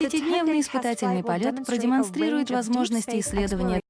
Пятидневный испытательный полет продемонстрирует возможности исследования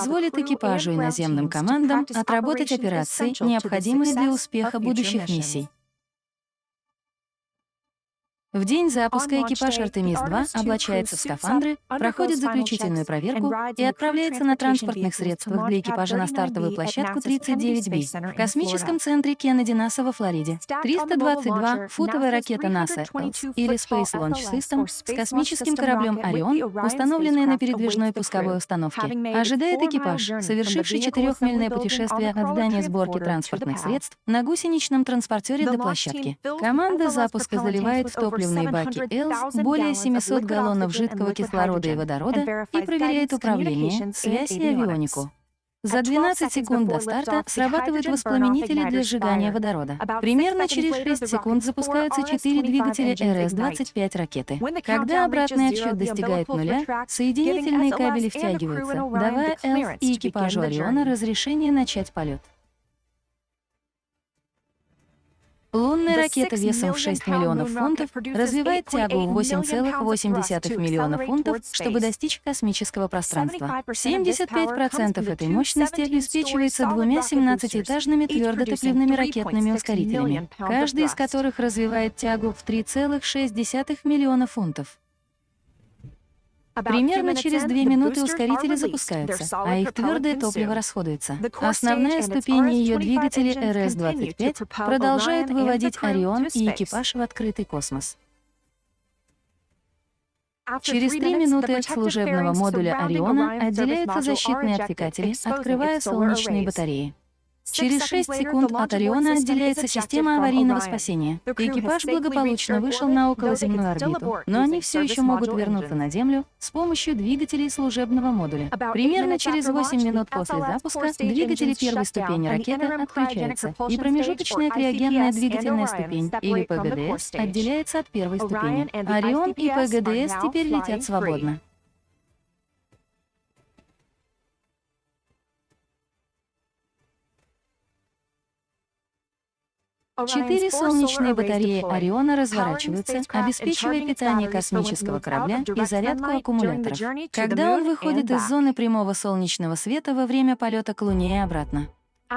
позволит экипажу и наземным командам отработать операции, необходимые для успеха будущих миссий. В день запуска экипаж Artemis-2 облачается в скафандры, проходит заключительную проверку и отправляется на транспортных средствах для экипажа на стартовую площадку 39B в космическом центре Кеннеди НАСА во Флориде. 322-футовая ракета НАСА SLS или Space Launch System с космическим кораблем Орион, установленная на передвижной пусковой установке, ожидает экипаж, совершивший 4-мильное путешествие от здания сборки транспортных средств на гусеничном транспортере до площадки. Команда запуска заливает в топливные баки ЭЛС более 700 галлонов жидкого кислорода и водорода и проверяет управление, связь и авионику. За 12 секунд до старта срабатывают воспламенители для сжигания водорода. Примерно через 6 секунд запускаются 4 двигателя РС-25 ракеты. Когда обратный отсчет достигает нуля, соединительные кабели втягиваются, давая ЭЛС и экипажу Ориона разрешение начать полет. Лунная ракета весом в 6 миллионов фунтов развивает тягу в 8,8 миллиона фунтов, чтобы достичь космического пространства. 75% этой мощности обеспечивается двумя 17-этажными твердотопливными ракетными ускорителями, каждый из которых развивает тягу в 3,6 миллиона фунтов. Примерно через 2 минуты ускорители запускаются, а их твердое топливо расходуется. Основная ступень ее двигателей РС-25 продолжает выводить Орион и экипаж в открытый космос. Через 3 минуты от служебного модуля Ориона отделяются защитные обтекатели, открывая солнечные батареи. Через 6 секунд от Ориона отделяется система аварийного спасения. Экипаж благополучно вышел на околоземную орбиту, но они все еще могут вернуться на Землю с помощью двигателей служебного модуля. Примерно через 8 минут после запуска двигатели первой ступени ракеты отключаются, и промежуточная криогенная двигательная ступень, или ПГДС, отделяется от первой ступени. Орион и ПГДС теперь летят свободно. Четыре солнечные батареи Ориона разворачиваются, обеспечивая питание космического корабля и зарядку аккумуляторов, когда он выходит из зоны прямого солнечного света во время полета к Луне и обратно.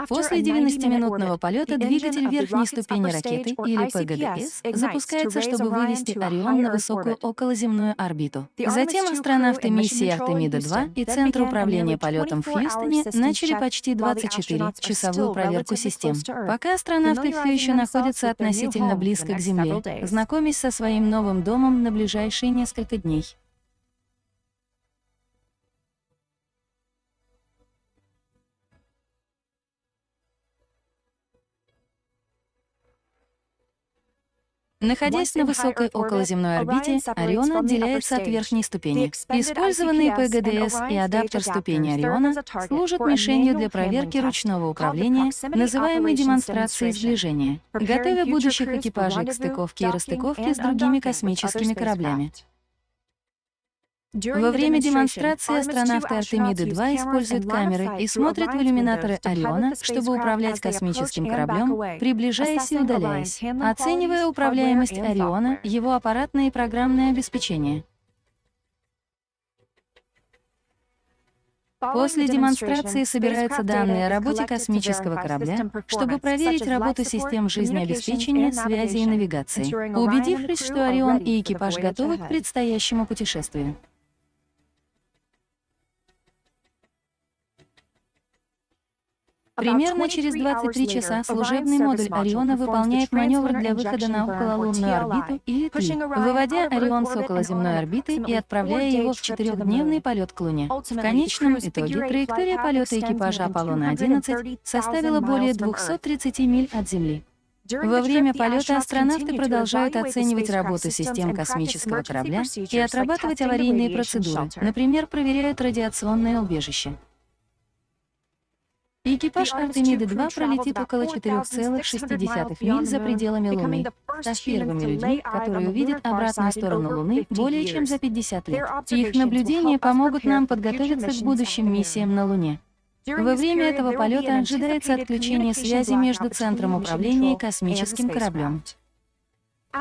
После 90-минутного полета двигатель верхней ступени ракеты, или ПГДС, запускается, чтобы вывести Орион на высокую околоземную орбиту. Затем астронавты миссии Артемида-2 и Центра управления полетом в Хьюстоне начали почти 24-часовую проверку систем. Пока астронавты все еще находятся относительно близко к Земле, знакомясь со своим новым домом на ближайшие несколько дней. Находясь на высокой околоземной орбите, Орион отделяется от верхней ступени. Использованные ПГДС и адаптер ступени Ориона служат мишенью для проверки ручного управления, называемой демонстрацией сближения, готовя будущих экипажей к стыковке и расстыковке с другими космическими кораблями. Во время демонстрации астронавты Артемиды-2 используют камеры и смотрят в иллюминаторы Ориона, чтобы управлять космическим кораблем, приближаясь и удаляясь, оценивая управляемость Ориона, его аппаратное и программное обеспечение. После демонстрации собираются данные о работе космического корабля, чтобы проверить работу систем жизнеобеспечения, связи и навигации, убедившись, что Орион и экипаж готовы к предстоящему путешествию. Примерно через 23 часа служебный модуль Ориона выполняет маневр для выхода на окололунную орбиту или ТИ, выводя Орион с околоземной орбиты и отправляя его в 4-дневный полет к Луне. В конечном итоге траектория полета экипажа Аполлона-11 составила более 230 миль от Земли. Во время полета астронавты продолжают оценивать работу систем космического корабля и отрабатывать аварийные процедуры, например, проверяют радиационное убежище. Экипаж Артемиды-2 пролетит около 4,6 миль за пределами Луны, став первыми людьми, которые увидят обратную сторону Луны более чем за 50 лет. Их наблюдения помогут нам подготовиться к будущим миссиям на Луне. Во время этого полета ожидается отключение связи между Центром управления и космическим кораблем.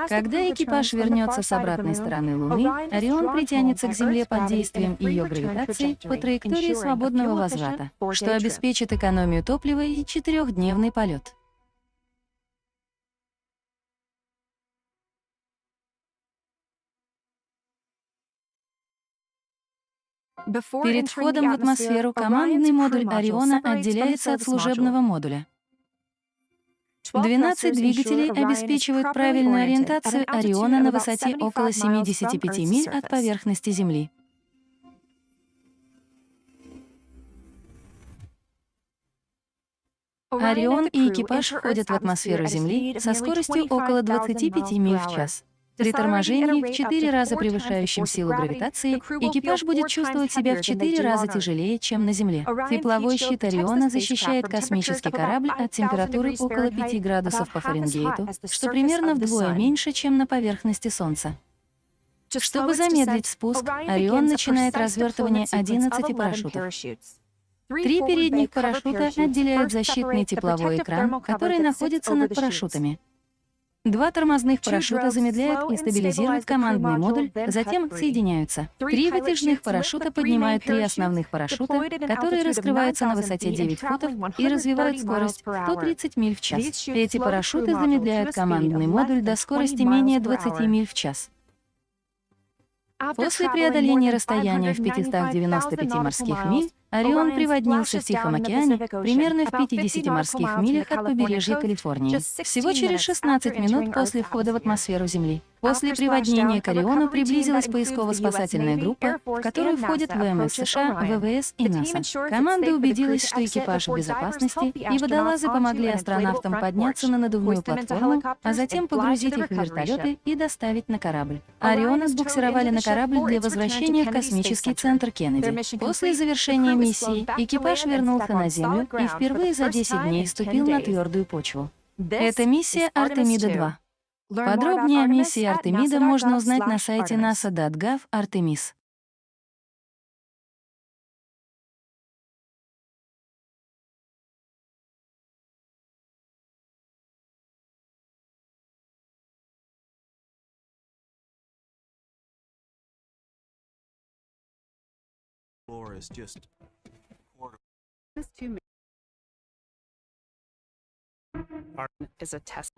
Когда экипаж вернется с обратной стороны Луны, Орион притянется к Земле под действием ее гравитации по траектории свободного возврата, что обеспечит экономию топлива и 4-дневный полет. Перед входом в атмосферу командный модуль Ориона отделяется от служебного модуля. 12 двигателей обеспечивают правильную ориентацию Ориона на высоте около 75 миль от поверхности Земли. Орион и экипаж входят в атмосферу Земли со скоростью около 25 миль в час. При торможении, в 4 раза превышающем силу гравитации, экипаж будет чувствовать себя в 4 раза тяжелее, чем на Земле. Тепловой щит Ориона защищает космический корабль от температуры около 5 градусов по Фаренгейту, что примерно вдвое меньше, чем на поверхности Солнца. Чтобы замедлить спуск, Орион начинает развертывание 11 парашютов. 3 передних парашюта отделяют защитный тепловой экран, который находится над парашютами. 2 тормозных парашюта замедляют и стабилизируют командный модуль, затем соединяются. 3 вытяжных парашюта поднимают 3 основных парашюта, которые раскрываются на высоте 9 футов и развивают скорость 130 миль в час. Эти парашюты замедляют командный модуль до скорости менее 20 миль в час. После преодоления расстояния в 595 морских миль, Орион приводнился в Тихом океане, примерно в 50 морских милях от побережья Калифорнии, всего через 16 минут после входа в атмосферу Земли. После приводнения к Ориону приблизилась поисково-спасательная группа, в которую входят ВМС США, ВВС и НАСА. Команда убедилась, что экипаж в безопасности, и водолазы помогли астронавтам подняться на надувную платформу, а затем погрузить их в вертолеты и доставить на корабль. Ориона сбуксировали на корабль для возвращения в космический центр Кеннеди. После завершения миссии экипаж вернулся на Землю и впервые за 10 дней ступил на твердую почву. Это миссия Артемида-2. Подробнее о миссии Артемида можно узнать на сайте nasa.gov Artemis. Is a test.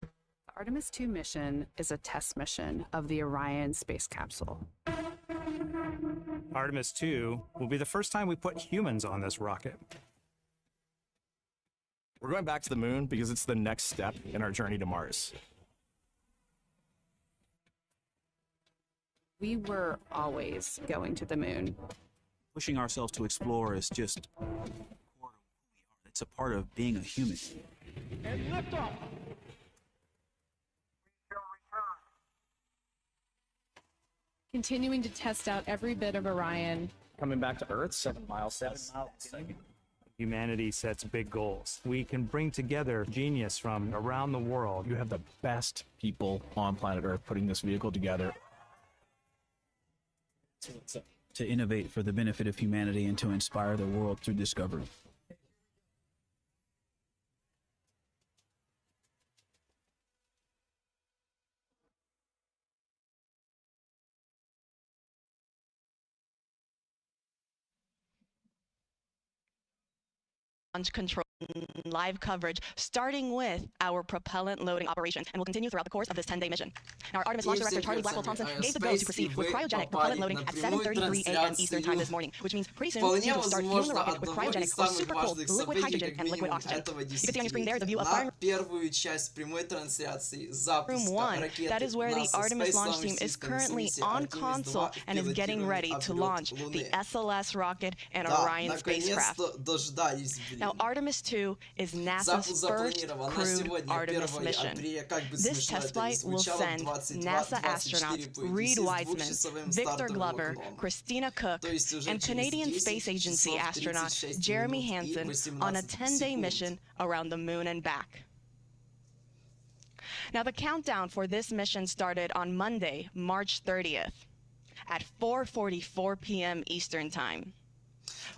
The Artemis-2 mission is a test mission of the Orion space capsule. Artemis-2 will be the first time we put humans on this rocket. We're going back to the moon because it's the next step in our journey to Mars. We were always going to the moon. Pushing ourselves to explore is just it's a part of being a human. And lift off. Continuing to test out every bit of Orion. Coming back to Earth, 7 miles. Humanity sets big goals. We can bring together genius from around the world. You have the best people on planet Earth putting this vehicle together. To innovate for the benefit of humanity and to inspire the world through discovery. Launch control live coverage, starting with our propellant loading operation, and will continue throughout the course of this 10-day mission. Now, our Artemis launch director, Charlie Blackwell Thompson, gave the go to proceed with cryogenic propellant loading at 7:33 a.m. Eastern Time this morning, which means pretty soon teams will start fueling the rocket with cryogenic or super cold liquid hydrogen and liquid oxygen. You can see on your screen there is a view of firing Первую часть прямой трансляции запуска Room 1. ракеты That is where the NASA Artemis Space launch Launch team is System currently миссии on Artemis-2 console and is getting ready to launch the SLS rocket and Да, Orion spacecraft. наконец-то дождались, блин. Now, Artemis-2 is NASA's Запуск first запланирован на crewed сегодня, Artemis 1 mission. апреля, как бы This смешно test это ни flight will звучало, send 22-24 NASA astronauts по Reid 10 с Wiseman, двухчасовым Victor стартовым Glover, окном. Christina Koch, То есть уже and через Canadian 10 Space Agency часов astronaut 36 Jeremy минут и Hansen on a 18 10-day секунд. mission around the moon and back. Now, the countdown for this mission started on Monday, March 30th at 4:44 p.m. Eastern Time.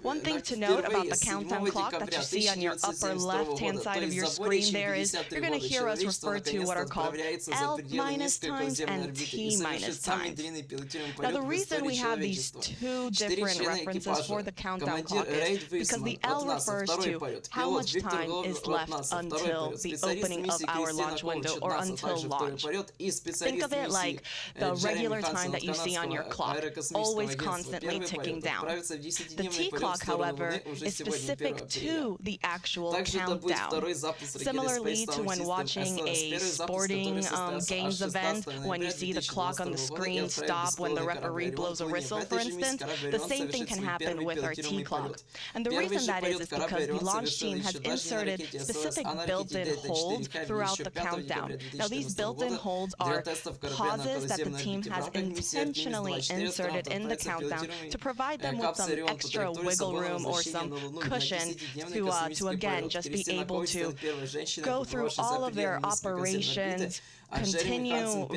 One thing to note about the countdown clock that you see on your upper left-hand side of your screen there is you're going to hear us refer to what are called L- times and T- times. Now, the reason we have these two different references for the countdown clock is because the L refers to how much time is left until the opening of our launch window or until launch. Think of it like the regular time that you see on your clock, always constantly ticking down. The T clock, however, is specific to the actual countdown. Similarly to when watching a sporting games event, when you see the clock on the screen stop when the referee blows a whistle, for instance, the same thing can happen with our T clock. And the reason that is because the launch team has inserted specific built-in holds throughout the countdown. Now, these built-in holds are pauses that the team has intentionally inserted in the countdown to provide them with some extra wiggle room or some cushion to again just be able to go through all of their operations, continue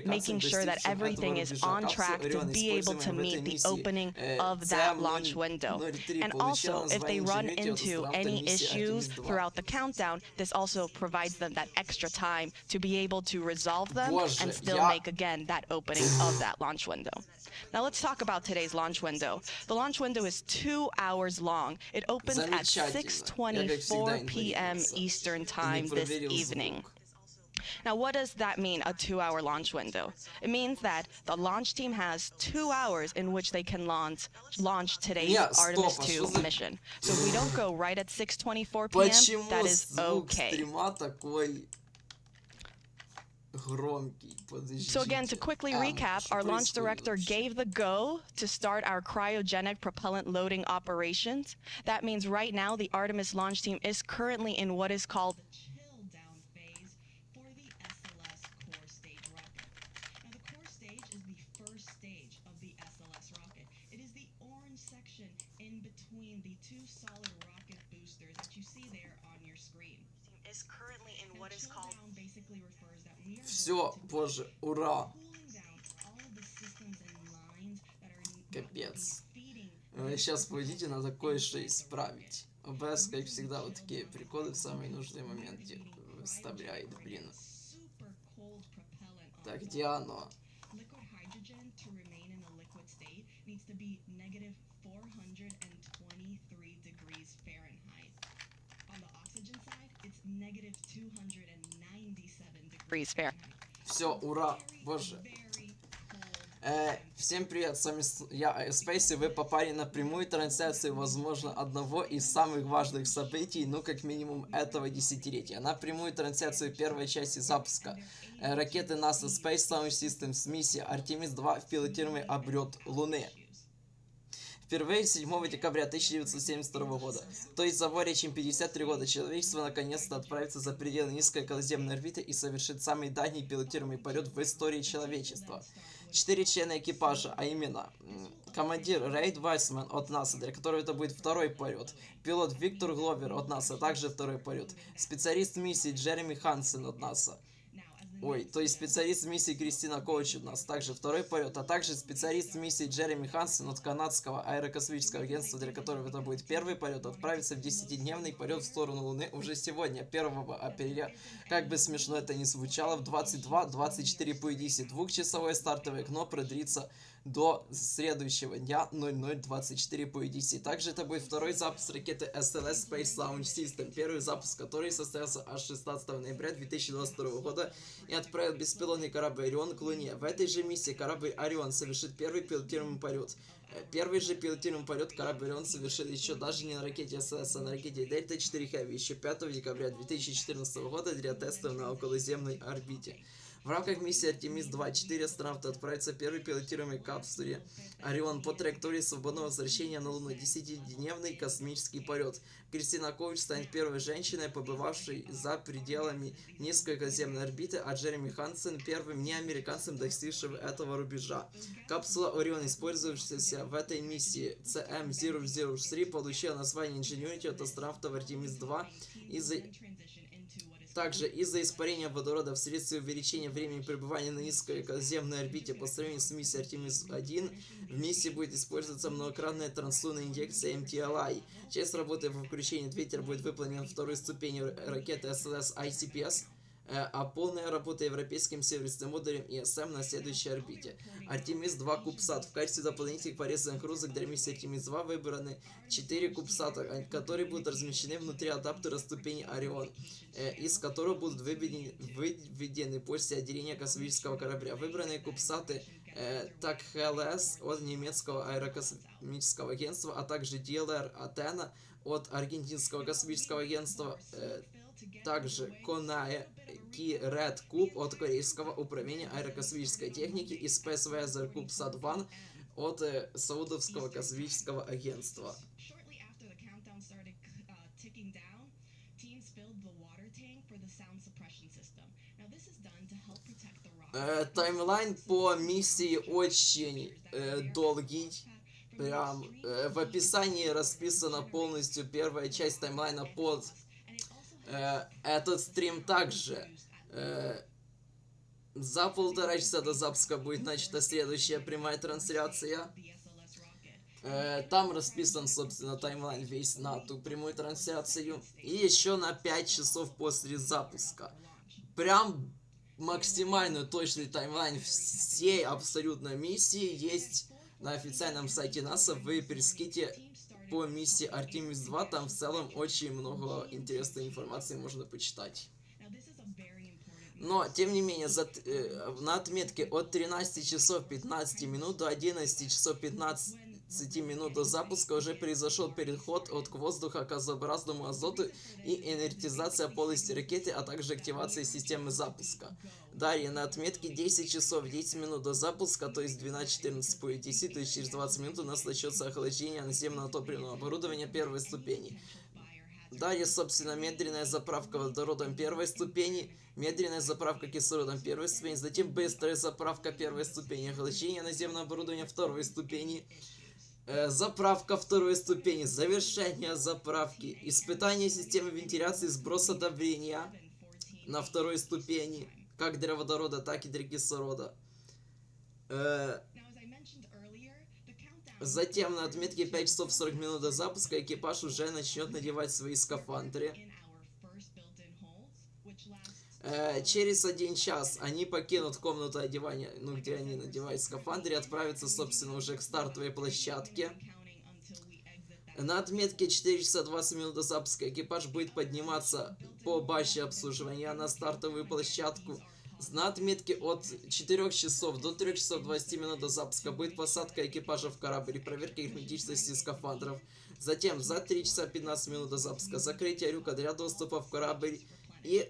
making sure that everything is on track to be able to meet the opening of that launch window. And also, if they run into any issues throughout the countdown, this also provides them that extra time to be able to resolve them and still make again that opening of that launch window. Now, let's talk about today's launch window. The launch window is 2 hours long. It opens at 6:24 p.m. Eastern Time this evening. Now, what does that mean, a 2-hour launch window? It means that the launch team has 2 hours in which they can launch today's Artemis 2 mission. So if we don't go right at 6:24 p.m., that is okay. So again, to quickly recap, our launch director gave the go to start our cryogenic propellant loading operations. That means right now the Artemis launch team is currently in what is called the chill down phase for the SLS core stage rocket. Now, the core stage is the first stage of the SLS rocket. It is the orange section in between the two solid rocket boosters that you see there on your screen. Is currently in what is called basically refers that we are Все, боже, ура! Капец. Сейчас пойдите, надо кое-что исправить. ОБС, как всегда, вот такие приколы в самый нужный момент выставляет, блин. Так, где оно? Все, ура, боже. Всем привет, с вами я, IoSpace, и вы попали на прямую трансляцию, возможно, одного из самых важных событий, ну, как минимум, этого десятилетия. На прямую трансляцию первой части запуска ракеты NASA Space Launch System с миссией Artemis-2 в пилотируемый облет Луны. Впервые 7 декабря 1972 года, то есть за более чем 53 года, человечество наконец-то отправится за пределы Низкой Околоземной Орбиты и совершит самый дальний пилотируемый полет в истории человечества. 4 члена экипажа, а именно командир Reid Wiseman от NASA, для которого это будет второй полет, пилот Victor Glover от NASA, также второй полет, специалист миссии Jeremy Hansen от NASA. То есть специалист миссии Christina Koch у нас также второй полет, а также специалист миссии Jeremy Hansen от Канадского Космического Агенства, для которого это будет первый полет, отправится в 10-дневный полет в сторону Луны уже сегодня, 1 апреля. Как бы смешно это ни звучало, в 22:24 по EDC. Двухчасовое стартовое окно продлится до следующего дня 00:24 по UTC. Также это будет второй запуск ракеты SLS Space Launch System, первый запуск который состоялся аж 16 ноября 2022 года и отправил беспилотный корабль Орион к Луне. В этой же миссии корабль Орион совершит первый пилотируемый полет. Первый же пилотируемый полет корабль Орион совершил еще даже не на ракете SLS, а на ракете Delta 4 Heavy еще 5 декабря 2014 года для тестов на околоземной орбите. В рамках миссии Artemis-2 4 астронавта отправятся в первой пилотируемой капсуле Орион по траектории свободного возвращения на Луну. 10-дневный космический полет. Кристина Коуч станет первой женщиной, побывавшей за пределами Низкой Околоземной Орбиты, а Джереми Хансен первым неамериканцем, достигшим этого рубежа. Капсула Орион, использующаяся в этой миссии CM-003, получила название Ingenuity от астронавтов Artemis-2 также из-за испарения водорода вследствие увеличения времени пребывания на низкой околоземной орбите по сравнению с миссией Artemis-1, в миссии будет использоваться многократная транслунная инъекция MTLI. Часть работы по включению двигателя будет выполнена второй ступенью ракеты SLS ICPS, а полная работа европейским сервисным модулем ESM на следующей орбите. Artemis-2 CubeSat. В качестве дополнительных порезанных грузок для миссии Artemis-2 выбраны 4 CubeSat, которые будут размещены внутри адаптера ступени Орион, из которого будут выведены после отделения космического корабля. Выбранные CubeSat Так-же от немецкого аэрокосмического агентства, а также DLR Athena от аргентинского космического агентства, также Konae Red Cube от корейского управления аэрокосмической техники и Space Weather CubeSat 1 от саудовского космического агентства. Таймлайн по миссии очень долгий. Прям в описании расписана полностью первая часть таймлайна под этот стрим. Также за 1,5 часа до запуска будет начата следующая прямая трансляция. Там расписан, собственно, таймлайн весь на ту прямую трансляцию. И еще на 5 часов после запуска. Прям максимально точный таймлайн всей абсолютно миссии есть на официальном сайте НАСА в переските по миссии Artemis-2. Там в целом очень много интересной информации можно почитать. Но, тем не менее, на отметке от 13 часов 15 минут до 11 часов 15 минут до запуска уже произошел переход от воздуха к газообразному азоту и инертизация полости ракеты, а также активация системы запуска. Далее, на отметке 10 часов 10 минут до запуска, то есть 12:14 по UTC, то есть через 20 минут у нас начнется охлаждение наземного топливного оборудования первой ступени. Далее, собственно, медленная заправка водородом первой ступени, медленная заправка кислородом первой ступени, затем быстрая заправка первой ступени, охлаждение наземного оборудования второй ступени, заправка второй ступени, завершение заправки, испытание системы вентиляции сброса давления на второй ступени, как для водорода, так и для кислорода. Затем на отметке 5 часов 40 минут до запуска экипаж уже начнет надевать свои скафандры. Через 1 час они покинут комнату одевания, где они надевают скафандры, и отправятся, собственно, уже к стартовой площадке. На отметке 4 часа 20 минут до запуска экипаж будет подниматься по базе обслуживания на стартовую площадку. На отметке от 4 часов до 3 часов 20 минут до запуска будет посадка экипажа в корабль и проверка герметичности скафандров. Затем за 3 часа 15 минут до запуска закрытие люка для доступа в корабль. И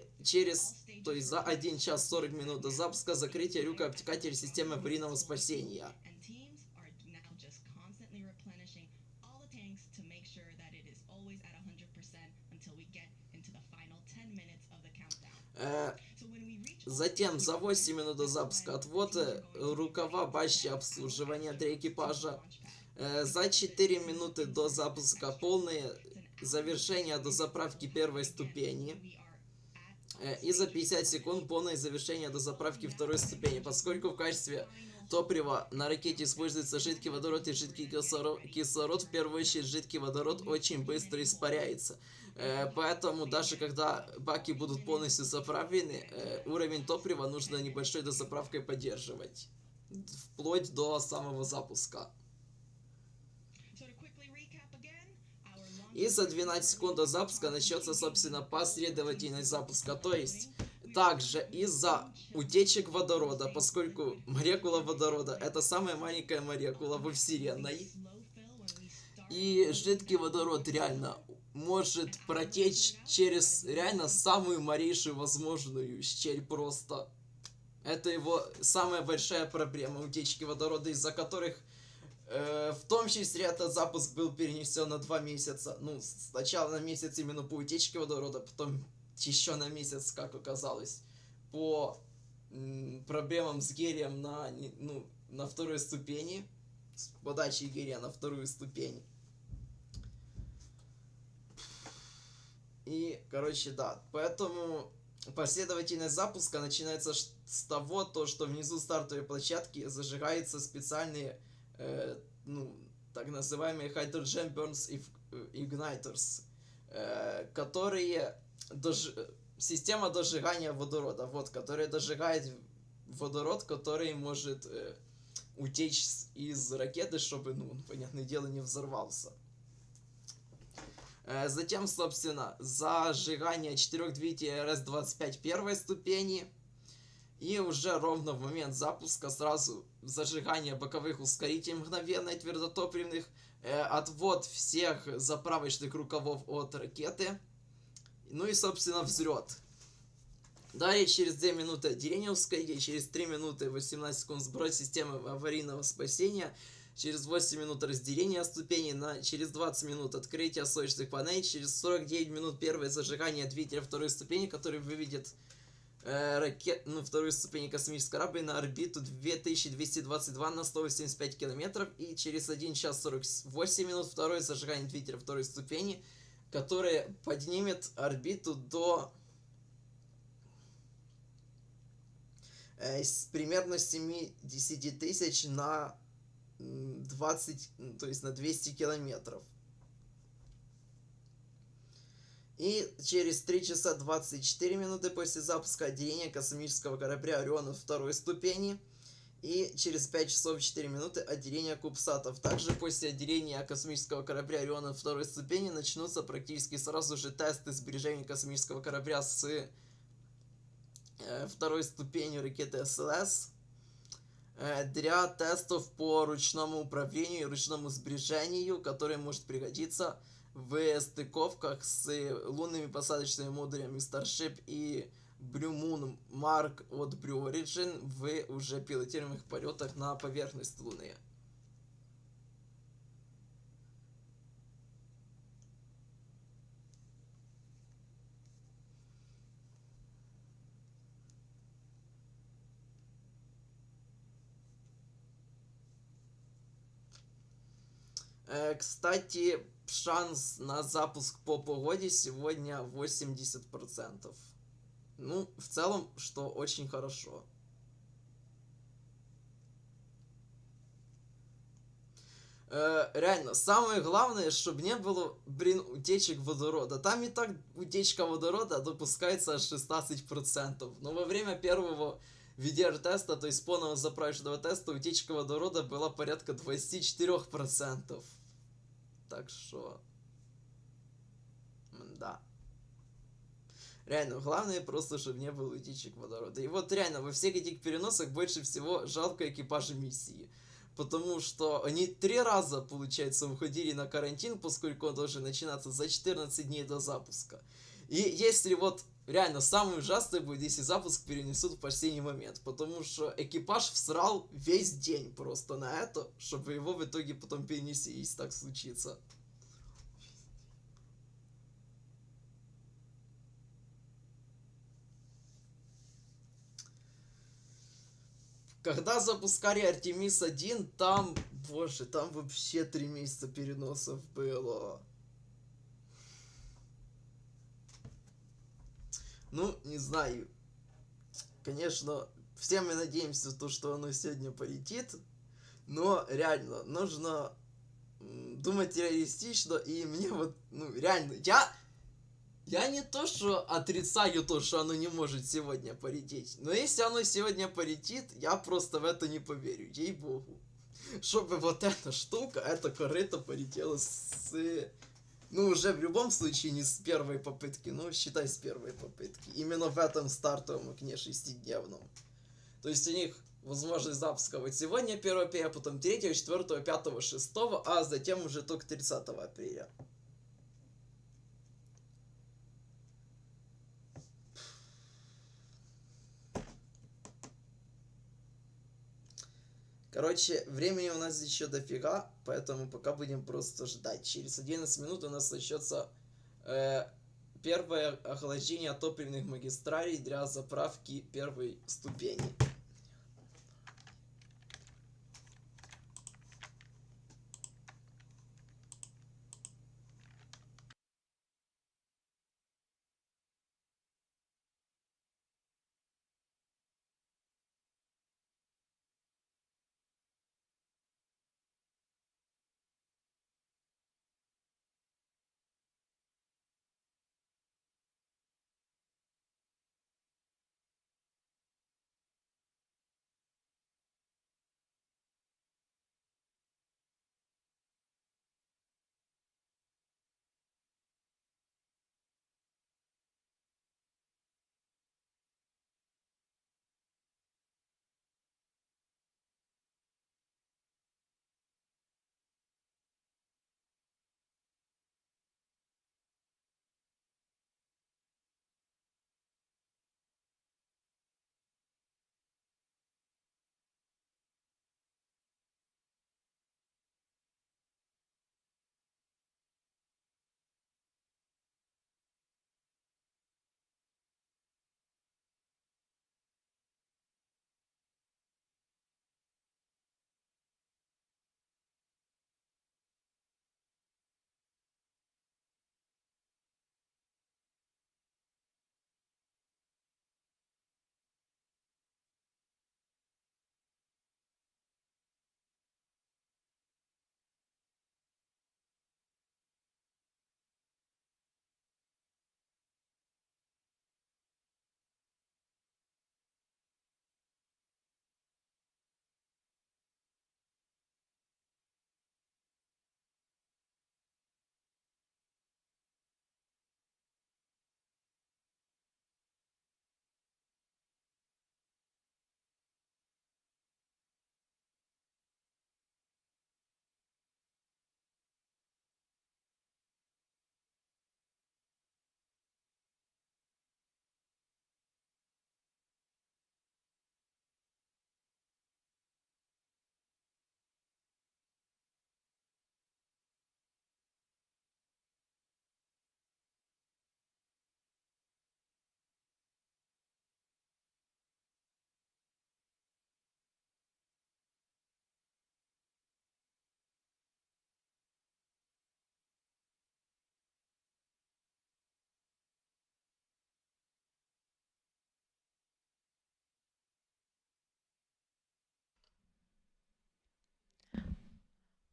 то есть за 1 час 40 минут до запуска закрытие люка обтекателя системы аварийного спасения. Затем за 8 минут до запуска отвод рукава башни обслуживания для экипажа. За 4 минуты до запуска полное завершение до заправки первой ступени. И за 50 секунд полное завершение до заправки второй ступени. Поскольку в качестве топлива на ракете используется жидкий водород и жидкий кислород, в первую очередь жидкий водород очень быстро испаряется. Поэтому даже когда баки будут полностью заправлены, уровень топлива нужно небольшой дозаправкой поддерживать. вплоть до самого запуска. И за 12 секунд до запуска начнется, собственно, последовательность запуска. То есть, также из-за утечек водорода, поскольку молекула водорода — это самая маленькая молекула во Вселенной, и жидкий водород реально может протечь через реально самую малейшую возможную щель просто. Это его самая большая проблема, утечки водорода, из-за которых в том числе этот запуск был перенесен на 2 месяца. Ну, сначала на месяц именно по утечке водорода, потом еще на месяц, как оказалось, по проблемам с гелием на второй ступени, с подачей гелия на вторую ступень. И, короче, да, поэтому последовательность запуска начинается с того, что внизу стартовой площадки зажигаются специальные так называемые Hydrogen Burns Igniters, которые система дожигания водорода, вот, которая дожигает водород, который может утечь из ракеты, чтобы, понятное дело, не взорвался. Затем, собственно, зажигание 4 двигателей РС-25 первой ступени. И уже ровно в момент запуска сразу зажигание боковых ускорителей мгновенно твердотопливных, отвод всех заправочных рукавов от ракеты, ну и, собственно, взлет. Далее через 2 минуты отделение ускорителей, через 3 минуты 18 секунд сброс системы аварийного спасения, через 8 минут разделение ступеней, через 20 минут открытие солнечных панелей, через 49 минут первое зажигание двигателя второй ступени, который выведет вторую ступень космического корабля на орбиту 2222 на 185 километров, и через 1 час 48 минут второе зажигание двигателя второй ступени, которое поднимет орбиту до примерно 70 тысяч на 20, то есть на 200 километров. И через 3 часа 24 минуты после запуска отделения космического корабля Ориона второй ступени. И через 5 часов 4 минуты отделение кубсатов. Также после отделения космического корабля Ориона второй ступени начнутся практически сразу же тесты сближения космического корабля с второй ступенью ракеты SLS. Для тестов по ручному управлению и ручному сближению, которое может пригодиться в стыковках с лунными посадочными модулями Starship и Blue Moon Mark от Blue Origin в уже пилотируемых полетах на поверхность Луны. Кстати, шанс на запуск по погоде сегодня 80%. Ну, в целом, что очень хорошо. Реально, самое главное, чтобы не было, утечек водорода. Там и так утечка водорода допускается аж 16%. Но во время первого VDR-теста, то есть полного заправочного теста, утечка водорода была порядка 24%. Так что... Да. Реально, главное просто, чтобы не было утечек водорода. И вот реально, во всех этих переносах больше всего жалко экипажа миссии. Потому что они 3 раза, получается, уходили на карантин, поскольку он должен начинаться за 14 дней до запуска. И если вот реально самый ужасный будет, если запуск перенесут в последний момент. Потому что экипаж всрал весь день просто на это, чтобы его в итоге потом перенесли, если так случится. Когда запускали Artemis-1, там, боже, там вообще 3 месяца переносов было. Ну, не знаю. Конечно, все мы надеемся на то, что оно сегодня полетит. Но реально, нужно думать реалистично. И мне вот, реально, Я не то, что отрицаю то, что оно не может сегодня полететь. Но если оно сегодня полетит, я просто в это не поверю, ей-богу. Чтобы вот эта штука, эта корыто полетела с... Ну, уже в любом случае не с первой попытки, ну, считай с первой попытки. Именно в этом стартовом окне 6-дневном. То есть у них возможность запуска вот сегодня 1 апреля, потом 3, 4, 5, 6, а затем уже только 30 апреля. Короче, времени у нас еще дофига, поэтому пока будем просто ждать. Через 11 минут у нас начнется первое охлаждение топливных магистралей для заправки первой ступени.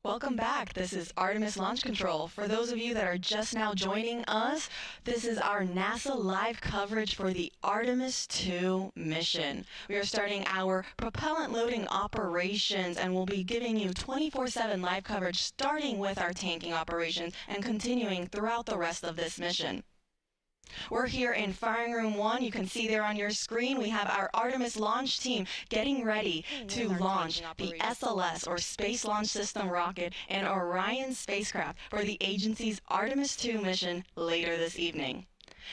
Welcome back. This is Artemis Launch Control. For those of you that are just now joining us, this is our NASA live coverage for the Artemis-2 mission. We are starting our propellant loading operations and we'll be giving you 24/7 live coverage starting with our tanking operations and continuing throughout the rest of this mission. We're here in Firing Room 1. You can see there on your screen we have our Artemis launch team getting ready to launch the SLS, or Space Launch System rocket, and Orion spacecraft for the agency's Artemis-2 mission later this evening.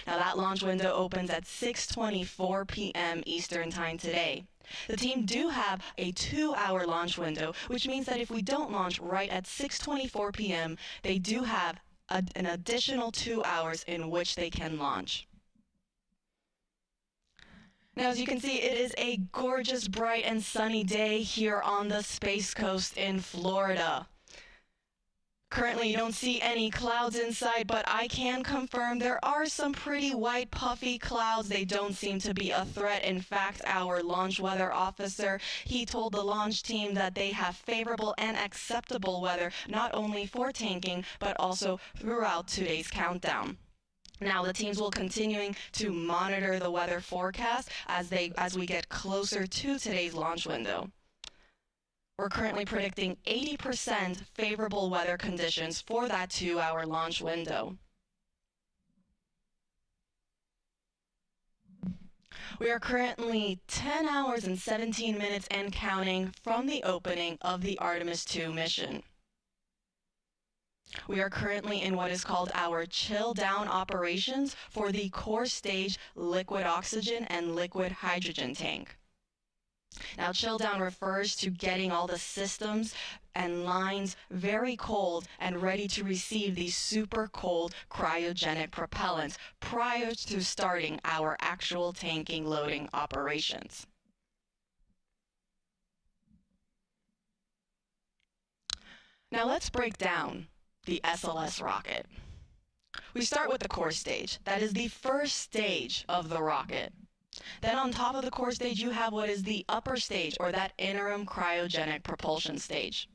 Now that launch window opens at 6:24 p.m. Eastern Time today. The team do have a 2-hour launch window, which means that if we don't launch right at 6:24 p.m., they do have an additional 2 hours in which they can launch. Now, as you can see, it is a gorgeous, bright, and sunny day here on the Space Coast in Florida. Currently, you don't see any clouds in sight, but I can confirm there are some pretty white, puffy clouds. They don't seem to be a threat. In fact, our launch weather officer, he told the launch team that they have favorable and acceptable weather, not only for tanking, but also throughout today's countdown. Now the teams will continuing to monitor the weather forecast as we get closer to today's launch window. We're currently predicting 80% favorable weather conditions for that 2-hour launch window. We are currently 10 hours and 17 minutes and counting from the opening of the Artemis 2 mission. We are currently in what is called our chill down operations for the core stage liquid oxygen and liquid hydrogen tank. Now, chill down refers to getting all the systems and lines very cold and ready to receive these super cold cryogenic propellants prior to starting our actual tanking loading operations. Now let's break down the SLS rocket. We start with the core stage. That is the first stage of the rocket. Then on top of the core stage, you have what is the upper stage, or that interim cryogenic propulsion stage.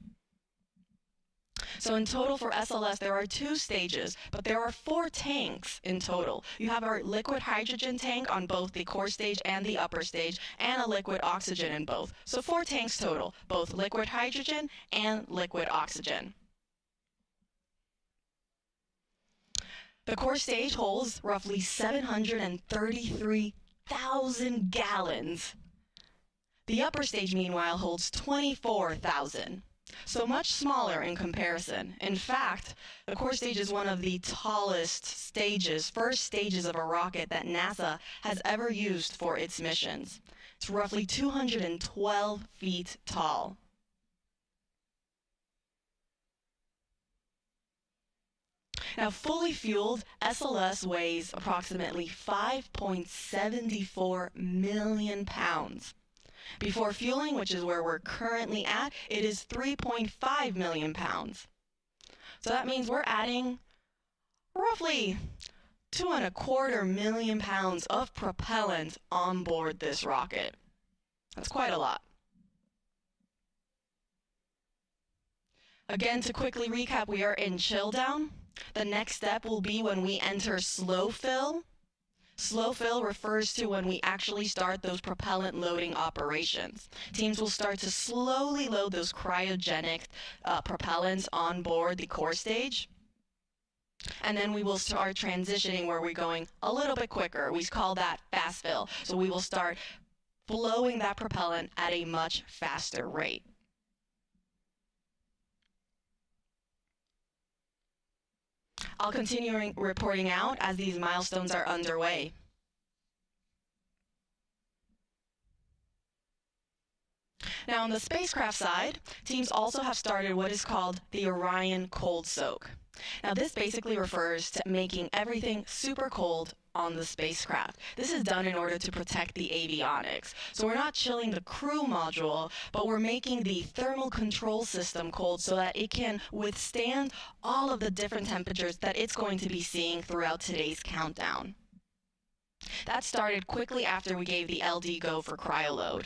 So in total for SLS, there are 2 stages, but there are 4 tanks in total. You have our liquid hydrogen tank on both the core stage and the upper stage, and a liquid oxygen in both. So 4 tanks total, both liquid hydrogen and liquid oxygen. The core stage holds roughly 733,000 gallons. The upper stage, meanwhile, holds 24,000. So much smaller in comparison. In fact, the core stage is one of the tallest stages, first stages of a rocket that NASA has ever used for its missions. It's roughly 212 feet tall. Now, fully fueled, SLS weighs approximately 5.74 million pounds. Before fueling, which is where we're currently at, it is 3.5 million pounds. So that means we're adding roughly 2.25 million pounds of propellant on board this rocket. That's quite a lot. Again, to quickly recap, we are in chill down. The next step will be when we enter slow fill. Slow fill refers to when we actually start those propellant loading operations. Teams will start to slowly load those cryogenic propellants on board the core stage. And then we will start transitioning where we're going a little bit quicker. We call that fast fill. So we will start flowing that propellant at a much faster rate. I'll continue reporting out as these milestones are underway. Now, on the spacecraft side, teams also have started what is called the Orion cold soak. Now, this basically refers to making everything super cold on the spacecraft. This is done in order to protect the avionics. So we're not chilling the crew module, but we're making the thermal control system cold so that it can withstand all of the different temperatures that it's going to be seeing throughout today's countdown. That started quickly after we gave the LD go for cryoload.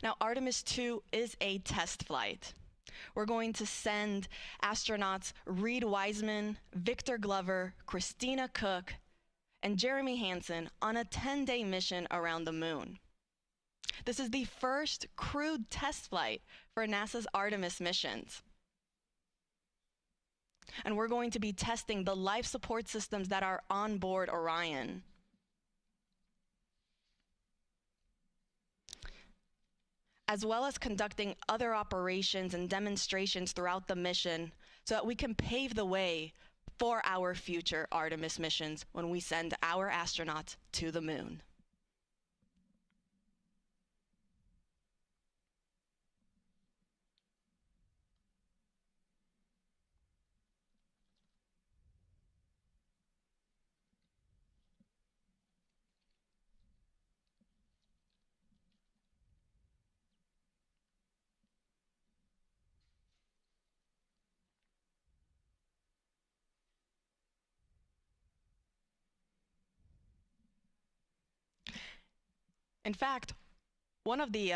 Now, Artemis 2 is a test flight. We're going to send astronauts Reid Wiseman, Victor Glover, Christina Koch, and Jeremy Hansen on a 10-day mission around the moon. This is the first crewed test flight for NASA's Artemis missions. And we're going to be testing the life support systems that are on board Orion. As well as conducting other operations and demonstrations throughout the mission so that we can pave the way for our future Artemis missions when we send our astronauts to the moon. In fact, one of the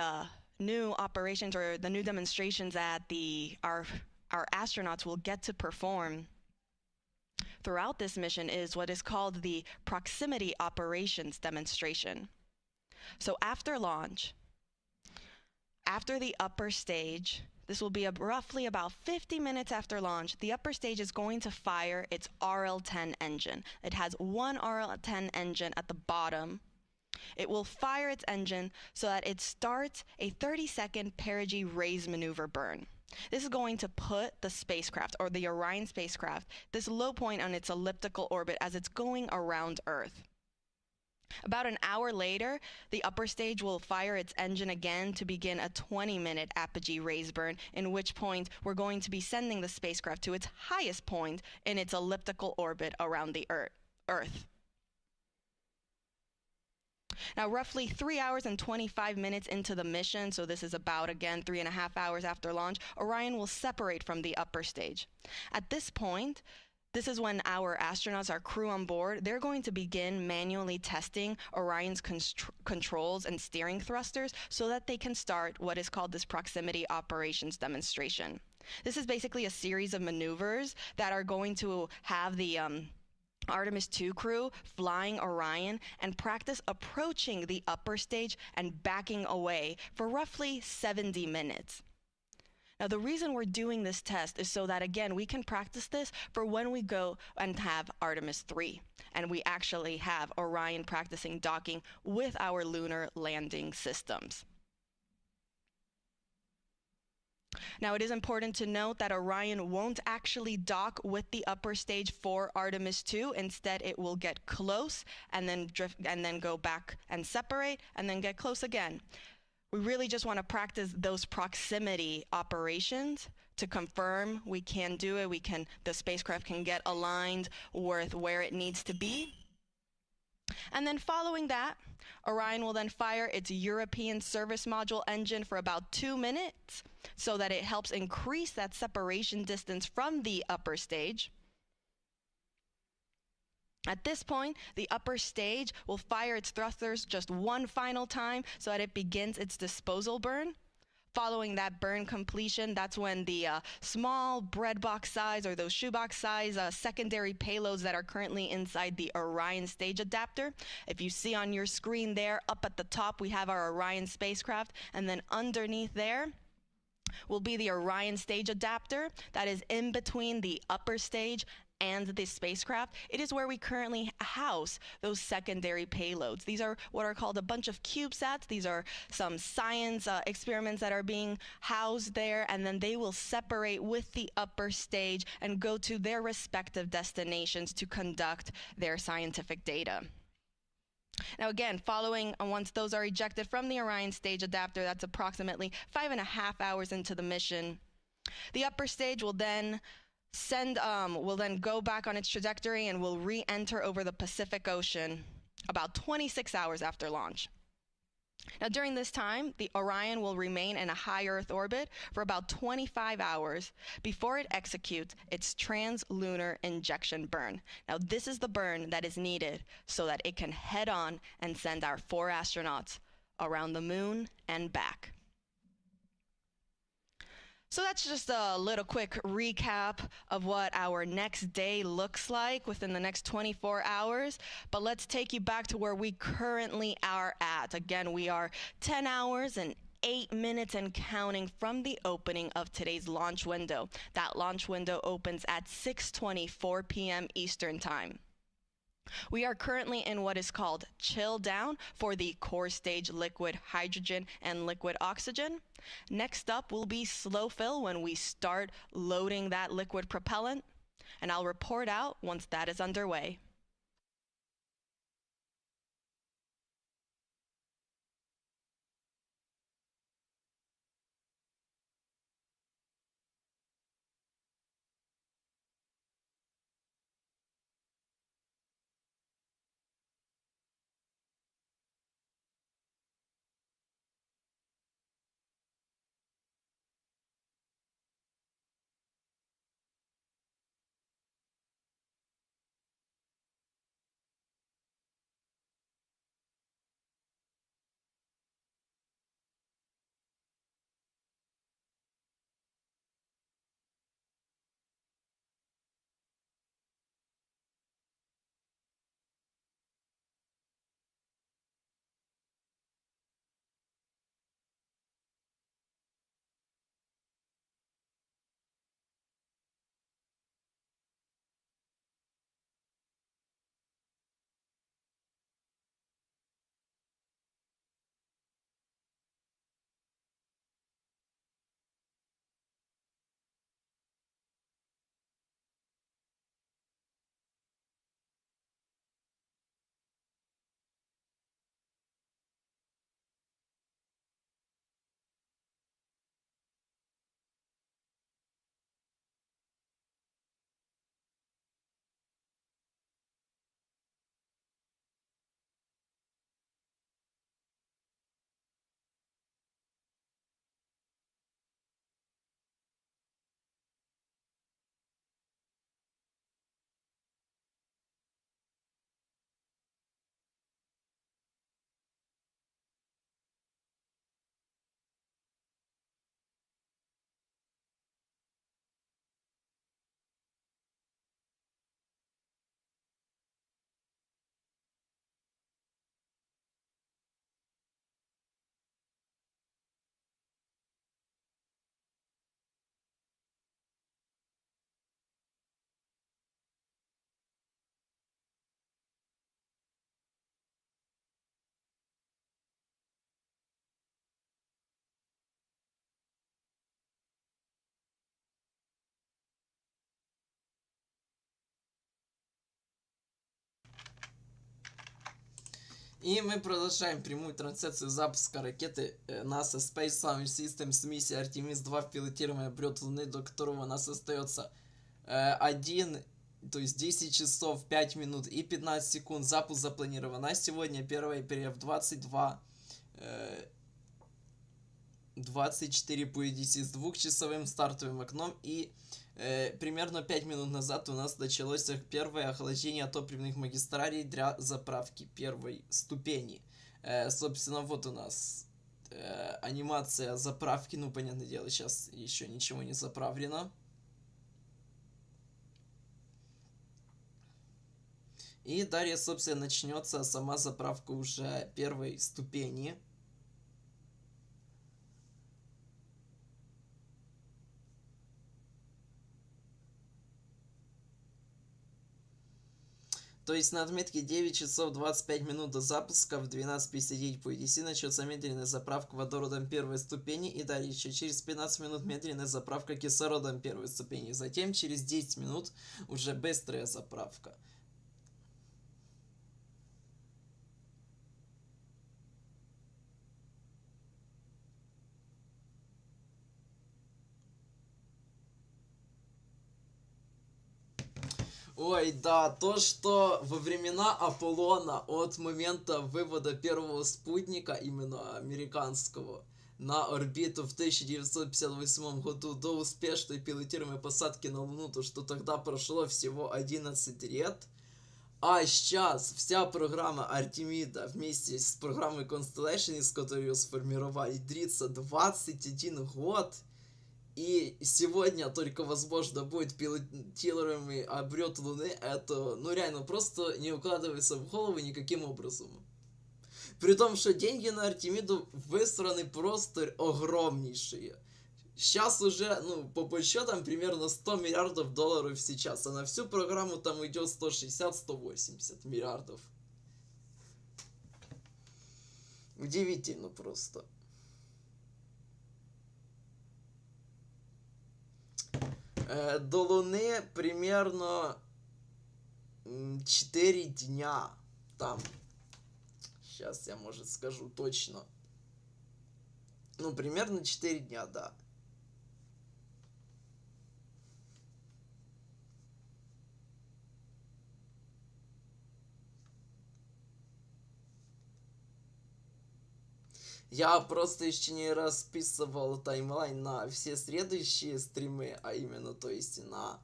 new operations or the new demonstrations at our our astronauts will get to perform throughout this mission is what is called the proximity operations demonstration. So after launch, after the upper stage, this will be roughly about 50 minutes after launch, the upper stage is going to fire its RL-10 engine. It has one RL-10 engine at the bottom. It will fire its engine so that it starts a 30-second perigee raise maneuver burn. This is going to put the spacecraft, or the Orion spacecraft, this low point on its elliptical orbit as it's going around Earth. About an hour later, the upper stage will fire its engine again to begin a 20-minute apogee raise burn, in which point we're going to be sending the spacecraft to its highest point in its elliptical orbit around the Earth. Now, roughly 3 hours and 25 minutes into the mission, so this is about, again, 3.5 hours after launch, Orion will separate from the upper stage. At this point, this is when our astronauts, our crew on board, they're going to begin manually testing Orion's controls and steering thrusters so that they can start what is called this proximity operations demonstration. This is basically a series of maneuvers that are going to have the Artemis-2 crew flying Orion and practice approaching the upper stage and backing away for roughly 70 minutes. Now, the reason we're doing this test is so that, again, we can practice this for when we go and have Artemis-3, and we actually have Orion practicing docking with our lunar landing systems. Now, it is important to note that Orion won't actually dock with the upper stage for Artemis-2. Instead, it will get close and then drift and then go back and separate and then get close again. We really just want to practice those proximity operations to confirm we can do it. The spacecraft can get aligned with where it needs to be. And then following that, Orion will then fire its European service module engine for about 2 minutes so that it helps increase that separation distance from the upper stage. At this point, the upper stage will fire its thrusters just one final time so that it begins its disposal burn. Following that burn completion, that's when the small bread box size or those shoebox size secondary payloads that are currently inside the Orion stage adapter. If you see on your screen there, up at the top, we have our Orion spacecraft, and then underneath there will be the Orion stage adapter that is in between the upper stage and the spacecraft. It is where we currently house those secondary payloads. These are what are called a bunch of CubeSats. These are some science experiments that are being housed there, and then they will separate with the upper stage and go to their respective destinations to conduct their scientific data. Now again, once those are ejected from the Orion stage adapter, that's approximately 5.5 hours into the mission. The upper stage will then go back on its trajectory and will re-enter over the Pacific Ocean about 26 hours after launch. Now, during this time, the Orion will remain in a high Earth orbit for about 25 hours before it executes its translunar injection burn. Now, this is the burn that is needed so that it can head on and send our 4 astronauts around the moon and back. So that's just a little quick recap of what our next day looks like within the next 24 hours. But let's take you back to where we currently are at. Again, we are 10 hours and 8 minutes and counting from the opening of today's launch window. That launch window opens at 6:24 p.m. Eastern Time. We are currently in what is called chill down for the core stage liquid hydrogen and liquid oxygen. Next up will be slow fill when we start loading that liquid propellant, and I'll report out once that is underway. И мы продолжаем прямую трансляцию запуска ракеты NASA Space Launch System с миссией Artemis-2 в пилотируемый облет Луны, до которого у нас остается 10 часов 5 минут и 15 секунд. Запуск запланирован на сегодня, 1 апреля в 24 по EDC с двухчасовым стартовым окном, и примерно 5 минут назад у нас началось первое охлаждение топливных магистралей для заправки первой ступени. Собственно, вот у нас анимация заправки, ну, понятное дело, сейчас еще ничего не заправлено. И далее, собственно, начнется сама заправка уже первой ступени. То есть на отметке 9 часов 25 минут до запуска в 12:59 по EDC начнется медленная заправка водородом первой ступени, и далее еще через 15 минут медленная заправка кислородом первой ступени. Затем через 10 минут уже быстрая заправка. Ой, да, то, что во времена Аполлона, от момента вывода первого спутника, именно американского, на орбиту в 1958 году до успешной пилотируемой посадки на Луну, то что тогда прошло всего 11 лет, а сейчас вся программа Артемида вместе с программой Constellation, из которой ее сформировали, длится 21 год. И сегодня только, возможно, будет пилотируемый облет Луны. Это, ну, реально, просто не укладывается в голову никаким образом. При том, что деньги на Артемиду выстроены просто огромнейшие. Сейчас уже, ну, по подсчетам, примерно 100 миллиардов долларов сейчас. А на всю программу там идет 160-180 миллиардов. Удивительно просто. До Луны примерно 4 дня. Там. Сейчас я, может, скажу точно. Ну, примерно 4 дня, да. Я просто еще не расписывал таймлайн на все следующие стримы, а именно, то есть на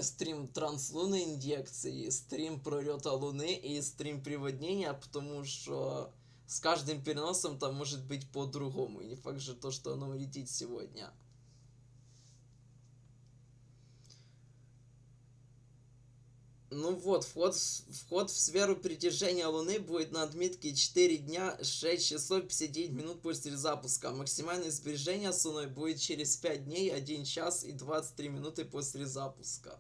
стрим транслунной инъекции, стрим пролета Луны и стрим приводнения, потому что с каждым переносом там может быть по-другому, и не факт же то, что оно улетит сегодня. Ну вот, вход в сферу притяжения Луны будет на отметке 4 дня 6 часов 59 минут после запуска. Максимальное сближение с Луной будет через 5 дней 1 час и 23 минуты после запуска.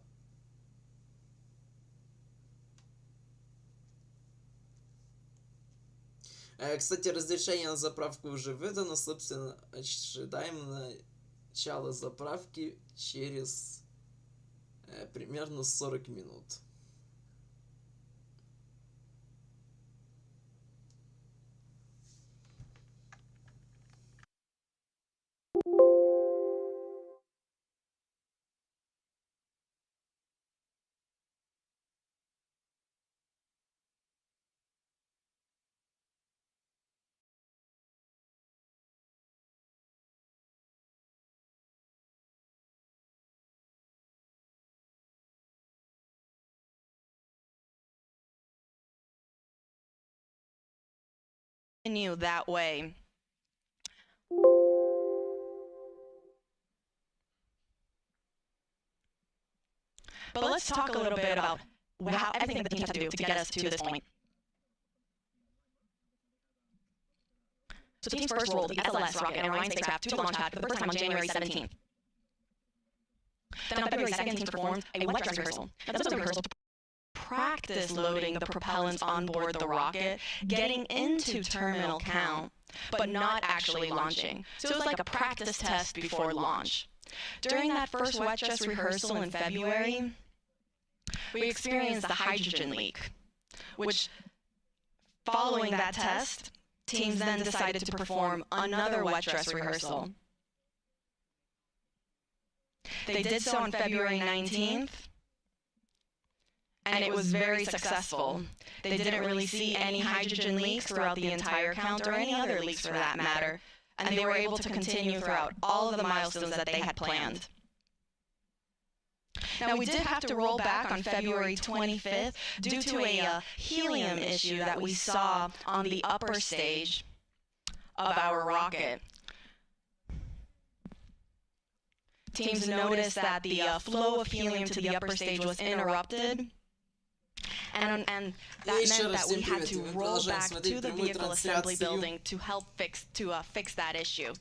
Кстати, разрешение на заправку уже выдано. Собственно, ожидаем начала заправки через примерно 40 минут. Continue that way. But let's talk a little bit about everything that the teams have to do to get us to this point. So the teams first rolled the SLS rocket and Orion spacecraft to the launch pad for the first time on January 17th. Then on February 2nd, teams performed a wet dress rehearsal. Now, this was a rehearsal to practice loading the propellants on board the rocket, getting into terminal count, but not actually launching. So it was like a practice test before launch. During that first wet dress rehearsal in February, we experienced the hydrogen leak. which, following that test, teams then decided to perform another wet dress rehearsal. They did so on February 19th, and it was very successful. They didn't really see any hydrogen leaks throughout the entire count, or any other leaks for that matter, and they were able to continue throughout all of the milestones that they had planned. Now, we did have to roll back on February 25th due to a helium issue that we saw on the upper stage of our rocket. Teams noticed that the flow of helium to the upper stage was interrupted, and that meant that we had to roll back to the vehicle assembly building to help fix that issue.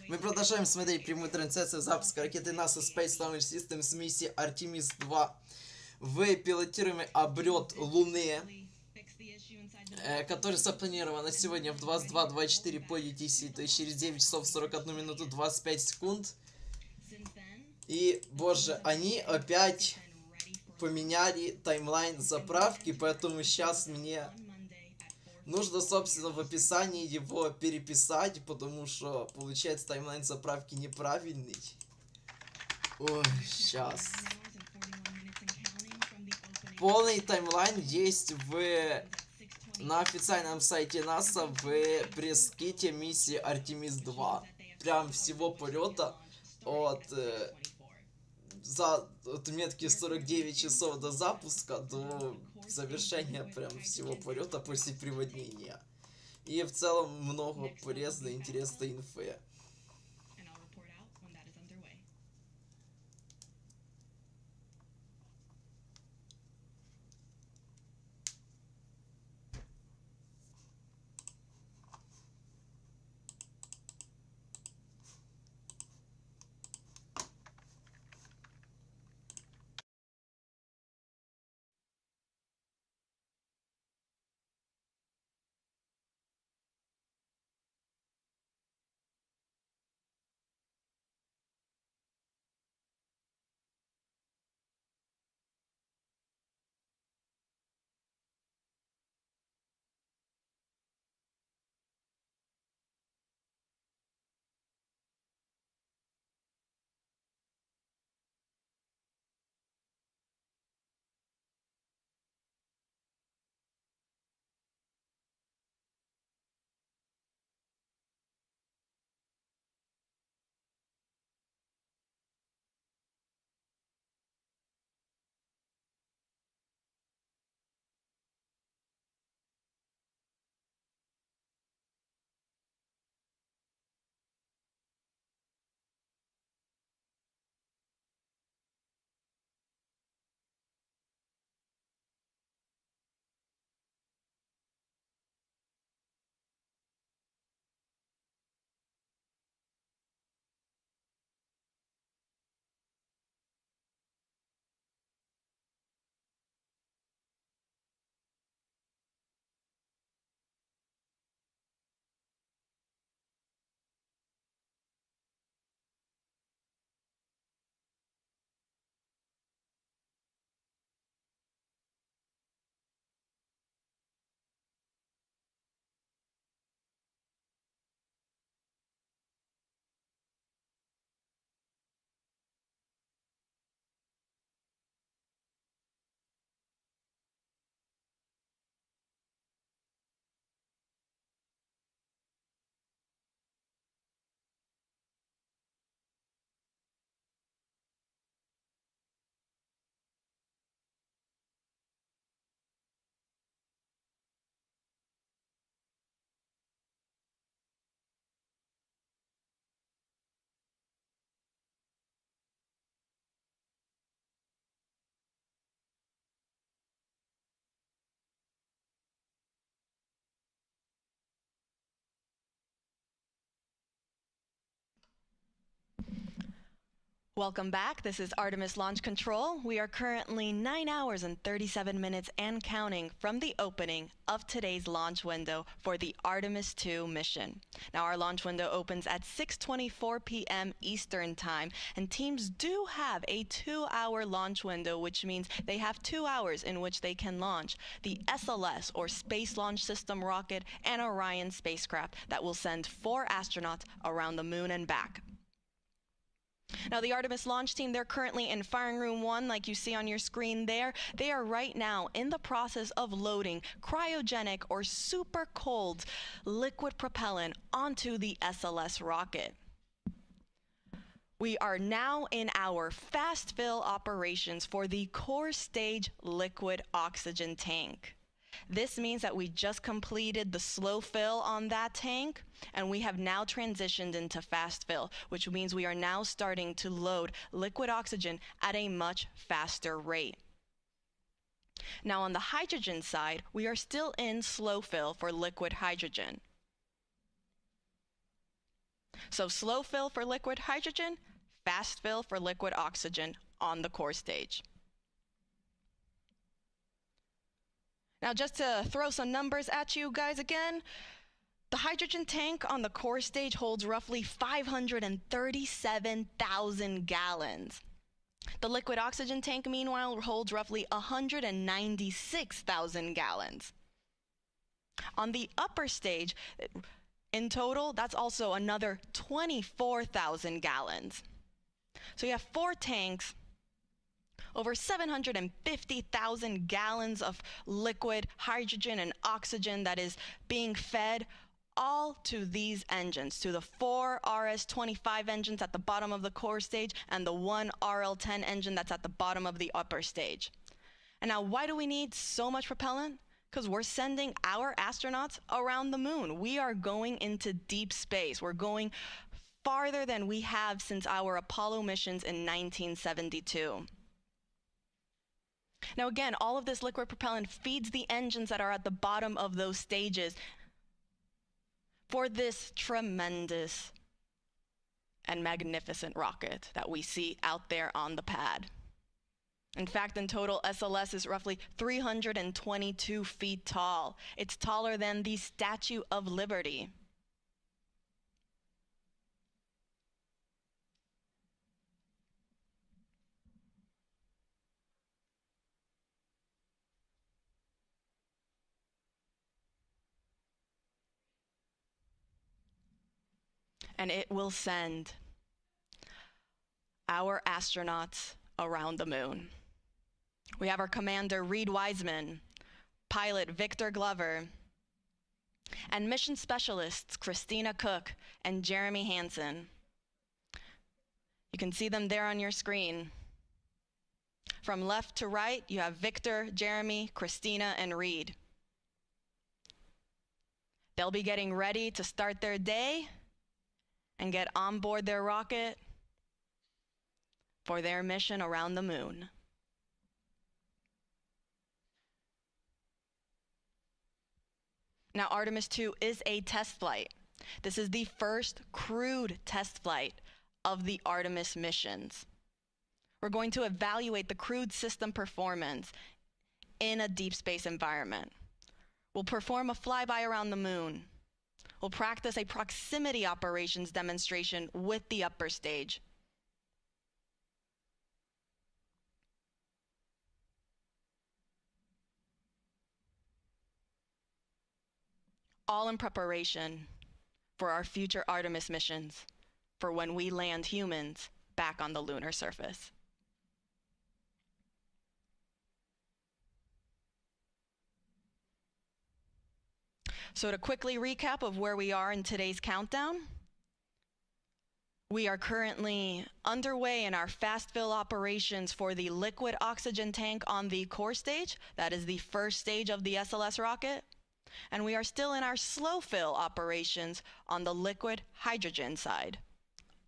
Мы продолжаем смотреть прямую трансляцию запуска ракеты NASA Space Launch System с миссии Artemis-2 в пилотируемый облет Луны, который запланирован на сегодня в 22:24 по UTC, то есть через 9 часов 41 минуту 25 секунд. И, боже, они опять поменяли таймлайн заправки, поэтому сейчас мне нужно, собственно, в описании его переписать, потому что, получается, таймлайн заправки неправильный. Ой, сейчас. Полный таймлайн есть на официальном сайте НАСА в пресс-ките миссии Artemis-2. Прям всего полета от отметки 49 часов до запуска до завершения прям всего полета после приводнения. И в целом много полезной, интересной инфы. Welcome back. This is Artemis Launch Control. We are currently 9 hours and 37 minutes and counting from the opening of today's launch window for the Artemis-2 mission. Now, our launch window opens at 6:24 p.m. Eastern Time, and teams do have a 2-hour launch window, which means they have 2 hours in which they can launch the SLS, or Space Launch System rocket, and Orion spacecraft that will send 4 astronauts around the moon and back. Now, the Artemis launch team, they're currently in firing room 1, like you see on your screen there. They are right now in the process of loading cryogenic or super cold liquid propellant onto the SLS rocket. We are now in our fast fill operations for the core stage liquid oxygen tank. This means that we just completed the slow fill on that tank, and we have now transitioned into fast fill, which means we are now starting to load liquid oxygen at a much faster rate. Now, on the hydrogen side, we are still in slow fill for liquid hydrogen. So slow fill for liquid hydrogen, fast fill for liquid oxygen on the core stage. Now, just to throw some numbers at you guys again, the hydrogen tank on the core stage holds roughly 537,000 gallons. The liquid oxygen tank, meanwhile, holds roughly 196,000 gallons. On the upper stage, in total, that's also another 24,000 gallons. So you have 4 tanks, over 750,000 gallons of liquid hydrogen and oxygen that is being fed all to these engines, to the 4 RS-25 engines at the bottom of the core stage and the 1 RL-10 engine that's at the bottom of the upper stage. And now, why do we need so much propellant? Because we're sending our astronauts around the moon. We are going into deep space. We're going farther than we have since our Apollo missions in 1972. Now, again, all of this liquid propellant feeds the engines that are at the bottom of those stages for this tremendous and magnificent rocket that we see out there on the pad. In fact, in total, SLS is roughly 322 feet tall. It's taller than the Statue of Liberty. And it will send our astronauts around the moon. We have our Commander Reid Wiseman, pilot Victor Glover, and mission specialists Christina Koch and Jeremy Hansen. You can see them there on your screen. From left to right, you have Victor, Jeremy, Christina, and Reid. They'll be getting ready to start their day and get on board their rocket for their mission around the moon. Now, Artemis 2 is a test flight. This is the first crewed test flight of the Artemis missions. We're going to evaluate the crewed system performance in a deep space environment. We'll perform a flyby around the moon. We'll practice a proximity operations demonstration with the upper stage. All in preparation for our future Artemis missions, for when we land humans back on the lunar surface. So to quickly recap of where we are in today's countdown, we are currently underway in our fast fill operations for the liquid oxygen tank on the core stage. That is the first stage of the SLS rocket. And we are still in our slow fill operations on the liquid hydrogen side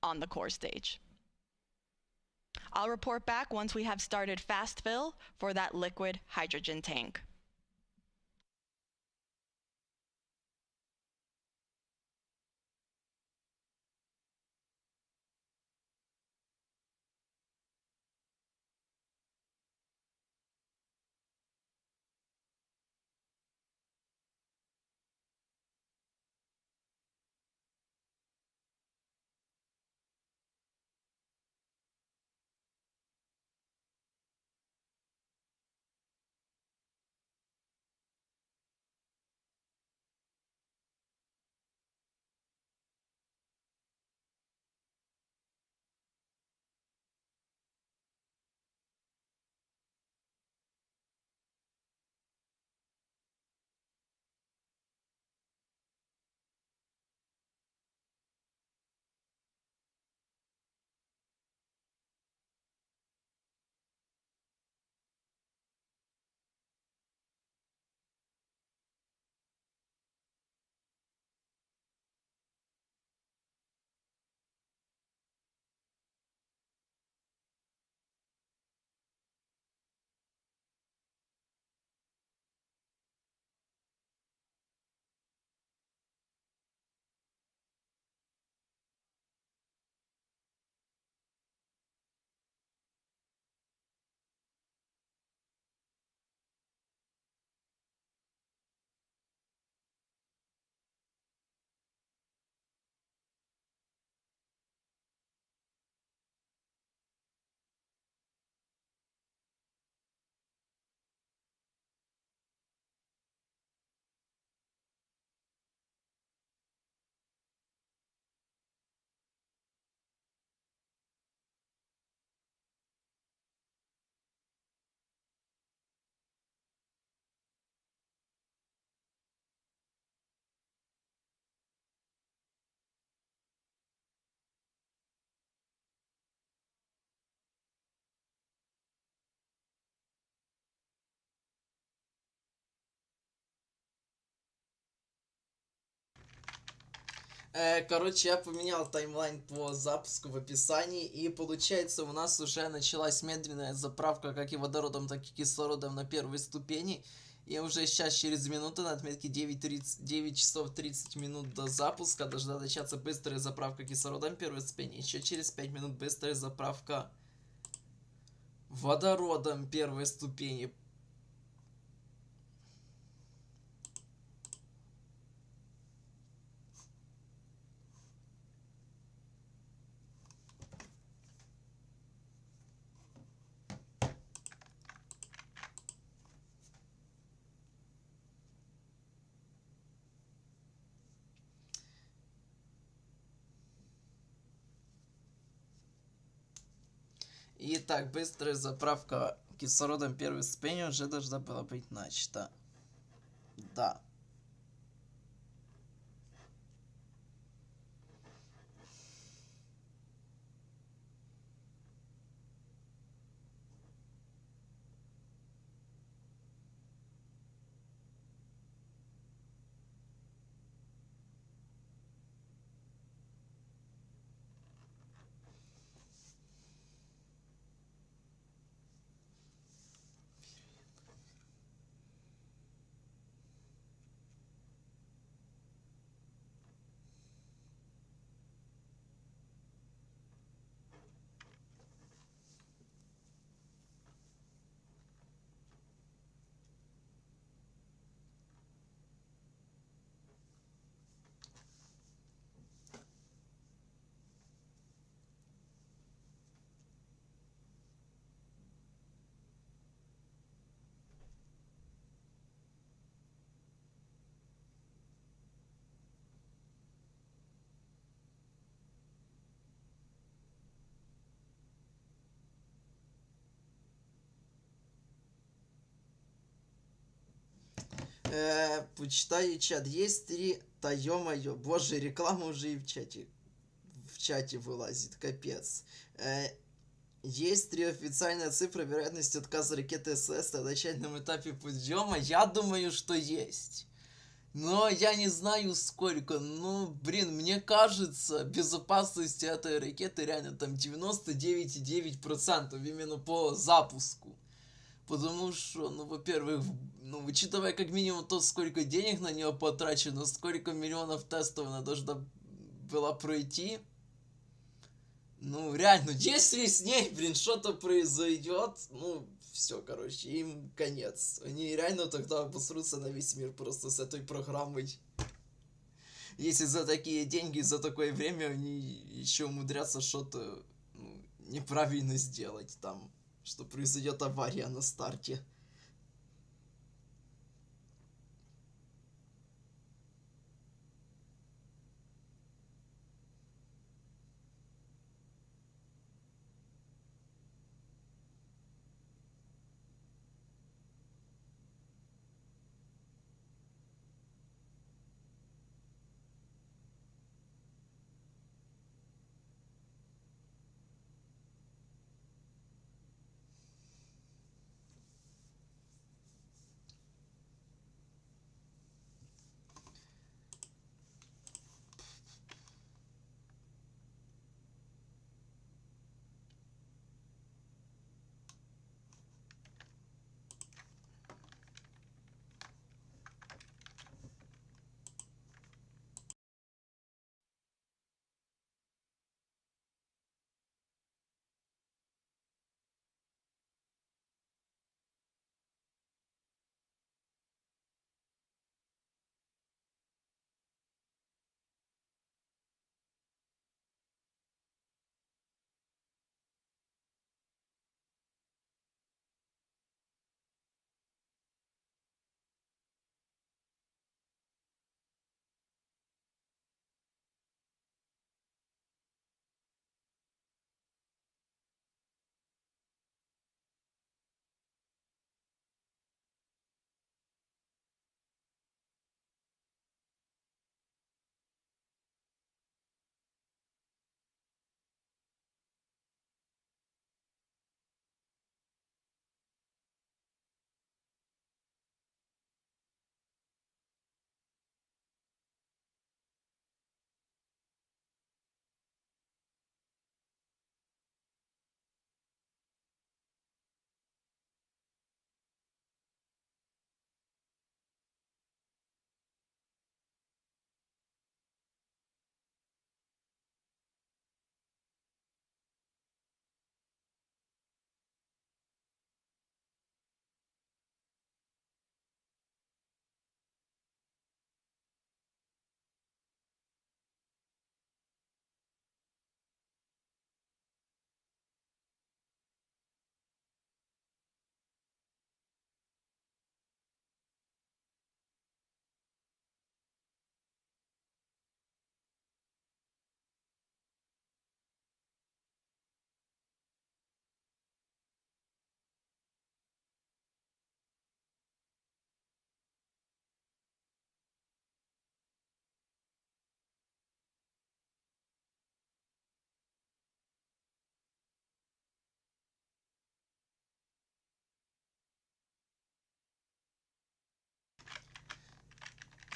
on the core stage. I'll report back once we have started fast fill for that liquid hydrogen tank. Короче, я поменял таймлайн по запуску в описании, и получается у нас уже началась медленная заправка как и водородом, так и кислородом на первой ступени. И уже сейчас через минуту на отметке 9 часов 30 минут до запуска должна начаться быстрая заправка кислородом первой ступени. Еще через 5 минут быстрая заправка водородом первой ступени. Итак, быстрая заправка кислородом первой ступени уже должна была быть начата. Да. Почитаю чат. Есть 3... Да ё-моё, боже, реклама уже и в чате вылазит, капец. Есть 3 официальные цифры вероятности отказа ракеты СЛС на начальном этапе подъема. Я думаю, что есть. Но я не знаю сколько. Ну, блин, мне кажется, безопасность этой ракеты реально там 99,9% именно по запуску. Потому что, ну, во-первых, ну, учитывая как минимум то, сколько денег на нее потрачено, сколько миллионов тестов она должна была пройти. Ну, реально, если с ней, блин, что-то произойдет, ну, все, короче, им конец. Они реально тогда обосрутся на весь мир просто с этой программой. Если за такие деньги, за такое время они еще умудрятся что-то, ну, неправильно сделать там, что произойдет авария на старте.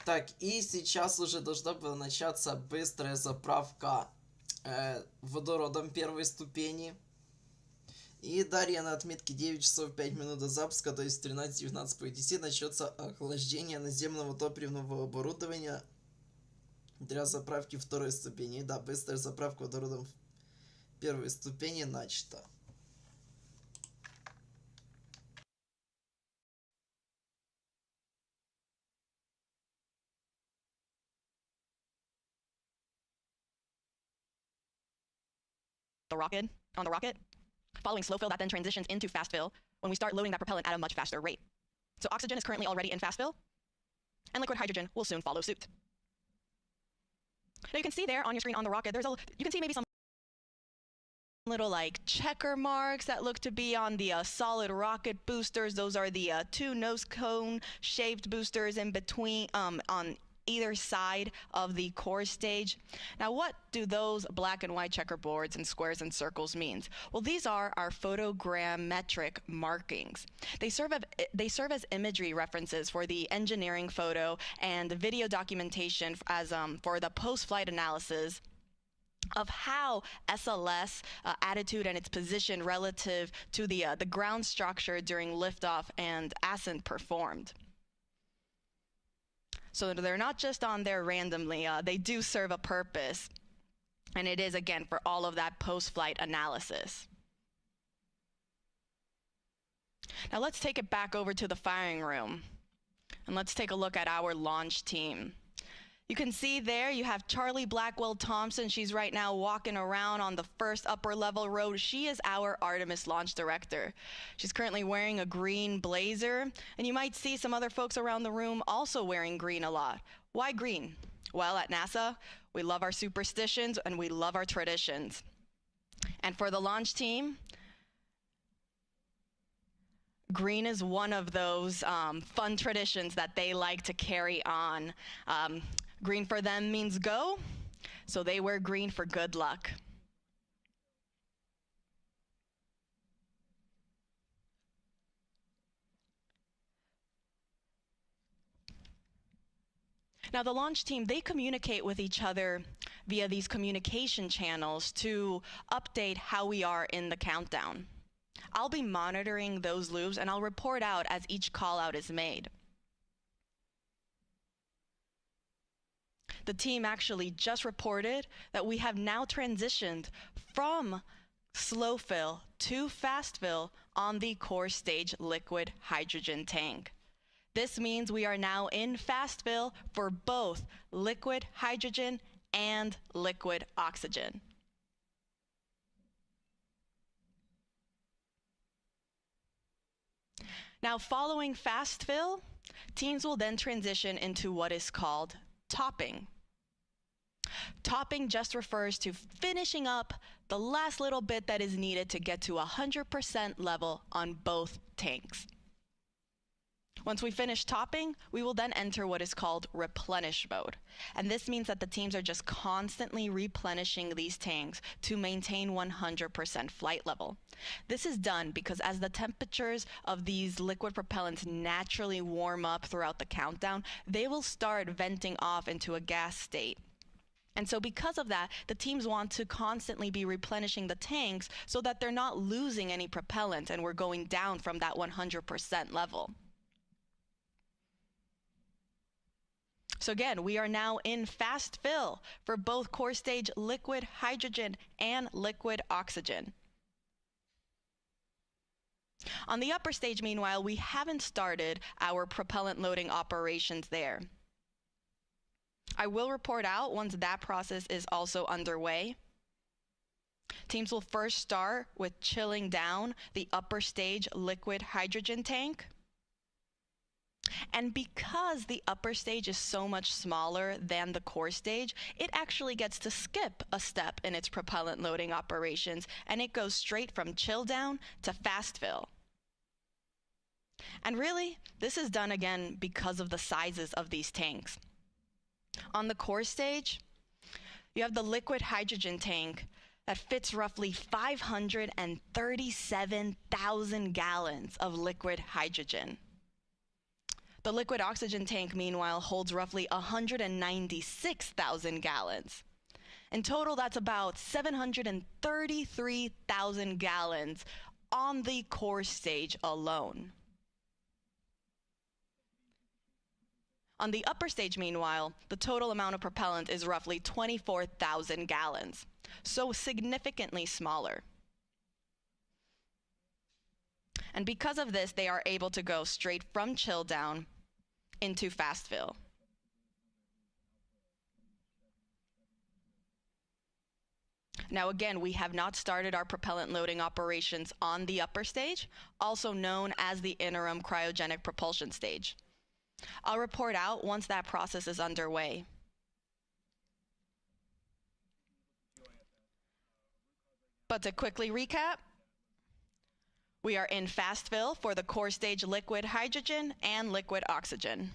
Так, и сейчас уже должна была начаться быстрая заправка водородом первой ступени. И далее на отметке 9 часов 5 минут до запуска, то есть 13:19 по ET, начнется охлаждение наземного топливного оборудования для заправки второй ступени. Да, быстрая заправка водородом первой ступени начата. On the rocket, following slow fill that then transitions into fast fill when we start loading that propellant at a much faster rate. So oxygen is currently already in fast fill, and liquid hydrogen will soon follow suit. Now you can see there on your screen on the rocket, you can see maybe some little like checker marks that look to be on the solid rocket boosters. Those are the two nose cone shaped boosters in between on either side of the core stage. Now, what do those black and white checkerboards and squares and circles mean? Well, these are our photogrammetric markings. They serve as imagery references for the engineering photo and video documentation as for the post-flight analysis of how SLS attitude and its position relative to the ground structure during liftoff and ascent performed. So they're not just on there randomly, they do serve a purpose. And it is, again, for all of that post-flight analysis. Now let's take it back over to the firing room. And let's take a look at our launch team. You can see there you have Charlie Blackwell Thompson. She's right now walking around on the first upper level row. She is our Artemis launch director. She's currently wearing a green blazer, and you might see some other folks around the room also wearing green a lot. Why green? Well, at NASA, we love our superstitions and we love our traditions. And for the launch team, green is one of those fun traditions that they like to carry on. Green for them means go, so they wear green for good luck. Now, the launch team, they communicate with each other via these communication channels to update how we are in the countdown. I'll be monitoring those loops, and I'll report out as each call out is made. The team actually just reported that we have now transitioned from slow fill to fast fill on the core stage liquid hydrogen tank. This means we are now in fast fill for both liquid hydrogen and liquid oxygen. Now, following fast fill, teams will then transition into what is called topping. Topping just refers to finishing up the last little bit that is needed to get to 100% level on both tanks. Once we finish topping, we will then enter what is called replenish mode. And this means that the teams are just constantly replenishing these tanks to maintain 100% flight level. This is done because as the temperatures of these liquid propellants naturally warm up throughout the countdown, they will start venting off into a gas state. And so because of that, the teams want to constantly be replenishing the tanks so that they're not losing any propellant and we're going down from that 100% level. So again, we are now in fast fill for both core stage liquid hydrogen and liquid oxygen. On the upper stage, meanwhile, we haven't started our propellant loading operations there. I will report out once that process is also underway. Teams will first start with chilling down the upper stage liquid hydrogen tank. And because the upper stage is so much smaller than the core stage, it actually gets to skip a step in its propellant loading operations, and it goes straight from chill down to fast fill. And really, this is done again because of the sizes of these tanks. On the core stage, you have the liquid hydrogen tank that fits roughly 537,000 gallons of liquid hydrogen. The liquid oxygen tank, meanwhile, holds roughly 196,000 gallons. In total, that's about 733,000 gallons on the core stage alone. On the upper stage, meanwhile, the total amount of propellant is roughly 24,000 gallons, so significantly smaller. And because of this, they are able to go straight from chill down into fast fill. Now again, we have not started our propellant loading operations on the upper stage, also known as the interim cryogenic propulsion stage. I'll report out once that process is underway. But to quickly recap, we are in fast fill for the core stage liquid hydrogen and liquid oxygen.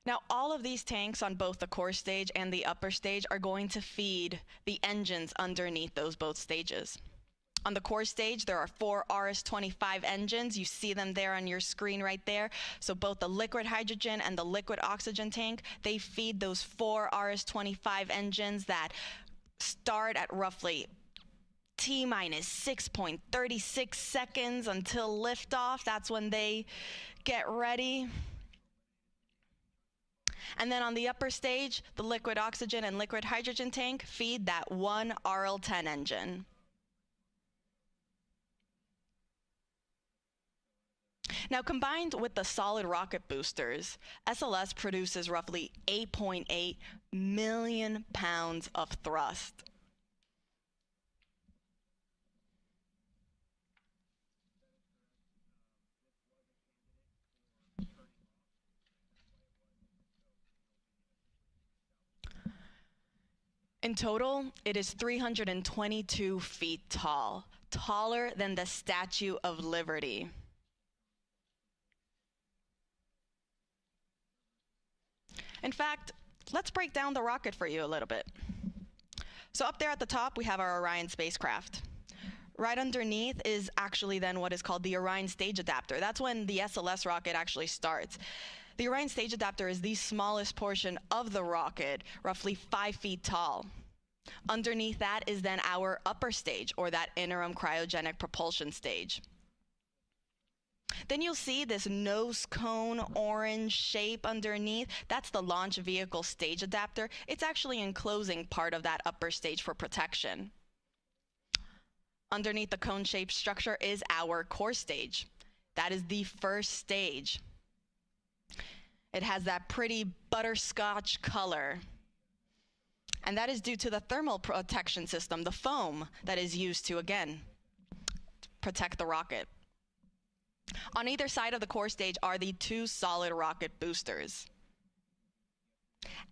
Now, all of these tanks on both the core stage and the upper stage are going to feed the engines underneath those both stages. On the core stage, there are 4 RS-25 engines. You see them there on your screen right there. So both the liquid hydrogen and the liquid oxygen tank, they feed those 4 RS-25 engines that start at roughly T-minus 6.36 seconds until liftoff. That's when they get ready. And then on the upper stage, the liquid oxygen and liquid hydrogen tank feed that 1 RL-10 engine. Now, combined with the solid rocket boosters, SLS produces roughly 8.8 million pounds of thrust. In total, it is 322 feet tall, taller than the Statue of Liberty. In fact, let's break down the rocket for you a little bit. So up there at the top, we have our Orion spacecraft. Right underneath is actually then what is called the Orion stage adapter. That's when the SLS rocket actually starts. The Orion stage adapter is the smallest portion of the rocket, roughly 5 feet tall. Underneath that is then our upper stage, or that interim cryogenic propulsion stage. Then you'll see this nose cone orange shape underneath. That's the launch vehicle stage adapter. It's actually enclosing part of that upper stage for protection. Underneath the cone-shaped structure is our core stage. That is the first stage. It has that pretty butterscotch color. And that is due to the thermal protection system, the foam that is used to, again, protect the rocket. On either side of the core stage are the 2 solid rocket boosters.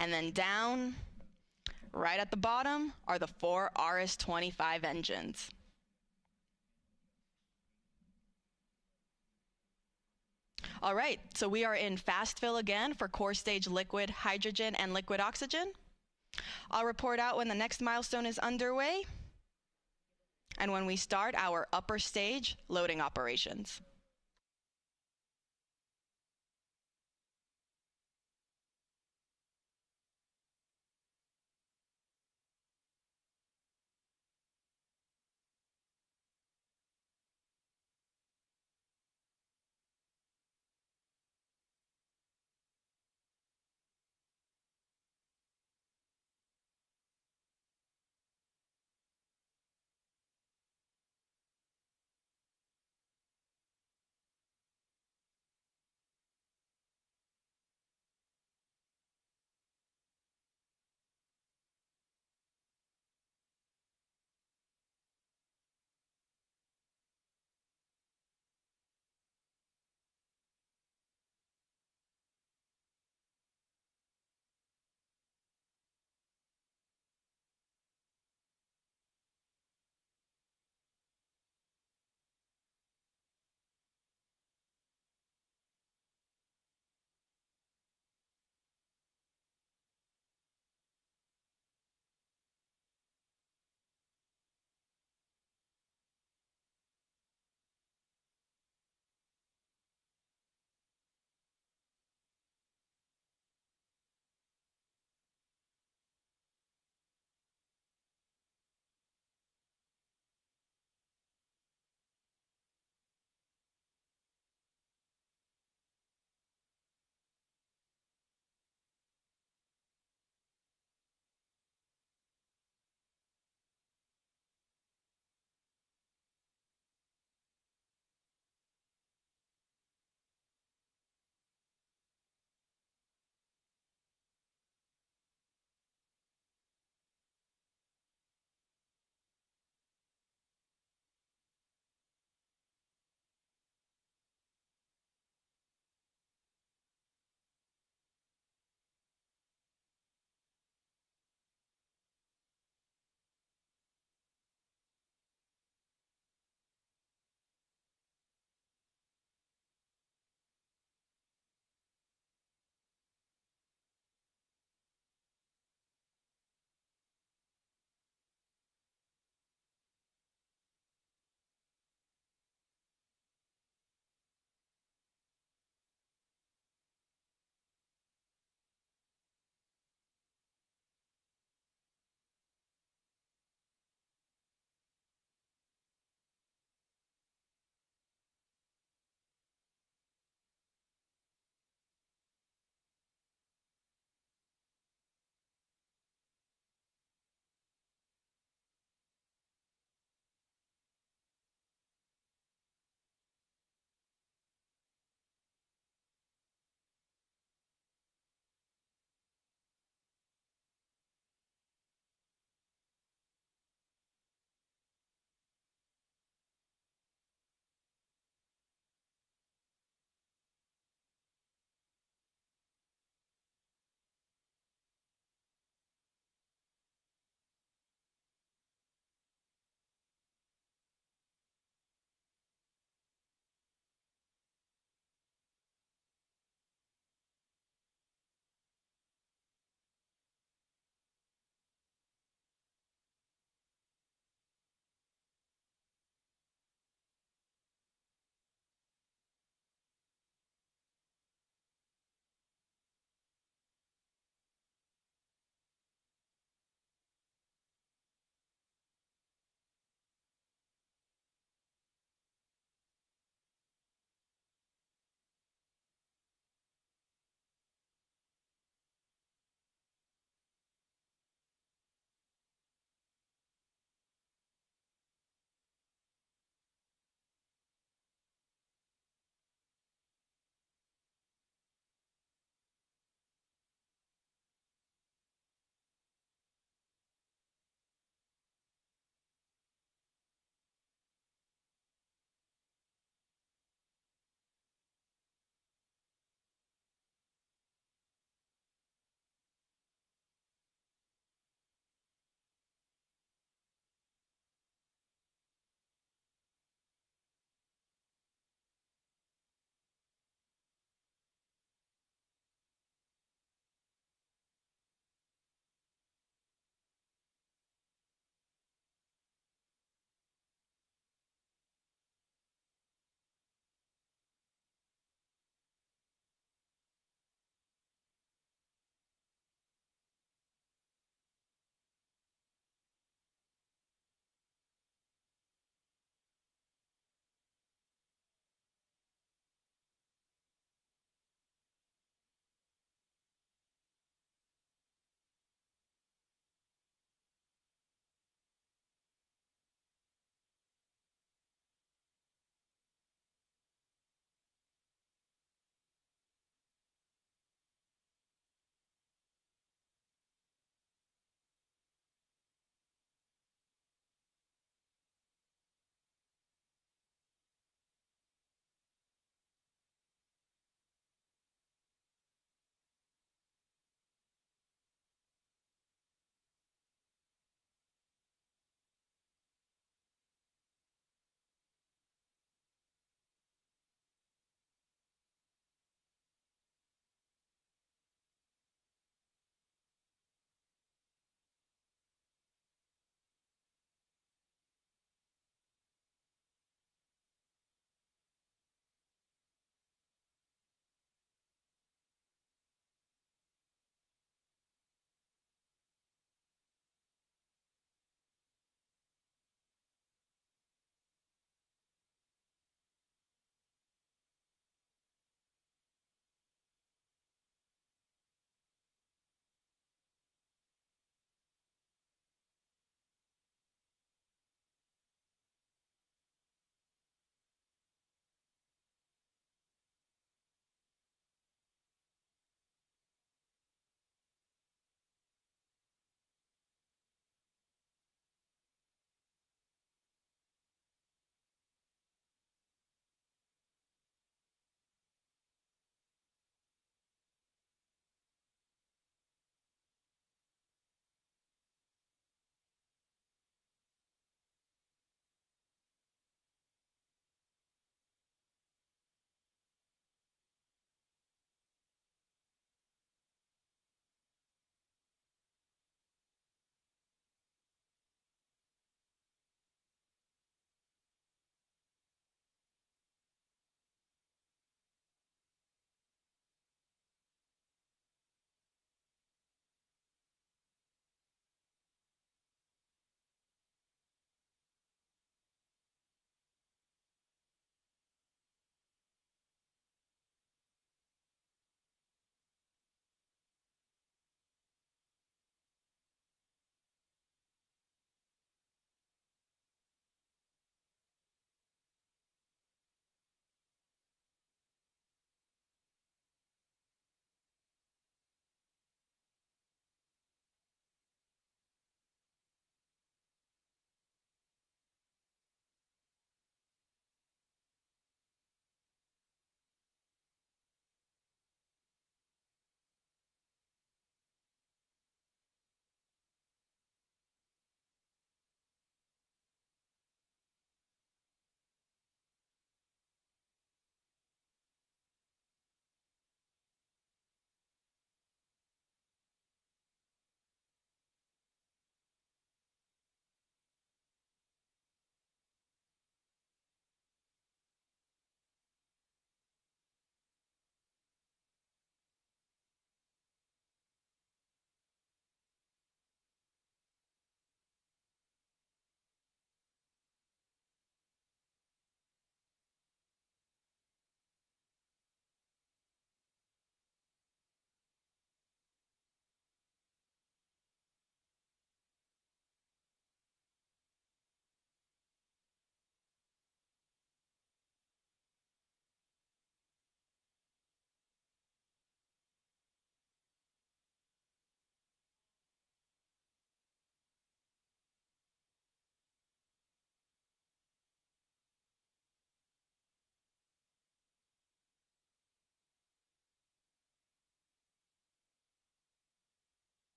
And then down, right at the bottom, are the 4 RS-25 engines. All right, so we are in fast fill again for core stage liquid hydrogen and liquid oxygen. I'll report out when the next milestone is underway and when we start our upper stage loading operations.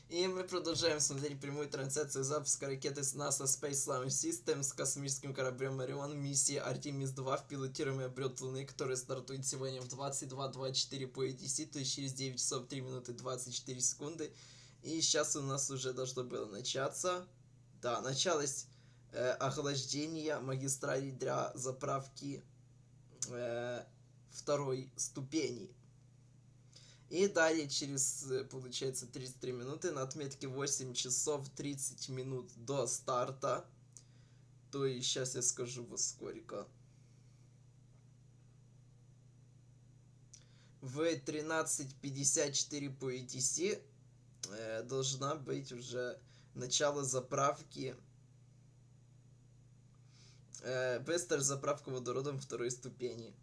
И мы продолжаем смотреть прямую трансляцию запуска ракеты с NASA Space Launch System с космическим кораблем Orion миссии Artemis-2 в пилотируемый облет Луны, который стартует сегодня в 22:24 по ETC, то есть через 9 часов 3 минуты 24 секунды. И сейчас у нас уже должно было начаться. Да, началось охлаждение магистралей для заправки второй ступени. И далее через, получается, 33 минуты на отметке 8 часов 30 минут до старта. То есть, сейчас я скажу во сколько. В 13:54 по ETC должна быть уже начало заправки. Быстрая заправка водородом второй ступени.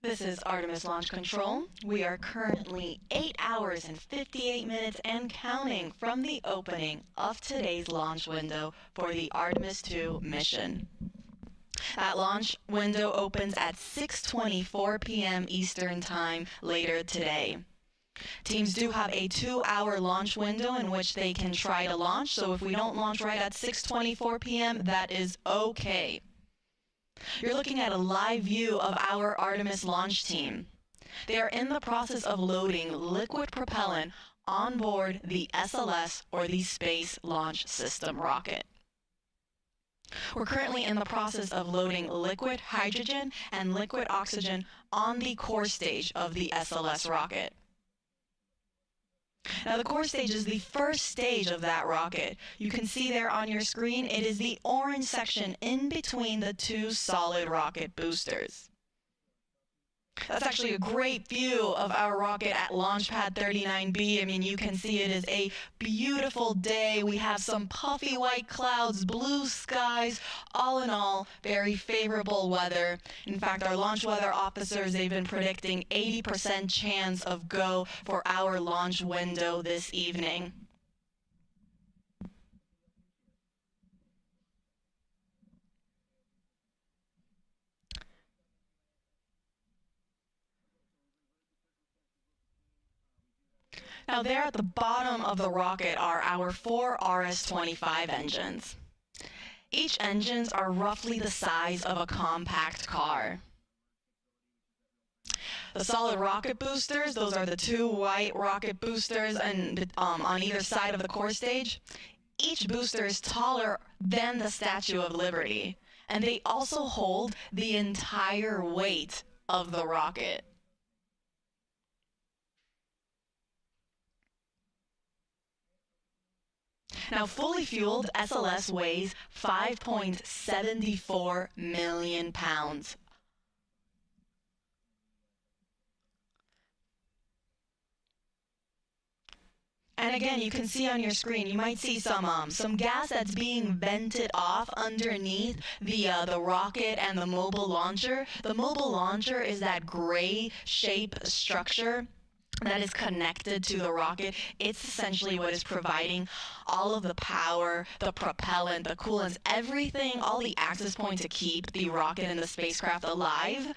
This is Artemis Launch Control. We are currently 8 hours and 58 minutes and counting from the opening of today's launch window for the Artemis-2 mission. That launch window opens at 6:24 p.m. Eastern Time later today. Teams do have a 2-hour launch window in which they can try to launch, so if we don't launch right at 6:24 p.m., that is okay. You're looking at a live view of our Artemis launch team. They are in the process of loading liquid propellant on board the SLS, or the Space Launch System rocket. We're currently in the process of loading liquid hydrogen and liquid oxygen on the core stage of the SLS rocket. Now, the core stage is the first stage of that rocket. You can see there on your screen, it is the orange section in between the two solid rocket boosters. That's actually a great view of our rocket at Launch Pad 39B. I mean, you can see it is a beautiful day. We have some puffy white clouds, blue skies, all in all, very favorable weather. In fact, our launch weather officers, they've been predicting 80% chance of go for our launch window this evening. Now, there at the bottom of the rocket are our 4 RS-25 engines. Each engines are roughly the size of a compact car. The solid rocket boosters, those are the 2 white rocket boosters and on either side of the core stage. Each booster is taller than the Statue of Liberty, and they also hold the entire weight of the rocket. Now, fully fueled, SLS weighs 5.74 million pounds. And again, you can see on your screen, you might see some gas that's being vented off underneath the rocket and the mobile launcher. The mobile launcher is that gray shape structure that is connected to the rocket. It's essentially what is providing all of the power, the propellant, the coolants, everything, all the access points to keep the rocket and the spacecraft alive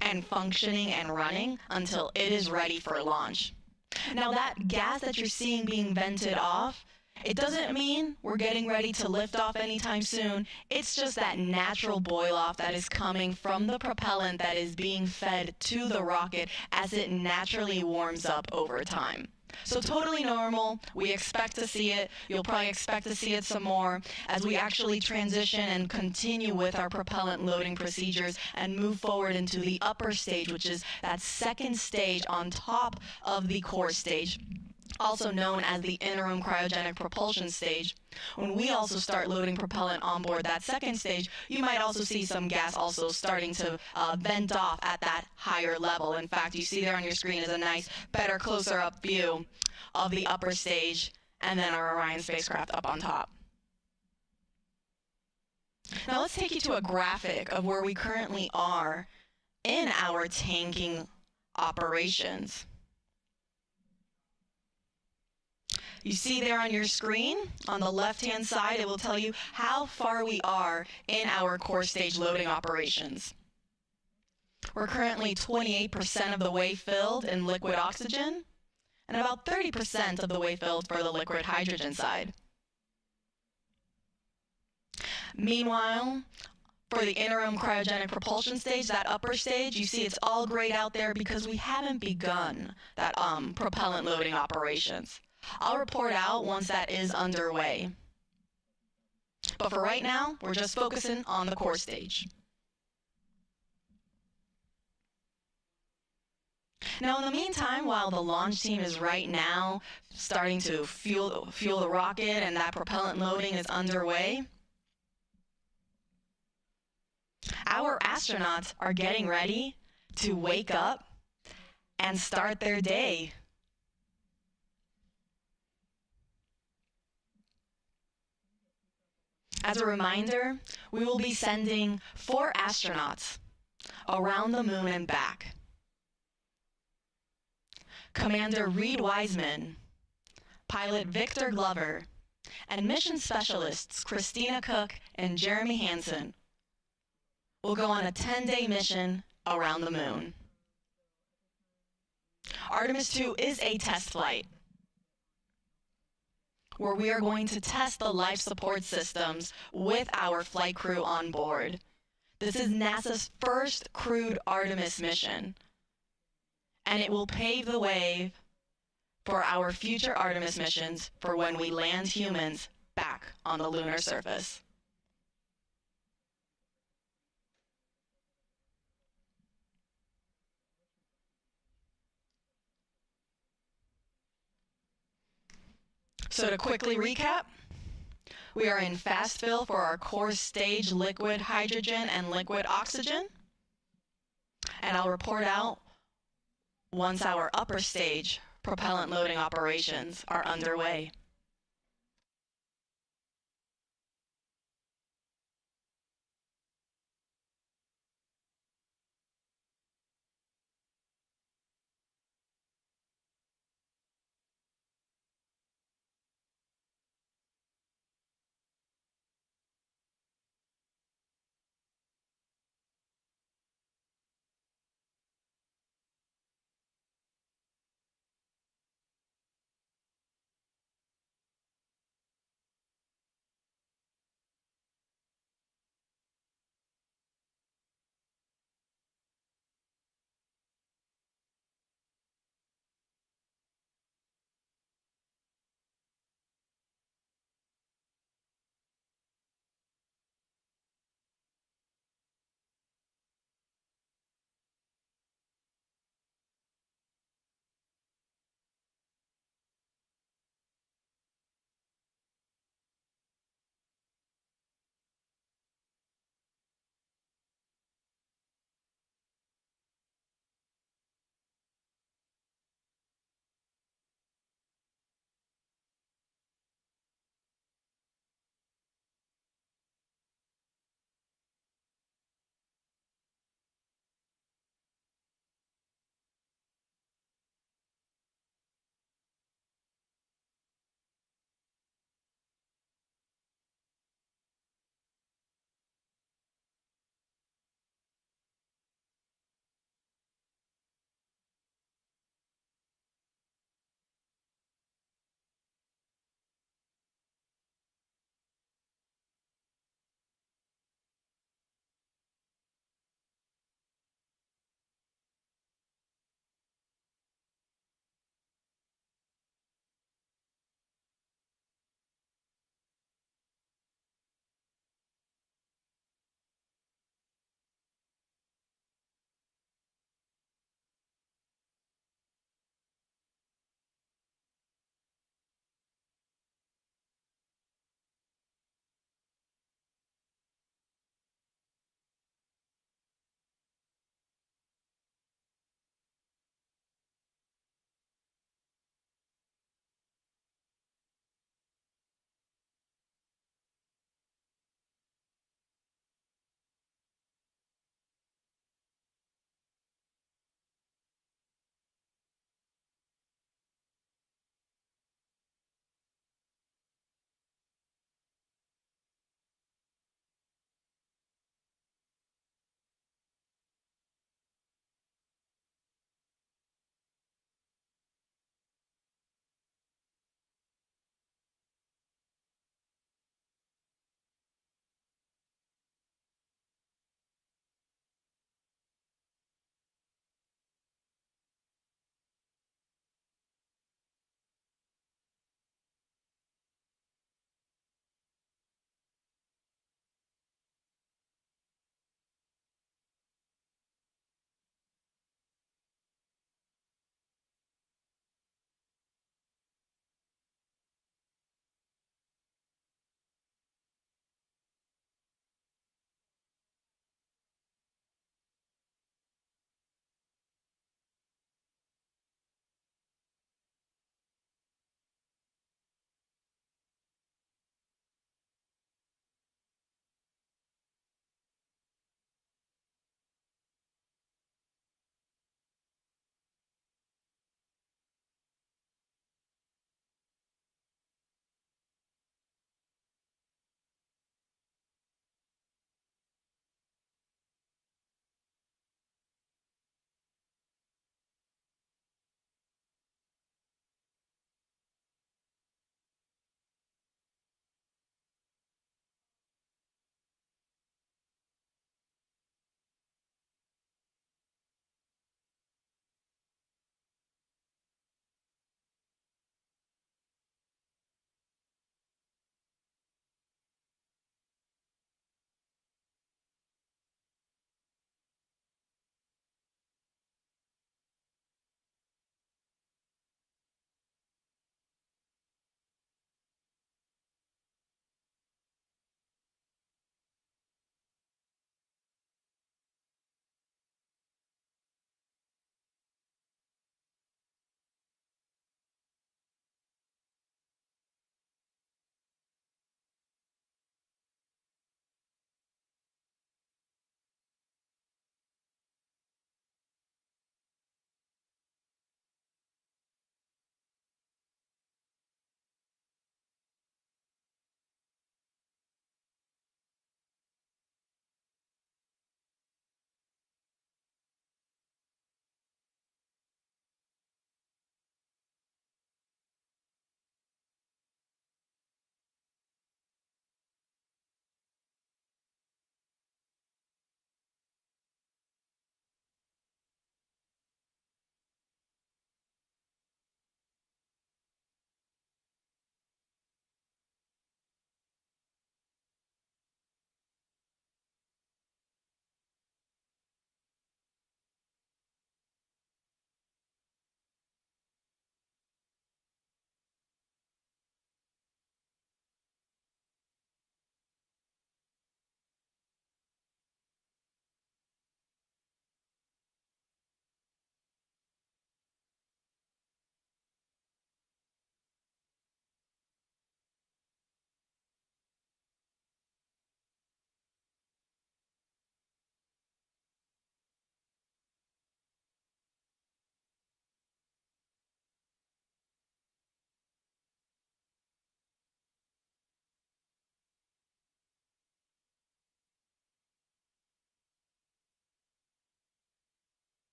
and functioning and running until it is ready for launch. Now, that gas that you're seeing being vented off, it doesn't mean we're getting ready to lift off anytime soon. It's just that natural boil-off that is coming from the propellant that is being fed to the rocket as it naturally warms up over time. So totally normal. We expect to see it. You'll probably expect to see it some more as we actually transition and continue with our propellant loading procedures and move forward into the upper stage, which is that second stage on top of the core stage, also known as the interim cryogenic propulsion stage. When we also start loading propellant on board that second stage, you might also see some gas also starting to vent off at that higher level. In fact, you see there on your screen is a nice, better, closer up view of the upper stage and then our Orion spacecraft up on top. Now let's take you to a graphic of where we currently are in our tanking operations. You see there on your screen, on the left-hand side, it will tell you how far we are in our core stage loading operations. We're currently 28% of the way filled in liquid oxygen, and about 30% of the way filled for the liquid hydrogen side. Meanwhile, for the interim cryogenic propulsion stage, that upper stage, you see it's all grayed out there because we haven't begun that propellant loading operations. I'll report out once that is underway. But for right now, we're just focusing on the core stage. Now, in the meantime, while the launch team is right now starting to fuel the rocket and that propellant loading is underway, our astronauts are getting ready to wake up and start their day. As a reminder, we will be sending 4 astronauts around the moon and back. Commander Reid Wiseman, pilot Victor Glover, and mission specialists Christina Koch and Jeremy Hansen will go on a 10-day mission around the moon. Artemis-2 is a test flight where we are going to test the life support systems with our flight crew on board. This is NASA's first crewed Artemis mission, and it will pave the way for our future Artemis missions for when we land humans back on the lunar surface. So to quickly recap, we are in fast fill for our core stage liquid hydrogen and liquid oxygen. And I'll report out once our upper stage propellant loading operations are underway.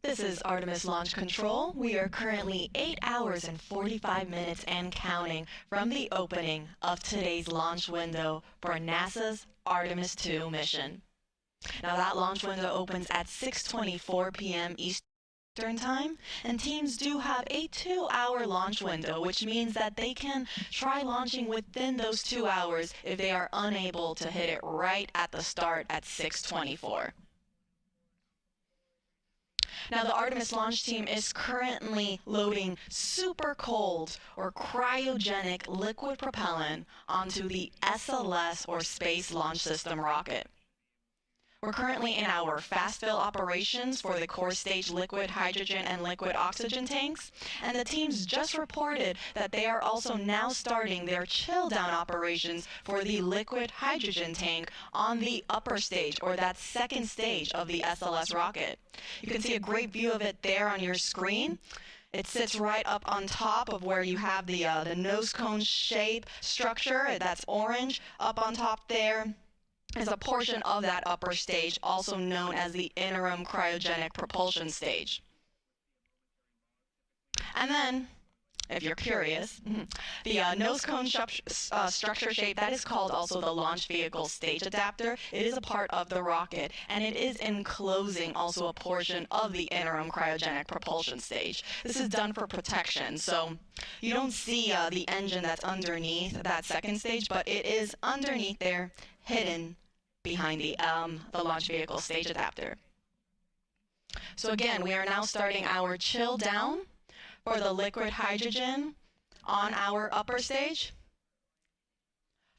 This is Artemis Launch Control. We are currently 8 hours and 45 minutes and counting from the opening of today's launch window for NASA's Artemis-2 mission. Now that launch window opens at 6:24 p.m. Eastern Time, and teams do have a 2-hour launch window, which means that they can try launching within those 2 hours if they are unable to hit it right at the start at 6:24. Now, the Artemis launch team is currently loading super cold or cryogenic liquid propellant onto the SLS or Space Launch System rocket. We're currently in our fast fill operations for the core stage liquid hydrogen and liquid oxygen tanks, and the teams just reported that they are also now starting their chill down operations for the liquid hydrogen tank on the upper stage, or that second stage of the SLS rocket. You can see a great view of it there on your screen. It sits right up on top of where you have the nose cone shape structure. That's orange. Up on top there is a portion of that upper stage, also known as the interim cryogenic propulsion stage. And then, if you're curious, the nose cone structure shape, that is called also the launch vehicle stage adapter. It is a part of the rocket, and it is enclosing also a portion of the interim cryogenic propulsion stage. This is done for protection, so you don't see the engine that's underneath that second stage, but it is underneath there, hidden behind the launch vehicle stage adapter. So again, we are now starting our chill down for the liquid hydrogen on our upper stage.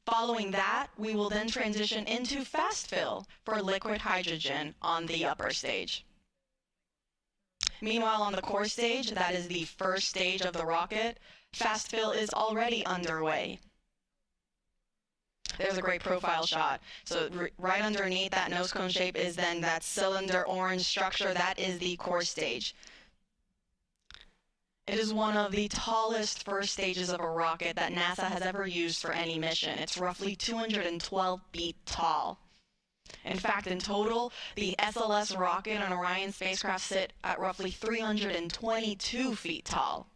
Following that, we will then transition into fast fill for liquid hydrogen on the upper stage. Meanwhile, on the core stage, that is the first stage of the rocket, fast fill is already underway. There's a great profile shot. So right underneath that nose cone shape is then that cylinder orange structure. That is the core stage. It is one of the tallest first stages of a rocket that NASA has ever used for any mission. It's roughly 212 feet tall. In fact, in total, the SLS rocket and Orion spacecraft sit at roughly 322 feet tall.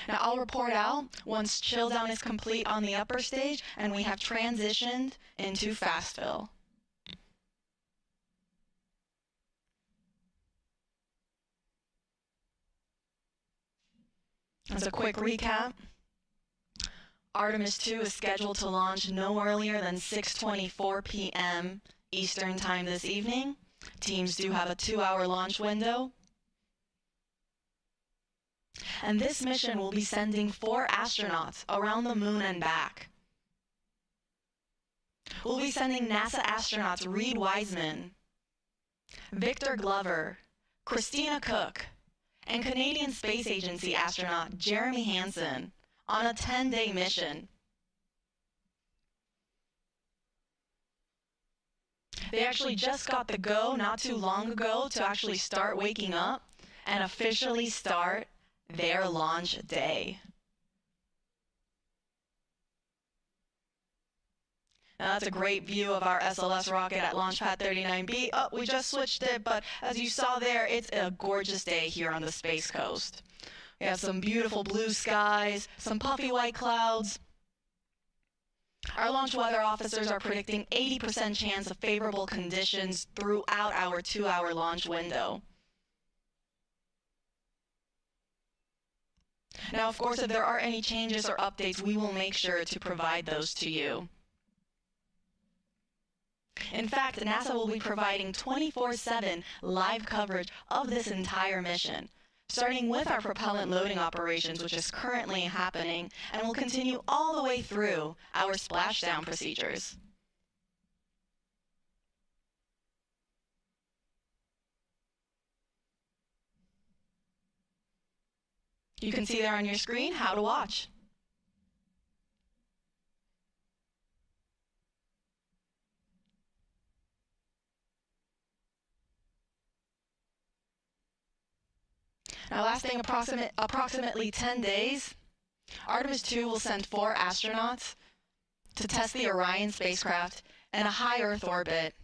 Now, I'll report out once chill down is complete on the upper stage and we have transitioned into fast fill. As a quick recap, Artemis-2 is scheduled to launch no earlier than 6:24 p.m. Eastern Time this evening. Teams do have a 2-hour launch window. And this mission will be sending 4 astronauts around the moon and back. We'll be sending NASA astronauts Reid Wiseman, Victor Glover, Christina Koch, and Canadian Space Agency astronaut Jeremy Hansen on a 10-day mission. They actually just got the go not too long ago to actually start waking up and officially start their launch day. Now that's a great view of our SLS rocket at Launch Pad 39B. Oh, we just switched it, but as you saw there, it's a gorgeous day here on the Space Coast. We have some beautiful blue skies, some puffy white clouds. Our launch weather officers are predicting 80% chance of favorable conditions throughout our 2-hour launch window. Now, of course, if there are any changes or updates, we will make sure to provide those to you. In fact, NASA will be providing 24/7 live coverage of this entire mission, starting with our propellant loading operations, which is currently happening, and will continue all the way through our splashdown procedures. You can see there on your screen how to watch. Now, lasting approximately 10 days, Artemis-2 will send 4 astronauts to test the Orion spacecraft in a high Earth orbit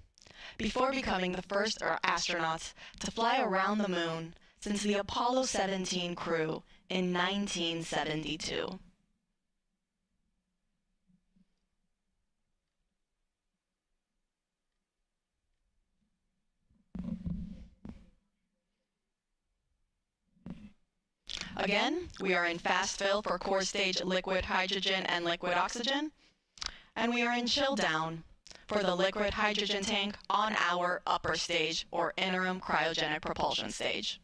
before becoming the first astronauts to fly around the moon since the Apollo 17 crew in 1972. Again, we are in fast fill for core stage liquid hydrogen and liquid oxygen, and we are in chill down for the liquid hydrogen tank on our upper stage or interim cryogenic propulsion stage.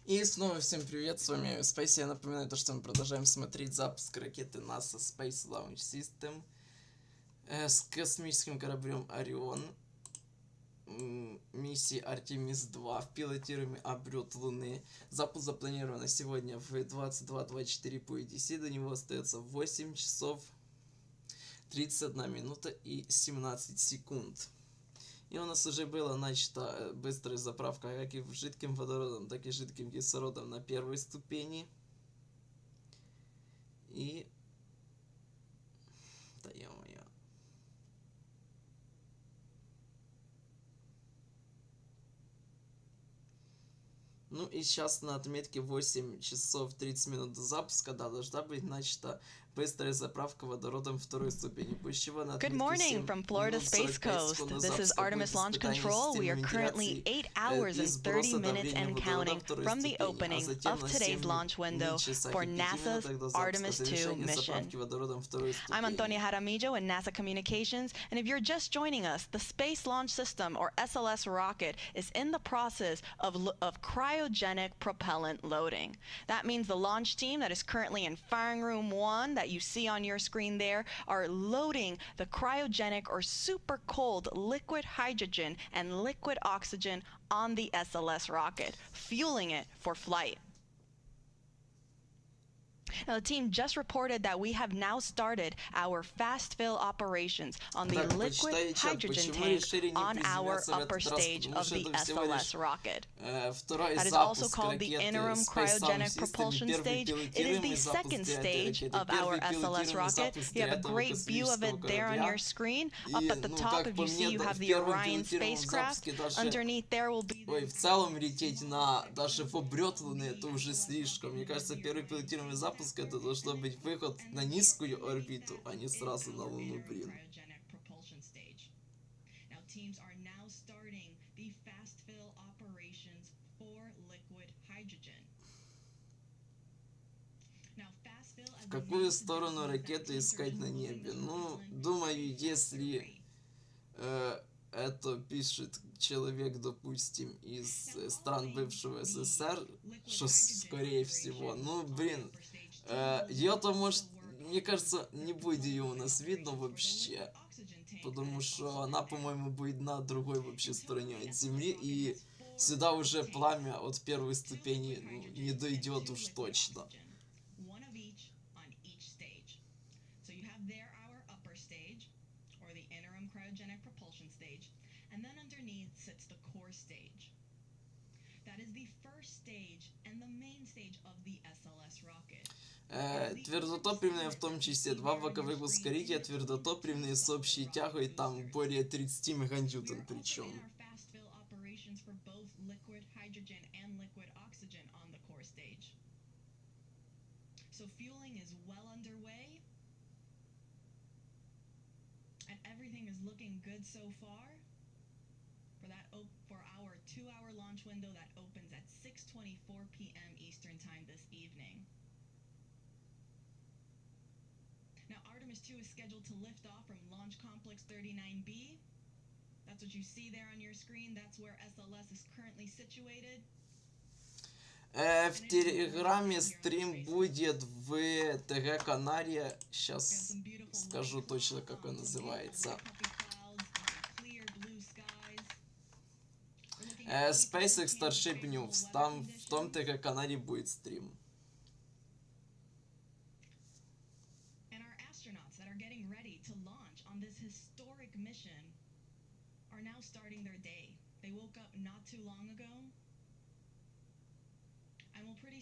И снова всем привет, с вами IoSpace. Я напоминаю то, что мы продолжаем смотреть запуск ракеты NASA Space Launch System с космическим кораблем Орион, миссии Artemis-2 в пилотируемый облет Луны. Запуск запланирован на сегодня в 22:24 по EDC. До него остается 8 часов 31 минута и 17 секунд. И у нас уже была начата быстрая заправка как и жидким водородом, так и жидким кислородом на первой ступени. И... Да ё-моё. Ну и сейчас на отметке 8 часов 30 минут до запуска, да, должна быть начата быстрая заправка водородом второй ступени. Good morning from Florida Space Coast. This is Artemis Launch Control. We are currently 8 hours and 30 minutes and counting from the opening of today's launch window for NASA's Artemis-2 mission. I'm Antonia Jaramillo in NASA Communications, and if you're just joining us, the Space Launch System, or SLS rocket, is in the process of cryogenic propellant loading. That means the launch team that is currently in firing room 1 that you see on your screen there are loading the cryogenic or super cold liquid hydrogen and liquid oxygen on the SLS rocket, fueling it for flight. Now, the team just reported that we have now started our fast fill operations on the liquid hydrogen tank on our upper stage of the SLS rocket. That is also called the interim cryogenic propulsion stage. It is the second stage of our SLS rocket. You have a great view of it there on your screen. Up at the top, if you see, you have the Orion spacecraft. Underneath there will be... Ой, в целом лететь на даже в облет Луны это уже слишком. Мне кажется, первый пилотируемый запуск это должно быть выход на низкую орбиту, а не сразу на Луну, блин. В какую сторону ракету искать на небе? Ну, думаю, если это пишет человек, допустим, из стран бывшего СССР, что скорее всего, ну, блин, ее-то, может, мне кажется, не будет ее у нас видно вообще, потому что она, по-моему, будет на другой вообще стороне от Земли, и сюда уже пламя от первой ступени не дойдет уж точно. Твердотопливные в том числе, 2 боковых ускорителя, твердотопливные с общей тягой, там более 30 меганьютон причем. For our 2-hour launch window that opens at 6:24 p.m. Eastern Time this evening. Now, Artemis-2 is scheduled to lift off from Launch Complex 39B. That's what you see there on your screen. That's where SLS is currently situated. В Телеграме стрим будет в ТГ-канале. Сейчас скажу точно, как он называется. SpaceX Starship News. Там в том ТГ-канале будет стрим.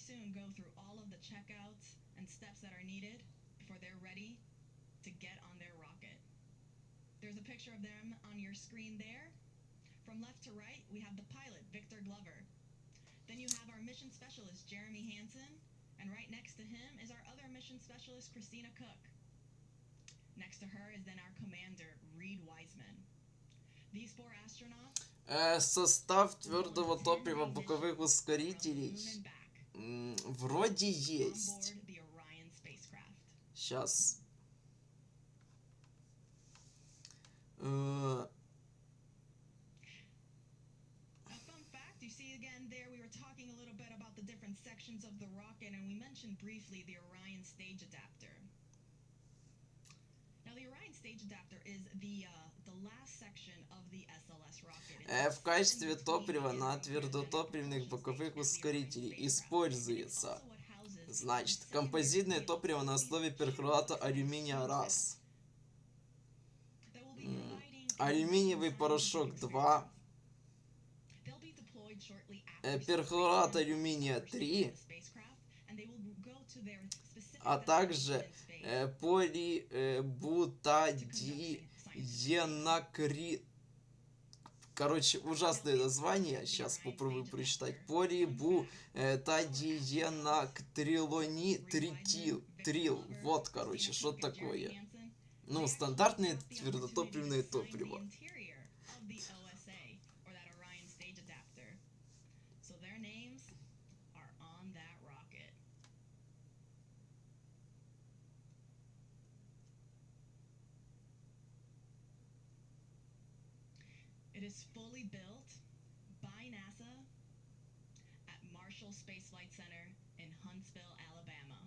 Soon go through all of the checkouts and steps that are needed before they're ready to get on their rocket. There's a picture of them on your screen there. From left to right, we have the pilot, Victor Glover. Then you have our mission specialist, Jeremy Hansen, and right next to him is our other mission specialist, Christina Koch. Next to her is then our commander, Reid Wiseman. These 4 astronauts... Состав твердого топлива боковых ускорителей вроде есть. Сейчас. see again there, we were talking a little bit about the different sections of the rocket, and we mentioned briefly the Orion stage adapter. Now, the Orion stage adapter is the last section of the SLS rocket. В качестве топлива на твердотопливных боковых ускорителей используется, значит, композитное топливо на основе перхлората алюминия раз, алюминиевый порошок 2, перхлорат алюминия 3, а также полибутадиенакрит. Короче, ужасное название. Сейчас попробую прочитать. Полибутадиенактрилонитрил. Вот, короче, что такое. Ну, стандартное твердотопливное топливо. It is fully built by NASA at Marshall Space Flight Center in Huntsville, Alabama.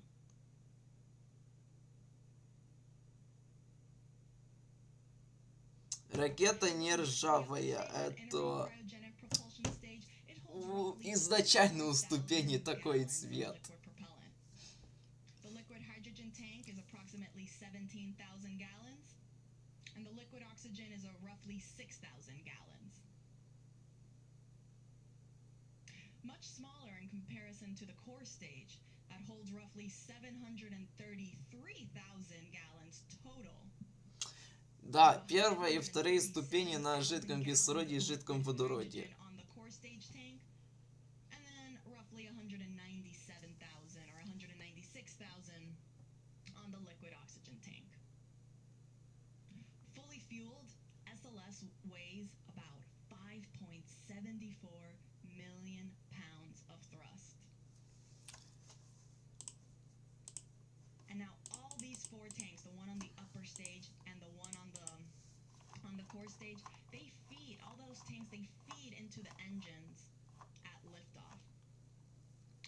Ракета не ржавая. Это изначально у ступени такой цвет. The liquid hydrogen tank is approximately 17,000 gallons, and the liquid oxygen is roughly 6,000 gallons. Much smaller in comparison to the core stage that holds roughly 733,000 gallons total. Да, первая и вторая ступени на жидком кислороде и жидком водороде. On the core stage tank, and then roughly 197,000 or 196,000 on the liquid oxygen tank. Fully fueled, SLS weighs about 5.74 million pounds of thrust. And now all these four tanks, the one on the upper stage and the one on the core stage, they feed, all those tanks, they feed into the engines at liftoff.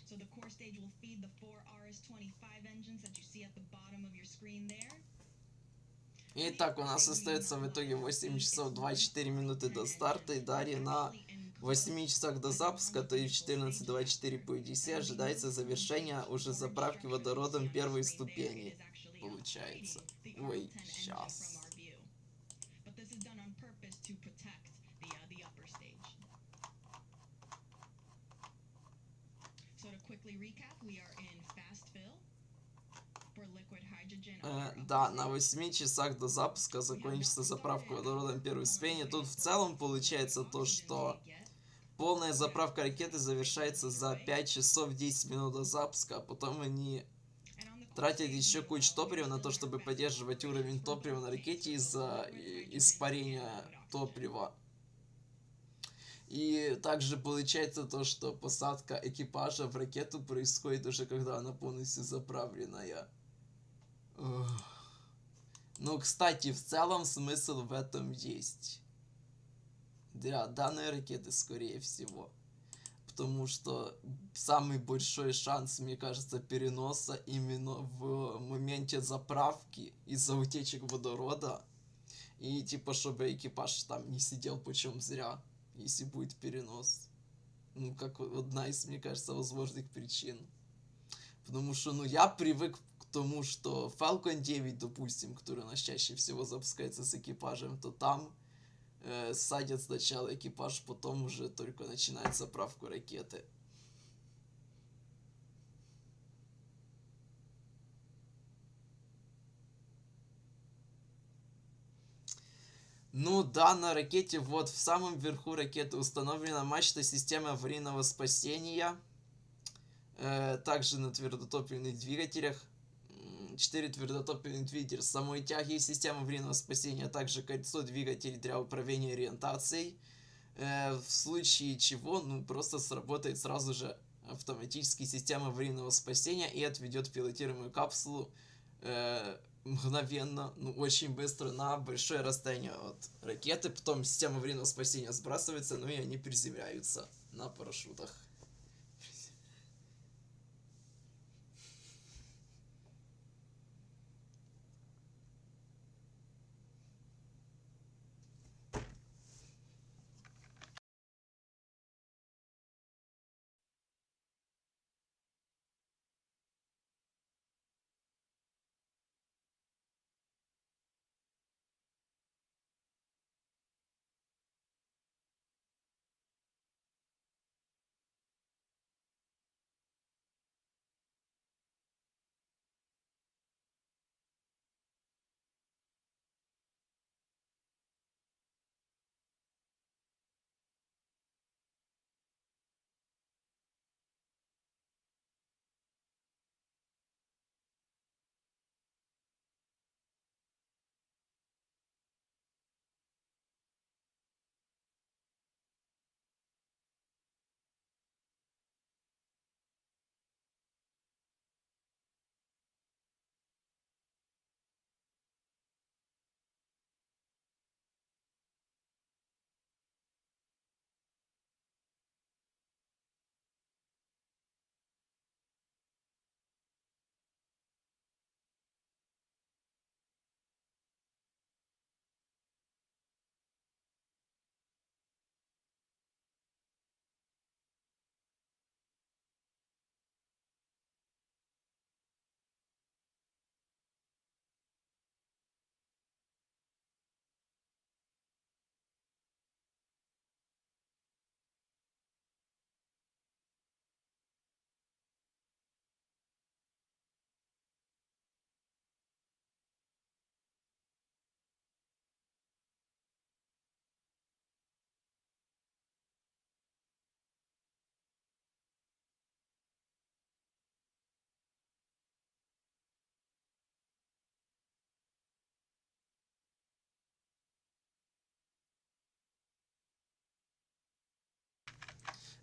So the core stage will feed the 4 RS-25 engines that you see at the bottom of your screen there. Итак, у нас остается в итоге 8 часов 24 минуты до старта, и далее на 8 часах до запуска, то есть в 14:24 по UTC, ожидается завершение уже заправки водородом первой ступени. Получается. Ой, сейчас. Да, на 8 часах до запуска закончится заправка водородом первой ступени. Тут в целом получается то, что полная заправка ракеты завершается за 5 часов 10 минут до запуска, а потом они тратят еще кучу топлива на то, чтобы поддерживать уровень топлива на ракете из-за испарения топлива. И также получается то, что посадка экипажа в ракету происходит уже когда она полностью заправленная. Ну, кстати, в целом смысл в этом есть. Для данной ракеты, скорее всего. Потому что самый большой шанс, мне кажется, переноса именно в моменте заправки из-за утечек водорода. И типа, чтобы экипаж там не сидел почем зря, если будет перенос. Ну, как одна из, мне кажется, возможных причин. Потому что, ну, я привык к тому, что Falcon 9, допустим, который у нас чаще всего запускается с экипажем, то там садят сначала экипаж, потом уже только начинает заправку ракеты. Ну да, на ракете вот в самом верху ракеты установлена мачта системы аварийного спасения. Также на твердотопливных двигателях 4 твердотопливных двигателя с самой тяги и система аварийного спасения, а также кольцо двигателей для управления ориентацией. В случае чего, ну, просто сработает сразу же автоматически система аварийного спасения и отведет пилотируемую капсулу мгновенно, ну, очень быстро на большое расстояние от ракеты. Потом система аварийного спасения сбрасывается, ну и они приземляются на парашютах.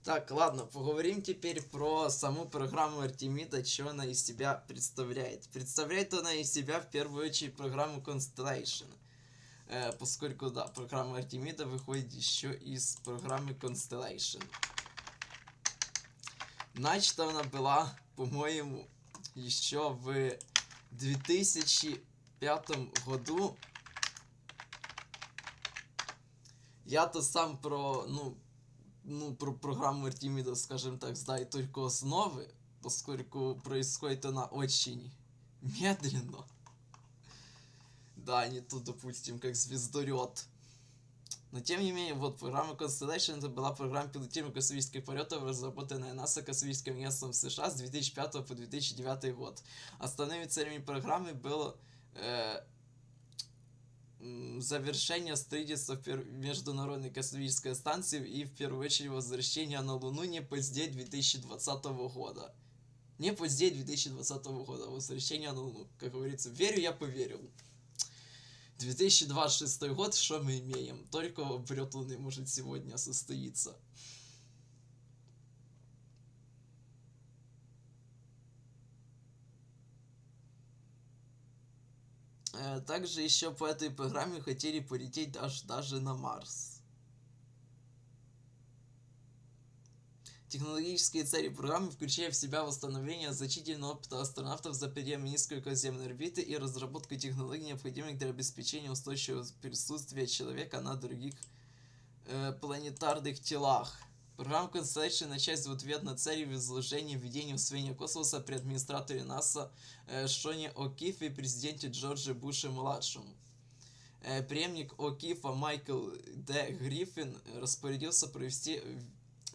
Так, ладно, поговорим теперь про саму программу Артемида, что она из себя представляет. Представляет она из себя в первую очередь программу Constellation, поскольку, да, программа Артемида выходит еще из программы Constellation. Начата она была, по-моему, еще в 2005 году. Я-то сам про программу Артемида, скажем так, знаю только основы, поскольку происходит она очень медленно. Да, не тут, допустим, как звездолет. Но тем не менее, вот программа Constellation это была программа пилотируемых космических полетов, разработанная НАСА Космическим агентством США с 2005 по 2009 год. Основными целями программы было завершение строительства Международной космической станции и в первую очередь возвращение на Луну не позднее 2020 года. Не позднее 2020 года, возвращение на Луну. Как говорится, верю, я поверил. 2026 год, что мы имеем? Только облет Луны может сегодня состоиться. Также еще по этой программе хотели полететь даже на Марс. Технологические цели программы включают в себя восстановление значительного опыта астронавтов за пределами Низкой Околоземной Орбиты и разработку технологий, необходимых для обеспечения устойчивого присутствия человека на других планетарных телах. Программа Constellation на часть ответ цель в изложении введения в освоение космоса при администраторе НАСА Шоне О'Киффе и президенте Джорджи Буше-младшему. Преемник О'Киффа Майкл Д. Гриффин распорядился провести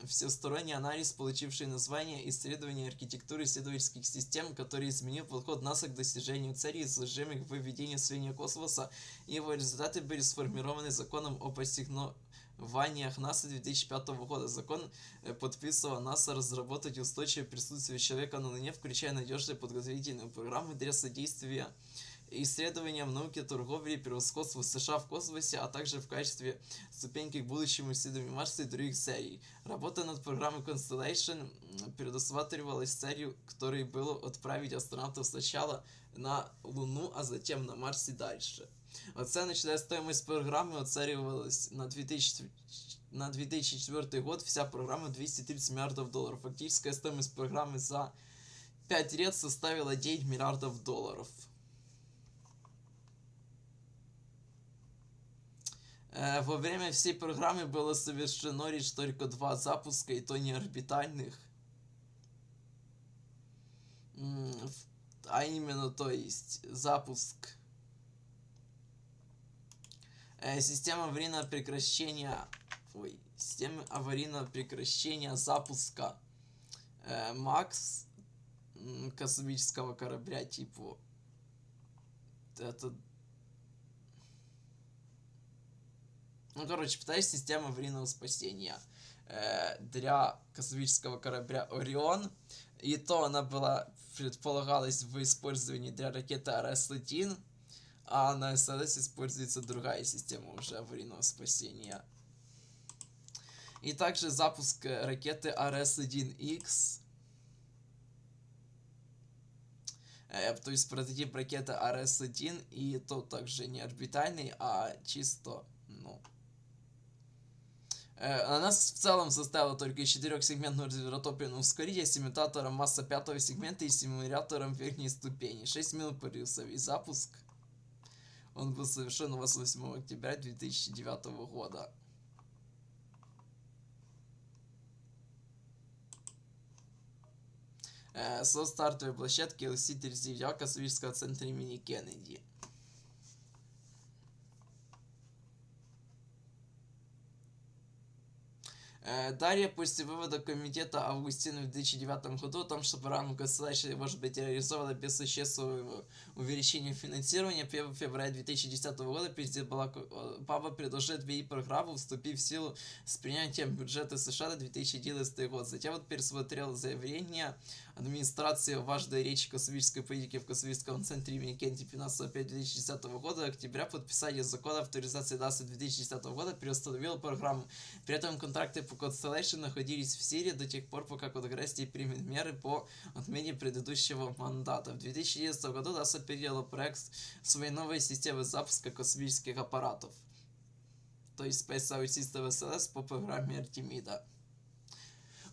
всесторонний анализ, получивший название «Исследование архитектуры исследовательских систем», который изменил подход НАСА к достижению целей, изложимых в введении в освоение космоса, и его результаты были сформированы законом об ассигнованиях НАСА 2005 года. Закон подписывал НАСА разработать устойчивое присутствие человека на Луне, включая надежные подготовительные программы для содействия исследованиям науки, торговли и превосходству США в космосе, а также в качестве ступеньки к будущему исследованию Марса и других целей. Работа над программой Constellation предусматривалась целью, которой было отправить астронавтов сначала на Луну, а затем на Марс и дальше. Оценочная стоимость программы оценивалась на 2004 год. Вся программа 230 миллиардов долларов. Фактическая стоимость программы за 5 лет составила 9 миллиардов долларов. Во время всей программы было совершено лишь только 2 запуска, и то не орбитальных. А именно, то есть, запуск. Система аварийного прекращения запуска Макс космического корабля типа это. Ну, короче, пытаюсь система аварийного спасения для космического корабля Орион. И то она была предполагалась в использовании для ракеты RS-1, а на SLS используется другая система уже аварийного спасения. И также запуск ракеты RS-1X. То есть прототип ракеты RS-1, и то также не орбитальный, а чисто, ну... Она в целом составила только из 4-сегментного ротопливного ускорителя с имитатором масса 5-го сегмента и симулятором верхней ступени. 6 минут продлился весь запуск. Он был совершен 28 октября 2009 года. Со стартовой площадки LC-39 космического центра имени Кеннеди. Далее, после вывода комитета Августина в 2009 году о том, что программа Constellation может быть реализована без существенного увеличения финансирования, 1 февраля 2010 года президент Барак Обама предложил ввести программу, вступив в силу с принятием бюджета США на 2011 год. Затем он пересмотрел заявление администрации о важной речи космической политики в Космическом центре имени Кеннеди 15 апреля 2010 года. Октября подписание закона авторизации НАСА 2010 года переустановило программу. При этом контракты по Constellation находились в силе до тех пор, пока Конгресс не примет меры по отмене предыдущего мандата. В 2011 году НАСА передала проект своей новой системы запуска космических аппаратов, то есть Space Launch System SLS по программе Артемида.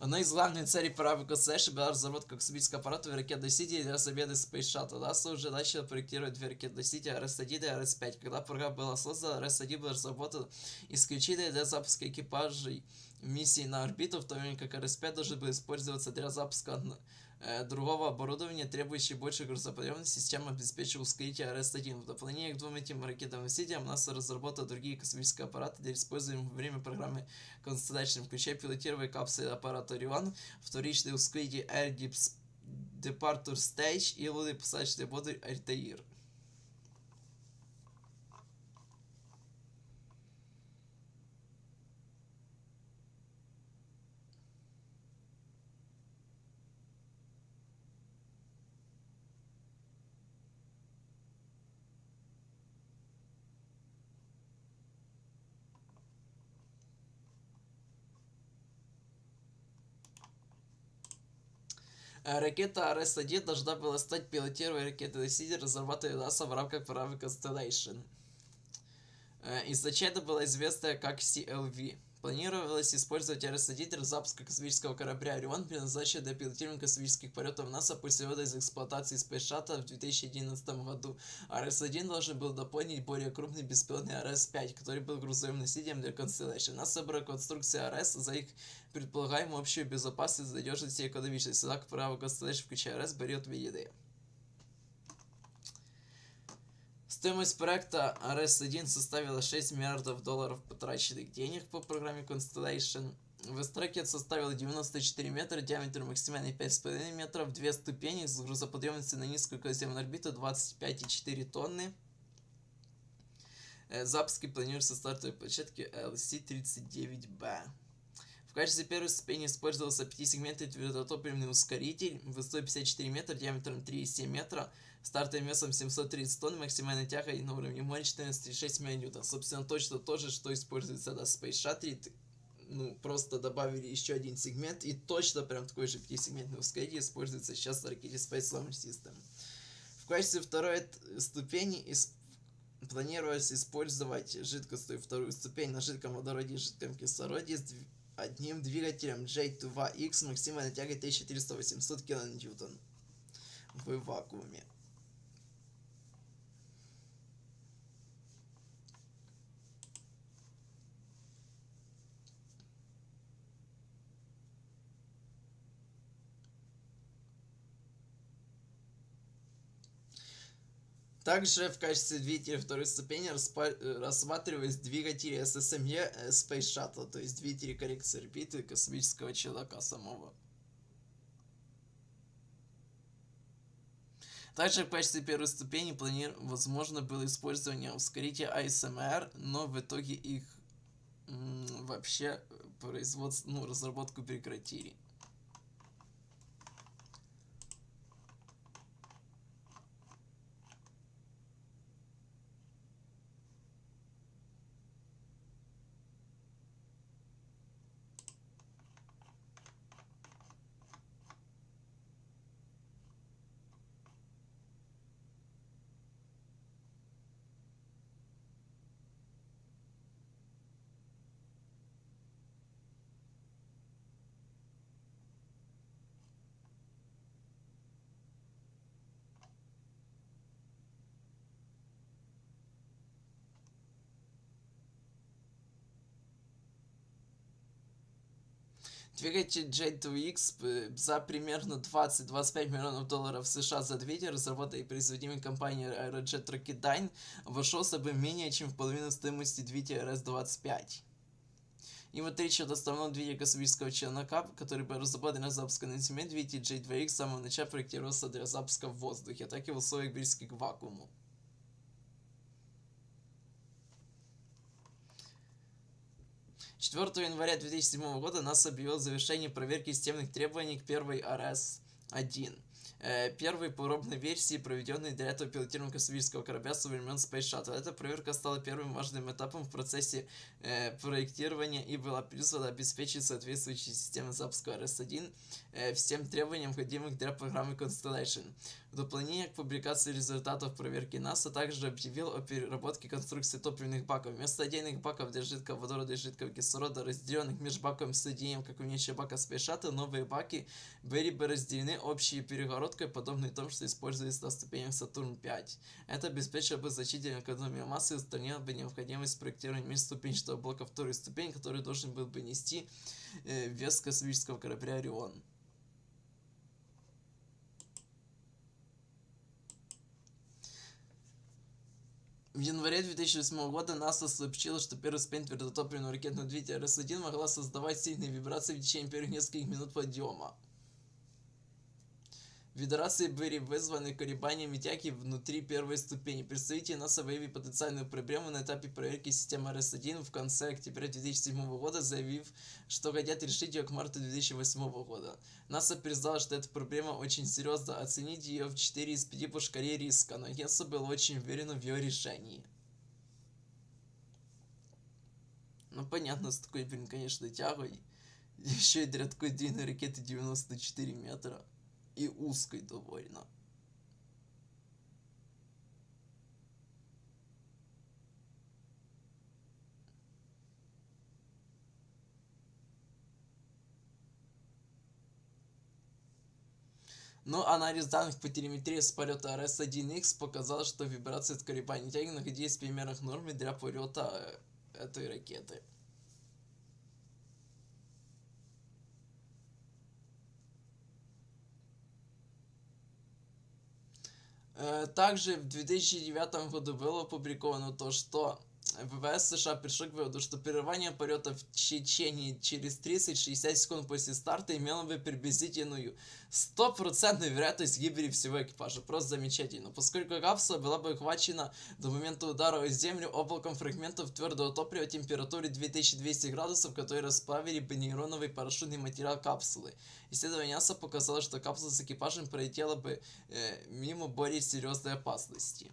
Одной из главных целей программы Constellation была разработка космического аппарата и ракет-носителей для замены Space Shuttle. НАСА уже начала проектировать 2 ракет-носителя RS-1 и RS-5. Когда программа была создана, RS-1 был разработан исключительно для запуска экипажей миссии на орбиту, в то время как RS-5 должен был использоваться для запуска другого оборудования, требующего большей грузоподъемности. Система обеспечивала ускоритель RS-1. В дополнение к 2 этим ракетам-носителям НАСА разработала другие космические аппараты для использования во время программы Constellation, включая пилотируемые капсулы аппарата Орион, вторичный ускоритель Air Departure Stage и лунный посадочный модуль Altair. Ракета RS-1 должна была стать пилотируемой ракетой-носителем, разрабатываемой НАСА в рамках программы Constellation. Изначально была известна как CLV. Планировалось использовать RS-1 для запуска космического корабля Орион, предназначенного для пилотирования космических полетов НАСА после вывода из эксплуатации Space Shuttle в 2011 году. RS-1 должен был дополнить более крупный беспилотный RS-5, который был грузовым носителем для Constellation. НАСА собрала конструкции RS за их предполагаемую общую безопасность, надежность и экономичность. Однако программа Constellation, включая RS, были отменены. Стоимость проекта RS-1 составила 6 миллиардов долларов потраченных денег по программе Constellation. Вест-ракет составила 94 метра, диаметр максимальный 5,5 метров, 2 ступени с грузоподъемностью на Низкую Околоземную Орбиту 25,4 тонны. Запуски планируются со стартовой площадки LC-39B. В качестве первой ступени использовался 5-сегментный твердотопливный ускоритель высотой 54 метра, диаметром 3,7 метра, стартовым весом 730 тонн, максимальной тягой на уровне моря 14,6 мН. Собственно, точно то же, что используется на Space Shuttle. Ну, просто добавили еще один сегмент, и точно прям такой же 5-сегментный ускоритель используется сейчас на ракете Space Launch System. В качестве второй ступени Планировалось использовать жидкостную вторую ступень на жидком водороде и жидком кислороде с одним двигателем J2X максимальной тягой 1400-800 кН в вакууме. Также в качестве двигателя второй ступени рассматривались двигатели SSME Space Shuttle, то есть двигатели коррекции орбиты космического челнока самого. Также в качестве первой ступени возможно было использование ускорителя ISMR, но в итоге их вообще разработку прекратили. Двигатель J2X за примерно 20-25 миллионов долларов США за двигатель, разработанный и производимый компанией Aerojet Rocketdyne, обошелся бы менее чем в половину стоимости двигателя RS-25. И вот речь идет о основном двигателе космического челнока, который был разработан для запуска на Земле. Двигатель J2X с самого начала проектировался для запуска в воздухе, так и в условиях близких к вакууму. 4 января 2007 года НАСА объявил завершение проверки системных требований к первой RS-1. Первой пробной версии, проведенной для этого пилотируемого космического корабля со времен Space Shuttle. Эта проверка стала первым важным этапом в процессе проектирования и была призвана обеспечить соответствующие системы запуска RS-1 всем требованиям, необходимых для программы Constellation. В дополнение к публикации результатов проверки НАСА также объявил о переработке конструкции топливных баков. Вместо отдельных баков для жидкого водорода и жидкого кислорода, разделенных между баковым соединением, как у внешнего бака Space Shuttle, новые баки были бы разделены общей перегородкой, подобной тому, что используется на ступенях Сатурн-5. Это обеспечило бы значительную экономию массы и устранило бы необходимость проектирования межступенчатого блока второй ступени, который должен был бы нести вес космического корабля Орион. В январе 2008 года НАСА сообщило, что первый ступень твердотопливного ракетного двигателя RS-1 могла создавать сильные вибрации в течение первых нескольких минут подъема. Вибрации были вызваны колебаниями тяги внутри первой ступени. Представители НАСА выявили потенциальную проблему на этапе проверки системы RS-1 в конце октября 2007 года, заявив, что хотят решить ее к марту 2008 года. НАСА признала, что эта проблема очень серьезна, оценить ее в 4 из 5 по шкале риска, но агентство было очень уверено в ее решении. Ну понятно, с такой, конечно, тягой, еще и для такой длинной ракеты 94 метра. И узкой довольно. Но анализ данных по телеметрии с полета RS-1X показал, что вибрации от колебаний тяги находились в примерах нормы для полета этой ракеты. Также в 2009 году было опубликовано то, что ВВС США пришел к выводу, что прерывание полета в Чечении через 30-60 секунд после старта имело бы приблизительную 100% вероятность гибели всего экипажа. Просто замечательно. Поскольку капсула была бы охвачена до момента удара о землю облаком фрагментов твердого топлива температурой 2200 градусов, которые расплавили бы нейтроновый парашютный материал капсулы. Исследование НАСА показало, что капсула с экипажем пролетела бы мимо более серьезной опасности.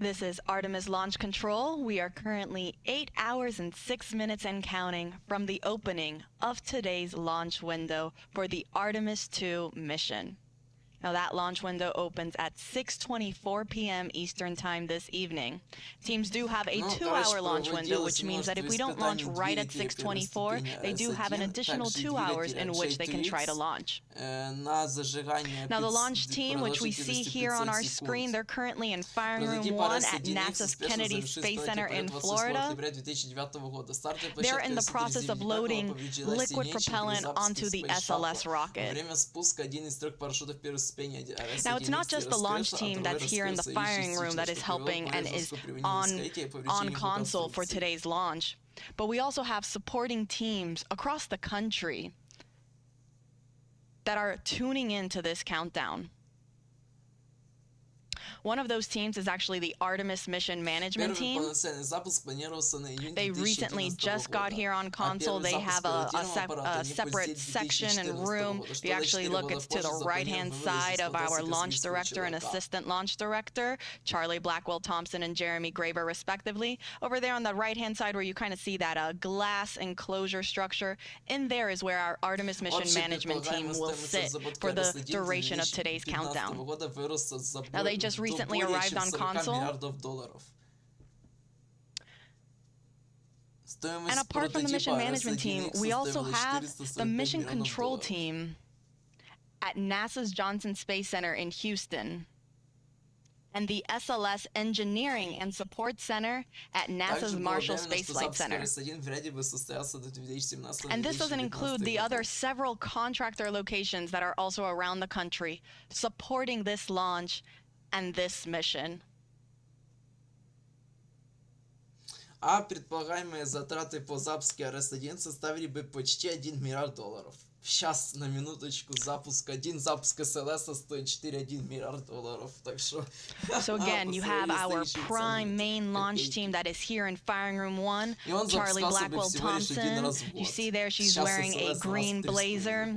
This is Artemis Launch Control. We are currently 8 hours and 6 minutes and counting from the opening of today's launch window for the Artemis-2 mission. Now that launch window opens at 6:24 p.m. Eastern Time this evening. Teams do have a 2-hour launch window, which means that if we don't launch right at 6:24, they do have an additional 2 hours in which they can try to launch. Now the launch team, which we see here on our screen, they're currently in firing room 1 at NASA's Kennedy Space Center in Florida. They're in the process of loading liquid propellant onto the SLS rocket. Now, it's not just the launch team that's here in the firing room that is helping and is on console for today's launch, but we also have supporting teams across the country that are tuning into this countdown. One of those teams is actually the Artemis Mission Management Team. They recently just got here on console. They have a separate section and room. If you actually look, it's to the right-hand side of our launch director and assistant launch director, Charlie Blackwell-Thompson and Jeremy Graber, respectively. Over there on the right-hand side where you kind of see that glass enclosure structure, in there is where our Artemis Mission Management Team will sit for the duration of today's countdown. Now, they just recently arrived on console. And apart from the mission management team, we also have the mission control team at NASA's Johnson Space Center in Houston and the SLS Engineering and Support Center at NASA's Marshall Space Flight Center. And this doesn't include the other several contractor locations that are also around the country supporting this launch and this mission. А предполагаемые затраты по запуске Арес-1 составили бы почти $1 миллиард. Сейчас, на минуточку, запуск SLS стоит 4,1 миллиард долларов. Так что... So again, you have our prime main launch team that is here in firing room 1, Charlie Blackwell-Thompson. You see there she's wearing a green blazer.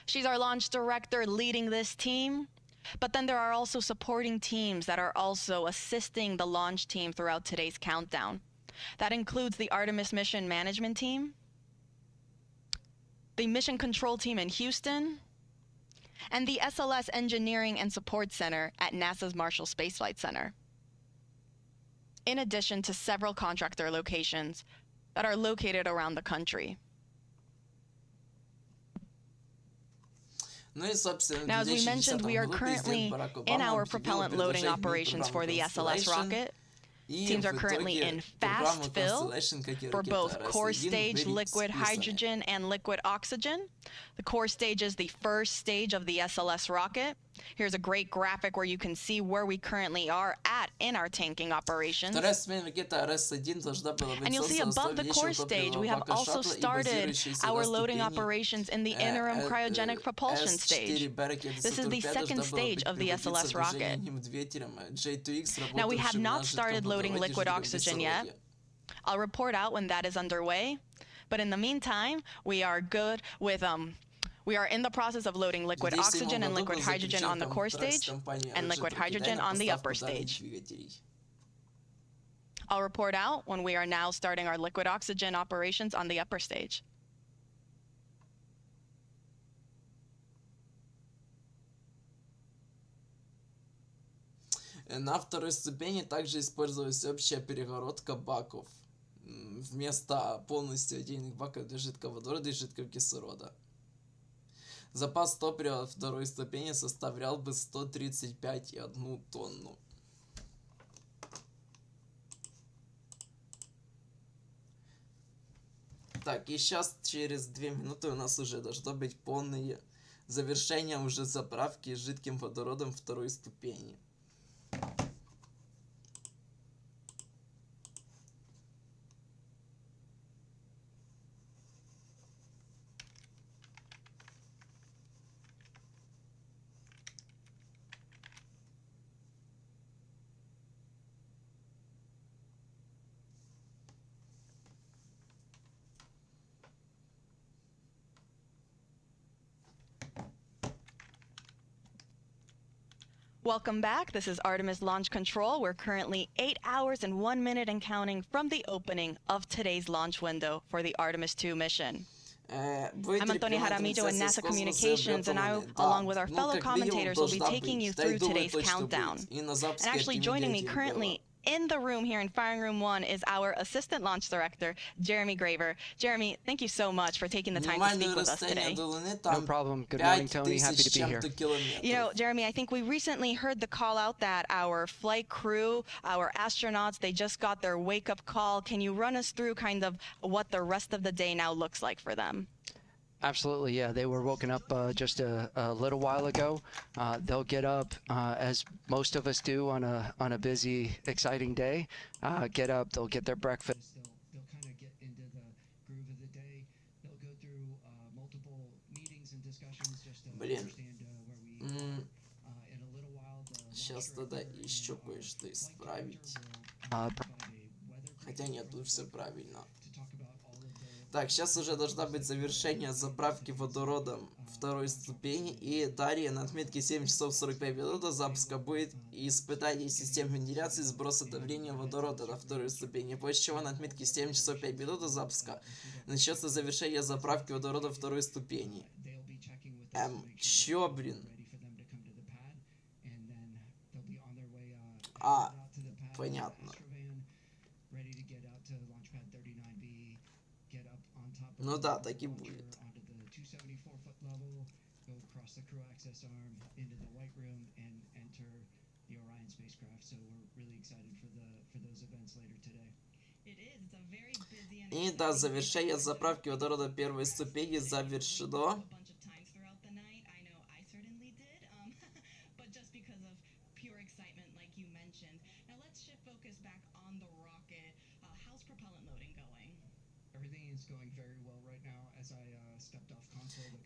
She's our launch director leading this team. But then there are also supporting teams that are also assisting the launch team throughout today's countdown. That includes the Artemis Mission Management Team, the Mission Control Team in Houston, and the SLS Engineering and Support Center at NASA's Marshall Space Flight Center, in addition to several contractor locations that are located around the country. Now, as we mentioned, we are currently in our propellant loading operations for the SLS rocket. Teams are currently in fast fill for both core stage liquid hydrogen and liquid oxygen. The core stage is the first stage of the SLS rocket. Here's a great graphic where you can see where we currently are at in our tanking operations. And you'll see above the core stage, we have also started our loading operations in the interim cryogenic propulsion stage. This is the second stage of the SLS rocket. Now, we have not started loading liquid oxygen yet. I'll report out when that is underway. But in the meantime, we are good with we are in the process of loading liquid oxygen and liquid hydrogen on the core stage and liquid hydrogen on the upper stage. I'll report out when we are now starting our liquid oxygen operations on the upper stage. На второй ступени также использовалась общая перегородка баков. Вместо полностью отдельных баков для жидкого водорода и жидкого кислорода. Запас топлива второй ступени составлял бы 135,1 тонну. Так, и сейчас через 2 минуты у нас уже должно быть полное завершение уже заправки жидким водородом второй ступени. Welcome back. This is Artemis Launch Control. We're currently 8 hours and 1 minute and counting from the opening of today's launch window for the Artemis-2 mission. I'm Antonio Jaramillo in NASA Communications, and I, along with our fellow commentators, will be taking you through today's countdown. And actually joining me currently in the room here in Firing Room 1 is our Assistant Launch Director, Jeremy Graver. Jeremy, thank you so much for taking the time to speak with us today. No problem. Good morning, Tony. Happy to be here. You know, Jeremy, I think we recently heard the call out that our flight crew, our astronauts, they just got their wake-up call. Can you run us through kind of what the rest of the day now looks like for them? Absolutely, yeah. They were woken up just a little while ago. They'll get up as most of us do on a busy, exciting day. Get up, they'll get their breakfast. They'll kind of get into the groove of the day. They'll go through multiple meetings and discussions just to understand where we are. In a little while, Сейчас надо еще кое-что исправить. Хотя нет, тут все правильно. Так, сейчас уже должна быть завершение заправки водородом второй ступени, и далее на отметке 7 часов 45 минут до запуска будет испытание систем вентиляции сброса давления водорода на второй ступени, после чего на отметке 7 часов 5 минут до запуска начнется завершение заправки водорода второй ступени. Чё, блин? Понятно. Ну да, так и будет. И да, завершение заправки водорода первой ступени завершено.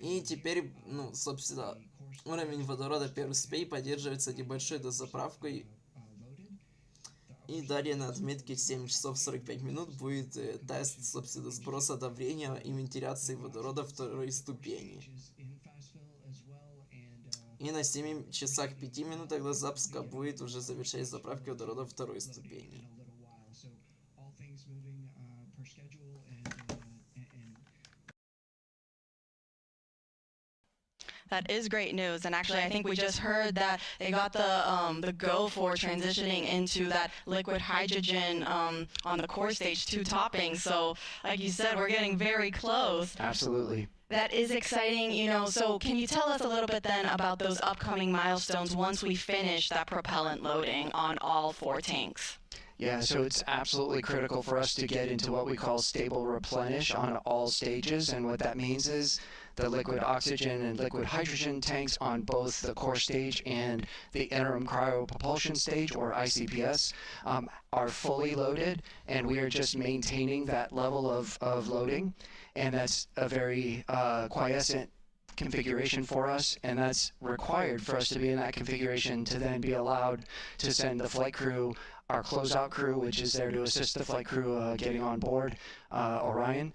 И теперь, ну, собственно, уровень водорода первой ступени поддерживается небольшой дозаправкой. И далее на отметке 7 часов 45 минут будет тест, собственно, сброса давления и вентиляции водорода второй ступени. И на 7 часах 5 минутах до запуска будет уже завершение заправки водорода второй ступени. That is great news, and actually I think we just heard that they got the go for transitioning into that liquid hydrogen on the core stage 2 topping. So, like you said, we're getting very close. Absolutely. That is exciting, you know. So, can you tell us a little bit then about those upcoming milestones once we finish that propellant loading on all 4 tanks? Yeah, so it's absolutely critical for us to get into what we call stable replenish on all stages, and what that means is the liquid oxygen and liquid hydrogen tanks on both the core stage and the interim cryopropulsion stage, or ICPS, are fully loaded, and we are just maintaining that level of loading, and that's a very quiescent configuration for us, and that's required for us to be in that configuration to then be allowed to send the flight crew, our closeout crew, which is there to assist the flight crew getting on board Orion.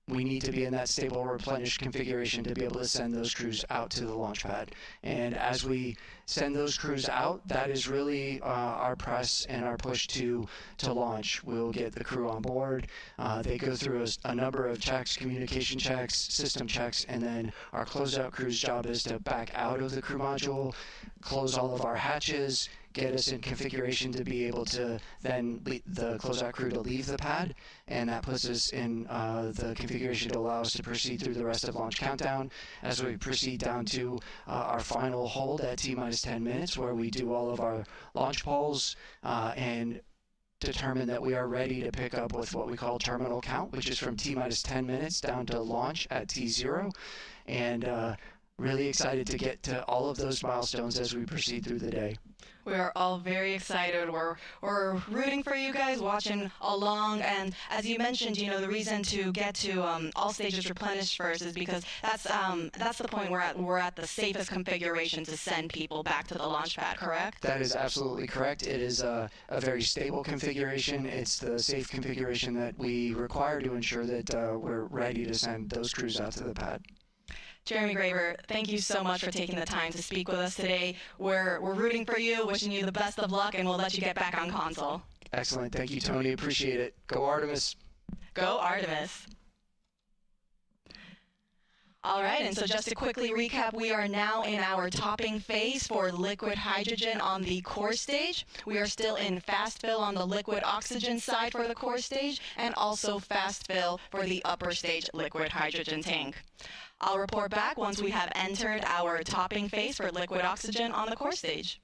We need to be in that stable replenish configuration to be able to send those crews out to the launch pad. And as we send those crews out, that is really our press and our push to launch. We'll get the crew on board. They go through a number of checks, communication checks, system checks, and then our closeout crew's job is to back out of the crew module, close all of our hatches, get us in configuration to be able to then lead the closeout crew to leave the pad, and that puts us in the configuration to allow us to proceed through the rest of launch countdown as we proceed down to our final hold at T-minus 10 minutes, where we do all of our launch polls and determine that we are ready to pick up with what we call terminal count, which is from T-minus 10 minutes down to launch at T0, and really excited to get to all of those milestones as we proceed through the day. We are all very excited. We're rooting for you guys, watching along. And as you mentioned, you know, the reason to get to all stages replenished first is because that's the point we're at the safest configuration to send people back to the launch pad, correct? That is absolutely correct. It is a very stable configuration. It's the safe configuration that we require to ensure that we're ready to send those crews out to the pad. Jeremy Graver, thank you so much for taking the time to speak with us today. We're rooting for you, wishing you the best of luck, and we'll let you get back on console. Excellent. Thank you, Tony. Appreciate it. Go Artemis. Go Artemis. All right, and so just to quickly recap, we are now in our topping phase for liquid hydrogen on the core stage. We are still in fast fill on the liquid oxygen side for the core stage, and also fast fill for the upper stage liquid hydrogen tank. I'll report back once we have entered our topping phase for liquid oxygen on the core stage.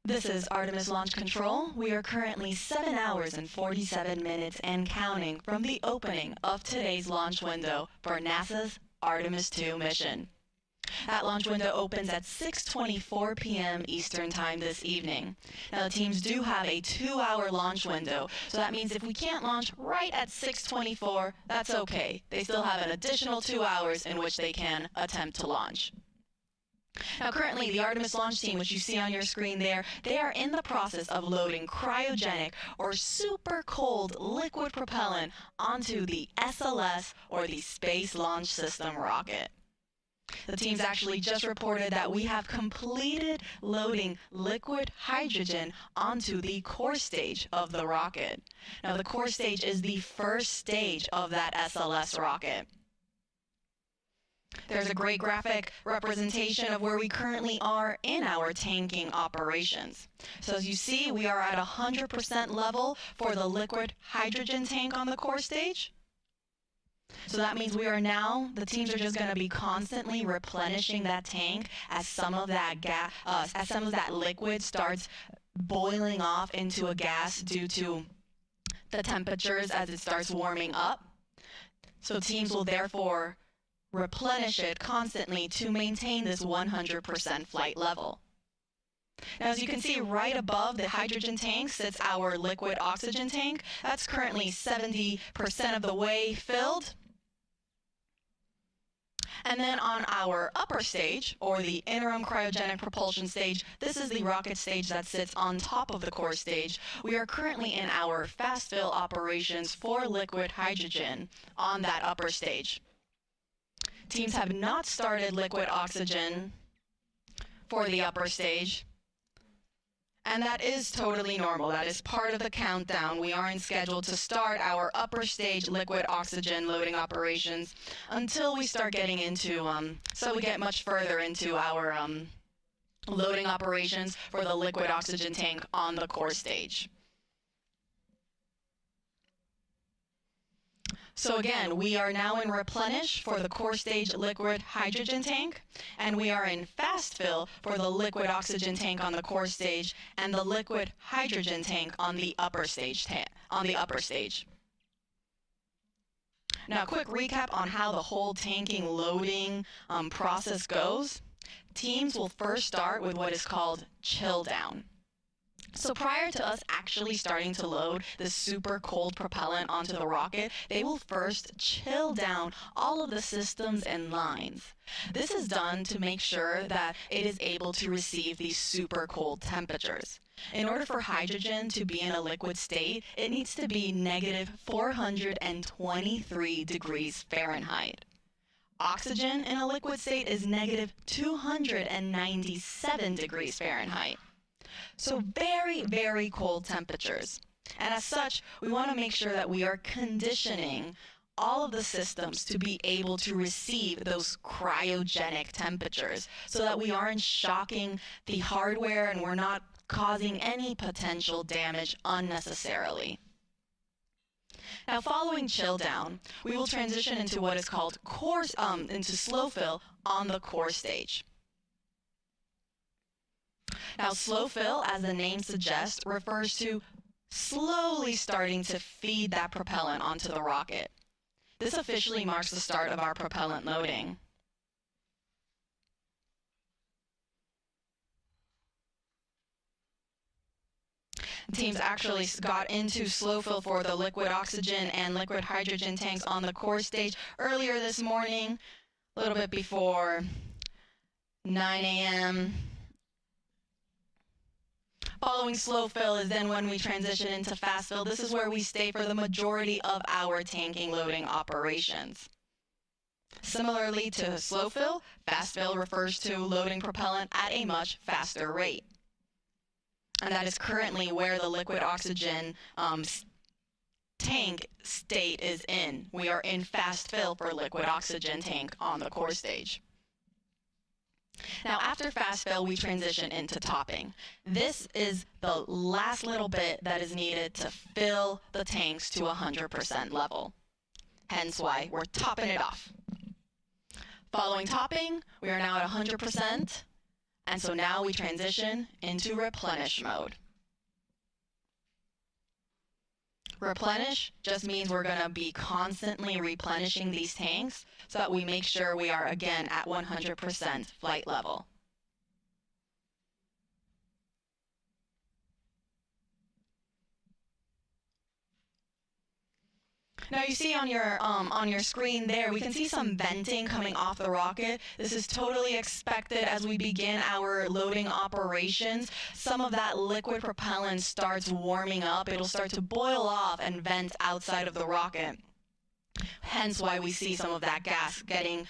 This is Artemis Launch Control. We are currently 7 hours and 47 minutes and counting from the opening of today's launch window for NASA's Artemis-2 mission. That launch window opens at 6:24 p.m. Eastern Time this evening. Now, the teams do have a 2-hour launch window, so that means if we can't launch right at 6:24, that's okay. They still have an additional 2 hours in which they can attempt to launch. Now, currently, the Artemis launch team, which you see on your screen there, they are in the process of loading cryogenic or super cold liquid propellant onto the SLS, or the Space Launch System rocket. The teams actually just reported that we have completed loading liquid hydrogen onto the core stage of the rocket. Now, the core stage is the first stage of that SLS rocket. There's a great graphic representation of where we currently are in our tanking operations. So as you see, we are at 100% level for the liquid hydrogen tank on the core stage. So that means we are now, the teams are just going to be constantly replenishing that tank as some of that liquid starts boiling off into a gas due to the temperatures as it starts warming up. So teams will therefore replenish it constantly to maintain this 100% flight level. Now, as you can see, right above the hydrogen tank sits our liquid oxygen tank. That's currently 70% of the way filled. And then on our upper stage, or the interim cryogenic propulsion stage, this is the rocket stage that sits on top of the core stage. We are currently in our fast fill operations for liquid hydrogen on that upper stage. Teams have not started liquid oxygen for the upper stage, and that is totally normal. That is part of the countdown. We aren't scheduled to start our upper stage liquid oxygen loading operations until we start getting into, so we get much further into our loading operations for the liquid oxygen tank on the core stage. So again, we are now in replenish for the core stage liquid hydrogen tank, and we are in fast fill for the liquid oxygen tank on the core stage and the liquid hydrogen tank on the upper stage. Now, a quick recap on how the whole tanking loading process goes. Teams will first start with what is called chill down. So prior to us actually starting to load this super cold propellant onto the rocket, they will first chill down all of the systems and lines. This is done to make sure that it is able to receive these super cold temperatures. In order for hydrogen to be in a liquid state, it needs to be negative 423 degrees Fahrenheit. Oxygen in a liquid state is negative 297 degrees Fahrenheit. So very, very cold temperatures. And as such, we want to make sure that we are conditioning all of the systems to be able to receive those cryogenic temperatures so that we aren't shocking the hardware and we're not causing any potential damage unnecessarily. Now, following chill down, we will transition into what is called into slow fill on the core stage. Now, slow fill, as the name suggests, refers to slowly starting to feed that propellant onto the rocket. This officially marks the start of our propellant loading. Teams actually got into slow fill for the liquid oxygen and liquid hydrogen tanks on the core stage earlier this morning, a little bit before 9 a.m. Following slow fill is then when we transition into fast fill. This is where we stay for the majority of our tanking loading operations. Similarly to slow fill, fast fill refers to loading propellant at a much faster rate. And that is currently where the liquid oxygen tank state is in. We are in fast fill for liquid oxygen tank on the core stage. Now, after fast fill, we transition into topping. This is the last little bit that is needed to fill the tanks to 100% level. Hence why we're topping it off. Following topping, we are now at 100%. And so now we transition into replenish mode. Replenish just means we're going to be constantly replenishing these tanks so that we make sure we are again at 100% flight level. Now you see on your screen there, we can see some venting coming off the rocket. This is totally expected as we begin our loading operations. Some of that liquid propellant starts warming up. It'll start to boil off and vent outside of the rocket. Hence why we see some of that gas getting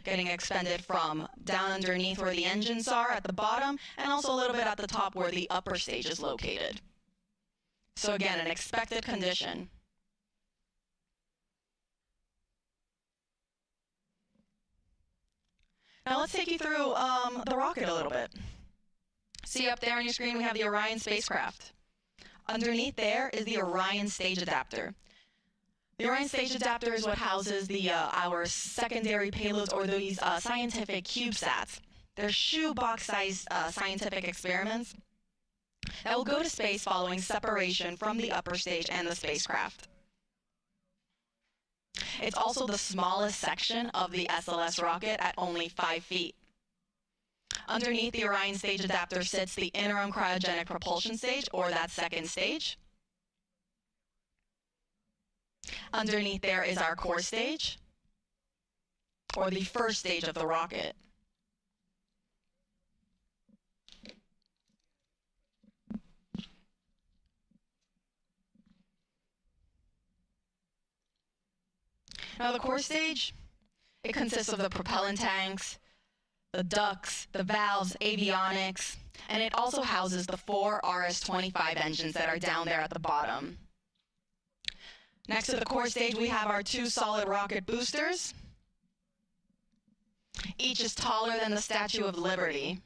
expended from down underneath where the engines are at the bottom, and also a little bit at the top where the upper stage is located. So again, an expected condition. Now let's take you through the rocket a little bit. See up there on your screen, we have the Orion spacecraft. Underneath there is the Orion stage adapter. The Orion stage adapter is what houses our secondary payloads, or these scientific CubeSats. They're shoebox-sized scientific experiments that will go to space following separation from the upper stage and the spacecraft. It's also the smallest section of the SLS rocket at only 5 feet. Underneath the Orion stage adapter sits the interim cryogenic propulsion stage, or that second stage. Underneath there is our core stage, or the first stage of the rocket. Now the core stage, it consists of the propellant tanks, the ducts, the valves, avionics, and it also houses the 4 RS-25 engines that are down there at the bottom. Next to the core stage, we have our 2 solid rocket boosters. Each is taller than the Statue of Liberty.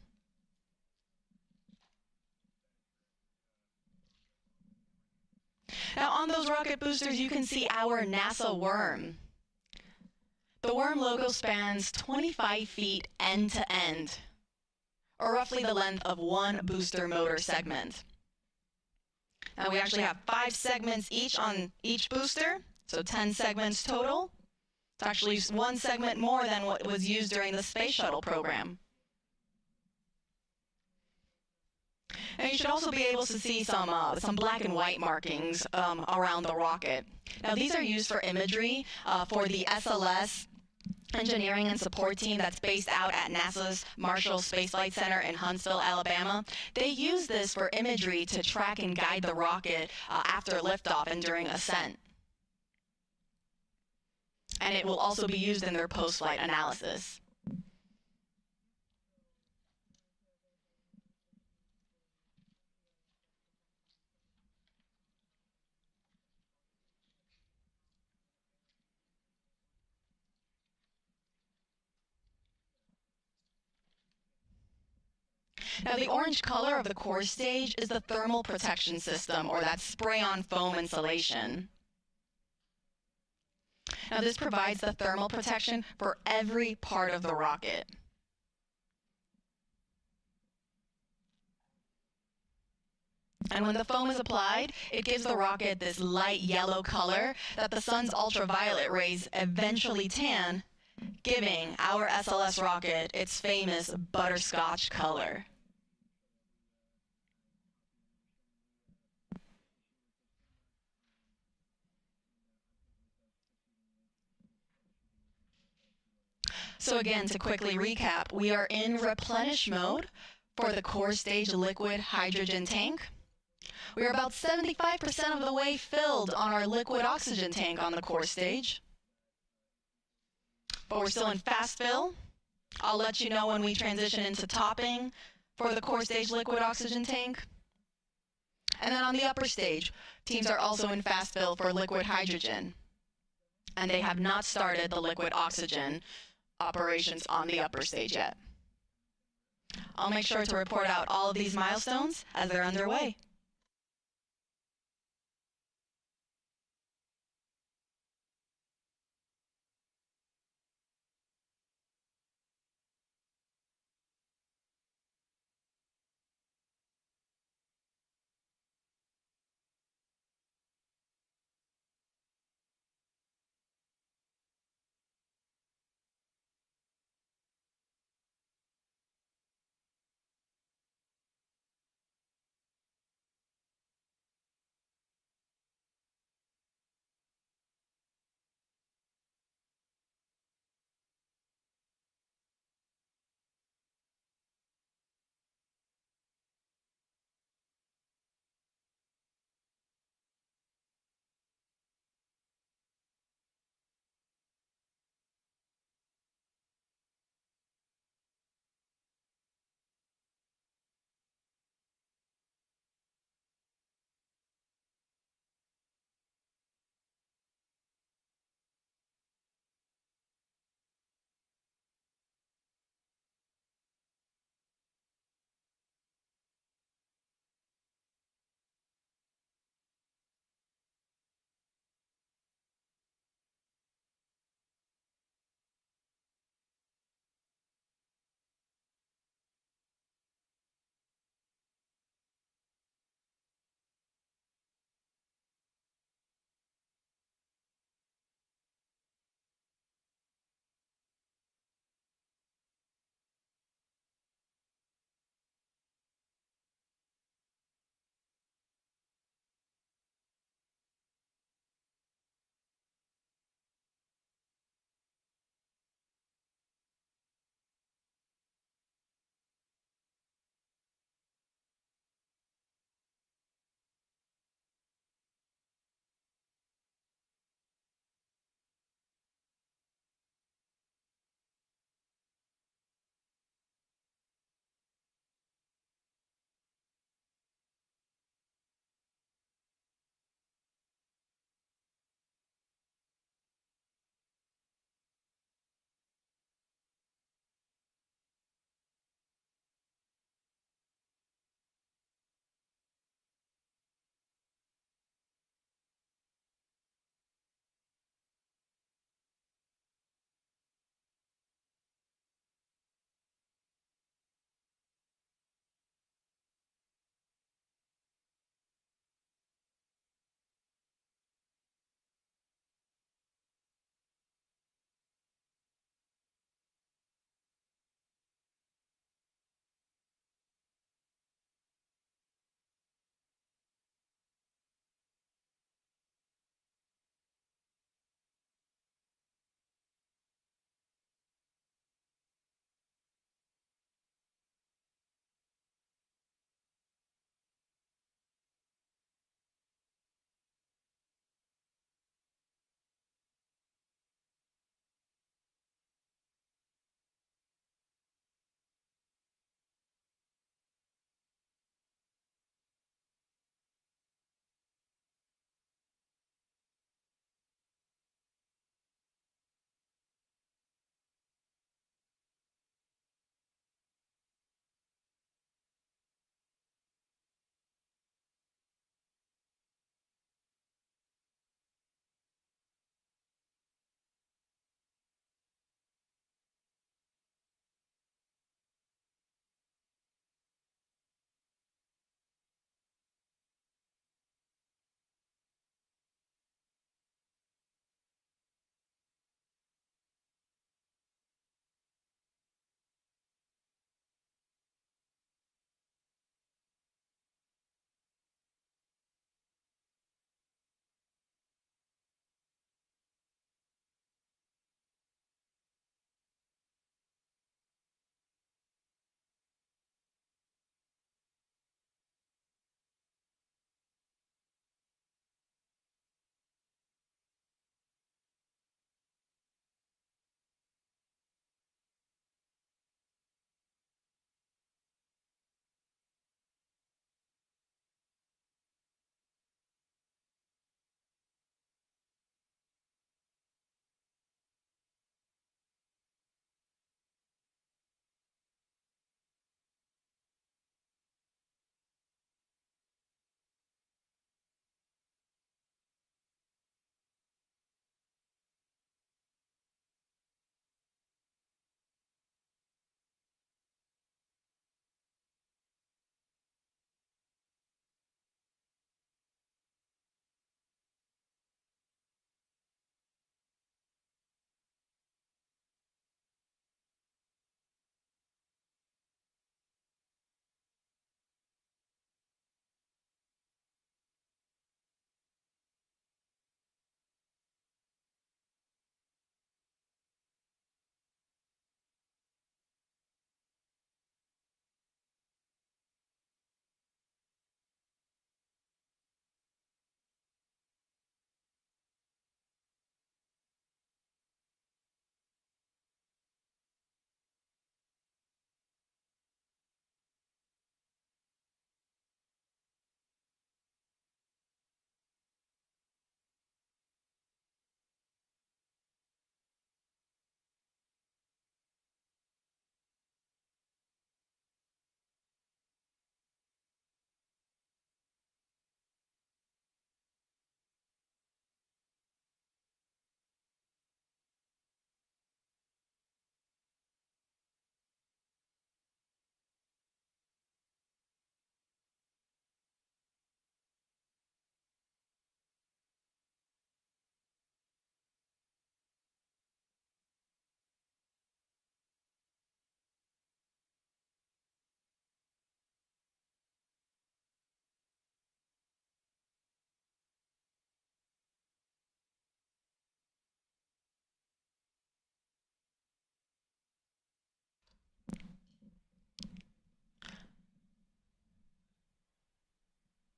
Now on those rocket boosters, you can see our NASA worm. The worm logo spans 25 feet end to end, or roughly the length of 1 booster motor segment. Now we actually have 5 segments each on each booster, so 10 segments total. It's actually 1 segment more than what was used during the space shuttle program. And you should also be able to see some black and white markings around the rocket. Now these are used for imagery for the SLS engineering and support team that's based out at NASA's Marshall Space Flight Center in Huntsville, Alabama. They use this for imagery to track and guide the rocket after liftoff and during ascent. And it will also be used in their post-flight analysis. Now the orange color of the core stage is the thermal protection system, or that spray-on foam insulation. Now this provides the thermal protection for every part of the rocket. And when the foam is applied, it gives the rocket this light yellow color that the sun's ultraviolet rays eventually tan, giving our SLS rocket its famous butterscotch color. So again, to quickly recap, we are in replenish mode for the core stage liquid hydrogen tank. We are about 75% of the way filled on our liquid oxygen tank on the core stage. But we're still in fast fill. I'll let you know when we transition into topping for the core stage liquid oxygen tank. And then on the upper stage, teams are also in fast fill for liquid hydrogen. And they have not started the liquid oxygen operations on the upper stage yet. I'll make sure to report out all of these milestones as they're underway.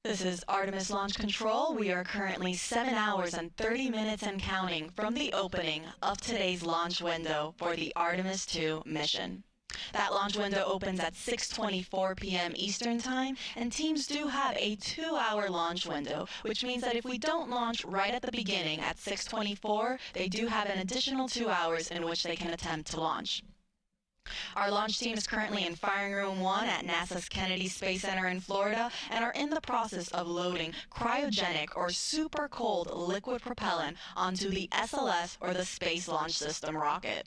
This is Artemis Launch Control. We are currently 7 hours and 30 minutes and counting from the opening of today's launch window for the Artemis 2 mission. That launch window opens at 6:24 p.m. Eastern Time, and teams do have a 2-hour launch window, which means that if we don't launch right at the beginning at 6:24, they do have an additional 2 hours in which they can attempt to launch. Our launch team is currently in Firing Room 1 at NASA's Kennedy Space Center in Florida and are in the process of loading cryogenic or super cold liquid propellant onto the SLS or the Space Launch System rocket.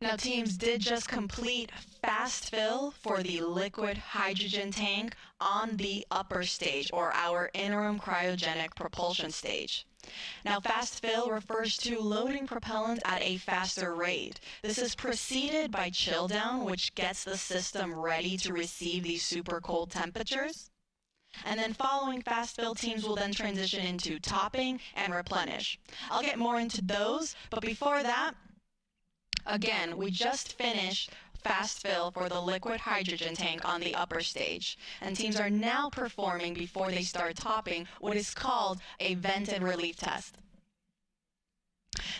Now, teams did just complete fast fill for the liquid hydrogen tank on the upper stage, or our interim cryogenic propulsion stage. Now, fast fill refers to loading propellant at a faster rate. This is preceded by chill down, which gets the system ready to receive these super cold temperatures. And then following fast fill, teams will then transition into topping and replenish. I'll get more into those, but before that, again, we just finished fast fill for the liquid hydrogen tank on the upper stage, and teams are now performing, before they start topping, what is called a vent and relief test.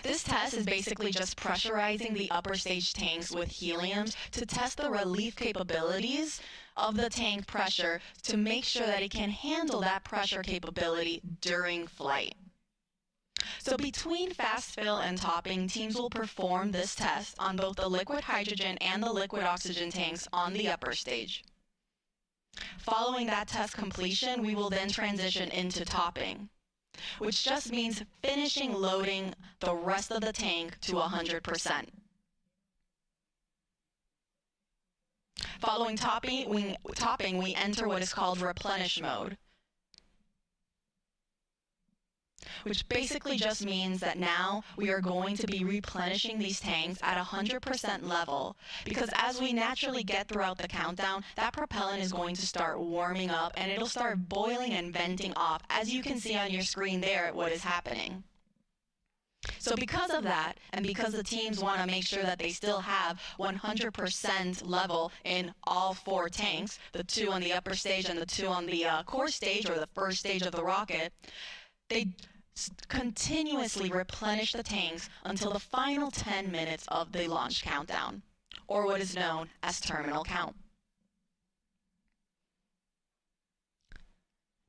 This test is basically just pressurizing the upper stage tanks with helium to test the relief capabilities of the tank pressure to make sure that it can handle that pressure capability during flight. So between fast fill and topping, teams will perform this test on both the liquid hydrogen and the liquid oxygen tanks on the upper stage. Following that test completion, we will then transition into topping, which just means finishing loading the rest of the tank to 100%. Following topping, we enter what is called replenish mode, which basically just means that now we are going to be replenishing these tanks at 100% level, because as we naturally get throughout the countdown, that propellant is going to start warming up and it'll start boiling and venting off, as you can see on your screen there what is happening. So because of that, and because the teams want to make sure that they still have 100% level in all 4 tanks, the 2 on the upper stage and the 2 on the core stage, or the first stage of the rocket, they continuously replenish the tanks until the final 10 minutes of the launch countdown, or what is known as terminal count.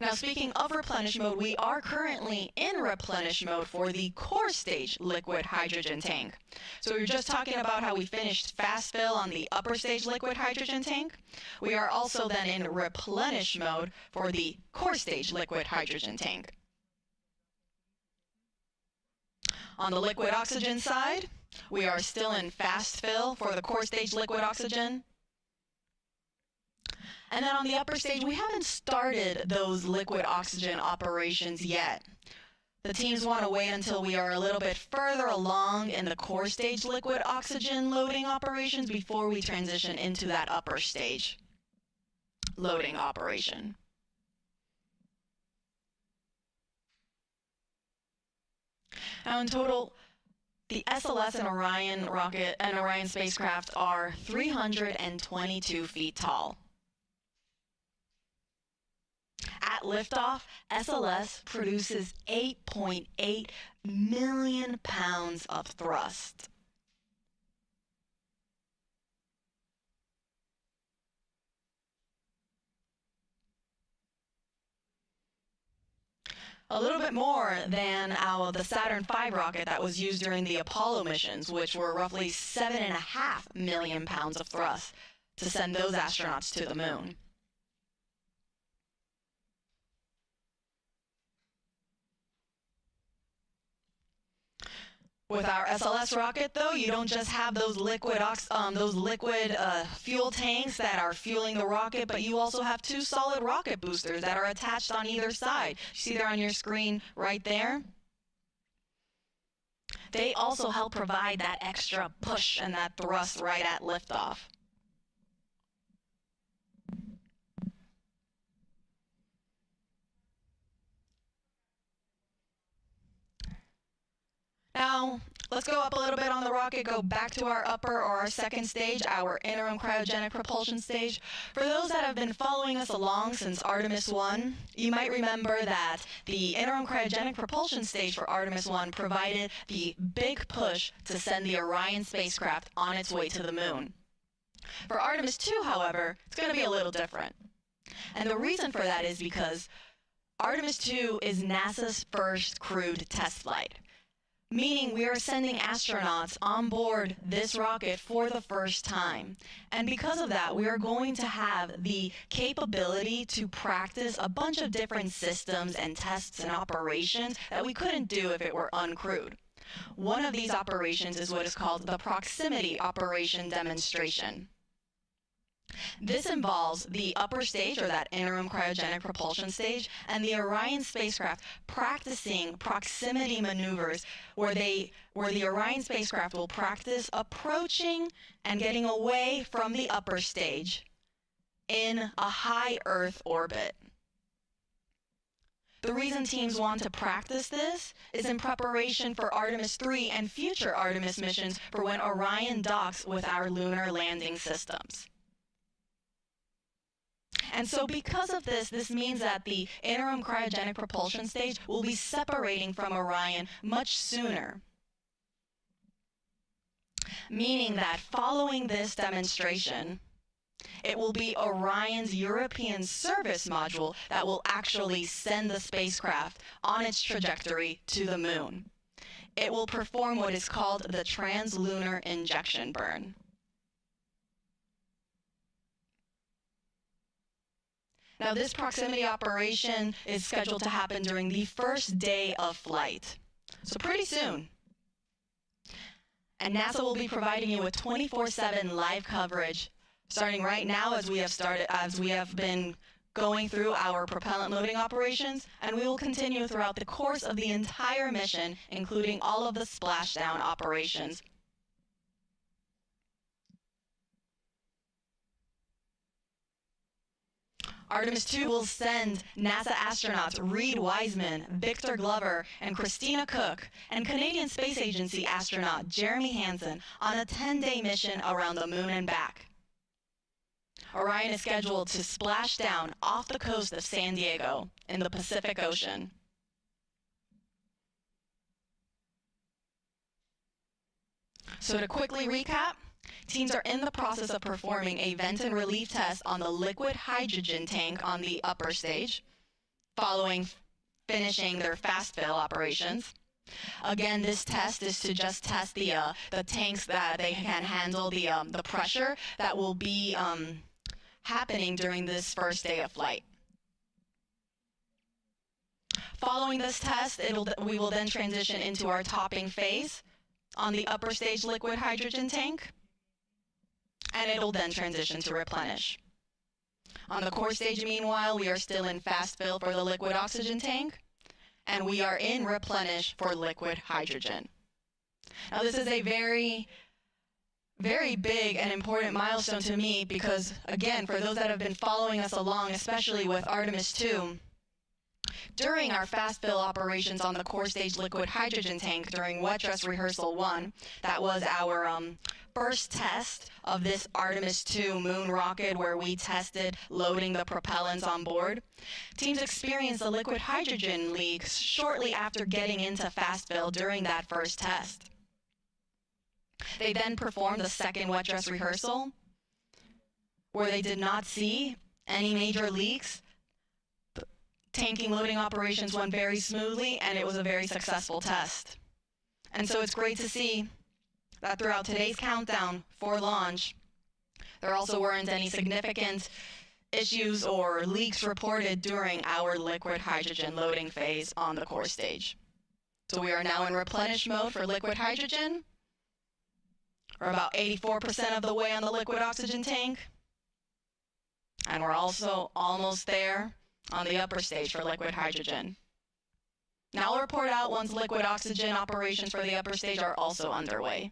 Now, speaking of replenish mode, we are currently in replenish mode for the core stage liquid hydrogen tank. So we were just talking about how we finished fast fill on the upper stage liquid hydrogen tank. We are also then in replenish mode for the core stage liquid hydrogen tank. On the liquid oxygen side, we are still in fast fill for the core stage liquid oxygen. And then on the upper stage, we haven't started those liquid oxygen operations yet. The teams want to wait until we are a little bit further along in the core stage liquid oxygen loading operations before we transition into that upper stage loading operation. Now, in total, the SLS and Orion spacecraft are 322 feet tall. At liftoff, SLS produces 8.8 million pounds of thrust. A little bit more than the Saturn V rocket that was used during the Apollo missions, which were roughly 7.5 million pounds of thrust to send those astronauts to the moon. With our SLS rocket, though, you don't just have those liquid fuel tanks that are fueling the rocket, but you also have 2 solid rocket boosters that are attached on either side. You see there on your screen right there? They also help provide that extra push and that thrust right at liftoff. Now, Let's go up a little bit on the rocket, go back to our upper or our second stage, our interim cryogenic propulsion stage. For those that have been following us along since Artemis 1, you might remember that the interim cryogenic propulsion stage for Artemis 1 provided the big push to send the Orion spacecraft on its way to the moon. For Artemis 2, however, it's going to be a little different. And the reason for that is because Artemis 2 is NASA's first crewed test flight, meaning we are sending astronauts on board this rocket for the first time. And because of that, we are going to have the capability to practice a bunch of different systems and tests and operations that we couldn't do if it were uncrewed. One of these operations is what is called the proximity operation demonstration. This involves the upper stage, or that interim cryogenic propulsion stage, and the Orion spacecraft practicing proximity maneuvers where the Orion spacecraft will practice approaching and getting away from the upper stage in a high Earth orbit. The reason teams want to practice this is in preparation for Artemis 3 and future Artemis missions for when Orion docks with our lunar landing systems. And so because of this, this means that the interim cryogenic propulsion stage will be separating from Orion much sooner. Meaning that following this demonstration, it will be Orion's European service module that will actually send the spacecraft on its trajectory to the moon. It will perform what is called the translunar injection burn. Now, this proximity operation is scheduled to happen during the first day of flight, so pretty soon. And NASA will be providing you with 24/7 live coverage, starting right now as we have been going through our propellant loading operations, and we will continue throughout the course of the entire mission, including all of the splashdown operations. Artemis 2 will send NASA astronauts Reid Wiseman, Victor Glover, and Christina Koch, and Canadian Space Agency astronaut Jeremy Hansen on a 10-day mission around the moon and back. Orion is scheduled to splash down off the coast of San Diego in the Pacific Ocean. So to quickly recap, teams are in the process of performing a vent and relief test on the liquid hydrogen tank on the upper stage, following finishing their fast fill operations. Again, this test is to just test the tanks that they can handle the pressure that will be happening during this first day of flight. Following this test, we will then transition into our topping phase on the upper stage liquid hydrogen tank, and it'll then transition to replenish. On the core stage, meanwhile, we are still in fast fill for the liquid oxygen tank, and we are in replenish for liquid hydrogen. Now, this is a very, very big and important milestone to me because, again, for those that have been following us along, especially with Artemis 2, during our fast fill operations on the core stage liquid hydrogen tank during wet dress rehearsal 1, that was our first test of this Artemis 2 moon rocket where we tested loading the propellants on board. Teams experienced the liquid hydrogen leaks shortly after getting into fast fill during that first test. They then performed the second wet dress rehearsal where they did not see any major leaks. Tanking loading operations went very smoothly, and it was a very successful test. And so it's great to see that throughout today's countdown for launch, there also weren't any significant issues or leaks reported during our liquid hydrogen loading phase on the core stage. So we are now in replenish mode for liquid hydrogen. We're about 84% of the way on the liquid oxygen tank. And we're also almost there on the upper stage for liquid hydrogen. Now I'll report out once liquid oxygen operations for the upper stage are also underway.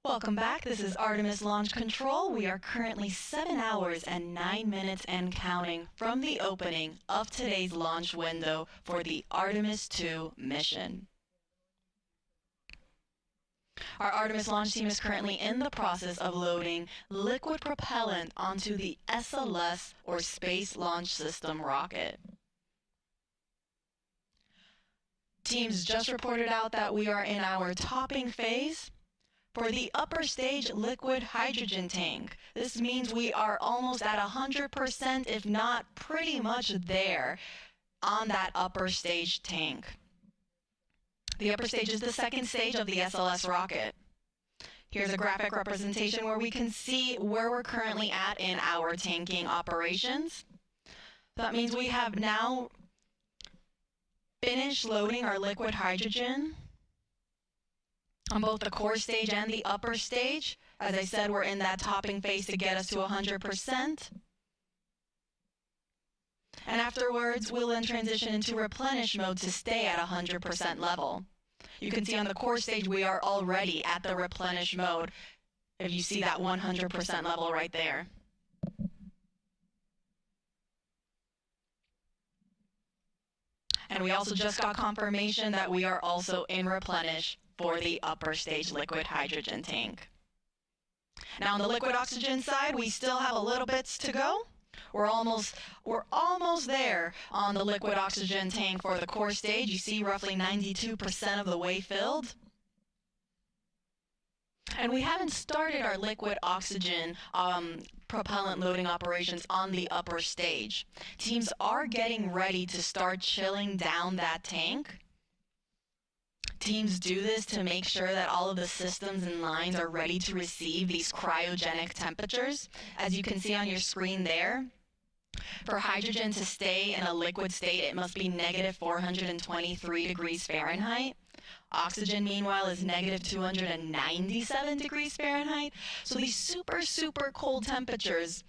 Welcome back. This is Artemis Launch Control. We are currently 7 hours and 9 minutes and counting from the opening of today's launch window for the Artemis-2 mission. Our Artemis launch team is currently in the process of loading liquid propellant onto the SLS, or Space Launch System rocket. Teams just reported out that we are in our topping phase. For the upper stage liquid hydrogen tank, this means we are almost at 100%, if not pretty much there, on that upper stage tank. The upper stage is the second stage of the SLS rocket. Here's a graphic representation where we can see where we're currently at in our tanking operations. That means we have now finished loading our liquid hydrogen on both the core stage and the upper stage. As I said, we're in that topping phase to get us to 100%. And afterwards, we'll then transition into replenish mode to stay at 100% level. You can see on the core stage, we are already at the replenish mode, if you see that 100% level right there. And we also just got confirmation that we are also in replenish for the upper stage liquid hydrogen tank. Now on the liquid oxygen side, we still have a little bits to go. We're almost there on the liquid oxygen tank for the core stage. You see roughly 92% of the way filled. And we haven't started our liquid oxygen propellant loading operations on the upper stage. Teams are getting ready to start chilling down that tank. Teams do this to make sure that all of the systems and lines are ready to receive these cryogenic temperatures. As you can see on your screen there, for hydrogen to stay in a liquid state, it must be negative 423 degrees Fahrenheit. Oxygen, meanwhile, is negative 297 degrees Fahrenheit. So these super, super cold temperatures,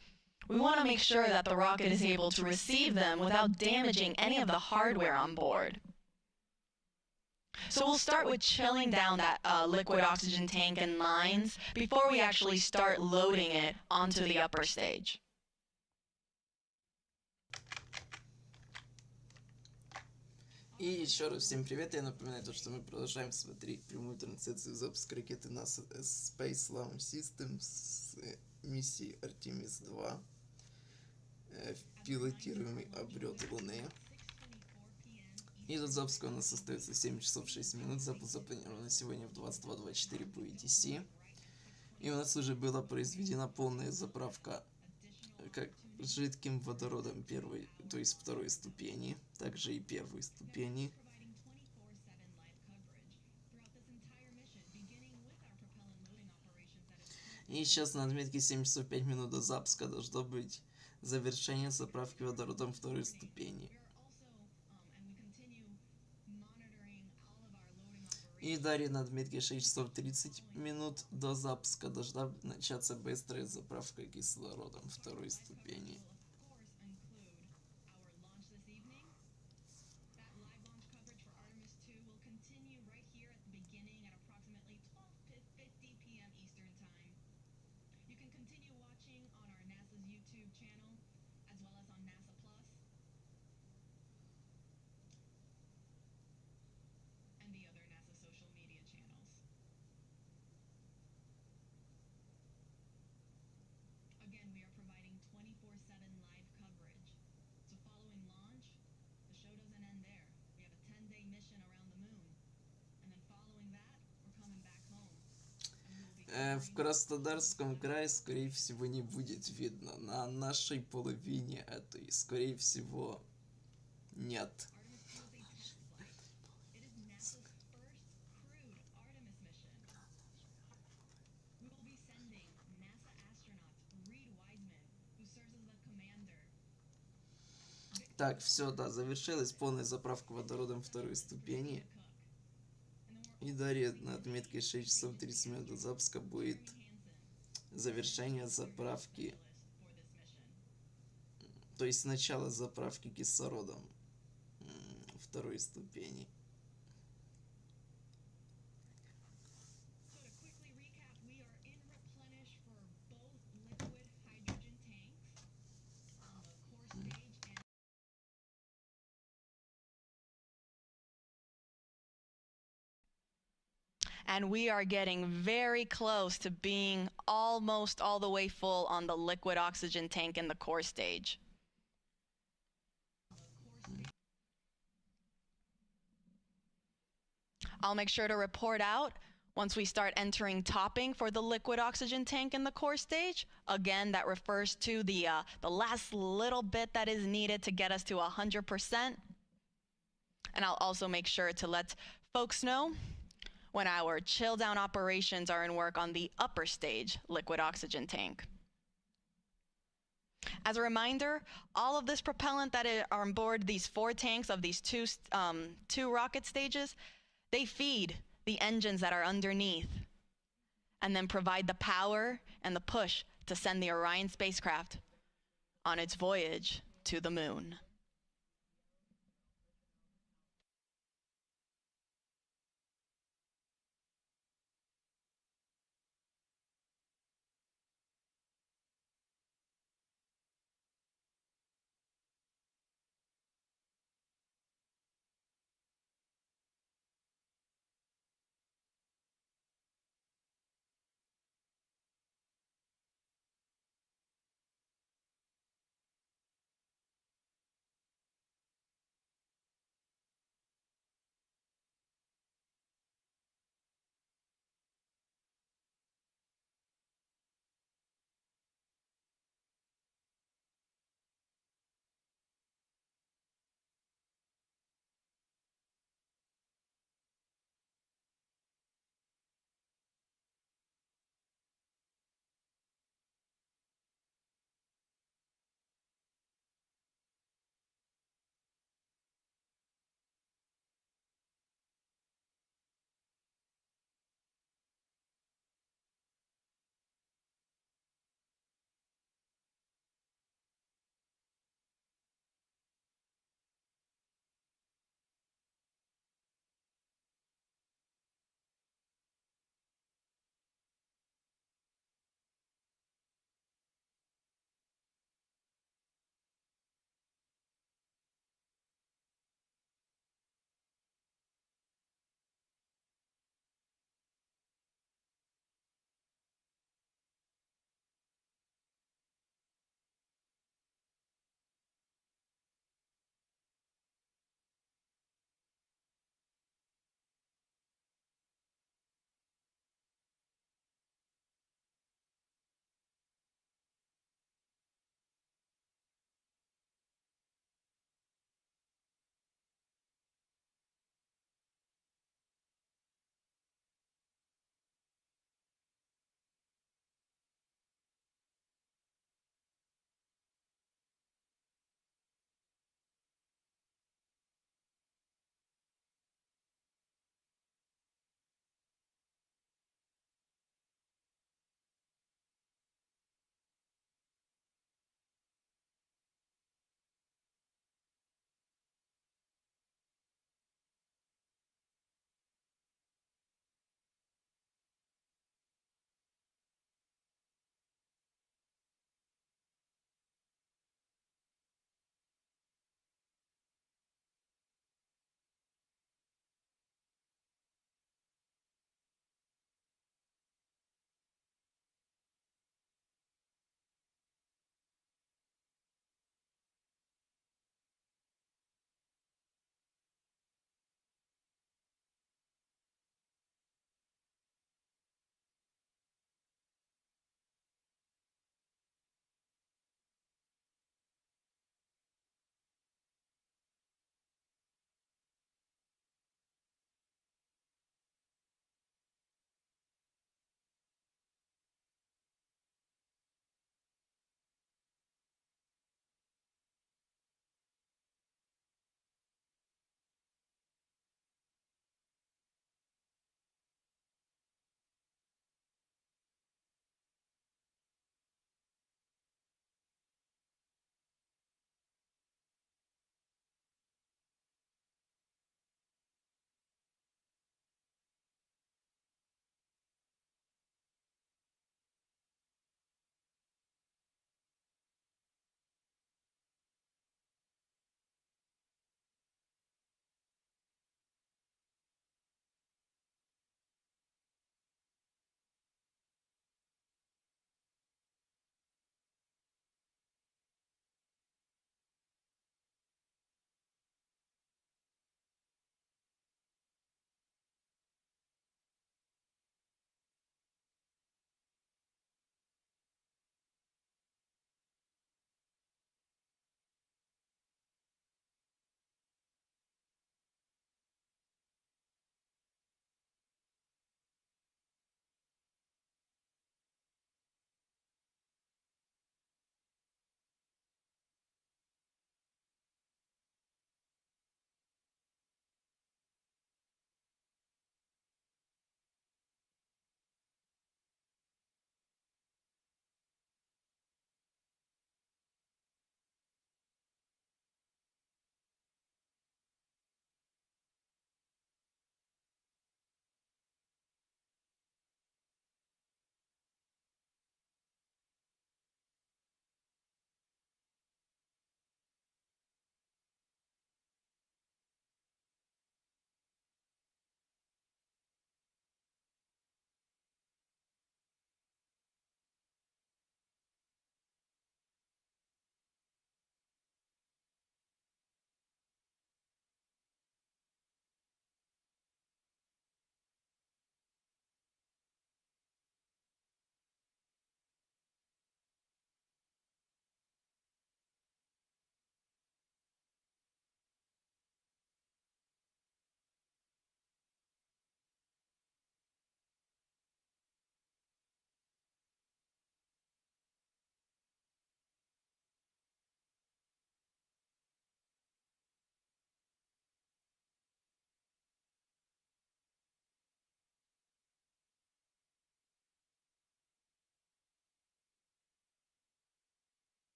we want to make sure that the rocket is able to receive them without damaging any of the hardware on board. So we'll start with chilling down that liquid oxygen tank and lines before we actually start loading it onto the upper stage. И еще раз всем привет, я напоминаю, что мы продолжаем смотреть прямую трансляцию запуска ракеты NASA Space Launch System с миссии Artemis-2, пилотируемый облет Луны. И до запуска у нас остается 7 часов 6 минут, запуск запланирован на сегодня в 22:24 по UTC. И у нас уже была произведена полная заправка как жидким водородом первой, то есть второй ступени, также и первой ступени. И сейчас на отметке 7 часов 5 минут до запуска должно быть завершение заправки водородом второй ступени. И далее на отметке 6 часов 30 минут до запуска должна начаться быстрая заправка кислородом второй ступени. В Краснодарском крае, скорее всего, не будет видно. На нашей половине этой, скорее всего, нет. Так, все, да, завершилась полная заправка водородом второй ступени. И далее на отметке 6 часов 30 минут до запуска будет завершение заправки, то есть начало заправки кислородом второй ступени. And we are getting very close to being almost all the way full on the liquid oxygen tank in the core stage. I'll make sure to report out once we start entering topping for the liquid oxygen tank in the core stage. Again, that refers to the last little bit that is needed to get us to 100%. And I'll also make sure to let folks know when our chill down operations are in work on the upper stage liquid oxygen tank. As a reminder, all of this propellant that are on board these 4 tanks of these two rocket stages, they feed the engines that are underneath and then provide the power and the push to send the Orion spacecraft on its voyage to the moon.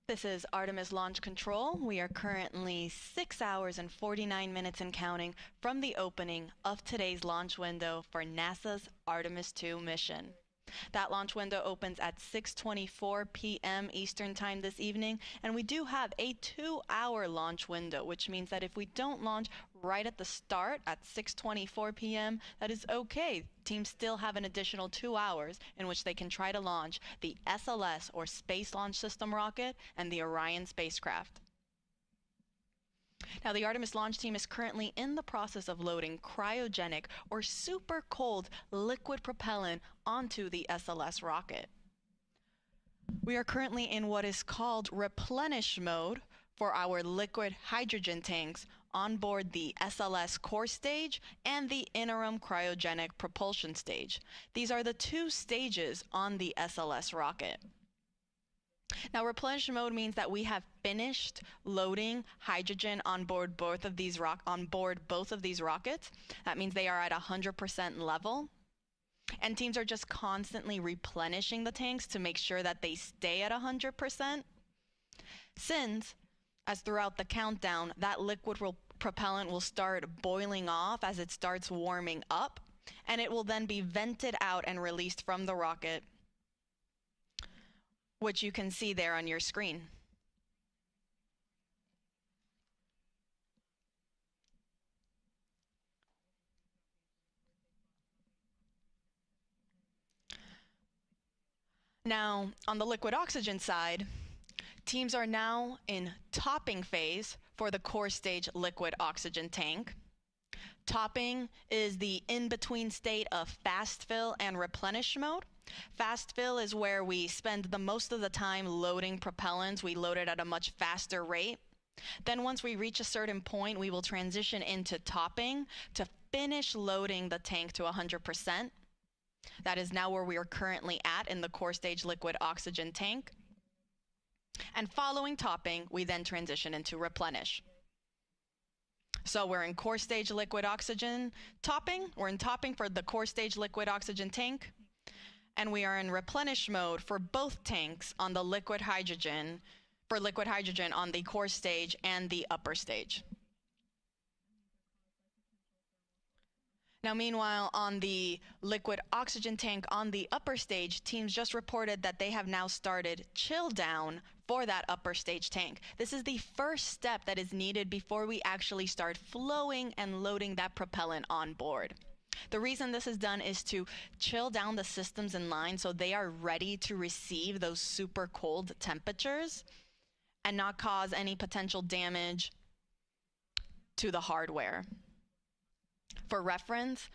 This is Artemis Launch Control. We are currently 6 hours and 49 minutes and counting from the opening of today's launch window for NASA's Artemis 2 mission. That launch window opens at 6:24 p.m. Eastern Time this evening, and we do have a 2-hour launch window, which means that if we don't launch right at the start at 6:24 p.m., that is okay. Teams still have an additional 2 hours in which they can try to launch the SLS, or Space Launch System rocket, and the Orion spacecraft. Now, the Artemis launch team is currently in the process of loading cryogenic or super cold liquid propellant onto the SLS rocket. We are currently in what is called replenish mode for our liquid hydrogen tanks on board the SLS core stage and the interim cryogenic propulsion stage. These are the two stages on the SLS rocket. Now, replenish mode means that we have finished loading hydrogen on board both of these rockets. That means they are at 100% level. And teams are just constantly replenishing the tanks to make sure that they stay at 100%. Since, as throughout the countdown, that liquid propellant will start boiling off as it starts warming up, and it will then be vented out and released from the rocket, which you can see there on your screen. Now, on the liquid oxygen side, teams are now in topping phase for the core stage liquid oxygen tank. Topping is the in-between state of fast fill and replenish mode. Fast fill is where we spend the most of the time loading propellants. We load it at a much faster rate. Then once we reach a certain point, we will transition into topping to finish loading the tank to 100%. That is now where we are currently at in the core stage liquid oxygen tank. And following topping, we then transition into replenish. So we're in core stage liquid oxygen topping. We're in topping for the core stage liquid oxygen tank. And we are in replenish mode for both tanks on the liquid hydrogen, on the core stage and the upper stage. Now, meanwhile, on the liquid oxygen tank on the upper stage, teams just reported that they have now started chill down for that upper stage tank. This is the first step that is needed before we actually start flowing and loading that propellant on board. The reason this is done is to chill down the systems in line so they are ready to receive those super cold temperatures and not cause any potential damage to the hardware. For reference,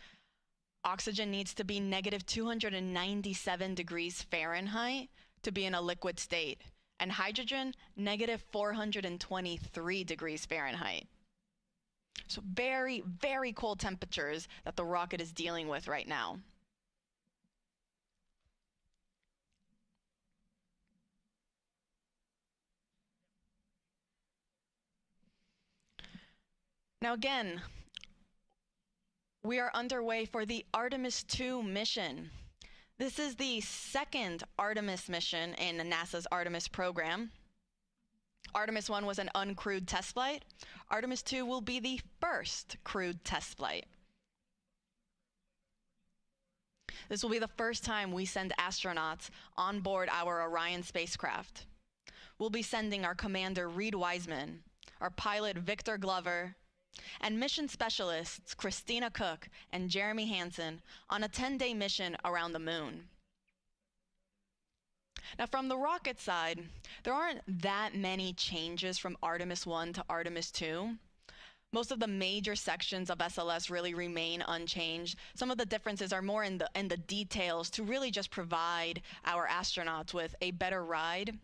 oxygen needs to be negative 297 degrees Fahrenheit to be in a liquid state, and hydrogen, negative 423 degrees Fahrenheit. So very, very cold temperatures that the rocket is dealing with right now. Now again, we are underway for the Artemis 2 mission. This is the second Artemis mission in NASA's Artemis program. Artemis 1 was an uncrewed test flight. Artemis 2 will be the first crewed test flight. This will be the first time we send astronauts on board our Orion spacecraft. We'll be sending our Commander Reid Wiseman, our pilot Victor Glover, and mission specialists Christina Koch and Jeremy Hansen on a 10-day mission around the moon. Now, from the rocket side, there aren't that many changes from Artemis 1 to Artemis 2. Most of the major sections of SLS really remain unchanged. Some of the differences are more in the details to really just provide our astronauts with a better ride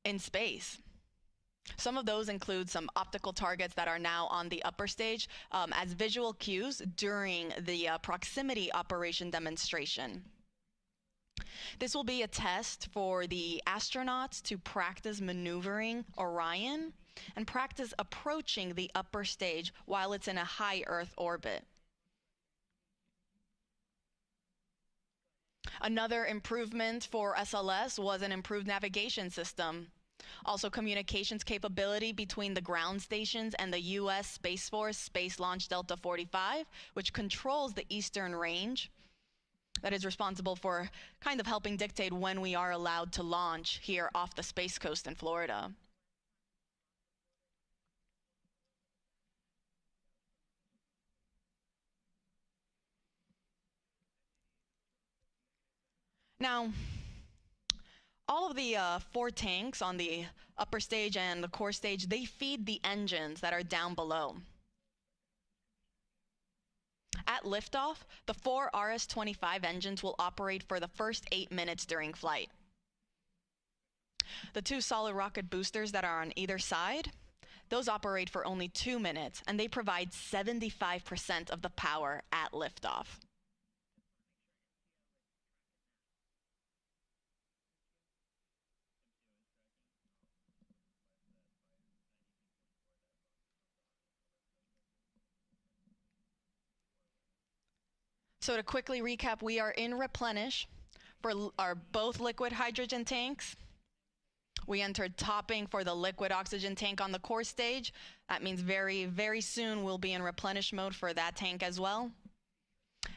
in space. Some of those include some optical targets that are now on the upper stage as visual cues during the proximity operation demonstration. This will be a test for the astronauts to practice maneuvering Orion and practice approaching the upper stage while it's in a high Earth orbit. Another improvement for SLS was an improved navigation system. Also, communications capability between the ground stations and the U.S. Space Force Space Launch Delta 45, which controls the eastern range. That is responsible for kind of helping dictate when we are allowed to launch here off the Space Coast in Florida. Now, all of the 4 tanks on the upper stage and the core stage, they feed the engines that are down below. At liftoff, the 4 RS-25 engines will operate for the first 8 minutes during flight. The 2 solid rocket boosters that are on either side, those operate for only 2 minutes, and they provide 75% of the power at liftoff. So to quickly recap, we are in replenish for our both liquid hydrogen tanks. We entered topping for the liquid oxygen tank on the core stage. That means very, very soon we'll be in replenish mode for that tank as well.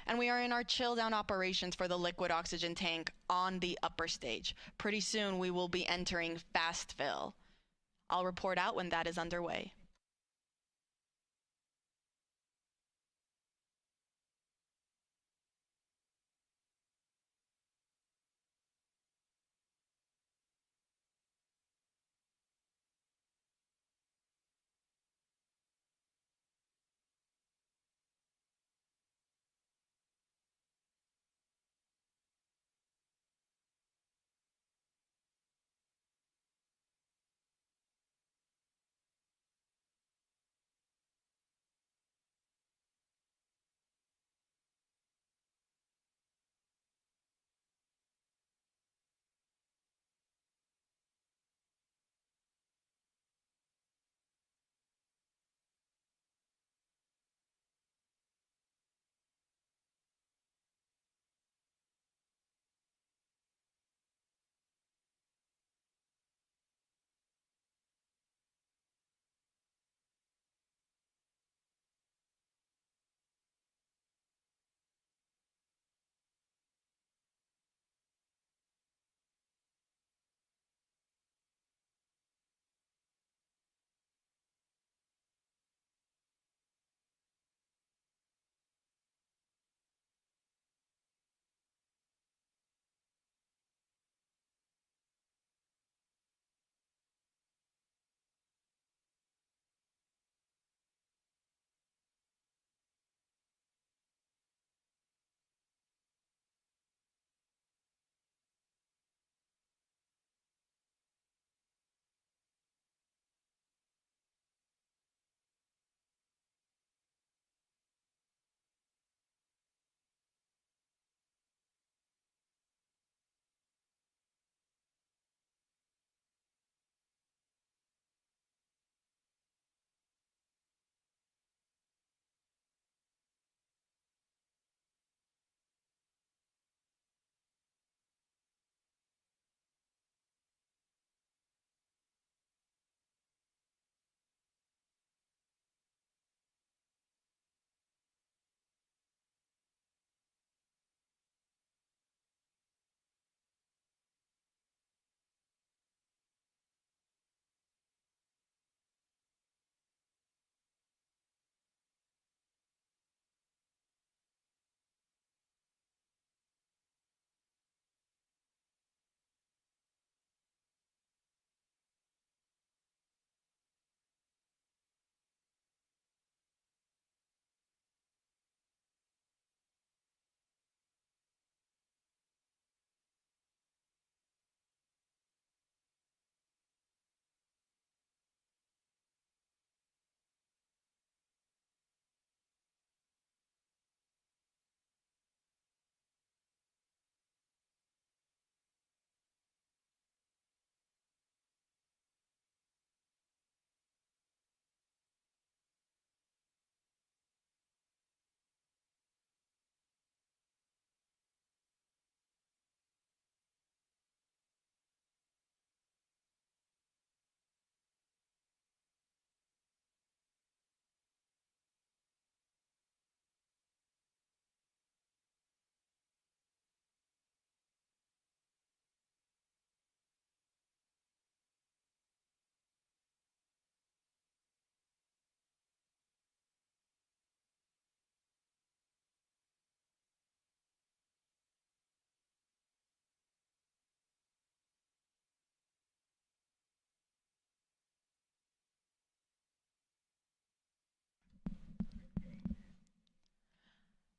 And we are in our chill down operations for the liquid oxygen tank on the upper stage. Pretty soon we will be entering fast fill. I'll report out when that is underway.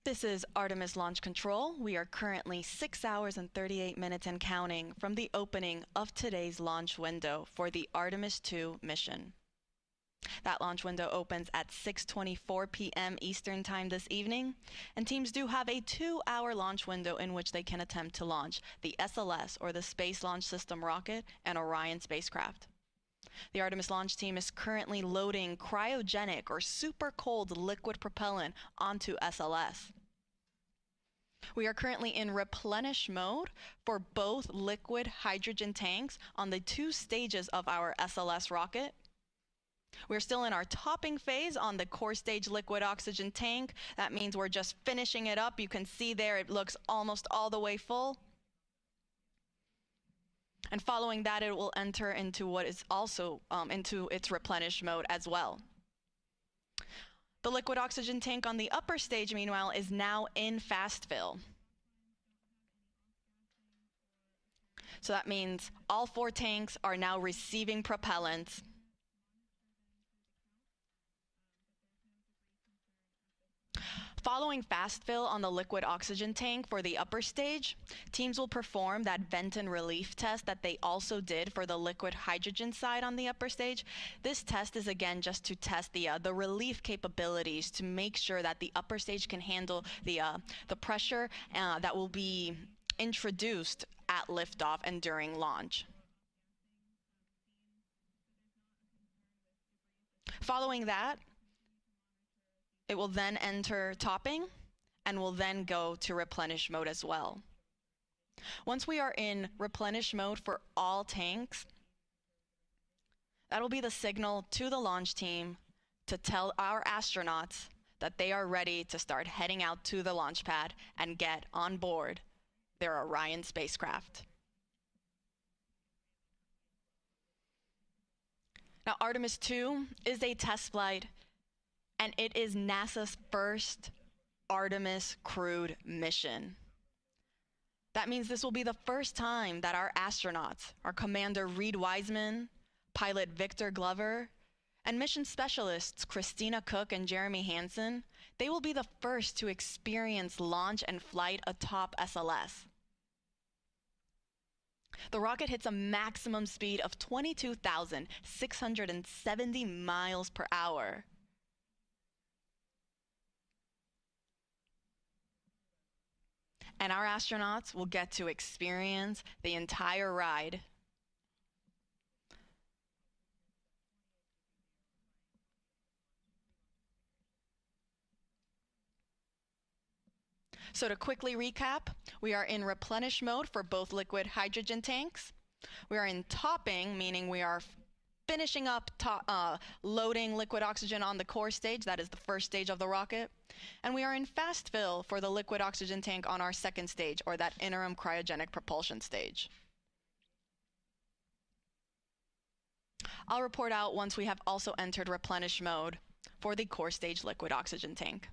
This is Artemis Launch Control. We are currently 6 hours and 38 minutes and counting from the opening of today's launch window for the Artemis-2 mission. That launch window opens at 6:24 p.m. Eastern Time this evening, and teams do have a 2-hour launch window in which they can attempt to launch the SLS, or the Space Launch System rocket, and Orion spacecraft. The Artemis launch team is currently loading cryogenic or super cold liquid propellant onto SLS. We are currently in replenish mode for both liquid hydrogen tanks on the 2 stages of our SLS rocket. We're still in our topping phase on the core stage liquid oxygen tank. That means we're just finishing it up. You can see there it looks almost all the way full. And following that, it will enter into what is also into its replenish mode as well. The liquid oxygen tank on the upper stage, meanwhile, is now in fast fill. So that means all 4 tanks are now receiving propellant. Following fast fill on the liquid oxygen tank for the upper stage, teams will perform that vent and relief test that they also did for the liquid hydrogen side on the upper stage. This test is again just to test the relief capabilities to make sure that the upper stage can handle the pressure that will be introduced at liftoff and during launch. Following that, it will then enter topping and will then go to replenish mode as well. Once we are in replenish mode for all tanks, that will be the signal to the launch team to tell our astronauts that they are ready to start heading out to the launch pad and get on board their Orion spacecraft. Now, Artemis 2 is a test flight, and it is NASA's first Artemis crewed mission. That means this will be the first time that our astronauts, our Commander Reid Wiseman, pilot Victor Glover, and mission specialists Christina Koch and Jeremy Hansen, they will be the first to experience launch and flight atop SLS. The rocket hits a maximum speed of 22,670 miles per hour. And our astronauts will get to experience the entire ride. So to quickly recap, we are in replenish mode for both liquid hydrogen tanks. We are in topping, meaning we are finishing up loading liquid oxygen on the core stage. That is the first stage of the rocket. And we are in fast fill for the liquid oxygen tank on our second stage, or that interim cryogenic propulsion stage. I'll report out once we have also entered replenish mode for the core stage liquid oxygen tank.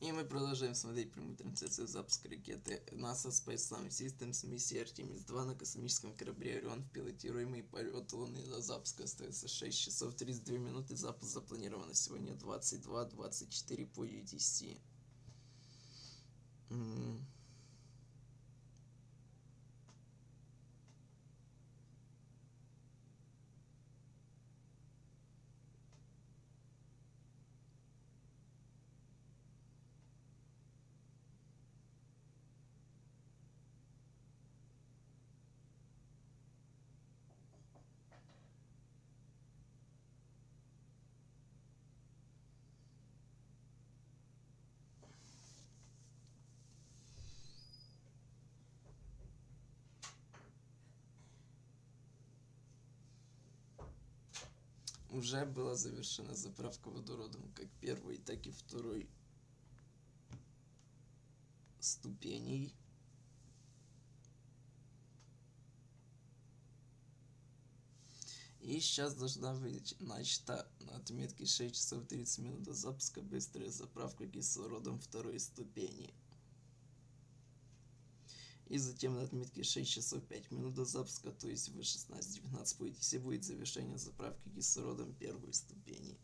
И мы продолжаем смотреть прямую трансляцию запуска ракеты NASA Space Launch System с миссией Artemis-2 на космическом корабле Орион в пилотируемый полет Луны. До запуска остается 6 часов 32 минуты. Запуск запланирован на сегодня 22:24 по UTC. Уже была завершена заправка водородом как первой, так и второй ступеней. И сейчас должна быть начата на отметке 6 часов 30 минут до запуска быстрая заправка кислородом второй ступени. И затем на отметке 6 часов 5 минут до запуска, то есть в 16:19 по UTC, будет завершение заправки кислородом первой ступени.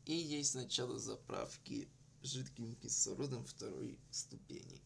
И есть начало заправки жидким кислородом второй ступени.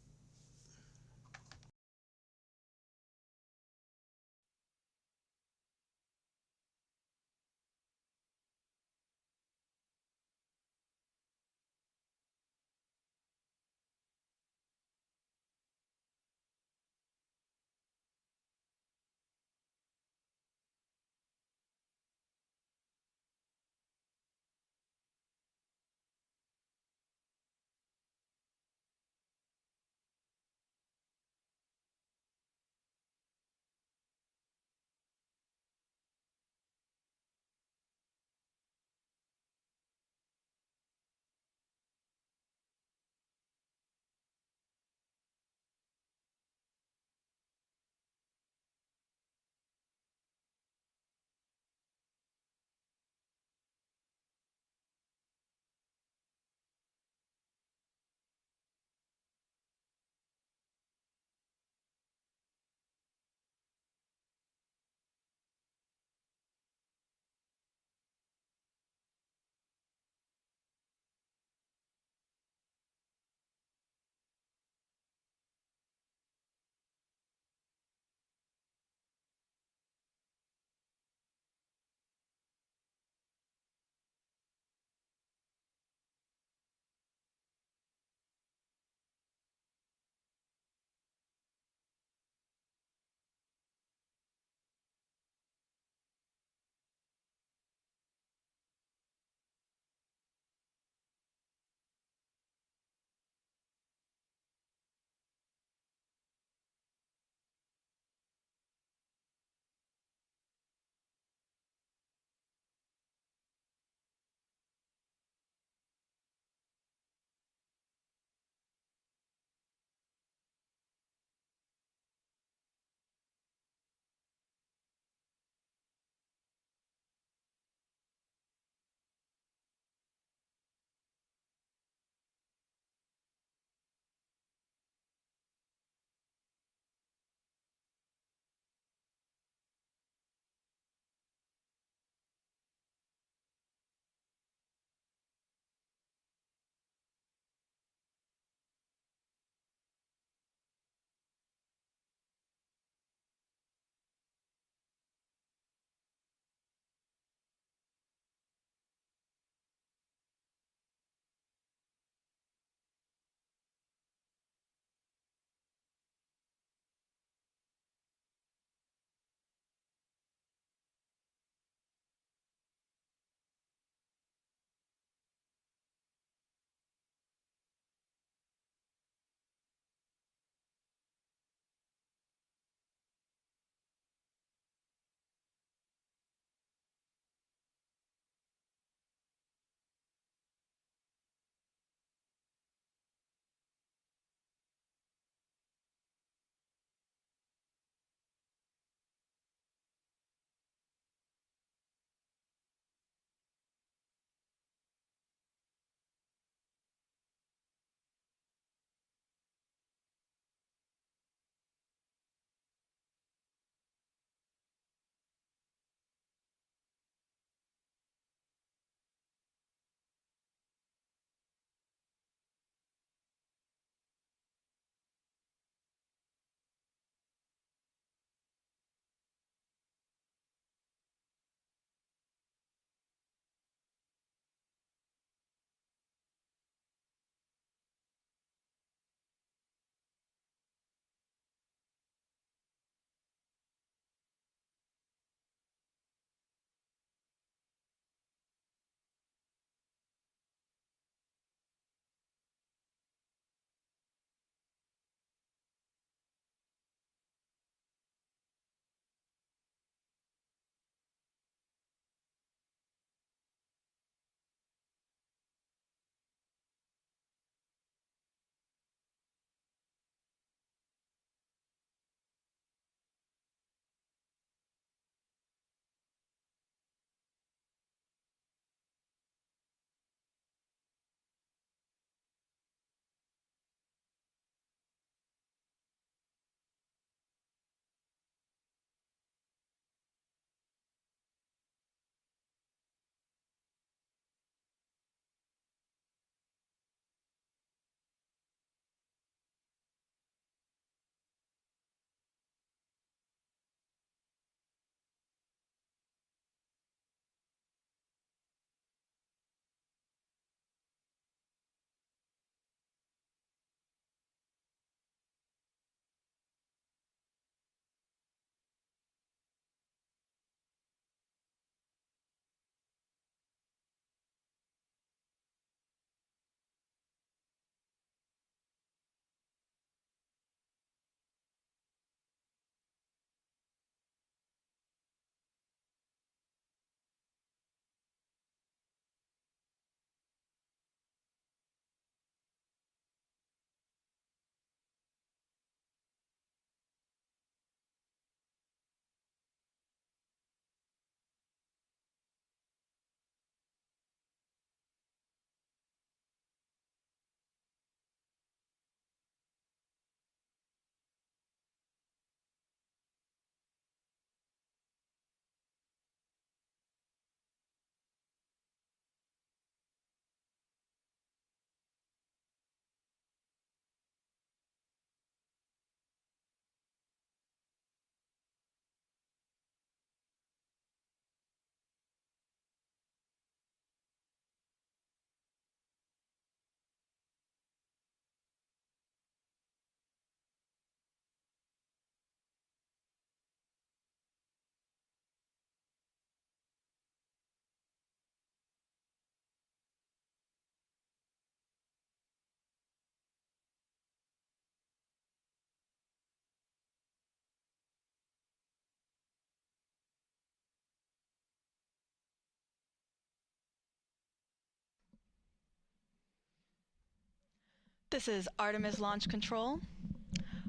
This is Artemis Launch Control.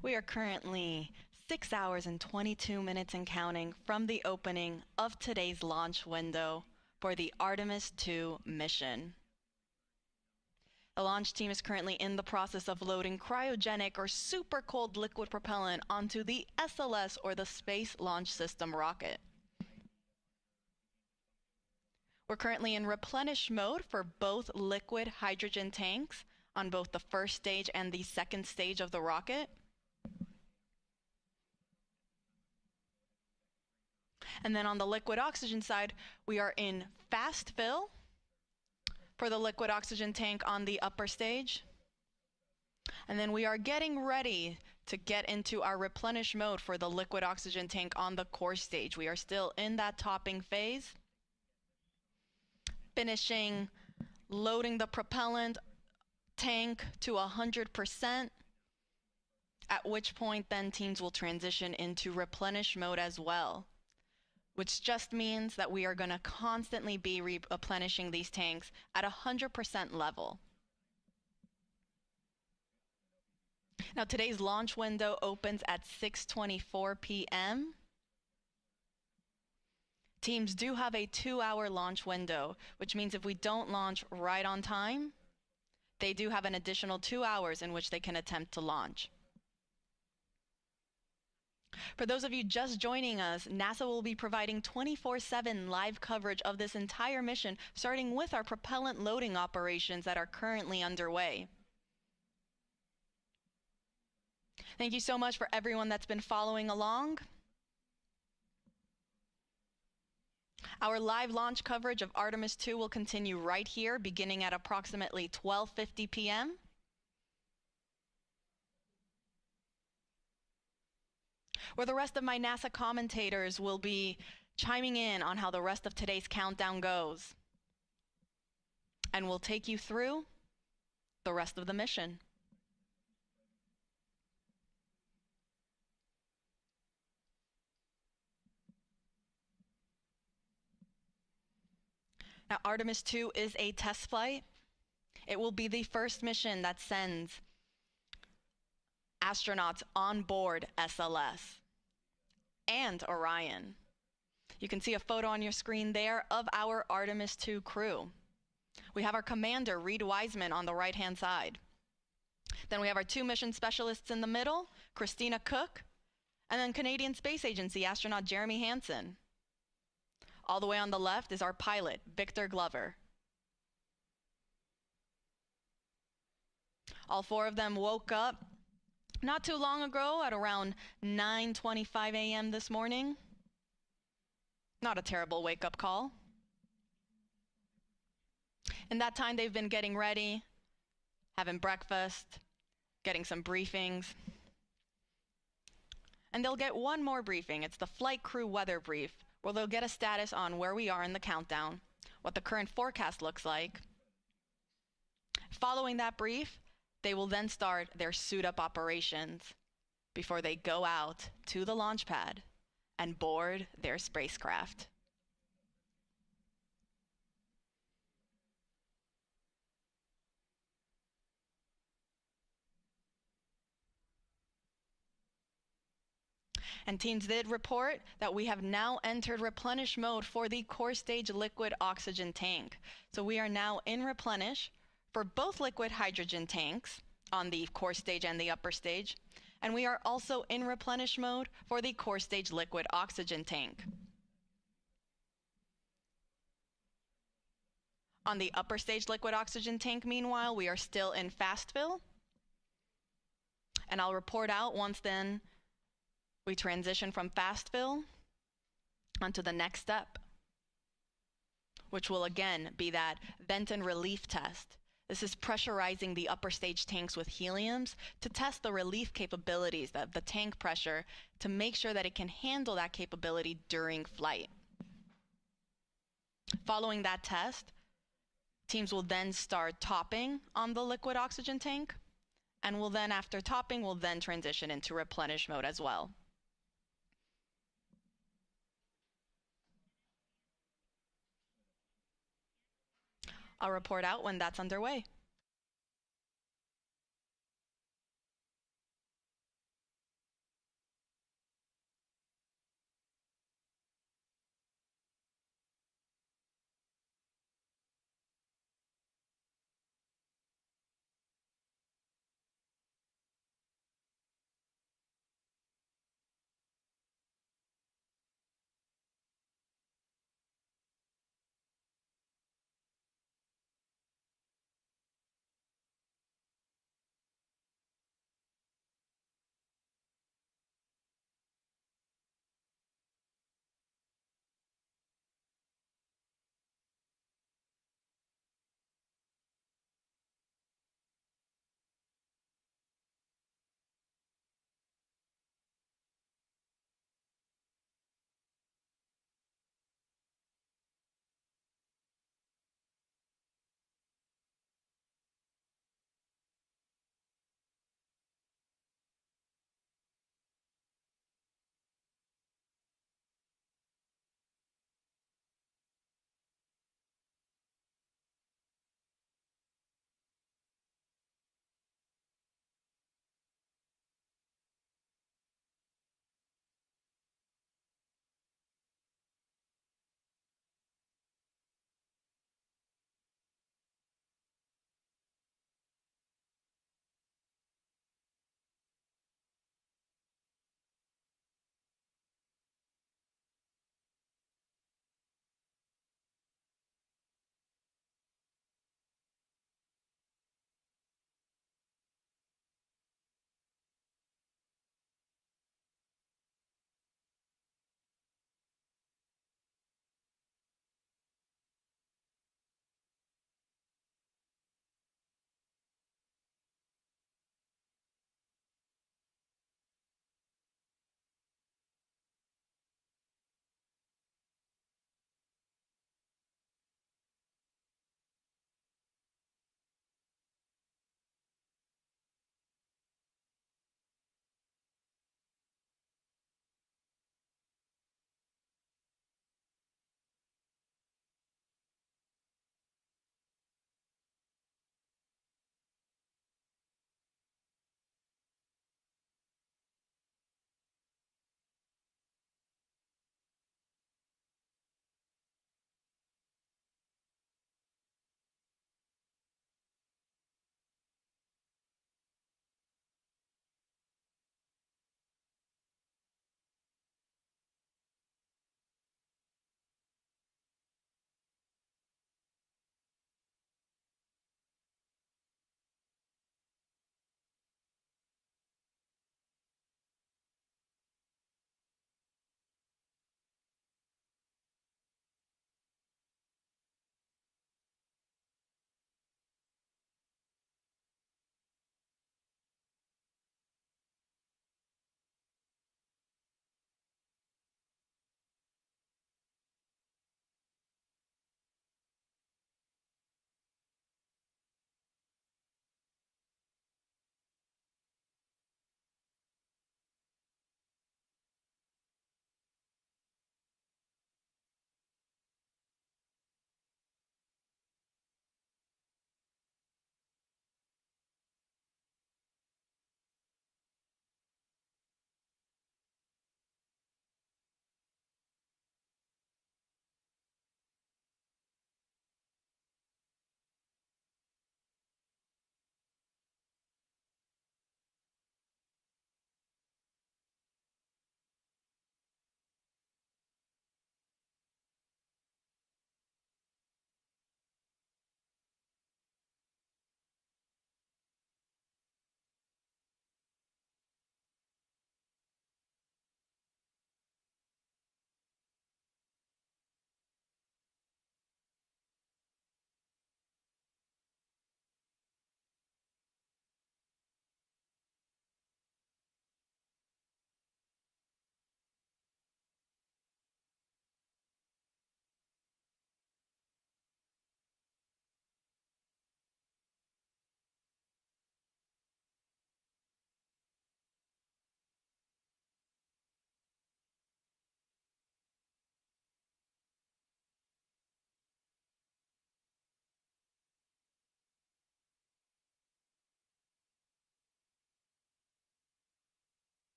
We are currently 6 hours and 22 minutes and counting from the opening of today's launch window for the Artemis-2 mission. The launch team is currently in the process of loading cryogenic or super cold liquid propellant onto the SLS, or the Space Launch System rocket. We're currently in replenish mode for both liquid hydrogen tanks on both the first stage and the second stage of the rocket. And then on the liquid oxygen side, we are in fast fill for the liquid oxygen tank on the upper stage. And then we are getting ready to get into our replenish mode for the liquid oxygen tank on the core stage. We are still in that topping phase, finishing loading the propellant tank to 100%, at which point then teams will transition into replenish mode as well, which just means that we are going to constantly be replenishing these tanks at 100% level. Now today's launch window opens at 6:24 p.m. Teams do have a 2-hour launch window, which means if we don't launch right on time, they do have an additional 2 hours in which they can attempt to launch. For those of you just joining us, NASA will be providing 24/7 live coverage of this entire mission, starting with our propellant loading operations that are currently underway. Thank you so much for everyone that's been following along. Our live launch coverage of Artemis-2 will continue right here, beginning at approximately 12:50 p.m. where the rest of my NASA commentators will be chiming in on how the rest of today's countdown goes. And we'll take you through the rest of the mission. Now, Artemis-2 is a test flight. It will be the first mission that sends astronauts on board SLS and Orion. You can see a photo on your screen there of our Artemis-2 crew. We have our Commander Reid Wiseman on the right-hand side. Then we have our 2 mission specialists in the middle, Christina Koch, and then Canadian Space Agency astronaut Jeremy Hansen. All the way on the left is our pilot, Victor Glover. All 4 of them woke up not too long ago at around 9:25 a.m. this morning. Not a terrible wake-up call. In that time, they've been getting ready, having breakfast, getting some briefings. And they'll get one more briefing. It's the flight crew weather brief, where they'll get a status on where we are in the countdown, what the current forecast looks like. Following that brief, they will then start their suit-up operations before they go out to the launch pad and board their spacecraft. And teams did report that we have now entered replenish mode for the core stage liquid oxygen tank. So we are now in replenish for both liquid hydrogen tanks on the core stage and the upper stage. And we are also in replenish mode for the core stage liquid oxygen tank. On the upper stage liquid oxygen tank, meanwhile, we are still in fast fill. And I'll report out once then we transition from fast fill onto the next step, which will again be that vent and relief test. This is pressurizing the upper stage tanks with heliums to test the relief capabilities of the tank pressure to make sure that it can handle that capability during flight. Following that test, teams will then start topping on the liquid oxygen tank, and will then, after topping, will then transition into replenish mode as well. I'll report out when that's underway.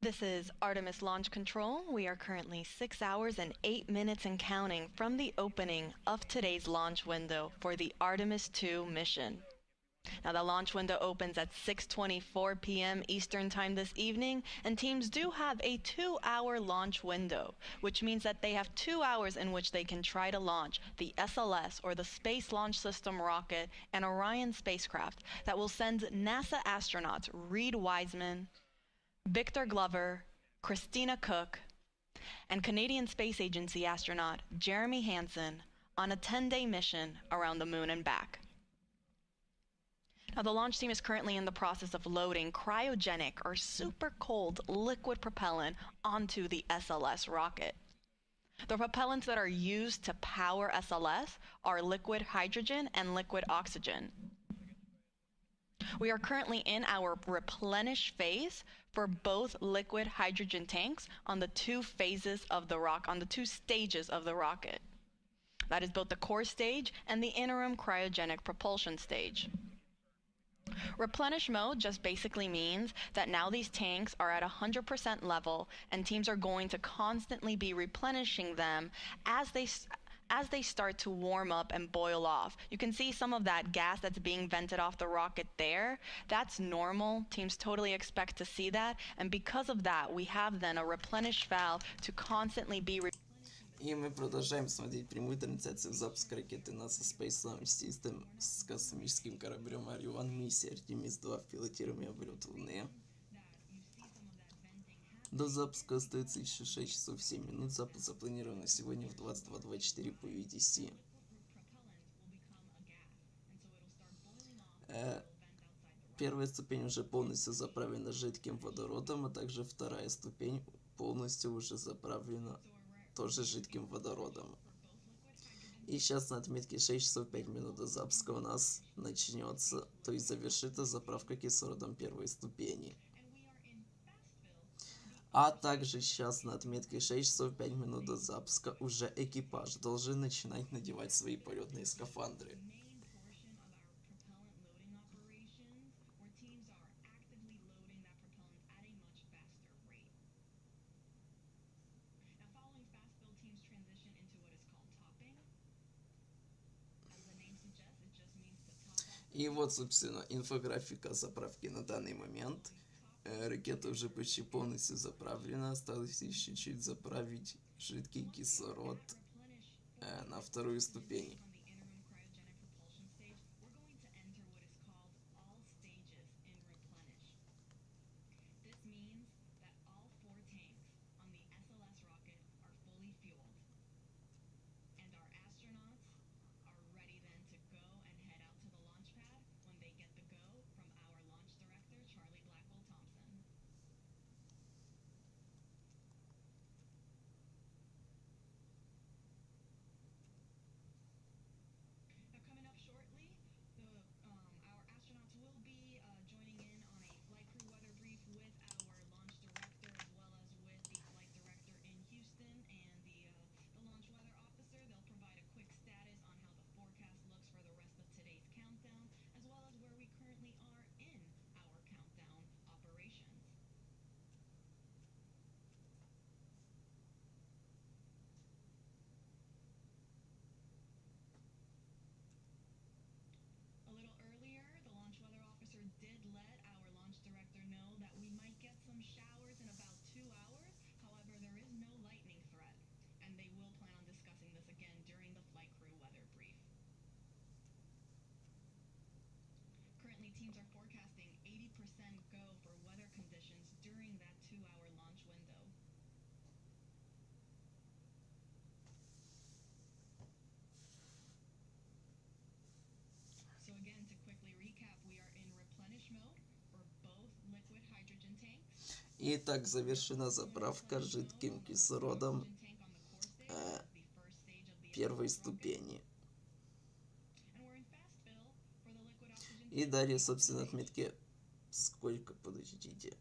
This is Artemis Launch Control. We are currently 6 hours and 8 minutes and counting from the opening of today's launch window for the Artemis-2 mission. Now, the launch window opens at 6:24 p.m. Eastern Time this evening, and teams do have a 2-hour launch window, which means that they have 2 hours in which they can try to launch the SLS, or the Space Launch System rocket, and Orion spacecraft that will send NASA astronauts Reid Wiseman, Victor Glover, Christina Koch, and Canadian Space Agency astronaut Jeremy Hansen on a 10-day mission around the moon and back. Now, the launch team is currently in the process of loading cryogenic or super cold liquid propellant onto the SLS rocket. The propellants that are used to power SLS are liquid hydrogen and liquid oxygen. We are currently in our replenish phase for both liquid hydrogen tanks on the 2 phases of the on the 2 stages of the rocket. That is both the core stage and the interim cryogenic propulsion stage. Replenish mode just basically means that now these tanks are at 100% level, and teams are going to constantly be replenishing them as they start to warm up and boil off. You can see some of that gas that's being vented off the rocket there. That's normal. Teams totally expect to see that, and because of that, we have then a replenish valve to constantly be И мы продолжаем смотреть прямую трансляцию запуска ракеты NASA Space Launch System с космическим кораблем Orion, миссия Artemis-2 в пилотируемый облет Луны. До запуска остается еще 6 часов 7 минут. Запуск запланирован на сегодня в 22:24 по UTC. Первая ступень уже полностью заправлена жидким водородом, а также вторая ступень полностью уже заправлена тоже жидким водородом. И сейчас на отметке 6 часов 5 минут до запуска у нас начнется, то есть завершится заправка кислородом первой ступени. А также сейчас на отметке 6 часов 5 минут до запуска уже экипаж должен начинать надевать свои полетные скафандры. И вот, собственно, инфографика заправки на данный момент. Ракета уже почти полностью заправлена. Осталось еще чуть заправить жидкий кислород на вторую ступень. Teams are forecasting 80% go for weather conditions during that 2-hour launch window. So again, to quickly recap, we are in replenish mode for both liquid hydrogen tanks. Итак, завершена заправка жидким кислородом первой ступени. И далее, собственно, отметки сколько, подождите.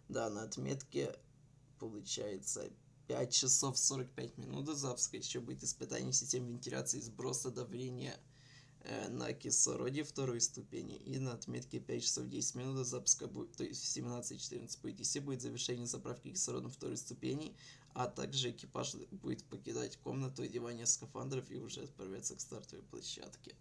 Да, на отметке получается 5 часов 45 минут до запуска еще будет испытание систем вентиляции и сброса давления на кислороде второй ступени. И на отметке 5 часов 10 минут до запуска будет, то есть в 17:14 по ETC будет завершение заправки кислородом второй ступени, а также экипаж будет покидать комнату, одевание скафандров и уже отправляться к стартовой площадке.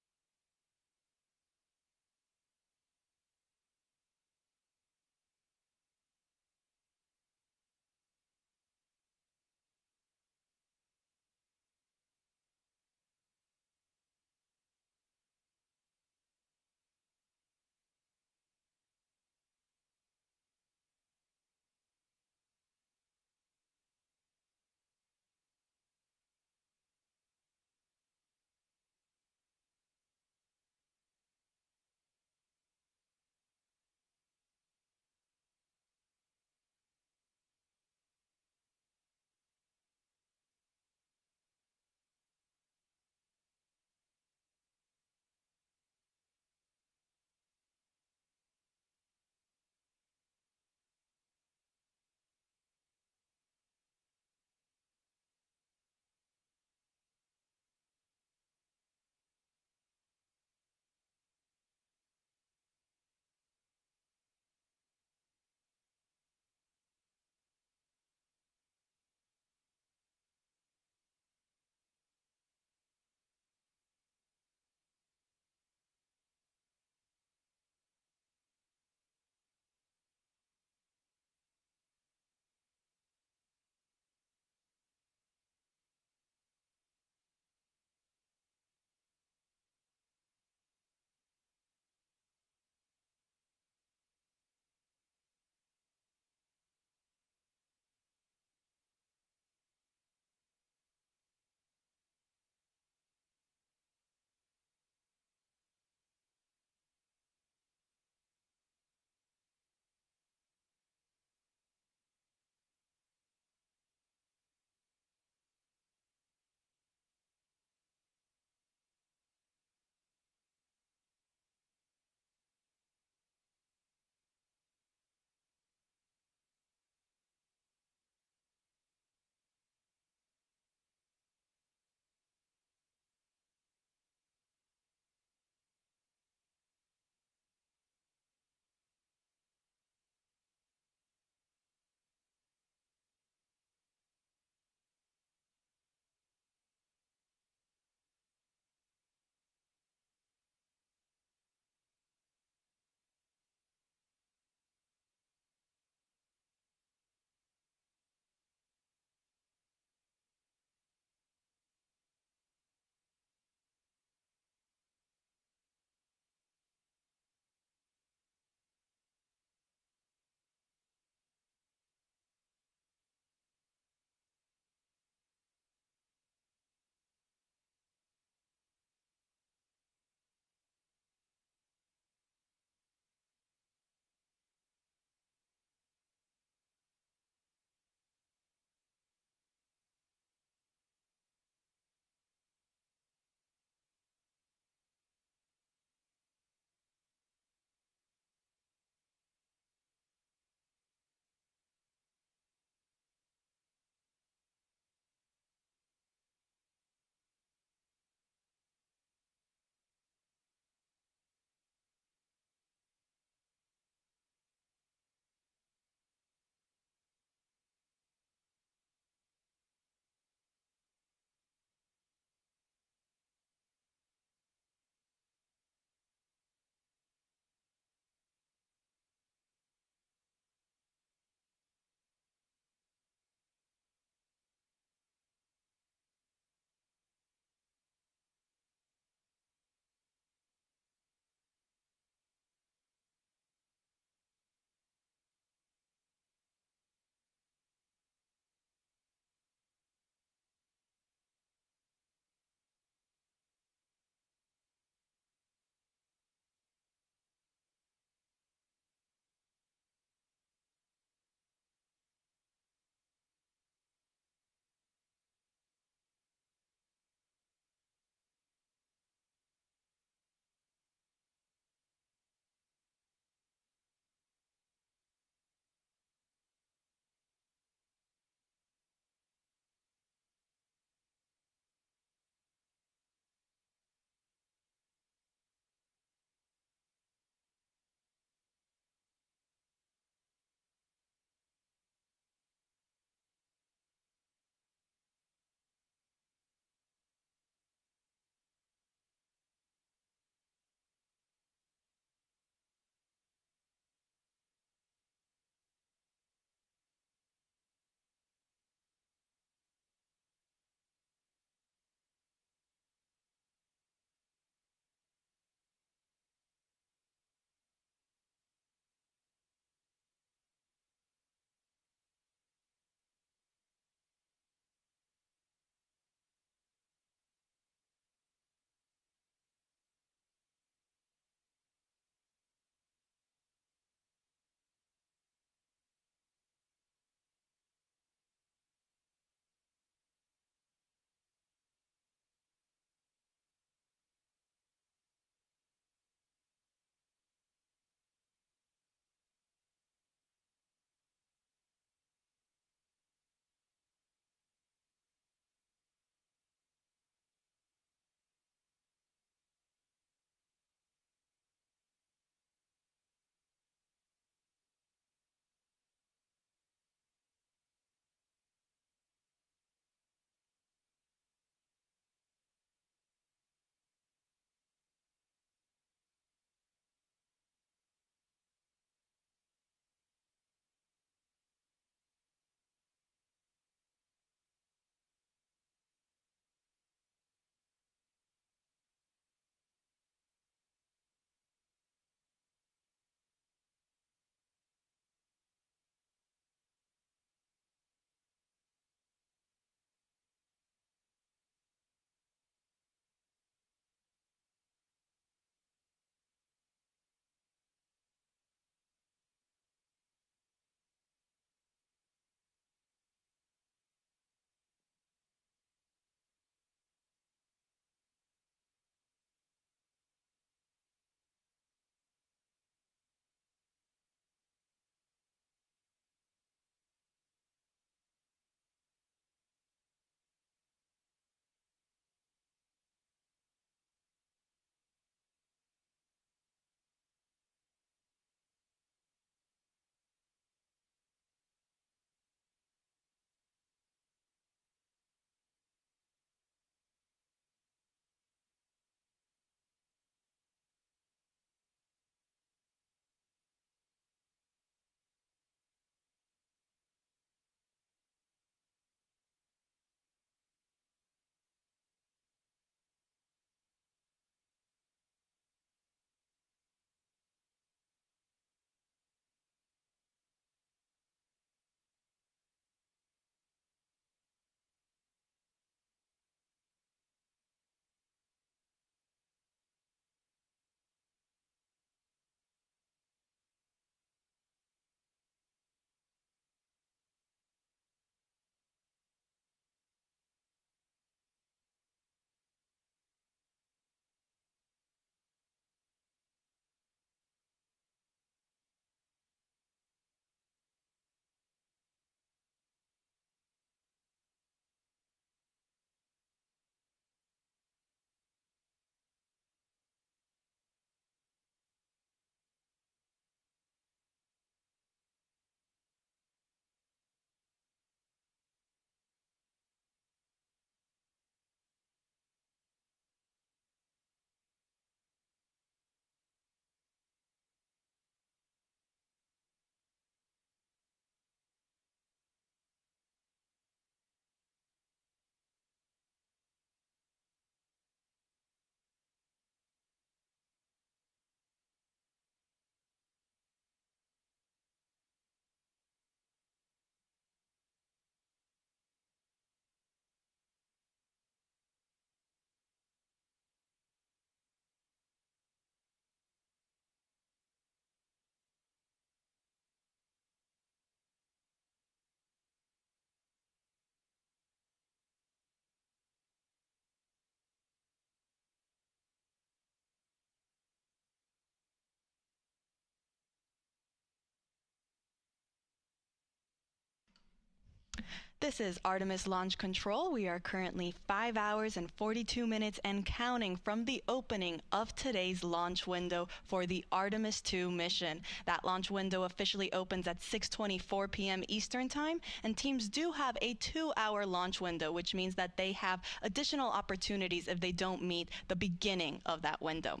This is Artemis Launch Control. We are currently 5 hours and 42 minutes and counting from the opening of today's launch window for the Artemis-2 mission. That launch window officially opens at 6:24 p.m. Eastern Time, and teams do have a 2-hour launch window, which means that they have additional opportunities if they don't meet the beginning of that window.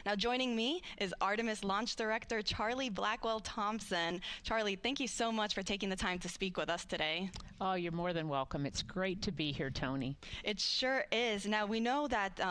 Now joining me is Artemis Launch Director Charlie Blackwell-Thompson. Charlie, thank you so much for taking the time to speak with us today. Oh, you're more than welcome. It's great to be here, Tony. It sure is. Now, we know that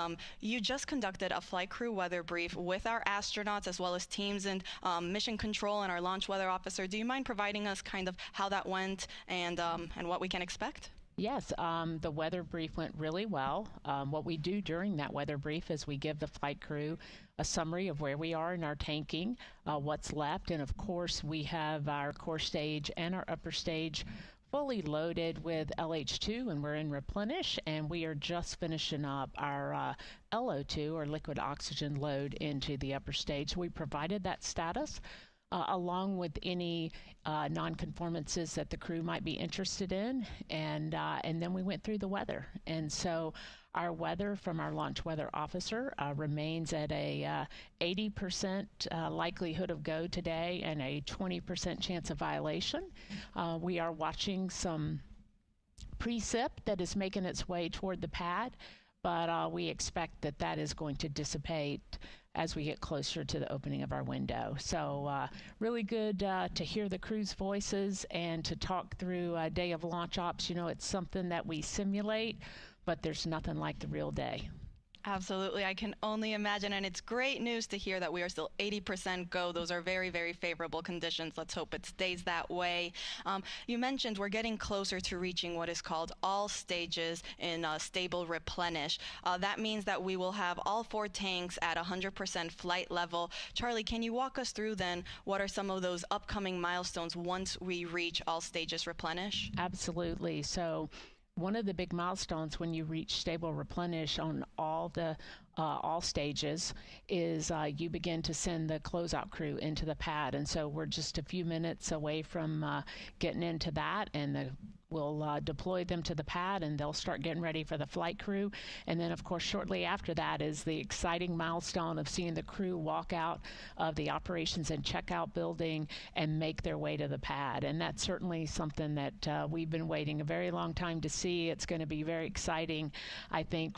you just conducted a flight crew weather brief with our astronauts as well as teams and mission control and our launch weather officer. Do you mind providing us kind of how that went and what we can expect? Yes, the weather brief went really well. What we do during that weather brief is we give the flight crew a summary of where we are in our tanking, what's left, and of course we have our core stage and our upper stage fully loaded with LH2, and we're in replenish, and we are just finishing up our LO2 or liquid oxygen load into the upper stage. So we provided that status along with any non-conformances that the crew might be interested in, and then we went through the weather. And so our weather from our launch weather officer remains at a 80% likelihood of go today and a 20% chance of violation. We are watching some precip that is making its way toward the pad, but we expect that that is going to dissipate as we get closer to the opening of our window. So really good to hear the crew's voices and to talk through a day of launch ops. You know, it's something that we simulate, but there's nothing like the real day. Absolutely. I can only imagine, and it's great news to hear that we are still 80% go. Those are very, very favorable conditions. Let's hope it stays that way. You mentioned we're getting closer to reaching what is called all stages in stable replenish. That means that we will have all 4 tanks at 100% flight level. Charlie, can you walk us through then what are some of those upcoming milestones once we reach all stages replenish? Absolutely. So one of the big milestones when you reach stable replenish on all the all stages is you begin to send the closeout crew into the pad, and so we're just a few minutes away from getting into that, and we'll deploy them to the pad, and they'll start getting ready for the flight crew. And then, of course, shortly after that is the exciting milestone of seeing the crew walk out of the operations and checkout building and make their way to the pad. And that's certainly something that we've been waiting a very long time to see. It's going to be very exciting, I think,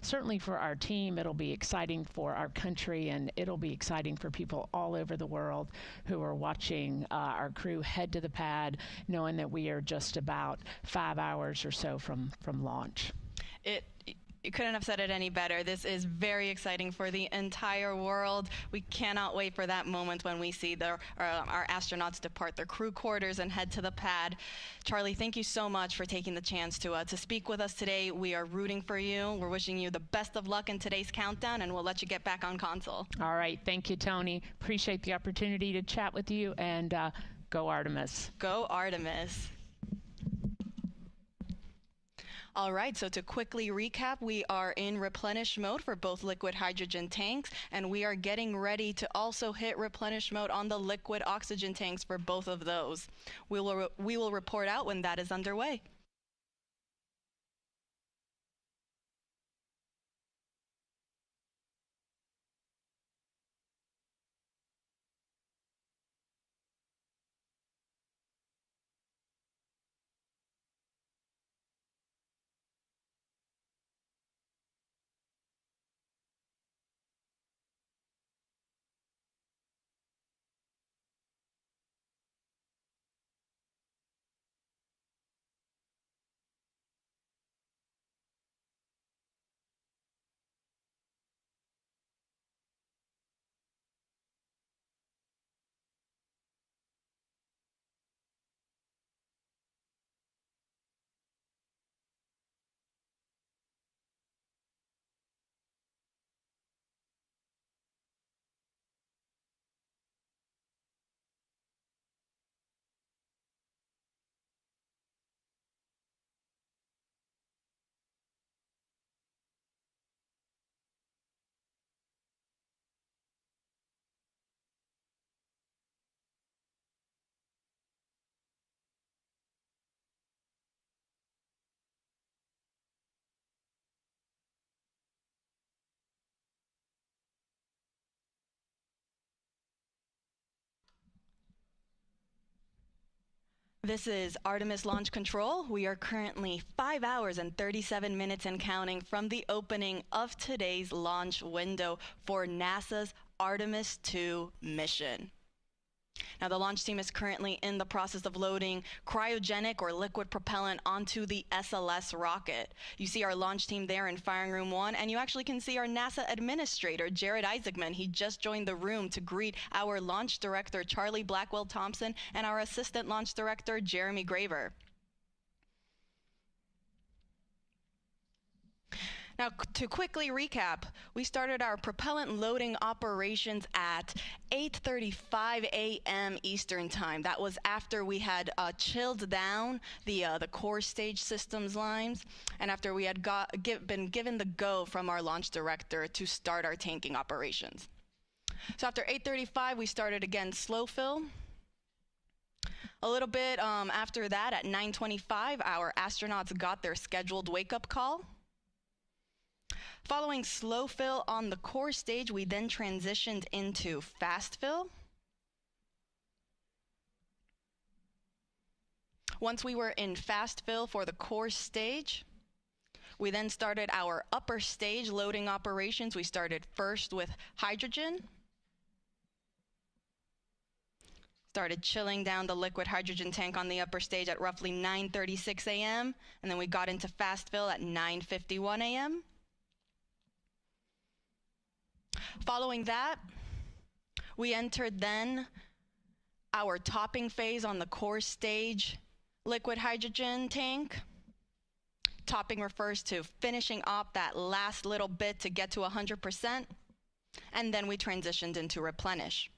certainly for our team. It'll be exciting for our country, and it'll be exciting for people all over the world who are watching our crew head to the pad, knowing that we are just about 5 hours or so from launch. You couldn't have said it any better. This is very exciting for the entire world. We cannot wait for that moment when we see our astronauts depart their crew quarters and head to the pad. Charlie, thank you so much for taking the chance to speak with us today. We are rooting for you. We're wishing you the best of luck in today's countdown, and we'll let you get back on console. All right. Thank you, Tony. Appreciate the opportunity to chat with you, and go Artemis. Go Artemis. All right, so to quickly recap, we are in replenish mode for both liquid hydrogen tanks, and we are getting ready to also hit replenish mode on the liquid oxygen tanks for both of those. We will report out when that is underway. This is Artemis Launch Control. We are currently 5 hours and 37 minutes and counting from the opening of today's launch window for NASA's Artemis-2 mission. Now, the launch team is currently in the process of loading cryogenic or liquid propellant onto the SLS rocket. You see our launch team there in Firing Room 1, and you actually can see our NASA Administrator, Jared Isaacman. He just joined the room to greet our Launch Director, Charlie Blackwell Thompson, and our Assistant Launch Director, Jeremy Graver. Now, to quickly recap, we started our propellant loading operations at 8:35 a.m. Eastern Time. That was after we had chilled down the core stage systems lines, and after we had been given the go from our launch director to start our tanking operations. So after 8:35, we started again slow fill. A little bit after that, at 9:25, our astronauts got their scheduled wake-up call. Following slow fill on the core stage, we then transitioned into fast fill. Once we were in fast fill for the core stage, we then started our upper stage loading operations. We started first with hydrogen. Started chilling down the liquid hydrogen tank on the upper stage at roughly 9:36 a.m. And then we got into fast fill at 9:51 a.m. Following that, we entered then our topping phase on the core stage liquid hydrogen tank. Topping refers to finishing up that last little bit to get to 100%, and then we transitioned into replenish.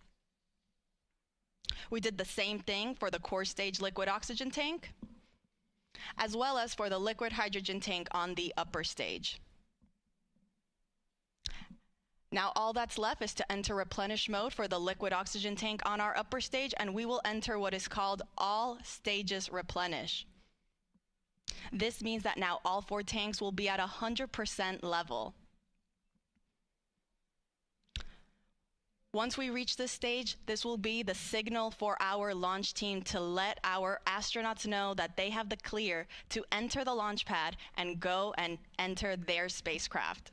We did the same thing for the core stage liquid oxygen tank, as well as for the liquid hydrogen tank on the upper stage. Now all that's left is to enter replenish mode for the liquid oxygen tank on our upper stage, and we will enter what is called all stages replenish. This means that now all 4 tanks will be at 100% level. Once we reach this stage, this will be the signal for our launch team to let our astronauts know that they have the clear to enter the launch pad and go and enter their spacecraft.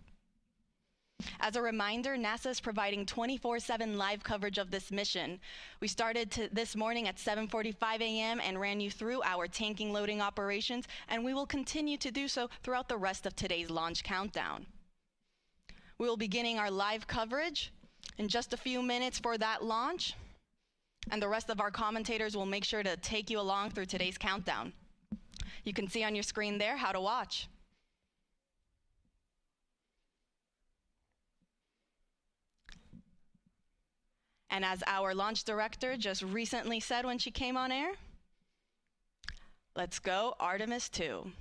As a reminder, NASA is providing 24/7 live coverage of this mission. We started this morning at 7:45 a.m. and ran you through our tanking loading operations, and we will continue to do so throughout the rest of today's launch countdown. We will be beginning our live coverage in just a few minutes for that launch, and the rest of our commentators will make sure to take you along through today's countdown. You can see on your screen there how to watch. And as our launch director just recently said when she came on air, let's go Artemis 2.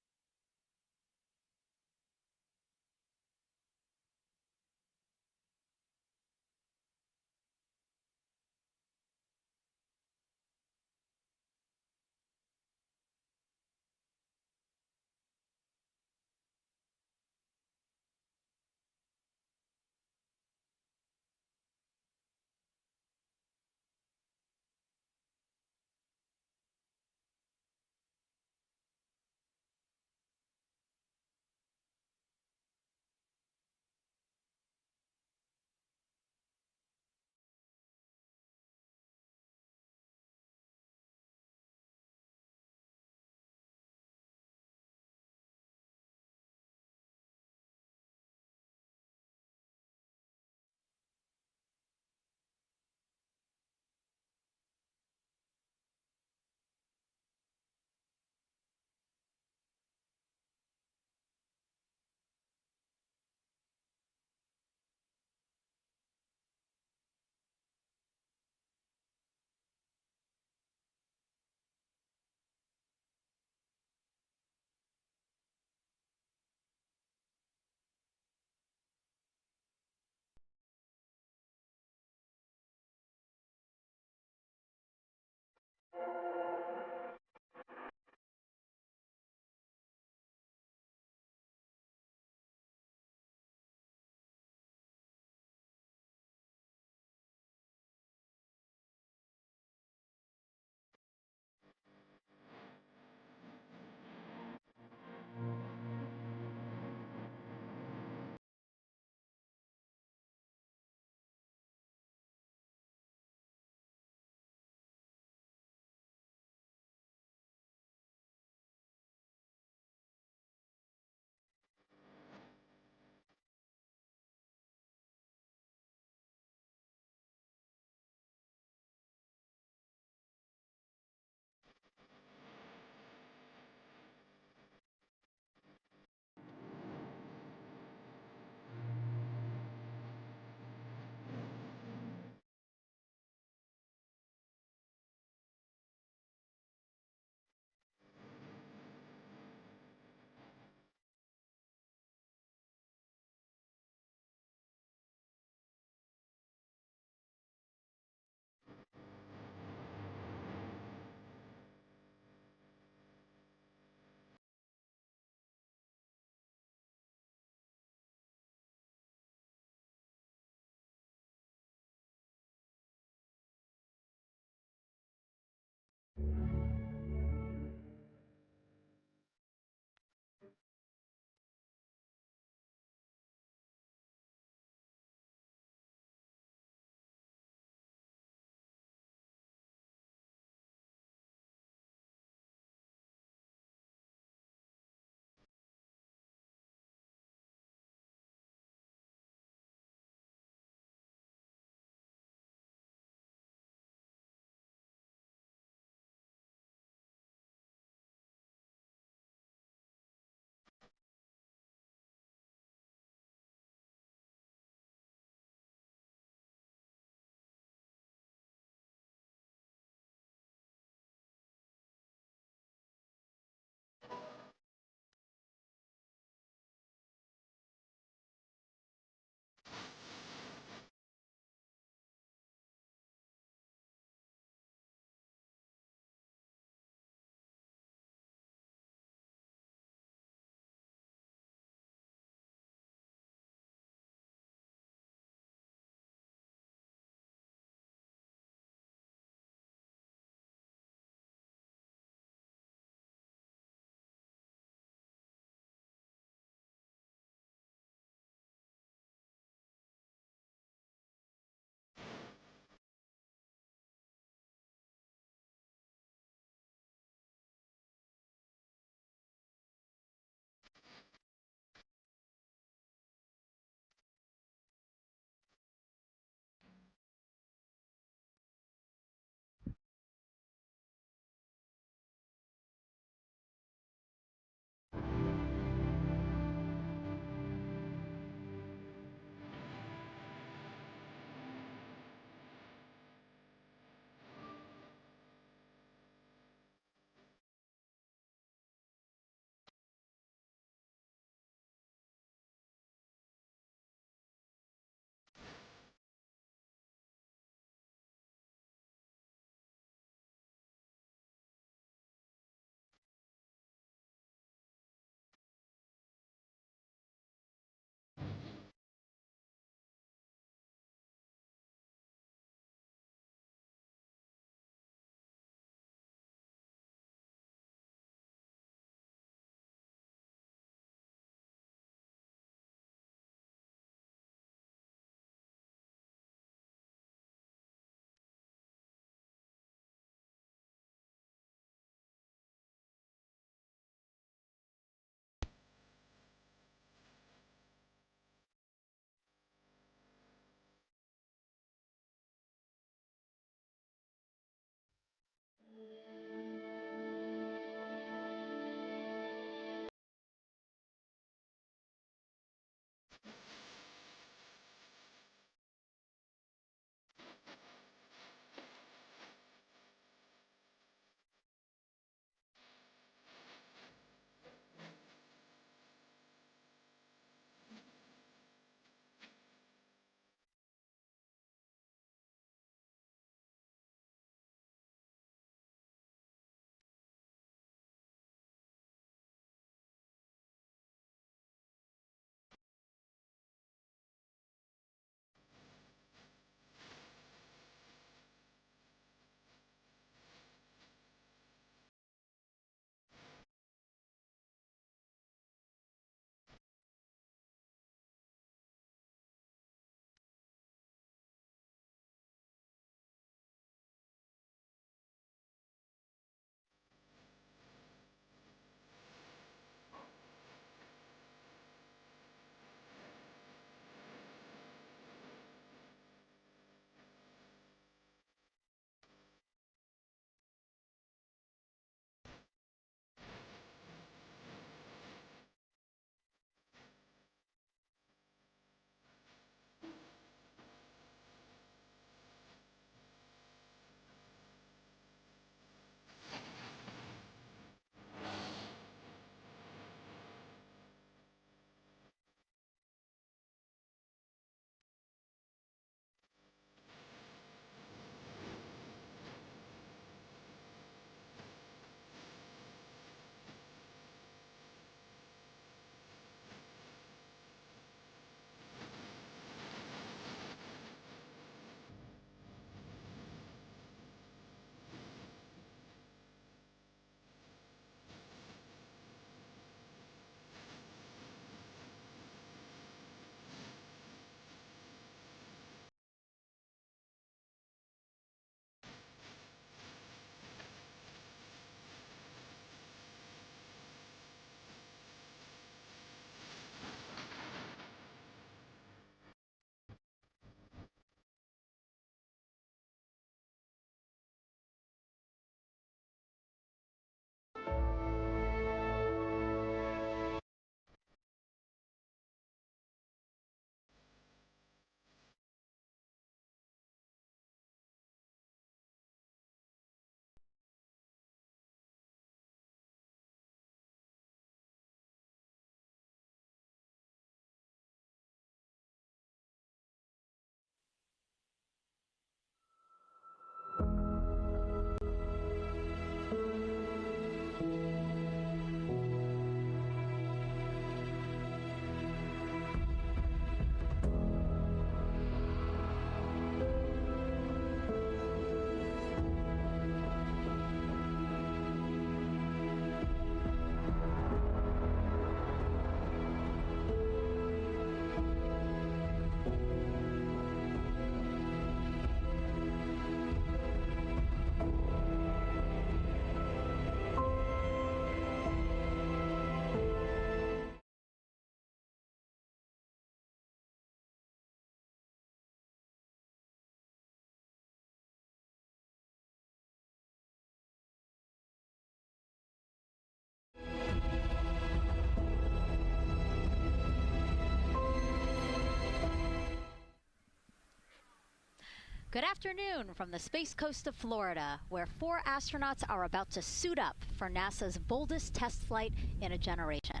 Good afternoon from the Space Coast of Florida, where 4 astronauts are about to suit up for NASA's boldest test flight in a generation.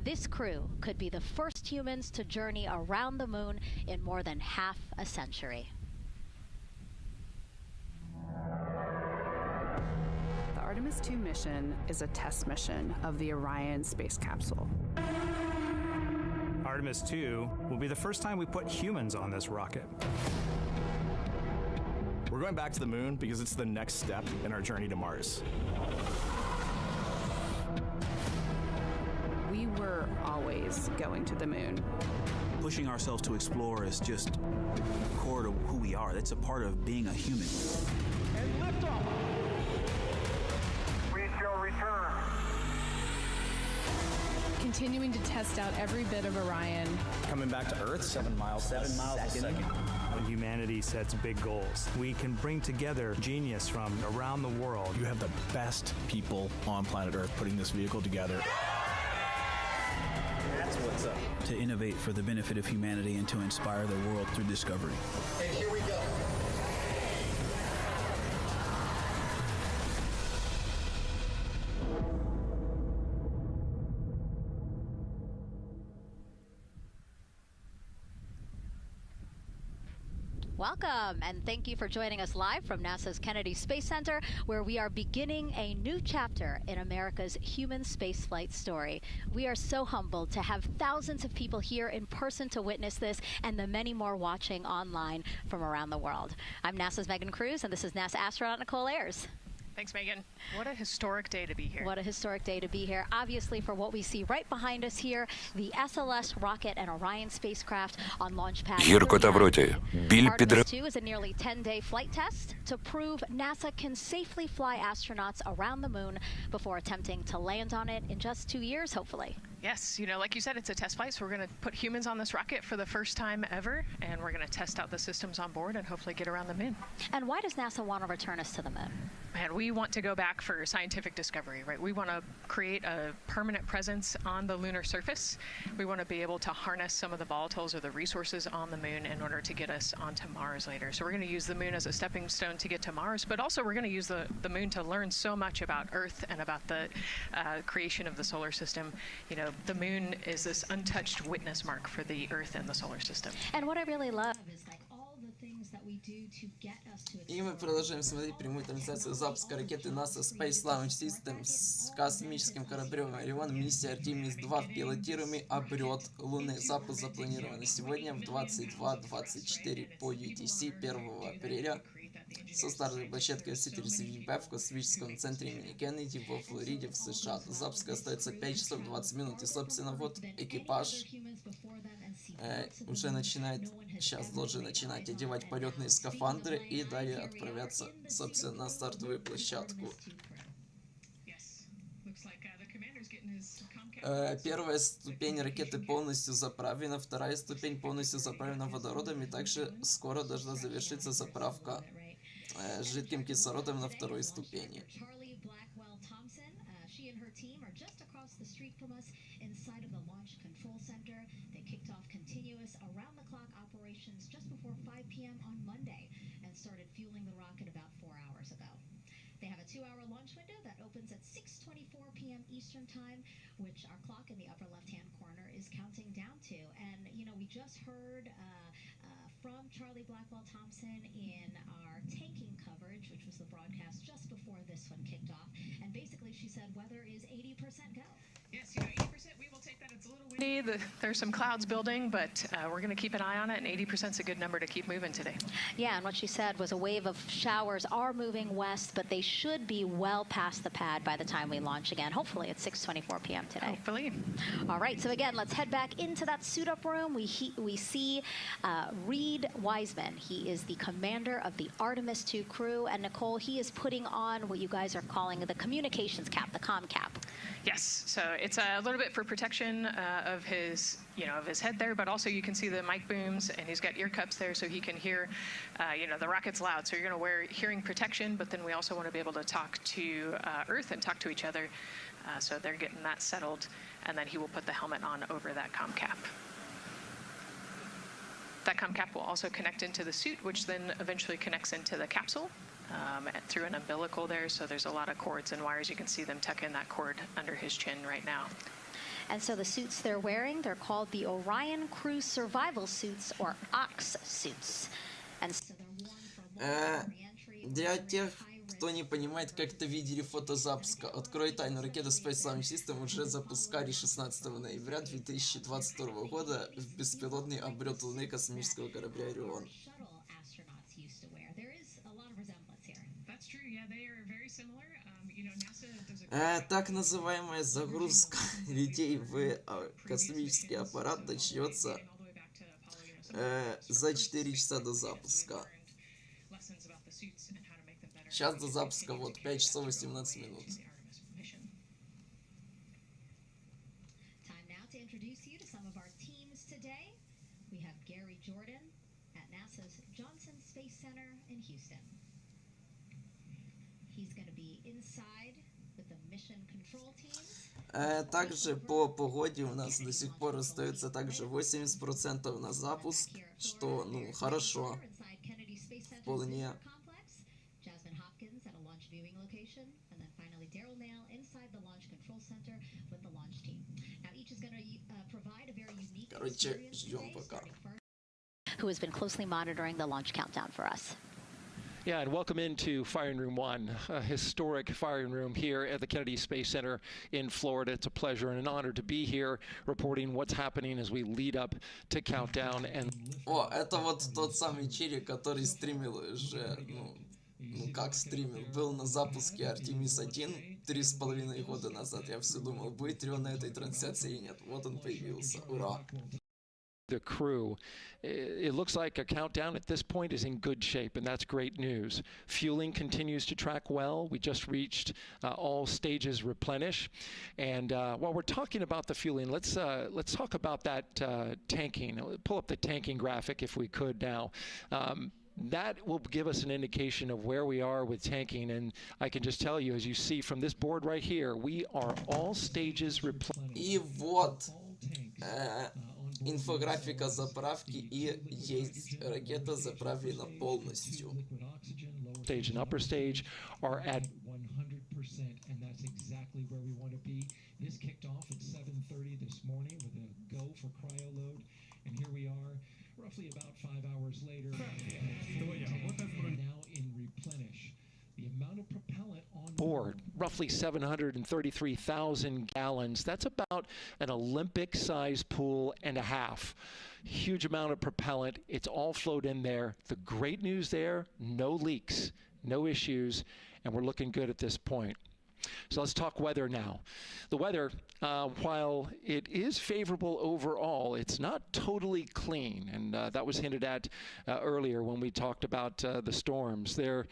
This crew could be the first humans to journey around the moon in more than half a century. The Artemis-2 mission is a test mission of the Orion space capsule. Artemis-2 will be the first time we put humans on this rocket. We're going back to the moon because it's the next step in our journey to Mars. We were always going to the moon. Pushing ourselves to explore is just core to who we are. That's a part of being a human. And lift off. We shall return. Continuing to test out every bit of Orion. Coming back to Earth, 7 miles a second. When humanity sets big goals, we can bring together genius from around the world. You have the best people on planet Earth putting this vehicle together. That's what's up. To innovate for the benefit of humanity and to inspire the world through discovery. And here we go. Welcome, and thank you for joining us live from NASA's Kennedy Space Center, where we are beginning a new chapter in America's human spaceflight story. We are so humbled to have thousands of people here in person to witness this, and the many more watching online from around the world. I'm NASA's Megan Cruz, and this is NASA astronaut Nicole Ayers. Thanks, Megan. What a historic day to be here. What a historic day to be here. Obviously, for what we see right behind us here, the SLS rocket and Orion spacecraft on launch pad. Artemis-2 is a nearly 10-day flight test to prove NASA can safely fly astronauts around the moon before attempting to land on it in just 2 years, hopefully. Yes, like you said, it's a test flight, so we're going to put humans on this rocket for the first time ever, and we're going to test out the systems on board and hopefully get around the moon. And why does NASA want to return us to the moon? And we want to go back for scientific discovery, right? We want to create a permanent presence on the lunar surface. We want to be able to harness some of the volatiles or the resources on the moon in order to get us onto Mars later. So we're going to use the moon as a stepping stone to get to Mars, but also we're going to use the moon to learn so much about Earth and about the creation of the solar system. The moon is this untouched witness mark for the Earth and the solar system. And what I really love is all the things that we do to get us to И мы продолжаем смотреть прямую трансляцию запуска ракеты NASA Space Launch System с космическим кораблем Orion, миссия Artemis-2, пилотируемый облет Луны. Запуск запланирован сегодня в 22:24 по UTC 1 апреля. Со стартовой площадкой SLS в космическом центре имени Кеннеди во Флориде в США. До запуска остается 5 часов 20 минут. И, собственно, вот экипаж уже начинает, сейчас должен начинать одевать полетные скафандры и далее отправляться, собственно, на стартовую площадку. Первая ступень ракеты полностью заправлена, вторая ступень полностью заправлена водородом, и также скоро должна завершиться заправка жидким кислородом на второй ступени. They have a 2-hour launch window that opens at 6:24 p.m. Eastern Time, which our clock in the upper left-hand corner is counting down to. And, we just heard from Charlie Blackwell Thompson in our tanking coverage, which was the broadcast just before this one kicked off. And basically, she said weather is 80% go. Yes, 80%, we will take that. It's a little windy. There's some clouds building, but we're going to keep an eye on it, and 80% is a good number to keep moving today. Yeah, and what she said was a wave of showers are moving west, but they should be well past the pad by the time we launch again. Hopefully at 6:24 p.m. today. Hopefully. All right, so again, let's head back into that suit-up room. We see Reid Wiseman. He is the commander of the Artemis-2 crew, and Nicole, he is putting on what you guys are calling the communications cap, the comm cap. Yes, so it's a little bit for protection of his, of his head there, but also you can see the mic booms, and he's got ear cups there so he can hear, the rocket's loud. So you're going to wear hearing protection, but then we also want to be able to talk to Earth and talk to each other. So they're getting that settled, and then he will put the helmet on over that comm cap. That COM cap will also connect into the suit, which then eventually connects into the capsule through an umbilical there. So there's a lot of cords and wires. You can see them tuck in that cord under his chin right now. And so the suits they're wearing, they're called the Orion Crew Survival Suits, or OX suits. And so they're worn for long re-entry. Для тех, кто не понимает, как-то видели фото запуска. Открой тайну. Ракета Space Launch System уже запускали 16 ноября 2022 года в беспилотный облет Луны космического корабля Орион. Так называемая загрузка людей в космический аппарат начнется за 4 часа до запуска. Сейчас до запуска вот 5 часов 18 минут. Также по погоде у нас до сих пор остается также 80% на запуск, что, ну, хорошо, вполне. Короче, ждем пока. Who has been closely monitoring the launch countdown for us. Yeah, and welcome into Firing Room 1, a historic firing room here at the Kennedy Space Center in Florida. It's a pleasure and an honor to be here reporting what's happening as we lead up to countdown. And О, это вот тот самый челик, который стримил уже, ну как стримил, был на запуске Artemis-1 3,5 года назад. Я все думал, будет ли он на этой трансляции или нет. Вот он появился. Ура! the crew. It looks like a countdown at this point is in good shape, and that's great news. Fueling continues to track well. We just reached all stages replenish. And while we're talking about the fueling, let's talk about that tanking. Pull up the tanking graphic if we could now. That will give us an indication of where we are with tanking, and I can just tell you, as you see from this board right here, we are all stages replenished. И вот инфографика заправки, и есть ракета заправлена полностью. Stage and upper stage are at 100%, and that's exactly where we want to be. This kicked off at 7:30 this morning with a go for cryo load, and here we are, roughly about 5 hours later. Now in replenish. The amount of propellant on board, roughly 733,000 gallons. That's about an Olympic-sized pool and a half. Huge amount of propellant. It's all flowed in there. The great news there, no leaks, no issues, and we're looking good at this point. So let's talk weather now. The weather, while it is favorable overall, it's not totally clean, and that was hinted at earlier when we talked about the storms. There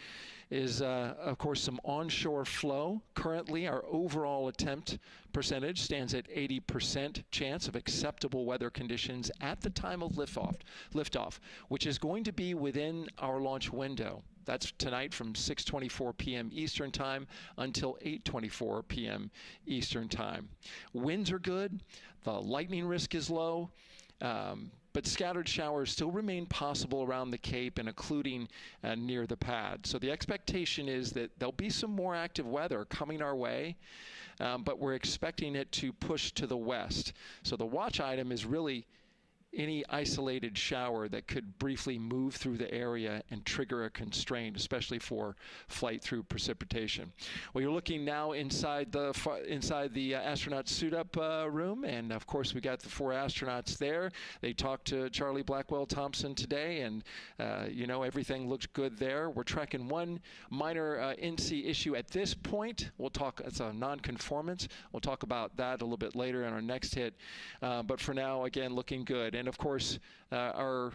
is, of course, some onshore flow. Currently, our overall attempt percentage stands at 80% chance of acceptable weather conditions at the time of liftoff, which is going to be within our launch window. That's tonight from 6:24 p.m. Eastern Time until 8:24 p.m. Eastern Time. Winds are good. The lightning risk is low. But scattered showers still remain possible around the Cape and including near the pad. So the expectation is that there'll be some more active weather coming our way, but we're expecting it to push to the west. So the watch item is really any isolated shower that could briefly move through the area and trigger a constraint, especially for flight through precipitation. Well, you're looking now inside the astronaut suit-up room, and of course we got the 4 astronauts there. They talked to Charlie Blackwell-Thompson today, and you know, everything looks good there. We're tracking one minor NC issue at this point. We'll talk, it's a non-conformance. We'll talk about that a little bit later in our next hit. But for now, again, looking good. And of course, our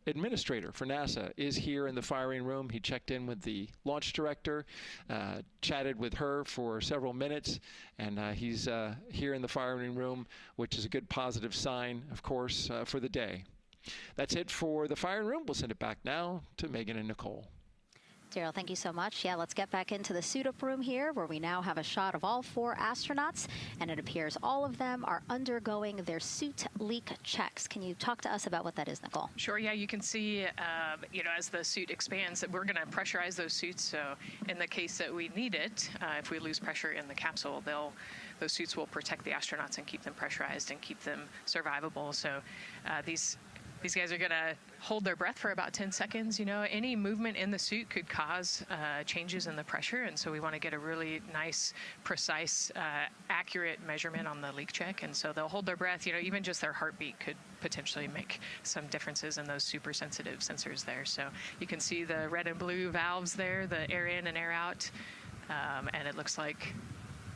administrator for NASA is here in the firing room. He checked in with the launch director, chatted with her for several minutes, and he's here in the firing room, which is a good positive sign, of course, for the day. That's it for the firing room. We'll send it back now to Megan and Nicole. Daryl, thank you so much. Yeah, let's get back into the suit-up room here, where we now have a shot of all 4 astronauts, and it appears all of them are undergoing their suit leak checks. Can you talk to us about what that is, Nicole? Sure, yeah, you can see, as the suit expands, that we're going to pressurize those suits. So in the case that we need it, if we lose pressure in the capsule, those suits will protect the astronauts and keep them pressurized and keep them survivable. So these guys are going to hold their breath for about 10 seconds. Any movement in the suit could cause changes in the pressure, and so we want to get a really nice, precise, accurate measurement on the leak check. And so they'll hold their breath. Even just their heartbeat could potentially make some differences in those super sensitive sensors there. So you can see the red and blue valves there, the air in and air out, and it looks like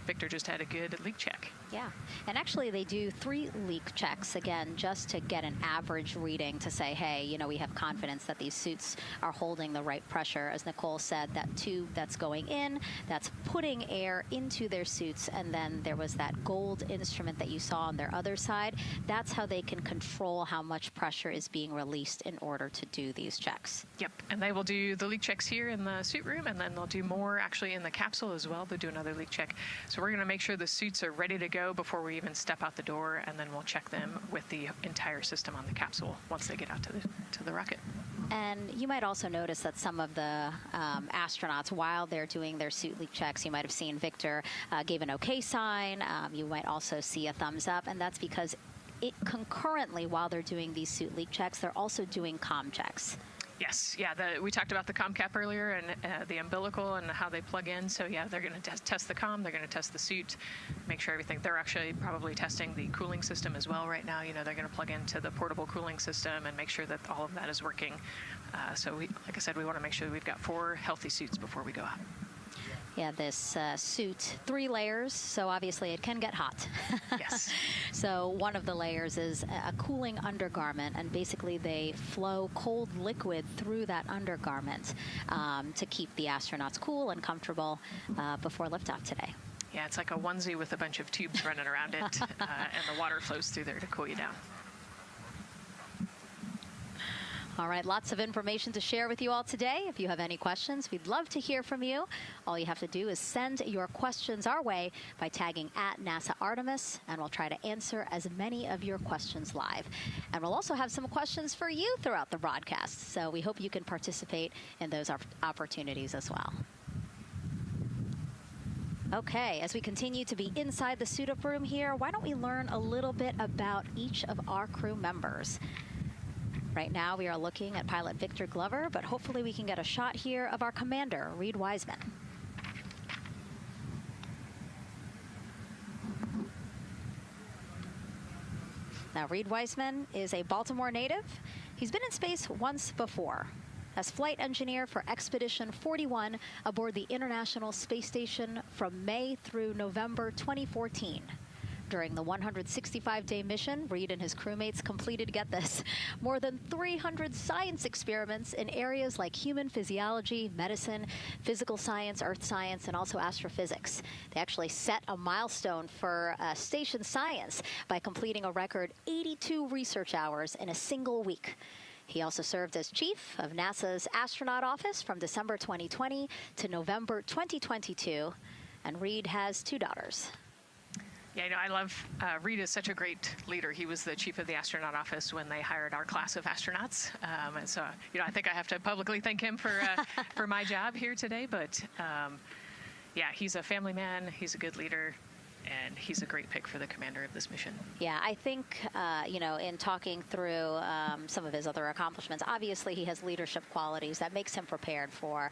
Victor just had a good leak check. Yeah, and actually they do 3 leak checks, again, just to get an average reading to say, hey, we have confidence that these suits are holding the right pressure. As Nicole said, that tube that's going in, that's putting air into their suits, and then there was that gold instrument that you saw on their other side. That's how they can control how much pressure is being released in order to do these checks. Yep, and they will do the leak checks here in the suit room, and then they'll do more actually in the capsule as well. They'll do another leak check. So we're going to make sure the suits are ready to go before we even step out the door, and then we'll check them with the entire system on the capsule once they get out to the rocket. And you might also notice that some of the astronauts, while they're doing their suit leak checks, you might have seen Victor gave an OK sign. You might also see a thumbs up, and that's because concurrently, while they're doing these suit leak checks, they're also doing comm checks. Yes, yeah, we talked about the comm cap earlier and the umbilical and how they plug in. So yeah, they're going to test the comm, they're going to test the suit, make sure everything. They're actually probably testing the cooling system as well right now. They're going to plug into the portable cooling system and make sure that all of that is working. So like I said, we want to make sure we've got 4 healthy suits before we go out. Yeah, this suit, 3 layers, so obviously it can get hot. Yes. So one of the layers is a cooling undergarment, and basically they flow cold liquid through that undergarment to keep the astronauts cool and comfortable before liftoff today. Yeah, it's like a onesie with a bunch of tubes running around it, and the water flows through there to cool you down. All right, lots of information to share with you all today. If you have any questions, we'd love to hear from you. All you have to do is send your questions our way by tagging @NASA Artemis, and we'll try to answer as many of your questions live. And we'll also have some questions for you throughout the broadcast, so we hope you can participate in those opportunities as well. Okay, as we continue to be inside the suit-up room here, why don't we learn a little bit about each of our crew members? Right now, we are looking at pilot Victor Glover, but hopefully we can get a shot here of our commander, Reid Wiseman. Now, Reid Wiseman is a Baltimore native. He's been in space once before as flight engineer for Expedition 41 aboard the International Space Station from May through November 2014. During the 165-day mission, Reid and his crewmates completed, get this, more than 300 science experiments in areas like human physiology, medicine, physical science, earth science, and also astrophysics. They actually set a milestone for station science by completing a record 82 research hours in a single week. He also served as chief of NASA's astronaut office from December 2020 to November 2022, and Reid has 2 daughters. Yeah, I love, Reid is such a great leader. He was the chief of the astronaut office when they hired our class of astronauts. And so, I think I have to publicly thank him for my job here today. But yeah, he's a family man, he's a good leader, and he's a great pick for the commander of this mission. Yeah, I think, in talking through some of his other accomplishments, obviously he has leadership qualities that makes him prepared for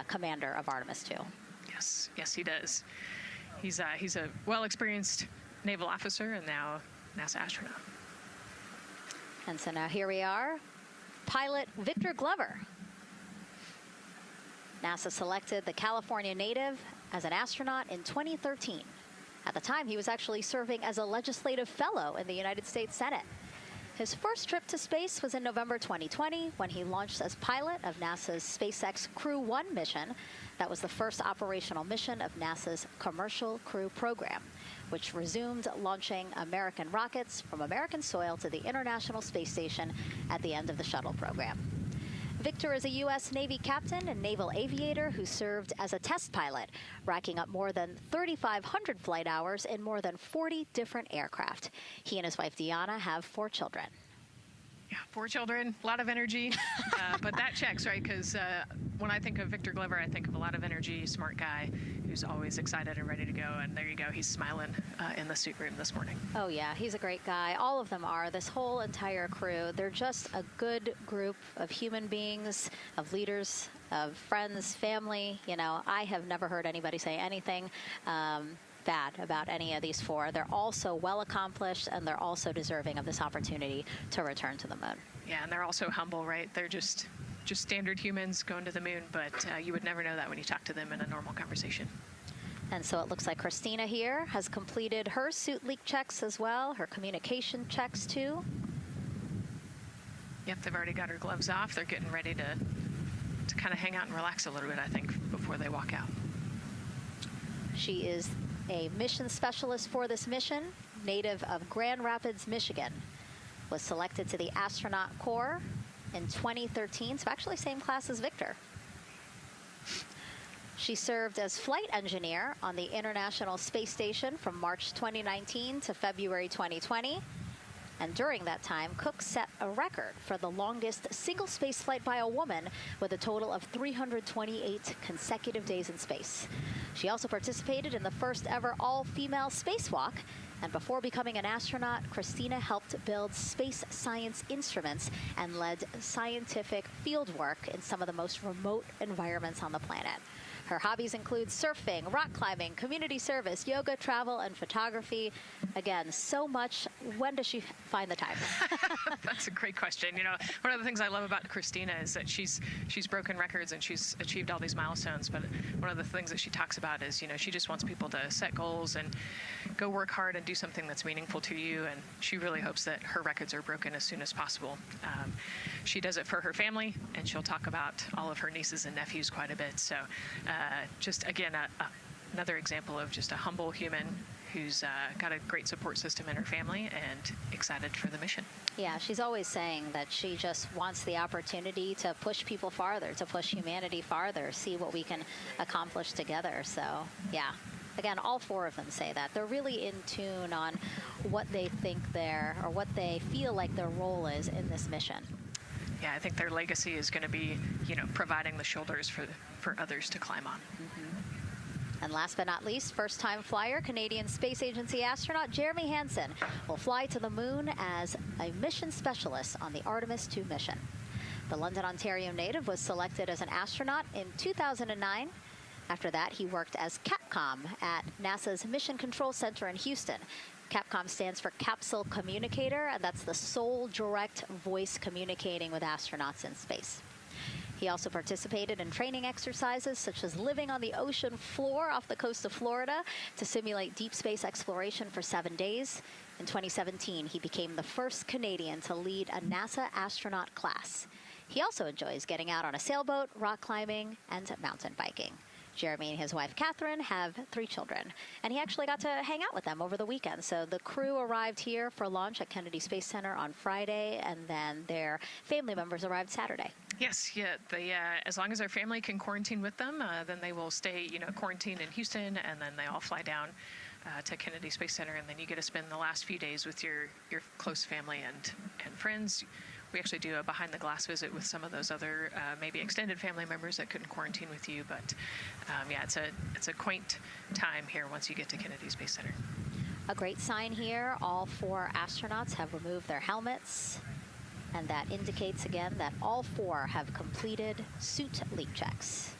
commander of Artemis-2. Yes, he does. He's a well-experienced naval officer and now NASA astronaut. And so now here we are, pilot Victor Glover. NASA selected the California native as an astronaut in 2013. At the time, he was actually serving as a legislative fellow in the United States Senate. His first trip to space was in November 2020 when he launched as pilot of NASA's SpaceX Crew 1 mission. That was the first operational mission of NASA's Commercial Crew program, which resumed launching American rockets from American soil to the International Space Station at the end of the shuttle program. Victor is a U.S. Navy captain and naval aviator who served as a test pilot, racking up more than 3,500 flight hours in more than 40 different aircraft. He and his wife, Deanna, have 4 children. Yeah, 4 children, a lot of energy, but that checks, right? Because when I think of Victor Glover, I think of a lot of energy, smart guy who's always excited and ready to go. And there you go, he's smiling in the suit room this morning. Oh yeah, he's a great guy. All of them are. This whole entire crew. They're just a good group of human beings, of leaders, of friends, family. You know, I have never heard anybody say anything bad about any of these 4. They're also well accomplished, and they're also deserving of this opportunity to return to the moon. Yeah, and they're also humble, right? They're just standard humans going to the moon, but you would never know that when you talk to them in a normal conversation. And so it looks like Christina here has completed her suit leak checks as well, her communication checks too. Yep, they've already got her gloves off. They're getting ready to kind of hang out and relax a little bit, I think, before they walk out. She is a mission specialist for this mission, native of Grand Rapids, Michigan. Was selected to the Astronaut Corps in 2013, so actually same class as Victor. She served as flight engineer on the International Space Station from March 2019 to February 2020. And during that time, Cook set a record for the longest single space flight by a woman with a total of 328 consecutive days in space. She also participated in the first ever all-female spacewalk. And before becoming an astronaut, Christina helped build space science instruments and led scientific field work in some of the most remote environments on the planet. Her hobbies include surfing, rock climbing, community service, yoga, travel, and photography. Again, so much. When does she find the time? That's a great question. You know, one of the things I love about Christina is that she's broken records and she's achieved all these milestones. But one of the things that she talks about is, you know, she just wants people to set goals and go work hard and do something that's meaningful to you. And she really hopes that her records are broken as soon as possible. She does it for her family, and she'll talk about all of her nieces and nephews quite a bit. So just, again, another example of just a humble human who's got a great support system in her family and excited for the mission. Yeah, she's always saying that she just wants the opportunity to push people farther, to push humanity farther, see what we can accomplish together. So, yeah. Again, all 4 of them say that. They're really in tune on what they think or what they feel like their role is in this mission. Yeah, I think their legacy is going to be, you know, providing the shoulders for others to climb on. And last but not least, first-time flyer, Canadian Space Agency astronaut Jeremy Hansen will fly to the moon as a mission specialist on the Artemis-2 mission. The London, Ontario native was selected as an astronaut in 2009. After that, he worked as Capcom at NASA's Mission Control Center in Houston. Capcom stands for Capsule Communicator, and that's the sole direct voice communicating with astronauts in space. He also participated in training exercises such as living on the ocean floor off the coast of Florida to simulate deep space exploration for 7 days. In 2017, he became the first Canadian to lead a NASA astronaut class. He also enjoys getting out on a sailboat, rock climbing, and mountain biking. Jeremy and his wife, Catherine, have 3 children, and he actually got to hang out with them over the weekend. So the crew arrived here for launch at Kennedy Space Center on Friday, and then their family members arrived Saturday. Yes, yeah. They, as long as their family can quarantine with them, then they will stay, you know, quarantined in Houston, and then they all fly down to Kennedy Space Center, and then you get to spend the last few days with your close family and friends. We actually do a behind-the-glass visit with some of those other maybe extended family members that couldn't quarantine with you. But yeah, it's a quaint time here once you get to Kennedy Space Center. A great sign here, all 4 astronauts have removed their helmets. And that indicates again that all 4 have completed suit leak checks.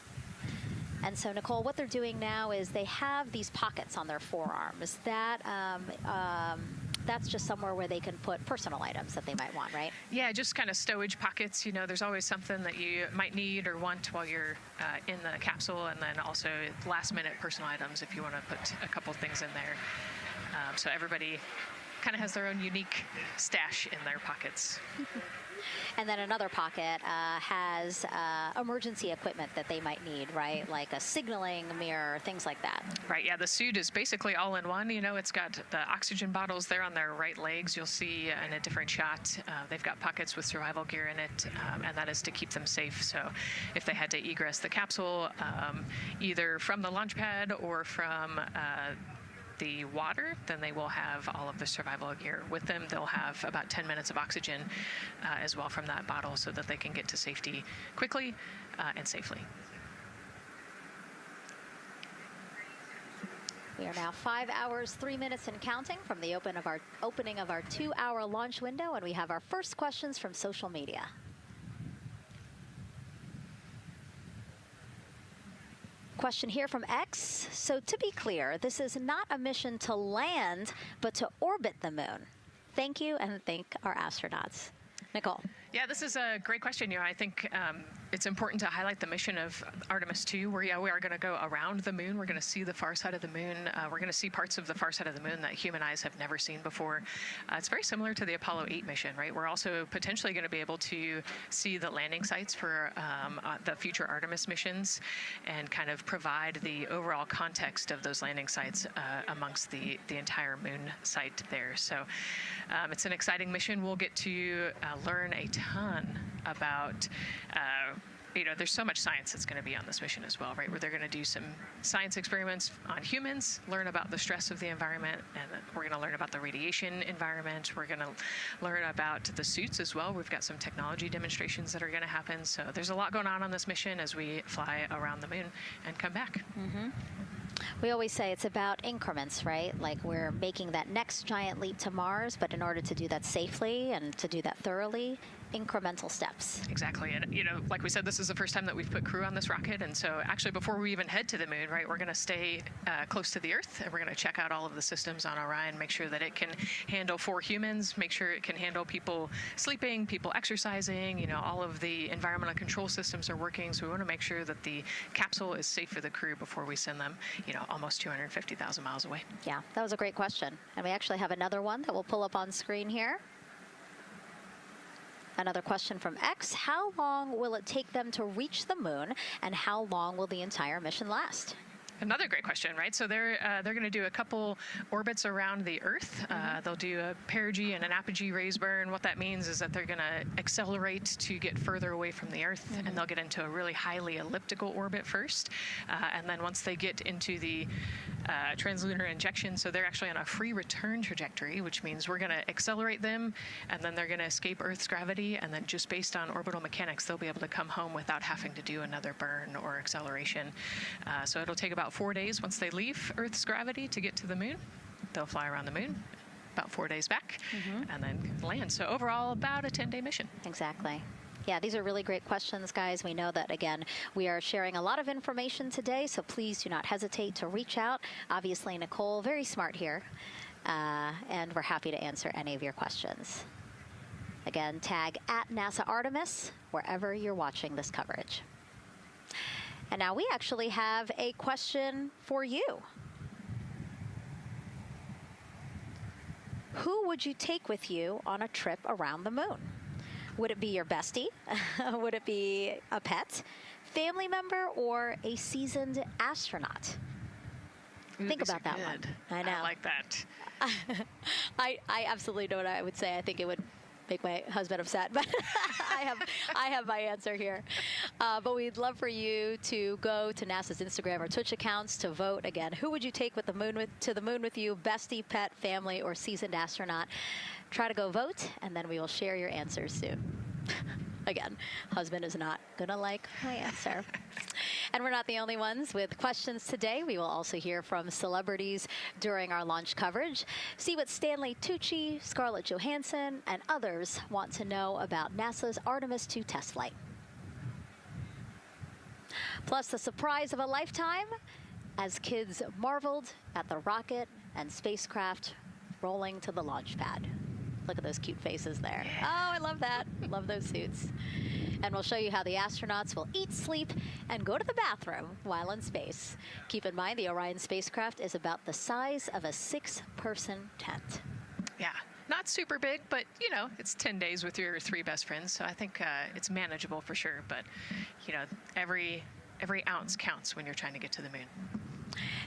And so, Nicole, what they're doing now is they have these pockets on their forearms. That's just somewhere where they can put personal items that they might want, right? Yeah, just kind of stowage pockets. You know, there's always something that you might need or want while you're in the capsule, and then also last-minute personal items if you want to put a couple things in there. So everybody kind of has their own unique stash in their pockets. And then another pocket has emergency equipment that they might need, right? Like a signaling mirror, things like that. Right, yeah, the suit is basically all in one. You know, it's got the oxygen bottles there on their right legs. You'll see in a different shot, they've got pockets with survival gear in it, and that is to keep them safe. So if they had to egress the capsule, either from the launch pad or from the water, then they will have all of the survival gear with them. They'll have about 10 minutes of oxygen as well from that bottle so that they can get to safety quickly and safely. We are now 5 hours, 3 minutes and counting from the opening of our 2-hour launch window, and we have our first questions from social media. Question here from X. So to be clear, this is not a mission to land, but to orbit the moon. Thank you, and thank our astronauts. Nicole. Yeah, this is a great question. You know, I think it's important to highlight the mission of Artemis-2, where we are going to go around the moon. We're going to see the far side of the moon. We're going to see parts of the far side of the moon that human eyes have never seen before. It's very similar to the Apollo 8 mission, right? We're also potentially going to be able to see the landing sites for the future Artemis missions and kind of provide the overall context of those landing sites amongst the entire moon site there. So it's an exciting mission. We'll get to learn a ton about you know, there's so much science that's going to be on this mission as well, right? Where they're going to do some science experiments on humans, learn about the stress of the environment, and we're going to learn about the radiation environment. We're going to learn about the suits as well. We've got some technology demonstrations that are going to happen. So there's a lot going on this mission as we fly around the moon and come back. Mm-hmm. We always say it's about increments, right? Like we're making that next giant leap to Mars, but in order to do that safely and to do that thoroughly, incremental steps. Exactly. And, you know, like we said, this is the first time that we've put crew on this rocket. And so actually before we even head to the moon, right, we're going to stay close to the Earth, and we're going to check out all of the systems on Orion, make sure that it can handle 4 humans, make sure it can handle people sleeping, people exercising, you know, all of the environmental control systems are working. So we want to make sure that the capsule is safe for the crew before we send them, you know, almost 250,000 miles away. Yeah, that was a great question. And we actually have another one that we'll pull up on screen here. Another question from X. How long will it take them to reach the moon, and how long will the entire mission last? Another great question, right? So they're going to do a couple orbits around the Earth. They'll do a perigee and an apogee raise burn. What that means is that they're going to accelerate to get further away from the Earth, and they'll get into a really highly elliptical orbit first. And then once they get into the translunar injection, so they're actually on a free return trajectory, which means we're going to accelerate them, and then they're going to escape Earth's gravity, and then just based on orbital mechanics, they'll be able to come home without having to do another burn or acceleration. So it'll take about 4 days once they leave Earth's gravity to get to the moon. They'll fly around the moon, about 4 days back, and then land. So overall, about a 10-day mission. Exactly. Yeah, these are really great questions, guys. We know that, again, we are sharing a lot of information today, so please do not hesitate to reach out. Obviously, Nicole, very smart here, and we're happy to answer any of your questions. Again, tag @NASA-Artemis wherever you're watching this coverage. And now we actually have a question for you. Who would you take with you on a trip around the moon? Would it be your bestie? Would it be a pet, family member, or a seasoned astronaut? Think about that one. I know. I like that. I absolutely know what I would say. I think it would make my husband upset, but I have my answer here. But we'd love for you to go to NASA's Instagram or Twitch accounts to vote. Again, who would you take to the moon with you? Bestie, pet, family, or seasoned astronaut? Try to go vote, and then we will share your answers soon. Again, husband is not going to like my answer. And we're not the only ones with questions today. We will also hear from celebrities during our launch coverage. See what Stanley Tucci, Scarlett Johansson, and others want to know about NASA's Artemis 2 test flight. Plus the surprise of a lifetime as kids marveled at the rocket and spacecraft rolling to the launch pad. Look at those cute faces there. Oh, I love that. Love those suits. And we'll show you how the astronauts will eat, sleep, and go to the bathroom while in space. Keep in mind, the Orion spacecraft is about the size of a 6-person tent. Yeah, not super big, but you know, it's 10 days with your 3 best friends, so I think it's manageable for sure. But you know, every ounce counts when you're trying to get to the moon.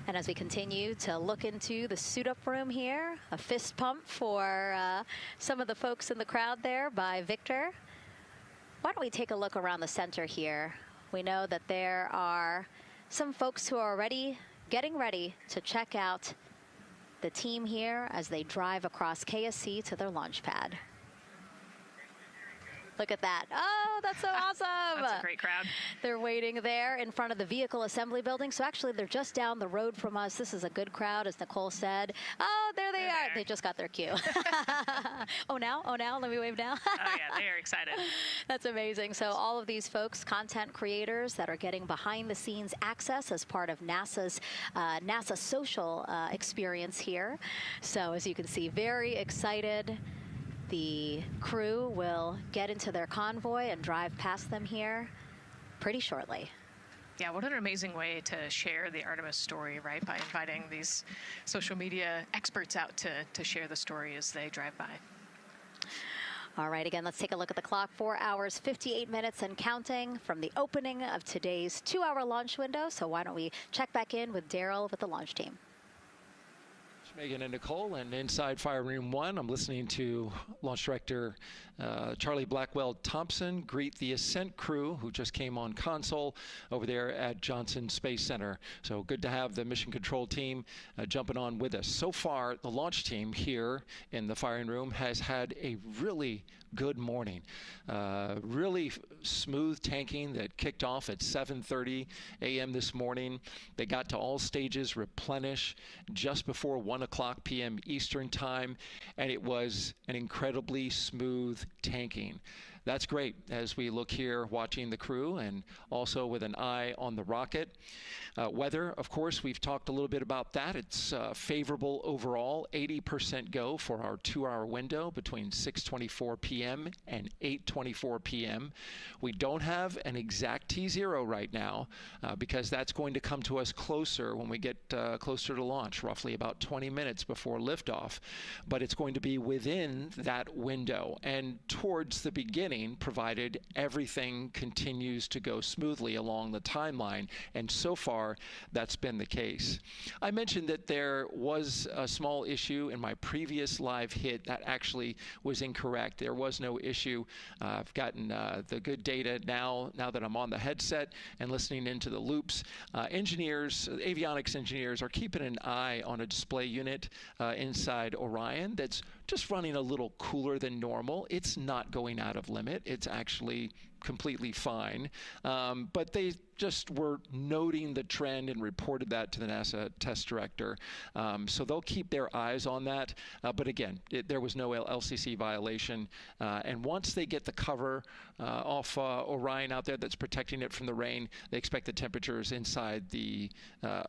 And as we continue to look into the suit-up room here, a fist pump for some of the folks in the crowd there by Victor. Why don't we take a look around the center here? We know that there are some folks who are already getting ready to check out the team here as they drive across KSC to their launch pad. Look at that. Oh, that's so awesome. That's a great crowd. They're waiting there in front of the vehicle assembly building. So actually, they're just down the road from us. This is a good crowd, as Nicole said. Oh, there they are. They just got their cue. Oh, now? Let me wave now. Oh, yeah, they are excited. That's amazing. So all of these folks, content creators that are getting behind-the-scenes access as part of NASA's NASA social experience here. So as you can see, very excited. The crew will get into their convoy and drive past them here pretty shortly. Yeah, what an amazing way to share the Artemis story, right? By inviting these social media experts out to share the story as they drive by. All right, again, let's take a look at the clock. 4 hours, 58 minutes and counting from the opening of today's 2-hour launch window. So why don't we check back in with Daryl with the launch team. Megan and Nicole, and inside Fire Room 1, I'm listening to Launch Director Charlie Blackwell-Thompson greet the Ascent crew who just came on console over there at Johnson Space Center. So good to have the Mission Control team jumping on with us. So far, the launch team here in the firing room has had a really good morning. Really smooth tanking that kicked off at 7:30 a.m. this morning. They got to all stages replenish just before 1 o'clock p.m. Eastern time, and it was an incredibly smooth tanking. That's great as we look here watching the crew and also with an eye on the rocket. Weather, of course, we've talked a little bit about that. It's favorable overall, 80% go for our 2-hour window between 6:24 p.m. and 8:24 p.m. We don't have an exact T0 right now because that's going to come to us closer when we get closer to launch, roughly about 20 minutes before liftoff. But it's going to be within that window and towards the beginning, provided everything continues to go smoothly along the timeline. And so far, that's been the case. I mentioned that there was a small issue in my previous live hit that actually was incorrect. There was no issue. I've gotten the good data now that I'm on the headset and listening into the loops. Engineers, avionics engineers, are keeping an eye on a display unit inside Orion that's just running a little cooler than normal. It's not going out of limit. It's actually completely fine. But they just were noting the trend and reported that to the NASA test director. So they'll keep their eyes on that. But again, there was no LCC violation. And once they get the cover off Orion out there that's protecting it from the rain, they expect the temperatures inside the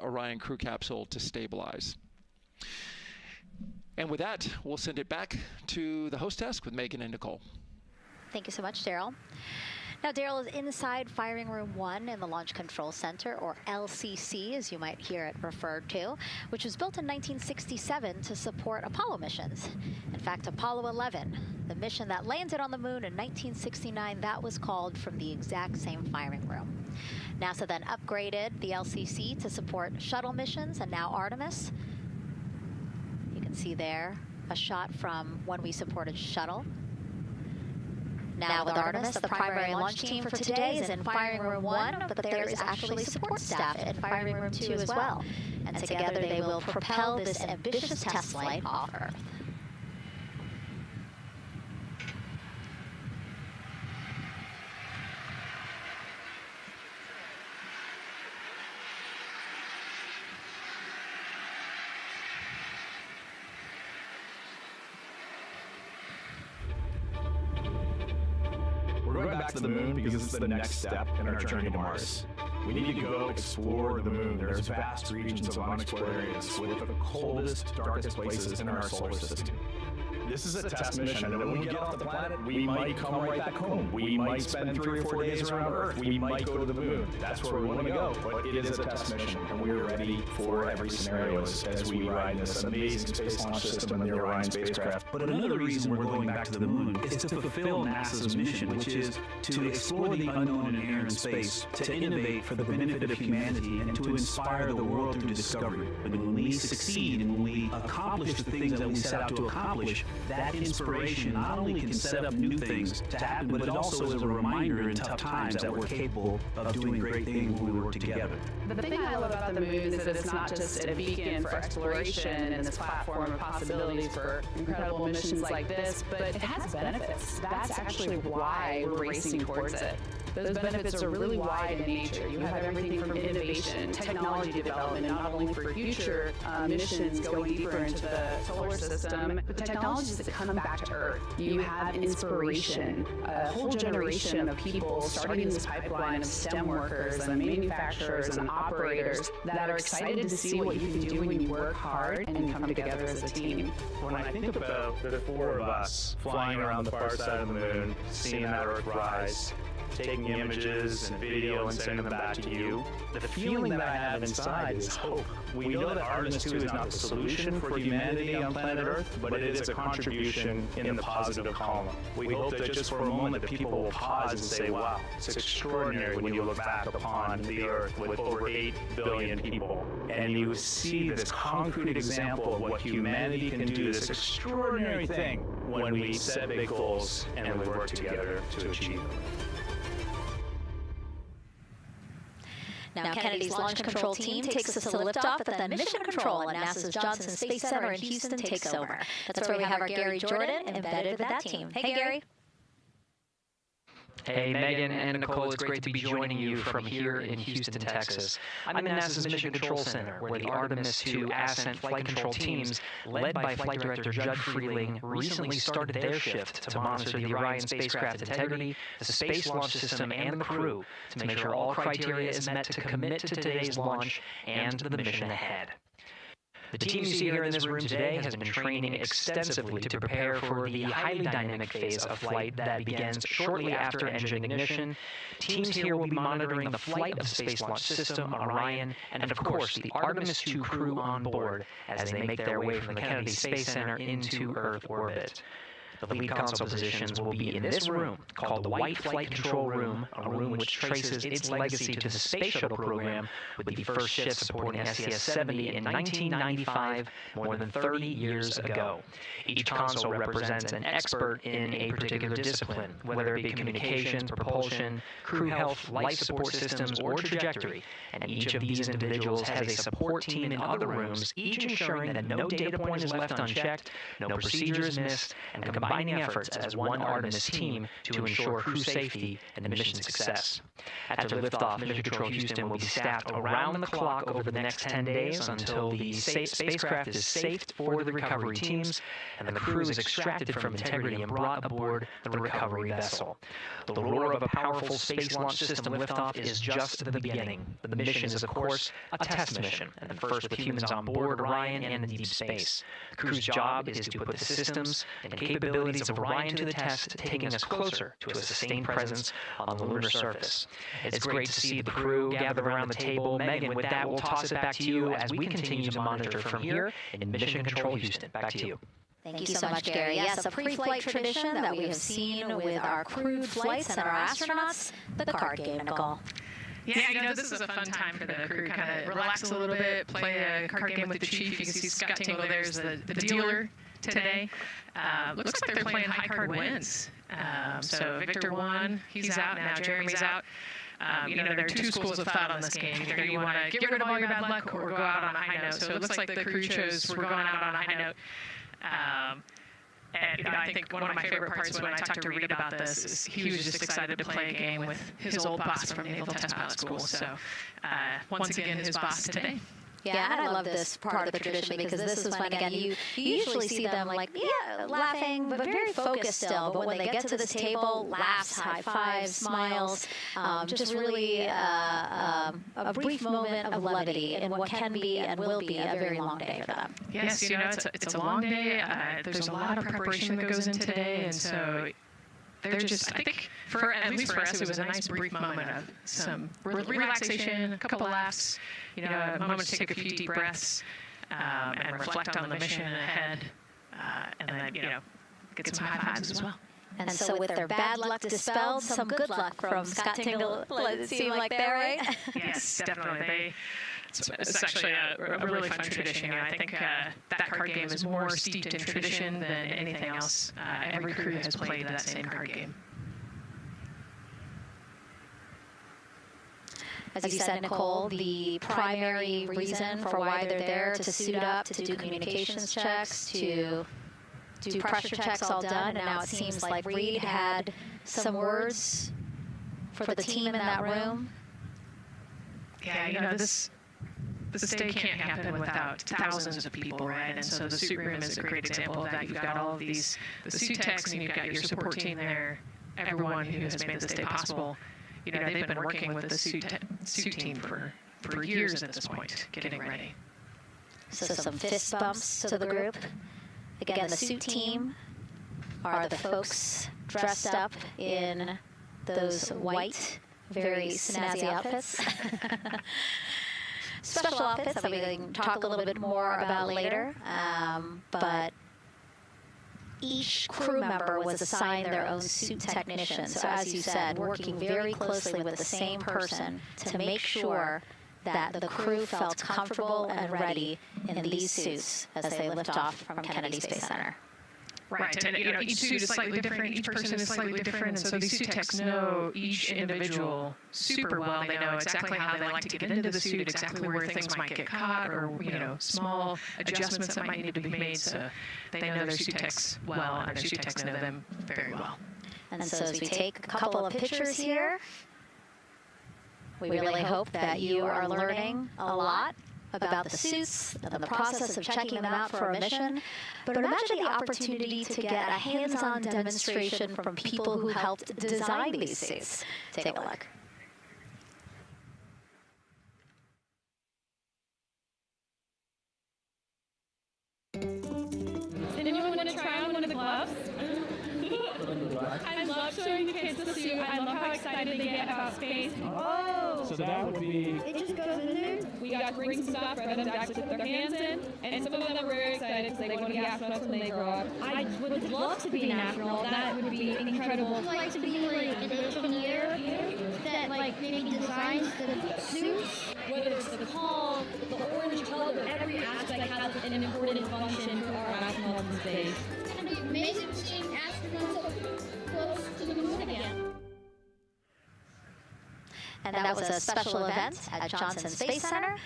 Orion crew capsule to stabilize. And with that, we'll send it back to the host desk with Megan and Nicole. Thank you so much, Daryl. Now, Daryl is inside Firing Room 1 in the Launch Control Center, or LCC, as you might hear it referred to, which was built in 1967 to support Apollo missions. In fact, Apollo 11, the mission that landed on the moon in 1969, that was called from the exact same firing room. NASA then upgraded the LCC to support shuttle missions, and now Artemis. You can see there a shot from when we supported shuttle. Now with Artemis, the primary launch team for today is in Firing Room 1, but there is actually support staff in Firing Room 2 as well. And together they will propel this ambitious test flight off Earth. We're going back to the moon because it's the next step in our journey to Mars. We need to go explore the moon. There's vast regions of unexplored areas with the coldest, darkest places in our solar system. This is a test mission, and when we get off the planet, we might come right back home. We might spend 3 or 4 days around Earth. We might go to the moon. That's where we want to go, but it is a test mission, and we are ready for every scenario as we ride this amazing space launch system and the Orion spacecraft. But another reason we're going back to the moon is to fulfill NASA's mission, which is to explore the unknown in air and space, to innovate for the benefit of humanity, and to inspire the world through discovery. When we succeed and when we accomplish the things that we set out to accomplish, that inspiration not only can set up new things to happen, but it also is a reminder in tough times that we're capable of doing great things when we work together. The thing I love about the moon is that it's not just a beacon for exploration and this platform of possibilities for incredible missions like this, but it has benefits. That's actually why we're racing towards it. Those benefits are really wide in nature. You have everything from innovation, technology development, not only for future missions going deeper into the solar system, but the technologies that come back to Earth. You have inspiration, a whole generation of people starting this pipeline of STEM workers and manufacturers and operators that are excited to see what you can do when you work hard and come together as a team. When I think about the 4 of us flying around the far side of the moon, seeing that Earth rise, taking images and video and sending them back to you, the feeling that I have inside is hope. We know that Artemis-2 is not the solution for humanity on planet Earth, but it is a contribution in the positive column. We hope that just for a moment that people will pause and say, wow, it's extraordinary when you look back upon the Earth with over 8 billion people, and you see this concrete example of what humanity can do, this extraordinary thing when we set big goals and we work together to achieve them. Now, Kennedy's Launch Control Team takes us to liftoff, but then Mission Control at NASA's Johnson Space Center in Houston takes over. That's where we have our Gary Jordan embedded with that team. Hey, Gary. Hey, Megan and Nicole, it's great to be joining you from here in Houston, Texas. I'm in NASA's Mission Control Center, where the Artemis-2 ascent flight control teams, led by Flight Director Judd Freeling, recently started their shift to monitor the Orion spacecraft integrity, the space launch system, and the crew to make sure all criteria is met to commit to today's launch and the mission ahead. The team you see here in this room today has been training extensively to prepare for the highly dynamic phase of flight that begins shortly after engine ignition. Teams here will be monitoring the flight of the Space Launch System, Orion, and of course the Artemis-2 crew on board as they make their way from the Kennedy Space Center into Earth orbit. The lead console positions will be in this room, called the White Flight Control Room, a room which traces its legacy to the Space Shuttle program, with the first ship supporting STS-70 in 1995, more than 30 years ago. Each console represents an expert in a particular discipline, whether it be communications, propulsion, crew health, life support systems, or trajectory, and each of these individuals has a support team in other rooms, each ensuring that no data point is left unchecked, no procedure is missed, and combining efforts as one Artemis team to ensure crew safety and mission success. After liftoff, Mission Control Houston will be staffed around the clock over the next 10 days until the spacecraft is safe for the recovery teams and the crew is extracted from integrity and brought aboard the recovery vessel. The roar of a powerful space launch system liftoff is just the beginning. The mission is, of course, a test mission, and the first with humans on board Orion and in deep space. The crew's job is to put the systems and capabilities of Orion to the test, taking us closer to a sustained presence on the lunar surface. It's great to see the crew gathered around the table. Megan, with that, we'll toss it back to you as we continue to monitor from here in Mission Control Houston. Back to you. Thank you so much, Gary. Yes, a pre-flight tradition that we have seen with our crewed flights and our astronauts, the card game, Nicole. Yeah, you know, this is a fun time for the crew. Kind of relax a little bit, play a card game with the chief. You can see Scott Tingle there's the dealer today. Looks like they're playing high card wins. So Victor won. He's out now. Jeremy's out. You know, there are two schools of thought on this game. Either you want to get rid of all your bad luck or go out on a high note. So it looks like the crew chose we're going out on a high note. And you know, I think one of my favorite parts when I talked to Reid about this is he was just excited to play a game with his old boss from Naval Test Pilot School. So once again, his boss today. Yeah, and I love this part of the tradition because this is when, again, you usually see them like, laughing, but very focused still. But when they get to this table, laughs, high fives, smiles, just really a brief moment of levity in what can be and will be a very long day for them. Yes, it's a long day. There's a lot of preparation that goes into today, and so they're just, I think, at least for us, it was a nice brief moment of some relaxation, a couple laughs, a moment to take a few deep breaths and reflect on the mission ahead, and then, get some high fives as well. And so with their bad luck dispelled, some good luck from Scott Tingle. It seem like there, right? Yes, definitely. It's actually a really fun tradition. I think that card game is more steeped in tradition than anything else. Every crew has played that same card game. As you said, Nicole, the primary reason for why they're there to suit up, to do communications checks, to do pressure checks all done, and now it seems like Reid had some words for the team in that room. Yeah, this day can't happen without thousands of people, right? And so the suit room is a great example of that. You've got all of the suit techs, and you've got your support team there, everyone who has made this day possible. They've been working with the suit team for years at this point, getting ready. So some fist bumps to the group. Again, the suit team are the folks dressed up in those white, very snazzy outfits. Special outfits that we can talk a little bit more about later, but each crew member was assigned their own suit technician. So as you said, working very closely with the same person to make sure that the crew felt comfortable and ready in these suits as they lift off from Kennedy Space Center. Right, and each suit is slightly different, each person is slightly different, and so these suit techs know each individual super well. They know exactly how they like to get into the suit, exactly where things might get caught, or small adjustments that might need to be made, so they know their suit techs well, and their suit techs know them very well. And so as we take a couple of pictures here, we really hope that you are learning a lot about the suits and the process of checking them out for a mission. But imagine the opportunity to get a hands-on demonstration from people who helped design these suits. Take a look. Did anyone want to try on one of the gloves? I love showing the kids the suit. I love how excited they get about space. Oh! So that would be... It just goes in there. We got to bring some stuff for them to actually put their hands in. And some of them are very excited because they want to be astronauts when they grow up. I would love to be an astronaut. That would be incredible. I'd like to be like an engineer that like maybe designs the suits. Whether it's the hull, the orange color, every aspect has an important function for our astronauts in space. It's going to be amazing seeing astronauts up close to the moon again. And that was a special event at Johnson Space Center.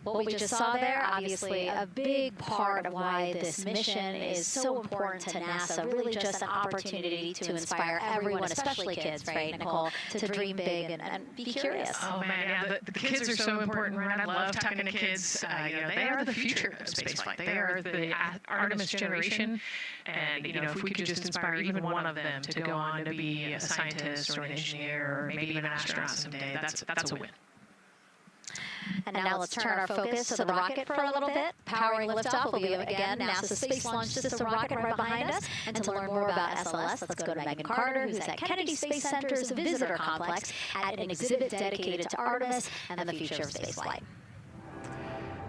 What we just saw there, obviously, a big part of why this mission is so important to NASA, really just an opportunity to inspire everyone, especially kids, right, Nicole, to dream big and be curious. Oh, man, yeah, the kids are so important, right? I love talking to kids. They are the future of spaceflight. They are the Artemis generation. And, if we could just inspire even one of them to go on to be a scientist or an engineer or maybe even an astronaut someday, that's a win. And now let's turn our focus to the rocket for a little bit. Powering liftoff will be, again, NASA's Space Launch System rocket right behind us. And to learn more about SLS, let's go to Megan Carter, who's at Kennedy Space Center's Visitor Complex at an exhibit dedicated to Artemis and the future of spaceflight.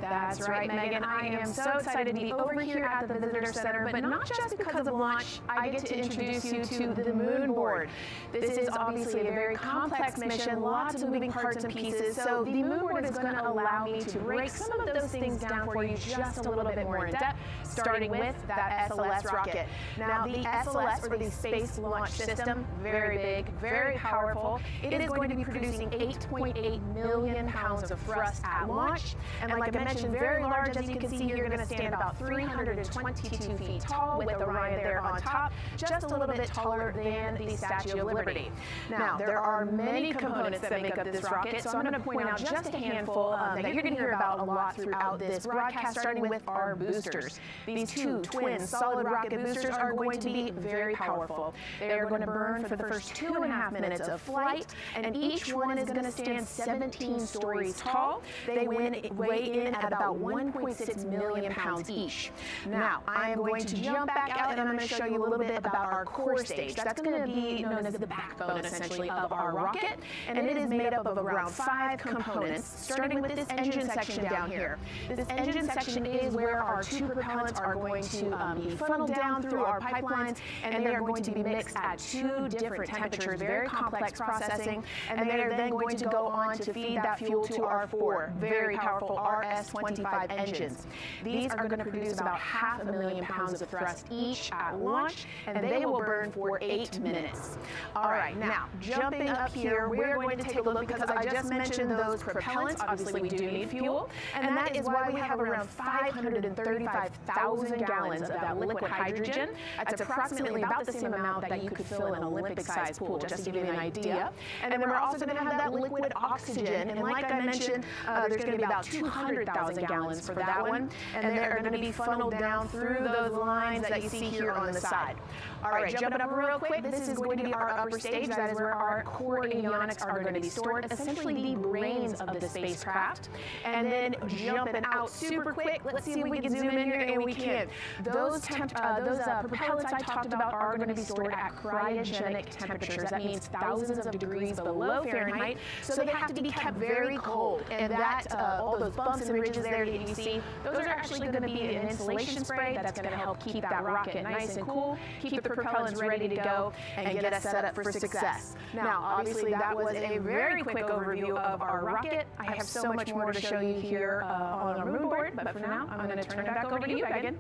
That's right, Megan. I am so excited to be over here at the Visitor Center, but not just because of launch. I get to introduce you to the moon board. This is obviously a very complex mission, lots of moving parts and pieces, so the moon board is going to allow me to break some of those things down for you just a little bit more in depth, starting with that SLS rocket. Now, the SLS, or the Space Launch System, very big, very powerful. It is going to be producing 8.8 million pounds of thrust at launch, and like I mentioned, mentioned, very large. As you can see here, you're going to stand about 322 feet tall with Orion there on top, just a little bit taller than the Statue of Liberty. Now, there are many components that make up this rocket, so I'm going to point out just a handful that you're going to hear about a lot throughout this broadcast, starting with our boosters. These two twin solid rocket boosters are going to be very powerful. They are going to burn for the first 2.5 minutes of flight, and each one is going to stand 17 stories tall. They weigh in at about 1.6 million pounds each. Now, I am going to jump back out and I'm going to show you a little bit about our core stage. That's going to be known as the backbone, essentially, of our rocket, and it is made up of around 5 components, starting with this engine section down here. This engine section is where our 2 propellants are going to be funneled down through our pipelines, and they are going to be mixed at 2 different temperatures, very complex processing, and they are then going to go on to feed that fuel to our 4 very powerful RS-25 engines. These are going to produce about 500,000 pounds of thrust each at launch, and they will burn for 8 minutes. All right, now, jumping up here, we're going to take a look, because I just mentioned those propellants. Obviously, we do need fuel, and that is why we have around 535,000 gallons of that liquid hydrogen. That's approximately about the same amount that you could fill an Olympic-sized pool, just to give you an idea. And then we're also going to have that liquid oxygen, and like I mentioned, there's going to be about 200,000 gallons for that one, and they're going to be funneled down through those lines that you see here on the side. All right, jumping up real quick, this is going to be our upper stage. That is where our core avionics are going to be stored, essentially the brains of the spacecraft. And then jumping out super quick, let's see if we can zoom in here, and we can. Those propellants I talked about are going to be stored at cryogenic temperatures. That means thousands of degrees below Fahrenheit, so they have to be kept very cold. And that, all those bumps and ridges there that you see, those are actually going to be an insulation spray that's going to help keep that rocket nice and cool, keep the propellants ready to go, and get us set up for success. Now, obviously, that was a very quick overview of our rocket. I have so much more to show you here on our moon board, but for now, I'm going to turn it back over to you, Megan.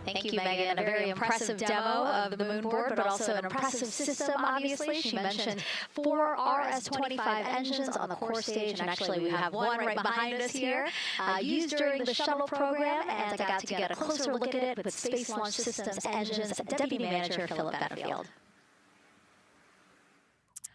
Thank you, Megan. A very impressive demo of the moon board, but also an impressive system, obviously. She mentioned 4 RS-25 engines on the core stage, and actually we have one right behind us here, used during the shuttle program, and I got to get a closer look at it with Space Launch Systems Engines Deputy Manager Philip Benfield.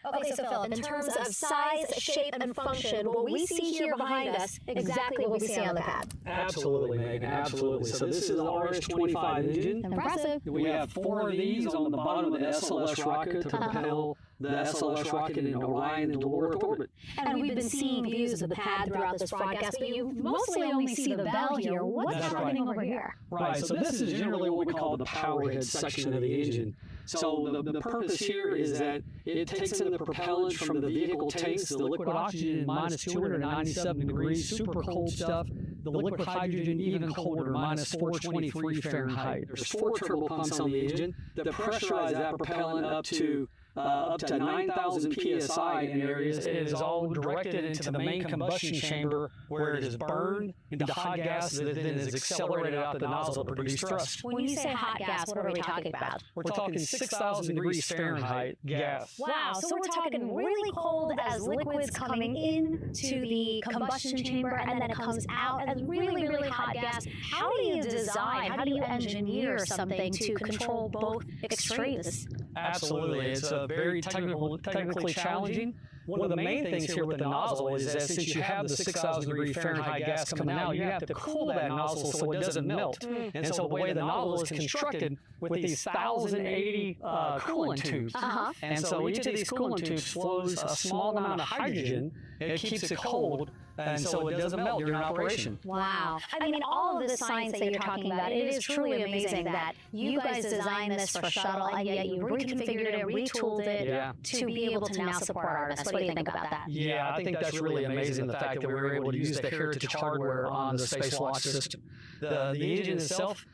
Okay, so Philip, in terms of size, shape, and function, what we see here behind us, exactly what we see on the pad. Absolutely, Megan, absolutely. So this is the RS-25 engine. Impressive. We have 4 of these on the bottom of the SLS rocket to propel the SLS rocket in Orion into low Earth orbit. And we've been seeing views of the pad throughout this broadcast, but you mostly only see the bell here. What's happening over here? Right, so this is generally what we call the powerhead section of the engine. So the purpose here is that it takes in the propellant from the vehicle tanks, the liquid oxygen minus 297 degrees, super cold stuff. The liquid hydrogen even colder, minus 423 Fahrenheit. There's 4 turbo pumps on the engine that pressurize that propellant up to 9,000 psi in areas. It is all directed into the main combustion chamber, where it is burned into hot gas that then is accelerated out the nozzle to produce thrust. When you say hot gas, what are we talking about? We're talking 6,000 degrees Fahrenheit gas. Wow, so we're talking really cold as liquids coming into the combustion chamber, and then it comes out as really, really hot gas. How do you design, how do you engineer something to control both extremes? Absolutely, it's very technically challenging. One of the main things here with the nozzle is that since you have the 6,000 degree Fahrenheit gas coming out, you have to cool that nozzle so it doesn't melt. And so the way the nozzle is constructed with these 1,080 coolant tubes. And so each of these coolant tubes flows a small amount of hydrogen. It keeps it cold, and so it doesn't melt during operation. Wow. I mean, all of the science that you're talking about, it is truly amazing that you guys designed this for shuttle, and yet you reconfigured it, retooled it to be able to now support Artemis. What do you think about that? Yeah, I think that's really amazing, the fact that we were able to use the heritage hardware on the Space Launch System. The engine itself,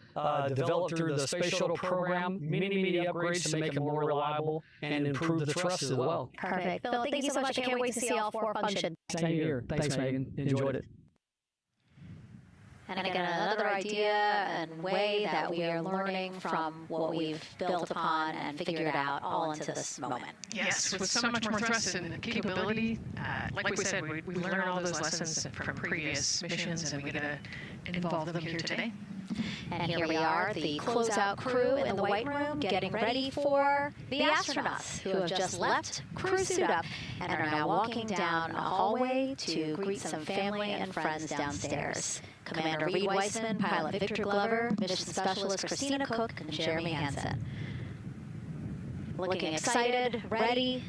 developed through the Space Shuttle program, many upgrades to make it more reliable and improve the thrust as well. Perfect. Phil, thank you so much. I can't wait to see all 4 function. Same here. Thanks, Megan. Enjoyed it. And again, another idea and way that we are learning from what we've built upon and figured out all into this moment. Yes, with so much more thrust and capability, like we said, we learn all those lessons from previous missions, and we get to involve them here today. And here we are, the closeout crew in the White Room, getting ready for the astronauts who have just left crew suit up and are now walking down a hallway to greet some family and friends downstairs. Commander Reid Wiseman, pilot Victor Glover, mission specialist Christina Koch, and Jeremy Hansen. Looking excited, ready.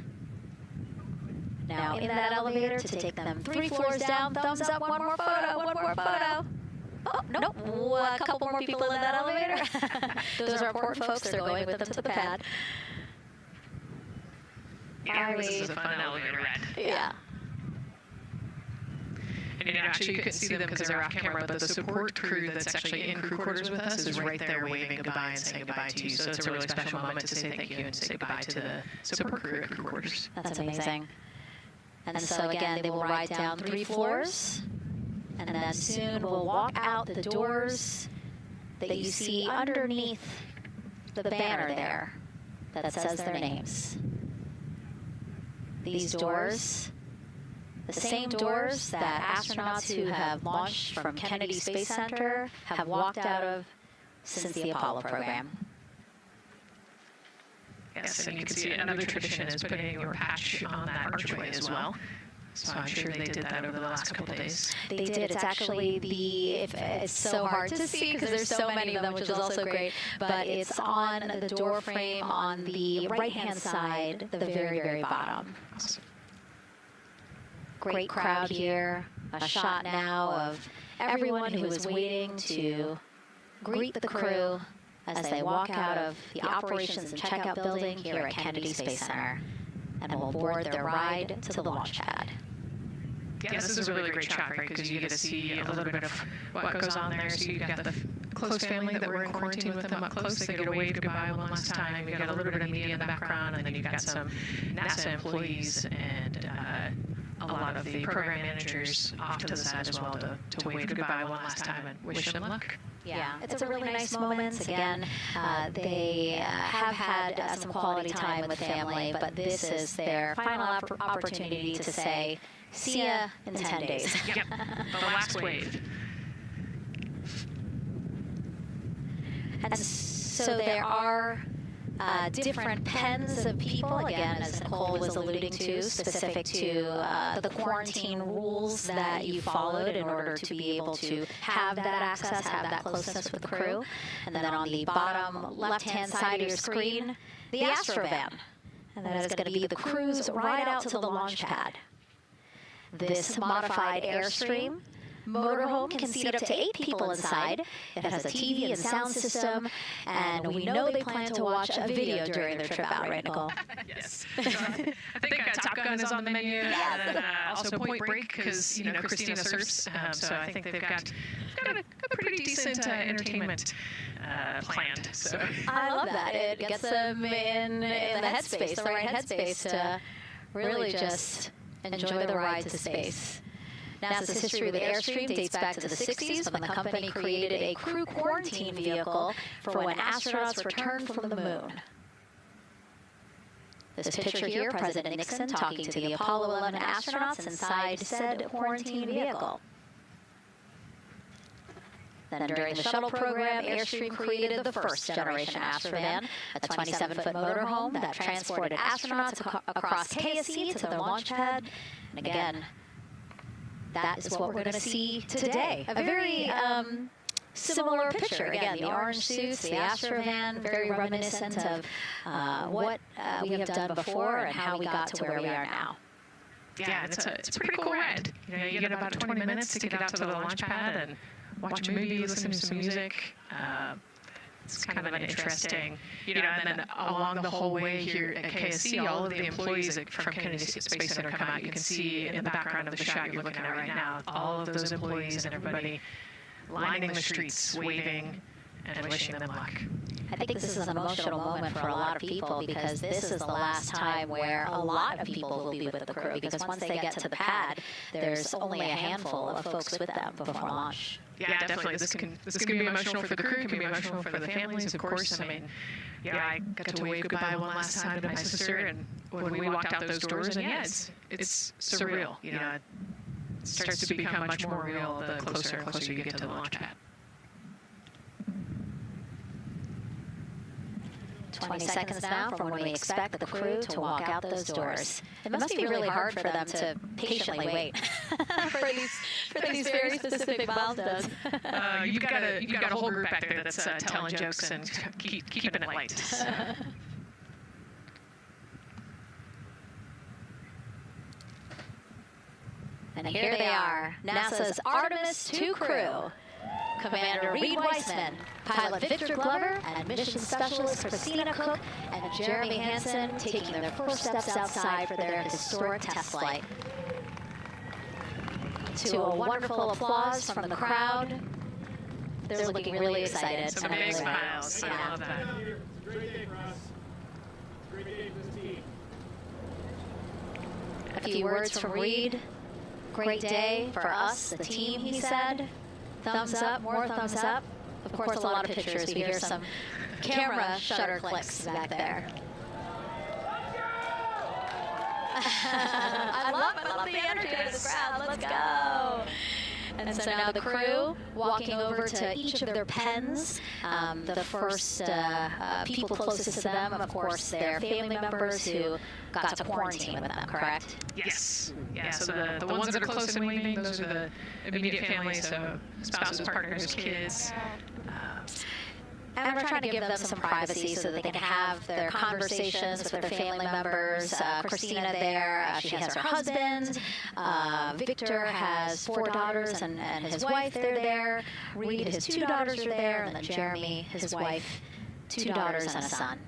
Now in that elevator to take them 3 floors down. Thumbs up, one more photo, one more photo. Oh, nope, a couple more people in that elevator. Those are important folks. They're going with them to the pad. Yeah, this is a fun elevator ride. Yeah. And actually you couldn't see them because they're off camera, but the support crew that's actually in crew quarters with us is right there waving goodbye and saying goodbye to you. So it's a really special moment to say thank you and say goodbye to the support crew at crew quarters. That's amazing. And so again, they will ride down 3 floors. And then soon we'll walk out the doors that you see underneath the banner there that says their names. These doors, the same doors that astronauts who have launched from Kennedy Space Center have walked out of since the Apollo program. Yes, and you can see another tradition is putting your patch on that archway as well. So I'm sure they did that over the last couple of days. They did. It's actually it's so hard to see because there's so many of them, which is also great. But it's on the door frame on the right-hand side, the very, very bottom. Awesome. Great crowd here. A shot now of everyone who is waiting to greet the crew as they walk out of the operations and checkout building here at Kennedy Space Center and will board their ride to the launch pad. Yeah, this is a really great shot, right? Because you get to see a little bit of what goes on there. So you've got the close family that were in quarantine with them up close. They get to wave goodbye one last time. You've got a little bit of media in the background, and then you've got some NASA employees and a lot of the program managers off to the side as well to wave goodbye one last time and wish them luck. Yeah, it's a really nice moment. Again, they have had some quality time with family, but this is their final opportunity to say, see ya in 10 days. Yep, the last wave. And so there are different pens of people, again, as Nicole was alluding to, specific to the quarantine rules that you followed in order to be able to have that access, have that closeness with the crew. And then on the bottom left-hand side of your screen, the Astrovan. And that is going to be the crew's ride out to the launch pad. This modified Airstream motorhome can seat up to 8 people inside. It has a TV and sound system, and we know they plan to watch a video during their trip out, right, Nicole? Yes. I think Top Gun is on the menu, and also Point Break, because, you know, Christina surfs, so I think they've got a pretty decent entertainment planned. So I love that. It gets them in the headspace, the right headspace to really just enjoy the ride to space. NASA's history with Airstream dates back to the 60s when the company created a crew quarantine vehicle for when astronauts returned from the moon. This picture here, President Nixon talking to the Apollo 11 astronauts inside said quarantine vehicle. Then during the shuttle program, Airstream created the first generation Astrovan, a 27-foot motorhome that transported astronauts across KSC to their launch pad. And again, that is what we're going to see today. A very similar picture. Again, the orange suits, the Astrovan, very reminiscent of what we have done before and how we got to where we are now. Yeah, it's a pretty cool ride. You know, you get about 20 minutes to get out to the launch pad and watch a movie, listen to some music. It's kind of an interesting, you know, and then along the whole way here at KSC, all of the employees from Kennedy Space Center come out. You can see in the background of the shot you're looking at right now, all of those employees and everybody lining the streets, waving and wishing them luck. I think this is an emotional moment for a lot of people because this is the last time where a lot of people will be with the crew, because once they get to the pad, there's only a handful of folks with them before launch. Yeah, definitely. This can be emotional for the crew, it can be emotional for the families, of course. I mean, yeah, I got to wave goodbye one last time to my sister, and when we walked out those doors, and yeah, it's surreal. You know, it starts to become much more real the closer you get to the launch pad. 20 seconds now from when we expect the crew to walk out those doors. It must be really hard for them to patiently wait for these very specific milestones. You've got a whole group back there that's telling jokes and keeping it light. And here they are, NASA's Artemis-2 crew. Commander Reid Wiseman, pilot Victor Glover, and mission specialist Christina Koch and Jeremy Hansen taking their first steps outside for their historic test flight. To a wonderful applause from the crowd, they're looking really excited. Some big smiles. I love that. Great day for us. Great day for this team. A few words from Reid. Great day for us, the team, he said. Thumbs up, more thumbs up. Of course, a lot of pictures. We hear some camera shutter clicks back there. I love the energy of this crowd. Let's go. And so now the crew walking over to each of their pens. The first people closest to them, of course, their family members who got to quarantine with them, correct? Yes. Yeah, so the ones that are close and waving, those are the immediate families, so spouses, partners, kids. And we're trying to give them some privacy so that they can have their conversations with their family members. Christina there, she has her husband. Victor has 4 daughters and his wife, they're there. Reid, his 2 daughters are there. And then Jeremy, his wife, 2 daughters and a son.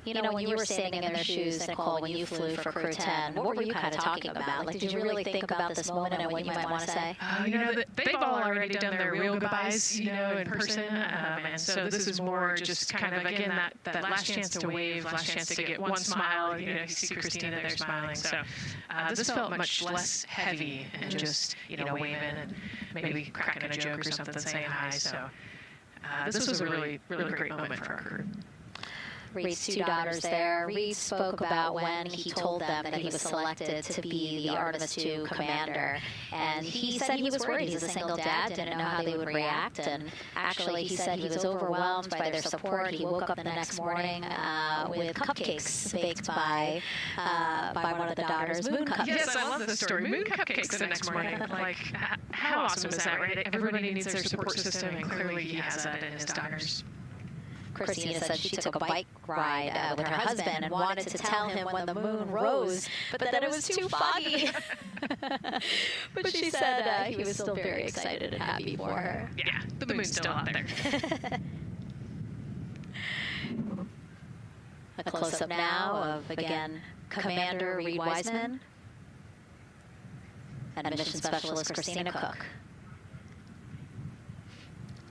You know, when you were standing in their shoes, Nicole, when you flew for Crew 10, what were you kind of talking about? Like, did you really think about this moment and what you might want to say? You know, they've all already done their real goodbyes, you know, in person. And so this is more just kind of, again, that last chance to wave, last chance to get one smile. You know, you see Christina there smiling. So this felt much less heavy and just, you know, waving and maybe cracking a joke or something, saying hi. So this was a really, really great moment for our crew. Reid's 2 daughters there. Reid spoke about when he told them that he was selected to be the Artemis-2 commander. And he said he was worried. He's a single dad, didn't know how they would react. And actually, he said he was overwhelmed by their support. He woke up the next morning with cupcakes baked by one of the daughters, moon cupcakes. Yes, I love this story. Moon cupcakes the next morning. Like, how awesome is that, right? Everybody needs their support system, and clearly he has that in his daughters. Christina said she took a bike ride with her husband and wanted to tell him when the moon rose, but then it was too foggy. But she said he was still very excited and happy for her. Yeah, the moon's still out there. A close-up now of, again, Commander Reid Wiseman and Mission Specialist Christina Koch.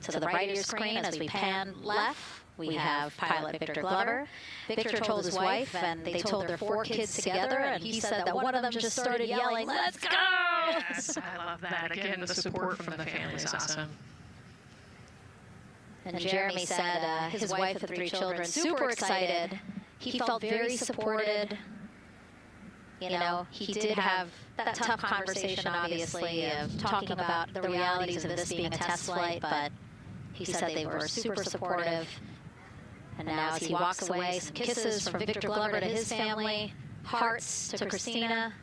To the right of your screen, as we pan left, we have pilot Victor Glover. Victor told his wife, and they told their 4 kids together, and he said that one of them just started yelling, "Let's go!" Yes, I love that. Again, the support from the family is awesome. And Jeremy said his wife with 3 children, super excited. He felt very supported. You know, he did have that tough conversation, obviously, of talking about the realities of this being a test flight, but he said they were super supportive. And now as he walks away, some kisses from Victor Glover to his family, hearts to Christina.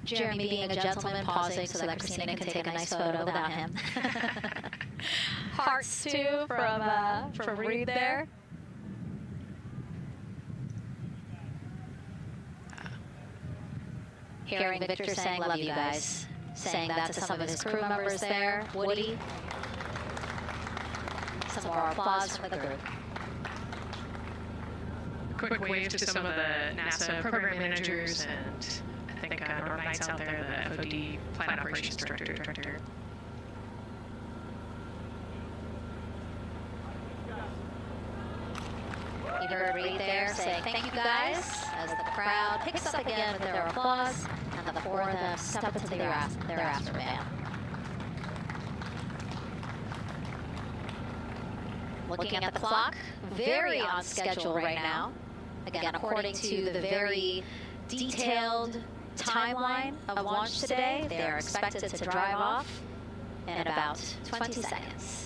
Jeremy being a gentleman, pausing so that Christina can take a nice photo without him. Hearts, too, from Reid there. Hearing Victor saying, "Love you guys," saying that to some of his crew members there, Woody. Some more applause for the group. Quick wave to some of the NASA program managers and I think Norm Knight's out there, the FOD Plant Operations Director. You heard Reid there saying thank you guys as the crowd picks up again with their applause, and the four of them step into their astrovan. Looking at the clock, very on schedule right now. Again, according to the very detailed timeline of launch today, they are expected to drive off in about 20 seconds.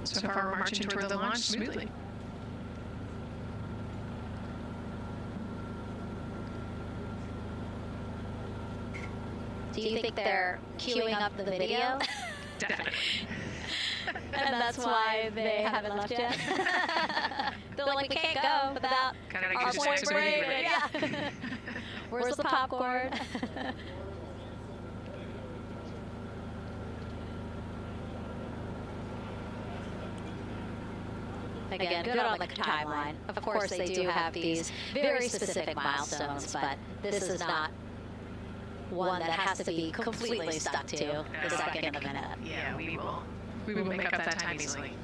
So far, we're marching toward the launch smoothly. Do you think they're queuing up the video? Definitely. And that's why they haven't left yet? They're like, we can't go without our point break. Yeah. Where's the popcorn? Again, good on the timeline. Of course, they do have these very specific milestones, but this is not one that has to be completely stuck to the second of the minute. Yeah, we will make up that time easily.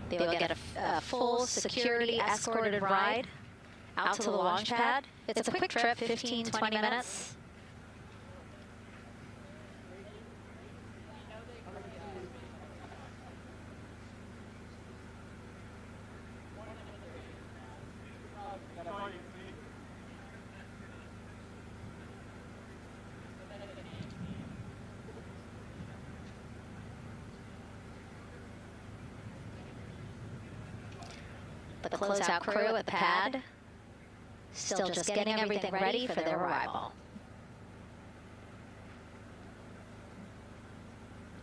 They will get a full security escorted ride out to the launch pad. It's a quick trip, 15, 20 minutes. The closeout crew at the pad, still just getting everything ready for their arrival.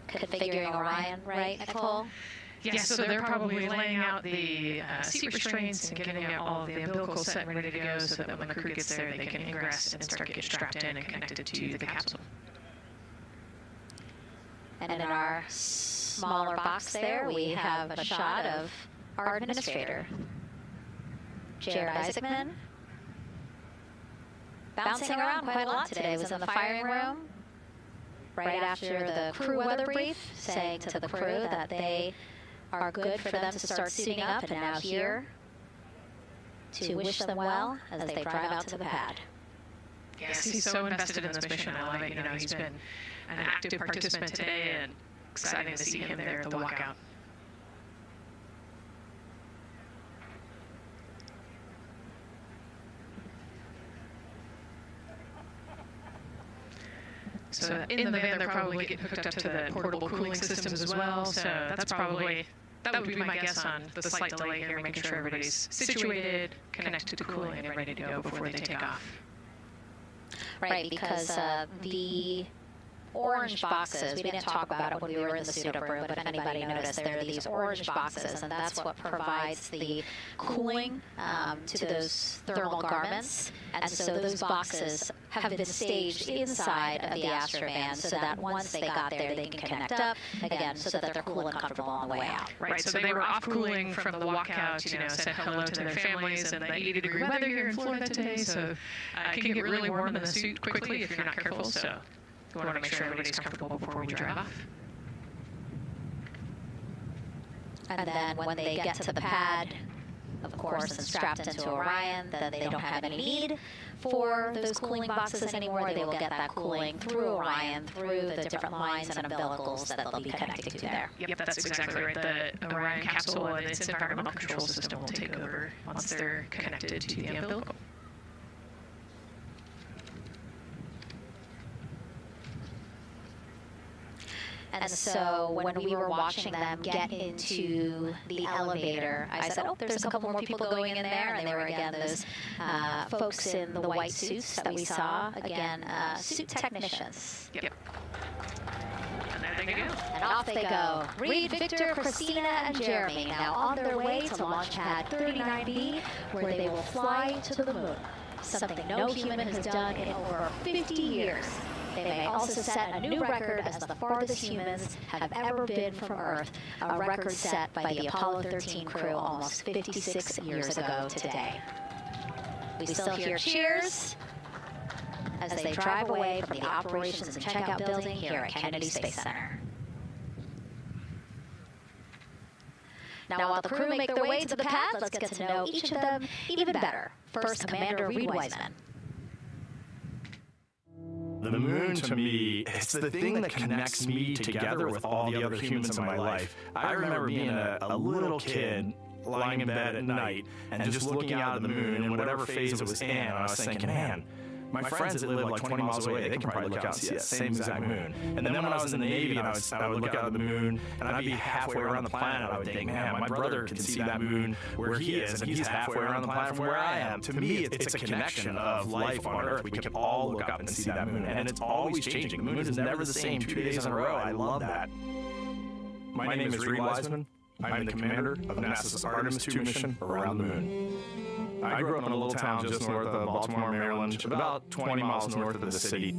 Configuring Orion, right, Nicole? Yes, so they're probably laying out the seat restraints and getting out all of the umbilicals set and ready to go so that when the crew gets there, they can ingress and start getting strapped in and connected to the capsule. And in our smaller box there, we have a shot of our administrator, Jeremy Hansen, bouncing around quite a lot today. Was in the firing room right after the crew weather brief, saying to the crew that they are good for them to start suiting up, and now here to wish them well as they drive out to the pad. Yes, he's so invested in this mission. I love it. You know, he's been an active participant today, and exciting to see him there at the walkout. So in the van, they're probably getting hooked up to the portable cooling systems as well. So that would be my guess on the slight delay here, making sure everybody's situated, connected to cooling, and ready to go before they take off. Right, because the orange boxes, we didn't talk about it when we were in the suit-up room, but if anybody noticed, there are these orange boxes, and that's what provides the cooling to those thermal garments. And so those boxes have been staged inside of the Astrovan so that once they got there, they can connect up, again, so that they're cool and comfortable on the way out. Right, so they were off cooling from the walkout, you know, said hello to their families, and the 80-degree weather here in Florida today, so it can get really warm in the suit quickly if you're not careful, so we want to make sure everybody's comfortable before we drive off. And then when they get to the pad, of course, and strapped into Orion, then they don't have any need for those cooling boxes anymore. They will get that cooling through Orion, through the different lines and umbilicals that they'll be connected to there. Yep, that's exactly right. The Orion capsule and its environmental control system will take over once they're connected to the umbilical. And so when we were watching them get into the elevator, I said, oh, there's a couple more people going in there. And they were, again, those folks in the white suits that we saw. Again, suit technicians. Yep. And there they go. And off they go. Reid, Victor, Christina, and Jeremy now on their way to launch pad 39B, where they will fly to the moon. Something no human has done in over 50 years. They may also set a new record as the farthest humans have ever been from Earth, a record set by the Apollo 13 crew almost 56 years ago today. We still hear cheers as they drive away from the operations and checkout building here at Kennedy Space Center. Now, while the crew make their way to the pad, let's get to know each of them even better. First, Commander Reid Wiseman. The moon, to me, it's the thing that connects me together with all the other humans in my life. I remember being a little kid lying in bed at night and just looking out at the moon in whatever phase it was in, and I was thinking, man, my friends that live like 20 miles away, they can probably look out and see that same exact moon. And then when I was in the Navy, I would look out at the moon, and I'd be halfway around the planet. I would think, man, my brother can see that moon where he is, and he's halfway around the planet from where I am. To me, it's a connection of life on Earth. We can all look up and see that moon, and it's always changing. The moon is never the same 2 days in a row. I love that. My name is Reid Wiseman. I'm the commander of NASA's Artemis-2 mission around the moon. I grew up in a little town just north of Baltimore, Maryland, about 20 miles north of the city.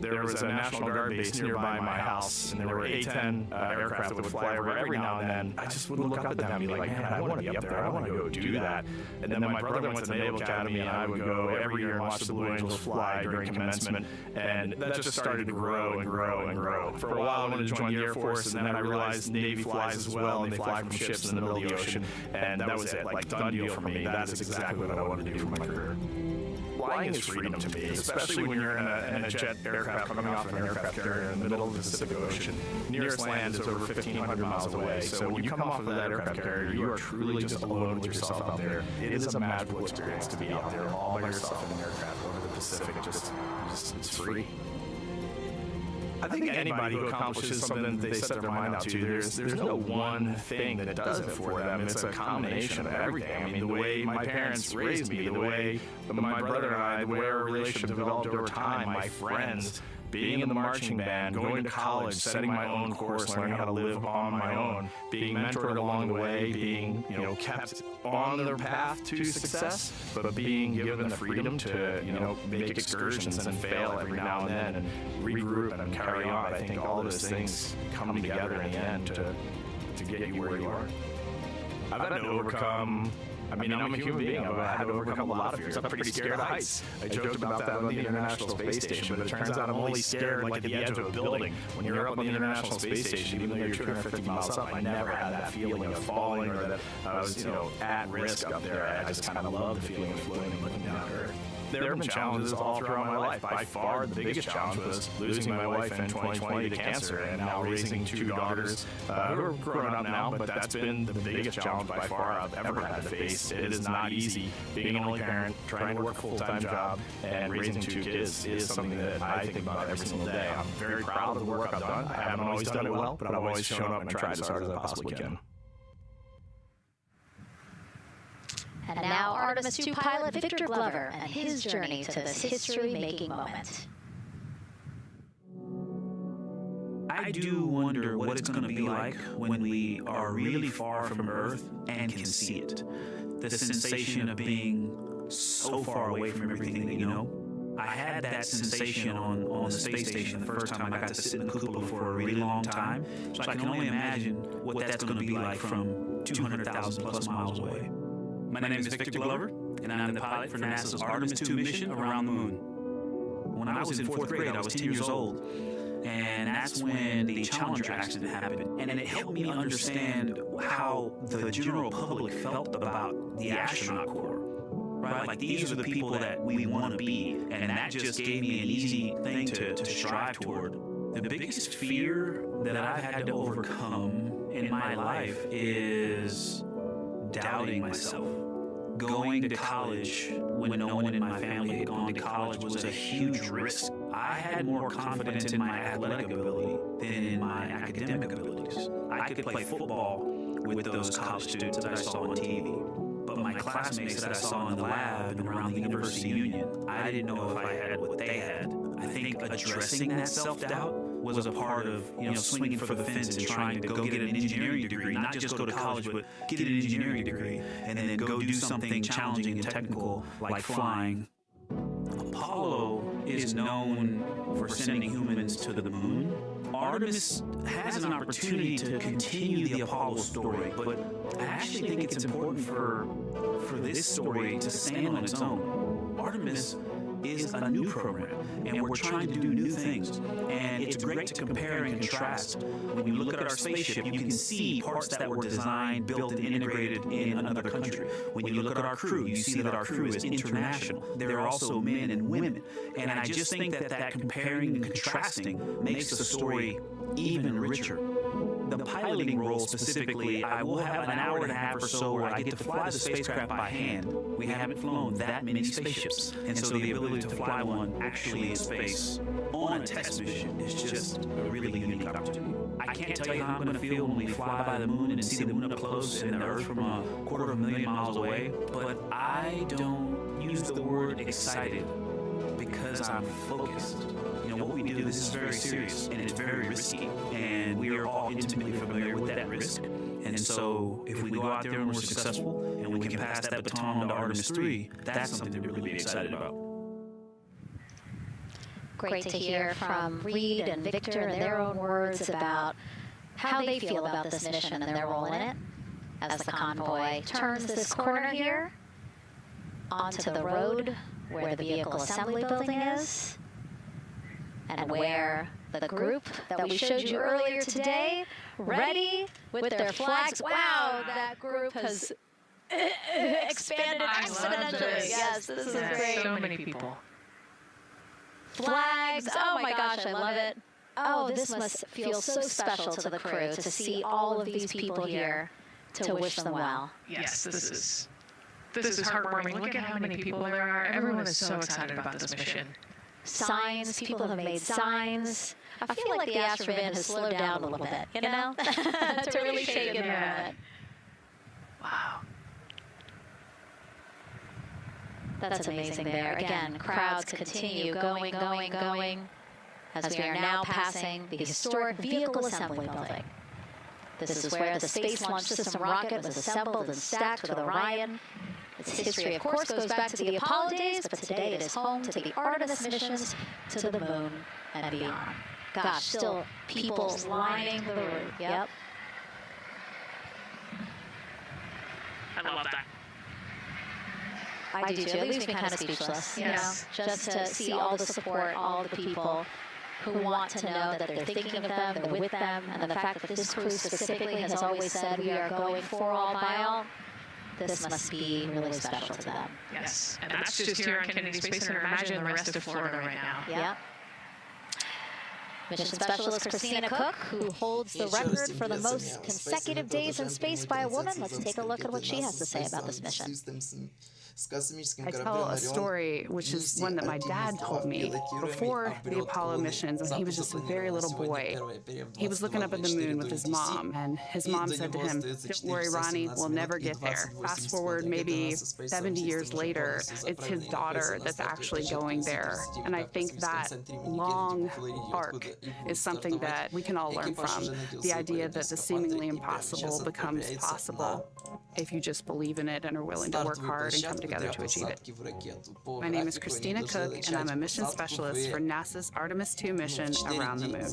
There was a National Guard base nearby my house, and there were A-10 aircraft that would fly over every now and then. I just would look up at them and be like, man, I want to be up there. I want to go do that. And then my brother went to the Naval Academy, and I would go every year and watch the Blue Angels fly during commencement. And that just started to grow and grow and grow. For a while, I wanted to join the Air Force, and then I realized Navy flies as well, and they fly from ships in the middle of the ocean. And that was it, like, done deal for me. That is exactly what I wanted to do for my career. Flying is freedom to me, especially when you're in a jet aircraft coming off an aircraft carrier in the middle of the Pacific Ocean. Nearest land is over 1,500 miles away, so when you come off of that aircraft carrier, you are truly just alone with yourself out there. It is a magical experience to be out there all by yourself in an aircraft over the Pacific. It's free. I think anybody who accomplishes something that they set their mind out to, there's no one thing that does it for them. It's a combination of everything. I mean, the way my parents raised me, the way my brother and I, the way our relationship developed over time, my friends, being in the marching band, going to college, setting my own course, learning how to live on my own, being mentored along the way, being, kept on their path to success, but being given the freedom to, make excursions and fail every now and then and regroup and carry on. I think all those things come together in the end to get you where you are. I've had to overcome. I'm a human being. I've had to overcome a lot of fears. I'm pretty scared of heights. I joked about that on the International Space Station, but it turns out I'm only scared like at the edge of a building. When you're up on the International Space Station, even though you're 250 miles up, I never had that feeling of falling or that I was, at risk up there. I just kind of love the feeling of floating and looking down at Earth. There have been challenges all throughout my life. By far, the biggest challenge was losing my wife in 2020 to cancer and now raising 2 daughters who are grown up now, but that's been the biggest challenge by far I've ever had to face. It is not easy. Being an only parent, trying to work a full-time job, and raising 2 kids is something that I think about every single day. I'm very proud of the work I've done. I haven't always done it well, but I've always shown up and tried as hard as I possibly can. And now Artemis-2 pilot Victor Glover and his journey to this history-making moment. I do wonder what it's going to be like when we are really far from Earth and can see it. The sensation of being so far away from everything that you know. I had that sensation on the space station the first time I got to sit in the cupola for a really long time. So I can only imagine what that's going to be like from 200,000 plus miles away. My name is Victor Glover, and I'm the pilot for NASA's Artemis-2 mission around the moon. When I was in 4th grade, I was 10 years old, and that's when the Challenger accident happened. And it helped me understand how the general public felt about the astronaut corps. Right? Like, these are the people that we want to be, and that just gave me an easy thing to strive toward. The biggest fear that I've had to overcome in my life is doubting myself. Going to college when no one in my family had gone to college was a huge risk. I had more confidence in my athletic ability than in my academic abilities. I could play football with those college students that I saw on TV, but my classmates that I saw in the lab and around the University Union, I didn't know if I had what they had. I think addressing that self-doubt was a part of, swinging for the fence and trying to go get an engineering degree, not just go to college, but get an engineering degree, and then go do something challenging and technical like flying. Apollo is known for sending humans to the moon, Artemis has an opportunity to continue the Apollo story, but I actually think it's important for this story to stand on its own. Artemis is a new program, and we're trying to do new things. And it's great to compare and contrast. When you look at our spaceship, you can see parts that were designed, built, and integrated in another country. When you look at our crew, you see that our crew is international. There are also men and women. And I just think that comparing and contrasting makes the story even richer. The piloting role specifically, I will have an hour and a half or so where I get to fly the spacecraft by hand. We haven't flown that many spaceships, and so the ability to fly one actually in space on a test mission is just a really unique opportunity. I can't tell you how I'm going to feel when we fly by the moon and see the moon up close and the Earth from 250,000 miles away, but I don't use the word excited because I'm focused. You know, what we do, this is very serious and it's very risky, and we are all intimately familiar with that risk. And so if we go out there and we're successful and we can pass that baton on to Artemis-3, that's something to really be excited about. Great to hear from Reid and Victor in their own words about how they feel about this mission and their role in it. As the convoy turns this corner here onto the road where the vehicle assembly building is, and where the group that we showed you earlier today, ready with their flags. Wow, that group has expanded exponentially. Yes, this is great. So many people. Flags, oh my gosh, I love it. Oh, this must feel so special to the crew to see all of these people here to wish them well. Yes, this is heartwarming. Look at how many people there are. Everyone is so excited about this mission. Signs, people have made signs. I feel like the Astrovan has slowed down a little bit, you know, to really take in the moment. Wow. That's amazing there. Again, crowds continue going, as we are now passing the historic vehicle assembly building. This is where the Space Launch System rocket was assembled and stacked with Orion. Its history, of course, goes back to the Apollo days, but today it is home to the Artemis missions to the moon and beyond. Gosh, still people lining the route. Yep. I love that. I do too. It leaves me kind of speechless, you know, just to see all the support, all the people who want to know that they're thinking of them, they're with them, and the fact that this crew specifically has always said we are going for all by all. This must be really special to them. Yes, and that's just here on Kennedy Space Center. Imagine the rest of Florida right now. Yep. Mission Specialist Christina Koch, who holds the record for the most consecutive days in space by a woman. Let's take a look at what she has to say about this mission. I tell a story, which is one that my dad told me before the Apollo missions when he was just a very little boy. He was looking up at the moon with his mom, and his mom said to him, "Don't worry, Ronnie, we'll never get there." Fast forward maybe 70 years later, it's his daughter that's actually going there. And I think that long arc is something that we can all learn from. The idea that the seemingly impossible becomes possible if you just believe in it and are willing to work hard and come together to achieve it. My name is Christina Koch, and I'm a mission specialist for NASA's Artemis-2 mission around the moon.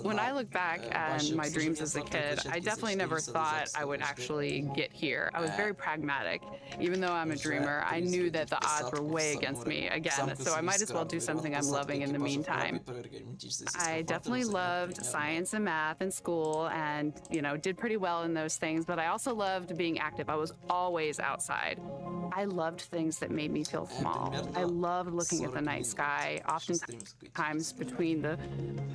When I look back at my dreams as a kid, I definitely never thought I would actually get here. I was very pragmatic. Even though I'm a dreamer, I knew that the odds were way against me again, so I might as well do something I'm loving in the meantime. I definitely loved science and math in school and, you know, did pretty well in those things, but I also loved being active. I was always outside. I loved things that made me feel small. I loved looking at the night sky, oftentimes between the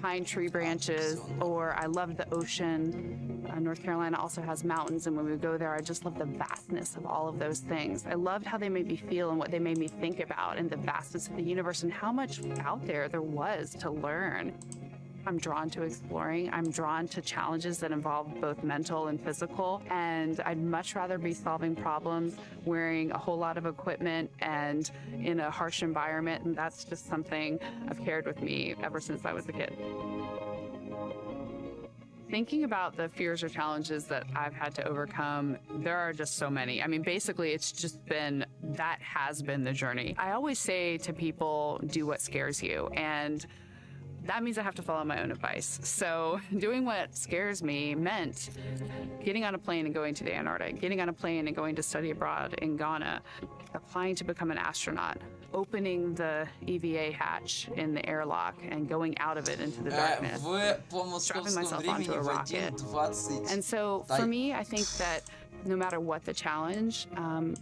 pine tree branches, or I loved the ocean. North Carolina also has mountains, and when we go there, I just loved the vastness of all of those things. I loved how they made me feel and what they made me think about, and the vastness of the universe and how much out there was to learn. I'm drawn to exploring. I'm drawn to challenges that involve both mental and physical, and I'd much rather be solving problems wearing a whole lot of equipment and in a harsh environment, and that's just something I've carried with me ever since I was a kid. Thinking about the fears or challenges that I've had to overcome, there are just so many. I mean, basically, it's just been, that has been the journey. I always say to people, do what scares you. And that means I have to follow my own advice. So doing what scares me meant getting on a plane and going to the Antarctic, getting on a plane and going to study abroad in Ghana, applying to become an astronaut, opening the EVA hatch in the airlock and going out of it into the darkness, strapping myself onto a rocket. And so for me, I think that no matter what the challenge,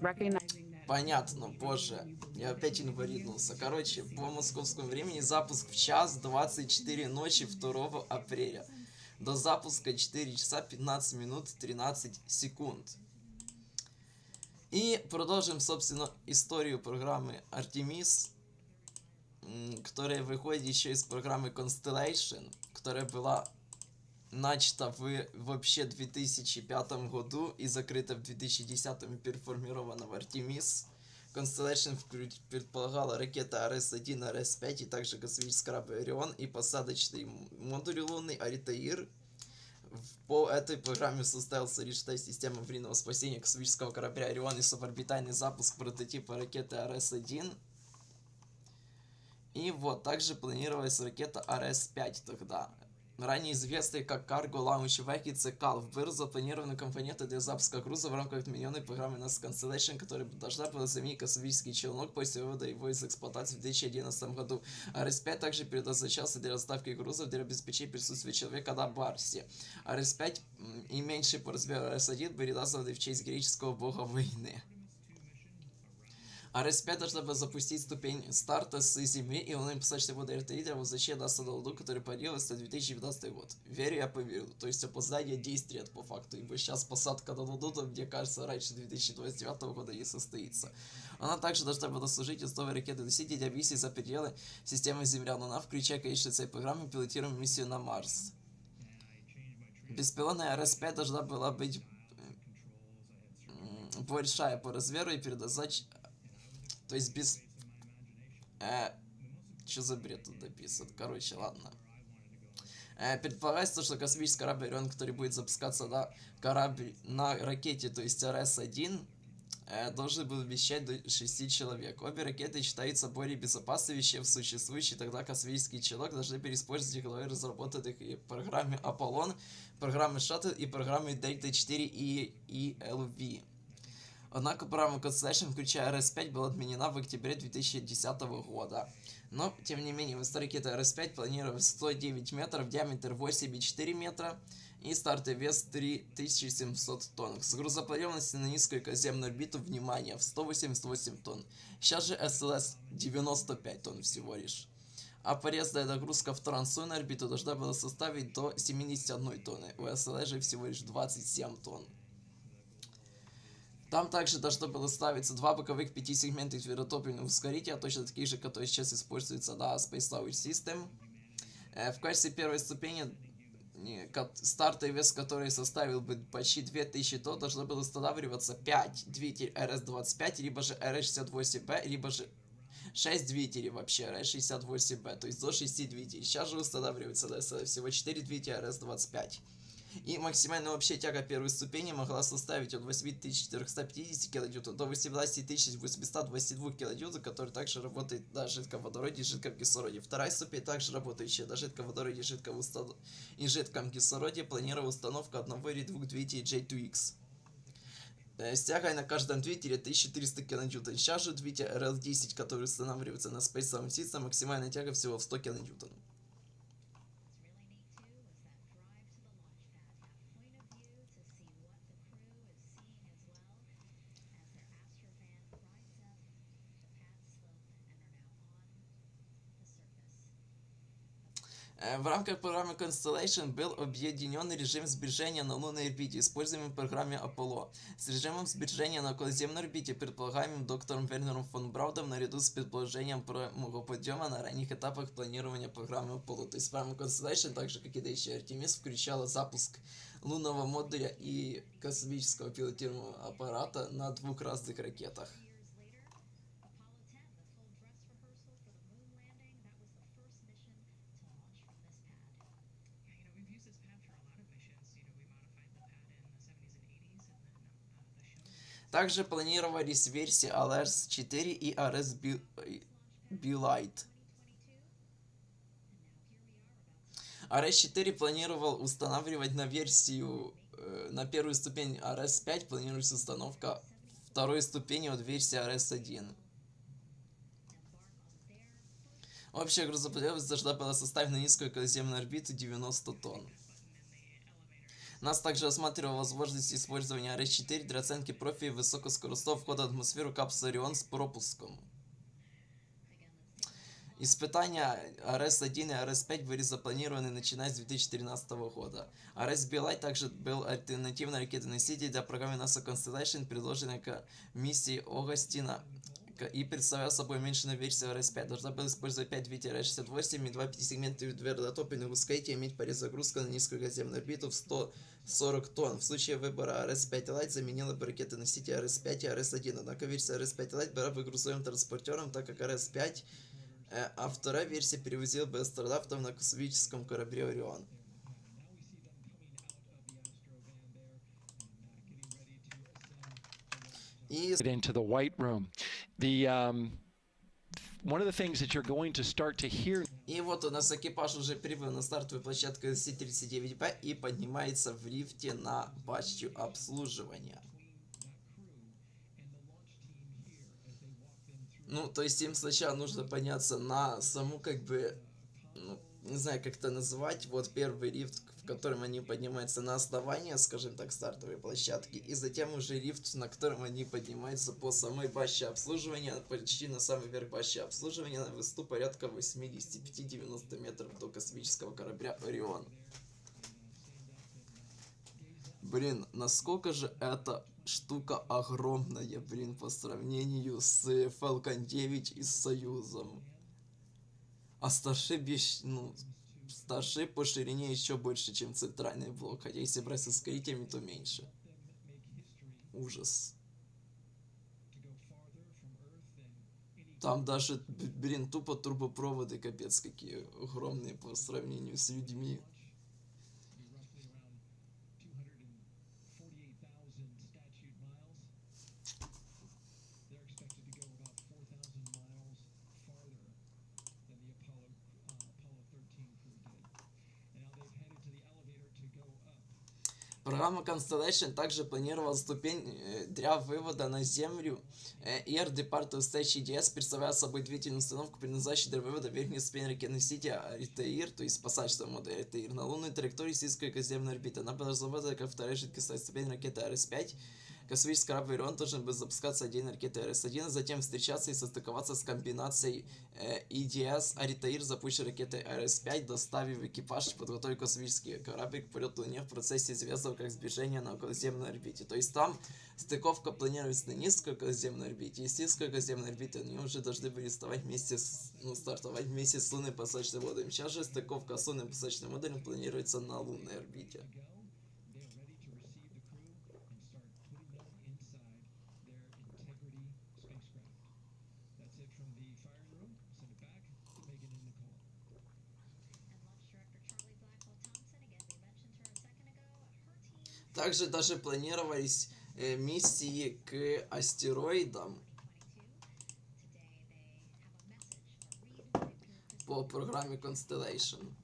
recognizing Понятно, боже, я опять инвалиднулся. Короче, по московскому времени запуск в час 24 ночи 2 апреля. До запуска 4 часа 15 минут 13 секунд. И продолжим, собственно, историю программы Artemis, которая выходит еще из программы Constellation, которая была начата в вообще 2005 году и закрыта в 2010 и переформирована в Artemis. Constellation предполагала ракеты RS-1, RS-5 и также космический корабль Орион и посадочный модуль лунный Альтаир. По этой программе состоялся решетная система аварийного спасения космического корабля Орион и суборбитальный запуск прототипа ракеты RS-1. И вот, также планировалась ракета RS-5 тогда. Ранее известный как Cargo Launch Vehicle CALV, был запланированы компоненты для запуска груза в рамках отмененной программы NASA Constellation, которая должна была заменить космический челнок после вывода его из эксплуатации в 2011 году. RS-5 также предназначался для доставки грузов для обеспечения присутствия человека на Марсе. RS-5 и меньший по размеру RS-1 были названы в честь греческого бога войны. RS-5 должна была запустить ступень старта с Земли и лунной посадочной модуль Альтаира в возвращение NASA на Луну, который планировался на 2019 год. Верю, я поверил. То есть опоздание 10 лет по факту, ибо сейчас посадка на Луну, то, мне кажется, раньше 2029 года не состоится. Она также должна была служить основой ракеты-носителя для миссии за пределы системы Земля-Луна, включая, конечно, цель программы «Пилотируемую миссию на Марс». Беспилотная RS-5 должна была быть большая по размеру и предназначена. То есть без... Что за бред тут написан? Короче, ладно. Предполагается, что космический корабль Орион, который будет запускаться на ракете, то есть RS-1, должен был вмещать до 6 человек. Обе ракеты считаются более безопасными, чем существующие тогда космический челнок, должны переиспользовать технологии, разработанных и программе Аполлон, программы Шаттл и программы Дельта-4 и ELV. Однако программа Constellation, включая RS-5, была отменена в октябре 2010 года. Но, тем не менее, высота ракеты RS-5 планировалась 109 метров, диаметр 8,4 метра и стартовый вес 3700 тонн. С грузоподъемностью на Низкую Околоземную Орбиту, внимание, в 188 тонн. Сейчас же SLS 95 тонн всего лишь. А полезная нагрузка в трансляцию орбиту должна была составить до 71 тонны. У SLS же всего лишь 27 тонн. Там также должно было ставиться два боковых 5-сегментных твердотопливных ускорителя, точно такие же, которые сейчас используются на Space Launch System. В качестве первой ступени стартовый вес, который составил бы почти 2000 тонн, должно было устанавливаться 5 двигателей RS-25, либо же RS-68B, либо же 6 двигателей вообще RS-68B, то есть до 6 двигателей. Сейчас же устанавливается всего 4 двигателя RS-25. И максимальная общая тяга первой ступени могла составить от 8450 кН до 18822 кН, который также работает на жидком водороде и жидком кислороде. Вторая ступень, также работающая на жидком водороде и жидком кислороде, планировала установка одного или двух двигателей J2X. С тягой на каждом двигателе 1400 кН. Сейчас же двигатель RL-10, который устанавливается на Space Launch System, максимальная тяга всего в 100 кН. В рамках программы Constellation был объединенный режим сближения на лунной орбите, используемый в программе Apollo, с режимом сближения на околоземной орбите, предполагаемым доктором Вернером фон Браудом, наряду с предположением прямого подъема на ранних этапах планирования программы Apollo. То есть программа Constellation, так же как и дающая Artemis, включала запуск лунного модуля и космического пилотируемого аппарата на двух разных ракетах. Также планировались версии SLS-4 и RS-B-Lite. RS-4 планировал устанавливать на версию, на первую ступень RS-5 планируется установка второй ступени от версии RS-1. Общая грузоподъемность должна была составить на низкую околоземную орбиту 90 тонн. НАСА также осматривала возможность использования RS-4 для оценки профиля высокоскоростного входа в атмосферу капсулы Орион с пропуском. Испытания RS-1 и RS-5 были запланированы начиная с 2013 года. RS-B-Lite также был альтернативной ракетой-носитель для программы NASA Constellation, предложенной к миссии Огастина, и представлял собой уменьшенную версию RS-5. Должна была использовать 5 двигателей RS-68 и 2 пятисегментных твердотопливных ускорителя, иметь перезагрузку на низкую околоземную орбиту в 140 тонн. В случае выбора RS-5 Lite заменила бы ракеты-носители RS-5 и RS-1. Однако версия RS-5 Lite была бы грузовым транспортером, так как RS-5, а вторая версия перевозила бы астронавтов на космическом корабле Орион. Into the white room. One of the things that you're going to start to hear. И вот у нас экипаж уже прибыл на стартовую площадку C-39B и поднимается в лифте на башню обслуживания. Ну, то есть им сначала нужно подняться на саму, как бы, ну, не знаю, как это называть, вот первый лифт, в котором они поднимаются на основание, скажем так, стартовой площадки, и затем уже лифт, на котором они поднимаются по самой башне обслуживания, почти на самый верх башни обслуживания, на высоту порядка 85-90 метров до космического корабля Орион. Блин, насколько же эта штука огромная, блин, по сравнению с Falcon 9 и с Союзом. А Starship, ну, Starship по ширине еще больше, чем центральный блок, хотя если брать с ускорителями, то меньше. Ужас. Там даже, блин, тупо трубопроводы, капец, какие огромные по сравнению с людьми. Программа Constellation также планировала ступень для вывода на Землю. Air Departure Stage EDS представляет собой двигательную установку, предназначенную для вывода верхней ступени ракеты-носителя Altair, то есть посадочного модуля Altair, на лунную траекторию с низкой околоземной орбиты. Она была разработана как вторая жидкостная ступень ракеты RS-5. Космический корабль Орион должен был запускаться отдельно ракетой RS-1, а затем встречаться и состыковаться с комбинацией EDS Altair, запущенной ракетой RS-5, доставив экипаж подготовить космический корабль к полету Луне в процессе известного как сближение на околоземной орбите. То есть там стыковка планируется на низкой околоземной орбите, и с низкой околоземной орбиты они уже должны были стартовать вместе с лунной посадочным модулем. Сейчас же стыковка с лунным посадочным модулем планируется на лунной орбите. Также даже планировались миссии к астероидам по программе Constellation.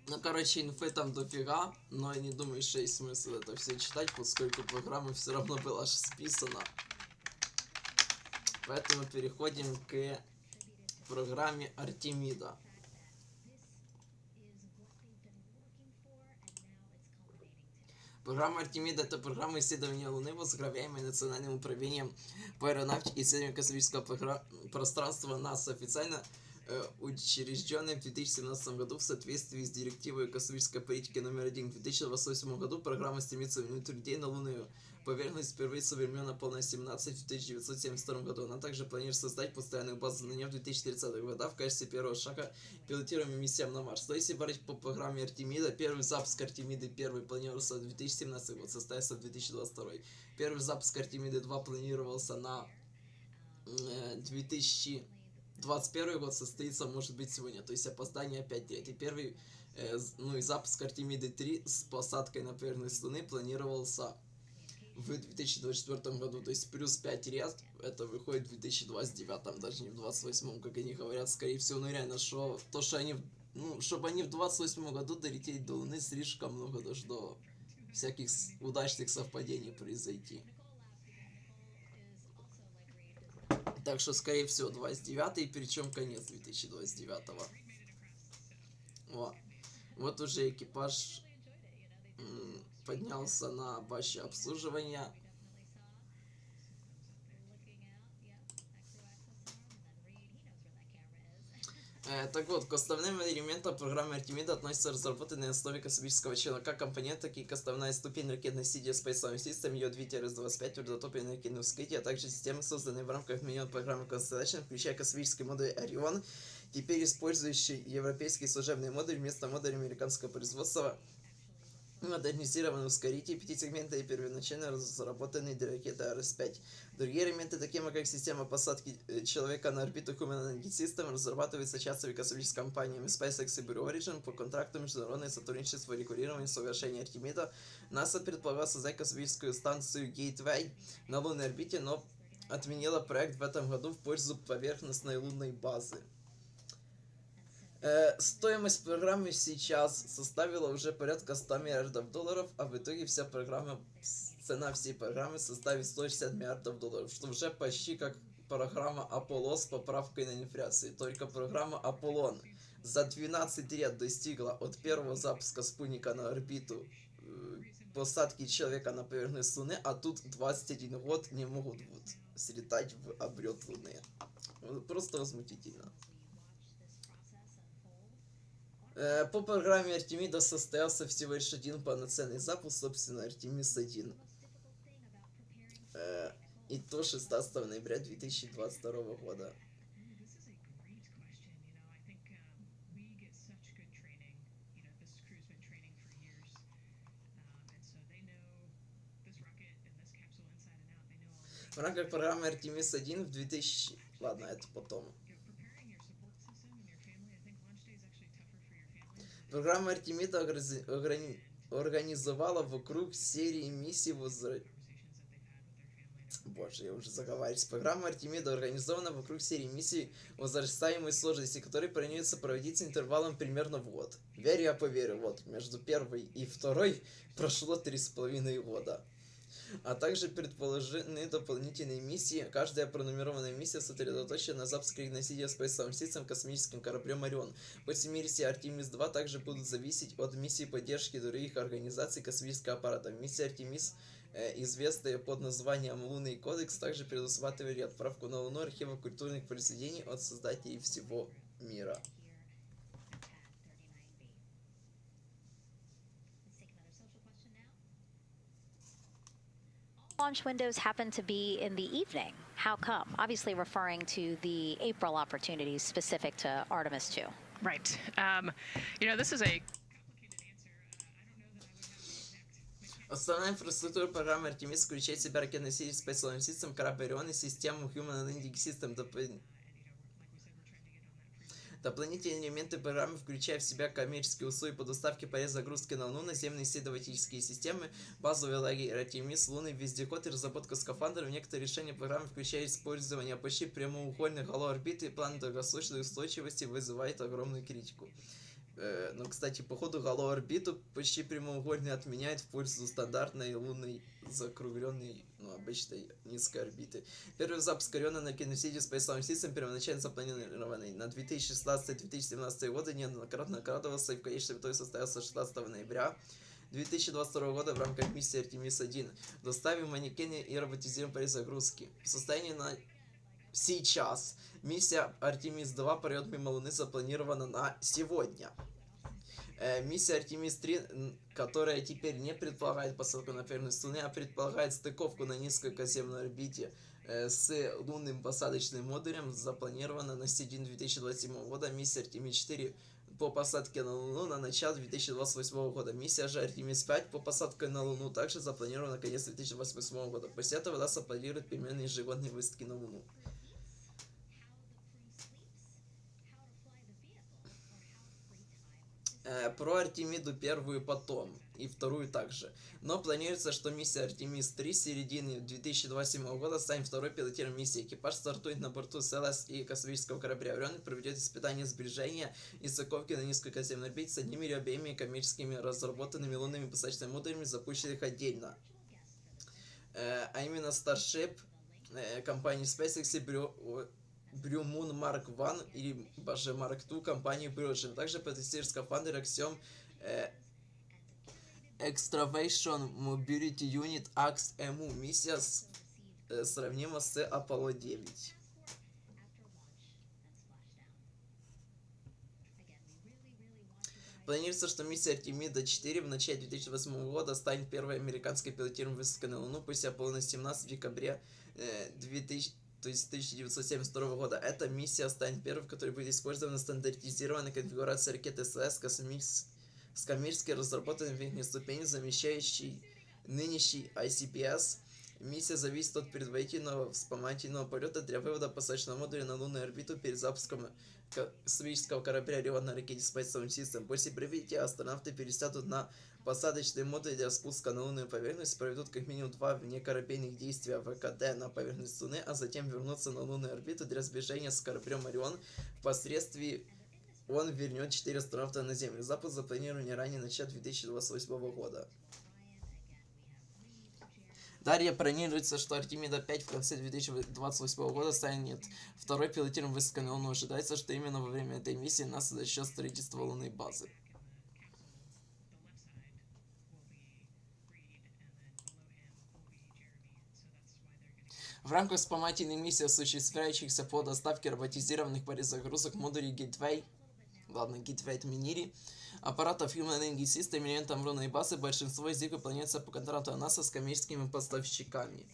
Ну, короче, инфы там дофига, но я не думаю, что есть смысл это все читать, поскольку программа все равно была списана. Поэтому переходим к программе Артемида. Программа Артемида — это программа исследования Луны, возглавляемая Национальным управлением по аэронавтике и исследованию космического пространства НАСА. Официально учрежденной в 2017 году в соответствии с директивой космической политики номер 1 в 2028 году. Программа стремится вернуть людей на лунную поверхность впервые со времен Аполлона 17 в 1972 году. Она также планирует создать постоянную базу знаний в 2030 годах в качестве первого шага пилотируемой миссиям на Марс. То есть, если брать по программе Артемида, первый запуск Артемиды 1 планировался в 2017 год, состоялся в 2022. Первый запуск Артемиды 2 планировался на 2021 год, состоится, может быть, сегодня. То есть опоздание опять 3. Первый, и запуск Артемиды 3 с посадкой на поверхность Луны планировался в 2024 году, то есть плюс 5 лет, это выходит в 2029, даже не в 2028, как они говорят, скорее всего, ну реально, что они, чтобы они в 2028 году долетели до Луны, слишком много должно всяких удачных совпадений произойти. Так что, скорее всего, 29, причем конец 2029. Вот уже экипаж поднялся на базе обслуживания. Так вот, к основным элементам программы Артемида относятся разработанные на основе космического челнока компоненты, такие как основная ступень ракетно-носителя Space System, ее двигатель С-25, твердотопие на ракетном вскрытии, а также системы, созданные в рамках минимум программы Constellation, включая космический модуль Орион, теперь использующий европейский служебный модуль вместо модуля американского производства, модернизированный ускоритель, 5-сегментный и первоначально разработанный для ракеты RS-5. Другие элементы, такие как система посадки человека на орбиту Human System, разрабатываются частными космическими компаниями SpaceX и Blue Origin по контракту международное сотрудничество регулирования соглашения Артемида. НАСА предполагала создать космическую станцию Gateway на лунной орбите, но отменила проект в этом году в пользу поверхностной лунной базы. Стоимость программы сейчас составила уже порядка $100 миллиардов, а в итоге цена всей программы составит $160 миллиардов, что уже почти как программа Apollo с поправкой на инфляцию. Только программа Аполлон за 12 лет достигла от первого запуска спутника на орбиту посадки человека на поверхность Луны, а тут 21 год не могут слетать в облет Луны. Просто возмутительно. По программе Артемида состоялся всего лишь один полноценный запуск, собственно, Artemis-1. И то 16 ноября 2022 года. В рамках программы Artemis-1 в 2000... Ладно, это потом. Программа Артемида организовала вокруг серии миссий Боже, я уже заговариваюсь. Программа Артемида организована вокруг серии миссий возрастаемой сложности, которые планируется проводить с интервалом примерно в год. Верю, я поверю, вот, между первой и второй прошло 3,5 года. А также предположены дополнительные миссии. Каждая пронумерованная миссия сосредоточена на запуске носителя Space System космическим кораблем Орион. После миссии Artemis-2 также будут зависеть от миссии поддержки других организаций космического аппарата. Миссия Artemis, известная под названием Лунный кодекс, также предусматривает отправку на Луну архива культурных произведений от создателей всего мира. Launch windows happen to be in the evening. How come? Obviously referring to the April opportunities specific to Artemis-2. Right. This is a... Основная инфраструктура программы Artemis включает в себя ракетно-носитель Space System, корабль Орион и систему Human System. Дополнительные элементы программы включают в себя коммерческие условия по доставке по загрузке на Луну, наземные исследовательские системы, базовый лагерь Artemis, лунный вездеход и разработка скафандров. Некоторые решения программы включают использование почти прямоугольных галоорбит, и план долгосрочной устойчивости вызывает огромную критику. Но, кстати, по ходу галоорбиту почти прямоугольный отменяет в пользу стандартной лунной закругленной, обычной низкой орбиты. Первый запуск Ориона на киносиде Space System первоначально запланированный на 2016-2017 годы неоднократно откладывался и в конечном итоге состоялся 16 ноября 2022 года в рамках миссии Artemis-1. Доставим манекены и роботизируем перезагрузки. В состоянии сейчас. Миссия Artemis-2 полет мимо Луны запланирована на сегодня. Миссия Artemis-3, которая теперь не предполагает посадку на поверхность Луны, а предполагает стыковку на Низкой Околоземной Орбите с лунным посадочным модулем, запланирована на середину 2027 года. Миссия Artemis-4 по посадке на Луну на начало 2028 года. Миссия же Artemis-5 по посадке на Луну также запланирована на конец 2028 года. После этого НАСА планирует переменные ежегодные высадки на Луну. Про Артемиду первую потом, и вторую также. Но планируется, что миссия Artemis-3 с середины 2027 года станет второй пилотируемой миссией. Экипаж стартует на борту SLS и космического корабля Орион и проведет испытания сближения и стыковки на Низкой Околоземной Орбите с одними или обеими коммерческими разработанными лунными посадочными модулями, запущенных отдельно. А именно Starship компании SpaceX и Blue Moon Mark 1 или даже Mark 2 компании Priogen. Также протестирует скафандр Axiom Extravation Mobility Unit AX-MU. Миссия сравнима с Apollo 9. Планируется, что миссия Артемида-4 в начале 2008 года станет первой американской пилотируемой высадкой на Луну после Аполлона 17 в декабре 1972 года. Эта миссия станет первой, в которой будет использована стандартизированная конфигурация ракеты SLS с коммерчески разработанной верхней ступенью, замещающей нынешний ICPS. Миссия зависит от предварительного вспомогательного полета для вывода посадочного модуля на лунную орбиту перед запуском космического корабля Орион на ракете Space System. После прибытия астронавты пересядут на посадочный модуль для спуска на лунную поверхность, проведут как минимум 2 внекорабельных действия ВКД на поверхность Луны, а затем вернутся на лунную орбиту для сближения с кораблем Орион. Впоследствии он вернет 4 астронавта на Землю. Запуск запланирован не ранее начала 2028 года. Далее планируется, что Артемида-5 в конце 2028 года станет второй пилотируемой высадкой на Луну. Ожидается, что именно во время этой миссии НАСА начнет строительство лунной базы. В рамках вспомогательной миссии, осуществляющихся по доставке роботизированных перезагрузок модулей Gateway, Gateway это Минири, аппаратов Human Energy System и элементам лунной базы, большинство из них выполняется по контракту НАСА с коммерческими поставщиками.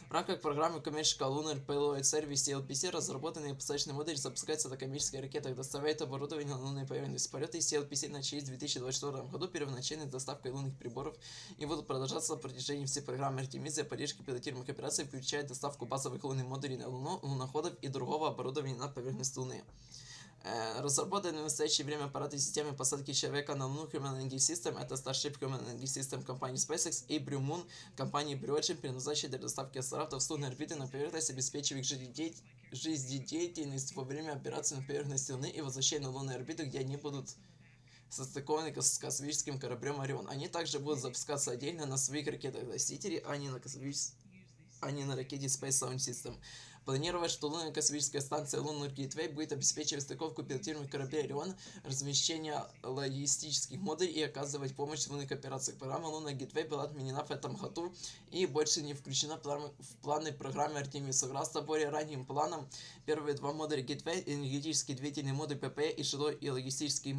В рамках программы Commercial Lunar Payload Service CLPC разработанные посадочные модули запускаются на коммерческих ракетах, доставляют оборудование на лунной поверхности. Полеты CLPC начались в 2024 году первоначальной доставкой лунных приборов и будут продолжаться на протяжении всей программы Artemis для поддержки пилотируемых операций, включая доставку базовых лунных модулей на Луну, луноходов и другого оборудования на поверхность Луны. Разработанные в настоящее время аппараты и системы посадки человека на Луну Human Energy System, это Starship Human Energy System компании SpaceX и Blue Moon компании Priogen, предназначены для доставки астронавтов с лунной орбиты на поверхность, обеспечивая их жизнедеятельность во время операций на поверхности Луны и возвращения на лунную орбиту, где они будут состыкованы с космическим кораблем Орион. Они также будут запускаться отдельно на своих ракетах-носителей, а не на ракете Space System. Планировать, что лунная космическая станция Lunar Gateway будет обеспечивать стыковку пилотируемых кораблей Орион, размещение логистических модулей и оказывать помощь в лунных операциях. Программа Lunar Gateway была отменена в этом году и больше не включена в планы программы Artemis. Согласно более ранним планам, первые 2 модуля Gateway, энергетический двигательный модуль ПП и жилой и логистический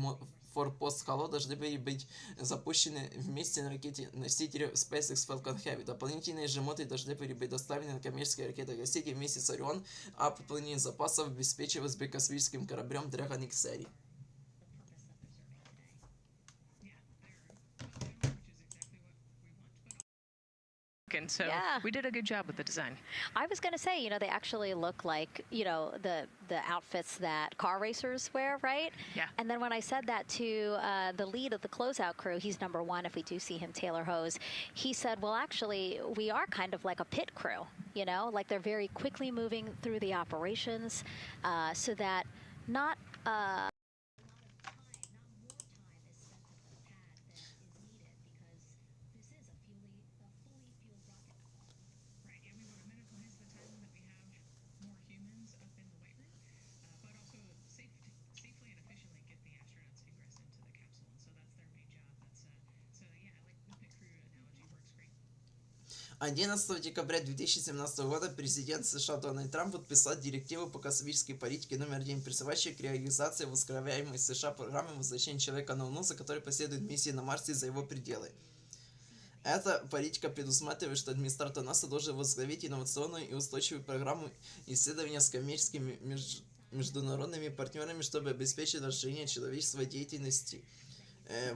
форпост Halo должны были быть запущены вместе на ракете-носителе SpaceX Falcon Heavy. Дополнительные же модули должны были быть доставлены на коммерческие ракеты-носители вместе с Орион, а пополнение запасов обеспечивалось бы космическим кораблем Dragon XL. And so we did a good job with the design. I was going to say, you know, they actually look like, you know, the outfits that car racers wear, right? Yeah. And then when I said that to the lead of the closeout crew, he's number 1 if we do see him, Taylor Hose, he said, well, actually, we are kind of like a pit crew, you know, like they're very quickly moving through the operations so that not... 11 декабря 2017 года президент США Дональд Трамп подписал директиву по космической политике номер 1, призывающую к реализации возглавляемой США программы возвращения человека на Луну, за которой последует миссии на Марсе и за его пределы. Эта политика предусматривает, что администратор НАСА должен возглавить инновационную и устойчивую программу исследования с коммерческими международными партнерами, чтобы обеспечить расширение человеческой деятельности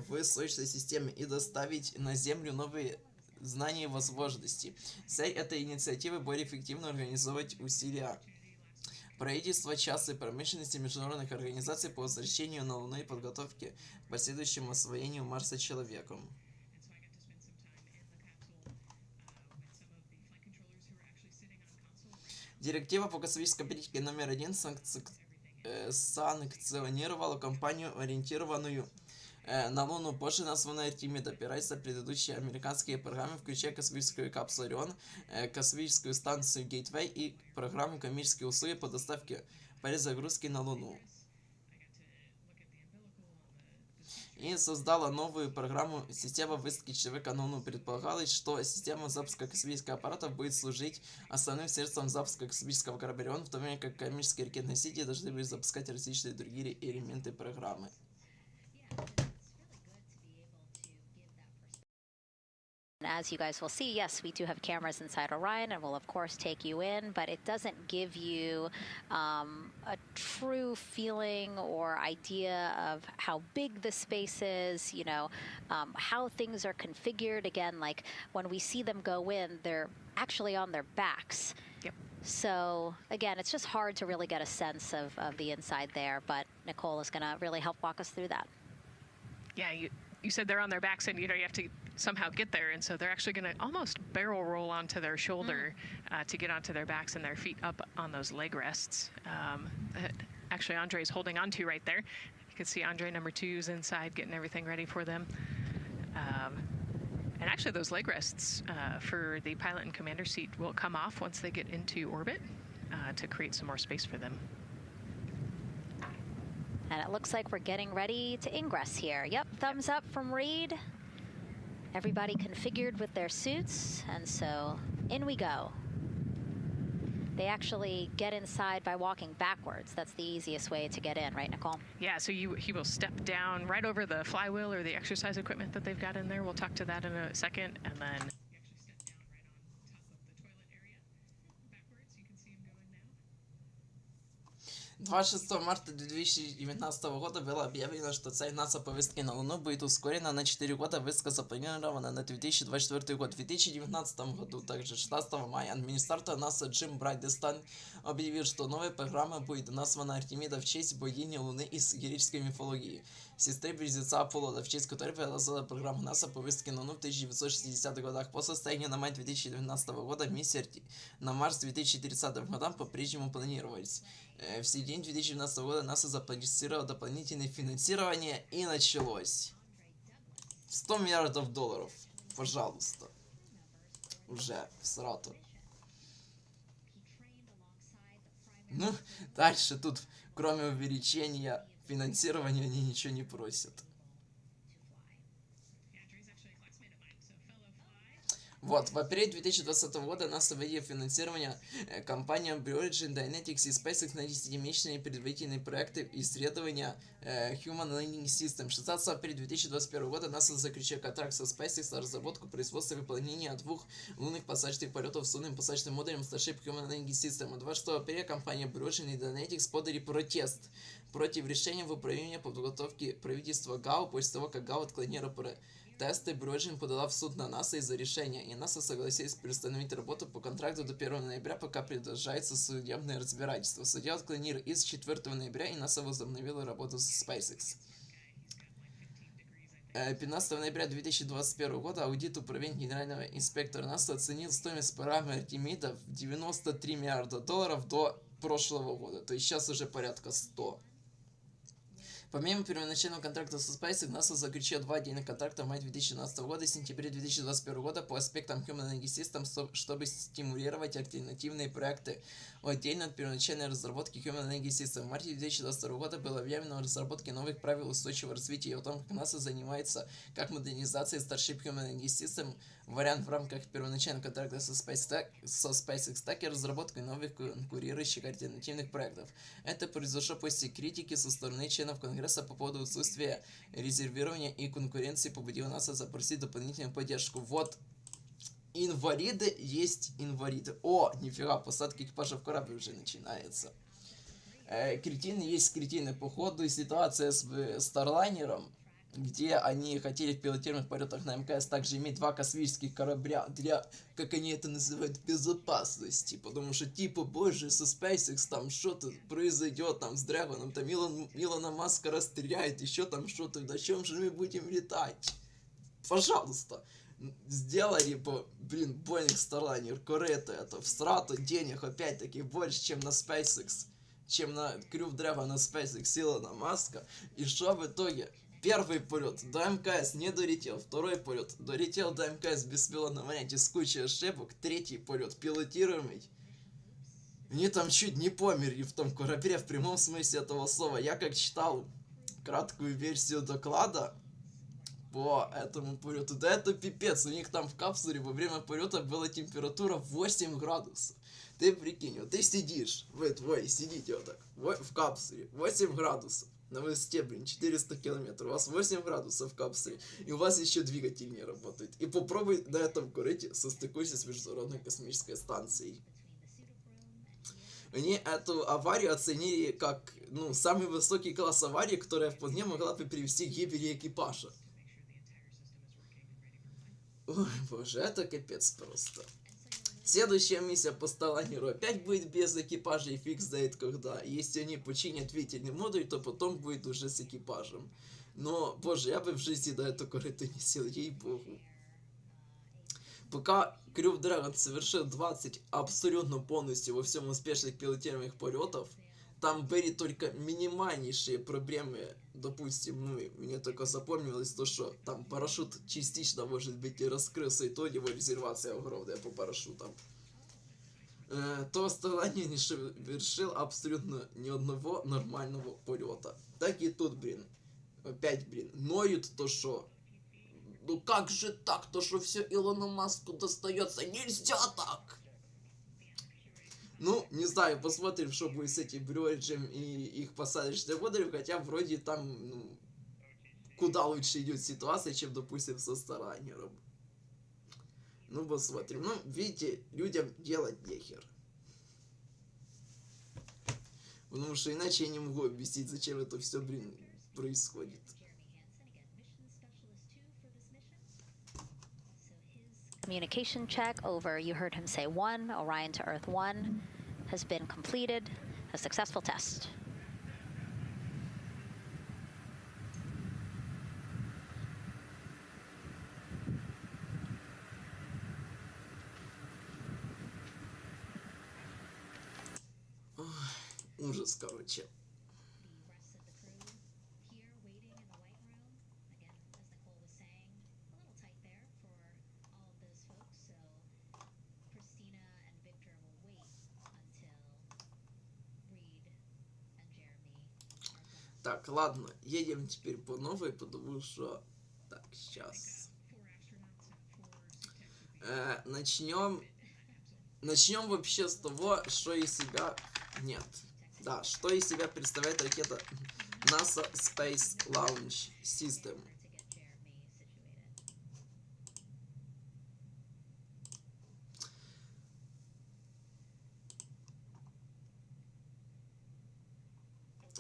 в Солнечной системе и доставить на Землю новые знания и возможности. Цель этой инициативы более эффективно организовать усилия правительства, частной промышленности, международных организаций по возвращению на Луну и подготовке к последующему освоению Марса человеком. Директива по космической политике номер 1 санкционировала кампанию, ориентированную на Луну, позже названная Артемида, опирается на предыдущие американские программы, включая космическую капсулу Орион, космическую станцию Гейтвей и программу коммерческие услуги по доставке перезагрузки на Луну. И создала новую программу «Система высадки человека на Луну». Предполагалось, что система запуска космических аппаратов будет служить основным средством запуска космического корабля Орион, в то время как коммерческие ракетоносители должны были запускать различные другие элементы программы. As you guys will see, yes, we do have cameras inside Orion and we'll of course take you in, but it doesn't give you a true feeling or idea of how big the space is, you know, how things are configured. Again, like when we see them go in, they're actually on their backs. Yep. So again, it's just hard to really get a sense of the inside there, but Nicole is going to really help walk us through that. Yeah, you said they're on their backs, and you know you have to somehow get there, and so they're actually going to almost barrel roll onto their shoulder to get onto their backs and their feet up on those leg rests. Actually, Andre's holding on to right there. You can see Andre number 2 is inside getting everything ready for them. And actually, those leg rests for the pilot and commander seat will come off once they get into orbit to create some more space for them. And it looks like we're getting ready to ingress here. Yep, thumbs up from Reid. Everybody configured with their suits, and so in we go. They actually get inside by walking backwards. That's the easiest way to get in, right, Nicole? Yeah, so he will step down right over the flywheel or the exercise equipment that they've got in there. We'll talk to that in a second, and then 26 марта 2019 года было объявлено, что цель НАСА по высадке на Луну будет ускорена на 4 года. Высадка запланирована на 2024 год. В 2019 году, также 16 мая, администратор НАСА Джим Брайдестайн объявил, что новая программа будет названа Артемида в честь богини Луны из греческой мифологии, сестры близнеца Аполлона, в честь которой предоставила программа НАСА по высадке на Луну в 1960-х годах. По состоянию на май 2019 года миссии на Марс в 2030 годам по-прежнему планировались. В середине 2019 года НАСА запродюсировало дополнительное финансирование, и началось. $100 миллиардов. Пожалуйста. Уже сразу. Ну, дальше тут, кроме увеличения финансирования, они ничего не просят. Вот, в апреле 2020 года НАСА вводила финансирование компаниям Blue Origin, Dynetics и SpaceX на 10-месячные предварительные проекты исследования Human Landing System. 16 апреля 2021 года НАСА заключила контракт со SpaceX на разработку, производство и выполнение 2 лунных посадочных полетов с лунным посадочным модулем Starship Human Landing System. 26 апреля компания Blue Origin и Dynetics подали протест против решения в управлении подготовки правительства ГАУ после того, как ГАУ отклонировала тесты. Blue Origin подала в суд на НАСА из-за решения, и НАСА согласилась приостановить работу по контракту до 1 ноября, пока продолжается судебное разбирательство. Судья отклонил из 4 ноября, и НАСА возобновила работу с SpaceX. 15 ноября 2021 года аудит управления генерального инспектора НАСА оценил стоимость программы Артемида в $93 миллиарда до прошлого года, то есть сейчас уже порядка 100. Помимо первоначального контракта со SpaceX, НАСА заключила 2 отдельных контракта в мае 2019 года и сентябре 2021 года по аспектам Human Landing System, чтобы стимулировать альтернативные проекты отдельно от первоначальной разработки Human Landing System. В марте 2022 года было объявлено о разработке новых правил устойчивого развития и о том, как НАСА занимается как модернизацией Starship Human Landing System, Вариант в рамках первоначального контракта со SpaceX, так и разработкой новых конкурирующих альтернативных проектов. Это произошло после критики со стороны членов Конгресса по поводу отсутствия резервирования и конкуренции, побудило НАСА запросить дополнительную поддержку. Вот, инвалиды есть инвалиды. О, нифига, посадка экипажа в корабль уже начинается. Кретины есть кретины. Походу ситуация с Старлайнером, где они хотели в пилотируемых полетах на МКС также иметь 2 космических корабля для, как они это называют, безопасности. Потому что, типа, боже, со SpaceX там что-то произойдет, там с Дрэгоном, там Илона Маска расстреляет, еще там что-то, на чем же мы будем летать? Пожалуйста, сделали бы, блин, Boeing Starliner, Корета, это в страту денег опять-таки больше, чем на SpaceX, чем на Crew Dragon на SpaceX Илона Маска. И что в итоге? Первый полет до МКС не долетел, второй полет долетел до МКС в беспилотном варианте с кучей ошибок, третий полет пилотируемый. Они там чуть не померли в том корабле в прямом смысле этого слова. Я как читал краткую версию доклада по этому полету, да это пипец, у них там в капсуле во время полета была температура 8 градусов. Ты прикинь, вот ты сидишь, вы двое сидите вот так, в капсуле, 8 градусов. На высоте, блин, 400 километров, у вас 8 градусов в капсуле, и у вас еще двигатель не работает. И попробуй на этом корыте состыкуйся с Международной космической станцией. Они эту аварию оценили как, ну, самый высокий класс аварии, которая вполне могла бы привести к гибели экипажа. Ой, боже, это капец просто. Следующая миссия по Starliner'у опять будет без экипажа, и фиг знает когда. Если они починят двигательный модуль, то потом будет уже с экипажем. Но, боже, я бы в жизни до этого корыта не сел, ей-богу. Пока Crew Dragon совершил 20 абсолютно полностью во всем успешных пилотируемых полетов, там были только минимальнейшие проблемы. Допустим, ну, мне только запомнилось то, что там парашют частично, может быть, и раскрылся, и то его резервация огромная по парашютам. То Starliner не совершил абсолютно ни одного нормального полета. Так и тут, блин, опять, блин, ноют то, что... Ну как же так, то, что все Илону Маску достается, нельзя так! Ну, не знаю, посмотрим, что будет с этим Брюэджем и их посадочным модулем, хотя вроде там, ну, куда лучше идет ситуация, чем, допустим, со Starliner'ом. Ну, посмотрим. Ну, видите, людям делать нехер. Потому что иначе я не могу объяснить, зачем это все, блин, происходит. Communication check over, you heard him say 1, Orion to Earth 1 has been completed, a successful test. Ужас, короче. Так, ладно, едем теперь по новой, потому что... Так, сейчас. Начнем вообще с того, что из себя... Нет. Да, что из себя представляет ракета NASA Space Launch System.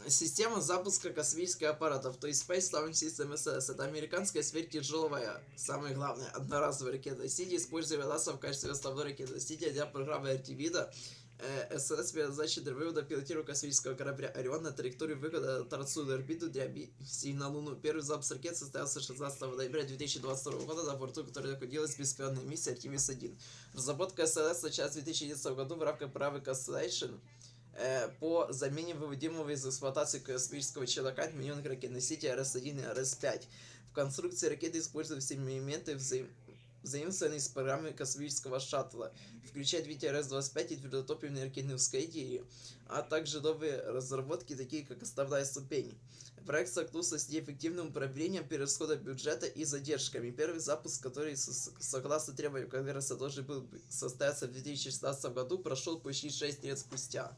Система запуска космических аппаратов, то есть Space Launch System SLS. Это американская сверхтяжелая, самое главное, одноразовая ракета Сити, используя НАСА в качестве основной ракеты Сити для программы Artemis-2. SLS предназначена для вывода пилотируемого космического корабля Орион на траекторию выхода на трансляцию орбиту для миссии на Луну. Первый запуск ракет состоялся 16 ноября 2022 года на борту, которой находилась беспилотная миссия Artemis-1. Разработка SLS началась в 2011 году в рамках программы Constellation по замене выводимого из эксплуатации космического челнока отмененных ракет Сити RS-1 и RS-5. В конструкции ракеты используют все элементы заимствованный из программы космического шаттла, включая двигатель РС-25 и твердотопливные ракетные ускорители, а также новые разработки, такие как основная ступень. Проект столкнулся с неэффективным управлением, перерасходом бюджета и задержками. Первый запуск, который, согласно требованиям Конгресса, должен был состояться в 2016 году, прошел почти 6 лет спустя.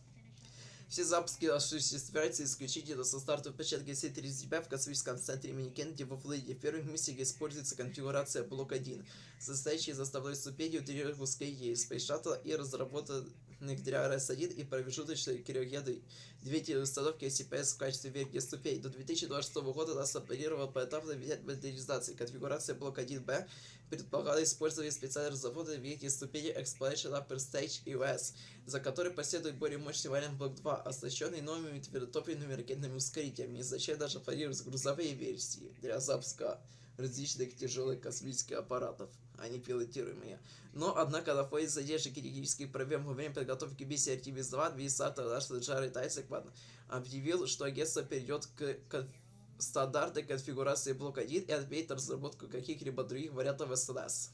Все запуски осуществляются исключительно со стартовой площадки C-35 в космическом центре имени Кеннеди во Флориде. В первых миссиях используется конфигурация Блок 1, состоящая из основной ступени утрированных ускорителей Space Shuttle и разработанных для РС-1 и промежуточной криогенной двигателей установки IoSpace в качестве верхней ступени. До 2026 года НАСА планировала поэтапно менять модернизации. Конфигурация Блок 1Б предполагала использование специально разработанной верхней ступени Exploration Upper Stage IoS, за которой последует более мощный вариант Блок 2, оснащенный новыми твердотопливными ракетными ускорителями. Изначально даже планируются грузовые версии для запуска различных тяжелых космических аппаратов, а не пилотируемые. Но, однако, на фоне задержек и технических проблем во время подготовки миссии Artemis-2, администратор нашего Jeremy Hansen объявил, что агентство перейдет к стандартной конфигурации Блок 1 и отменит разработку каких-либо других вариантов SLS.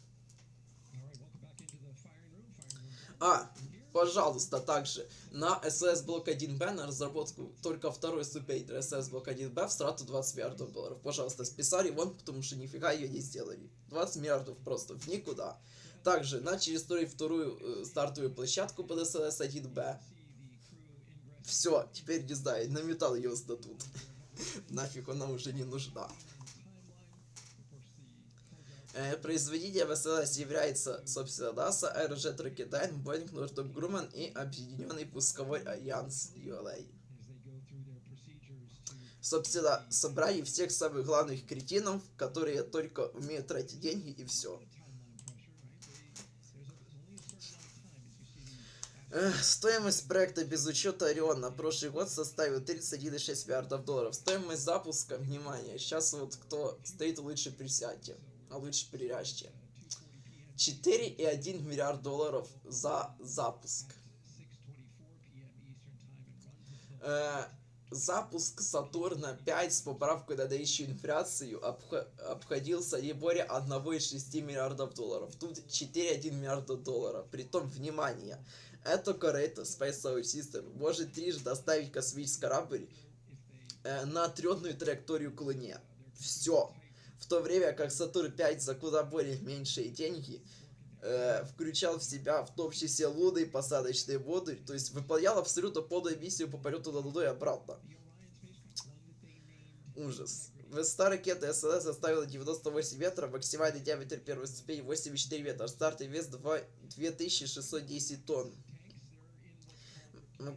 Пожалуйста, также на SLS Блок 1Б на разработку только второй ступени для SLS Блок 1Б в страту $20 миллиардов. Пожалуйста, списали вон, потому что нифига ее не сделали. 20 миллиардов просто в никуда. Также начали строить вторую стартовую площадку под SLS 1Б. Все, теперь не знаю, на металл ее сдадут. Нафиг она уже не нужна. Производителем SLS является, собственно, НАСА, Aerojet Rocketdyne, Boeing, Northrop Grumman и Объединенный пусковой альянс ULA. Собственно, собрали всех самых главных кретинов, которые только умеют тратить деньги, и все. Стоимость проекта без учета Орион на прошлый год составила $31,6 миллиардов. Стоимость запуска, внимание, сейчас вот кто стоит, лучше присядьте, а лучше приряжьте. $4,1 миллиард за запуск. Запуск Сатурна 5 с поправкой на дающую инфляцию обходился не более $1,6 миллиардов. Тут $4,1 миллиарда. Притом, внимание, эта корыта Space Solar System может трижды доставить космический корабль на отрёдную траекторию к Луне. Все. В то время как Сатурн 5 за куда более меньшие деньги включал в себя в том числе лунный посадочный модуль, то есть выполнял абсолютно полную миссию по полету на Луну и обратно. Ужас. Высота ракеты SLS составила 98 метров, максимальный диаметр первой ступени 8,4 метра, стартовый вес 2610 тонн.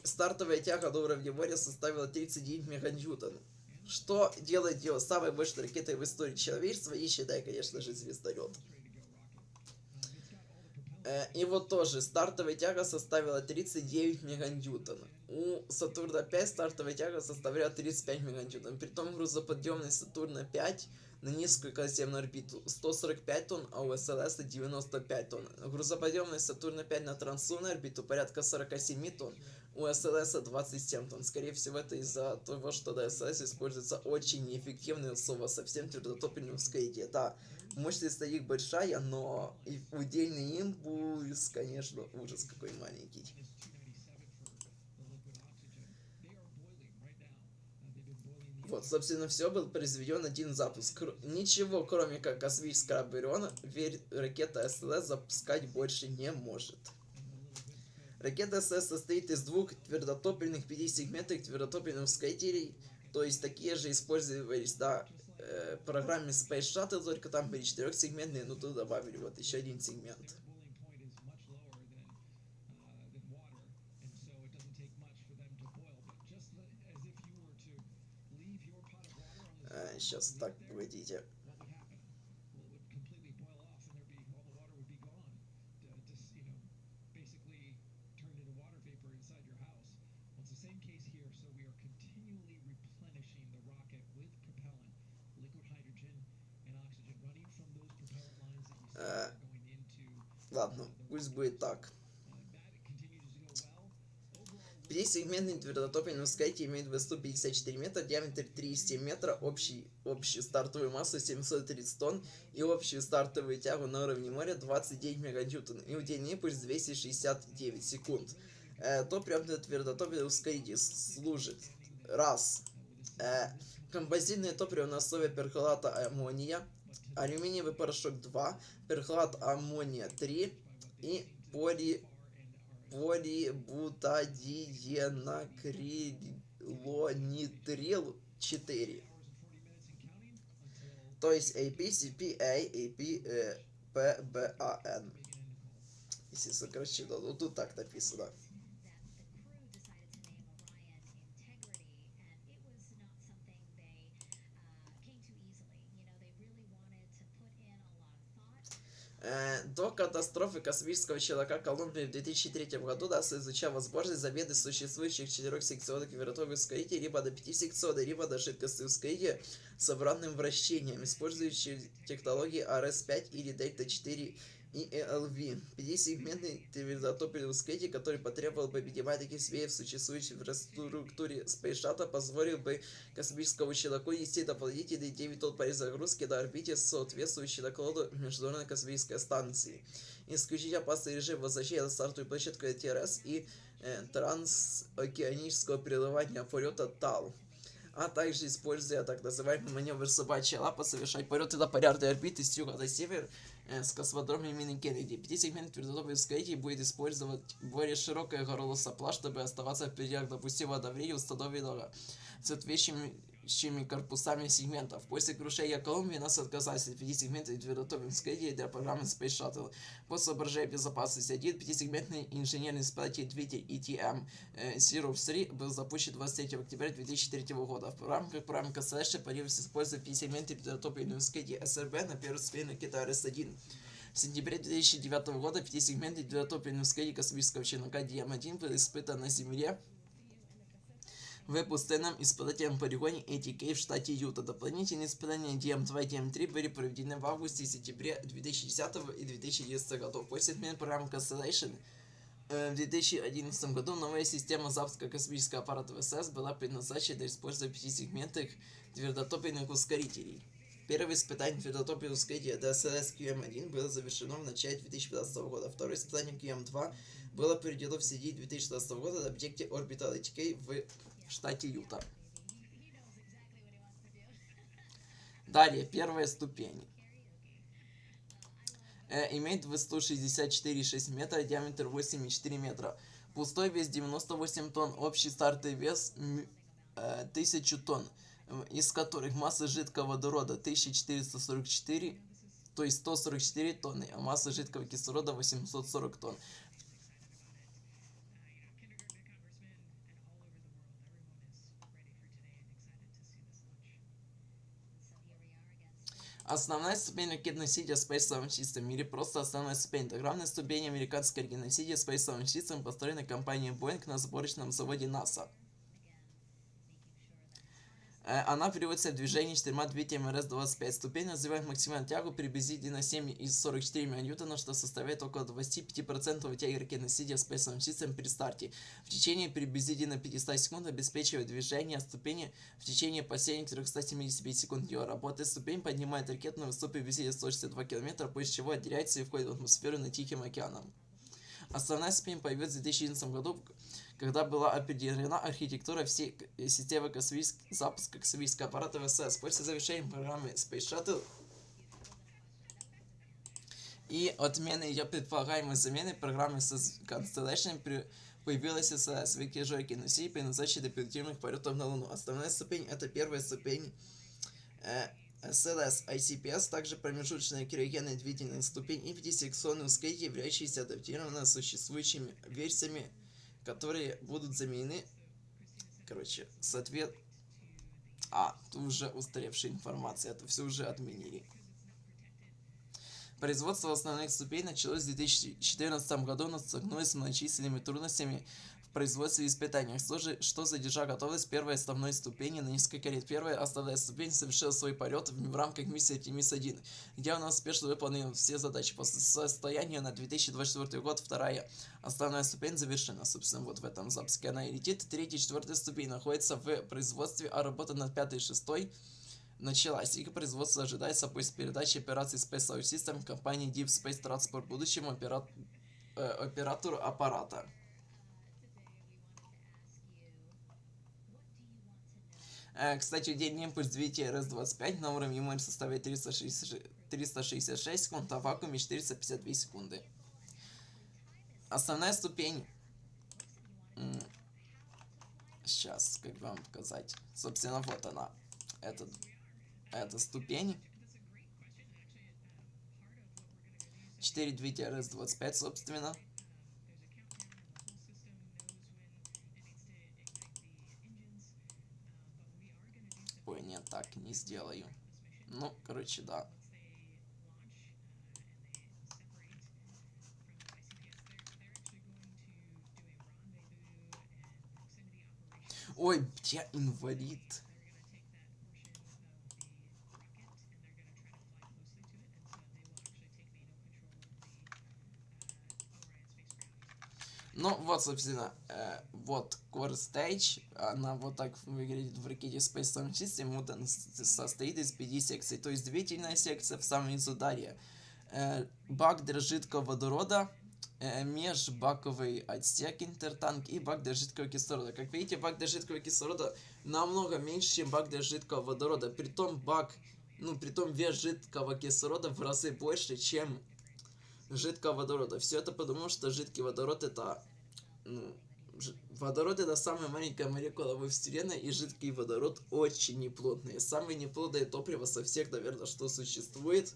Стартовая тяга на уровне моря составила 39 меганьютон. Что делает ее самой мощной ракетой в истории человечества, не считая, конечно же, звездолет. И вот тоже стартовая тяга составила 39 меганьютон. У Сатурна 5 стартовая тяга составляла 35 меганьютон. Притом грузоподъемность Сатурна 5 на Низкую Околоземную Орбиту 145 тонн, а у SLS 95 тонн. Грузоподъемность Сатурна 5 на Транслунную Орбиту порядка 47 тонн, у SLS 27 тонн. Скорее всего, это из-за того, что на SLS используется очень неэффективное слово, совсем твердотопливное ускоритель. Да, мощность на них большая, но и удельный импульс, конечно, ужас какой маленький. Вот, собственно, все, был произведен один запуск. Ничего, кроме как космический корабль Орион, ракета SLS запускать больше не может. Ракета SLS состоит из двух твердотопливных 5-сегментных твердотопливных ускорителей, то есть такие же использовались на программе Space Shuttle, только там были 4-сегментные, но тут добавили вот еще один сегмент. Сейчас так, погодите. Ладно, пусть будет так. Пятисегментный твердотопливный ускоритель имеет высоту 54 метра, диаметр 3,7 метра, общую стартовую массу 730 тонн и общую стартовую тягу на уровне моря 29 меганьютон и удельный импульс 269 секунд. Топливный твердотопливный ускоритель служит композитное топливо на основе перхлората аммония, алюминиевый порошок 2, перхлорат аммония 3 и полибутадиенакрилонитрил 4. То есть APCPA, APPBAN. Если сокращенно, ну тут так написано. До катастрофы космического челнока Колумбии в 2003 году НАСА изучала возможность замены существующих 4-секционных твердотопливных ускорителей либо до 5-секционных, либо до жидкостных ускорителей с обратным вращением, использующих технологии RS-5 или Дельта-4 и ELV. Пятисегментный твердотопливный ускоритель, который потребовал бы минимальных изменений в существующей инфраструктуре Space Shuttle, позволил бы космическому челноку нести дополнительные 9 тонн перезагрузки на орбите, соответствующей наклону Международной космической станции. Исключить опасный режим возвращения на стартовую площадку ТРС и трансокеанического прерывания полета ТАЛ. А также, используя так называемый маневр собачья лапа, совершать полеты на полярной орбите с юга на север с космодрома имени Кеннеди. Пятисегментный твердотопливный ускоритель будет использовать более широкое горло сопла, чтобы оставаться в пределах допустимого давления, установленного соответствующими корпусами сегментов. После крушения Колумбии НАСА отказались от пятисегментной твердотопливной ускорителей для программы Space Shuttle. По соображениям безопасности 1, пятисегментный инженерный испытательный двигатель ETM-03 был запущен 23 октября 2003 года. В рамках программы SLS планируется использовать пятисегментный твердотопливный ускоритель SRB на первую смену ракеты RS-1. В сентябре 2009 года пятисегментный твердотопливный ускоритель космического челнока DM-1 был испытан на Земле в пустынном испытательном полигоне ATK в штате Юта. Дополнительные испытания DM-2 и DM-3 были проведены в августе и сентябре 2010 и 2011 годов. После отмены программы Constellation в 2011 году новая система запуска космического аппарата ВСС была предназначена для использования пятисегментных твердотопливных ускорителей. Первое испытание твердотопливного ускорителя SLS QM1 было завершено в начале 2015 года. Второе испытание QM2 было проведено в середине 2016 года на объекте Orbital ATK в штате Юта. Далее, первая ступень. Имеет высоту 64,6 метра, диаметр 8,4 метра. Пустой вес 98 тонн, общий стартовый вес 1000 тонн, из которых масса жидкого водорода 1444, то есть 144 тонны, а масса жидкого кислорода 840 тонн. Основная ступень ракет-носителя Space Launch System, или просто основная ступень, это главная ступень американской ракет-носителя Space Launch System, построенной компанией Boeing на сборочном заводе НАСА. Она приводится в движение 4 двигателями RS-25. Ступень развивает максимальную тягу приблизительно 7,44 меганьютона, что составляет около 25% тяги ракет-носителя Space Launch System при старте. В течение приблизительно 500 секунд обеспечивает движение ступени в течение последних 375 секунд ее работы. Ступень поднимает ракету на высоту приблизительно 162 км, после чего отделяется и входит в атмосферу над Тихим океаном. Основная ступень появилась в 2011 году, когда была определена архитектура всей системы запуска космического аппарата ВСС. После завершения программы Space Shuttle и отмены ее предполагаемой замены программы Constellation появилась SLS, выкидывающий носитель, предназначенный для пилотируемых полетов на Луну. Основная ступень — это первая ступень SLS ICPS, также промежуточная криогенная двигательная ступень и пятисекционный ускоритель, являющийся адаптированными существующими версиями, которые будут заменены, тут уже устаревшая информация, это все уже отменили. Производство основных ступеней началось в 2014 году, но столкнулось с многочисленными трудностями в производстве и испытаниях. Что задержала готовность первой основной ступени на несколько лет. Первая основная ступень совершила свой полет в рамках миссии Artemis-1, где она успешно выполнила все задачи. По состоянию на 2024 год вторая основная ступень завершена. Собственно, вот в этом запуске она и летит. Третья и четвертая ступень находится в производстве, а работа над пятой и шестой началась. Их производство ожидается после передачи операции Space Launch System компании Deep Space Transport будущему оператору аппарата. Кстати, день импульс двигателя РС-25 на уровне моря составляет 366 секунд, а в вакууме 452 секунды. Основная ступень. Сейчас, как вам показать. Собственно, вот она. Эта ступень. 4 двигателя РС-25, собственно. Ой, нет, так не сделаю. Ну, короче, да. Ой, я инвалид. Ну, вот, собственно, вот Core Stage, она вот так выглядит в ракете Space Launch System, вот она состоит из 5 секций, то есть двигательная секция в самом низу далее, бак для жидкого водорода, межбаковый отсек, интертанк и бак для жидкого кислорода. Как видите, бак для жидкого кислорода намного меньше, чем бак для жидкого водорода, притом вес жидкого кислорода в разы больше, чем жидкого водорода. Все это потому, что жидкий водород это... водород это самая маленькая молекула во Вселенной, и жидкий водород очень неплотный. Самое неплотное топливо со всех, наверное, что существует.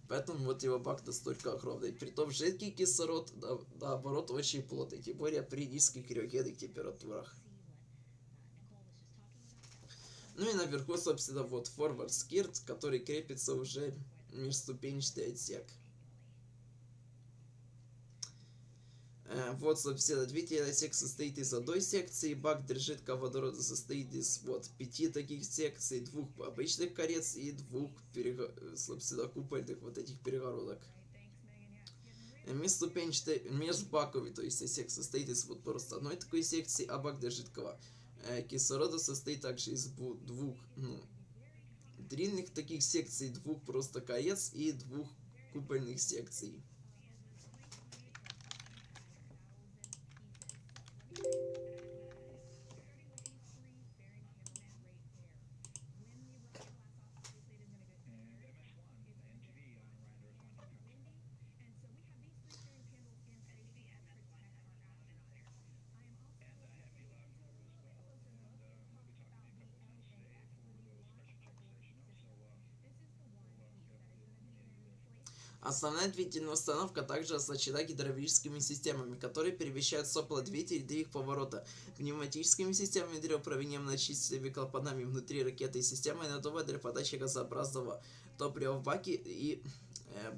Поэтому вот его бак настолько огромный. Притом жидкий кислород, наоборот, очень плотный. Тем более при низких криогенных температурах. Ну и наверху, собственно, вот forward skirt, который крепится уже межступенчатый отсек. Вот, собственно, двигательный отсек состоит из одной секции, бак для жидкого водорода состоит из 5 таких секций, 2 обычных колец и 2, собственно, купольных вот этих перегородок. Межступенчатый, межбаковый, то есть отсек состоит из просто одной такой секции, а бак для жидкого кислорода состоит также из 2 длинных таких секций, 2 просто колец и 2 купольных секций. Основная двигательная установка также оснащена гидравлическими системами, которые перемещают сопла двигателей для их поворота, пневматическими системами для управления многочисленными клапанами внутри ракеты и системой наддува для подачи газообразного топлива в баки и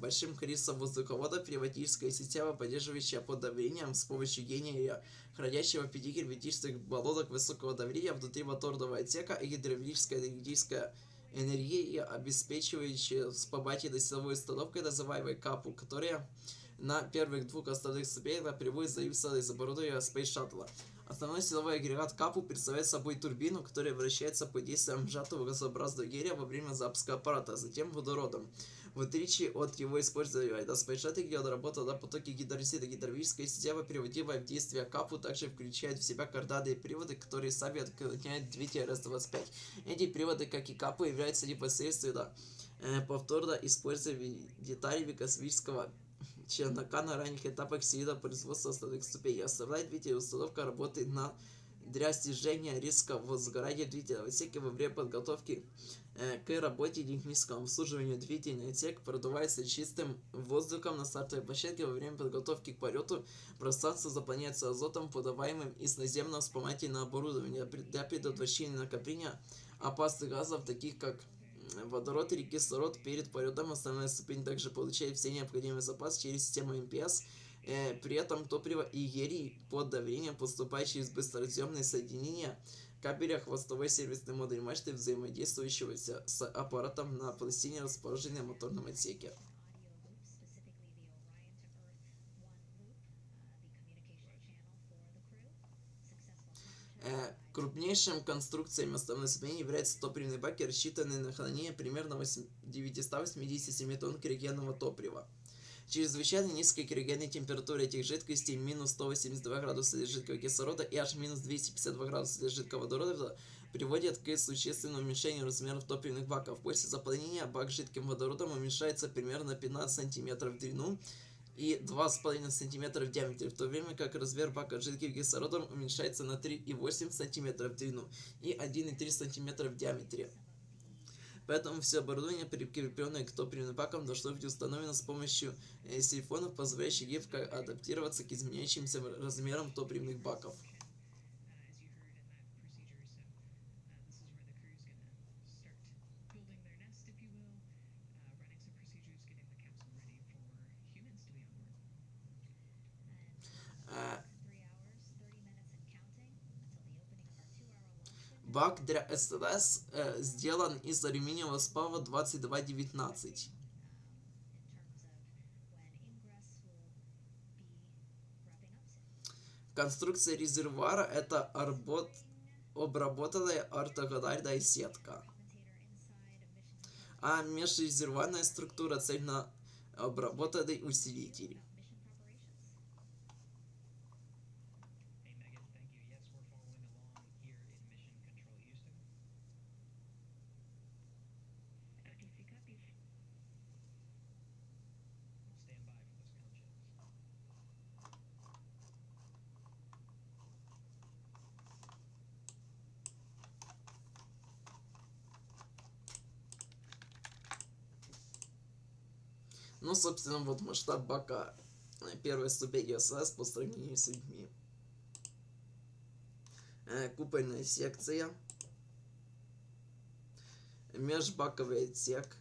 большим количеством воздуховода, пневматическая система, поддерживающая под давлением с помощью гения, хранящего в 5 герметичных баллонах высокого давления внутри моторного отсека, и гидравлическая энергетическая энергия, обеспечивающая вспомогательной силовой установкой, называемой КАПу, которая на первых 2 основных ступенях напрямую зависела из оборудования Space Shuttle. Основной силовой агрегат КАПу представляет собой турбину, которая вращается под действием сжатого газообразного гелия во время запуска аппарата, а затем водородом. В отличие от его использования на Space Shuttle, где он работал на потоке гидролиза, гидравлическая система, приводимая в действие КАПу, также включает в себя карданные приводы, которые сами отклоняют двигатель РС-25. Эти приводы, как и КАПу, являются непосредственно повторно используемыми деталями космического челнока на ранних этапах серийного производства основных ступеней. Основная двигательная установка работает для снижения риска возгорания двигательного отсека во время подготовки к работе технического обслуживания. Двигательный отсек продувается чистым воздухом на стартовой площадке во время подготовки к полету. Пространство заполняется азотом, подаваемым из наземного вспомогательного оборудования для предотвращения накопления опасных газов, таких как водород или кислород перед полетом. Основная ступень также получает все необходимые запасы через систему МПС, При этом топливо и гелий под давлением поступает через быстрозъемные соединения кабеля хвостовой сервисный модуль мачты, взаимодействующего с аппаратом на пластине, расположенной в моторном отсеке. Крупнейшим конструкцией основной смены являются топливные баки, рассчитанные на хранение примерно 987 тонн криогенного топлива. Чрезвычайно низкая криогенная температура этих жидкостей, минус 182 градуса для жидкого кислорода и аж минус 252 градуса для жидкого водорода, приводят к существенному уменьшению размеров топливных баков. После заполнения бак жидким водородом уменьшается примерно на 15 см в длину и 2,5 см в диаметре, в то время как размер бака жидким кислородом уменьшается на 3,8 см в длину и 1,3 см в диаметре. Поэтому все оборудование, прикрепленное к топливным бакам, должно быть установлено с помощью сифонов, позволяющих гибко адаптироваться к изменяющимся размерам топливных баков. Бак для SLS сделан из алюминиевого сплава 2219. Конструкция резервуара — это обработанная ортогональная сетка. А межрезервуарная структура — цельно обработанный усилитель. Ну, собственно, вот масштаб бака первой ступени SLS по сравнению с людьми. Купольная секция. Межбаковый отсек.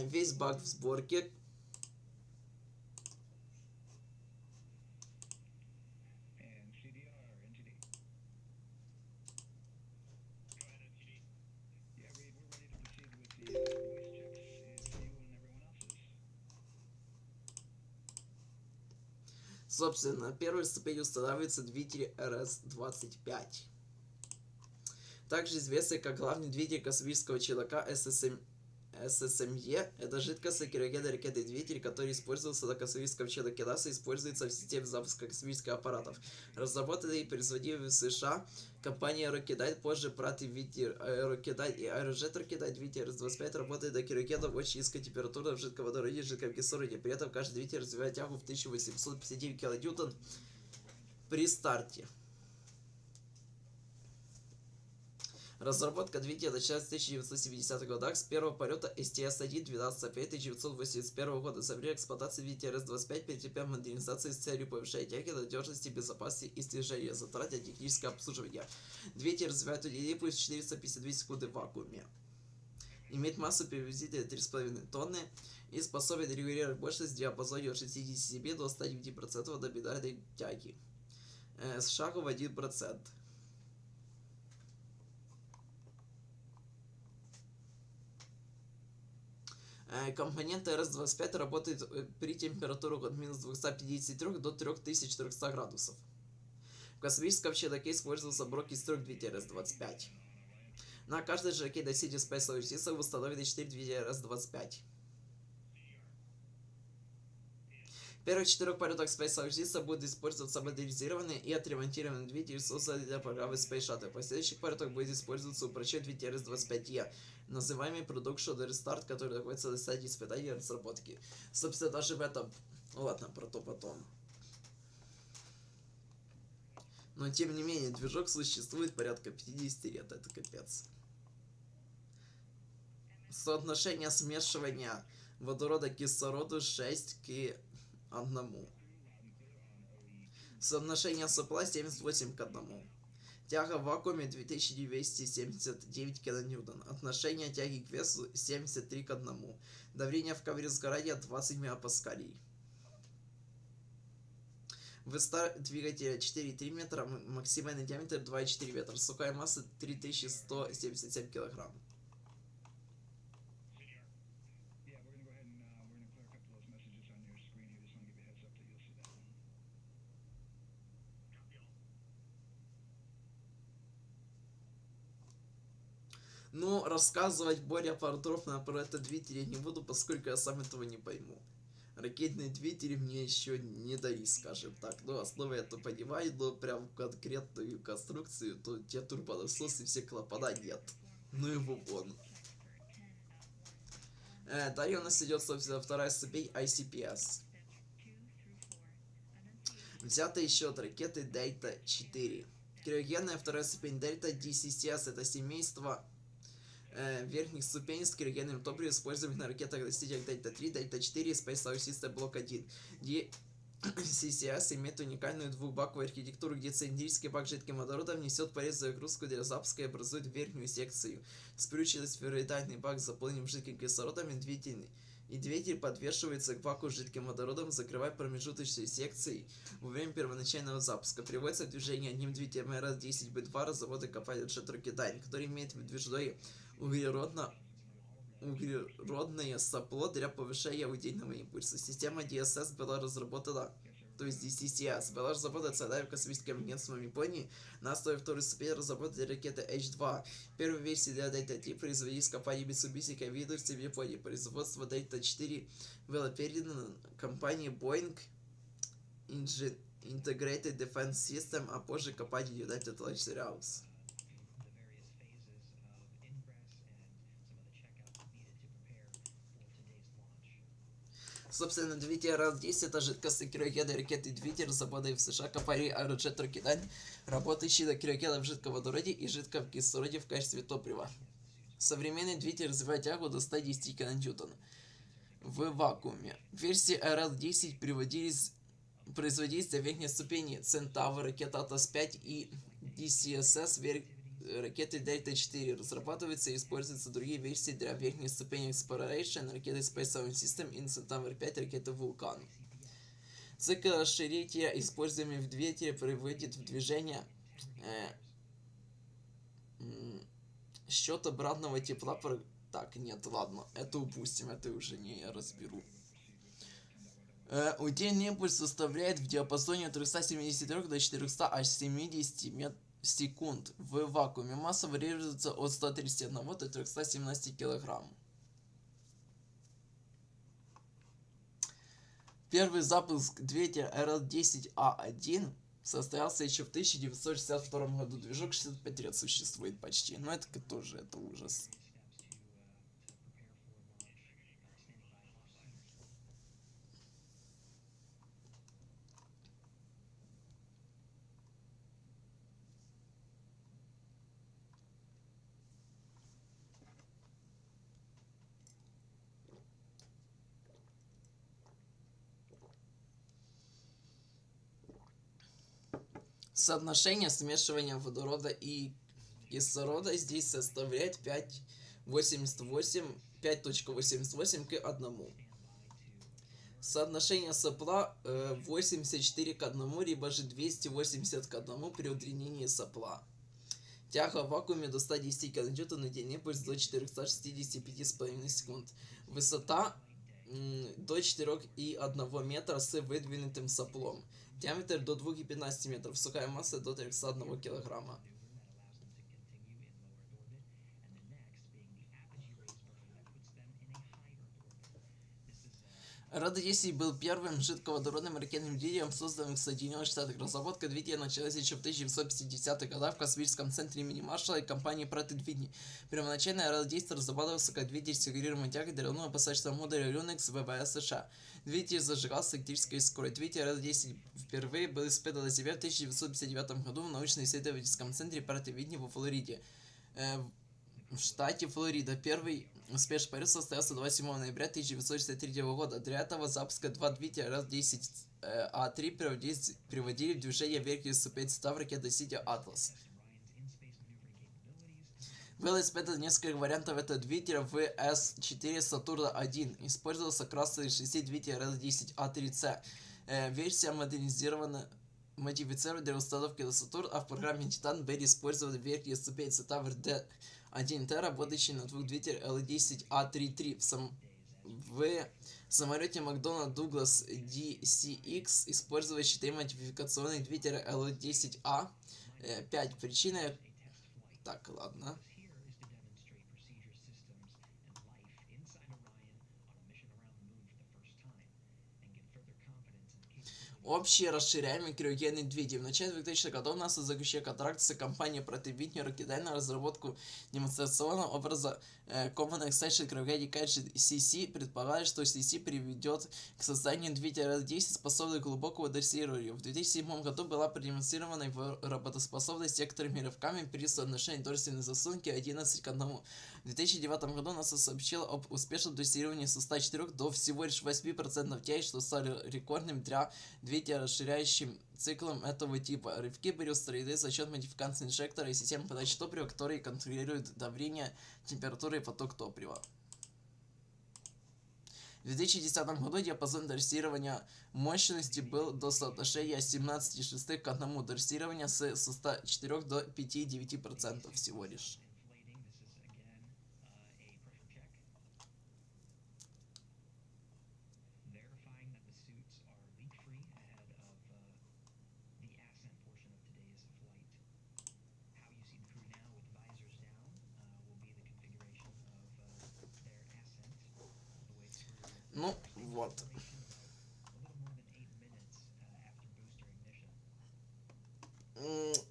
Весь бак в сборке. Собственно, на первой ступени устанавливается двигатель RS-25. Также известный как главный двигатель космического челнока ССМЕ. Это жидкостный криогенный ракетный двигатель, который использовался на космическом челноке НАСА и используется в системе запуска космических аппаратов. Разработанный и производимый в США компания Rocketdyne, позже браты Витер Rocketdyne и Aerojet Rocketdyne. Двигатель RS-25 работает на криогенном очень низкой температуре в жидком водороде и жидком кислороде. При этом каждый двигатель развивает тягу в 1859 кН при старте. Разработка двигателя началась в 1970-х годах с первого полета STS-1 12 апреля 1981 года. За время эксплуатации двигателя RS-25 претерпел модернизацию с целью повышения тяги, надежности, безопасности и снижения затрат на техническое обслуживание. Двигатель развивает удельный пульс 452 секунды в вакууме. Имеет массу приблизительно 3,5 тонны и способен регулировать мощность в диапазоне от 67 до 109% номинальной тяги с шагом в 1%. Компоненты RS-25 работают при температурах от минус 253 до 3400 градусов. В космическом челноке использовался блок из 3 двигателей RS-25. На каждой же ракете носителя Space Launch установлены 4 двигателя RS-25. В первых 4 полетах Space Launch будут использоваться модернизированные и отремонтированные двигатели, созданные для программы Space Shuttle. В последующих полетах будет использоваться упрощенный двигатель RS-25E, называемый Production Restart, который находится на стадии испытания и разработки. Собственно, даже в этом... Ладно, про то потом. Но, тем не менее, движок существует порядка 50 лет. Это капец. Соотношение смешивания водорода к кислороду 6 к 1. Соотношение сопла 78 к 1. Тяга в вакууме 2279 кН. Отношение тяги к весу 73 к 1. Давление в камере сгорания 20 мегапаскалей. Высота двигателя 4,3 метра, максимальный диаметр 2,4 метра. Сухая масса 3177 килограмм. Ну, рассказывать более подробно про этот двигатель я не буду, поскольку я сам этого не пойму. Ракетные двигатели мне еще не дали, скажем так. Ну, основы я то понимаю, но прям конкретную конструкцию, то те турбонасосы, все клапана нет. Ну его вон. Далее у нас идет, собственно, вторая ступень ICPS. Взята еще от ракеты Delta 4. Криогенная вторая ступень Delta DCCS это семейство верхних ступеней с криогенным топливом, используемых на ракетах-носителях Delta 3, Delta 4 и Space Launch System Block 1. DCCS имеет уникальную двухбаковую архитектуру, где цилиндрический бак с жидким водородом несет порезную загрузку для запуска и образует верхнюю секцию. Сплющенный сфероидальный бак с заполненным жидким кислородом и двигатель подвешивается к баку с жидким водородом, закрывая промежуточные секции во время первоначального запуска. Приводится в движение одним двигателем РС-10Б2 разработанной компанией Rocketdyne, который имеет выдвижное углеродное сопло для повышения удельного импульса. Система DSS была разработана, то есть DCCS, была разработана Национальным космическим агентством Японии на основе второй ступени разработки ракеты H2. Первые версии для Delta 3 производились компанией Mitsubishi в Японии. Производство Delta 4 было передано компании Boeing Integrated Defense System, а позже компании United Launch Services. Собственно, двигатель РС-10 это жидкостный криогенный ракетный двигатель, разработанный в США компанией Rocketdyne, работающий на криогенном жидком водороде и жидком кислороде в качестве топлива. Современный двигатель развивает тягу до 110 кН в вакууме. Версии РС-10 производились для верхней ступени Centaur, ракета Atlas-5 и DCSS ракеты Delta 4. Разрабатываются и используются другие версии для верхней ступени Exploration, ракеты Space Launch System и Centaur 5, ракеты Vulcan. Цикл расширения, используемый в двигателе, приводит в движение счет обратного тепла. Так, нет, ладно, это упустим, это уже не я разберу. Удельный импульс составляет в диапазоне от 373 до 470 секунд. В вакууме масса варьируется от 131 до 317 кг. Первый запуск двигателя РС-10А1 состоялся еще в 1962 году. Движок 65 лет существует почти, но это тоже это ужас. Соотношение смешивания водорода и кислорода здесь составляет 5.88 к 1. Соотношение сопла 84 к 1, либо же 280 к 1 при удлинении сопла. Тяга в вакууме до 110 кН, удельный импульс до 465,5 секунд. Высота до 4,1 метра с выдвинутым соплом. Диаметр до 2,15 метров. Сухая масса до 301 килограмма. РС-10 был первым жидководородным ракетным двигателем, созданным в Соединенных Штатах. Разработка двигателя началась еще в 1950-х годах в космическом центре имени Маршалла и компании Pratt & Whitney. Первоначально РС-10 разрабатывался как двигатель с регулируемой тягой для лунного посадочного модуля Linux ВВС США. Двигатель зажигался электрической искрой. Двигатель РС-10 впервые был испытан на себе в 1959 году в научно-исследовательском центре Pratt & Whitney во Флориде. В штате Флорида. Первый успешный полет состоялся 27 ноября 1963 года. Для этого запуска два двигателя РС-10А3 приводили в движение верхнюю ступень состава ракеты Atlas. Было испытано несколько вариантов этого двигателя в S4 Saturn-1. Использовался красный 6 двигатель RL10A3C. Версия модифицирована для установки на Saturn, а в программе Titan были использованы верхние ступени Tower D1T, работающие на двух двигателях L10A33. В самолете Макдональд Дуглас DCX использовали 4 модификационных двигателя L10A5. Причиной... Так, ладно. Общий расширяемый криогенный двигатель. В начале 2000-х годов НАСА заключила контракт с компанией Прототипник Рокетдай на разработку демонстрационного образа Common Extension Cryogenic Engine CC. Предполагает, что CC приведет к созданию двигателя R10, способного к глубокому дрессированию. В 2007 году была продемонстрирована его работоспособность некоторыми рывками при соотношении торсийной засунки 11:1. В 2009 году НАСА сообщила об успешном дрессировании со 104 до всего лишь 8% TI, что стали рекордным для двигателя расширяющим циклом этого типа. Рывки были устранены за счет модификации инжектора и системы подачи топлива, которые контролируют давление, температуру и поток топлива. В 2010 году диапазон дрессирования мощности был до соотношения 17,6 к 1. Дрессирование со 104 до 5,9% всего лишь. Ну, вот.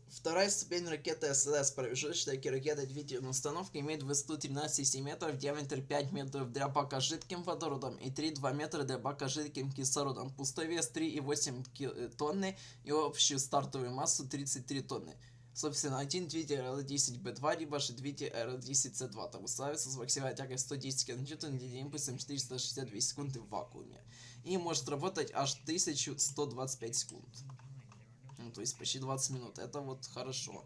Вторая ступень ракеты SLS, промежуточная ракета двигательной установки, имеет высоту 13,7 метров, диаметр 5 метров для бака с жидким водородом и 3,2 метра для бака с жидким кислородом. Пустой вес 3,8 тонны и общую стартовую массу 33 тонны. Собственно, один двигатель L10B2, либо же двигатель L10C2. Там устанавливается с максимальной тягой 110 кН и импульсом 462 секунды в вакууме. И может работать аж 1125 секунд. Ну, то есть почти 20 минут. Это вот хорошо.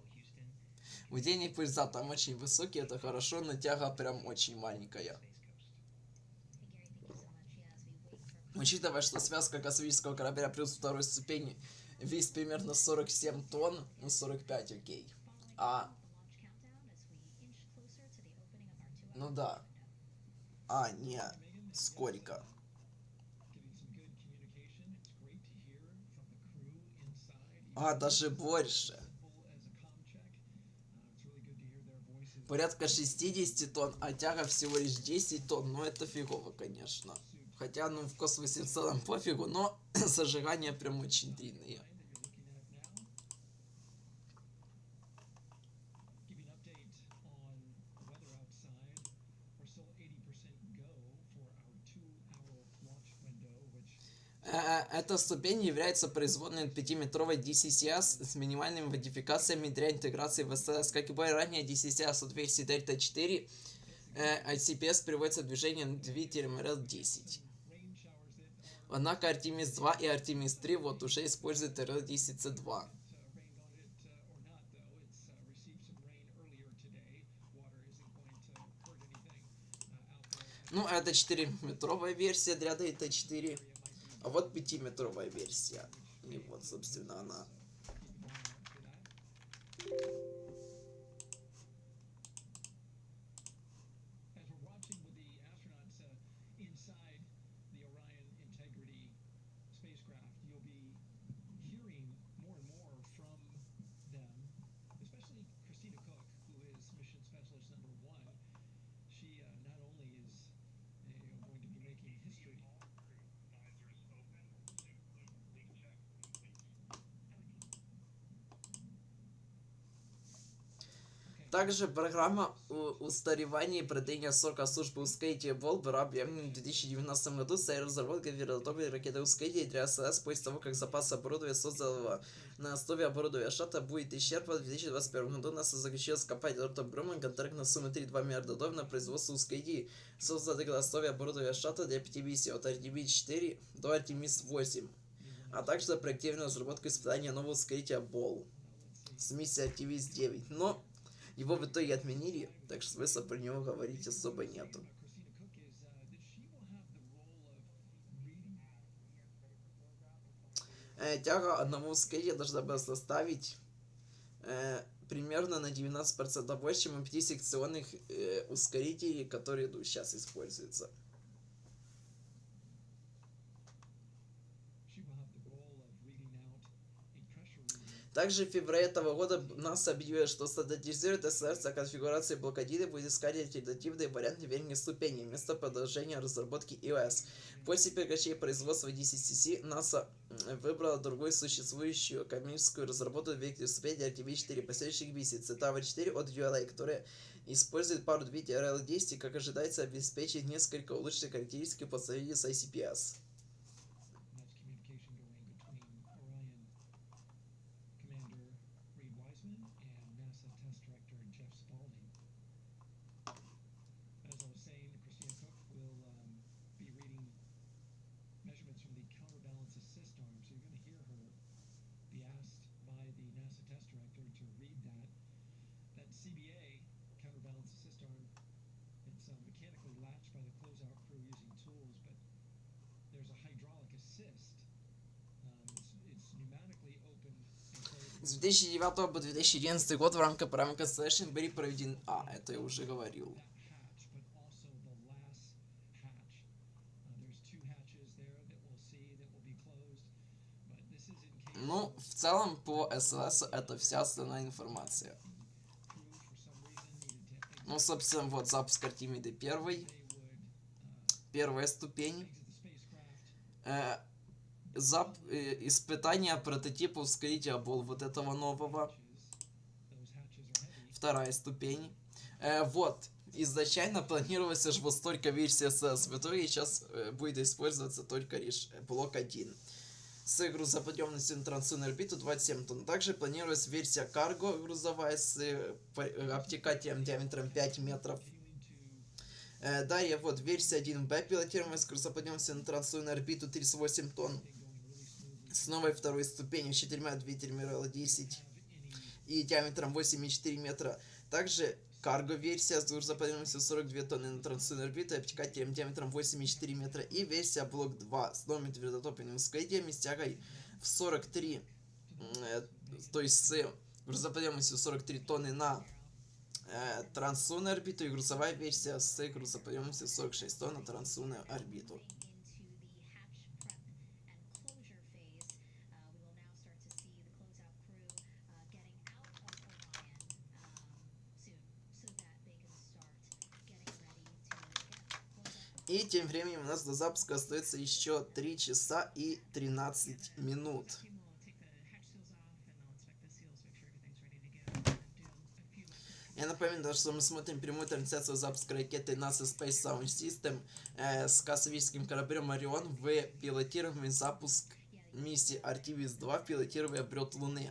Удельный пульсат там очень высокий, это хорошо, но тяга прям очень маленькая. Учитывая, что связка космического корабля плюс второй ступени весит примерно 47 тонн, ну 45, окей. Ну да. Не, сколько? Даже больше. Порядка 60 тонн, а тяга всего лишь 10 тонн. Ну это фигово, конечно. Хотя, ну, в космосе в целом пофигу, но зажигания прям очень длинные. Эта ступень является производной от 5-метровой DCCS с минимальными модификациями для интеграции в SLS. Как и было ранее, DCCS от версии Delta 4, ICPS приводится в движение двигателем RL10. Однако Artemis-2 и Artemis-3 вот уже используют RL10C2. Ну, это 4-метровая версия для Delta 4. А вот 5-метровая версия. И вот, собственно, она. Также программа устаревания и продления срока службы ускорителя Бол была объявлена в 2019 году с разработкой вернодобной ракеты ускорителя для СЛС после того, как запас оборудования, созданного на основе оборудования штата, будет исчерпан. В 2021 году НАСА заключила с компанией Northrop Grumman контракт на сумму $3,2 миллиарда на производство ускорителей, созданных на основе оборудования штата для 5 миссий от Artemis-4 до Artemis-8, а также за проектированную разработку и испытания нового ускорителя Бол с миссией Artemis-9. Но Его в итоге отменили, так что смысла про него говорить особо нету. Тяга одному ускорителя должна была составить примерно на 19% больше, чем у 5 секционных ускорителей, которые сейчас используются. Также в феврале этого года НАСА объявила, что стандартизирует SLS конфигурации блока 1 и будет искать альтернативные варианты верхней ступени вместо продолжения разработки IoS. После прекращения производства 10C НАСА выбрала другую существующую коммерческую разработку верхней ступени Artemis-4 последующих месяцев. ТАВ-4 от ULA, которая использует пару двигателей RL-10 и, как ожидается, обеспечит несколько улучшенных характеристик по сравнению с ICPS. С 2009 по 2011 год в рамках программы Constellation были проведены... это я уже говорил. Ну, в целом, по SLS это вся основная информация. Ну, собственно, вот запуск Артемиды 1. Первая ступень. Испытание прототипа ускорителя вот этого нового. Вторая ступень. Вот. Изначально планировалось аж вот столько версий SLS. В итоге сейчас будет использоваться только лишь блок 1. С грузоподъемностью на трансляцию орбиту 27 тонн. Также планировалась версия Cargo грузовая с обтекателем диаметром 5 метров. Далее вот версия 1B пилотируемая с грузоподъемностью на трансляцию орбиту 38 тонн. С новой второй ступенью с 4 двигателями RL-10 и диаметром 8,4 метра. Также карго-версия с грузоподъемностью 42 тонны на трансляцию орбиты и обтекателем диаметром 8,4 метра. И версия блок 2 с новыми твердотопливными ускорителями с тягой в 43, то есть с грузоподъемностью 43 тонны на трансляционную орбиту, и грузовая версия с грузоподъемностью 46 тонн на трансляционную орбиту. И тем временем у нас до запуска остается еще 3 часа и 13 минут. Я напоминаю, что мы смотрим прямую трансляцию запуска ракеты NASA Space Launch System с космическим кораблем Орион в пилотируемый запуск миссии Artemis-2 в пилотируемый облет Луны.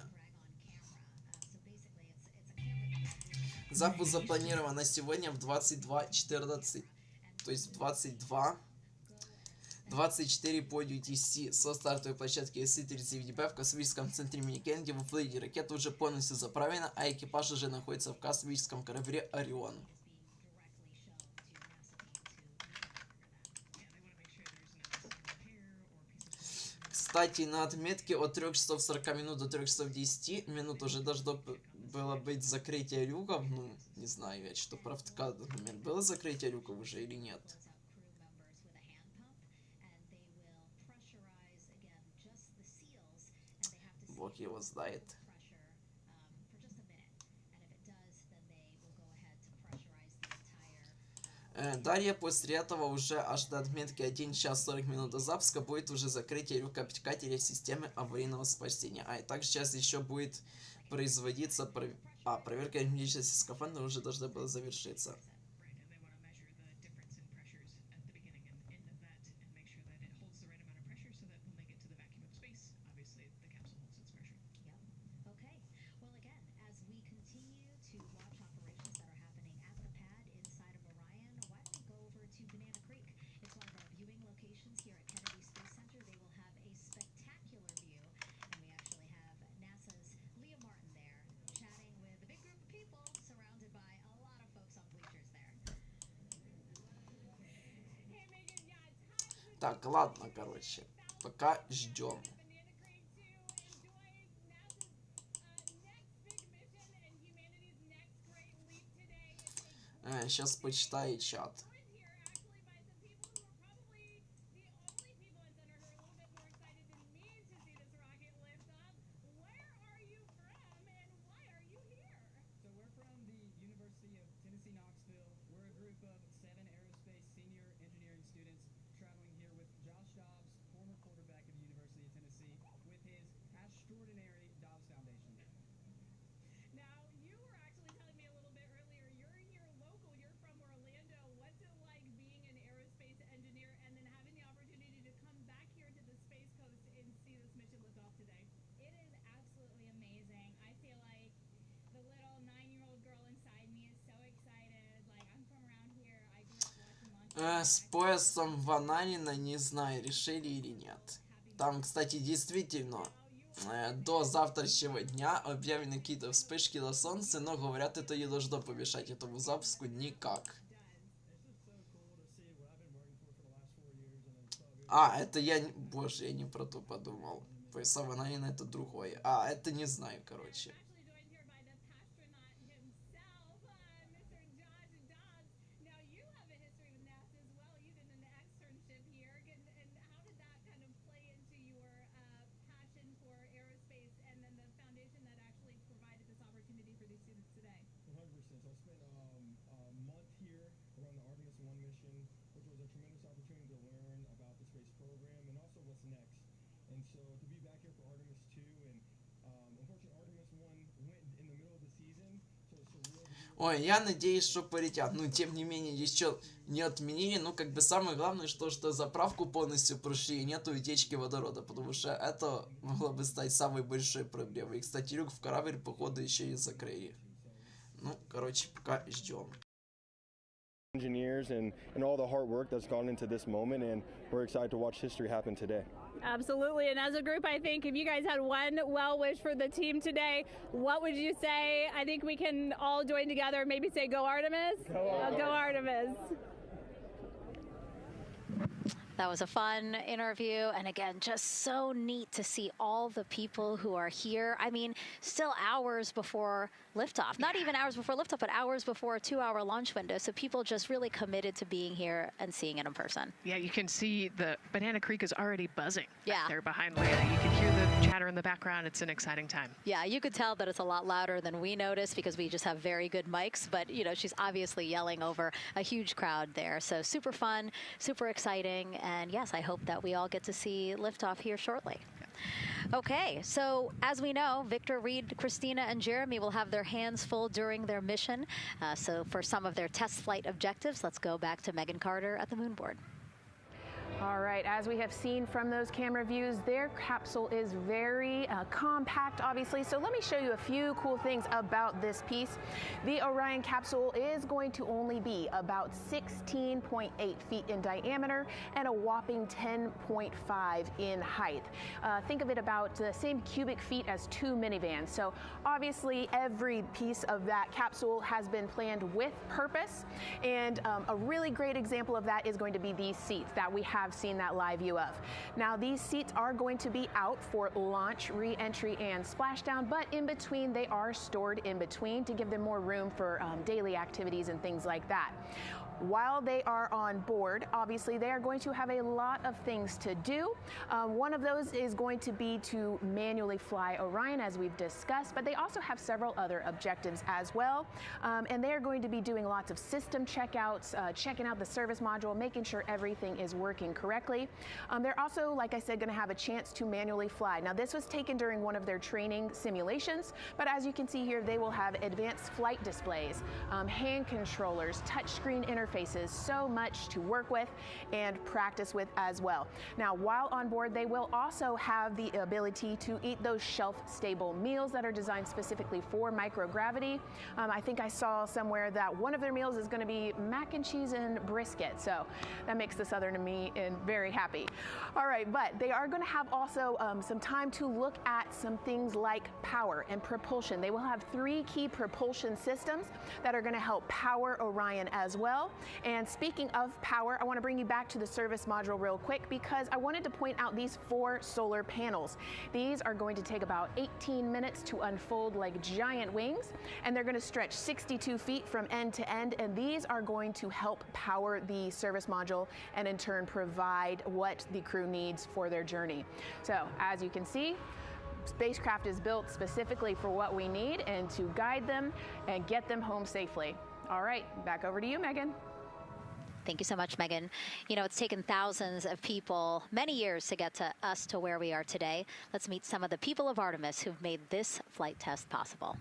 Запуск запланирован на сегодня в 22:14. То есть в 22:24 по UTC со стартовой площадки SC-39B в космическом центре имени Кеннеди во Флориде. Ракета уже полностью заправлена, а экипаж уже находится в космическом корабле Орион. Кстати, на отметке от 3 часов 40 минут до 3 часов 10 минут уже должно было быть закрытие люков. Ну, не знаю, я что про в этот момент было закрытие люков уже или нет. Бог его знает. Далее, после этого, уже аж до отметки 1 час 40 минут до запуска будет уже закрытие люка обтекателя системы аварийного спасения. И также сейчас еще будет производиться проверка герметичности скафандра уже должна была завершиться. Так, ладно, короче. Пока ждем. Сейчас почитаю чат. С поясом Вананина не знаю, решили или нет. Там, кстати, действительно до завтрашнего дня объявлены какие-то вспышки на солнце, но говорят, это не должно помешать этому запуску никак. А, это я... Боже, я не про то подумал. Пояса Вананина это другое. А, это не знаю, короче. Ой, я надеюсь, что полетят. Ну, тем не менее, еще не отменили. Ну, как бы самое главное, что заправку полностью прошли и нету утечки водорода. Потому что это могло бы стать самой большой проблемой. И, кстати, люк в корабль, походу, еще и закрыли. Ну, короче, пока ждем. Engineers and all the hard work that's gone into this moment, and we're excited to watch history happen today. Absolutely, and as a group, I think if you guys had one well wish for the team today, what would you say? I think we can all join together and maybe say go Artemis. Go Artemis. That was a fun interview, and again, just so neat to see all the people who are here. I mean, still hours before liftoff. Not even hours before liftoff, but hours before a 2-hour launch window. So people just really committed to being here and seeing it in person. Yeah, you can see the Banana Creek is already buzzing. Yeah. There behind Leia. You can hear the chatter in the background. It's an exciting time. Yeah, you could tell that it's a lot louder than we noticed because we just have very good mics. But, you know, she's obviously yelling over a huge crowd there. So super fun, super exciting. And yes, I hope that we all get to see liftoff here shortly. Okay, so as we know, Victor, Reid, Christina, and Jeremy will have their hands full during their mission. So for some of their test flight objectives, let's go back to Megan Carter at the moon board. All right, as we have seen from those camera views, their capsule is very compact, obviously. So let me show you a few cool things about this piece. The Orion capsule is going to only be about 16.8 feet in diameter and a whopping 10.5 in height. Think of it about the same cubic feet as 2 minivans. So obviously every piece of that capsule has been planned with purpose. And a really great example of that is going to be these seats that we have seen that live view of. Now these seats are going to be out for launch, re-entry, and splashdown, but in between they are stored in between to give them more room for daily activities and things like that. While they are on board, obviously they are going to have a lot of things to do. One of those is going to be to manually fly Orion, as we've discussed, but they also have several other objectives as well. And they are going to be doing lots of system checkouts, checking out the service module, making sure everything is working correctly. They're also, like I said, going to have a chance to manually fly. Now this was taken during one of their training simulations, but as you can see here, they will have advanced flight displays, hand controllers, touchscreen interfaces, so much to work with and practice with as well. Now, while on board, they will also have the ability to eat those shelf-stable meals that are designed specifically for microgravity. I think I saw somewhere that one of their meals is going to be mac and cheese and brisket, so that makes the Southern in me very happy. All right, but they are going to have also some time to look at some things like power and propulsion. They will have 3 key propulsion systems that are going to help power Orion as well. And speaking of power, I want to bring you back to the service module real quick because I wanted to point out these 4 solar panels. These are going to take about 18 minutes to unfold like giant wings, and they're going to stretch 62 feet from end to end, and these are going to help power the service module and in turn provide what the crew needs for their journey. So as you can see, spacecraft is built specifically for what we need and to guide them and get them home safely. All right, back over to you, Megan. Thank you so much, Megan. You know, it's taken thousands of people many years to get to us to where we are today. Let's meet some of the people of Artemis who've made this flight test possible.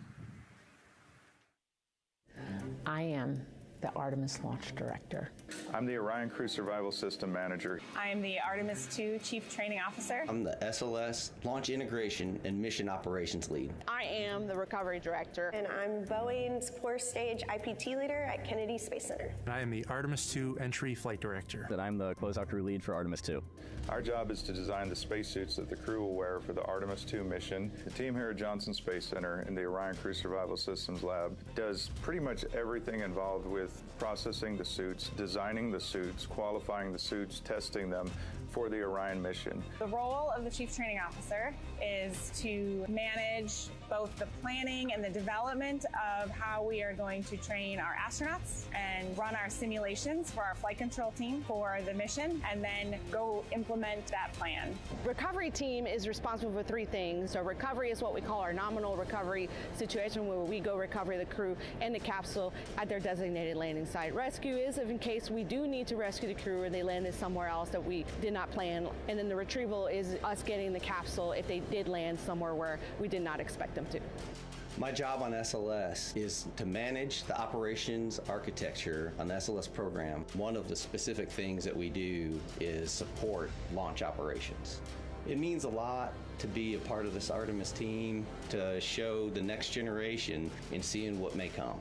I am the Artemis Launch Director. I'm the Orion Crew Survival System Manager. I'm the Artemis-2 Chief Training Officer. I'm the SLS Launch Integration and Mission Operations Lead. I am the Recovery Director. And I'm Boeing's Core Stage IPT Leader at Kennedy Space Center. I am the Artemis-2 Entry Flight Director. And I'm the Closeout Crew Lead for Artemis-2. Our job is to design the spacesuits that the crew will wear for the Artemis-2 mission. The team here at Johnson Space Center in the Orion Crew Survival Systems Lab does pretty much everything involved with processing the suits, designing the suits, qualifying the suits, testing them for the Orion mission. The role of the Chief Training Officer is to manage both the planning and the development of how we are going to train our astronauts and run our simulations for our flight control team for the mission, and then go implement that plan. Recovery team is responsible for 3 things. So recovery is what we call our nominal recovery situation, where we go recover the crew and the capsule at their designated landing site. Rescue is if in case we do need to rescue the crew and they landed somewhere else that we did not plan. And then the retrieval is us getting the capsule if they did land somewhere where we did not expect them to. My job on SLS is to manage the operations architecture on the SLS program. One of the specific things that we do is support launch operations. It means a lot to be a part of this Artemis team, to show the next generation in seeing what may come.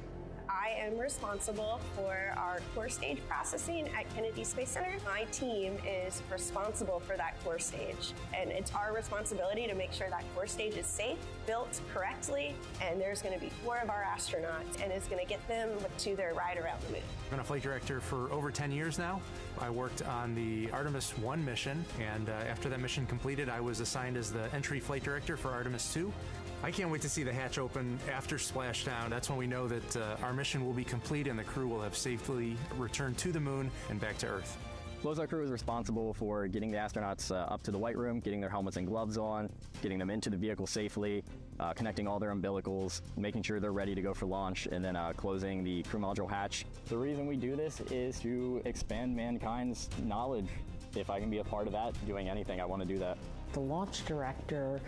I am responsible for our core stage processing at Kennedy Space Center. My team is responsible for that core stage, and it's our responsibility to make sure that core stage is safe, built correctly, and there's going to be 4 of our astronauts, and it's going to get them to their ride around the moon. I've been a flight director for over 10 years now. I worked on the Artemis-1 mission, and after that mission completed, I was assigned as the entry flight director for Artemis-2. I can't wait to see the hatch open after splashdown. That's when we know that our mission will be complete and the crew will have safely returned to the moon and back to Earth. Closeout Crew is responsible for getting the astronauts up to the white room, getting their helmets and gloves on, getting them into the vehicle safely, connecting all their umbilicals, making sure they're ready to go for launch, and then closing the crew module hatch. The reason we do this is to expand mankind's knowledge. If I can be a part of that, doing anything, I want to do that. The launch director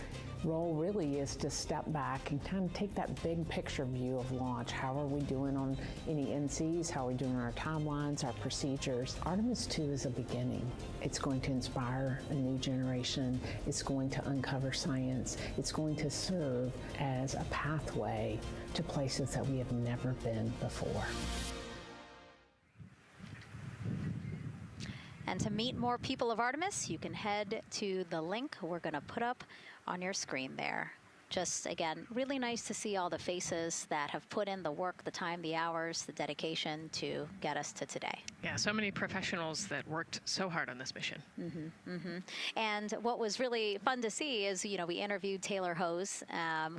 role really is to step back and kind of take that big picture view of launch. How are we doing on any NCs? How are we doing on our timelines, our procedures? Artemis 2 is a beginning. It's going to inspire a new generation. It's going to uncover science. It's going to serve as a pathway to places that we have never been before. And to meet more people of Artemis, you can head to the link we're going to put up on your screen there. Just, again, really nice to see all the faces that have put in the work, the time, the hours, the dedication to get us to today. Yeah, so many professionals that worked so hard on this mission. And what was really fun to see is, you know, we interviewed Taylor Hose,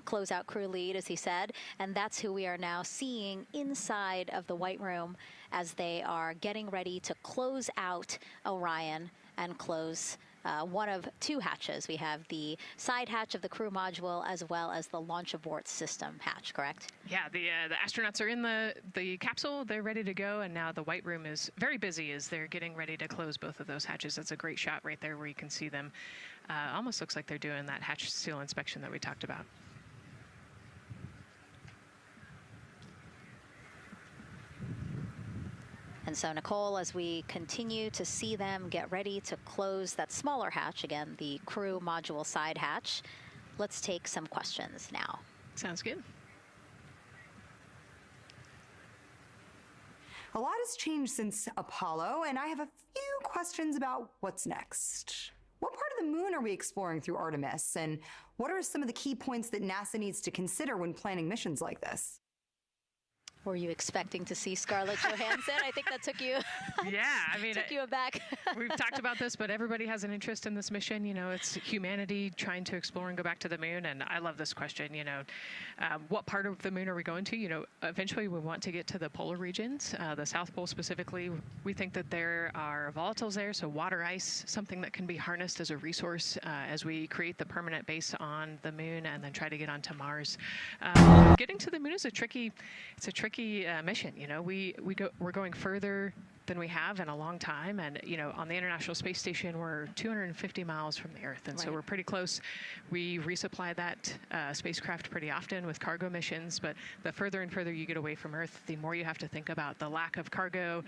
closeout crew lead, as he said, and that's who we are now seeing inside of the White Room as they are getting ready to close out Orion and close one of 2 hatches. We have the side hatch of the crew module as well as the launch abort system hatch, correct? Yeah, the astronauts are in the capsule. They're ready to go, and now the White Room is very busy as they're getting ready to close both of those hatches. That's a great shot right there where you can see them. Almost looks like they're doing that hatch seal inspection that we talked about. And so, Nicole, as we continue to see them get ready to close that smaller hatch, again, the crew module side hatch, let's take some questions now. Sounds good. A lot has changed since Apollo, and I have a few questions about what's next. What part of the moon are we exploring through Artemis, and what are some of the key points that NASA needs to consider when planning missions like this? Were you expecting to see Scarlett Johansson? I think that took you. Yeah, I mean, took you aback. We've talked about this, but everybody has an interest in this mission. You know, it's humanity trying to explore and go back to the moon. And I love this question. You know, what part of the moon are we going to? You know, eventually we want to get to the polar regions, the South Pole specifically. We think that there are volatiles there, so water ice, something that can be harnessed as a resource as we create the permanent base on the moon and then try to get onto Mars. Getting to the moon is a tricky mission. You know, we're going further than we have in a long time, and you know, on the International Space Station we're 250 miles from the Earth, and so we're pretty close. We resupply that spacecraft pretty often with cargo missions, but the further and further you get away from Earth, the more you have to think about the lack of cargo,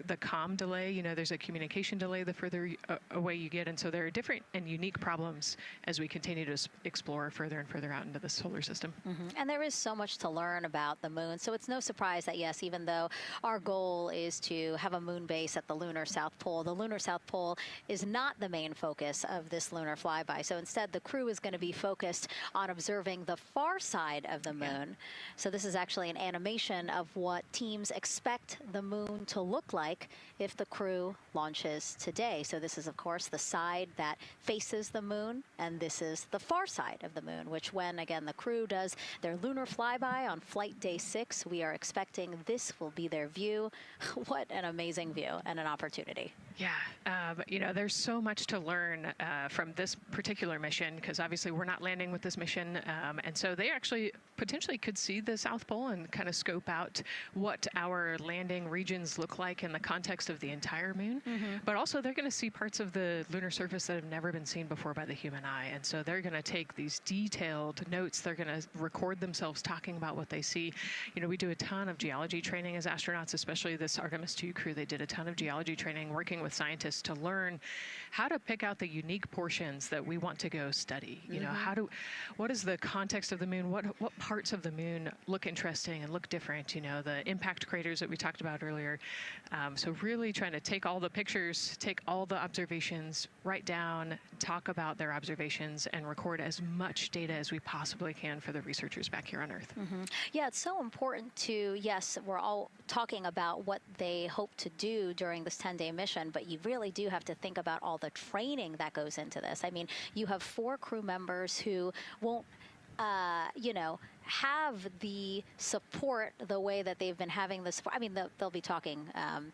the comm delay. You know, there's a communication delay the further away you get, and so there are different and unique problems as we continue to explore further and further out into the solar system. And there is so much to learn about the moon, so it's no surprise that yes, even though our goal is to have a moon base at the lunar South Pole, the lunar South Pole is not the main focus of this lunar flyby. So instead, the crew is going to be focused on observing the far side of the moon. So this is actually an animation of what teams expect the moon to look like if the crew launches today. So this is, of course, the side that faces the moon, and this is the far side of the moon, which when, again, the crew does their lunar flyby on flight day 6, we are expecting this will be their view. What an amazing view and an opportunity. Yeah, you know, there's so much to learn from this particular mission, because obviously we're not landing with this mission, and so they actually potentially could see the South Pole and kind of scope out what our landing regions look like in the context of the entire moon. But also they're going to see parts of the lunar surface that have never been seen before by the human eye, and so they're going to take these detailed notes. They're going to record themselves talking about what they see. You know, we do a ton of geology training as astronauts, especially this Artemis-2 crew. They did a ton of geology training working with scientists to learn how to pick out the unique portions that we want to go study. You know, what is the context of the moon? What parts of the moon look interesting and look different? You know, the impact craters that we talked about earlier. So really trying to take all the pictures, take all the observations, write down, talk about their observations, and record as much data as we possibly can for the researchers back here on Earth. Yeah, it's so important to, yes, we're all talking about what they hope to do during this 10-day mission, but you really do have to think about all the training that goes into this. I mean, you have 4 crew members who won't, you know, have the support the way that they've been having this. I mean, they'll be talking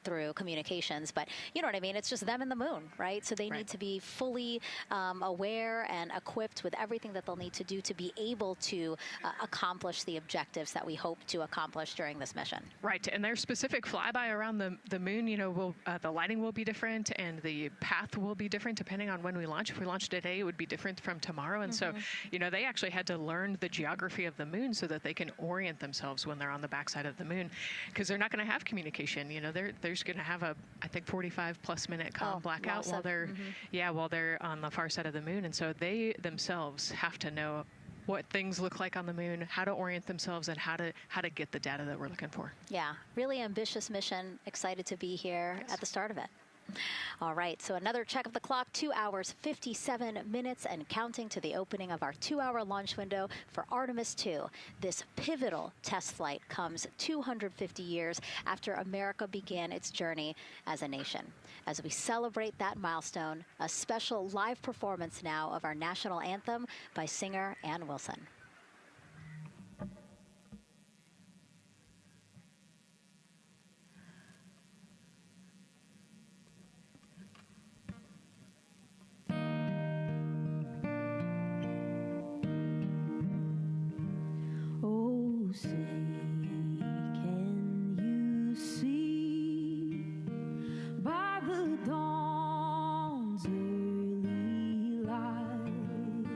through communications, but you know what I mean? It's just them and the moon, right? So they need to be fully aware and equipped with everything that they'll need to do to be able to accomplish the objectives that we hope to accomplish during this mission. Right, and their specific flyby around the moon, you know, the lighting will be different and the path will be different depending on when we launch. If we launch today, it would be different from tomorrow. And so, you know, they actually had to learn the geography of the moon so that they can orient themselves when they're on the backside of the moon, because they're not going to have communication. You know, they're going to have a, I think, 45+ minute comm blackout while they're while they're on the far side of the moon, and so they themselves have to know what things look like on the moon, how to orient themselves, and how to get the data that we're looking for. Yeah, really ambitious mission. Excited to be here at the start of it. All right, so another check of the clock, 2 hours, 57 minutes and counting to the opening of our 2-hour launch window for Artemis-2. This pivotal test flight comes 250 years after America began its journey as a nation. As we celebrate that milestone, a special live performance now of our national anthem by singer Ann Wilson. Say, can you see by the dawn's early light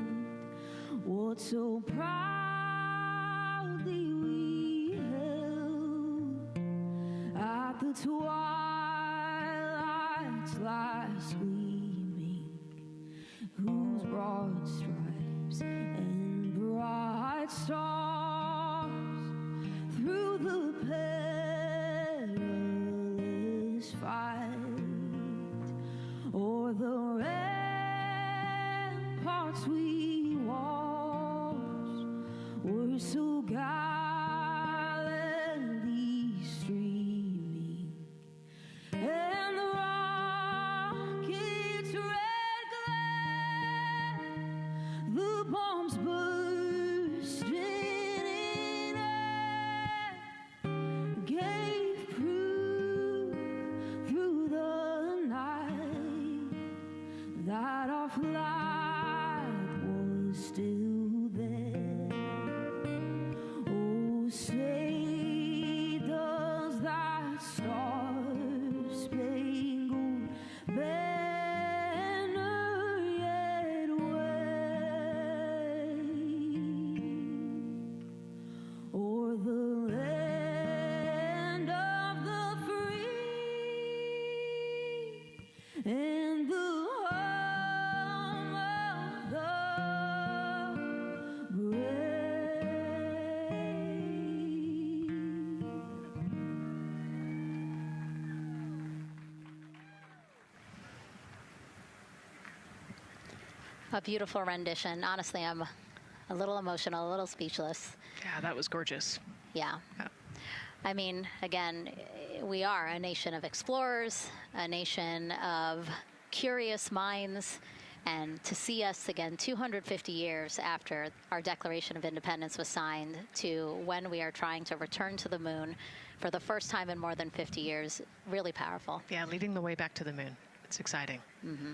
what so proudly we held at the twilight's last gleaming, whose broad stripes and bright stars through the perilous fight, o'er the ramparts we watched, were so gallantly flight was still there. Oh, say does that star-spangled banner yet wave o'er the land of the free and the home of the A beautiful rendition. Honestly, I'm a little emotional, a little speechless. Yeah, that was gorgeous. Yeah. I mean, again, we are a nation of explorers, a nation of curious minds, and to see us again 250 years after our Declaration of Independence was signed to when we are trying to return to the moon for the first time in more than 50 years, really powerful. Yeah, leading the way back to the moon. It's exciting. Mm-hmm.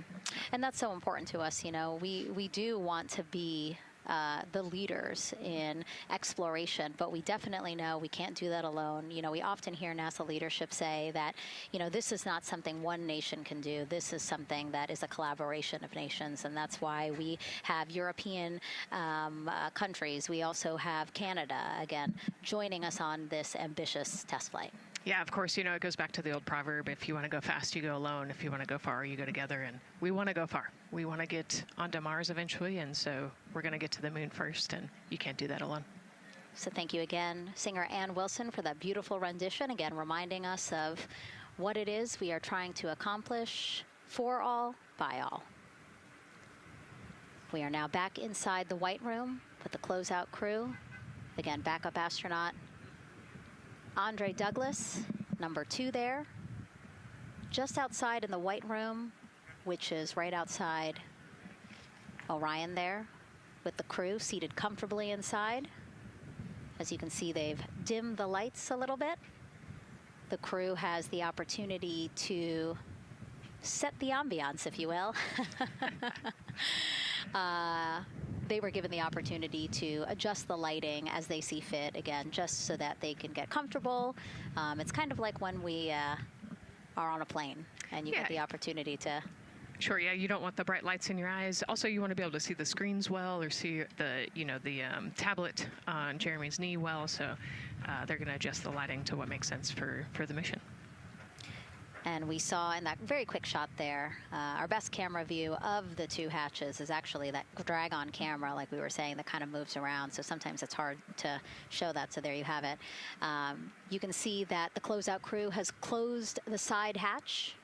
And that's so important to us. You know, we do want to be the leaders in exploration, but we definitely know we can't do that alone. You know, we often hear NASA leadership say that, you know, this is not something one nation can do. This is something that is a collaboration of nations, and that's why we have European countries. We also have Canada, again, joining us on this ambitious test flight. Yeah, of course, you know, it goes back to the old proverb, if you want to go fast, you go alone. If you want to go far, you go together. And we want to go far. We want to get onto Mars eventually, and so we're going to get to the moon first, and you can't do that alone. So thank you again, singer Ann Wilson, for that beautiful rendition, again reminding us of what it is we are trying to accomplish for all, by all. We are now back inside the White Room with the closeout crew. Again, backup astronaut Andre Douglas, number 2 there, just outside in the White Room, which is right outside Orion there, with the crew seated comfortably inside. As you can see, they've dimmed the lights a little bit. The crew has the opportunity to set the ambiance, if you will. They were given the opportunity to adjust the lighting as they see fit, again, just so that they can get comfortable. It's kind of like when we are on a plane and you get the opportunity to... Sure, yeah, you don't want the bright lights in your eyes. Also, you want to be able to see the screens well, or see the, you know, the tablet on Jeremy's knee well, so they're going to adjust the lighting to what makes sense for the mission. And we saw in that very quick shot there, our best camera view of the 2 hatches is actually that drag-on camera, like we were saying, that kind of moves around. So sometimes it's hard to show that. So there you have it. You can see that the closeout crew has closed the side hatch.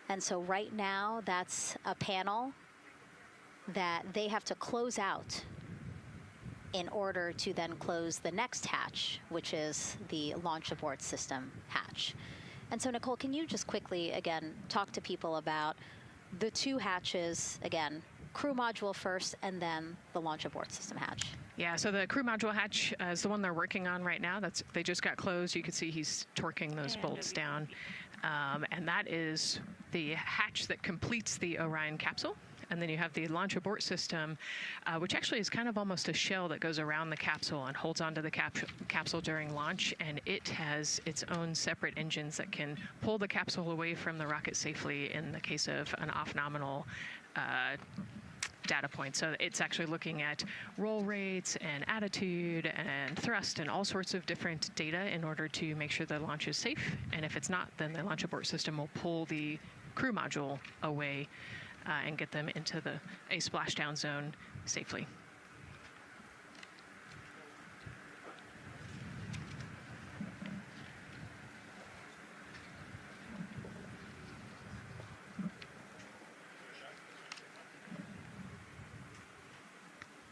And so right now, that's a panel that they have to close out in order to then close the next hatch, which is the launch abort system hatch. And so, Nicole, can you just quickly, again, talk to people about the 2 hatches, again, crew module first, and then the launch abort system hatch? Yeah, so the crew module hatch is the one they're working on right now. They just got closed. You can see he's torquing those bolts down. And that is the hatch that completes the Orion capsule. And then you have the launch abort system, which actually is kind of almost a shell that goes around the capsule and holds onto the capsule during launch. And it has its own separate engines that can pull the capsule away from the rocket safely in the case of an off-nominal data point. So it's actually looking at roll rates and attitude and thrust and all sorts of different data in order to make sure the launch is safe. And if it's not, then the launch abort system will pull the crew module away and get them into a splashdown zone safely.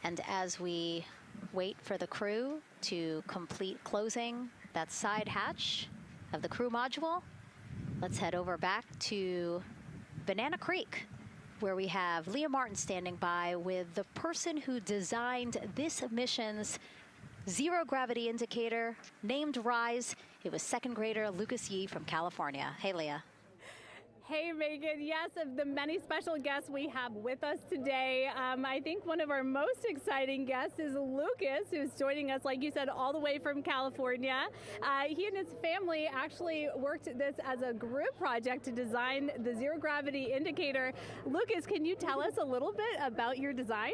And as we wait for the crew to complete closing that side hatch of the crew module, let's head over back to Banana Creek, where we have Leah Martin standing by with the person who designed this mission's zero gravity indicator, named RISE. It was 2nd grader Lucas Yee from California. Hey, Leah. Hey, Megan. Yes, of the many special guests we have with us today, I think one of our most exciting guests is Lucas, who's joining us, like you said, all the way from California. He and his family actually worked this as a group project to design the zero gravity indicator. Lucas, can you tell us a little bit about your design?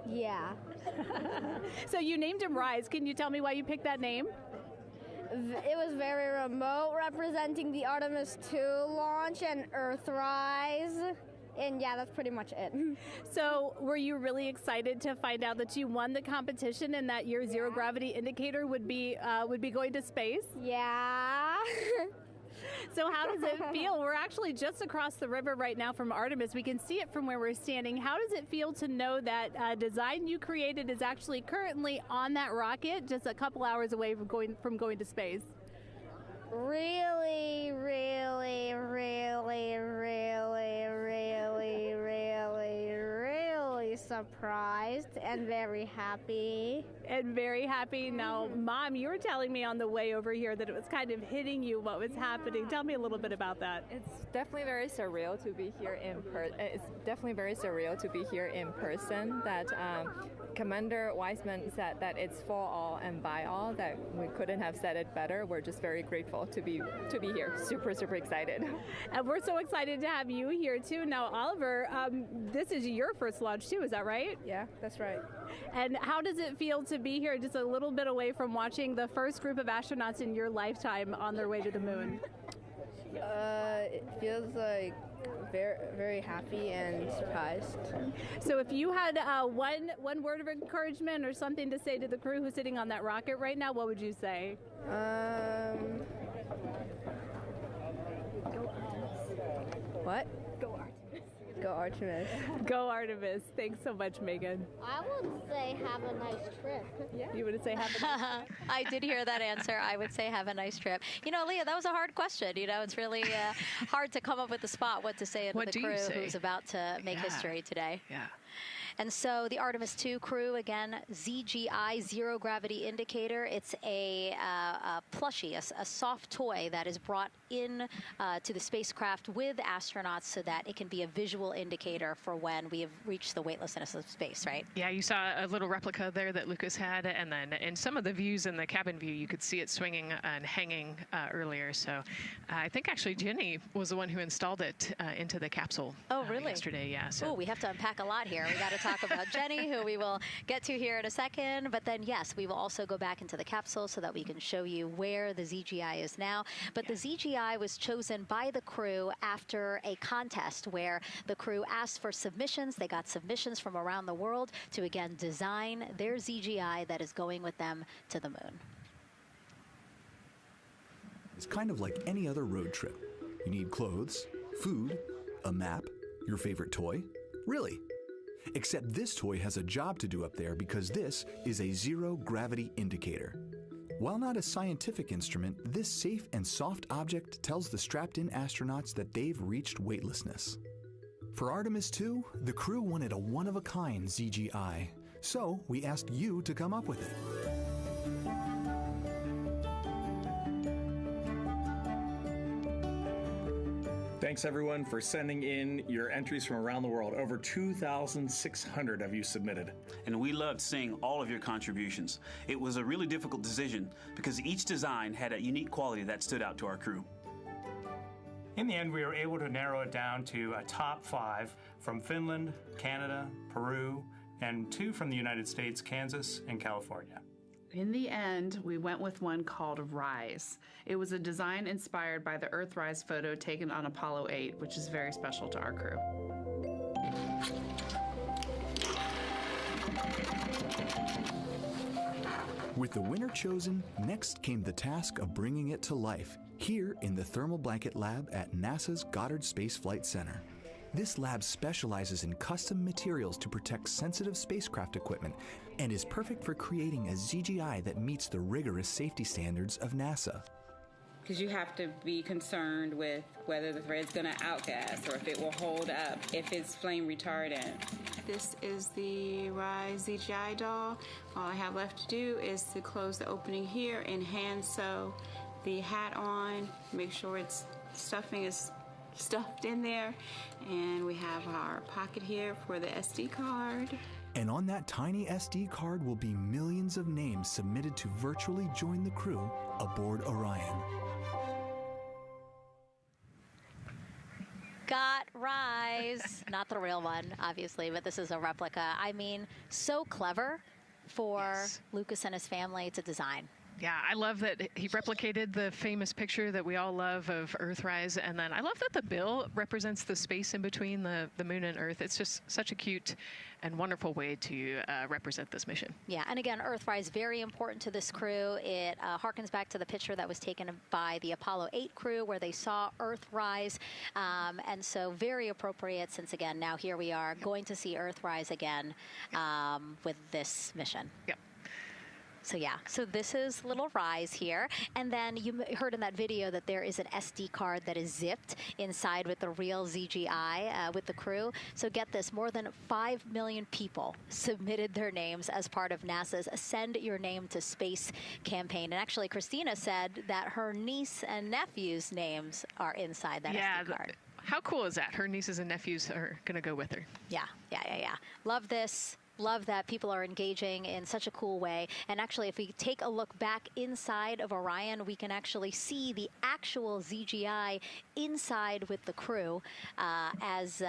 Yeah. So you named him Rise. Can you tell me why you picked that name? It was very remote, representing the Artemis-2 launch and Earthrise. And yeah, that's pretty much it. So were you really excited to find out that you won the competition and that your zero gravity indicator would be going to space? Yeah. So how does it feel? We're actually just across the river right now from Artemis. We can see it from where we're standing. How does it feel to know that design you created is actually currently on that rocket just a couple hours away from going to space? Really, really, really, really, really, really, really surprised and very happy. And very happy. Now, Mom, you were telling me on the way over here that it was kind of hitting you what was happening. Tell me a little bit about that. It's definitely very surreal to be here in person. It's definitely very surreal to be here in person. That Commander Wiseman said that it's for all and by all. That we couldn't have said it better. We're just very grateful to be here. Super, super excited. And we're so excited to have you here too. Now, Oliver, this is your first launch too. Is that right? Yeah, that's right. And how does it feel to be here just a little bit away from watching the first group of astronauts in your lifetime on their way to the moon? It feels like very, very happy and surprised. So if you had one word of encouragement or something to say to the crew who's sitting on that rocket right now, what would you say? What? Go Artemis. Go Artemis. Go Artemis. Thanks so much, Megan. I would say have a nice trip. Yeah. You would say have a nice trip? I did hear that answer. I would say have a nice trip. You know, Leah, that was a hard question. You know, it's really hard to come up with a spot what to say to the crew who's about to make history today. Yeah. And so the Artemis-2 crew, again, ZGI, Zero Gravity Indicator. It's a plushie, a soft toy that is brought in to the spacecraft with astronauts so that it can be a visual indicator for when we have reached the weightlessness of space, right? Yeah, you saw a little replica there that Lucas had, and then in some of the views in the cabin view, you could see it swinging and hanging earlier. So I think actually Jenny was the one who installed it into the capsule. Oh, really? Yesterday, yeah. So. Oh, we have to unpack a lot here. We got to talk about Jenny, who we will get to here in a second. But then, yes, we will also go back into the capsule so that we can show you where the ZGI is now. But the ZGI was chosen by the crew after a contest where the crew asked for submissions. They got submissions from around the world to, again, design their ZGI that is going with them to the moon. It's kind of like any other road trip. You need clothes, food, a map, your favorite toy. Really. Except this toy has a job to do up there because this is a zero gravity indicator. While not a scientific instrument, this safe and soft object tells the strapped-in astronauts that they've reached weightlessness. For Artemis 2, the crew wanted a one-of-a-kind ZGI, so we asked you to come up with it. Thanks everyone for sending in your entries from around the world. Over 2,600 of you submitted. And we loved seeing all of your contributions. It was a really difficult decision because each design had a unique quality that stood out to our crew. In the end, we were able to narrow it down to a top 5 from Finland, Canada, Peru, and 2 from the United States, Kansas and California. In the end, we went with one called Rise. It was a design inspired by the Earthrise photo taken on Apollo 8, which is very special to our crew. With the winner chosen, next came the task of bringing it to life here in the Thermal Blanket Lab at NASA's Goddard Space Flight Center. This lab specializes in custom materials to protect sensitive spacecraft equipment and is perfect for creating a ZGI that meets the rigorous safety standards of NASA. Because you have to be concerned with whether the thread's going to outgas or if it will hold up, if it's flame retardant. This is the Rise ZGI doll. All I have left to do is to close the opening here and hand sew the hat on, make sure stuffing is stuffed in there, and we have our pocket here for the SD card. And on that tiny SD card will be millions of names submitted to virtually join the crew aboard Orion. Got Rise. Not the real one, obviously, but this is a replica. I mean, so clever for Lucas and his family to design. Yeah, I love that he replicated the famous picture that we all love of Earthrise, and then I love that the bill represents the space in between the moon and Earth. It's just such a cute and wonderful way to represent this mission. Yeah, and again, Earthrise, very important to this crew. It harkens back to the picture that was taken by the Apollo 8 crew where they saw Earthrise, and so very appropriate since, again, now here we are going to see Earthrise again with this mission. Yep. So yeah, so this is little Rise here. And then you heard in that video that there is an SD card that is zipped inside with the real ZGI with the crew. So get this, more than 5 million people submitted their names as part of NASA's Send Your Name to Space campaign. And actually, Christina said that her niece and nephew's names are inside that SD card. How cool is that? Her nieces and nephews are going to go with her. Yeah. Love this. Love that people are engaging in such a cool way. And actually, if we take a look back inside of Orion, we can actually see the actual ZGI inside with the crew. As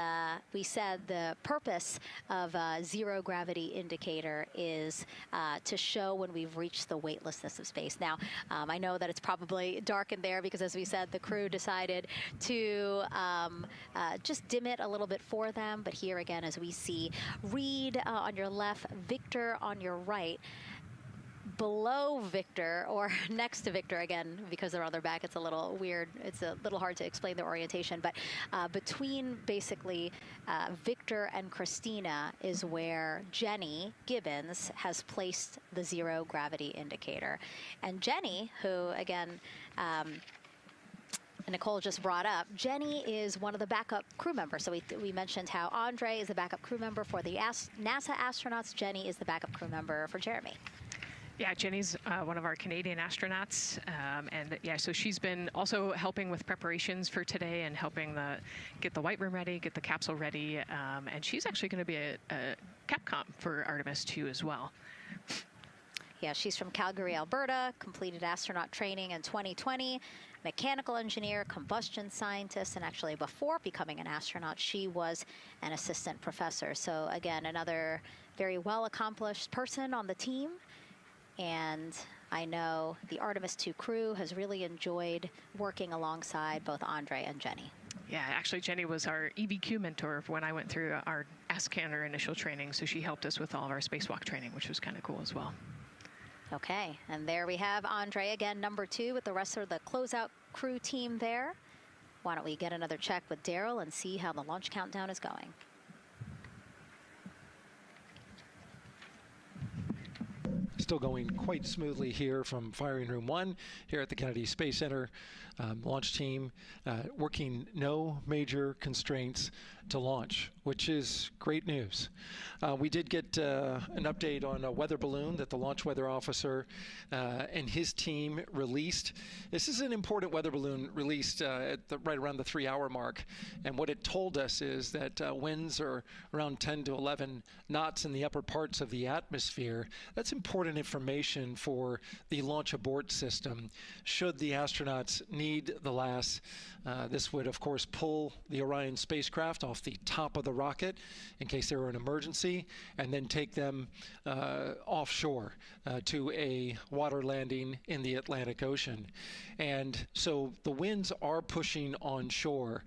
we said, the purpose of a zero gravity indicator is to show when we've reached the weightlessness of space. Now, I know that it's probably dark in there because, as we said, the crew decided to just dim it a little bit for them. But here again, as we see Reid on your left, Victor on your right. Below Victor, or next to Victor, again, because they're on their back, it's a little weird. It's a little hard to explain their orientation. But between basically Victor and Christina is where Jenny Gibbons has placed the zero gravity indicator. And Jenny, who, again, Nicole just brought up, Jenny is one of the backup crew members. So we mentioned how Andre is the backup crew member for the NASA astronauts. Jenny is the backup crew member for Jeremy. Yeah, Jenny's one of our Canadian astronauts, and yeah, so she's been also helping with preparations for today and helping get the White Room ready, get the capsule ready, and she's actually going to be a Capcom for Artemis-2 as well. Yeah, she's from Calgary, Alberta, completed astronaut training in 2020, mechanical engineer, combustion scientist, and actually before becoming an astronaut, she was an assistant professor. So again, another very well-accomplished person on the team. And I know the Artemis-2 crew has really enjoyed working alongside both Andre and Jenny. Yeah, actually, Jenny was our EBQ mentor when I went through our AskCanner initial training, so she helped us with all of our spacewalk training, which was kind of cool as well. Okay, and there we have Andre again, number 2, with the rest of the closeout crew team there. Why don't we get another check with Daryl and see how the launch countdown is going. Still going quite smoothly here from firing room 1 here at the Kennedy Space Center. Launch team working no major constraints to launch, which is great news. We did get an update on a weather balloon that the launch weather officer and his team released. This is an important weather balloon released at right around the 3-hour mark. And what it told us is that winds are around 10 to 11 knots in the upper parts of the atmosphere. That's important information for the launch abort system. Should the astronauts need the LAS, this would, of course, pull the Orion spacecraft off the top of the rocket in case there were an emergency, and then take them offshore to a water landing in the Atlantic Ocean. And so the winds are pushing onshore.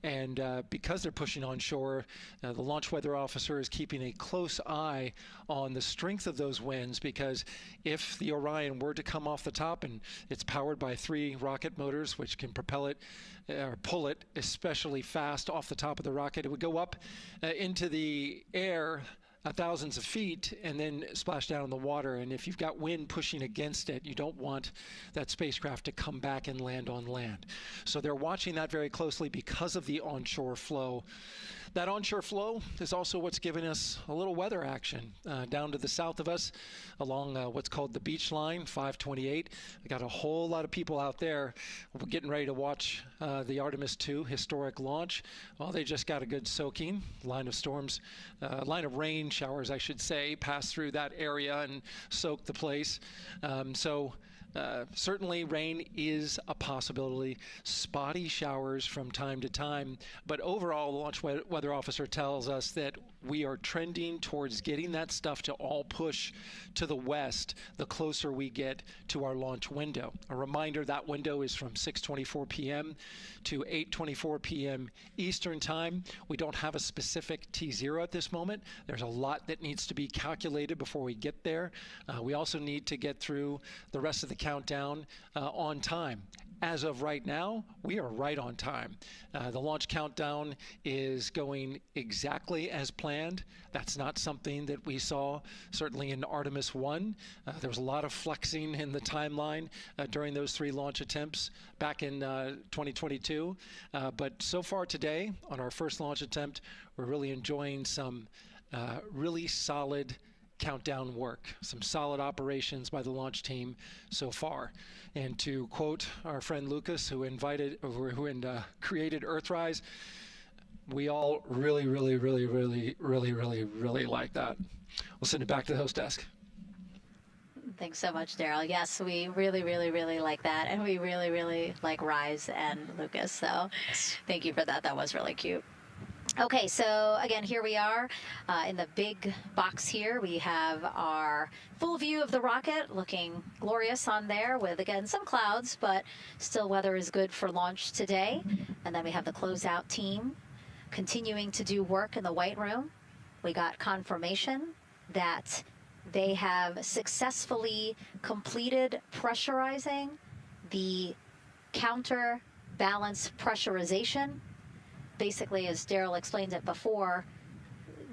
And because they're pushing onshore, the launch weather officer is keeping a close eye on the strength of those winds, because if the Orion were to come off the top, and it's powered by 3 rocket motors which can propel it or pull it especially fast off the top of the rocket, it would go up into the air thousands of feet and then splash down in the water. And if you've got wind pushing against it, you don't want that spacecraft to come back and land on land. So they're watching that very closely because of the onshore flow. That onshore flow is also what's giving us a little weather action down to the south of us along what's called the beach line, 528. We got a whole lot of people out there. We're getting ready to watch the Artemis 2 historic launch. Well, they just got a good soaking. Line of rain showers, I should say, passed through that area and soaked the place. Certainly rain is a possibility, spotty showers from time to time, but overall the launch weather officer tells us that we are trending towards getting that stuff to all push to the west the closer we get to our launch window. A reminder, that window is from 6:24 p.m. to 8:24 p.m. Eastern Time. We don't have a specific T0 at this moment. There's a lot that needs to be calculated before we get there. We also need to get through the rest of the countdown on time. As of right now, we are right on time. The launch countdown is going exactly as planned. That's not something that we saw certainly in Artemis 1. There was a lot of flexing in the timeline during those 3 launch attempts back in 2022. But so far today, on our first launch attempt, we're really enjoying some really solid countdown work, some solid operations by the launch team so far. And to quote our friend Lucas, who created Earthrise, we all really like that. We'll send it back to the host desk. Thanks so much, Daryl. Yes, we really like that, and we really like Rise and Lucas. So thank you for that. That was really cute. Okay, so again, here we are in the big box here. We have our full view of the rocket, looking glorious on there with, again, some clouds, but still weather is good for launch today. And then we have the closeout team continuing to do work in the White Room. We got confirmation that they have successfully completed pressurizing the counterbalance pressurization. Basically, as Daryl explained it before,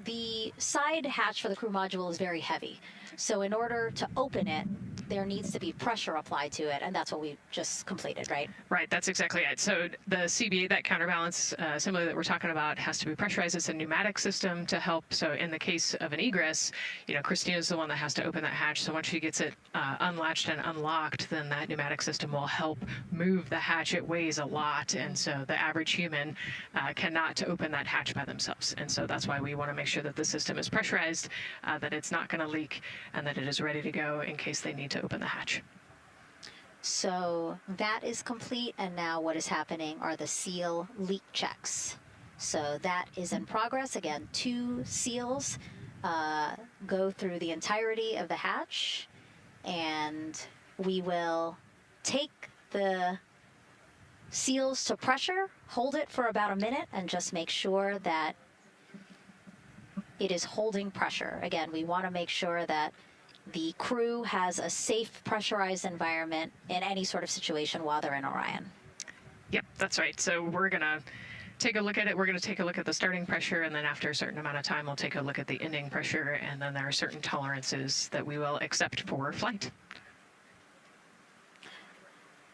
the side hatch for the crew module is very heavy. So in order to open it, there needs to be pressure applied to it, and that's what we just completed, right? Right, that's exactly it. So the CBA, that counterbalance assembly that we're talking about, has to be pressurized. It's a pneumatic system to help. So in the case of an egress, Christina's the one that has to open that hatch. So once she gets it unlatched and unlocked, then that pneumatic system will help move the hatch. It weighs a lot, and so the average human cannot open that hatch by themselves. And so that's why we want to make sure that the system is pressurized, that it's not going to leak, and that it is ready to go in case they need to open the hatch. So that is complete, and now what is happening are the seal leak checks. So that is in progress. Again, 2 seals go through the entirety of the hatch, and we will take the seals to pressure, hold it for about a minute, and just make sure that it is holding pressure. Again, we want to make sure that the crew has a safe, pressurized environment in any sort of situation while they're in Orion. Yep, that's right. So we're going to take a look at it. We're going to take a look at the starting pressure, and then after a certain amount of time, we'll take a look at the ending pressure, and then there are certain tolerances that we will accept for flight.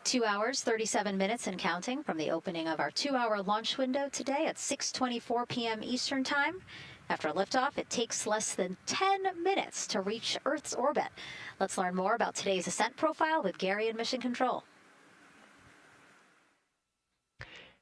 2 hours, 37 minutes and counting from the opening of our 2-hour launch window today at 6:24 p.m. Eastern Time. After liftoff, it takes less than 10 minutes to reach Earth's orbit. Let's learn more about today's ascent profile with Gary in Mission Control.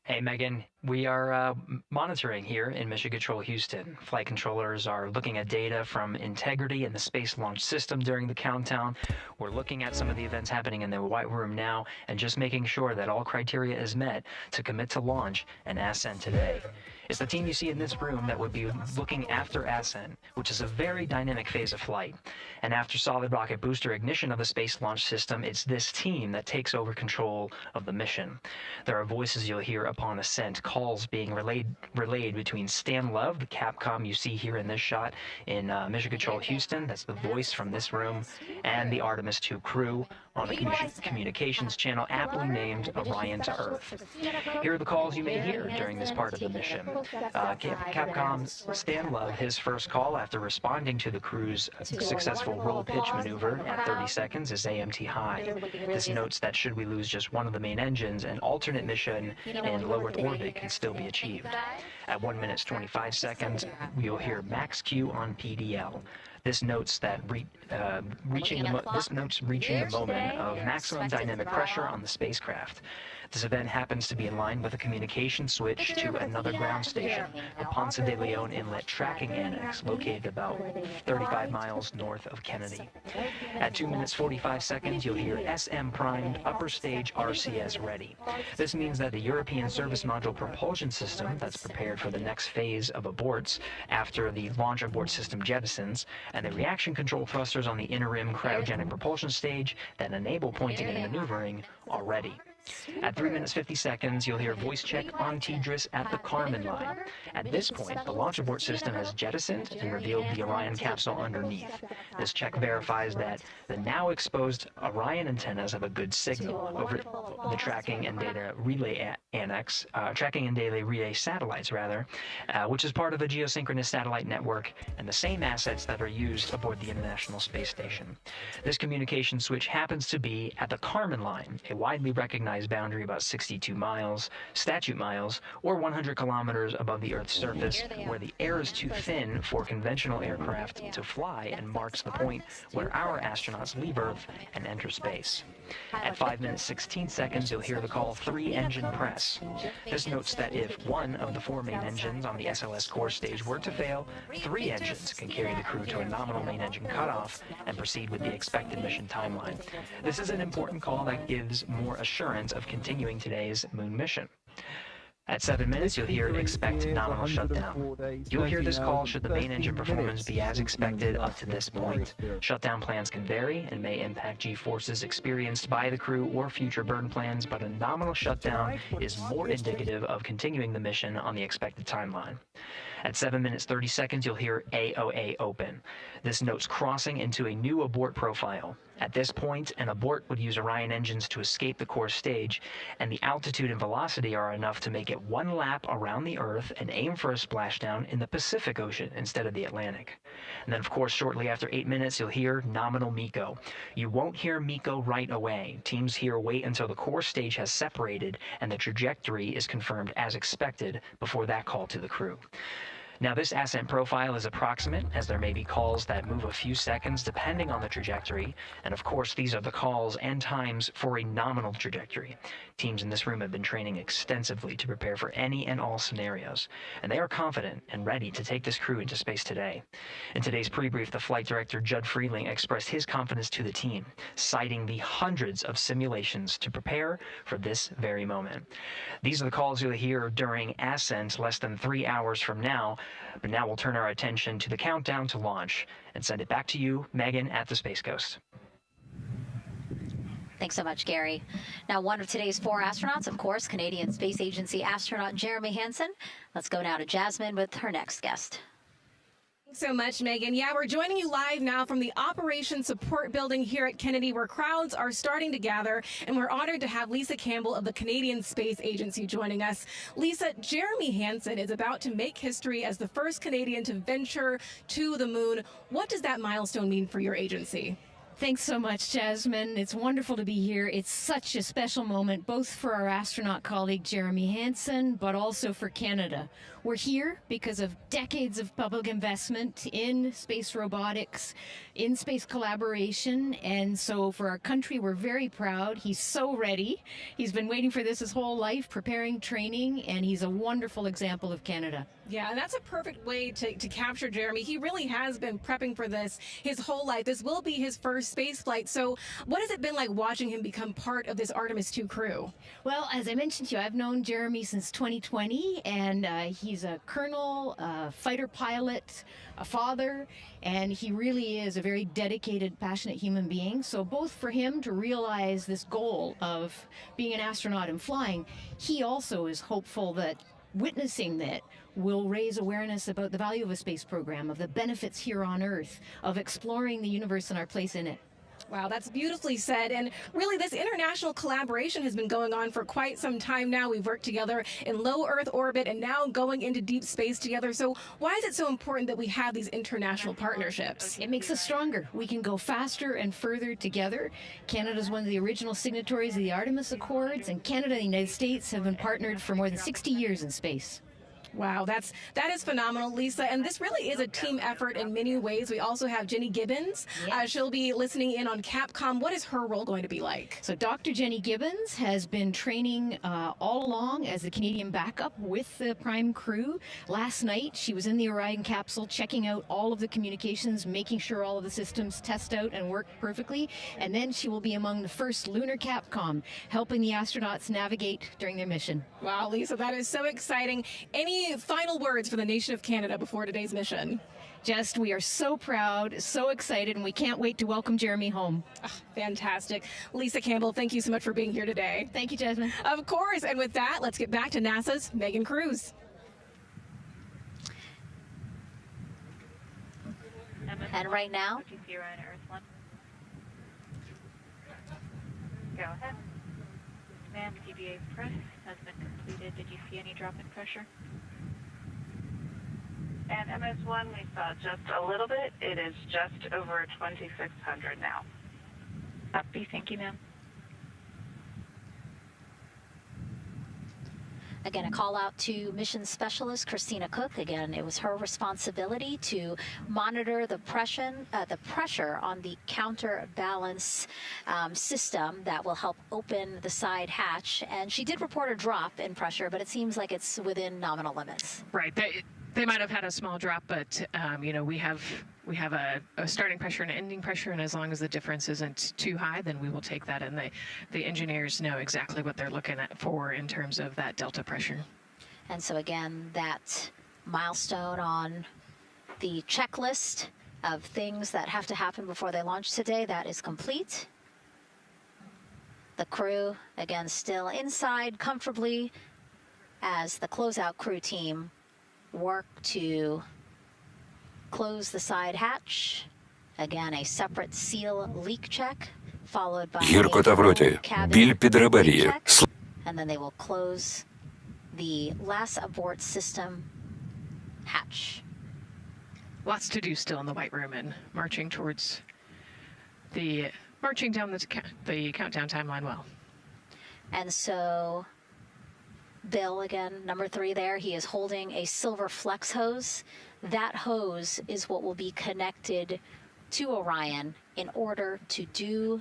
Hey, Megan. We are monitoring here in Mission Control Houston. Flight controllers are looking at data from integrity in the Space Launch System during the countdown. We're looking at some of the events happening in the White Room now and just making sure that all criteria is met to commit to launch and ascent today. It's the team you see in this room that would be looking after ascent, which is a very dynamic phase of flight. And after solid rocket booster ignition of the Space Launch System, it's this team that takes over control of the mission. There are voices you'll hear upon ascent, calls being relayed between Stan Love, the Capcom you see here in this shot in Mission Control Houston, that's the voice from this room, and the Artemis-2 crew on the communications channel aptly named Orion to Earth. Here are the calls you may hear during this part of the mission. Capcom's Stan Love, his first call after responding to the crew's successful roll pitch maneuver at 30 seconds is AMT high. This notes that should we lose just one of the main engines, an alternate mission in low Earth orbit can still be achieved. At 1 minute 25 seconds, you'll hear max Q on PDL. This notes that reaching the moment of maximum dynamic pressure on the spacecraft. This event happens to be in line with a communication switch to another ground station, the Ponce de Leon Inlet Tracking Annex, located about 35 miles north of Kennedy. At 2 minutes 45 seconds, you'll hear SM primed upper stage RCS ready. This means that the European Service Module propulsion system that's prepared for the next phase of aborts after the launch abort system jettisons, and the reaction control thrusters on the inner rim cryogenic propulsion stage that enable pointing and maneuvering are ready. At 3 minutes 50 seconds, you'll hear voice check on TDRS at the Kármán line. At this point, the launch abort system has jettisoned and revealed the Orion capsule underneath. This check verifies that the now exposed Orion antennas have a good signal over the tracking and data relay annex, tracking and data relay satellites which is part of the geosynchronous satellite network and the same assets that are used aboard the International Space Station. This communication switch happens to be at the Kármán line, a widely recognized boundary about 62 miles, statute miles, or 100 kilometers above the Earth's surface, where the air is too thin for conventional aircraft to fly and marks the point where our astronauts leave Earth and enter space. At 5 minutes 16 seconds, you'll hear the call 3-engine press. This notes that if one of the 4 main engines on the SLS core stage were to fail, 3 engines can carry the crew to a nominal main engine cutoff and proceed with the expected mission timeline. This is an important call that gives more assurance of continuing today's moon mission. At 7 minutes, you'll hear expect nominal shutdown. You'll hear this call should the main engine performance be as expected up to this point. Shutdown plans can vary and may impact G-forces experienced by the crew or future burn plans, but a nominal shutdown is more indicative of continuing the mission on the expected timeline. At 7 minutes 30 seconds, you'll hear AOA open. This notes crossing into a new abort profile. At this point, an abort would use Orion engines to escape the core stage, and the altitude and velocity are enough to make it 1 lap around the Earth and aim for a splashdown in the Pacific Ocean instead of the Atlantic. And then, of course, shortly after 8 minutes, you'll hear nominal MECO. You won't hear MECO right away. Teams here wait until the core stage has separated and the trajectory is confirmed as expected before that call to the crew. Now, this ascent profile is approximate, as there may be calls that move a few seconds depending on the trajectory, and of course these are the calls and times for a nominal trajectory. Teams in this room have been training extensively to prepare for any and all scenarios, and they are confident and ready to take this crew into space today. In today's pre-brief, the flight director Judd Freeling expressed his confidence to the team, citing the hundreds of simulations to prepare for this very moment. These are the calls you'll hear during ascent less than 3 hours from now. But now we'll turn our attention to the countdown to launch and send it back to you, Megan, at the Space Coast. Thanks so much, Gary. Now, one of today's 4 astronauts, of course, Canadian Space Agency astronaut Jeremy Hansen. Let's go now to Jasmine with her next guest. Thanks so much, Megan. Yeah, we're joining you live now from the Operations Support Building here at Kennedy, where crowds are starting to gather, and we're honored to have Lisa Campbell of the Canadian Space Agency joining us. Lisa, Jeremy Hansen is about to make history as the first Canadian to venture to the moon. What does that milestone mean for your agency? Thanks so much, Jasmine. It's wonderful to be here. It's such a special moment, both for our astronaut colleague Jeremy Hansen, but also for Canada. We're here because of decades of public investment in space robotics, in space collaboration, and so for our country, we're very proud. He's so ready. He's been waiting for this his whole life, preparing, training, and he's a wonderful example of Canada. Yeah, and that's a perfect way to capture Jeremy. He really has been prepping for this his whole life. This will be his first spaceflight. So what has it been like watching him become part of this Artemis 2 crew? Well, as I mentioned to you, I've known Jeremy since 2020, and he's a colonel, a fighter pilot, a father, and he really is a very dedicated, passionate human being. So both for him to realize this goal of being an astronaut and flying, he also is hopeful that witnessing that will raise awareness about the value of a space program, of the benefits here on Earth, of exploring the universe and our place in it. Wow, that's beautifully said. And really, this international collaboration has been going on for quite some time now. We've worked together in low Earth orbit and now going into deep space together. So why is it so important that we have these international partnerships? It makes us stronger. We can go faster and further together. Canada is one of the original signatories of the Artemis Accords, and Canada and the United States have been partnered for more than 60 years in space. Wow, that is phenomenal, Lisa. And this really is a team effort in many ways. We also have Jenny Gibbons. Yes. She'll be listening in on Capcom. What is her role going to be like? So Dr. Jenny Gibbons has been training all along as the Canadian backup with the Prime crew. Last night, she was in the Orion capsule checking out all of the communications, making sure all of the systems test out and work perfectly. And then she will be among the first lunar Capcom, helping the astronauts navigate during their mission. Wow, Lisa, that is so exciting. Any final words for the nation of Canada before today's mission? Just, we are so proud, so excited, and we can't wait to welcome Jeremy home. Oh, fantastic. Lisa Campbell, thank you so much for being here today. Thank you, Jasmine. Of course. And with that, let's get back to NASA's Megan Cruz. And right now, go ahead. Ma'am, TBA press has been completed. Did you see any drop in pressure? And MS1, we saw just a little bit. It is just over 2,600 now. Copy. Thank you, ma'am. again, a call out to mission specialist Christina Koch. Again, it was her responsibility to monitor the pressure on the counterbalance system that will help open the side hatch. And she did report a drop in pressure, but it seems like it's within nominal limits. Right. They might have had a small drop, but you know, we have a starting pressure and an ending pressure, and as long as the difference isn't too high, then we will take that, and the engineers know exactly what they're looking at for in terms of that delta pressure. And so again, that milestone on the checklist of things that have to happen before they launch today, that is complete. The crew, again, still inside comfortably as the closeout crew team work to close the side hatch. Again, a separate seal leak check, followed by a cabin check, and then they will close the last abort system hatch. Lots to do still in the White Room and marching down the countdown timeline well. And so Bill, again, number 3 there, he is holding a silver flex hose. That hose is what will be connected to Orion in order to do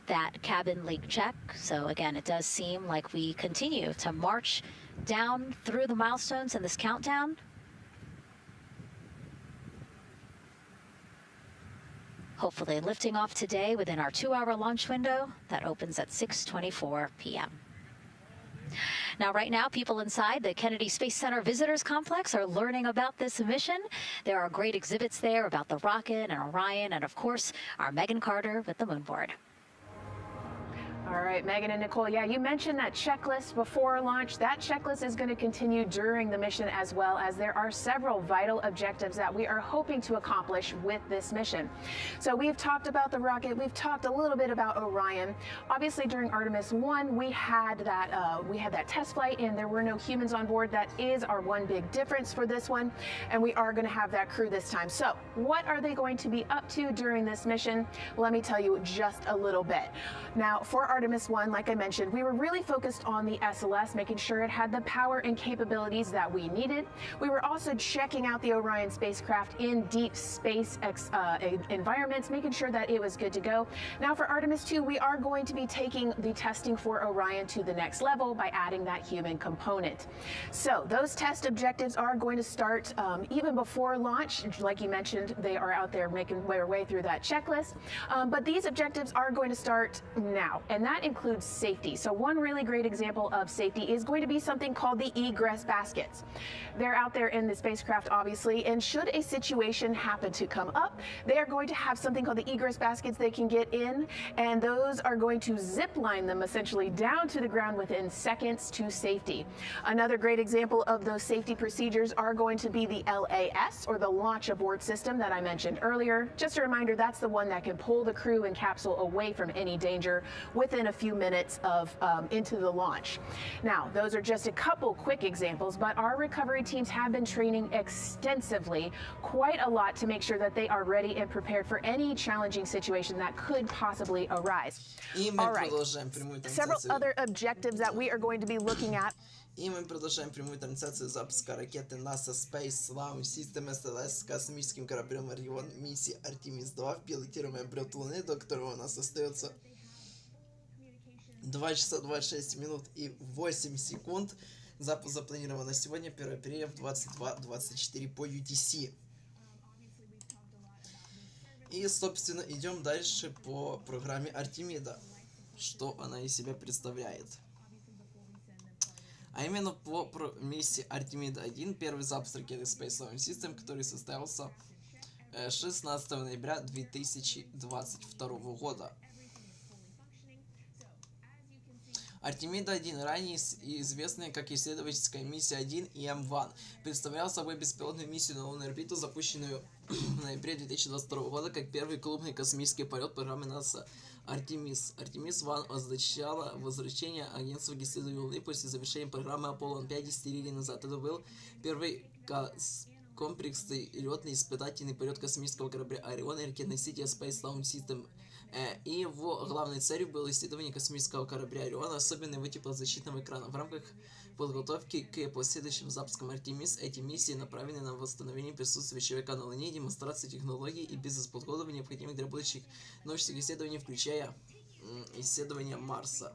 that cabin leak check. So again, it does seem like we continue to march down through the milestones in this countdown. Hopefully lifting off today within our 2-hour launch window that opens at 6:24 p.m. Now, right now, people inside the Kennedy Space Center Visitors Complex are learning about this mission. There are great exhibits there about the rocket and Orion, and of course, our Megan Carter with the moon board. All right, Megan and Nicole, yeah, you mentioned that checklist before launch. That checklist is going to continue during the mission, as well as there are several vital objectives that we are hoping to accomplish with this mission. So we've talked about the rocket. We've talked a little bit about Orion. Obviously, during Artemis-1, we had that test flight, and there were no humans on board. That is our one big difference for this one, and we are going to have that crew this time. So what are they going to be up to during this mission? Let me tell you just a little bit. Now, for Artemis-1, like I mentioned, we were really focused on the SLS, making sure it had the power and capabilities that we needed. We were also checking out the Orion spacecraft in deep space environments, making sure that it was good to go. Now for Artemis-2, we are going to be taking the testing for Orion to the next level by adding that human component. So those test objectives are going to start even before launch. Like you mentioned, they are out there making their way through that checklist. But these objectives are going to start now, and that includes safety. So one really great example of safety is going to be something called the egress baskets. They're out there in the spacecraft, obviously, and should a situation happen to come up, they are going to have something called the egress baskets they can get in, and those are going to zip line them essentially down to the ground within seconds to safety. Another great example of those safety procedures are going to be the LAS, or the Launch Abort System that I mentioned earlier. Just a reminder, that's the one that can pull the crew and capsule away from any danger within a few minutes of into the launch. Now, those are just a couple quick examples, but our recovery teams have been training extensively, quite a lot, to make sure that they are ready and prepared for any challenging situation that could possibly arise. All right, several other objectives that we are going to be looking at. И мы продолжаем прямую трансляцию запуска ракеты NASA Space Launch System SLS с космическим кораблем Orion миссии Artemis-2 в пилотируемый облет Луны, до которого у нас остается 2 часа 26 минут и 8 секунд. Запуск запланирован на сегодня, 1 апреля в 22:24 по UTC. И, собственно, идем дальше по программе Артемида. Что она из себя представляет? А именно по миссии Artemis-1, первый запуск ракеты Space Launch System, который состоялся 16 ноября 2022 года. Artemis-1, ранее известная как исследовательская миссия 1 и М1, представляла собой беспилотную миссию на лунную орбиту, запущенную в ноябре 2022 года как первый крупный космический полет программы НАСА Artemis. Artemis-1 означало возвращение агентства к исследованию Луны после завершения программы Аполлон 5 десятилетий назад. Это был первый комплексный летный испытательный полет космического корабля Орион и ракетоносителя Space Launch System. И его главной целью было исследование космического корабля Орион, особенно его теплозащитного экрана. В рамках подготовки к последующим запускам Artemis эти миссии направлены на восстановление присутствия человека на Луне, демонстрацию технологий и бизнес-подходов, необходимых для будущих научных исследований, включая исследования Марса.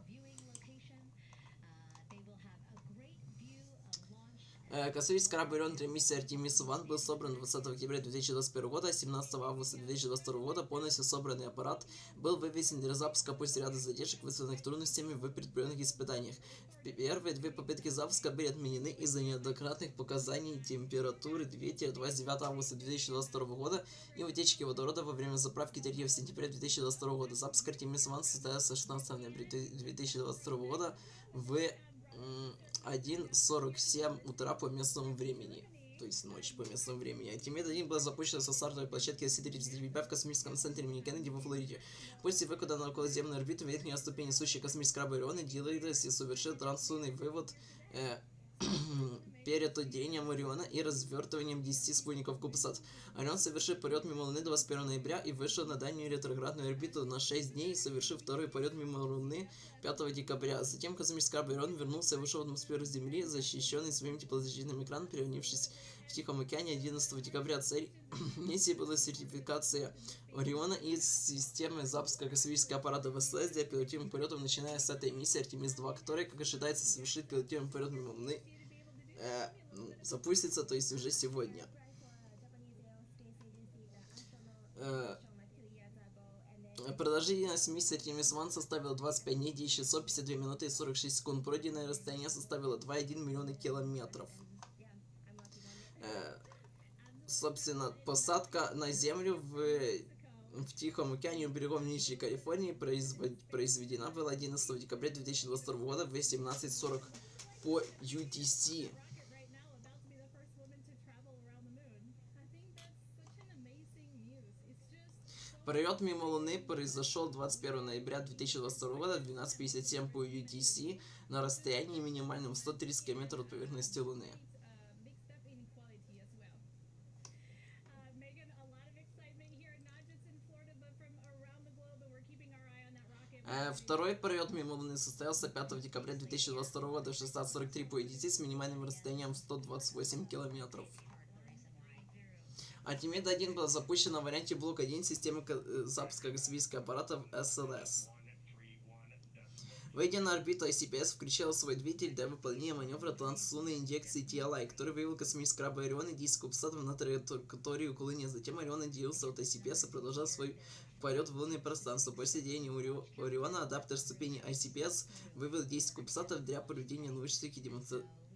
Космический корабль Орион для миссии Artemis-1 был собран 20 октября 2021 года, а 17 августа 2022 года полностью собранный аппарат был вывезен для запуска после ряда задержек, вызванных трудностями в предпринимаемых испытаниях. Первые две попытки запуска были отменены из-за неоднократных показаний температуры ветра 29 августа 2022 года и утечки водорода во время заправки 3 сентября 2022 года. Запуск Artemis-1 состоялся 16 ноября 2022 года в 1:47 утра по местному времени, то есть ночь по местному времени. Artemis-1 была запущена со стартовой площадки S-35 в космическом центре имени Кеннеди во Флориде. После выхода на околоземную орбиту верхнюю ступень несущий космический корабль Орион делилась и совершил транслунный вывод перед отделением Ориона и развертыванием 10 спутников CubeSat. Орион совершил полет мимо Луны 21 ноября и вышел на дальнюю ретроградную орбиту на 6 дней, совершив второй полет мимо Луны 5 декабря. Затем космический корабль Орион вернулся и вышел в атмосферу Земли, защищенный своим теплозащитным экраном, перевернувшись в Тихом океане 11 декабря. Цель миссии была сертификация Ориона из системы запуска космического аппарата ВСС для пилотируемых полетов, начиная с этой миссии Artemis-2, которая, как ожидается, совершит пилотируемый полет мимо Луны запустится, то есть уже сегодня. Продолжительность миссии Artemis-1 составила 25 дней, 10 часов, 52 минуты и 46 секунд. Пройденное расстояние составило 2,1 миллиона километров. Собственно, посадка на Землю в Тихом океане у берегов Нижней Калифорнии произведена была 11 декабря 2022 года в 18:40 по UTC. Полет мимо Луны произошел 21 ноября 2022 года в 12:57 по UTC на расстоянии минимальном 130 км от поверхности Луны. Второй полет мимо Луны состоялся 5 декабря 2022 года в 16:43 по EDT с минимальным расстоянием в 128 километров. Artemis-1 была запущена в варианте блок 1 системы запуска космических аппаратов SLS. Выйдя на орбиту, IoSpace включила свой двигатель для выполнения маневра транслунной инъекции TLI, который вывел космический корабль Орион и 10 кубсатов на траекторию к Луне. Затем Орион отделился от IoSpace и продолжал свой полет в лунное пространство. После деяния Ориона адаптер ступени IoSpace вывел 10 кубсатов для проведения научных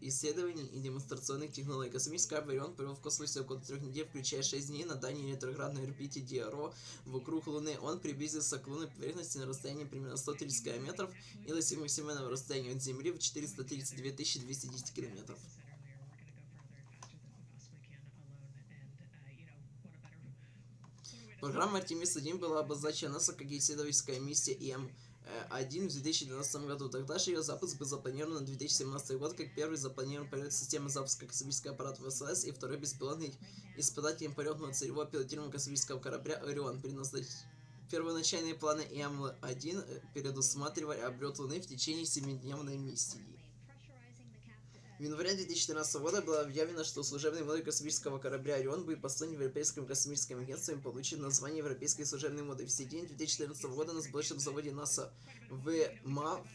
исследований и демонстрационных технологий. Космический корабль Орион провел в космосе около 3 недель, включая 6 дней на дальней ретроградной орбите DRO вокруг Луны. Он приблизился к лунной поверхности на расстоянии примерно 130 километров и достиг максимального расстояния от Земли в 432 210 километров. Программа Artemis-1 была обозначена НАСА как исследовательская миссия ИМ-1 в 2012 году. Тогда же ее запуск был запланирован на 2017 год как первый запланированный полет системы запуска космического аппарата SLS и второй беспилотный испытательный полет целевого пилотируемого космического корабля Орион. Первоначальные планы ИМ-1 предусматривали облет Луны в течение 7-дневной миссии. В январе 2014 года было объявлено, что служебный модуль космического корабля Орион будет построен в Европейском космическом агентстве и получит название Европейский служебный модуль. В середине 2014 года на сборочном заводе НАСА в МА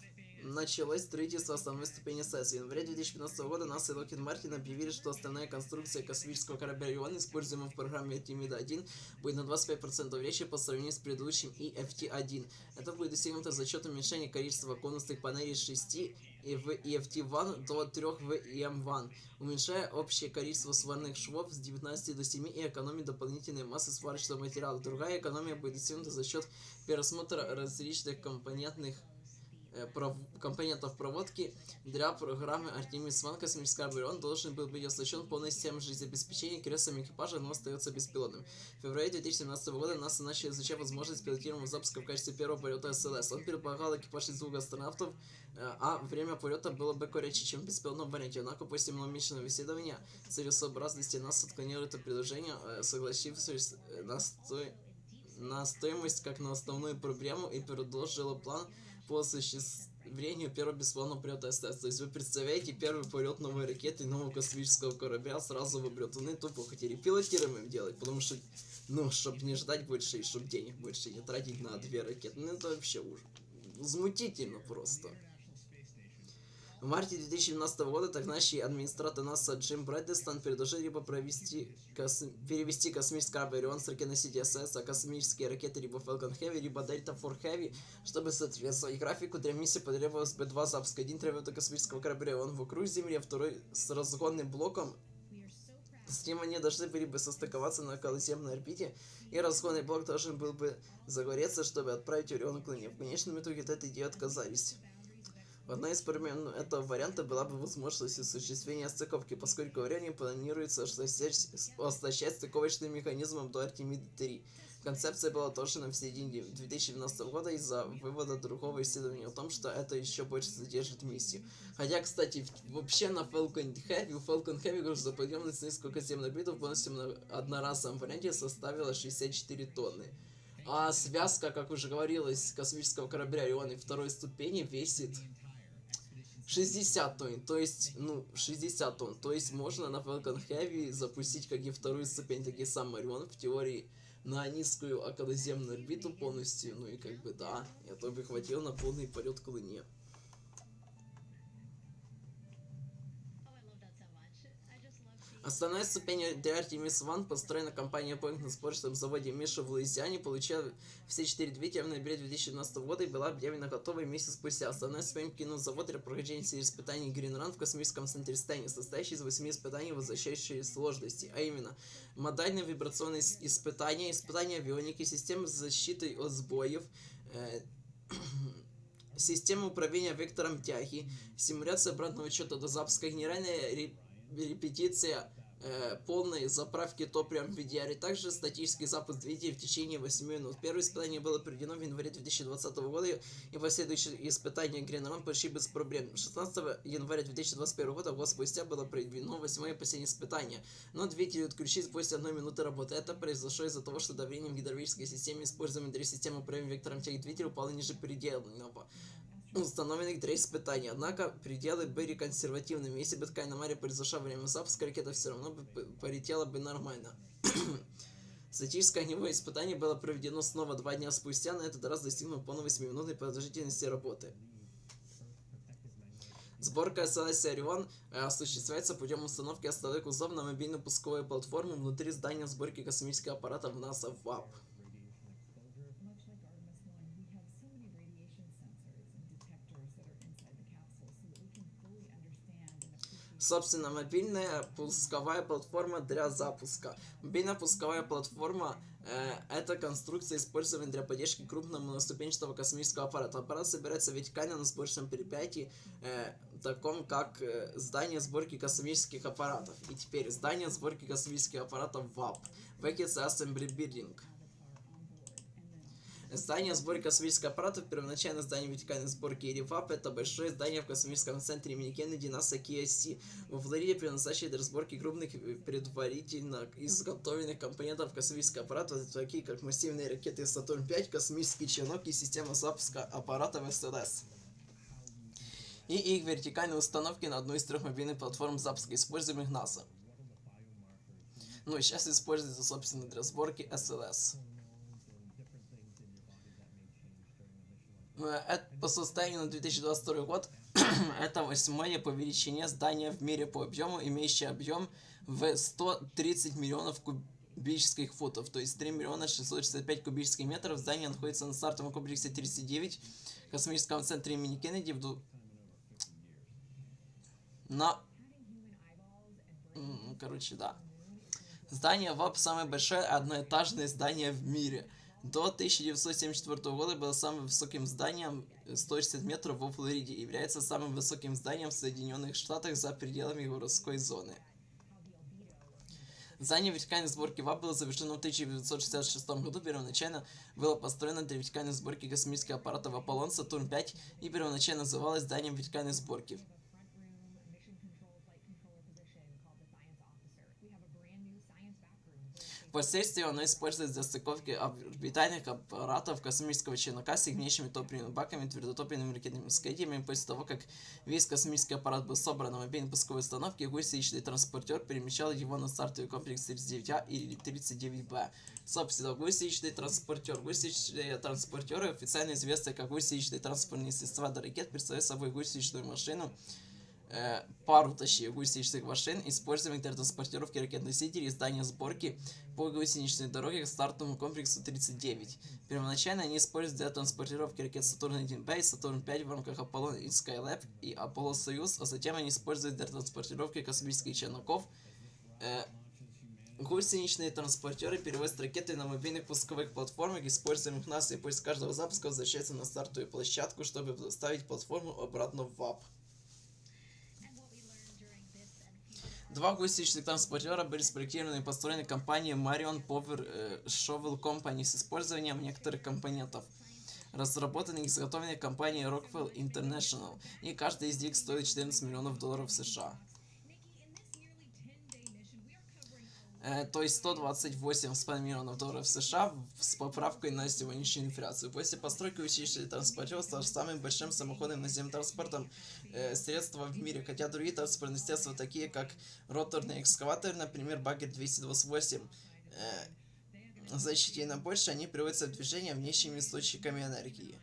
началось строительство основной ступени СЛС. В январе 2015 года НАСА и Lockheed Martin объявили, что основная конструкция космического корабля Орион, используемая в программе Artemis-1, будет на 25% легче по сравнению с предыдущим EFT-1. Это будет достигнуто за счет уменьшения количества конусных панелей с 6 в EFT-1 до 3 в EM-1, уменьшая общее количество сварных швов с 19 до 7 и экономии дополнительной массы сварочного материала. Другая экономия будет достигнута за счет пересмотра различных компонентов проводки. Для программы Artemis-1 космический корабль Орион должен был быть оснащен полной системой жизнеобеспечения креслами экипажа, но остается беспилотным. В феврале 2017 года НАСА начали изучать возможность пилотируемого запуска в качестве первого полета SLS. Он предполагал экипаж из 2 астронавтов, а время полета было бы короче, чем в беспилотном варианте. Однако после многомесячного исследования целесообразности НАСА отклонило это предложение, согласившись на стоимость как на основную проблему и предложила план по осуществлению первого бесплатного полета SLS. То есть вы представляете, первый полет новой ракеты, нового космического корабля сразу в облет Луны, тупо хотели пилотируемым делать, потому что, чтобы не ждать больше, и чтобы денег больше не тратить на 2 ракеты. Это вообще уже возмутительно просто. В марте 2017 года тогдашний администратор НАСА Джим Брэдистон предложил либо перевести космический корабль Орион с ракет-носителя СС, а космические ракеты либо Falcon Heavy, либо Delta IV Heavy, чтобы соответствовать графику. Для миссии потребовалось бы 2 запуска. Один требует космического корабля Орион вокруг Земли, а второй с разгонным блоком. С ним они должны были бы состыковаться на околоземной орбите, и разгонный блок должен был бы загореться, чтобы отправить Орион к Луне. В конечном итоге от этой идеи отказались. Одна из проблем этого варианта была бы возможность осуществления стыковки, поскольку в Орионе планируется оснащать стыковочным механизмом до Artemis-3. Концепция была отложена в середине 2012 года из-за вывода другого исследования о том, что это еще больше задержит миссию. Хотя, кстати, вообще на Falcon Heavy груз заполненный с Низкой Околоземной Орбиты в полностью одноразовом варианте составила 64 тонны. А связка, как уже говорилось, космического корабля Орион и второй ступени весит 60 тонн, то есть, 60 тонн, то есть можно на Falcon Heavy запустить как и вторую ступень, так и сам Орион, в теории, на Низкую Околоземную Орбиту полностью, и да, это бы хватило на полный полет к Луне. Основная ступень для Artemis-1 построена компанией Boeing на сборочном заводе Миша в Луизиане, получила все 4 двигателя в ноябре 2012 года и была объявлена готовой месяц спустя. Основная ступень кинул завод для прохождения серии испытаний Green Run в космическом центре Стэнни, состоящей из 8 испытаний возвращающей сложности, а именно модальные вибрационные испытания, испытания авионики, системы защиты от сбоев, система управления вектором тяги, симуляция обратного отчета до запуска, генеральная репетиция полной заправки топливом в VDR, также статический запуск двигателя в течение 8 минут. Первое испытание было проведено в январе 2020 года, и последующие испытания Гренерон прошли без проблем. 16 января 2021 года, год спустя, было проведено 8-е и последнее испытание, но двигатель отключились после 1 минуты работы. Это произошло из-за того, что давление в гидравлической системе, используемой для системы управления вектором тяги двигателя, упало ниже предельного, установленных для испытаний. Однако пределы были консервативными. Если бы такая аномалия произошла во время запуска, ракета все равно бы полетела бы нормально. Статическое огневое испытание было проведено снова 2 дня спустя, на этот раз достигнув полной 8-минутной продолжительности работы. Сборка SLS Orion осуществляется путем установки остальных узлов на мобильную пусковую платформу внутри здания сборки космических аппаратов НАСА ВАП. Собственно, мобильная пусковая платформа для запуска. Мобильная пусковая платформа это конструкция, используемая для поддержки крупного моноступенчатого космического аппарата. Аппарат собирается вертикально на сборочном предприятии, таком как здание сборки космических аппаратов. И теперь здание сборки космических аппаратов ВАП. Vacancy Assembly Building. Здание сборки космических аппаратов, первоначальное здание вертикальной сборки или ВАП, это большое здание в космическом центре имени Кеннеди НАСА KSC во Флориде, предназначенное для сборки крупных предварительно изготовленных компонентов космического аппарата, такие как массивные ракеты Сатурн-5, космический челнок и система запуска аппаратов SLS. И их вертикальные установки на одной из 3 мобильных платформ запуска, используемых НАСА. Ну и сейчас используется, собственно, для сборки SLS. По состоянию на 2022 год это 8-е по величине здание в мире по объему, имеющее объем в 130 миллионов кубических футов, то есть 3 миллиона 665 кубических метров. Здание находится на стартовом комплексе 39 в космическом центре имени Кеннеди Здание ВАП самое большое одноэтажное здание в мире. До 1974 года было самым высоким зданием 160 метров во Флориде и является самым высоким зданием в Соединенных Штатах за пределами городской зоны. Здание вертикальной сборки ВАП было завершено в 1966 году. Первоначально было построено для вертикальной сборки космических аппаратов Аполлон, Сатурн-5 и первоначально называлось зданием вертикальной сборки. Впоследствии оно используется для стыковки орбитальных аппаратов космического челнока с их внешними топливными баками, твердотопливными ракетными скейтерами. После того, как весь космический аппарат был собран на мобильной пусковой установке, гусеничный транспортер перемещал его на стартовый комплекс 39А или 39Б. Собственно, гусеничный транспортер. Гусеничные транспортеры, официально известные как гусеничные транспортные средства для ракет, представляют собой гусеничную машину, пару гусеничных машин, используемых для транспортировки ракет-носителей и здания сборки по гусеничной дороге к стартовому комплексу 39. Первоначально они используются для транспортировки ракет Сатурн-1Б и Сатурн-5 в рамках Аполлон и Skylab и Аполло-Союз, а затем они используются для транспортировки космических челноков. Гусеничные транспортеры перевозят ракеты на мобильных пусковых платформах, используемых НАСА, и после каждого запуска возвращаются на стартовую площадку, чтобы доставить платформу обратно в ВАП. 2 гусеничных транспортера были спроектированы и построены компанией Marion Power Shovel Company с использованием некоторых компонентов, разработанных и изготовленных компанией Rockwell International, и каждый из них стоит $14 миллионов США. То есть $128,5 миллионов США с поправкой на сегодняшнюю инфляцию. После постройки гусеничный транспортер стал самым большим самоходным наземным транспортом средства в мире, хотя другие транспортные средства, такие как роторный экскаватор, например, Баггер 228, значительно больше, они приводятся в движение внешними источниками энергии.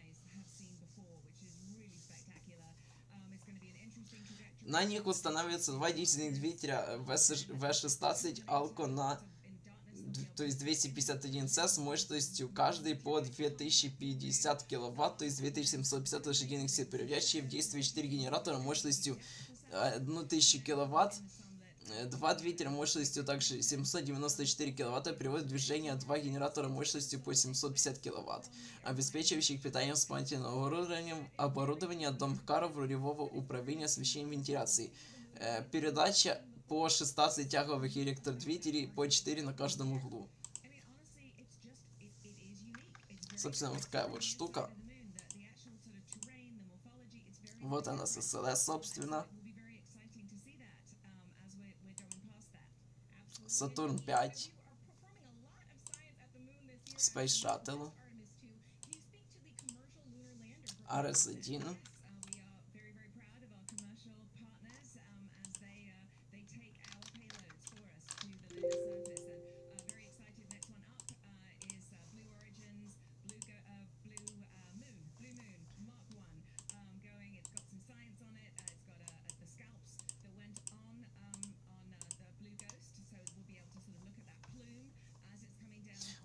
На них устанавливаются 2 дизельных двигателя V16 Alco на, то есть 251C с мощностью каждый по 2050 кВт, то есть 2750 лошадиных сил, приводящие в действие 4 генератора мощностью 1000 кВт. 2 двигателя мощностью также 794 кВт приводят в движение 2 генератора мощностью по 750 кВт, обеспечивающих питанием вспомогательного оборудования домкаров рулевого управления, освещением, вентиляцией. по 16 тяговых электродвигателей, по 4 на каждом углу. Собственно, вот такая вот штука. Вот она с SLS, собственно. Сатурн 5. Space Shuttle. RS-1.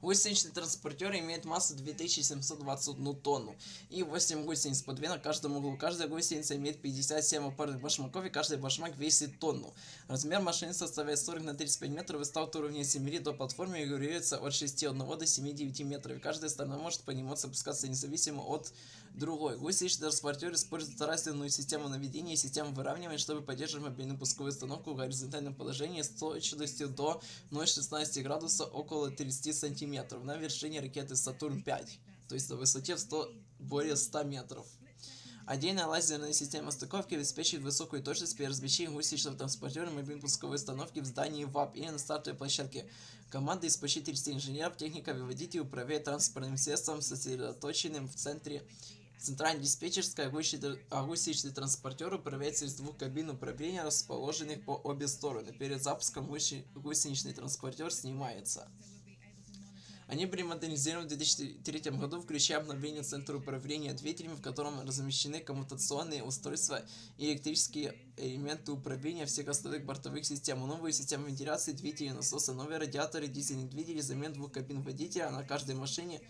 Гусеничный транспортер имеет массу 2721 тонну и 8 гусениц по 2 на каждом углу. Каждая гусеница имеет 57 опорных башмаков, и каждый башмак весит тонну. Размер машины составляет 40 на 35 метров, высота от уровня земли до платформы регулируется от 6,1 до 7,9 метров, и каждая сторона может подниматься и опускаться независимо от другой. Гусеничный транспортер использует второстепенную систему наведения и систему выравнивания, чтобы поддерживать мобильную пусковую установку в горизонтальном положении с точностью до 0,16 градуса около 30 сантиметров на вершине ракеты Сатурн-5, то есть на высоте более 100 метров. Отдельная лазерная система стыковки обеспечивает высокую точность при размещении гусеничного транспортера мобильной пусковой установки в здании ВАП или на стартовой площадке. Команда из почти 30 инженеров, техников и водителей управляет транспортным средством, сосредоточенным в центральной диспетчерской, а гусеничный транспортер управляется из двух кабин управления, расположенных по обе стороны. Перед запуском гусеничный транспортер снимается. Они были модернизированы в 2003 году, включая обновление центра управления двигателями, в котором размещены коммутационные устройства и электрические элементы управления всех остальных бортовых систем, новые системы вентиляции, двигателей насоса, новые радиаторы, дизельных двигателей, замен двух кабин водителя на каждой машине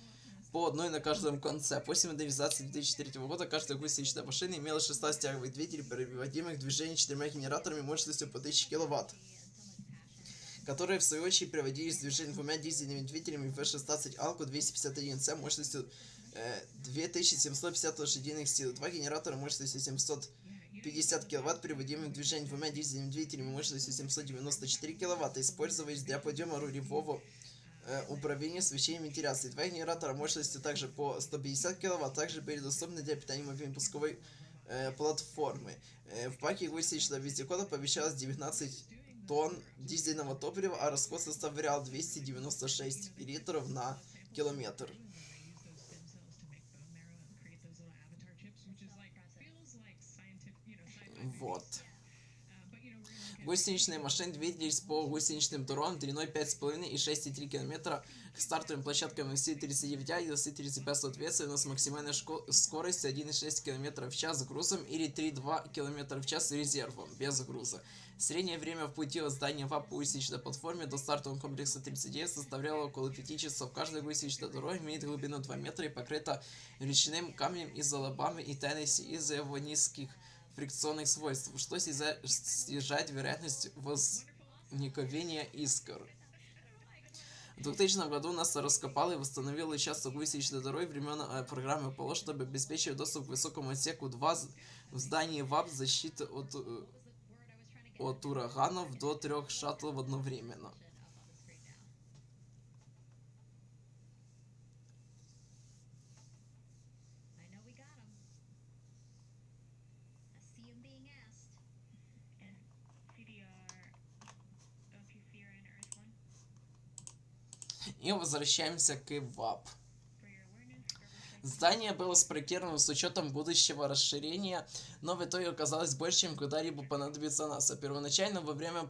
по одной на каждом конце. После модернизации 2003 года каждая гусеничная машина имела 16 тяговых двигателей, приводимых в движение 4 генераторами мощностью по 1000 кВт. Которые в свою очередь приводились в движение двумя дизельными двигателями V16 Alco 251C мощностью 2750 лошадиных сил, два генератора мощностью 750 кВт, приводимыми в движение двумя дизельными двигателями мощностью 794 кВт, использовались для подъема рулевого управления освещением вентиляции. Два генератора мощностью также по 150 кВт, также были доступны для питания мобильной пусковой платформы. В баке гусеничного вездехода помещалось 19 тонн дизельного топлива, а расход составлял 296 литров на километр. Вот. Гусеничные машины двигались по гусеничным дорогам длиной 5,5 и 6,3 км к стартовым площадкам СИ-39А и СИ-35 соответственно с максимальной скоростью 1,6 км в час с грузом или 3,2 км в час с резервом без груза. Среднее время в пути от здания ВАП по гусеничной платформе до стартового комплекса 39 составляло около 5 часов. Каждая гусеничная дорога имеет глубину 2 метра и покрыта речным камнем из Алабамы и Теннесси из-за его низких фрикционных свойств, что снижает вероятность возникновения искр. В 2000 году НАСА раскопала и восстановила участок гусеничной дороги времен программы Apollo, чтобы обеспечить доступ к высокому отсеку 2 в здании ВАП, защиты от ураганов до 3 шаттлов одновременно. И возвращаемся к ВАП. Здание было спроектировано с учетом будущего расширения, но в итоге оказалось больше, чем когда-либо понадобится НАСА. Первоначально во время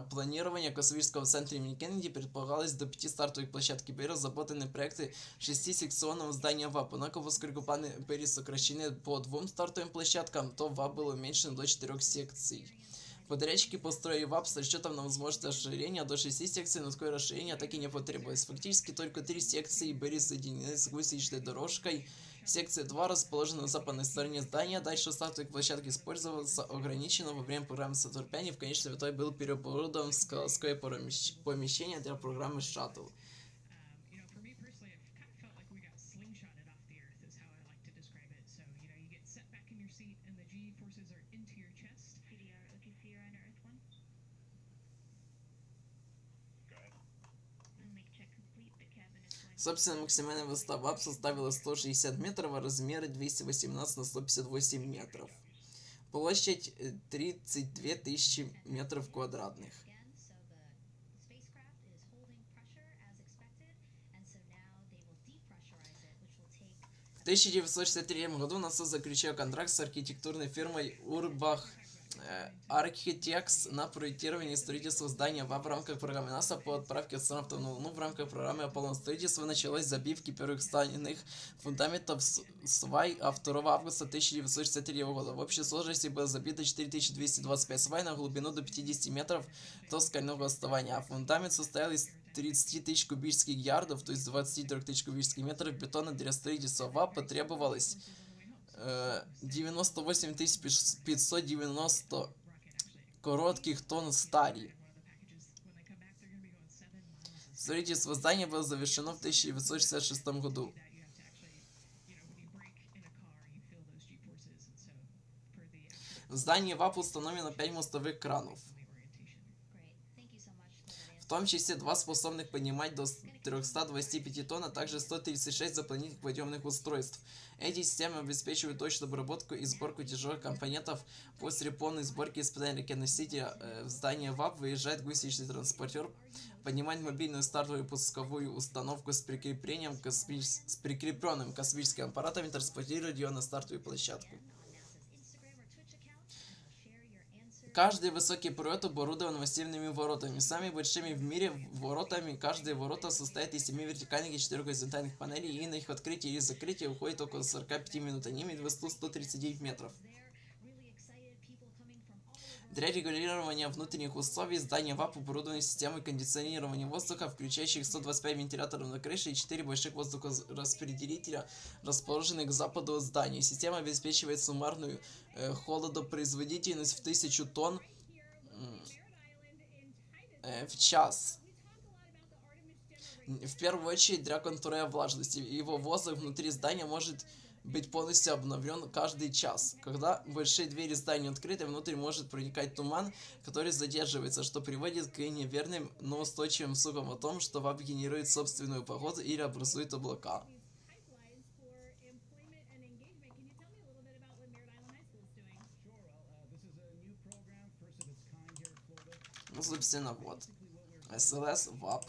планирования космического центра имени Кеннеди предполагалось до 5 стартовых площадок. Были разработаны проекты 6-секционного здания ВАП. Однако, поскольку планы были сокращены по 2 стартовым площадкам, то ВАП было уменьшено до 4 секций. Подрядчики построили ВАП с расчетом на возможность расширения до 6 секций, но такое расширение так и не потребовалось. Фактически только 3 секции были соединены с гусеничной дорожкой. Секция 2 расположена на западной стороне здания. Дальше стартовых площадок использовался ограниченно во время программы Сатурн-5 и в конечном итоге был переоборудован в складское помещение для программы Шаттл. Собственно, максимальная высота ВАП составила 160 метров, а размеры 218 на 158 метров. Площадь 32 тысячи метров квадратных. В 1963 году НАСА заключил контракт с архитектурной фирмой Urbach Architects на проектирование и строительство здания ВАП в рамках программы НАСА по отправке астронавтов на Луну. В рамках программы Аполлон строительства началось забивки первых стальных фундаментов свай, а 2 августа 1963 года. В общей сложности было забито 4225 свай на глубину до 50 метров до скального основания, а фундамент состоял из 30 тысяч кубических ярдов, то есть 23 тысяч кубических метров бетона. Для строительства ВАП потребовалось 98 590 коротких тонн стали. Строительство здания было завершено в 1966 году. В здании ВАП установлено 5 мостовых кранов, в том числе 2 способных поднимать до 325 тонн, а также 136 дополнительных подъемных устройств. Эти системы обеспечивают точную обработку и сборку тяжелых компонентов. После полной сборки и испытания ракет-носителя в здание ВАП выезжает гусеничный транспортер, поднимает мобильную стартовую пусковую установку с прикрепленным космическим аппаратом и транспортирует ее на стартовую площадку. Каждый высокий пролет оборудован массивными воротами, самыми большими в мире воротами. Каждые ворота состоят из 7 вертикальных и 4 горизонтальных панелей, и на их открытие или закрытие уходит около 45 минут. Они имеют высоту 139 метров. Для регулирования внутренних условий здание ВАП оборудовано системой кондиционирования воздуха, включающих 125 вентиляторов на крыше и 4 больших воздухораспределителя, расположенных к западу от здания. Система обеспечивает суммарную холодопроизводительность в 1000 тонн в час. В первую очередь для контроля влажности. Его воздух внутри здания может быть полностью обновлен каждый час. Когда большие двери здания открыты, внутрь может проникать туман, который задерживается, что приводит к неверным, но устойчивым слухам о том, что ВАП генерирует собственную погоду или образует облака. Ну, собственно, вот. SLS, ВАП.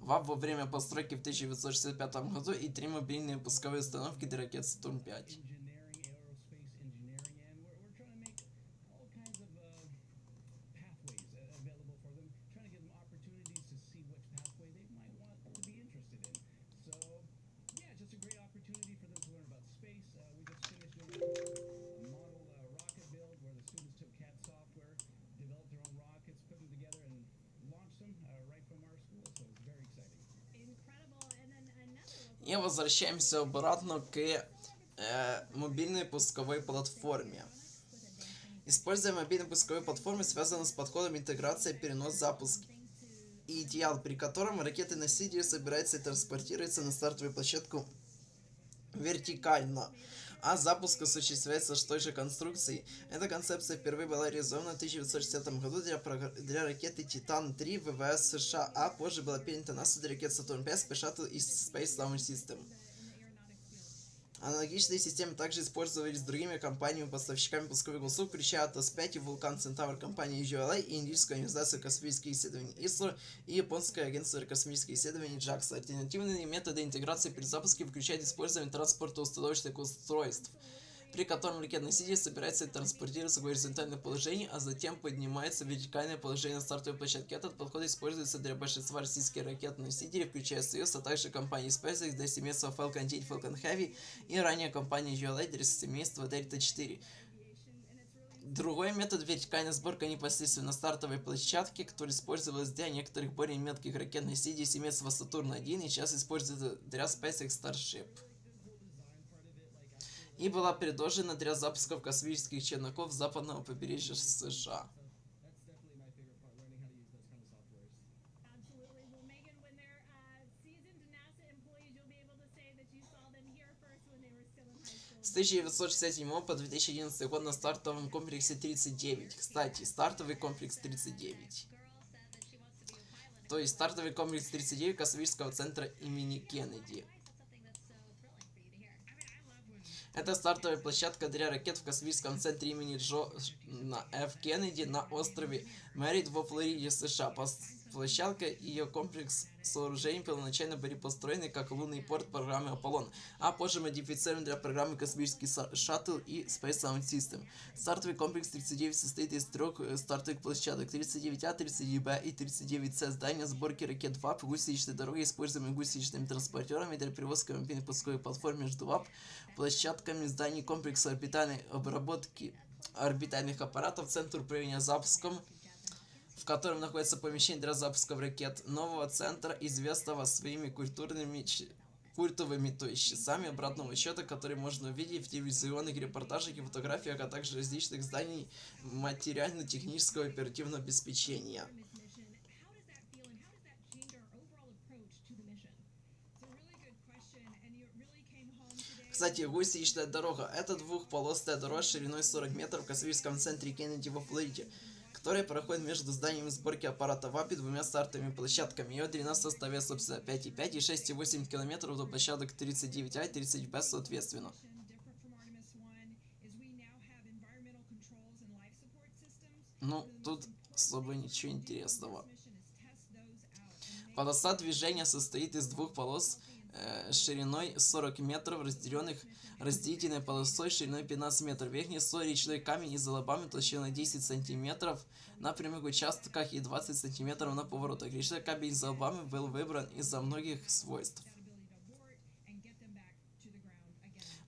ВАП во время постройки в 1965 году и 3 мобильные пусковые установки для ракет Сатурн-5. И возвращаемся обратно к мобильной пусковой платформе. Используя мобильную пусковую платформу связано с подходом интеграция, перенос, запуск и идеал, при котором ракеты-носители собираются и транспортируются на стартовую площадку вертикально, а запуск осуществляется с той же конструкцией. Эта концепция впервые была реализована в 1960 году для ракеты Титан-3 ВВС США, а позже была перенята НАСА для ракет Saturn-5 Space Shuttle и Space Launch System. Аналогичные системы также использовались другими компаниями-поставщиками пусковых услуг, включая IoSpace и Vulcan Centaur компании ULA и Индийскую организацию космических исследований ISRO и Японское агентство космических исследований JAXA. Альтернативные методы интеграции при запуске включают использование транспортно-установочных устройств, при котором ракет-носитель собирается и транспортируется в горизонтальное положение, а затем поднимается в вертикальное положение на стартовой площадке. Этот подход используется для большинства российских ракет-носителей, включая Союз, а также компании SpaceX для семейства Falcon 9, Falcon Heavy и ранее компании ULA для семейства Delta 4. Другой метод — вертикальная сборка непосредственно на стартовой площадке, который использовался для некоторых более мелких ракет-носителей семейства Saturn-1 и сейчас используется для SpaceX Starship. И была предложена для запусков космических челноков западного побережья США. С 1967 по 2011 год на стартовом комплексе 39. Кстати, стартовый комплекс 39. то есть стартовый комплекс 39 космического центра имени Кеннеди. Это стартовая площадка для ракет в космическом центре имени Джона Ф. Кеннеди на острове Мэрит во Флориде, США. Площадка и ее комплекс сооружений первоначально были построены как лунный порт программы Аполлон, а позже модифицированы для программы Космический шаттл и Space Sound System. Стартовый комплекс 39 состоит из трех стартовых площадок: 39А, 39Б и 39С. Здание сборки ракет ВАП, гусеничной дороги, используемые гусеничными транспортерами для перевозки мобильной пусковой платформы между ВАП, площадками зданий комплекса орбитальной обработки орбитальных аппаратов, центр управления запуском, в котором находится помещение для запусков ракет, нового центра, известного своими культовыми, то есть часами обратного счета, которые можно увидеть в телевизионных репортажах и фотографиях, а также различных зданий материально-технического и оперативного обеспечения. Кстати, гусеничная дорога – это двухполосная дорога шириной 40 метров в космическом центре Кеннеди во Флориде, которая проходит между зданиями сборки аппарата ВАП и двумя стартовыми площадками. Ее длина составляет, собственно, 5,5 и 6,8 километров до площадок 39А и 39Б соответственно. Ну, тут особо ничего интересного. Полоса движения состоит из двух полос шириной 40 метров, разделенных разделительной полосой шириной 15 метров. Верхний слой речной камень и залобами толщиной 10 сантиметров на прямых участках и 20 сантиметров на поворотах. Речной камень с залобами был выбран из-за многих свойств.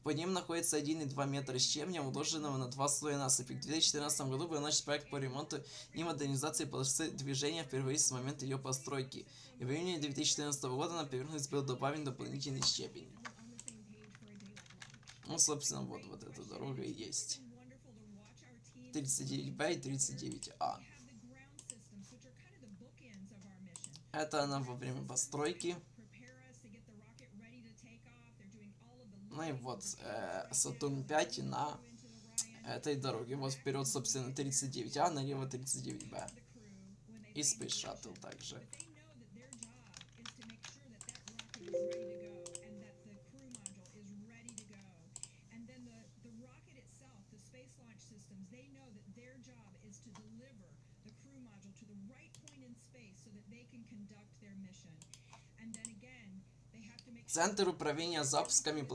Под ним находится 1,2 метра щебня, уложенного на два слоя насыпи. В 2014 году был начат проект по ремонту и модернизации полосы движения впервые с момента ее постройки. И в июне 2014 года на поверхность был добавлен дополнительный щебень. Ну, собственно, вот эта дорога и есть. 39Б и 39А. Это она во время постройки. Ну и вот Сатурн 5 на этой дороге. Вот вперед, собственно, 39А, налево 39Б. И Space Shuttle также. Центр управления запусками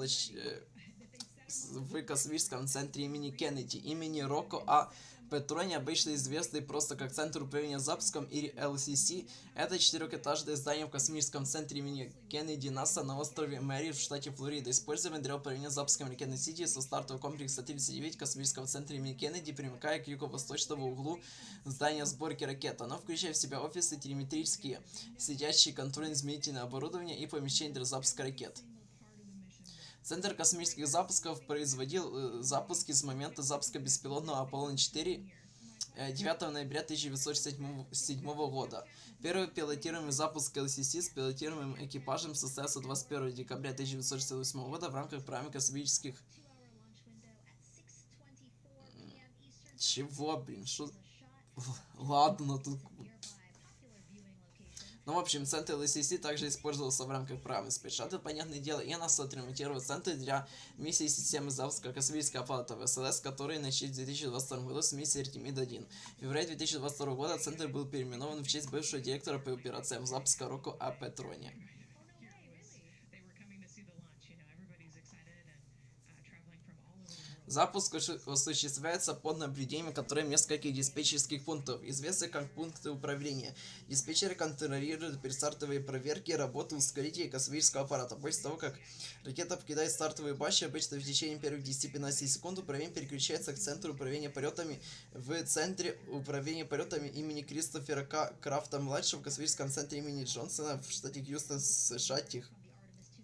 в космическом центре имени Кеннеди, имени Рокко А. Петрони, обычно известный просто как Центр управления запуском или LCC, это четырехэтажное здание в космическом центре имени Кеннеди НАСА на острове Мэрит в штате Флорида, используемый для управления запуском ракетной сети со стартового комплекса 39 космического центра имени Кеннеди, примыкая к юго-восточному углу здания сборки ракет. Оно включает в себя офисы, телеметрические, сидящие контрольно-измерительное оборудование и помещения для запуска ракет. Центр космических запусков производил запуски с момента запуска беспилотного Аполлон-4 9 ноября 1967 года. Первый пилотируемый запуск LCC с пилотируемым экипажем состоялся 21 декабря 1968 года в рамках программы космических... Чего, блин? Шо... Ладно, тут... Ну, в общем, центр LCC также использовался в рамках программы Space Shuttle, понятное дело, и НАСА отремонтировал центр для миссии системы запуска космического аппарата SLS, которые начались в 2022 году с миссией Artemis-2. В феврале 2022 года центр был переименован в честь бывшего директора по операциям запуска Рокко А. Петрони. Запуск осуществляется под наблюдением контролем нескольких диспетчерских пунктов, известных как пункты управления. Диспетчеры контролируют предстартовые проверки работы ускорителей космического аппарата. После того, как ракета покидает стартовую башню, обычно в течение первых 10-15 секунд управление переключается к центру управления полетами в Центре управления полетами имени Кристофера К. Крафта-младшего в космическом центре имени Джонсона в штате Хьюстон, США,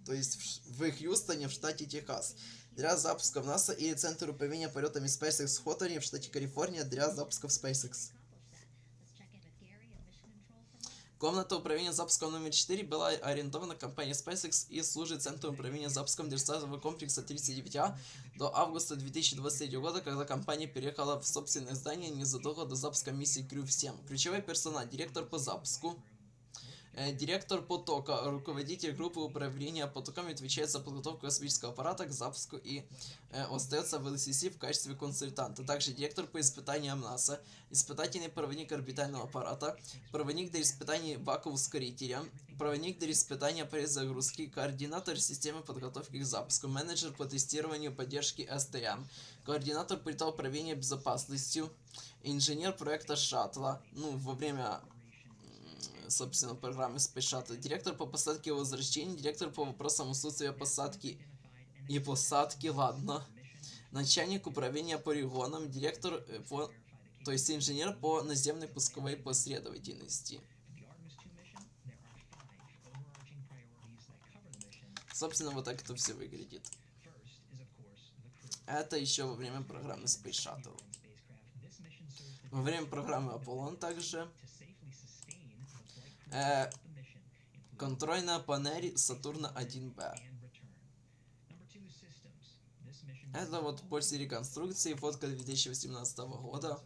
то есть в Хьюстоне, в штате Техас, для запусков НАСА, или Центр управления полетами SpaceX в Хоторне в штате Калифорния для запусков SpaceX. Комната управления запуском номер 4 была арендована компанией SpaceX и служит Центром управления запуском стартового комплекса 39А до августа 2023 года, когда компания переехала в собственное здание незадолго до запуска миссии Всем. Ключевой персонал: директор по запуску, Директор потока, руководитель группы управления потоками, отвечает за подготовку космического аппарата к запуску и остается в ЛСС в качестве консультанта. Также директор по испытаниям НАСА, испытательный проводник орбитального аппарата, проводник для испытаний вакуум-ускорителя, проводник для испытания перезагрузки, координатор системы подготовки к запуску, менеджер по тестированию поддержки СТМ, координатор по управлению безопасностью, инженер проекта шаттла, во время собственно, программы Space Shuttle, директор по посадке и возвращению, директор по вопросам отсутствия посадки и посадки, начальник управления полигоном, директор то есть инженер по наземной пусковой последовательности. Собственно, вот так это все выглядит. Это еще во время программы Space Shuttle. Во время программы Apollon также контрольная панель Сатурна 1Б. Это вот после реконструкции, фотка 2018 года.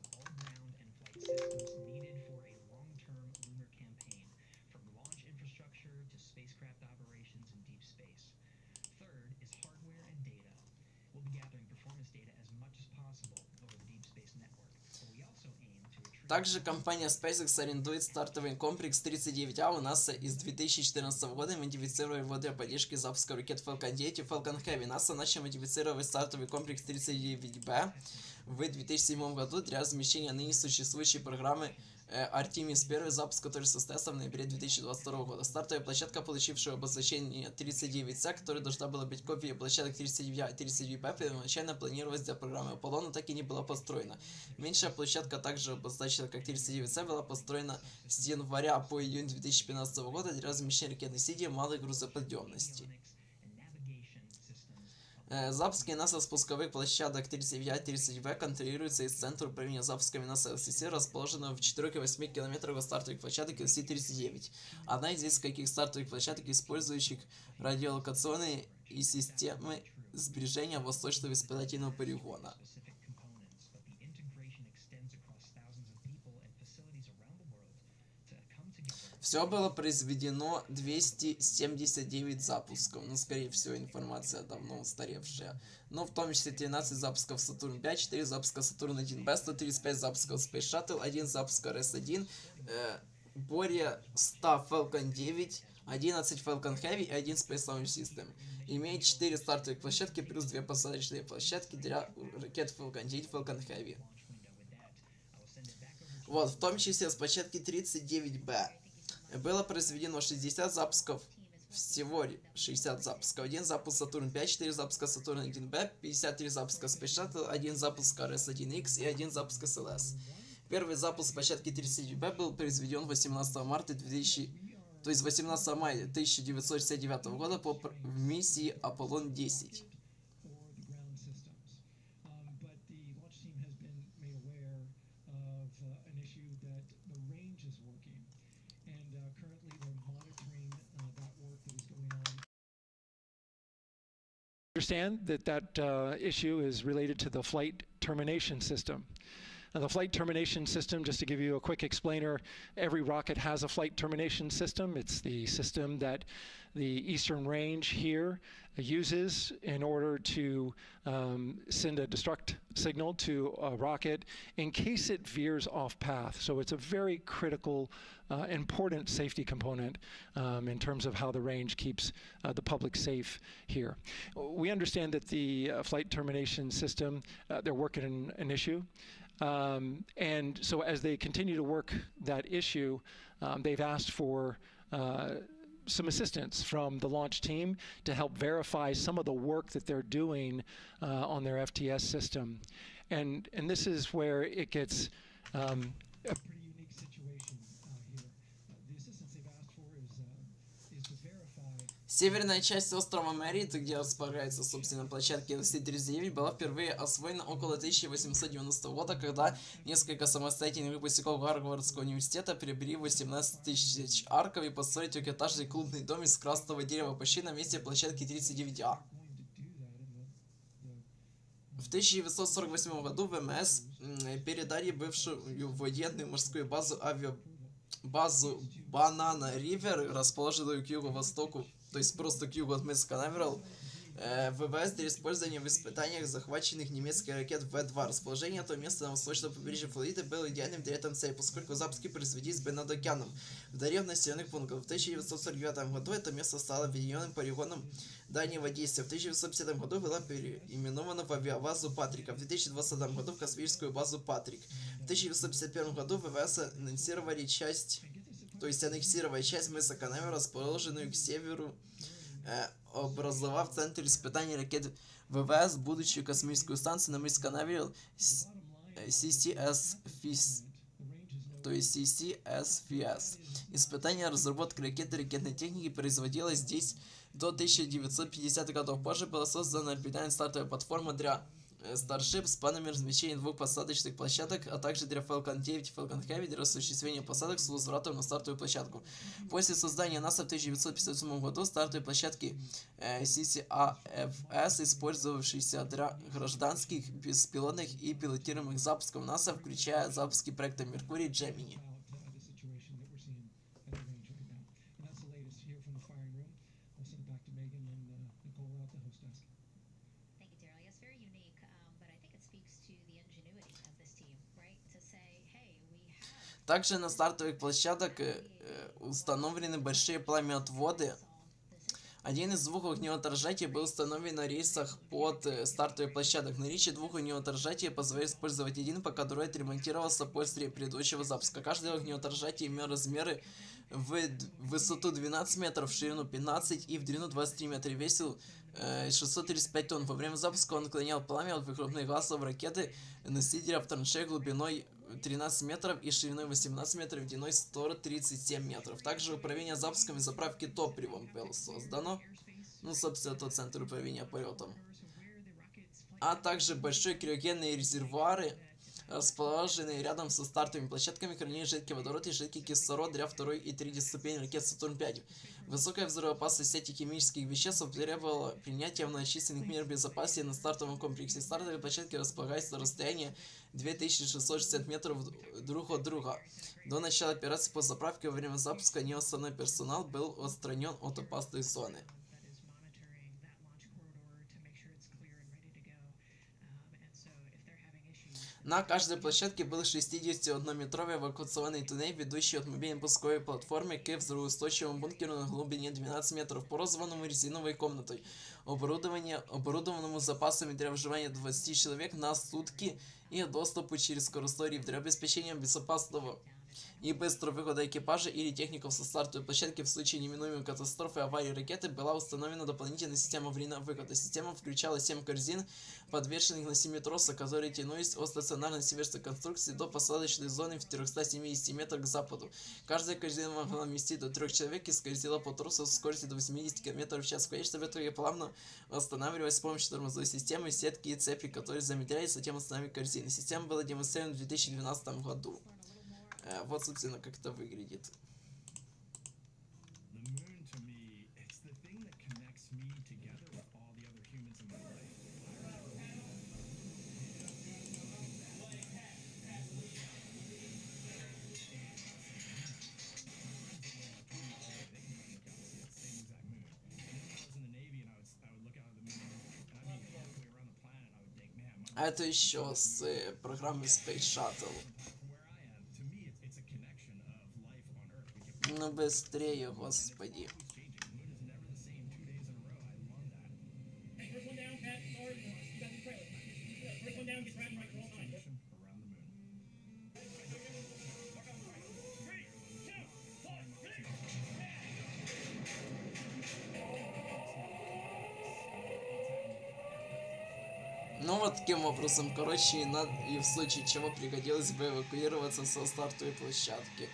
Также компания SpaceX арендует стартовый комплекс 39А у НАСА из 2014 года, модифицировали его для поддержки запуска ракет Falcon 9 и Falcon Heavy. НАСА начал модифицировать стартовый комплекс 39B в 2007 году для размещения ныне существующей программы Artemis-1, запуск которой состоялся в ноябре 2022 года. Стартовая площадка, получившая обозначение 39C, которая должна была быть копией площадок 39A и 39B, первоначально планировалась для программы Apollon, но так и не была построена. Меньшая площадка, также обозначена как 39C, была построена с января по июнь 2015 года для размещения ракет носителей малой грузоподъемности. Запуски НАСА спусковых площадок 39А и 39B контролируются из Центра управления запусками НАСА ЛСС, расположенного в 4,8 километрах от стартовых площадок ЛС-39. Одна из нескольких стартовых площадок, использующих радиолокационные и системы сбережения восточного испытательного полигона. Все было произведено 279 запусков, скорее всего, информация давно устаревшая. Но в том числе 13 запусков Сатурн-5, 4 запуска Сатурн-1Б, 135 запусков Space Shuttle, 1 запуск RS-1, более 100 Falcon 9, 11 Falcon Heavy и 1 Space Launch System. Имеет 4 стартовых площадки плюс 2 посадочные площадки для ракет Falcon 9 и Falcon Heavy. Вот, в том числе с площадки 39B. Было произведено 60 запусков, всего 60 запусков, 1 запуск Сатурн-5, 4 запуска Сатурн-1Б, 53 запуска Space Shuttle, 1 запуск RS-1X и 1 запуск SLS. Первый запуск площадки 39B был произведен 18 марта 18 мая 1969 года по миссии Apollon-10. Understand that issue is related to the flight termination system. Now, the flight termination system, just to give you a quick explainer, every rocket has a flight termination system. It's the system that the Eastern Range here uses in order to send a destruct signal to a rocket in case it veers off path. So it's a very critical, important safety component in terms of how the range keeps the public safe here. We understand that the flight termination system, they're working on an issue. And so as they continue to work that issue, they've asked for some assistance from the launch team to help verify some of the work that they're doing on their FTS system. And this is where it gets a pretty unique situation here. The assistance they've asked for is to verify. Северная часть острова Мерит, где располагается, собственно, площадка LC-39, была впервые освоена около 1890 года, когда несколько самостоятельных выпускников Гарвардского университета приобрели 18 тысяч арков и построили трехэтажный клубный дом из красного дерева почти на месте площадки 39А. В 1948 году ВМС передали бывшую военную морскую базу базу Банана Ривер, расположенную к юго-востоку, то есть просто к югу от мыса Канаверал, ВВС для использования в испытаниях захваченных немецких ракет В-2. Расположение этого места на восточном побережье Флориды было идеальным для этого цели, поскольку запуски производились бы над океаном, вдали от населенных пунктов. В 1949 году это место стало объединенным полигоном дальнего действия. В 1950 году была переименована в авиабазу Патрика. В 2020 году в космическую базу Патрик. В 1951 году ВВС анонсировали аннексировали часть мыса Канаверал, расположенную к северу, образовав центр испытаний ракет ВВС, будущую космическую станцию на мысе Канаверал CCSFS. Испытание разработки ракеты и ракетной техники производилось здесь до 1950-х годов. Позже была создана орбитальная стартовая платформа для Starship с планами размещения 2 посадочных площадок, а также для Falcon 9 и Falcon Heavy для осуществления посадок с возвратом на стартовую площадку. После создания НАСА в 1957 году стартовые площадки CCAFS, использовавшиеся для гражданских, беспилотных и пилотируемых запусков НАСА, включая запуски проекта Меркурий и Gemini. Также на стартовых площадках установлены большие пламяотводы. Один из 2 огнеотражателей был установлен на рейсах под стартовых площадок. Наличие 2 огнеотражателей позволяет использовать один, пока дроид ремонтировался после предыдущего запуска. Каждый огнеотражатель имел размеры в высоту 12 метров, в ширину 15 и в длину 23 метра, весил 635 тонн. Во время запуска он отклонял пламя от выхлопных газов ракеты носителя в траншеи глубиной 13 метров и шириной 18 метров, длиной 137 метров. Также управление запуском и заправки топливом было создано. Собственно, тот центр управления полетом. А также большие криогенные резервуары, расположенные рядом со стартовыми площадками, хранили жидкий водород и жидкий кислород для 2 и 3 ступени ракет Сатурн-5. Высокая взрывоопасность этих химических веществ требовала принятия многочисленных мер безопасности на стартовом комплексе. Стартовые площадки располагались на расстоянии 2660 метров друг от друга. До начала операции по заправке во время запуска неосновной персонал был отстранен от опасной зоны. На каждой площадке был 61-метровый эвакуационный туннель, ведущий от мобильной пусковой платформы к взрывоустойчивому бункеру на глубине 12 метров, прозванному резиновой комнатой, оборудованному запасами для выживания 20 человек на сутки и доступу через скоростной лифт. Для обеспечения безопасного и быстрого выхода экипажа или техников со стартовой площадки в случае неминуемой катастрофы и аварии ракеты была установлена дополнительная система аварийного выхода. Система включала 7 корзин, подвешенных на 7 тросах, которые тянулись от стационарной северской конструкции до посадочной зоны в 370 метрах к западу. Каждая корзина могла вместить до 3 человек и скользила по тросу со скоростью до 80 км в час. В конечном итоге плавно останавливалась с помощью тормозной системы, сетки и цепи, которые замедляли, затем останавливали корзины. Система была демонстрирована в 2012 году. Вот, собственно, как это выглядит. А это еще с программы Space Shuttle. Ну быстрее, господи. Ну вот таким образом, короче, и в случае чего пригодилось бы эвакуироваться со стартовой площадки.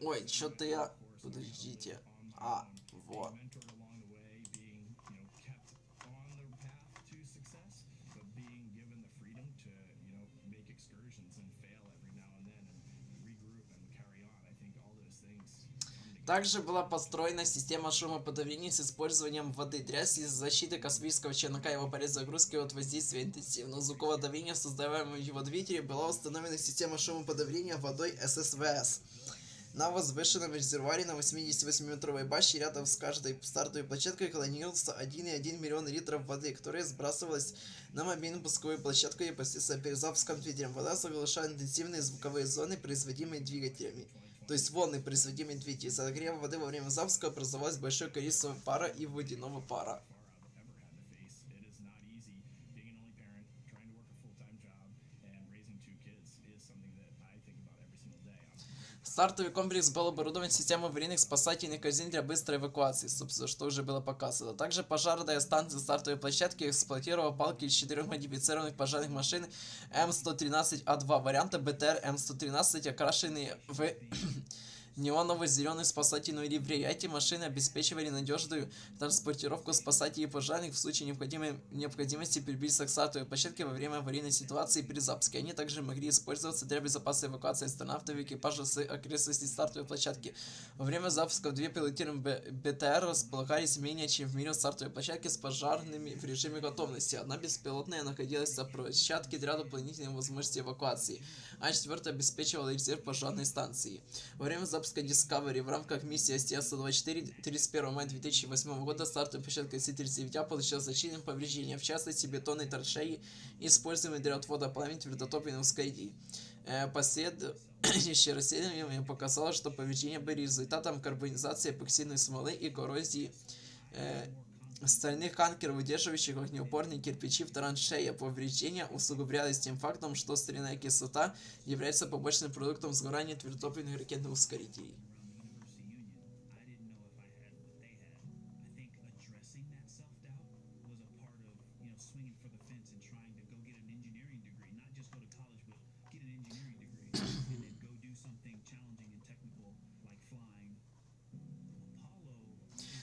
Ой, что-то я... Подождите. А, вот. Также была построена система шумоподавления с использованием воды. Для защиты космического челнока и его перезагрузки от воздействия интенсивного звукового давления, создаваемого в его двигателе, была установлена система шумоподавления водой SLS. На возвышенном резервуаре на 88-метровой башне рядом с каждой стартовой площадкой колонировался 1,1 миллион литров воды, которая сбрасывалась на мобильную пусковую площадку и непосредственно перед запуском двигателя. Вода заглушала интенсивные звуковые зоны, производимые двигателями. То есть волны, производимые двигателями. Из-за нагрева воды во время запуска образовалось большое количество пара и водяного пара. Стартовый комплекс был оборудован системой аварийных спасательных корзин для быстрой эвакуации, собственно, что уже было показано. Также пожарная станция стартовой площадки эксплуатировала палки из 4 модифицированных пожарных машин М113А2 варианта БТР М113, окрашенные в неоново-зеленую спасательную ливрею. Эти машины обеспечивали надежную транспортировку спасателей и пожарных в случае необходимости приблизиться к стартовой площадке во время аварийной ситуации при запуске. Они также могли использоваться для безопасной эвакуации астронавтов и экипажа с окрестностей стартовой площадки. Во время запуска две пилотируемые БТР располагались менее чем в миле стартовой площадки с пожарными в режиме готовности. Одна беспилотная находилась на площадке для дополнительной возможности эвакуации, а четвертая обеспечивала резерв пожарной станции. Во время запуска Discovery в рамках миссии STS-124 31 мая 2008 года стартовая площадка C-39A получила значительные повреждения, в частности бетонной траншеи, используемые для отвода пламени твердотопливных ускорителей. Последующее расследование показало, что повреждения были результатом карбонизации эпоксидной смолы и коррозии стальных анкеров, выдерживающих огнеупорные кирпичи в траншее. Повреждения усугублялись тем фактом, что стальная кислота является побочным продуктом сгорания твердотопливных ракетных ускорителей.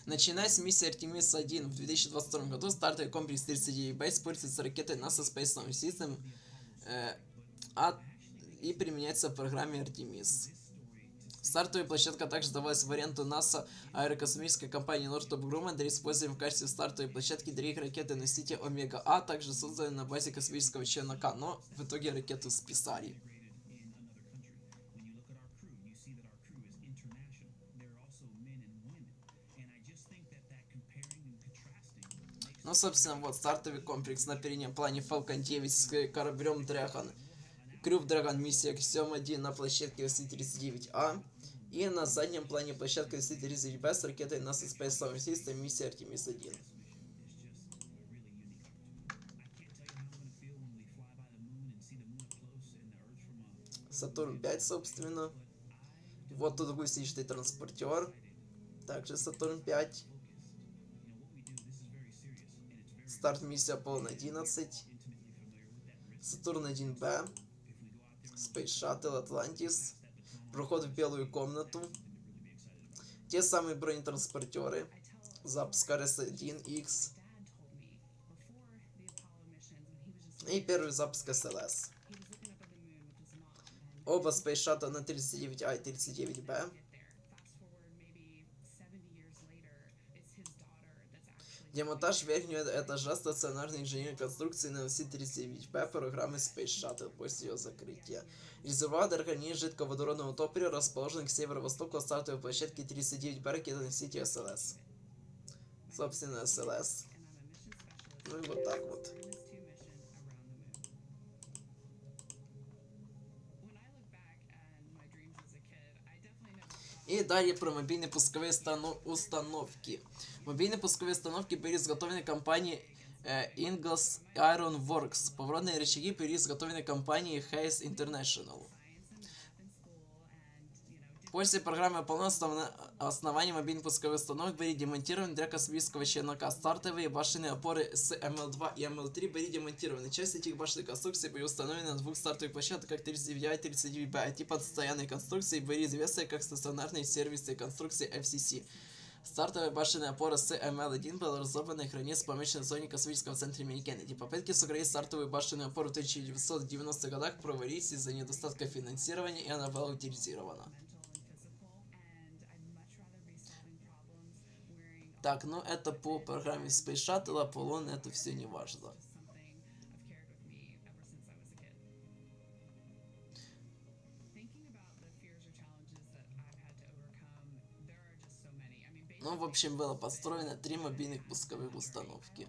Начиная с миссии Artemis-1 в 2022 году, стартовый комплекс 39B используется ракетой NASA Space Launch System и применяется в программе Artemis. Стартовая площадка также давалась в аренду NASA аэрокосмической компании Northrop Grumman для использования в качестве стартовой площадки для их ракеты-носителя Омега-А, также созданной на базе космического челнока, но в итоге ракету списали. Ну, собственно, вот стартовый комплекс на переднем плане Falcon 9 с кораблем Dragon, Crew Dragon миссия Всем-1 на площадке C-39A, и на заднем плане площадка C-39B с ракетой NASA Space Launch System миссия Artemis-1. Сатурн 5, собственно. Вот тут гусеничный транспортер. Также Сатурн 5. Старт миссии Аполлон 11. Сатурн 1Б. Space Shuttle Atlantis. Проход в белую комнату. Те самые бронетранспортеры. Запуск RS-1X. И первый запуск SLS. Оба Space Shuttle на 39А и 39Б. Демонтаж верхнего этажа стационарной инженерной конструкции на C-39B программы Space Shuttle после ее закрытия. Резервуар для хранения жидкого водородного топлива расположен к северо-востоку от стартовой площадки 39B ракетоносителя SLS. Собственно, SLS. Ну и вот так вот. И далее про мобильные пусковые установки. Мобильные пусковые установки были изготовлены компанией Ingalls Iron Works. Поворотные рычаги были изготовлены компанией Hayes International. После программы выполнено основание мобильных пусковых установок были демонтированы для космического челнока. Стартовые башенные опоры с МЛ-2 и МЛ-3 были демонтированы. Часть этих башенных конструкций были установлены на двух стартовых площадках 39 и 39B, а типа постоянные конструкции были известны как стационарные сервисные конструкции FCC. Стартовая башенная опора с МЛ-1 была разобрана и хранится в помеченной зоне космического центра имени Кеннеди. Попытки сохранить стартовую башенную опору в 1990-х годах провалились из-за недостатка финансирования, и она была утилизирована. Так, ну это по программе Space Shuttle, Аполлон, это все не важно. Ну, в общем, было построено 3 мобильных пусковых установки.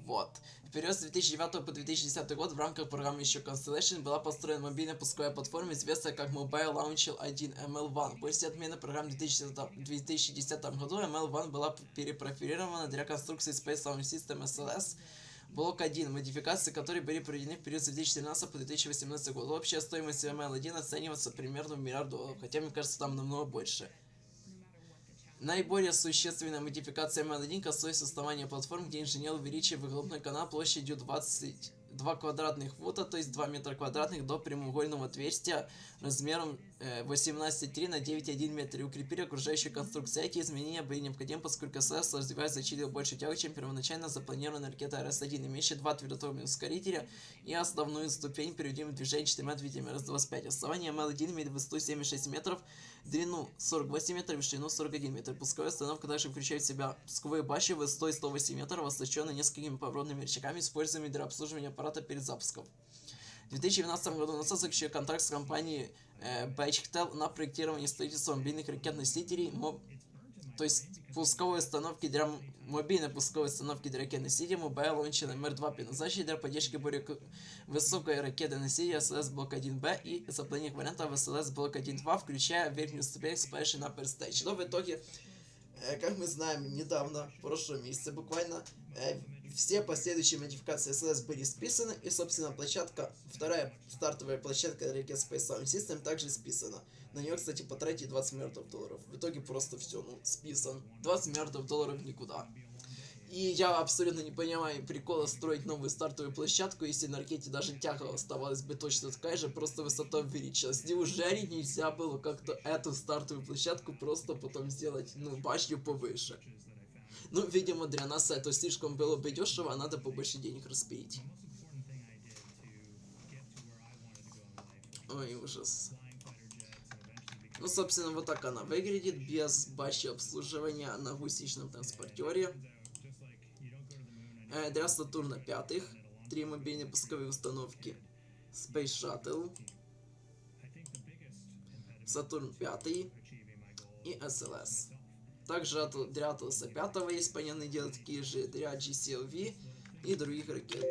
Вот. В период с 2009 по 2010 год в рамках программы еще Constellation была построена мобильная пусковая платформа, известная как Mobile Launcher 1 ML1. После отмены программы в 2010 году ML1 была перепрофилирована для конструкции Space Launch System SLS Блок 1, модификации которой были проведены в период с 2014 по 2018 год. Общая стоимость ML1 оценивается примерно в $1 миллиард, хотя мне кажется там намного больше. Наиболее существенная модификация ML1 касается основания платформ, где инженер увеличил выхлопной канал площадью 22 квадратных фута, то есть 2 метра квадратных, до прямоугольного отверстия размером 18,3 на 9,1 метра и укрепили окружающую конструкцию. Эти изменения были необходимы, поскольку SLS развивает значительно больше тяги, чем первоначально запланированная ракета RS-1, имеющая 2 твердотопливных ускорителя и основную ступень, приведенную в движение 4 двигателями RS-25. Основание ML1 имеет высоту 76 метров, длину 48 метров и ширину 41 метр. Пусковая установка также включает в себя пусковые башни высотой 108 метров, оснащенные несколькими поворотными рычагами, используемыми для обслуживания аппарата перед запуском. В 2012 году НАСА заключил контракт с компанией Bechtel на проектирование и строительство мобильных ракет-носителей, то есть пусковой установки для мобильной пусковой установки для ракет-носителей Mobile Launcher номер 2, предназначенной для поддержки более высокой ракеты-носителя SLS Блок 1B и запланированных вариантов SLS Блок 1.2, включая верхнюю ступень Expansion Upper Stage. Но в итоге, как мы знаем, недавно, в прошлом месяце буквально, все последующие модификации SLS были списаны, и, собственно, площадка, вторая стартовая площадка для ракет Space Launch System также списана. На нее, кстати, потратили $20 миллиардов. В итоге просто все, ну, списан. $20 миллиардов никуда. И я абсолютно не понимаю прикола строить новую стартовую площадку, если на ракете даже тяга оставалась бы точно такая же, просто высота увеличилась. Неужели нельзя было как-то эту стартовую площадку просто потом сделать, ну, башню повыше? Ну, видимо, для НАСА это слишком было бы дешево, а надо побольше денег распилить. Ой, ужас. Ну, собственно, вот так она выглядит, без башни обслуживания на гусеничном транспортере. Для Сатурна 5, 3 мобильные пусковые установки. Space Shuttle, Сатурн 5 и SLS. Также для Атласа 5 есть понятные дела такие же для GCLV и других ракет.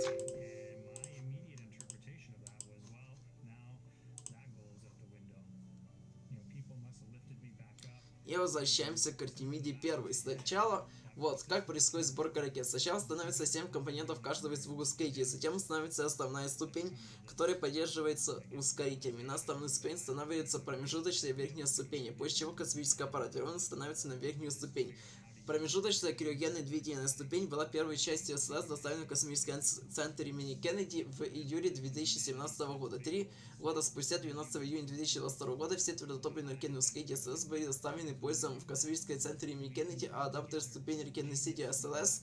И возвращаемся к Артемиде 1. Сначала, вот, как происходит сборка ракет. Сначала становится 7 компонентов каждого из двух ускорителей, затем становится основная ступень, которая поддерживается ускорителями. На основную ступень становится промежуточная верхняя ступень, после чего космический аппарат верно становится на верхнюю ступень. Промежуточная криогенная двигательная ступень была первой частью SLS, доставлена в космический центр имени Кеннеди в июле 2017 года. 3 года спустя, 12 июня 2022 года, все твердотопливные ракетные ускорители SLS были доставлены поездом в космический центр имени Кеннеди, а адаптер ступени ракет-носителя SLS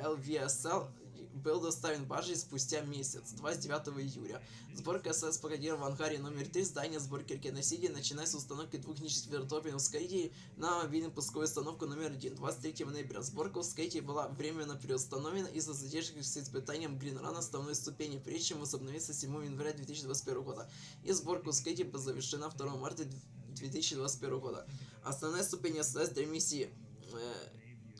LVSL был доставлен баржей спустя месяц, 29 июля. Сборка СС проходила в ангаре номер 3 здания сборки ракет-носителей, начиная с установки 2 нижних твердотопливных ускорителей на мобильную пусковую установку номер 1. 23 ноября сборка ускорителей была временно приостановлена из-за задержки с испытанием Гринрана основной ступени, прежде чем возобновиться 7 января 2021 года. И сборка ускорителей была завершена 2 марта 2021 года. Основная ступень СС для миссии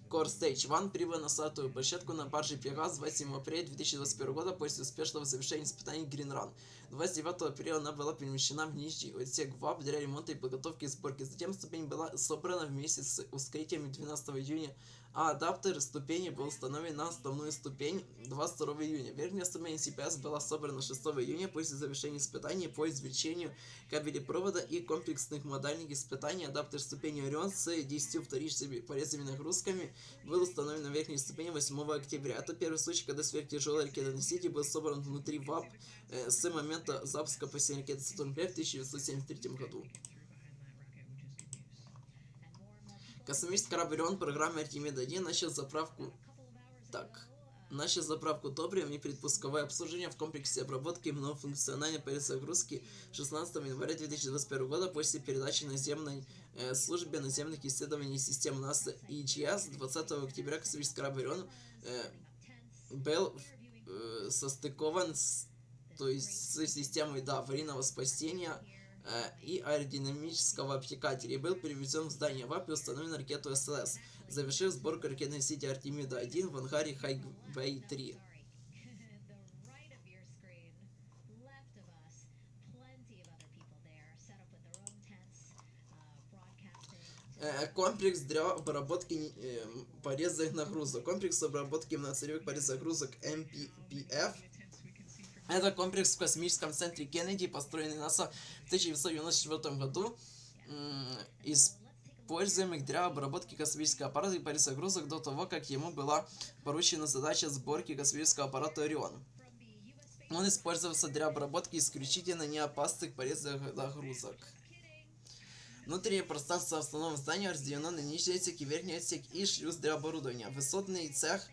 Core Stage 1 прибыла на стартовую площадку на барже Пегас 27 апреля 2021 года после успешного завершения испытаний Green Run. 29 апреля она была перемещена в нижний отсек ВАП для ремонта и подготовки и сборки. Затем ступень была собрана вместе с ускорителями 12 июня а адаптер ступени был установлен на основную ступень 22 июня. Верхняя ступень CPS была собрана 6 июня после завершения испытаний по извлечению кабелей провода и комплексных модальных испытаний. Адаптер ступени Орион с 10 вторичными порезами нагрузками был установлен на верхней ступени 8 октября. Это первый случай, когда сверхтяжелый ракета-носитель был собран внутри ВАП с момента запуска последней ракеты Сатурн-5 в 1973 году. Космический корабль Орион программы Артемида-1 начал заправку топливом и предпусковое обслуживание в комплексе обработки многофункциональной перезагрузки 16 января 2021 года после передачи наземной службе наземных исследований систем НАСА EGS 20 октября. Космический корабль Орион был состыкован с системой аварийного спасения и аэродинамического обтекателя и был перевезен в здание ВАП и установлен на ракету SLS, завершив сборку ракетной сети Артемида-1 в ангаре Хайвей-3. Комплекс для обработки порезанных нагрузок. Комплекс обработки многоцелевых перезагрузок MPPF. Это комплекс в космическом центре Кеннеди, построенный НАСА в 1994 году, используемых для обработки космического аппарата и перезагрузок до того, как ему была поручена задача сборки космического аппарата Орион. Он использовался для обработки исключительно неопасных порезанных нагрузок. Внутреннее пространство основного здания разделено на нижний отсек и верхний отсек и шлюз для оборудования. Высотный цех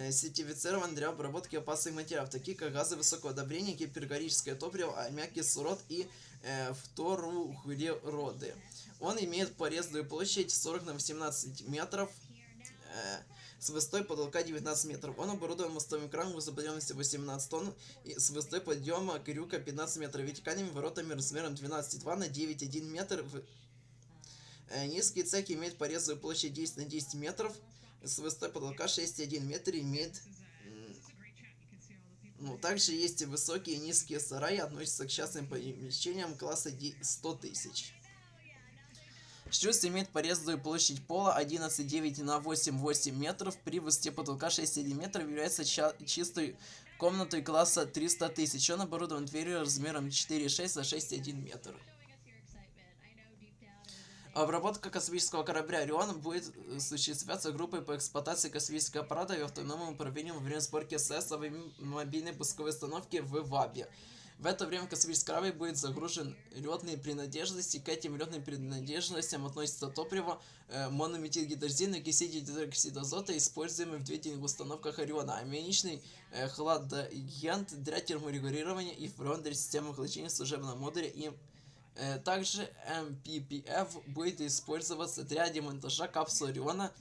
сертифицирован для обработки опасных материалов, таких как газы высокого давления, гипербарическое топливо, аммиак, кислород и фторуглероды. Он имеет порезную площадь 40 на 18 метров с высотой потолка 19 метров. Он оборудован мостовым краном грузоподъемностью 18 тонн и с высотой подъема крюка 15 метров, вертикальными воротами размером 12,2 на 9,1 метр. Низкий цех имеет порезную площадь 10 на 10 метров с высотой потолка 6,1 метр, имеет... также есть и высокие и низкие сараи, относятся к частным помещениям класса 100 тысяч. Шлюз имеет порезную площадь пола 11,9 на 8,8 метров, при высоте потолка 6,1 метр, является чистой комнатой класса 300 тысяч. Он оборудован дверью размером 4,6 на 6,1 метр. Обработка космического корабля Орион будет осуществляться группой по эксплуатации космического аппарата и автономному управлению во время сборки СС мобильной пусковой установки в ВАБе. В это время космический корабль будет загружен летные принадлежности. К этим летным принадлежностям относятся топливо, монометилгидрозин и кисель гидроксид азота, используемый в двигательных установках Ориона, аммиачный хладагент для терморегулирования и фреон для системы охлаждения служебного модуля и также MPPF будет использоваться для демонтажа капсул Ориона,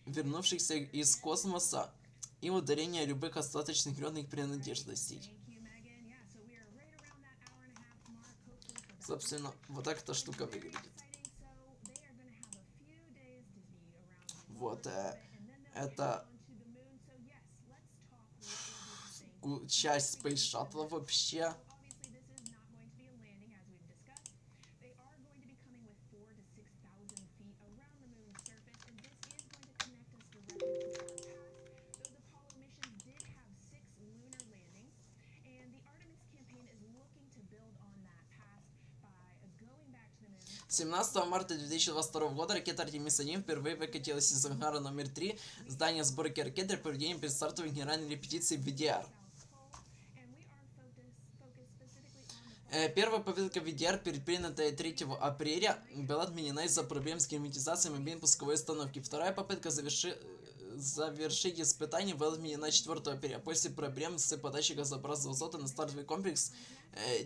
вернувшихся из космоса, и удаления любых остаточных летных принадлежностей. Собственно, вот так эта штука выглядит. Вот, это часть Space Shuttle вообще. С 17 марта 2022 года ракета Artemis-2 впервые выкатилась из ангара номер 3 здания сборки ракет для проведения предстартовой генеральной репетиции VDR. Первая попытка VDR, предпринятая 3 апреля, была отменена из-за проблем с герметизацией мобильной пусковой установки. Вторая попытка завершить испытание была отменена 4 апреля после проблем с подачей газообразного азота на стартовый комплекс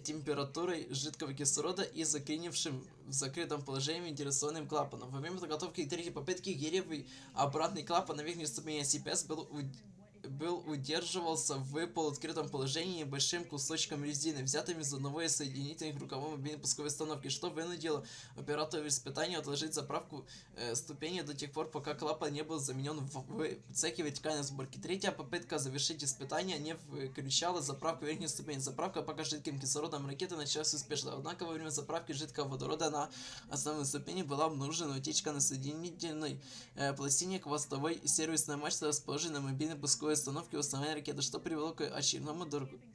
температурой жидкого кислорода и заклинившим в закрытом положении вентиляционным клапаном. Во время подготовки к третьей попытке гелиевый обратный клапан на верхней ступени CPS был удерживался в полуоткрытом положении небольшим кусочком резины, взятым из одного из соединительных рукавов мобильной пусковой установки, что вынудило оператора испытания отложить заправку ступени до тех пор, пока клапан не был заменен в цехе вертикальной сборки. Третья попытка завершить испытание не включала заправку верхней ступени. Заправка пока жидким кислородом ракеты началась успешно, однако во время заправки жидкого водорода на основной ступени была обнаружена утечка на соединительной пластине хвостовой сервисной мачты, расположенной на мобильной пусковой установке установления ракеты, что привело к очередному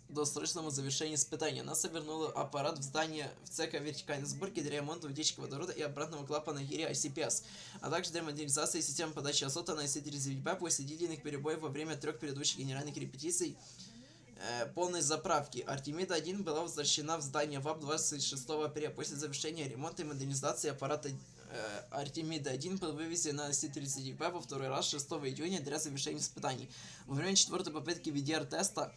досрочному завершению испытания. НАСА вернула аппарат в здание в цеха вертикальной сборки для ремонта утечки водорода и обратного клапана гири ICPS, а также для модернизации системы подачи азота на IC-39 после длительных перебоев во время 3 предыдущих генеральных репетиций полной заправки. Артемида-1 была возвращена в здание ВАП 26 апреля. После завершения ремонта и модернизации аппарата Артемида-1 был вывезен на IC-39 во второй раз 6 июня для завершения испытаний. Во время 4-й попытки VDR-теста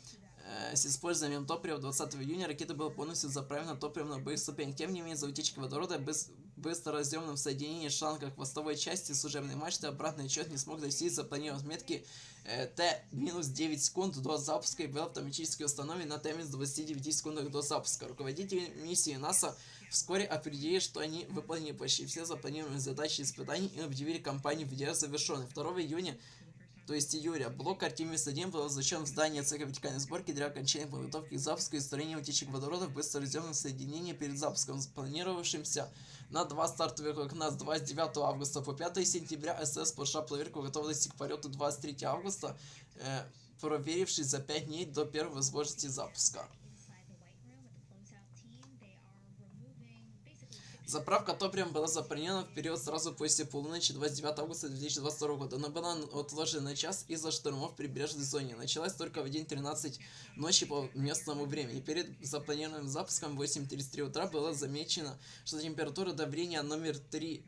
с использованием топлива 20 июня ракета была полностью заправлена топливом на обоих ступенях. Тем не менее, из-за утечки водорода быстроразъемном соединении шланга хвостовой части служебной мачты обратный отчет не смог достичь запланированной отметки T-9 секунд до запуска и был автоматически установлен на T-29 секундах до запуска. Руководители миссии НАСА вскоре определили, что они выполнили почти все запланированные задачи испытаний и объявили кампанию VDR завершенной. 2 июня, то есть июля, блок Artemis-1 был возвращен в здание цеха вертикальной сборки для окончания подготовки к запуску и устранения утечек водорода в быстроразъемном соединении перед запуском, спланировавшимся на 2 стартовых окна с 29 августа по 5 сентября. SLS прошла проверку готовности к полету 23 августа, проверившись за 5 дней до первой возможности запуска. Заправка топливом была запланирована в период сразу после полуночи 29 августа 2022 года, но была отложена на час из-за штормов в прибрежной зоне. Началась только в 1:13 ночи по местному времени. Перед запланированным запуском в 8:33 утра было замечено, что температура давления номер 3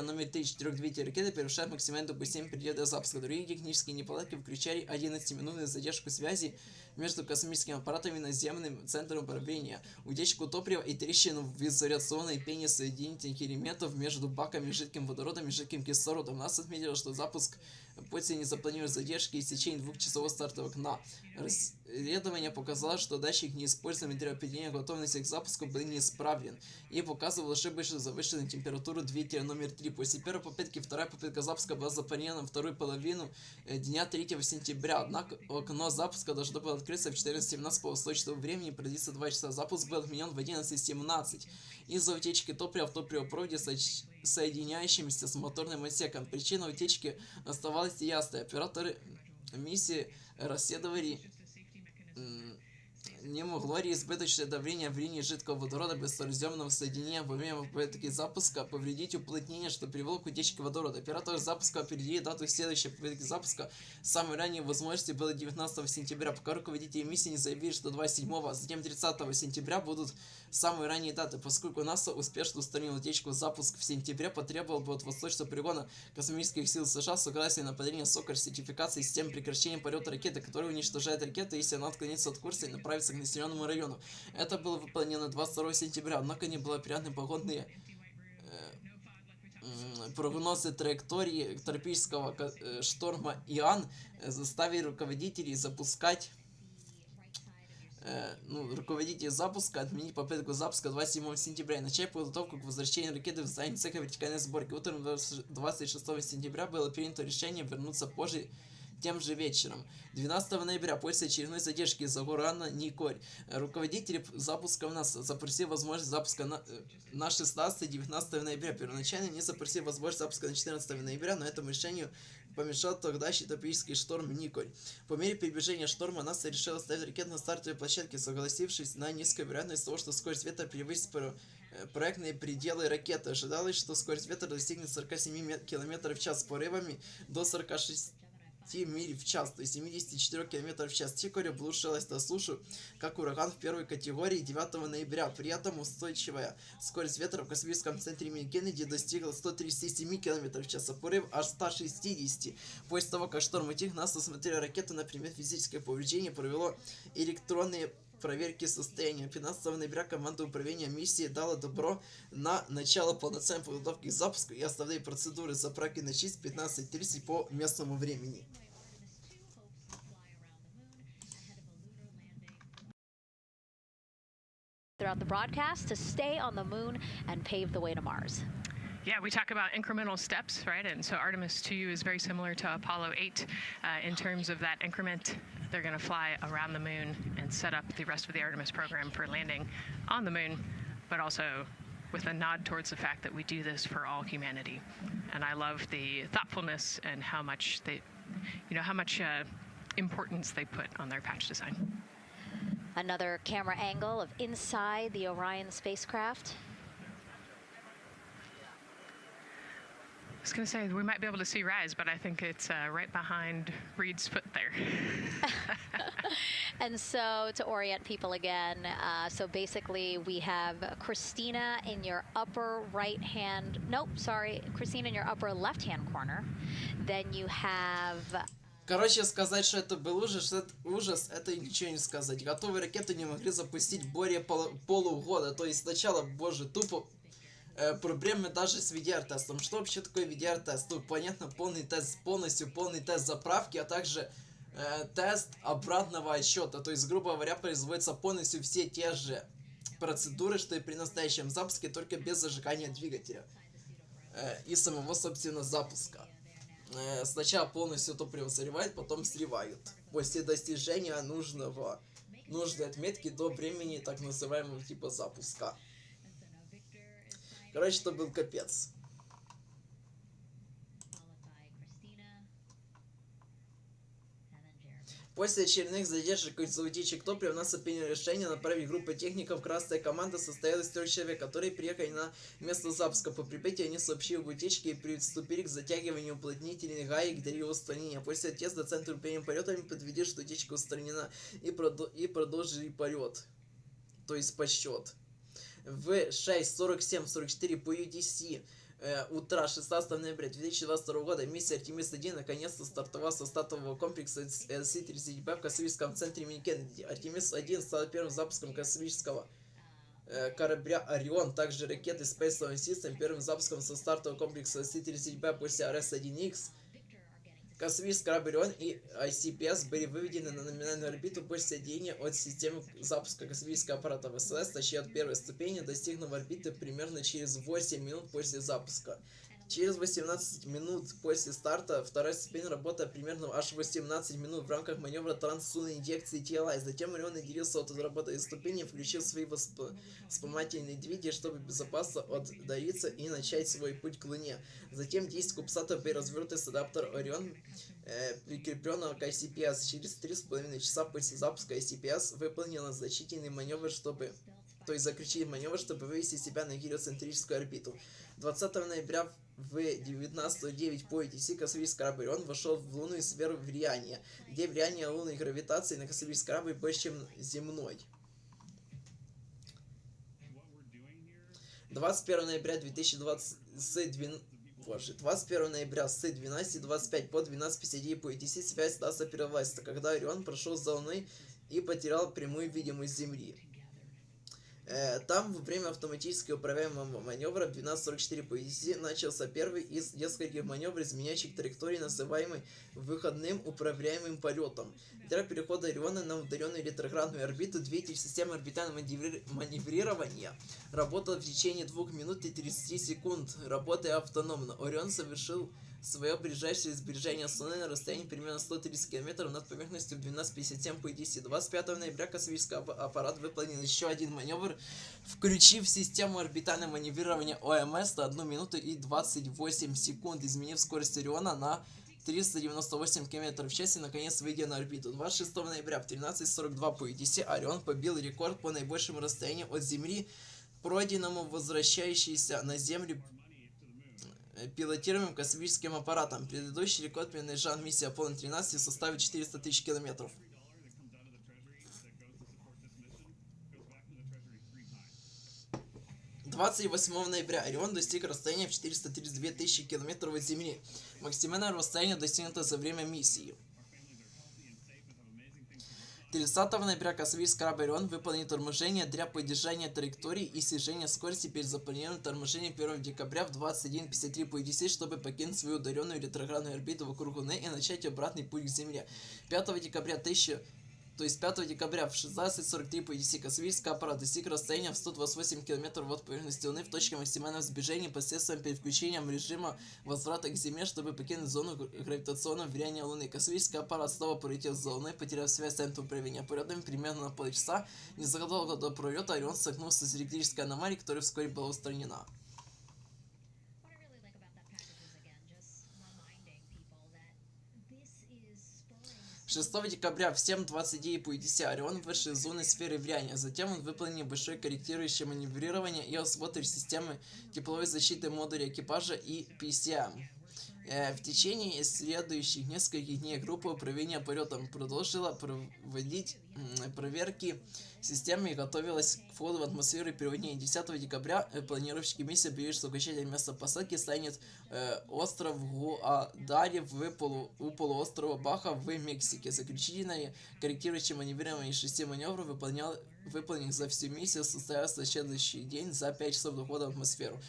номер 3 двигателя ракеты превышает максимально допустимый предел для запуска. Другие технические неполадки включали 11-минутную задержку связи между космическим аппаратом и наземным центром управления, утечку топлива и трещину в изоляционной пене соединительных элементов между баками с жидким водородом и жидким кислородом. НАСА отметила, что запуск после незапланированной задержки и течения 2-часового стартового окна. Расследование показало, что датчик неиспользуемый для определения готовности к запуску был неисправлен и показывал ошибочно завышенную температуру двигателя номер 3. После первой попытки вторая попытка запуска была запланирована на вторую половину дня 3 сентября, однако окно запуска должно было открыться в 14:17 по восточному времени и продлиться 2 часа. Запуск был отменен в 11:17 из-за утечки топлива в топливопроводе, соединяющимся с моторным отсеком. Причина утечки оставалась ясной. Операторы миссии расследовали не могло ли избыточное давление в линии жидкого водорода быстроразъемного соединения во время попытки запуска повредить уплотнение, что привело к утечке водорода. Оператор запуска определили дату следующей попытки запуска. Самой ранней возможности было 19 сентября, пока руководители миссии не заявили, что 27, а затем 30 сентября будут самые ранние даты. Поскольку НАСА успешно устранил утечку, запуск в сентябре потребовал бы от Восточного полигона космических сил США согласия на подление соколь сертификации системы прекращения полета ракеты, которая уничтожает ракету, если она отклонится от курса и направится к населенному району. Это было выполнено 22 сентября, однако неблагоприятные погодные прогнозы траектории тропического шторма Иоанн заставили руководителей запуска отменить попытку запуска 27 сентября и начать подготовку к возвращению ракеты в здание цеха вертикальной сборки. Утром 26 сентября было принято решение вернуться позже тем же вечером. 12 ноября, после очередной задержки из-за урана Николь, руководители запуска у нас запросили возможность запуска на 16-19 ноября. Первоначально не запросили возможность запуска на 14 ноября, но этому решению помешал тогдашний тропический шторм Николь. По мере приближения шторма НАСА решила ставить ракету на стартовой площадке, согласившись на низкую вероятность того, что скорость ветра превысит проектные пределы ракеты. Ожидалось, что скорость ветра достигнет 47 км в час с порывами до 46 миль в час, то есть 74 км в час. Николь обрушилась на сушу, как ураган в первой категории 9 ноября. При этом устойчивая скорость ветра в космическом центре имени Кеннеди достигла 137 км в час, а порыв аж 160. После того, как шторм утих, НАСА осмотрела ракету на предмет физическое повреждение, провело электронные проверки состояния. 15 ноября команда управления миссии дала добро на начало полноценной подготовки к запуску и основные процедуры заправки начались в 15:30 по местному времени. throughout the broadcast to stay on the moon and pave the way to Mars. Yeah, we talk about incremental steps, right? And so Artemis-2 is very similar to Apollo 8 in terms of that increment. They're going to fly around the moon and set up the rest of the Artemis program for landing on the moon, but also with a nod towards the fact that we do this for all humanity. And I love the thoughtfulness and how much importance they put on their patch design. Another camera angle of inside the Orion spacecraft. I was going to say, we might be able to see Rise, but I think it's right behind Reid's foot there. And so to orient people again, so basically we have Christina in your upper right hand, Christina in your upper left hand corner. Then you have... Короче, сказать, что это был ужас, это ничего не сказать. Готовые ракеты не могли запустить более полугода. То есть сначала, боже, тупо проблемы даже с VDR-тестом. Что вообще такое VDR-тест? Ну, понятно, полностью полный тест заправки, а также тест обратного отсчета. То есть, грубо говоря, производятся полностью все те же процедуры, что и при настоящем запуске, только без зажигания двигателя и самого, собственно, запуска. Сначала полностью топливо заливают, потом сливают. После достижения нужной отметки до времени так называемого типа запуска. Короче, это был капец. После очередных задержек из-за утечек топлива нас приняли решение направить группу техников. Красная команда состояла из 3 человек, которые приехали на место запуска. По прибытии они сообщили об утечке и приступили к затягиванию уплотнительных гаек для ее устранения. После отъезда Центра управления полетами подтвердили, что утечка устранена, и продолжили полет, то есть подсчет. В 6:47:44 по UTC утра 16 ноября 2022 года миссия Artemis-2 наконец-то стартовала со стартового комплекса SLS в космическом центре имени Кеннеди. Artemis-1 стала первым запуском космического корабля Орион, также ракеты Space Launch System, первым запуском со стартового комплекса SLS после RS-1X. Космический корабль Орион и IoSpace были выведены на номинальную орбиту после отделения от системы запуска космического аппарата SLS, точнее от первой ступени, достигнув орбиты примерно через 8 минут после запуска. Через 18 минут после старта вторая ступень работает примерно аж 18 минут в рамках маневра транслунной инъекции TLI. Затем Орион отделился от разработанной ступени и включил свои вспомогательные двигатели, чтобы безопасно отдалиться и начать свой путь к Луне. Затем 10 кубсатов были развернуты с адаптера Орион, прикрепленного к IoSpace. Через 3,5 часа после запуска IoSpace выполнил значительный маневр, заключительный маневр, чтобы вывести себя на гелиоцентрическую орбиту. 20 ноября в 19:09 по UTC космический корабль Орион вошел в лунную сферу влияния, где влияние лунной гравитации на космический корабль больше, чем земной. 21 ноября 21 ноября с 12:25 по 12:59 по UTC связь ДАСа прервалась, когда Орион прошел за Луной и потерял прямую видимость Земли. Там во время автоматически управляемого маневра в 12:44 по UTC начался первый из нескольких маневров, изменяющих траектории, называемый выходным управляемым полетом. Для перехода Ориона на удаленную ретроградную орбиту двигатель системы орбитального маневрирования работал в течение 2 минут и 30 секунд, работая автономно. Орион совершил свое ближайшее сближение с Луной на расстоянии примерно 130 км над поверхностью в 12:57 по UTC. 25 ноября космический аппарат выполнил еще один маневр, включив систему орбитального маневрирования ОМС на 1 минуту и 28 секунд, изменив скорость Ориона на 398 км в час и наконец выйдя на орбиту. 26 ноября в 13:42 по UTC Орион побил рекорд по наибольшему расстоянию от Земли, пройденному возвращающейся на Землю пилотируемым космическим аппаратом. Предыдущий рекорд принадлежал миссии Аполлон-13 и составит 400 тысяч километров. 28 ноября Орион достиг расстояния в 432 тысячи километров от Земли. Максимальное расстояние достигнуто за время миссии. 30 ноября космический корабль Орион выполнит торможение для поддержания траектории и снижения скорости перед запланированным торможением 1 декабря в 21:53 по UTC, чтобы покинуть свою удаленную ретроградную орбиту вокруг Луны и начать обратный путь к Земле. 5 декабря То есть 5 декабря в 16:43 по UTC космический аппарат достиг расстояния в 128 км от поверхности Луны в точке максимального сближения посредством переключения режима возврата к Земле, чтобы покинуть зону гравитационного влияния Луны. Космический аппарат снова полетел за Луной, потеряв связь с центром управления полетами примерно на полчаса. Незадолго до пролета Орион столкнулся с электрической аномалией, которая вскоре была устранена. 6 декабря в 7:29 по UTC Орион вышел из зоны сферы влияния. Затем он выполнил небольшое корректирующее маневрирование и осмотр системы тепловой защиты модуля экипажа и PCM. В течение следующих нескольких дней группа управления полетом продолжила проводить проверки системы и готовилась к входу в атмосферу первых дней. 10 декабря планировщики миссии объявили, что окончательным местом посадки станет остров Гуадари у полуострова Баха в Мексике. Заключительное корректирующее маневрирование из 6 маневров, выполненных за всю миссию, состоялось на следующий день за 5 часов до входа в атмосферу.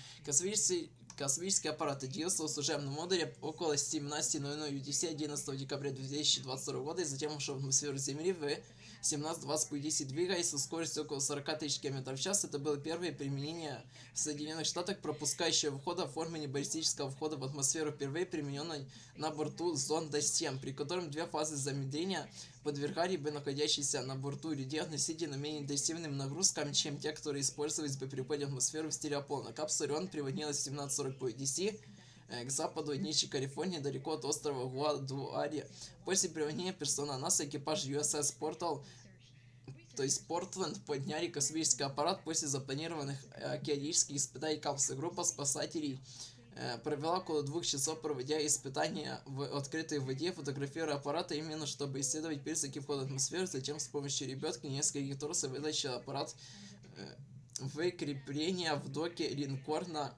Космический аппарат оделся в служебном модуле около 17:00 UTC 11 декабря 2022 года и затем ушел в атмосферу Земли в 17:20 по UTC, двигаясь со скоростью около 40 тысяч км в час. Это было первое применение в Соединенных Штатах пропускающего входа в форме небаллистического входа в атмосферу, впервые примененной на борту зонда Всем, при котором две фазы замедления подвергали бы находящиеся на борту людей относительно менее интенсивным нагрузкам, чем те, которые использовались бы при входе в атмосферу в стиле Аполлона. Капсула Орион приводилась в 17:40 по UTC к западу от Нижней Калифорнии, далеко от острова Гуадари. После приводнения персонала НАСА экипаж USS Портленд подняли космический аппарат после запланированных океанических испытаний капсулы. Группа спасателей провела около 2 часов, проводя испытания в открытой воде, фотографируя аппараты именно чтобы исследовать признаки входа в атмосферу. Затем с помощью лебедки и нескольких тросов вытащил аппарат в крепление в доке линкорна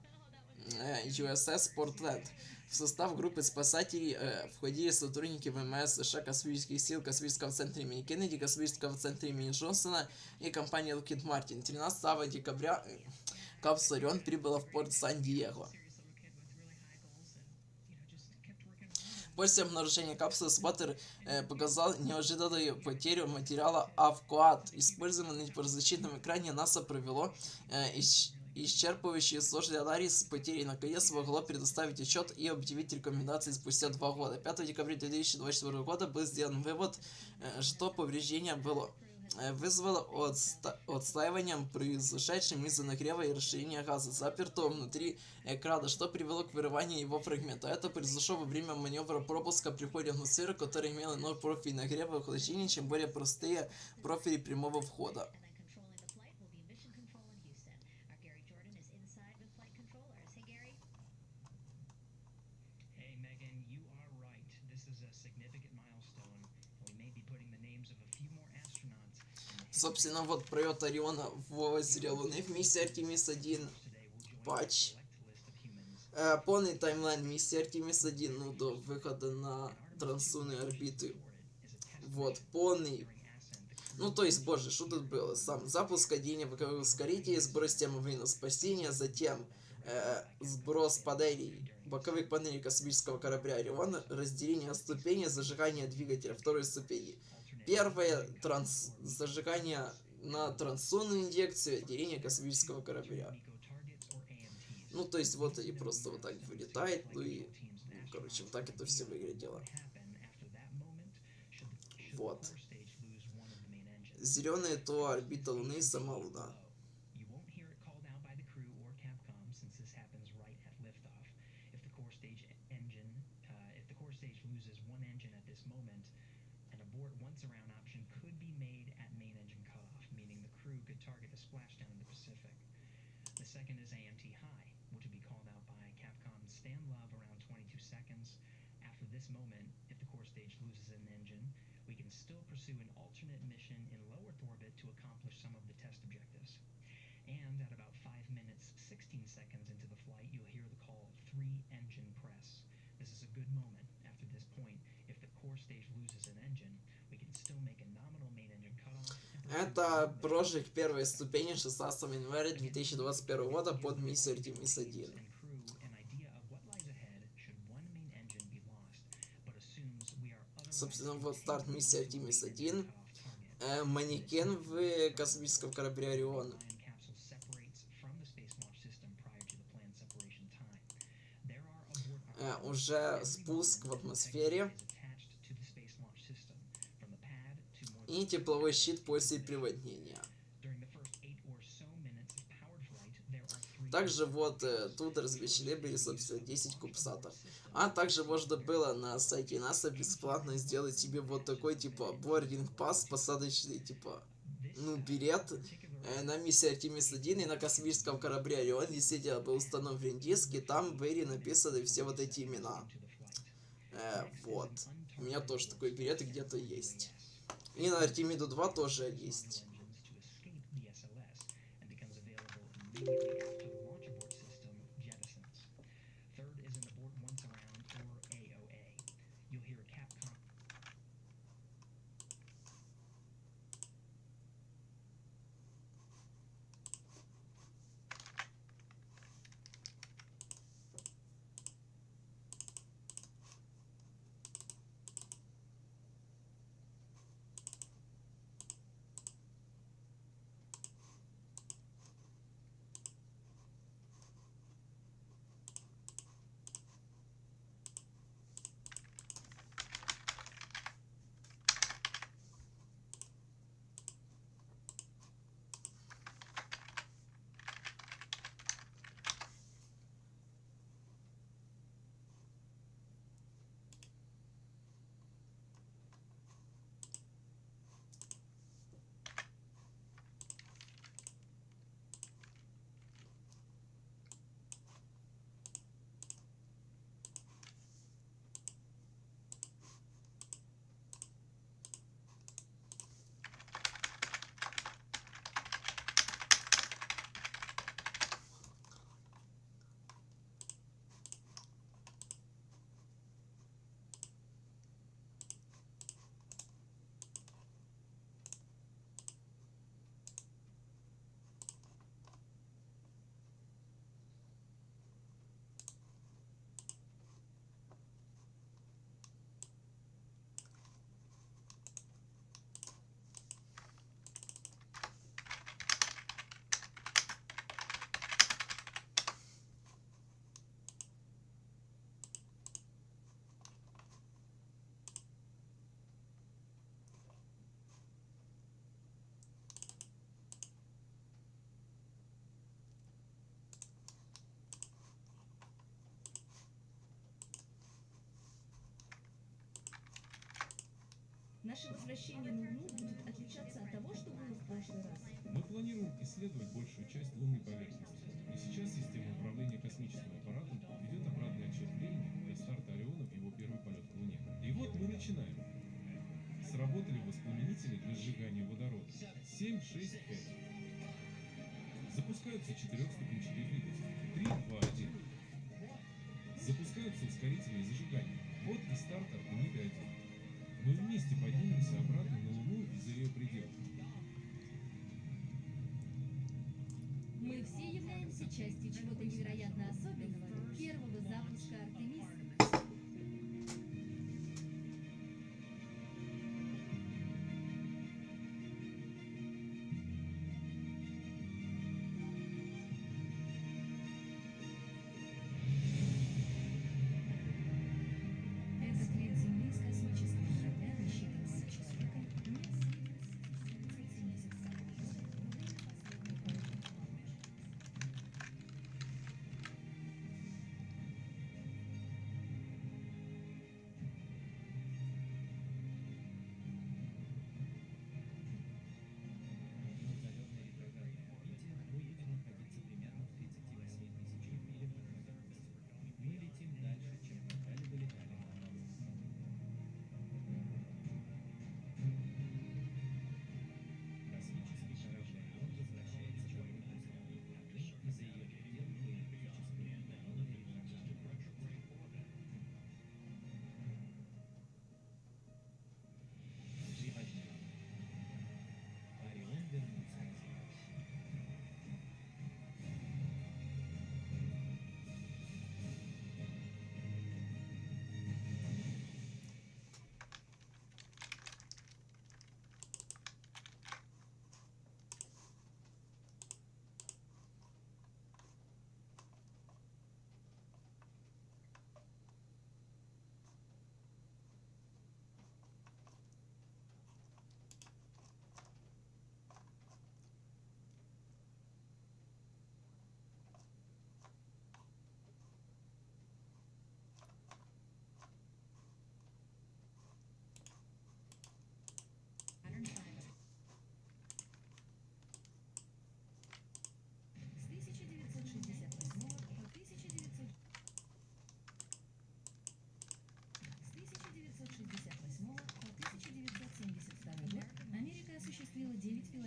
USS Портленд. В состав группы спасателей входили сотрудники ВМС США, космических сил, космического центра имени Кеннеди, космического центра имени Джонсона и компания Lockheed Martin. 13 декабря капсула Орион прибыла в порт Сан-Диего. После обнаружения капсулы осмотр показал неожиданную потерю материала АВКОАД. Использованный в защитном экране НАСА провело исчерпывающий сложный анализ потери и наконец смогло предоставить отчет и объявить рекомендации спустя 2 года. 5 декабря 2024 года был сделан вывод, что повреждение было вызвало отслаиванием, произошедшим из-за нагрева и расширения газа, запертого внутри экрана, что привело к вырыванию его фрагмента. Это произошло во время маневра пропуска при входе в атмосферу, который имел иной профиль нагрева и охлаждения, чем более простые профили прямого входа. Собственно, вот пролет Ориона в озере Луны в миссии Artemis-1 патч. Полный таймлайн миссии Artemis-1, ну, до выхода на трансунные орбиты. Вот, полный. Ну, то есть, боже, что тут было? Сам запуск падения боковых ускорителей, сброс системы аварийного спасения, затем сброс боковых панелей космического корабля Орион, разделение ступени, зажигание двигателя второй ступени. Первое зажигание на трансунную инъекцию, деление космического корабля. Ну, то есть, вот они просто вот так вылетают, ну и, короче, вот так это все выглядело. Вот. Зеленая то орбита Луны, сама Луна. Это прожиг первой ступени 16 января 2021 года под миссией Artemis-1. Собственно, вот старт миссии Artemis-1. манекен в космическом корабле Орион. Уже спуск в атмосфере. И тепловой щит после приводнения. Также вот тут размещены были, собственно, 10 кубсатов. А также можно было на сайте НАСА бесплатно сделать себе вот такой, типа, бординг-пасс, посадочный, типа, ну, билет на миссии Artemis-1 и на космическом корабле Орион действительно был установлен диск, и там были написаны все вот эти имена. Вот. У меня тоже такой билет где-то есть. И на Artemis-2 тоже есть. Наше возвращение на Луну будет отличаться от того, что было в прошлый раз. Мы планируем исследовать большую часть лунной поверхности. И сейчас система управления космическим аппаратом ведет обратный отсчет времени до старта Ориона в его первый полет к Луне. И вот мы начинаем. Сработали воспламенители для сжигания водорода. 7, 6, 5. Запускаются 4-ступенчатые двигатели. 3, 2, 1. Запускаются ускорители зажигания. Вот и старт Артемида-1. Мы вместе поднимемся обратно на Луну и за ее пределы. Мы все являемся частью чего-то невероятно особенного. Первого запуска Артемис.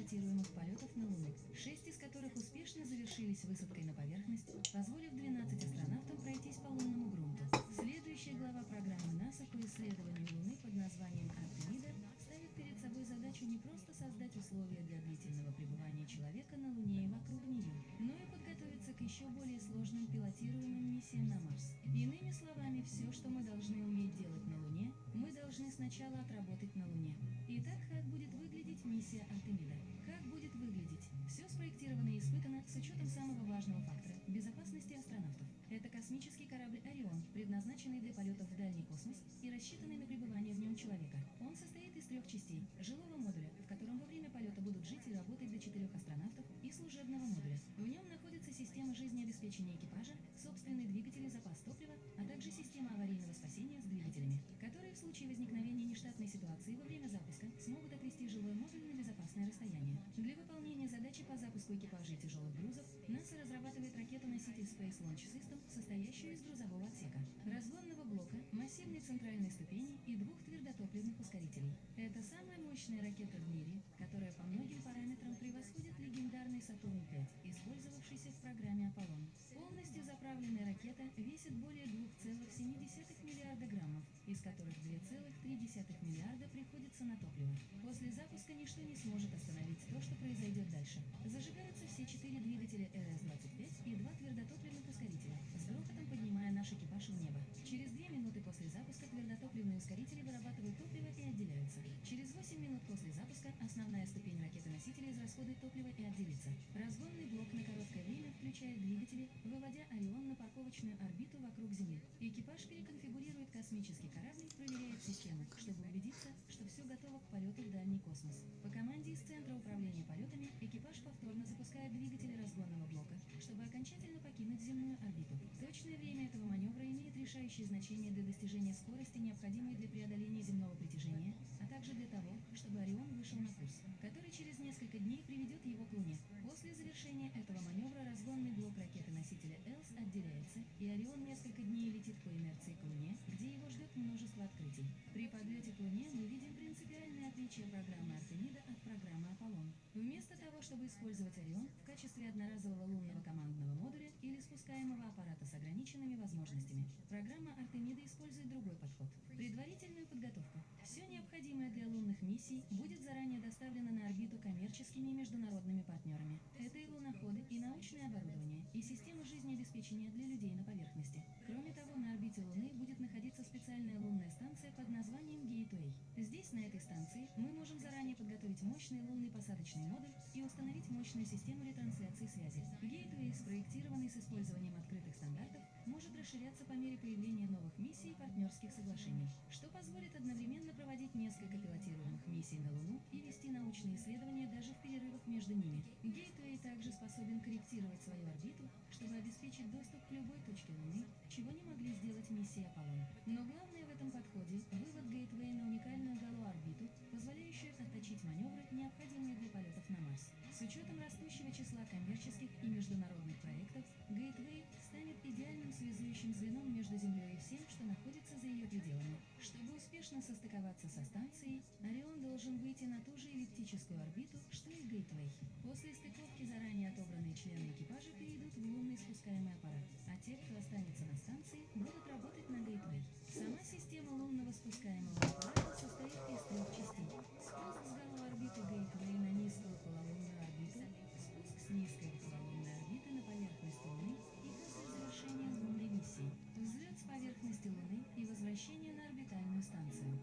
пилотируемых полетов на Луну, 6 из которых успешно завершились высадкой на поверхность, позволив 12 астронавтам пройтись по лунному грунту. Следующая глава программы НАСА по исследованию Луны под названием Артемида ставит перед собой задачу не просто создать условия для длительного пребывания человека на Луне и вокруг нее, но и подготовиться к еще более сложным пилотируемым миссиям на Марс. Иными словами, все, что мы должны уметь делать на Луне, мы должны сначала отработать на Луне. Итак, как будет выглядеть миссия Артемида? Как будет выглядеть? Все спроектировано и испытано с учетом самого важного фактора – безопасности астронавтов. Это космический корабль «Орион», предназначенный для полетов в дальний космос и рассчитанный на пребывание в нем человека. Он состоит из 3 частей – жилого модуля, в котором во время полета будут жить и работать до 4 астронавтов, и служебного модуля. В нем находится система жизнеобеспечения экипажа, собственный двигатель и запас топлива, а также система аварийного спасения с двигателями, которые в случае возникновения нештатной ситуации во время запуска смогут отвести жилой модуль на безопасное расстояние. Для выполнения задачи по запуску экипажей тяжелых грузов НАСА разрабатывает ракету-носитель Space Launch System, состоящую из грузового отсека, разгонного блока, массивной центральной ступени и 2 твердотопливных ускорителей. Это самая мощная ракета в мире, которая по многим параметрам превосходит легендарный Сатурн-5, использовавшийся в программе Аполлон. Полностью заправленная ракета весит более 2,7 миллиарда граммов, из которых 2,3 миллиарда приходится на топливо. После запуска ничто не сможет остановить то, что произойдет дальше. Зажигаются все 4 двигателя РС-25 и 2 твердотопливных ускорителя, с грохотом поднимая наш экипаж в небо. Через 2 минуты после запуска твердотопливные ускорители вырабатывают топливо и отделяются. Через 8 минут после запуска основная ступень ракеты-носителя израсходует топливо и отделится. Разгонный блок на короткое время включает двигатели, выводя «Орион» на парковочную орбиту вокруг Земли. Экипаж переконфигурирует космический корабль, проверяет систему, чтобы убедиться, что все готово к полету в дальний космос. По команде из Центра управления полетами экипаж повторно запускает двигатели разгонного блока, чтобы окончательно покинуть земную орбиту. Точное время этого маневра имеет решающее значение для достижения скорости, необходимой для преодоления земного притяжения, а также для того, чтобы «Орион» вышел на курс, который через несколько дней приведет его к Луне. После завершения этого маневра разгонный блок ракеты-носителя «Элс» отделяется, и «Орион» несколько дней летит по инерции к Луне, где его ждет множество открытий. При подлете к Луне мы видим принципиальное отличие программы Артемида от программы Аполлон. Вместо того, чтобы использовать «Орион» в качестве одноразового лунного командного модуля или спускаемого аппарата с ограниченными возможностями, программа Артемида использует другой подход – предварительную подготовку. Все необходимое для лунных миссий будет заранее доставлено на орбиту коммерческими и международными партнерами. Это и луноходы, и научное оборудование, и система жизнеобеспечения для людей на поверхности. Кроме того, на орбите Луны будет находиться специальная лунная станция под названием Gateway. Здесь, на этой станции, мы можем заранее подготовить мощный лунный посадочный модуль и установить мощную систему ретрансляции связи. Gateway, спроектированный с использованием открытых стандартов, может расширяться по мере появления новых миссий и партнерских соглашений, что позволит одновременно проводить несколько пилотируемых миссий на Луну и вести научные исследования даже в перерывах между ними. Gateway также способен корректировать свою орбиту, чтобы обеспечить доступ к любой точке Луны, чего не могли сделать миссии Аполлон. Но главное в этом подходе – вывод Gateway на уникальную галоорбиту, позволяющую отточить маневры, необходимые для полетов на Марс. С учетом растущего числа коммерческих и международных проектов, Gateway станет идеальным связующим звеном между Землей и всем, что находится за ее пределами. Чтобы успешно состыковаться со станцией, «Орион» должен выйти на ту же эллиптическую орбиту, что и Gateway. После стыковки заранее отобранные члены экипажа перейдут в лунный спускаемый аппарат, а те, кто останется на станции, будут работать на Gateway. Сама система лунного спускаемого аппарата состоит из 3 частей. Спуск с галоорбиты Gateway на низкую окололунную орбиту, спуск с низкой окололунной орбиты на поверхность Луны и после завершения лунной миссии, взлет с поверхности Луны и возвращение на орбитальную станцию.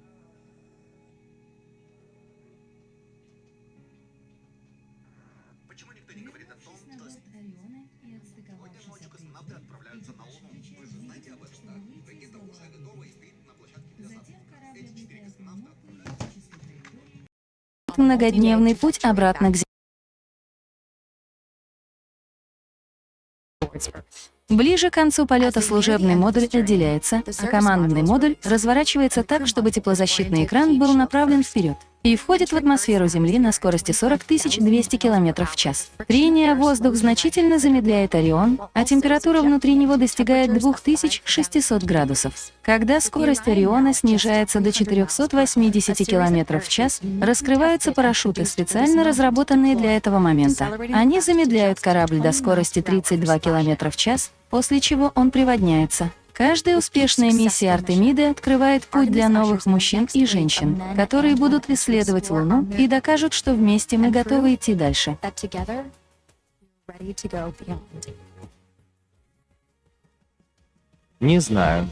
Почему никто не говорит о том, что Ориона и отстыковавшись от космонавты отправляются на Луну? Вы же знаете об этом, да? Ракета уже готова и стоит на площадке для Затем корабль Эти 4 облетает Луну космонавта по эллиптической траектории. Многодневный путь обратно к Земле. Ближе к концу полета служебный модуль отделяется, а командный модуль разворачивается так, чтобы теплозащитный экран был направлен вперед. и входит в атмосферу Земли на скорости 40 200 км в час. Трение о воздух значительно замедляет Орион, а температура внутри него достигает 2600 градусов. Когда скорость Ориона снижается до 480 км в час, раскрываются парашюты, специально разработанные для этого момента. Они замедляют корабль до скорости 32 км в час, после чего он приводняется. Каждая успешная миссия Артемиды открывает путь для новых мужчин и женщин, которые будут исследовать Луну и докажут, что вместе мы готовы идти дальше. Не знаю.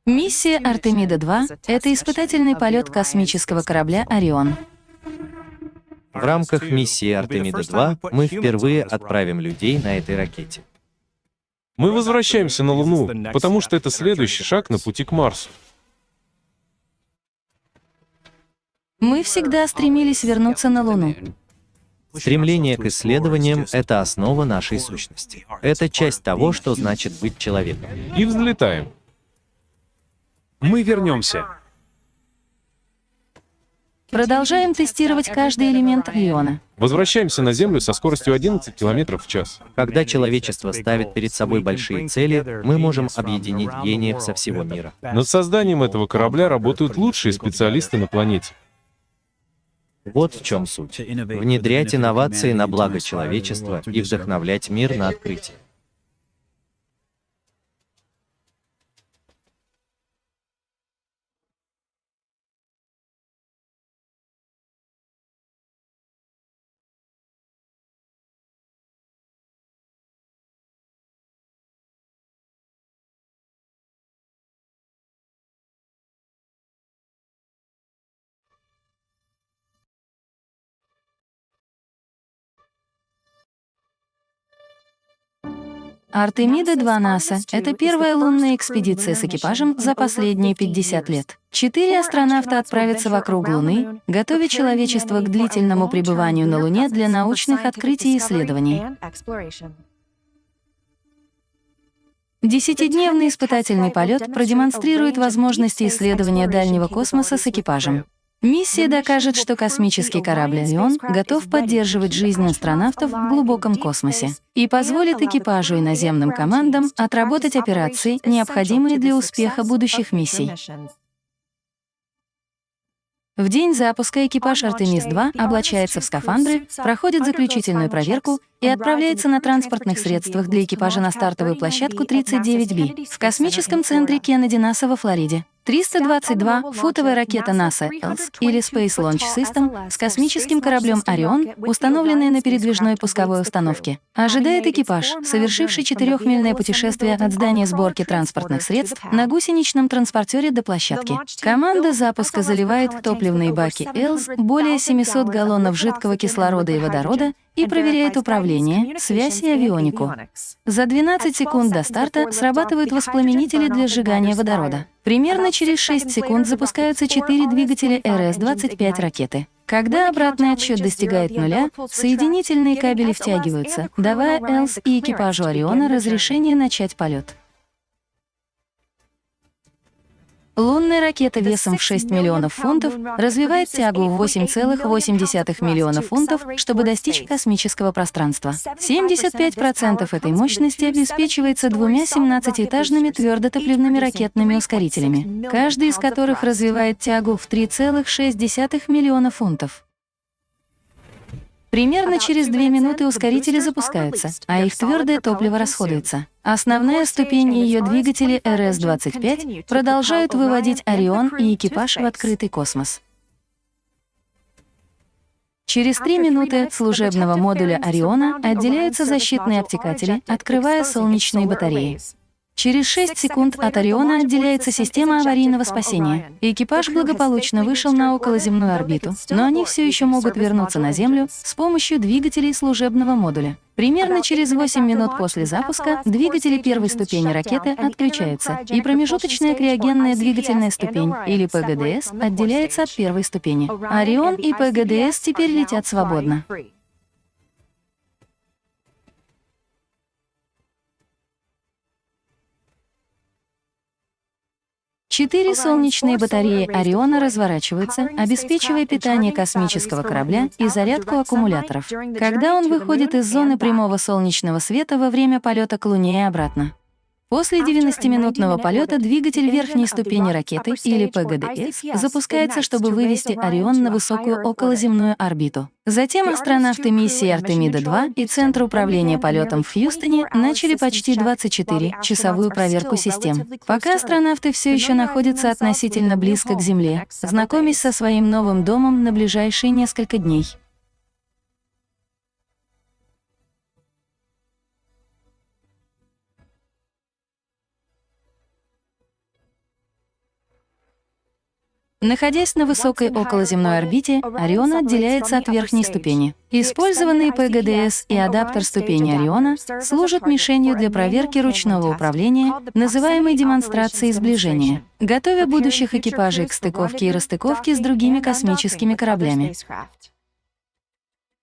Миссия Артемида-2 — это испытательный полет космического корабля «Орион». В рамках миссии Артемида-2 мы впервые отправим людей на этой ракете. Мы возвращаемся на Луну, потому что это следующий шаг на пути к Марсу. Мы всегда стремились вернуться на Луну. Стремление к исследованиям — это основа нашей сущности. Это часть того, что значит быть человеком. И взлетаем. Мы вернемся. Продолжаем тестировать каждый элемент Ориона. Возвращаемся на Землю со скоростью 11 км в час. Когда человечество ставит перед собой большие цели, мы можем объединить гениев со всего мира. Над созданием этого корабля работают лучшие специалисты на планете. Вот в чем суть. Внедрять инновации на благо человечества и вдохновлять мир на открытие. Артемида-2 НАСА — это первая лунная экспедиция с экипажем за последние 50 лет. 4 астронавта отправятся вокруг Луны, готовя человечество к длительному пребыванию на Луне для научных открытий и исследований. 10-дневный испытательный полет продемонстрирует возможности исследования дальнего космоса с экипажем. Миссия докажет, что космический корабль «Орион» готов поддерживать жизнь астронавтов в глубоком космосе и позволит экипажу и наземным командам отработать операции, необходимые для успеха будущих миссий. В день запуска экипаж Artemis-2 облачается в скафандры, проходит заключительную проверку и отправляется на транспортных средствах для экипажа на стартовую площадку 39B в космическом центре Кеннеди НАСА во Флориде. 322-футовая ракета НАСА SLS или Space Launch System с космическим кораблем «Орион», установленная на передвижной пусковой установке, ожидает экипаж, совершивший 4-мильное путешествие от здания сборки транспортных средств на гусеничном транспортере до площадки. Команда запуска заливает в топливные баки SLS более 700 галлонов жидкого кислорода и водорода и проверяет управление, связь и авионику. За 12 секунд до старта срабатывают воспламенители для сжигания водорода. Примерно через 6 секунд запускаются 4 двигателя РС-25 ракеты. Когда обратный отсчет достигает нуля, соединительные кабели втягиваются, давая SLS и экипажу «Ориона» разрешение начать полет. Лунная ракета весом в 6 миллионов фунтов развивает тягу в 8,8 миллиона фунтов, чтобы достичь космического пространства. 75% этой мощности обеспечивается двумя 17-этажными твердотопливными ракетными ускорителями, каждый из которых развивает тягу в 3,6 миллиона фунтов. Примерно через 2 минуты ускорители запускаются, а их твердое топливо расходуется. Основная ступень и ее двигатели РС-25 продолжают выводить «Орион» и экипаж в открытый космос. Через 3 минуты от служебного модуля «Ориона» отделяются защитные обтекатели, открывая солнечные батареи. Через 6 секунд от Ориона отделяется система аварийного спасения. Экипаж благополучно вышел на околоземную орбиту, но они все еще могут вернуться на Землю с помощью двигателей служебного модуля. Примерно через 8 минут после запуска двигатели первой ступени ракеты отключаются, и промежуточная криогенная двигательная ступень, или ПГДС, отделяется от первой ступени. Орион и ПГДС теперь летят свободно. 4 солнечные батареи Ориона разворачиваются, обеспечивая питание космического корабля и зарядку аккумуляторов, когда он выходит из зоны прямого солнечного света во время полета к Луне и обратно. После 90-минутного полета двигатель верхней ступени ракеты, или ПГДС, запускается, чтобы вывести Орион на высокую околоземную орбиту. Затем астронавты миссии Артемида-2 и Центра управления полетом в Хьюстоне начали почти 24-часовую проверку систем. Пока астронавты все еще находятся относительно близко к Земле, знакомясь со своим новым домом на ближайшие несколько дней. Находясь на высокой околоземной орбите, Орион отделяется от верхней ступени. Использованные ПГДС и адаптер ступени Ориона служат мишенью для проверки ручного управления, называемой демонстрацией сближения, готовя будущих экипажей к стыковке и расстыковке с другими космическими кораблями.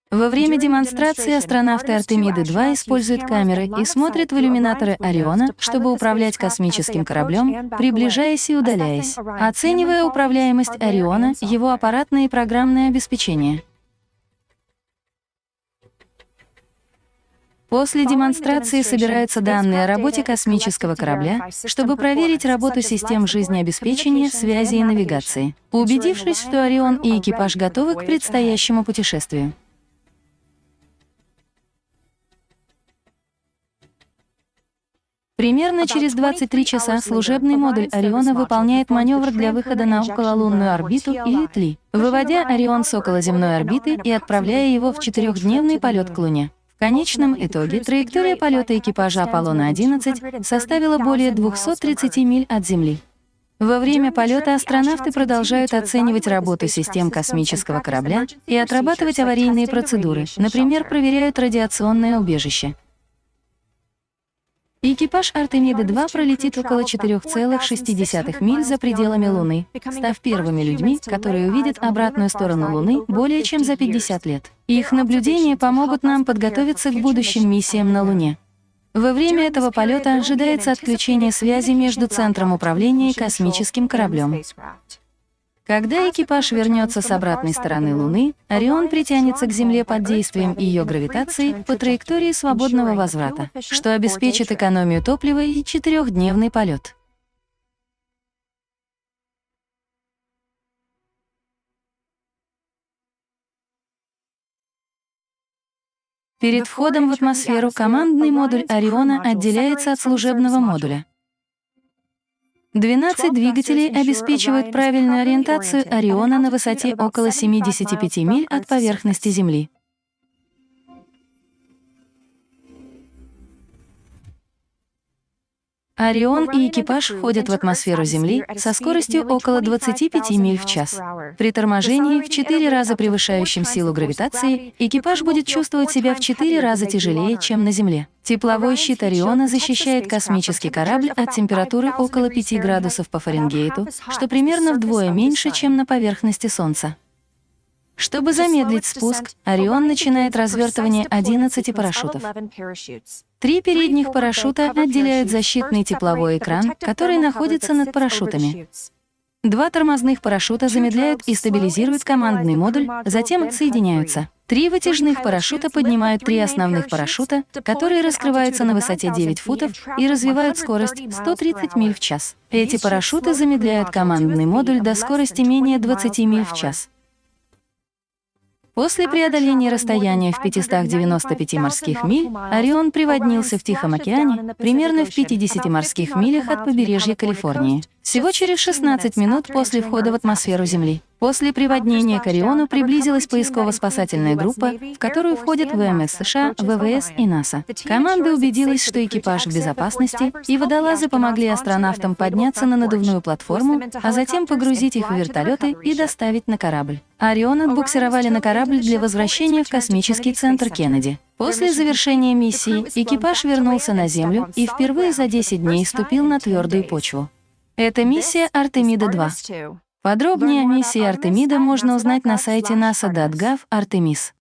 Во время демонстрации астронавты Артемиды-2 используют камеры и смотрят в иллюминаторы Ориона, чтобы управлять космическим кораблем, приближаясь и удаляясь, оценивая управляемость Ориона, его аппаратное и программное обеспечение. После демонстрации собираются данные о работе космического корабля, чтобы проверить работу систем жизнеобеспечения, связи и навигации, убедившись, что Орион и экипаж готовы к предстоящему путешествию. Примерно через 23 часа служебный модуль Ориона выполняет маневр для выхода на окололунную орбиту, или ТЛИ, выводя Орион с околоземной орбиты и отправляя его в 4-дневный полет к Луне. В конечном итоге траектория полета экипажа Аполлона-11 составила более 230 миль от Земли. Во время полета астронавты продолжают оценивать работу систем космического корабля и отрабатывать аварийные процедуры, например, проверяют радиационное убежище. Экипаж Артемиды-2 пролетит около 4,6 миль за пределами Луны, став первыми людьми, которые увидят обратную сторону Луны более чем за 50 лет. Их наблюдения помогут нам подготовиться к будущим миссиям на Луне. Во время этого полета ожидается отключение связи между Центром управления и космическим кораблем. Когда экипаж вернется с обратной стороны Луны, Орион притянется к Земле под действием ее гравитации по траектории свободного возврата, что обеспечит экономию топлива и 4-дневный полет. Перед входом в атмосферу командный модуль Ориона отделяется от служебного модуля. 12 двигателей обеспечивают правильную ориентацию Ориона на высоте около 75 миль от поверхности Земли. Орион и экипаж входят в атмосферу Земли со скоростью около 25 миль в час. При торможении, в 4 раза превышающем силу гравитации, экипаж будет чувствовать себя в 4 раза тяжелее, чем на Земле. Тепловой щит Ориона защищает космический корабль от температуры около 5 градусов по Фаренгейту, что примерно вдвое меньше, чем на поверхности Солнца. Чтобы замедлить спуск, Орион начинает развертывание 11 парашютов. 3 передних парашюта отделяют защитный тепловой экран, который находится над парашютами. 2 тормозных парашюта замедляют и стабилизируют командный модуль, затем отсоединяются. 3 вытяжных парашюта поднимают 3 основных парашюта, которые раскрываются на высоте 9 футов и развивают скорость 130 миль в час. Эти парашюты замедляют командный модуль до скорости менее 20 миль в час. После преодоления расстояния в 595 морских миль, Орион приводнился в Тихом океане, примерно в 50 морских милях от побережья Калифорнии. Всего через 16 минут после входа в атмосферу Земли. После приводнения к Ориону приблизилась поисково-спасательная группа, в которую входят ВМС США, ВВС и НАСА. Команда убедилась, что экипаж в безопасности, и водолазы помогли астронавтам подняться на надувную платформу, а затем погрузить их в вертолеты и доставить на корабль. Орион отбуксировали на корабль для возвращения в космический центр Кеннеди. После завершения миссии экипаж вернулся на Землю и впервые за 10 дней ступил на твердую почву. Это миссия Артемида-2. Подробнее о миссии Артемида можно узнать на сайте nasa.gov Artemis.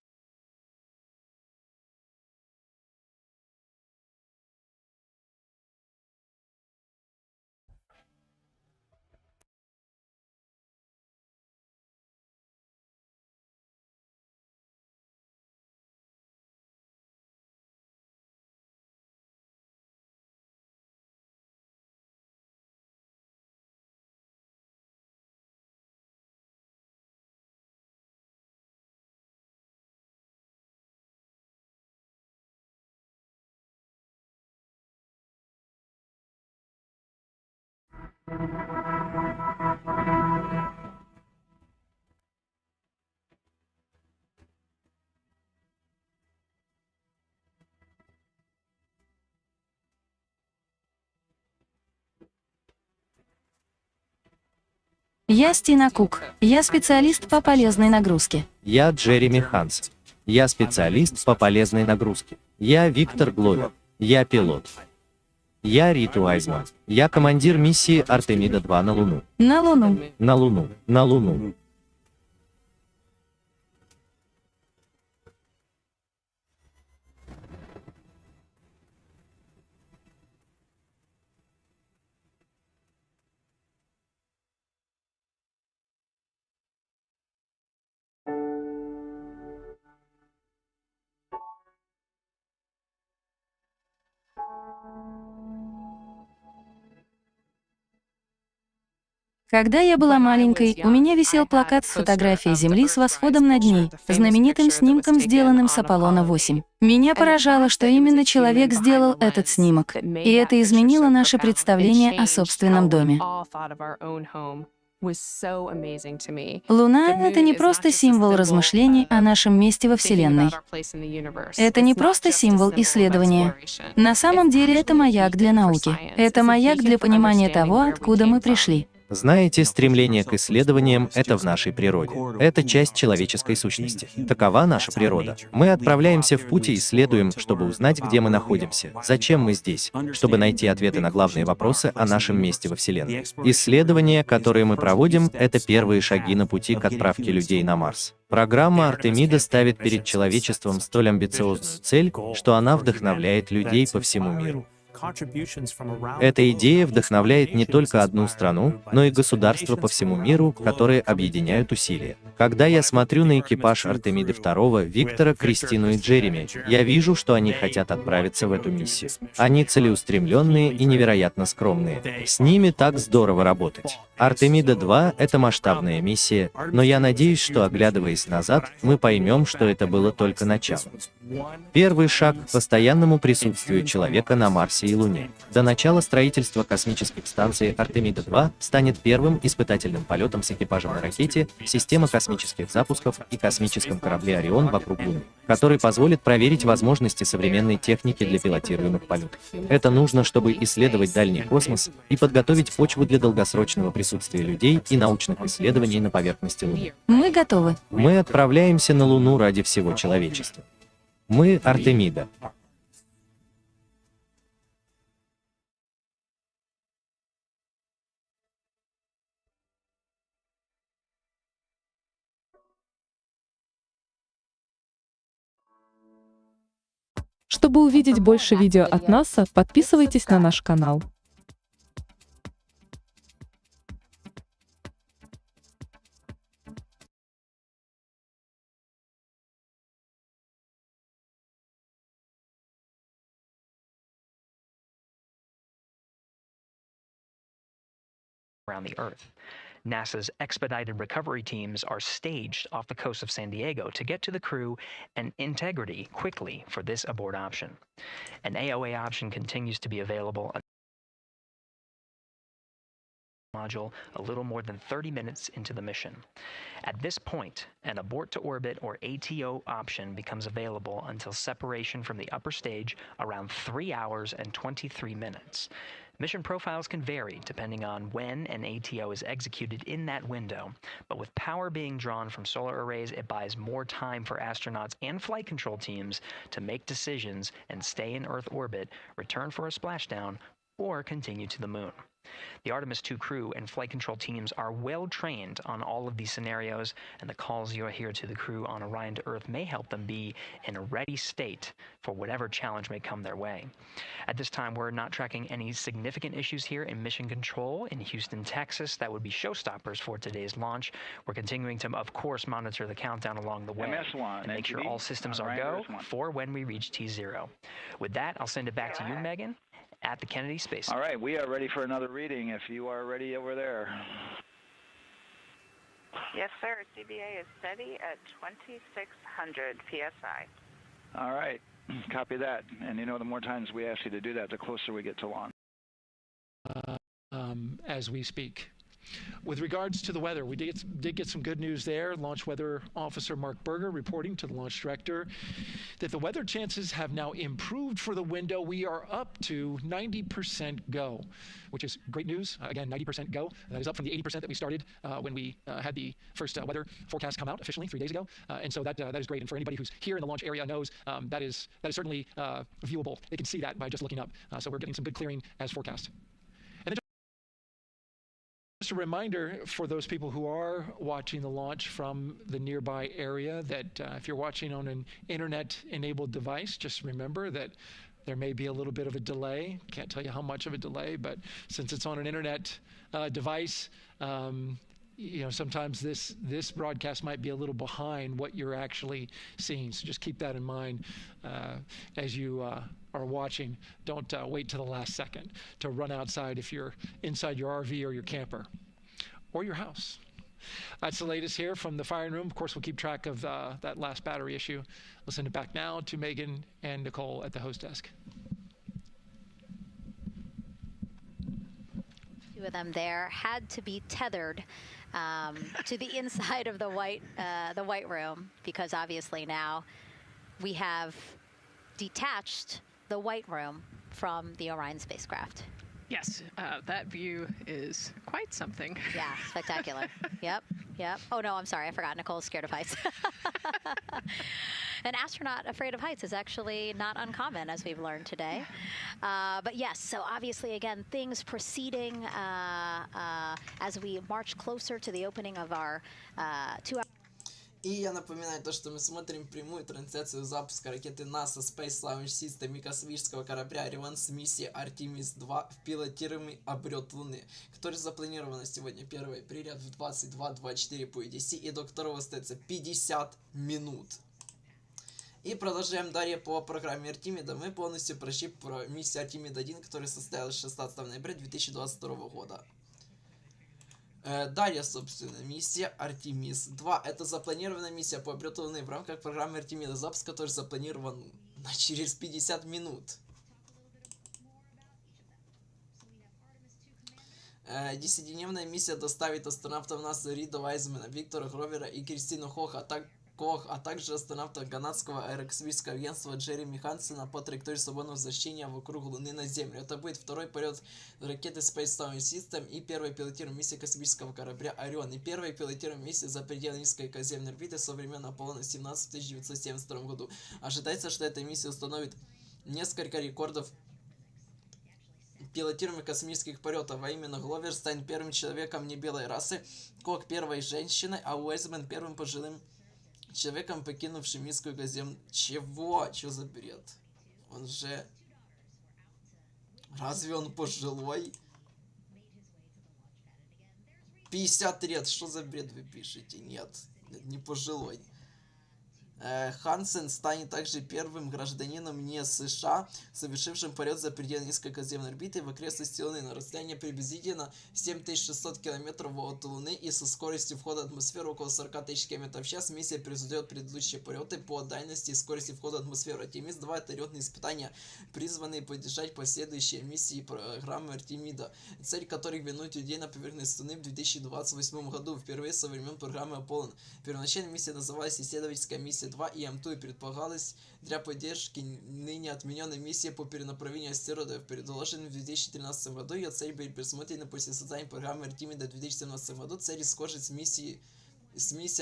Я Christina Koch. Я специалист по полезной нагрузке. Я Джереми Хансен. Я специалист по полезной нагрузке. Я Виктор Гловер. Я пилот. Я Reid Wiseman. Я командир миссии Артемида-2 на Луну. На Луну. На Луну. На Луну. Когда я была маленькой, у меня висел плакат с фотографией Земли с восходом над ней, знаменитым снимком, сделанным с Аполлона-8. Меня поражало, что именно человек сделал этот снимок, и это изменило наше представление о собственном доме. Луна — это не просто символ размышлений о нашем месте во Вселенной. Это не просто символ исследования. На самом деле это маяк для науки. Это маяк для понимания того, откуда мы пришли. Знаете, стремление к исследованиям — это в нашей природе. Это часть человеческой сущности. Такова наша природа. Мы отправляемся в путь и исследуем, чтобы узнать, где мы находимся, зачем мы здесь, чтобы найти ответы на главные вопросы о нашем месте во Вселенной. Исследования, которые мы проводим, — это первые шаги на пути к отправке людей на Марс. Программа Артемида ставит перед человечеством столь амбициозную цель, что она вдохновляет людей по всему миру. Эта идея вдохновляет не только одну страну, но и государства по всему миру, которые объединяют усилия. Когда я смотрю на экипаж Артемиды-2, Виктора, Кристину и Джереми, я вижу, что они хотят отправиться в эту миссию. Они целеустремленные и невероятно скромные. С ними так здорово работать. Артемида-2 — это масштабная миссия, но я надеюсь, что, оглядываясь назад, мы поймем, что это было только началом. Первый шаг к постоянному присутствию человека на Марсе и Луне. До начала строительства космической станции Артемида-2 станет первым испытательным полетом с экипажем на ракете, система космических запусков и космическом корабле «Орион» вокруг Луны, который позволит проверить возможности современной техники для пилотируемых полетов. Это нужно, чтобы исследовать дальний космос и подготовить почву для долгосрочного присутствия людей и научных исследований на поверхности Луны. Мы готовы. Мы отправляемся на Луну ради всего человечества. Мы Артемида. Чтобы увидеть больше видео от НАСА, подписывайтесь на наш канал. Around the Earth. NASA's expedited recovery teams are staged off the coast of San Diego to get to the crew and integrity quickly for this abort option. An AOA option continues to be available module a little more than 30 minutes into the mission. At this point, an abort to orbit or ATO option becomes available until separation from the upper stage around 3 hours and 23 minutes. Mission profiles can vary depending on when an ATO is executed in that window, but with power being drawn from solar arrays, it buys more time for astronauts and flight control teams to make decisions and stay in Earth orbit, return for a splashdown, or continue to the moon. The Artemis 2 crew and flight control teams are well trained on all of these scenarios, and the calls you hear to the crew on Orion to Earth may help them be in a ready state for whatever challenge may come their way. At this time, we're not tracking any significant issues here in mission control in Houston, Texas. That would be showstoppers for today's launch. We're continuing to, of course, monitor the countdown along the way and make sure all systems are go for when we reach T0. With that, I'll send it back to you, Megan, at the Kennedy Space Center. All right, we are ready for another reading if you are ready over there. Yes, sir. CBA is steady at 2,600 PSI. All right, copy that. And you know, the more times we ask you to do that, the closer we get to launch. As we speak. With regards to the weather, we did get some good news there. Launch Weather Officer Mark Berger reporting to the launch director that the weather chances have now improved for the window. We are up to 90% go, which is great news. Again, 90% go. That is up from the 80% that we started when we had the first weather forecast come out officially 3 days ago. And so that is great. And for anybody who's here in the launch area knows that is certainly viewable. They can see that by just looking up. So we're getting some good clearing as forecast. Just a reminder for those people who are watching the launch from the nearby area that if you're watching on an internet-enabled device, just remember that there may be a little bit of a delay. Can't tell you how much of a delay, but since it's on an internet device, you know, sometimes this broadcast might be a little behind what you're actually seeing. So just keep that in mind as you are watching. Don't wait till the last second to run outside if you're inside your RV or your camper or your house. That's the latest here from the firing room. Of course, we'll keep track of that last battery issue. We'll send it back now to Megan and Nicole at the host desk. Two of them there had to be tethered to the inside of the white room, because obviously now we have detached the white room from the Orion spacecraft. Yes, that view is quite something. Yeah, spectacular. Yep. Oh no, I'm sorry, I forgot. Nicole's scared of heights. An astronaut afraid of heights is actually not uncommon, as we've learned today. But yes, so obviously, again, things proceeding as we march closer to the opening of our 2-hour. И я напоминаю то, что мы смотрим прямую трансляцию запуска ракеты NASA Space Launch System и космического корабля Orion с миссией Artemis-2 в пилотируемый облет Луны, который запланирован на сегодня 1 апреля в 22:24 по UTC и до которого остается 50 минут. И продолжаем далее по программе Артемида. Мы полностью прошли про миссию Артемида-1, которая состоялась 16 ноября 2022 года. Далее, собственно, миссия Artemis-2. Это запланированная миссия по облету Луны в рамках программы Артемида, запуск который запланирован на через 50 минут. 10-дневная миссия доставит астронавтов НАСА Рида Вайзмана, Виктора Гровера и Кристину Кох, а также астронавта Канадского Космического Агентства Джереми Хансена по траектории свободного возвращения вокруг Луны на Землю. Это будет второй полет ракеты Space Launch System и первая пилотируемая миссия космического корабля Орион. И первая пилотируемая миссия за пределы Низкой Околоземной Орбиты со времен Аполлона 17 в 1972 году. Ожидается, что эта миссия установит несколько рекордов пилотируемых космических полетов, а именно Гловер станет первым человеком не белой расы, Кох первой женщиной, а Уэйзман первым пожилым человеком, покинувшим Низкую Околоземную... Чего? Чё за бред? Он же... Разве он пожилой? 50 лет. Что за бред вы пишете? Нет, не пожилой. Хансен станет также первым гражданином не США, совершившим полет за пределы Низкой Околоземной Орбиты в окрестности Луны на расстоянии приблизительно 7600 км от Луны и со скоростью входа в атмосферу около 40 тысяч км в час. Миссия превзойдет предыдущие полеты по дальности и скорости входа в атмосферу. Artemis-2 — это летные испытания, призванные поддержать последующие миссии программы Артемида, цель которых вернуть людей на поверхность Луны в 2028 году, впервые со времен программы Аполлон. Первоначально миссия называлась исследовательская миссия 2 и М2 и предполагалась для поддержки ныне отмененной миссии по перенаправлению астероидов, предложенной в 2013 году. Ее цель были пересмотрены после создания программы Артемида в 2017 году. Цели схожи с миссией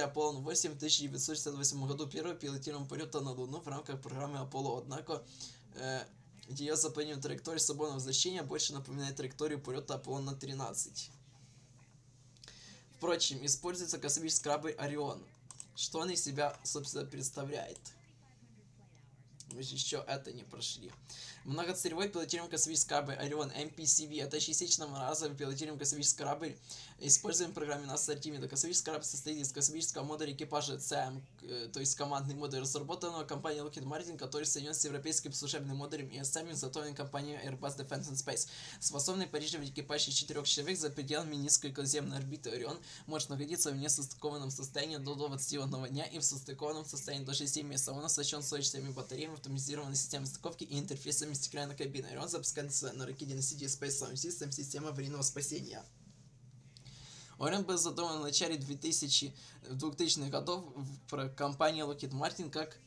Аполлон 8 в 1968 году, первого пилотируемого полета на Луну в рамках программы Аполло. Однако ее запланированная траектория свободного возвращения больше напоминает траекторию полета Аполлона-13. Впрочем, используется космический корабль Орион. Что он из себя, собственно, представляет? Мы же еще это не прошли. Многоцелевой пилотируемый космический корабль Орион MPCV. Это частично многоразовый пилотируемый космический корабль, используемый в программе НАСА Артемида. Космический корабль состоит из космического модуля экипажа CM, то есть командный модуль, разработанного компанией Lockheed Martin, который соединен с европейским служебным модулем IoSpace, изготовленным компанией Airbus Defence and Space. Способный поддерживать экипаж из 4 человек за пределами Низкой Околоземной Орбиты. Орион может находиться в несостыкованном состоянии до 21 дня и в состыкованном состоянии до 6 месяцев. Он оснащен солнечными батареями, автоматизированной системой стыковки и интерфейсами стеклянной кабины. Орион запускается на ракете носитель Space Sound System, система аварийного спасения. Орион был задуман в начале 2000-х годов в компании Lockheed Martin как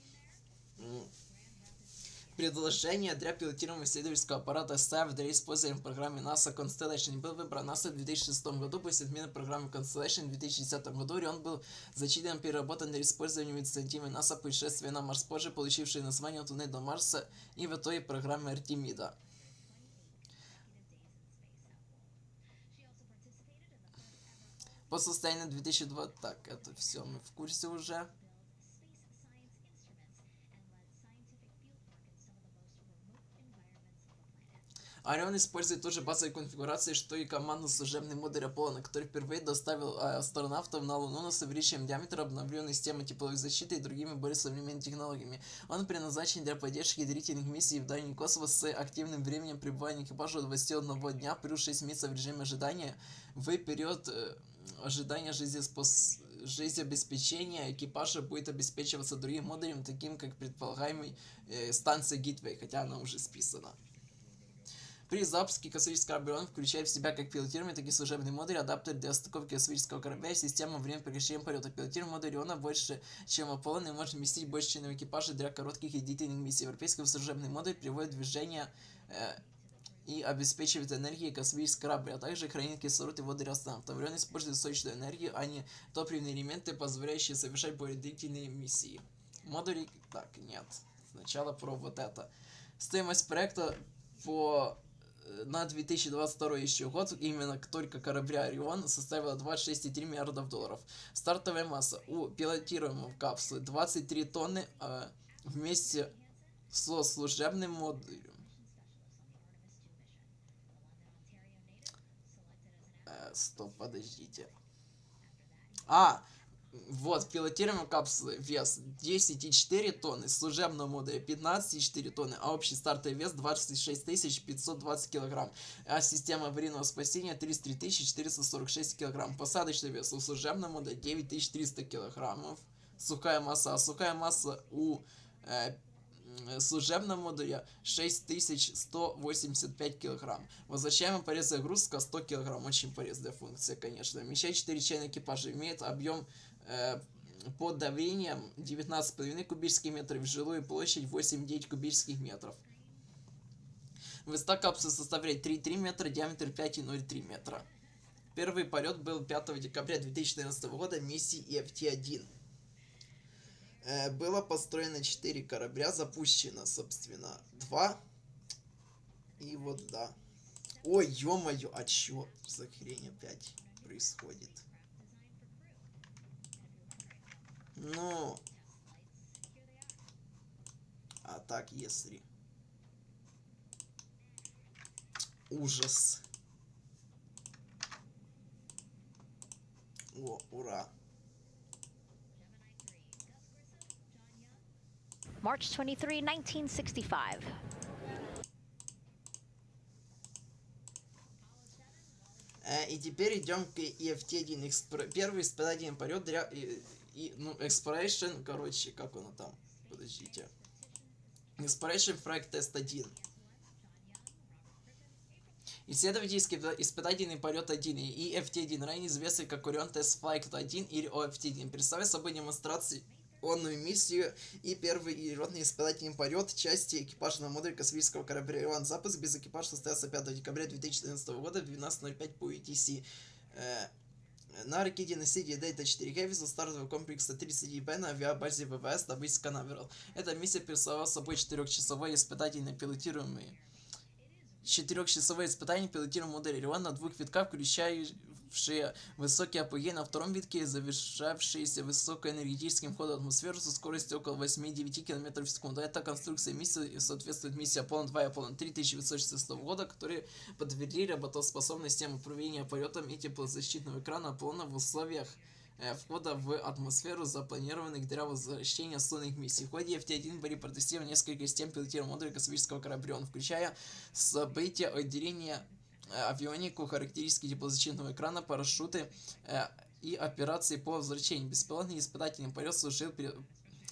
предложение для пилотируемого исследовательского аппарата SAF для использования в программе NASA Constellation. Был выбран NASA в 2006 году после отмены программы Constellation в 2010 году. Орион был зачитан переработан для использования в инициативе NASA путешествия на Марс, позже получившей название от Луны до Марса, и в итоге программы Артемида. По состоянию 2020... Так, это все мы в курсе уже. Орион использует ту же базовую конфигурацию, что и командно-служебный модуль Аполлона, который впервые доставил астронавтов на Луну, но с увеличением диаметра, обновленной системой тепловой защиты и другими более современными технологиями. Он предназначен для поддержки длительных миссий в дальний космос с активным временем пребывания экипажа 21 дня, плюс 6 месяцев в режиме ожидания. В период ожидания жизнеобеспечения экипажа будет обеспечиваться другим модулем, таким как предполагаемый станция Гитвей, хотя она уже списана. При запуске космического корабля он включает в себя как пилотируемый, так и служебный модуль, адаптер для стыковки космического корабля и систему время прекращения полета. Пилотируемый модуль Ориона больше, чем Аполлон, и может вместить больше членов экипажа для коротких и длительных миссий. Европейский служебный модуль приводит в движение и обеспечивает энергией космический корабль, а также хранит кислород и воду для астронавтов. Орион использует солнечную энергию, а не топливные элементы, позволяющие совершать более длительные миссии. Модули... Так, нет. Сначала про вот это. Стоимость проекта на 2022 еще год именно только корабля Орион составила $26,3 миллиарда. Стартовая масса у пилотируемого капсулы 23 тонны вместе со служебным модулем. Стоп, подождите. Вот, пилотируемой капсулы вес 10,4 тонны, служебного модуля 15,4 тонны, а общий стартовый вес 26 520 кг, а система аварийного спасения 33 446 кг. Посадочный вес у служебного модуля 9300 кг, сухая масса у служебного модуля 6185 кг. Возвращаемая полезная загрузка 100 кг, очень полезная функция, конечно. Вмещает 4 члена экипажа, имеет объем под давлением 19,5 кубических метров, жилую площадь 8,9 кубических метров. Высота капсулы составляет 3,3 метра, диаметр 5,03 метра. Первый полет был 5 декабря 2014 года миссии EFT-1. Было построено 4 корабля, запущено, собственно, 2. И вот, да. Ой, ё-моё, а чё за хрень опять происходит? Ну... А так, если... Ужас. О, ура. March 23, 1965. И теперь идем к EFT-1. Первый испытательный полет для... Exploration, короче, как оно там? Подождите. Exploration Flight Test 1. Исследовательский испытательный полет 1 и EFT-1, ранее известный как Orion Test Flight 1 или OFT-1, представляет собой демонстрационную миссию и первый летный испытательный полет части экипажа на модуле космического корабля Orion. Запуск без экипажа состоялся 5 декабря 2014 года в 12:05 по UTC. На ракете-носителе Delta 4 Heavy со стартового комплекса 30B на авиабазе ВВС Добыть Канаверал. Эта миссия представляла собой 4-часовой испытательный пилотируемый модуль Orion на двух витках, включающие высокий апогей на втором витке и завершавшиеся высокоэнергетическим входом в атмосферу со скоростью около 8-9 км в секунду. Эта конструкция миссии соответствует миссии Аполлон-2 и Аполлон-3 1916 года, которые подтвердили работоспособность системы управления полетом и теплозащитного экрана Аполлона в условиях входа в атмосферу, запланированных для возвращения с лунных миссий. В ходе FT-1 были протестированы несколько систем пилотируемого модуля космического корабля, включая события, отделение, авионику, характеристики теплозащитного экрана, парашюты и операции по возвращению. Беспилотный испытательный полет служил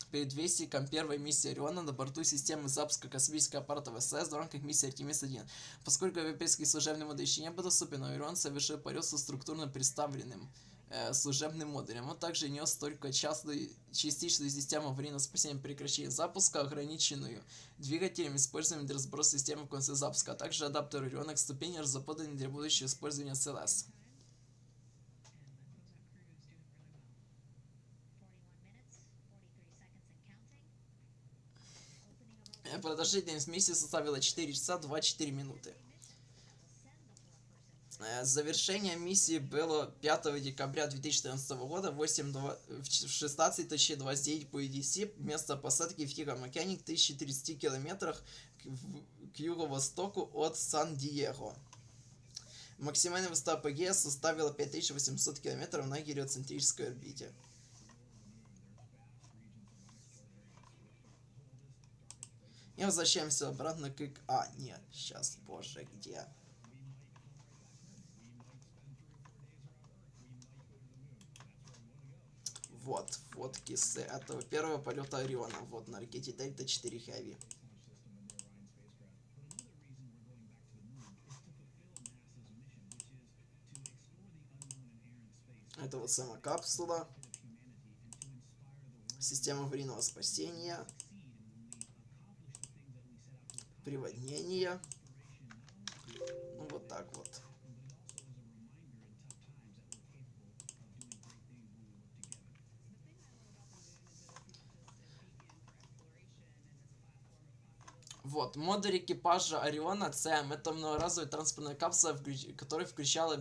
предвестником первой миссии Ориона на борту системы запуска космического аппарата СЛС в рамках миссии Artemis-2. Поскольку европейский служебный модуль еще не был доступен, Орион совершил полет со структурно представленным служебным модулем. Он также нес только частичную систему аварийного спасения прекращения запуска, ограниченную двигателем, используемым для сброса системы в конце запуска, а также адаптер Ориона к ступени, разработанный для будущего использования SLS. Продолжительность миссии составила 4 часа 24 минуты. Завершение миссии было 5 декабря 2014 года в 16:29 по EDC. Место посадки в Тихом океане в 1030 километрах к юго-востоку от Сан-Диего. Максимальная высота апогея составила 5800 километров на гелиоцентрической орбите. И возвращаемся обратно к... нет, сейчас, боже, где... Вот, фотки с этого первого полета Ориона. Вот на ракете Delta 4 Heavy. Это вот сама капсула. Система аварийного спасения. Приводнение. Ну вот так вот. Вот, модуль экипажа Ориона Всем. Это многоразовая транспортная капсула, которая включала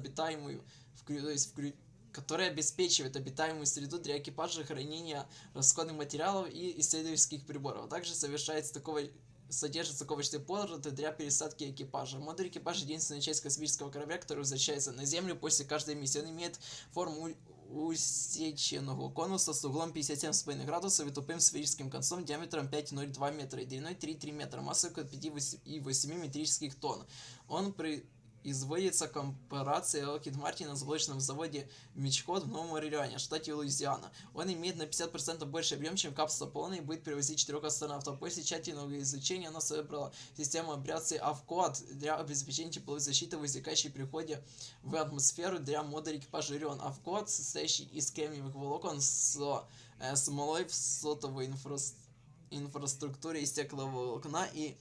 которая обеспечивает обитаемую среду для экипажа, хранения расходных материалов и исследовательских приборов. Также содержит такого порты для пересадки экипажа. Модуль экипажа — единственная часть космического корабля, который возвращается на Землю после каждой миссии. Он имеет форму усеченного конуса с углом 57,5 градусов и тупым сферическим концом диаметром 5,02 метра и длиной 3,3 метра, массой около 5,8 метрических тонн. Он производится корпорацией Lockheed Martin на заблоченном заводе Мичкот в Новом Орлеане, штате Луизиана. Он имеет на 50% больше объем, чем капсула Аполлона, и будет перевозить 4 астронавтов. После тщательного изучения она собрала систему абляции АВКОД для обеспечения тепловой защиты, возникающей при входе в атмосферу для модуля экипажа Орион. АВКОД, состоящий из кремниевых волокон с смолой в сотовой инфраструктуре из стекловолокна и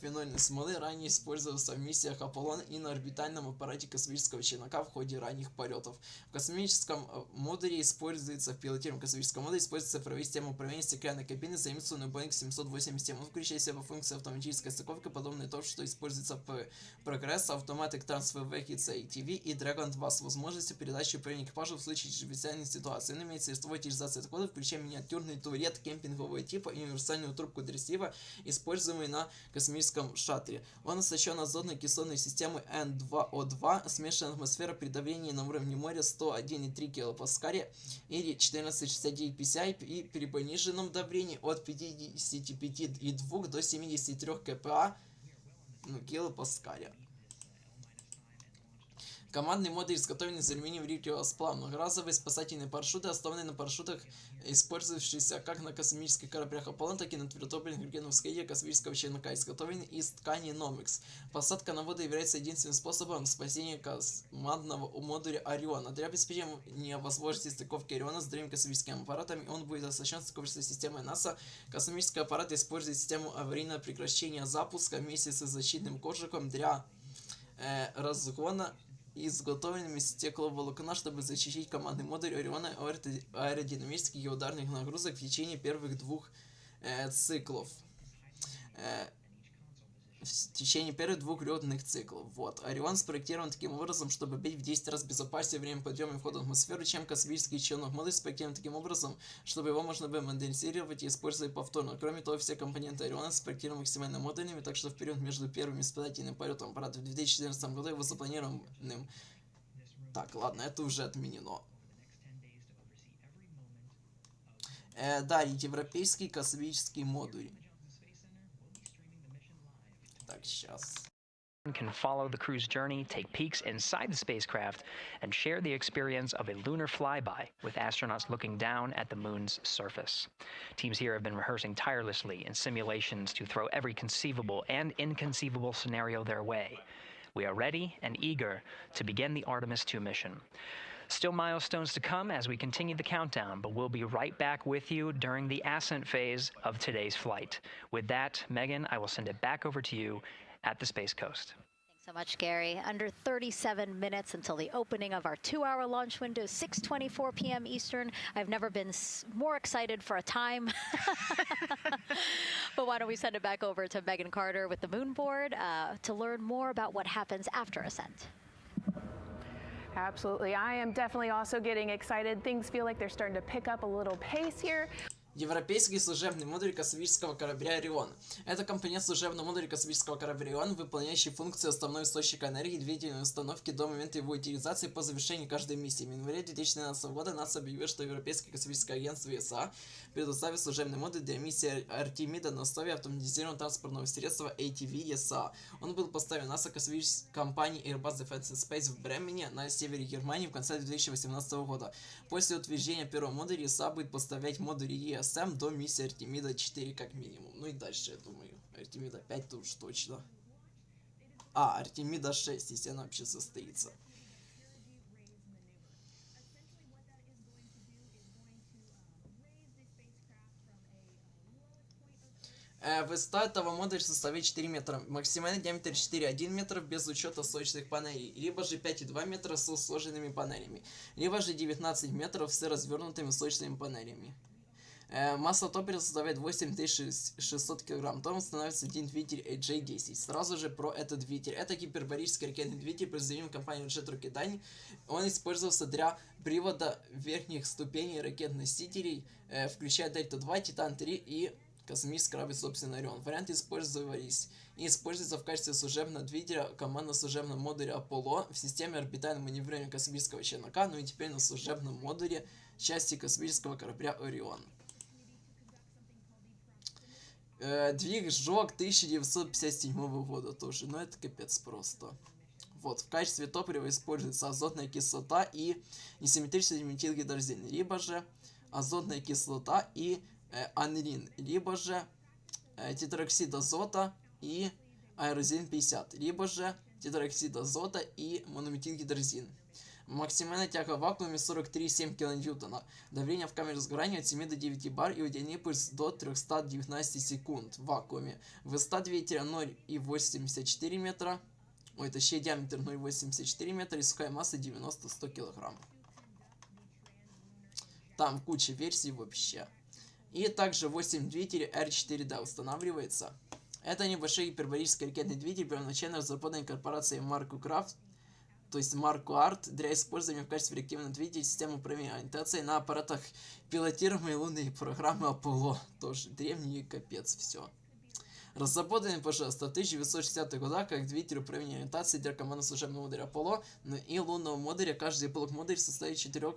фенольной смолы, ранее использовался в миссиях Аполлон и на орбитальном аппарате космического челнока в ходе ранних полетов. В космическом модуле используется, в пилотируемом космическом модуле используется цифровая система управления стеклянной кабины, заимствованную Boeing 787. Он включает в себя функцию автоматической стыковки, подобной тому, что используется в Progress, Automatic Transfer Vehicles ATV и Dragon 2 с возможностью передачи управления экипажа в случае чрезвычайной ситуации. Он имеет средства утилизации отходов, включая миниатюрный турет кемпингового типа и универсальную трубку для слива, используемую на космическом шаттле. Он оснащен азотной кислотной системой N2O2, смешанная атмосфера при давлении на уровне моря 101,3 кПа или 1469 PSI и при пониженном давлении от 55,2 до 73 кПа килопаскаля. Командный модуль изготовлен из алюминиевого рифлевого сплава. Многоразовые спасательные парашюты, основанные на парашютах, использующиеся как на космических кораблях Аполлон, так и на твердотопливных ракетных скоростях космического челнока, изготовлены из ткани Номекс. Посадка на воду является единственным способом спасения командного модуля Ориона. Для обеспечения возможности стыковки Ориона с другими космическими аппаратами он будет оснащен стыковочной системой НАСА. Космический аппарат использует систему аварийного прекращения запуска вместе с защитным кожухом для разгона изготовленными из стекловолокна, чтобы защитить командный модуль Ориона от аэродинамических и ударных нагрузок в течение первых двух циклов. В течение первых двух летных циклов. Вот. Орион спроектирован таким образом, чтобы быть в 10 раз безопаснее время подъема и входа в атмосферу, чем космический челнок. Модуль спроектирован таким образом, чтобы его можно было модернизировать и использовать повторно. Кроме того, все компоненты Ориона спроектированы максимально модульными, так что в период между первым испытательным полетом аппарата в 2014 году его запланированным... Так, ладно, это уже отменено. Далее, европейский космический модуль. Так, сейчас. Can follow the crew's journey, take peeks inside the spacecraft, and share the experience of a lunar flyby with astronauts looking down at the moon's surface. Teams here have been rehearsing tirelessly in simulations to throw every conceivable and inconceivable scenario their way. We are ready and eager to begin the Artemis-2 mission. Still milestones to come as we continue the countdown, but we'll be right back with you during the ascent phase of today's flight. With that, Megan, I will send it back over to you at the Space Coast. Thanks so much, Gary. Under 37 minutes until the opening of our 2-hour launch window, 6:24 p.m. Eastern. I've never been more excited for a time. But why don't we send it back over to Megan Carter with the moon board to learn more about what happens after ascent. Absolutely. I am definitely also getting excited. Things feel like they're starting to pick up a little pace here. Европейский служебный модуль космического корабля Орион. Это компонент служебного модуля космического корабля Орион, выполняющий функцию основного источника энергии двигательной установки до момента его утилизации по завершении каждой миссии. В январе 2012 года НАСА объявил, что Европейское космическое агентство ЕСА предоставит служебный модуль для миссии Артемида на основе автоматизированного транспортного средства ATV ЕСА. Он был поставлен НАСА космической компанией Airbus Defence and Space в Бремене на севере Германии в конце 2018 года. После утверждения первого модуля ЕСА будет поставлять модули ESM до миссии Артемида 4 как минимум. Ну и дальше, я думаю, Артемида 5-то уж точно. Артемида 6, если она вообще состоится. Высота этого модуля составит 4 метра. Максимальный диаметр 4,1 метра без учета сочных панелей. Либо же 5,2 метра с сложенными панелями. Либо же 19 метров с развернутыми сочными панелями. Масса топлива составляет 8600 кг. Том становится один двигатель AJ-10. Сразу же про этот двигатель. Это гипербарический ракетный двигатель, произведенный компанией Jet Rocketdyne. Он использовался для привода верхних ступеней ракет-носителей, включая Дельта-2, Титан-3 и космический корабль, собственно, Орион. Варианты использовались и используются в качестве служебного двигателя командно-служебного модуля Аполло в системе орбитального маневрирования космического челнока, ну и теперь на служебном модуле части космического корабля Орион. Движок 1957 года тоже, но это капец просто. Вот, в качестве топлива используется азотная кислота и несимметричный метилгидрозин, либо же азотная кислота и анилин, либо же тетроксид азота и аэрозин 50, либо же тетроксид азота и монометилгидрозин. Максимальная тяга в вакууме 43,7 кН. Давление в камере сгорания от 7 до 9 бар и удельный пульс до 319 секунд в вакууме. Высота двигателя 0,84 метра. Точнее диаметр 0,84 метра и сухая масса 90-100 кг. Там куча версий вообще. И также 8 двигателей R4D устанавливается. Это небольшой гипербарический ракетный двигатель, первоначально разработанный корпорацией Marco Craft то есть марку ART, для использования в качестве реактивного двигателя системы управления ориентацией на аппаратах пилотируемой Луны и программы Apollo. Тоже древний капец, все. Разработанный, пожалуйста, в 1960-х годах как двигатель управления ориентацией для командного служебного модуля Apollo и лунного модуля. Каждый блок модуля состоит из 4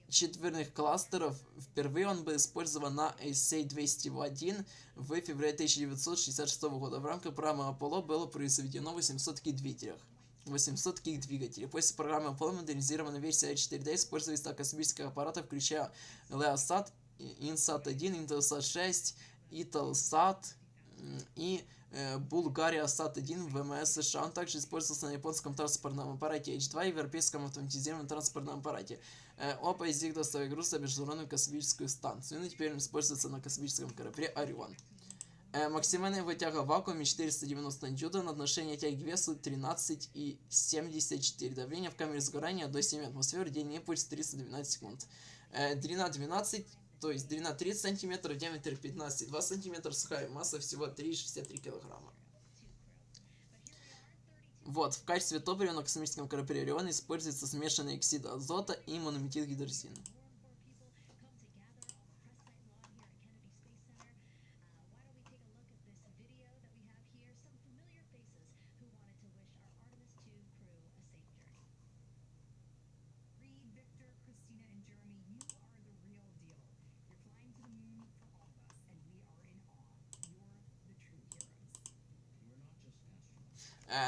четверных кластеров. Впервые он был использован на SA-201 в феврале 1966 года. В рамках программы Apollo было произведено 800 таких двигателей. После программы Apollo модернизированная версия A4D используется для космических аппаратов, включая LEOSat, InSat-1, Intelsat-6, Eutelsat и Bulgaria-Sat-1 ВМС США. Он также использовался на японском транспортном аппарате H2 и европейском автоматизированном транспортном аппарате. Оба из них доставили груз на Международную космическую станцию. И теперь он используется на космическом корабле Орион. Максимальная его тяга в вакууме 490 ньютон, отношение тяги к весу 13,74. Давление в камере сгорания до 7 атмосфер, день импульс 312 секунд. Длина 12, то есть длина 30 см, диаметр 15,2 см, сухая масса всего 3,63 кг. Вот, в качестве топлива на космическом корабле Орион используется смешанный оксид азота и монометилгидрозин.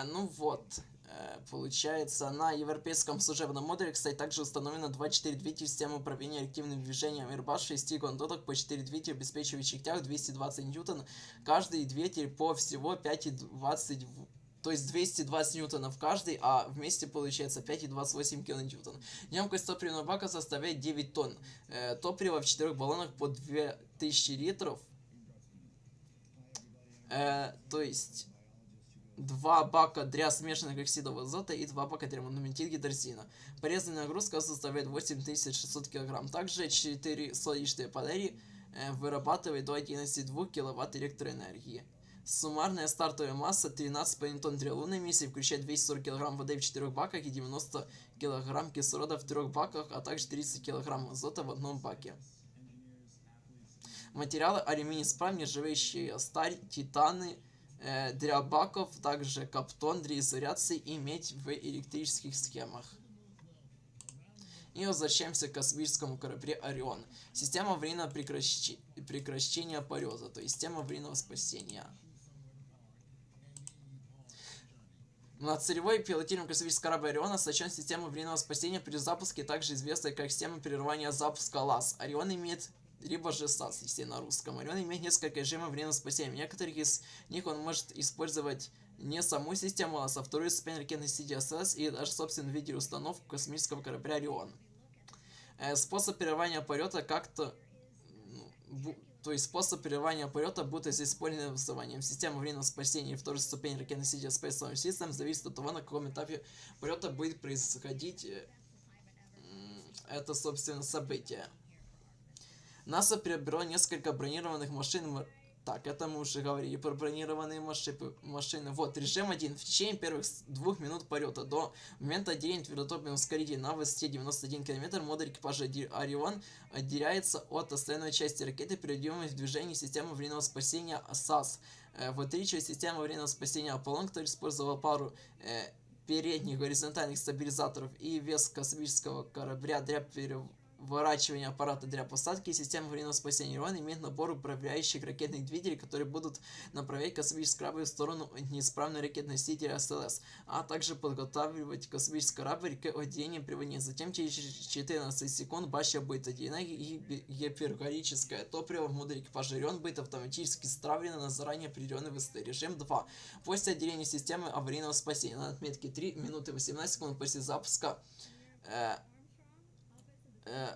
Ну вот, получается, на европейском служебном модуле, кстати, также установлено 24 двигателя системы управления реактивным движением Airbus, 6 гондолок по 4 двигателя, обеспечивающих тяг 220 ньютон, каждый двигатель по всего 5,20, то есть 220 ньютонов каждый, а вместе получается 5,28 килоньютон. Емкость топливного бака составляет 9 тонн. Топливо в 4 баллонах по 2000 литров, то есть 2 бака для смешанных оксидов азота и 2 бака для монометилгидрозина. Полезная нагрузка составляет 8600 кг. Также 4 солнечные панели вырабатывают до 11,2 кВт электроэнергии. Суммарная стартовая масса 13,5 тонн для лунной миссии, включая 240 кг воды в 4 баках и 90 кг кислорода в 3 баках, а также 30 кг азота в одном баке. Материалы: алюминий, сплав, нержавеющая сталь, титаны для баков, также каптон для изоляции и медь в электрических схемах. И возвращаемся к космическому кораблю Орион. Система аварийного прекращения полета, то есть система аварийного спасения. Многоцелевой пилотируемый космический корабль Орион оснащен системой аварийного спасения при запуске, также известной как система прерывания запуска ЛАС. Орион имеет либо же САС, если на русском. Орион имеет несколько режимов временного спасения. В некоторых из них он может использовать не саму систему ЛАС, а вторую ступень ракетной сети SLS и даже собственный двигатель установку космического корабля Орион. Способ прерывания полета способ прерывания полета будет с использованием системы временного спасения и второй ступени ракетной сети Space Launch System, зависит от того, на каком этапе полета будет происходить это, собственно, событие. НАСА приобрело несколько бронированных машин. Так, это мы уже говорили про бронированные машины. Вот, режим 1. В течение первых 2 минут полета до момента отделения твердотопливного ускорителя на высоте 91 км модуль экипажа Орион отделяется от остальной части ракеты, приведенной в движение системы аварийного спасения САС. В отличие от системы аварийного спасения Аполлон, который использовал пару передних горизонтальных стабилизаторов и вес космического корабля для переворачивания аппарата для посадки, система аварийного спасения Орион имеет набор управляющих ракетных двигателей, которые будут направлять космический корабль в сторону неисправной ракетной сети SLS, а также подготавливать космический корабль к отделению приводнения. Затем через 14 секунд башня будет отделена и гипербарическое топливо в модуле экипажа Орион будет автоматически стравлено на заранее определенной высоте. Режим 2. После отделения системы аварийного спасения на отметке 3 минуты 18 секунд после запуска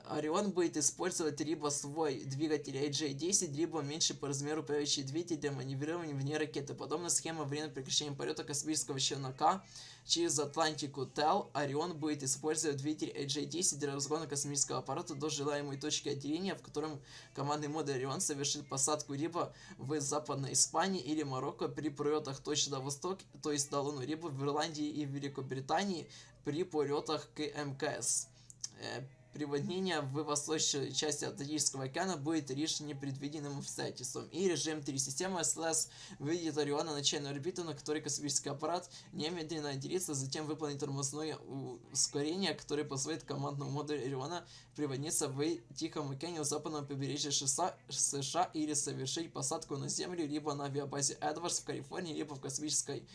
Орион будет использовать либо свой двигатель AJ-10, либо меньше по размеру правящий двигатель для маневрирования вне ракеты. Подобная схема время прекращения полета космического челнока через Атлантику ТЭЛ. Орион будет использовать двигатель AJ-10 для разгона космического аппарата до желаемой точки отделения, в котором командный модуль Орион совершит посадку либо в Западной Испании или Марокко при полетах точно на восток, то есть на Луну, либо в Ирландии и Великобритании при полетах к МКС. Приводнение в восточной части Атлантического океана будет лишь непредвиденным обстоятельством. И режим 3. Система SLS выведет Ориона на начальную орбиту, на которой космический аппарат немедленно отделится, затем выполнит тормозное ускорение, которое позволит командному модулю Ориона приводниться в Тихом океане у западного побережья США или совершить посадку на Землю либо на авиабазе Эдвардс в Калифорнии, либо в космической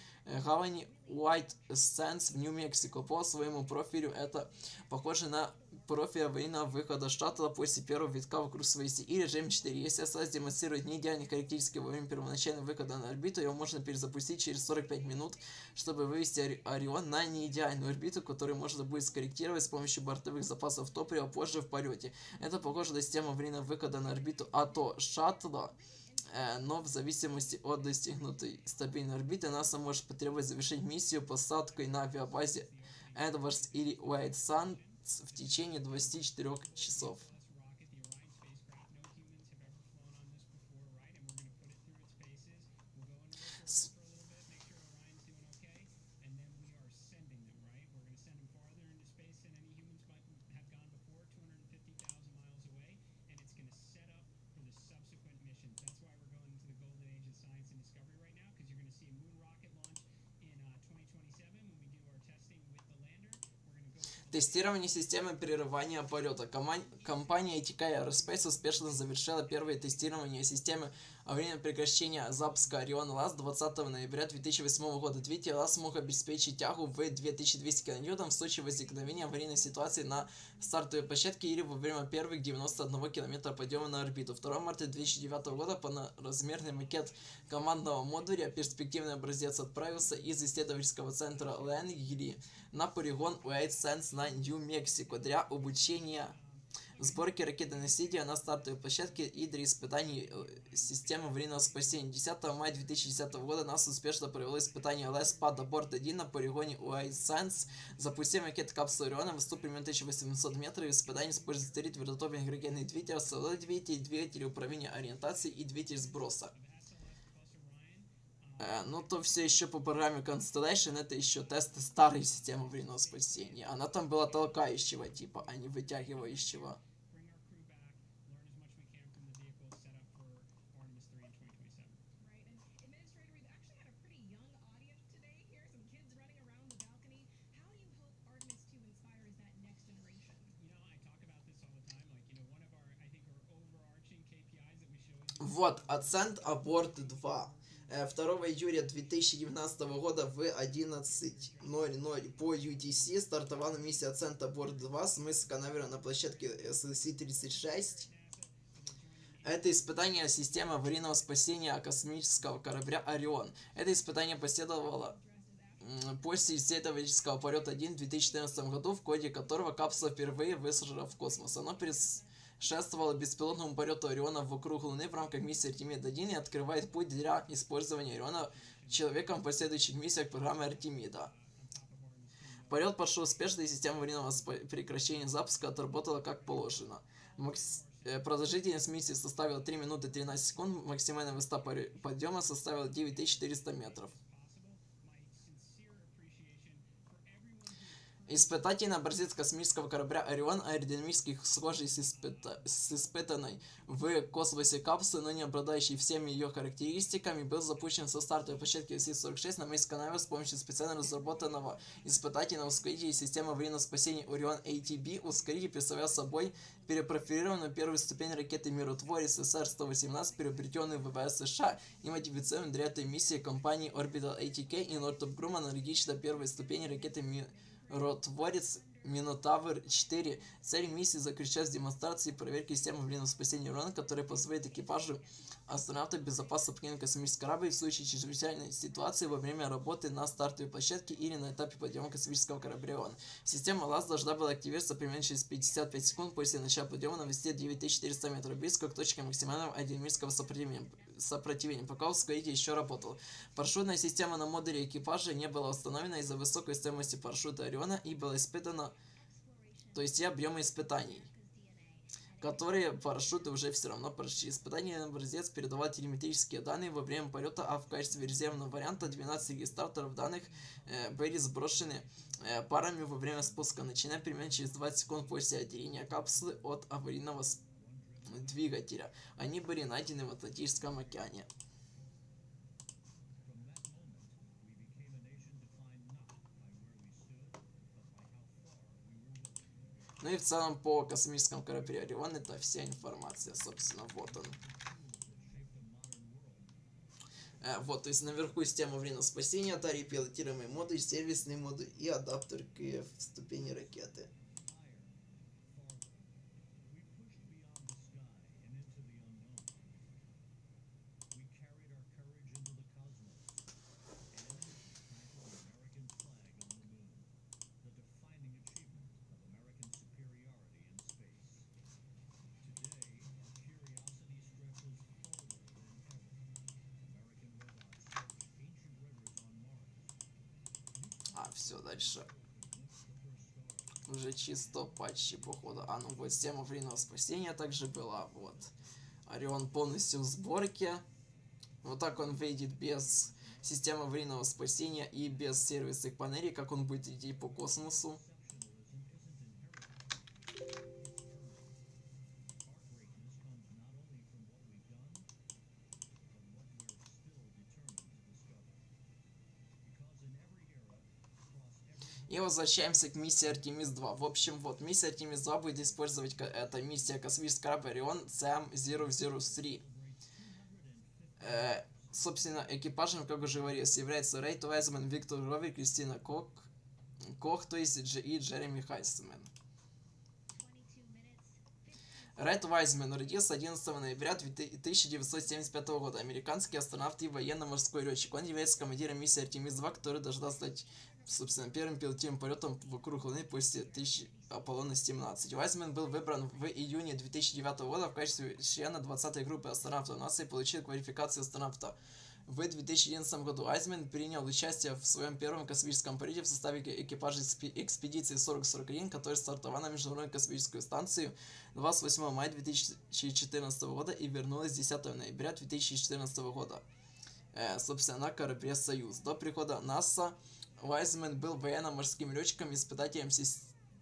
гавани White Sands в Нью-Мексико. По своему профилю это похоже на профиль аварийного выхода шаттла после первого витка вокруг своей оси. И режим 4. Если SLS демонстрирует неидеальные характеристики во время первоначального выхода на орбиту, его можно перезапустить через 45 минут, чтобы вывести Орион на неидеальную орбиту, которую можно будет скорректировать с помощью бортовых запасов топлива позже в полете. Это похоже на систему аварийного выхода на орбиту АТО шаттла, но в зависимости от достигнутой стабильной орбиты НАСА может потребовать завершить миссию посадкой на авиабазе Эдвардс или White Sands в течение 24 часов. Тестирование системы прерывания полета. Компания IoSpace успешно завершила первое тестирование системы аварийного прекращения запуска Орион ЛАС 20 ноября 2008 года. Двигатель ЛАС смог обеспечить тягу в 2200 кн в случае возникновения аварийной ситуации на стартовой площадке или во время первых 91 км подъема на орбиту. 2 марта 2009 года полноразмерный макет командного модуля, перспективный образец, отправился из исследовательского центра Лэнгли на полигон White Sands на Нью-Мексико для обучения сборки ракеты-носителя на стартовой площадке и для испытаний системы аварийного спасения. 10 мая 2010 года НАСА успешно провело испытание LS-PAD Abort-1 на полигоне White Sands. Запустив ракету капсулы Ориона в высоту примерно 1800 метров, испытание использует 3 твердотопливных ракетных двигателя, силовой двигатель, двигатель управления ориентацией и двигатель сброса. Ну, то все еще по программе Constellation, это еще тесты старой системы аварийного спасения. Она там была толкающего типа, а не вытягивающего. Вот, Ascent Abort 2. 2 июля 2019 года в 11:00 по UTC стартовала миссия Ascent Abort 2 с мыса Канавера на площадке SLS-36. Это испытание системы аварийного спасения космического корабля Орион. Это испытание последовало после исследовательского полета 1 в 2014 году, в ходе которого капсула впервые высажена в космос. Оно предшествовало беспилотному полету Ориона вокруг Луны в рамках миссии Артемида-1 и открывает путь для использования Ориона человеком в последующих миссиях программы Артемида. Полет прошел успешно, и система аварийного прекращения запуска отработала как положено. Продолжительность миссии составила 3 минуты 13 секунд, максимальная высота подъема составила 9400 метров. Испытательный образец космического корабля Орион, аэродинамически схожий с испытанной в космосе капсулой, но не обладающий всеми ее характеристиками, был запущен со стартовой площадки SLS-46 на мысе Канавер с помощью специально разработанного испытательного ускорителя системы аварийного спасения Orion ATB. Ускоритель представлял собой перепрофилированную первую ступень ракеты «Миротворец» СР-118, приобретенную в ВВС США и модифицированную для этой миссии компанией Orbital ATK и Northrop Grumman, аналогично первой ступени ракеты «Миротворец» Минотавр-4. Цель миссии заключалась в демонстрации и проверке системы аварийного спасения Орона, которая позволит экипажу астронавтов безопасно покинуть космический корабль в случае чрезвычайной ситуации во время работы на стартовой площадке или на этапе подъема космического корабля Орион. Система ЛАС должна была активироваться примерно через 55 секунд после начала подъема на высоте 9400 метров, близко к точке максимального адиамического сопротивления, пока ускоритель еще работал. Парашютная система на модуле экипажа не была установлена из-за высокой стоимости парашюта Ориона и была испытана, то есть и объема испытаний, которые парашюты уже все равно прошли. Испытание образец передавал телеметрические данные во время полета, а в качестве резервного варианта 12 регистраторов данных были сброшены парами во время спуска, начиная примерно через 20 секунд после отделения капсулы от аварийного двигателя. Они были найдены в Атлантическом океане. Ну и в целом по космическому кораблю Орион это вся информация, собственно, вот он. Вот, то есть наверху система аварийного спасения, тарий, пилотируемый модуль, сервисный модуль и адаптер к ступени ракеты. Все, дальше. Уже чисто почти походу. Ну вот, система аварийного спасения также была. Вот. Орион полностью в сборке. Вот так он выйдет без системы аварийного спасения и без сервисных панелей, как он будет идти по космосу. И возвращаемся к миссии Artemis-2. В общем, вот, миссия Artemis-2 будет использовать, это миссия космический корабль Орион CM-003. Собственно, экипажем, как уже говорилось, является Reid Wiseman, Виктор Ровер, Christina Koch, то есть и Jeremy Hansen. Reid Wiseman родился 11 ноября 1975 года. Американский астронавт и военно-морской летчик. Он является командиром миссии Artemis-2, которая должна стать, собственно, первым пилотируемым полетом вокруг Луны после Аполлона-17. Wiseman был выбран в июне 2009 года в качестве члена 20-й группы астронавтов НАСА и получил квалификацию астронавта. В 2011 году Wiseman принял участие в своем первом космическом полете в составе экипажа экспедиции 4041, которая стартовала на Международную космическую станцию 28 мая 2014 года и вернулась 10 ноября 2014 года, собственно, на корабле «Союз». До прихода НАСА Wiseman был военно-морским летчиком-испытателем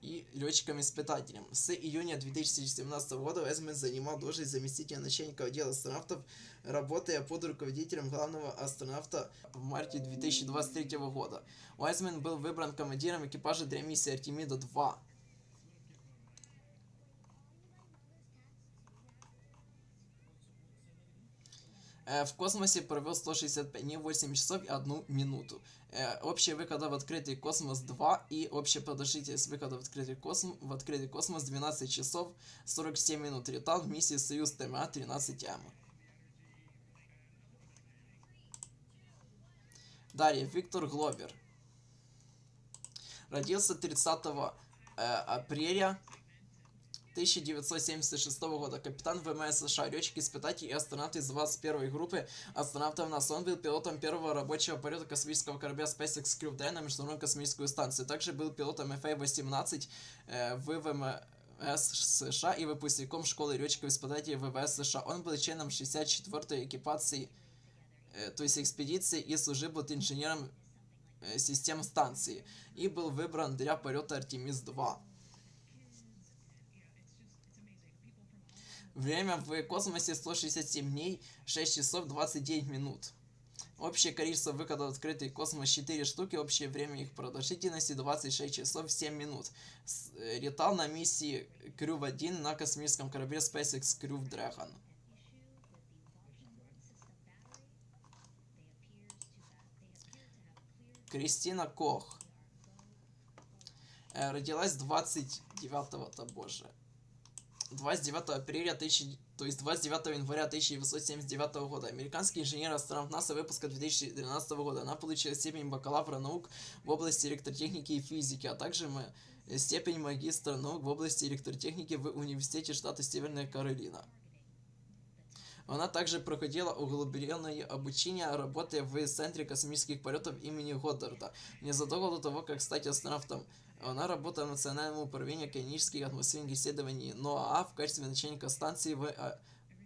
и летчиком-испытателем. С июня 2017 года Wiseman занимал должность заместителя начальника отдела астронавтов, работая под руководителем главного астронавта в марте 2023 года. Wiseman был выбран командиром экипажа для миссии Artemida-2. В космосе провел 165 дней, 8 часов и 1 минуту. Общие выходы в открытый космос 2 и общая продолжительность выхода в открытый космос 12 часов 47 минут. Летал в миссии Союз ТМА 13М. Далее, Виктор Гловер. Родился 30 апреля 1976 года. Капитан ВМС США, летчик-испытатель и астронавт из 21-й группы астронавтов НАСА. Он был пилотом первого рабочего полета космического корабля SpaceX Crew Dragon на Международную космическую станцию. Также был пилотом FA-18 в ВМС США и выпускником школы летчиков-испытателей ВВС США. Он был членом 64-й экипации, то есть экспедиции, и служил инженером систем станции. И был выбран для полета Artemis-2. Время в космосе 167 дней, 6 часов 29 минут. Общее количество выходов в открытый космос 4 штуки, общее время их продолжительности 26 часов 7 минут. Летал на миссии Crew-1 на космическом корабле SpaceX Crew Dragon. Christina Koch. родилась 29 апреля, то есть 29 января 1979 года. Американский инженер-астронавт НАСА выпуска 2012 года. Она получила степень бакалавра наук в области электротехники и физики, а также степень магистра наук в области электротехники в Университете штата Северная Каролина. Она также проходила углубленное обучение, работая в Центре космических полетов имени Годдарда. Незадолго до того, как стать астронавтом, она работала в Национальном управлении океанических и атмосферных исследований НОАА в качестве начальника станции в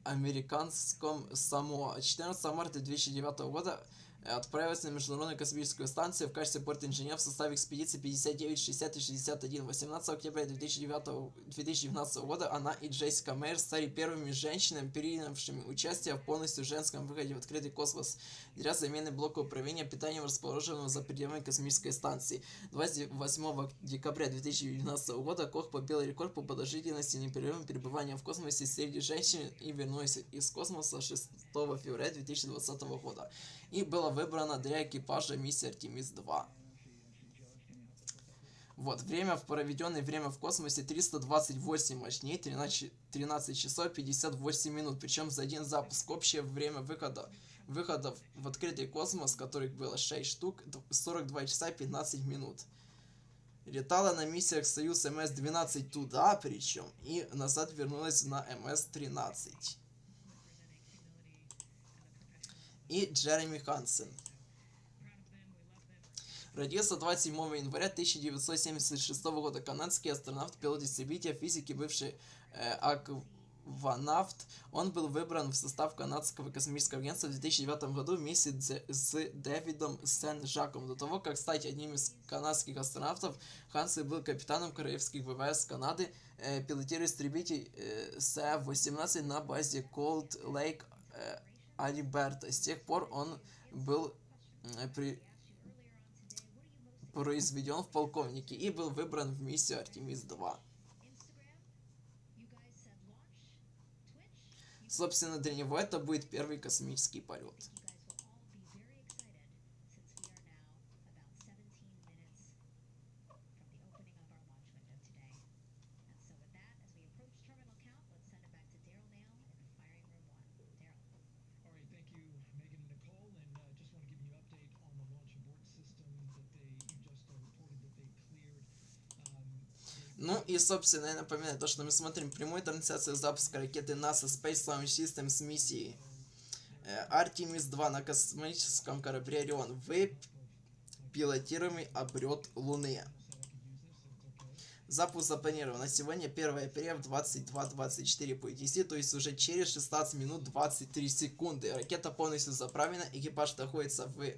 американском Самоа. 14 марта 2009 года отправилась на Международную космическую станцию в качестве борт-инженера в составе экспедиции 59, 60 и 61. 18 октября 2019 года она и Джессика Мейер стали первыми женщинами, принявшими участие в полностью женском выходе в открытый космос для замены блока управления питанием, расположенного за пределами космической станции. 28 декабря 2019 года Кох побил рекорд по продолжительности непрерывного пребывания в космосе среди женщин и вернулась из космоса 6 февраля 2020 года. И была выбрана для экипажа миссии Artemis-2. Вот, проведенное время в космосе 328 дней, 13 часов 58 минут, причем за один запуск. Общее время выходов в открытый космос, которых было 6 штук, 42 часа 15 минут. Летала на миссиях Союз МС-12 туда, причем, и назад вернулась на МС-13. И Джереми Хансен. Родился 27 января 1976 года. Канадский астронавт, пилот-истребитель физики, бывший акванавт. Он был выбран в состав Канадского Космического Агентства в 2009 году вместе с Дэвидом Сен-Жаком. До того, как стать одним из канадских астронавтов, Хансен был капитаном Королевских ВВС Канады, пилотируя истребитель СФ-18 на базе Cold Lake, Альберта. С тех пор он был произведен в полковнике и был выбран в миссию Artemis-2. Собственно, для него это будет первый космический полет. Ну и, собственно, я напоминаю то, что мы смотрим прямую трансляцию запуска ракеты NASA Space Launch System с миссией Artemis-2 на космическом корабле Орион в пилотируемый облет Луны. Запуск запланирован на сегодня, 1 апреля в 22:24 по UTC, то есть уже через 16 минут 23 секунды. Ракета полностью заправлена, экипаж находится в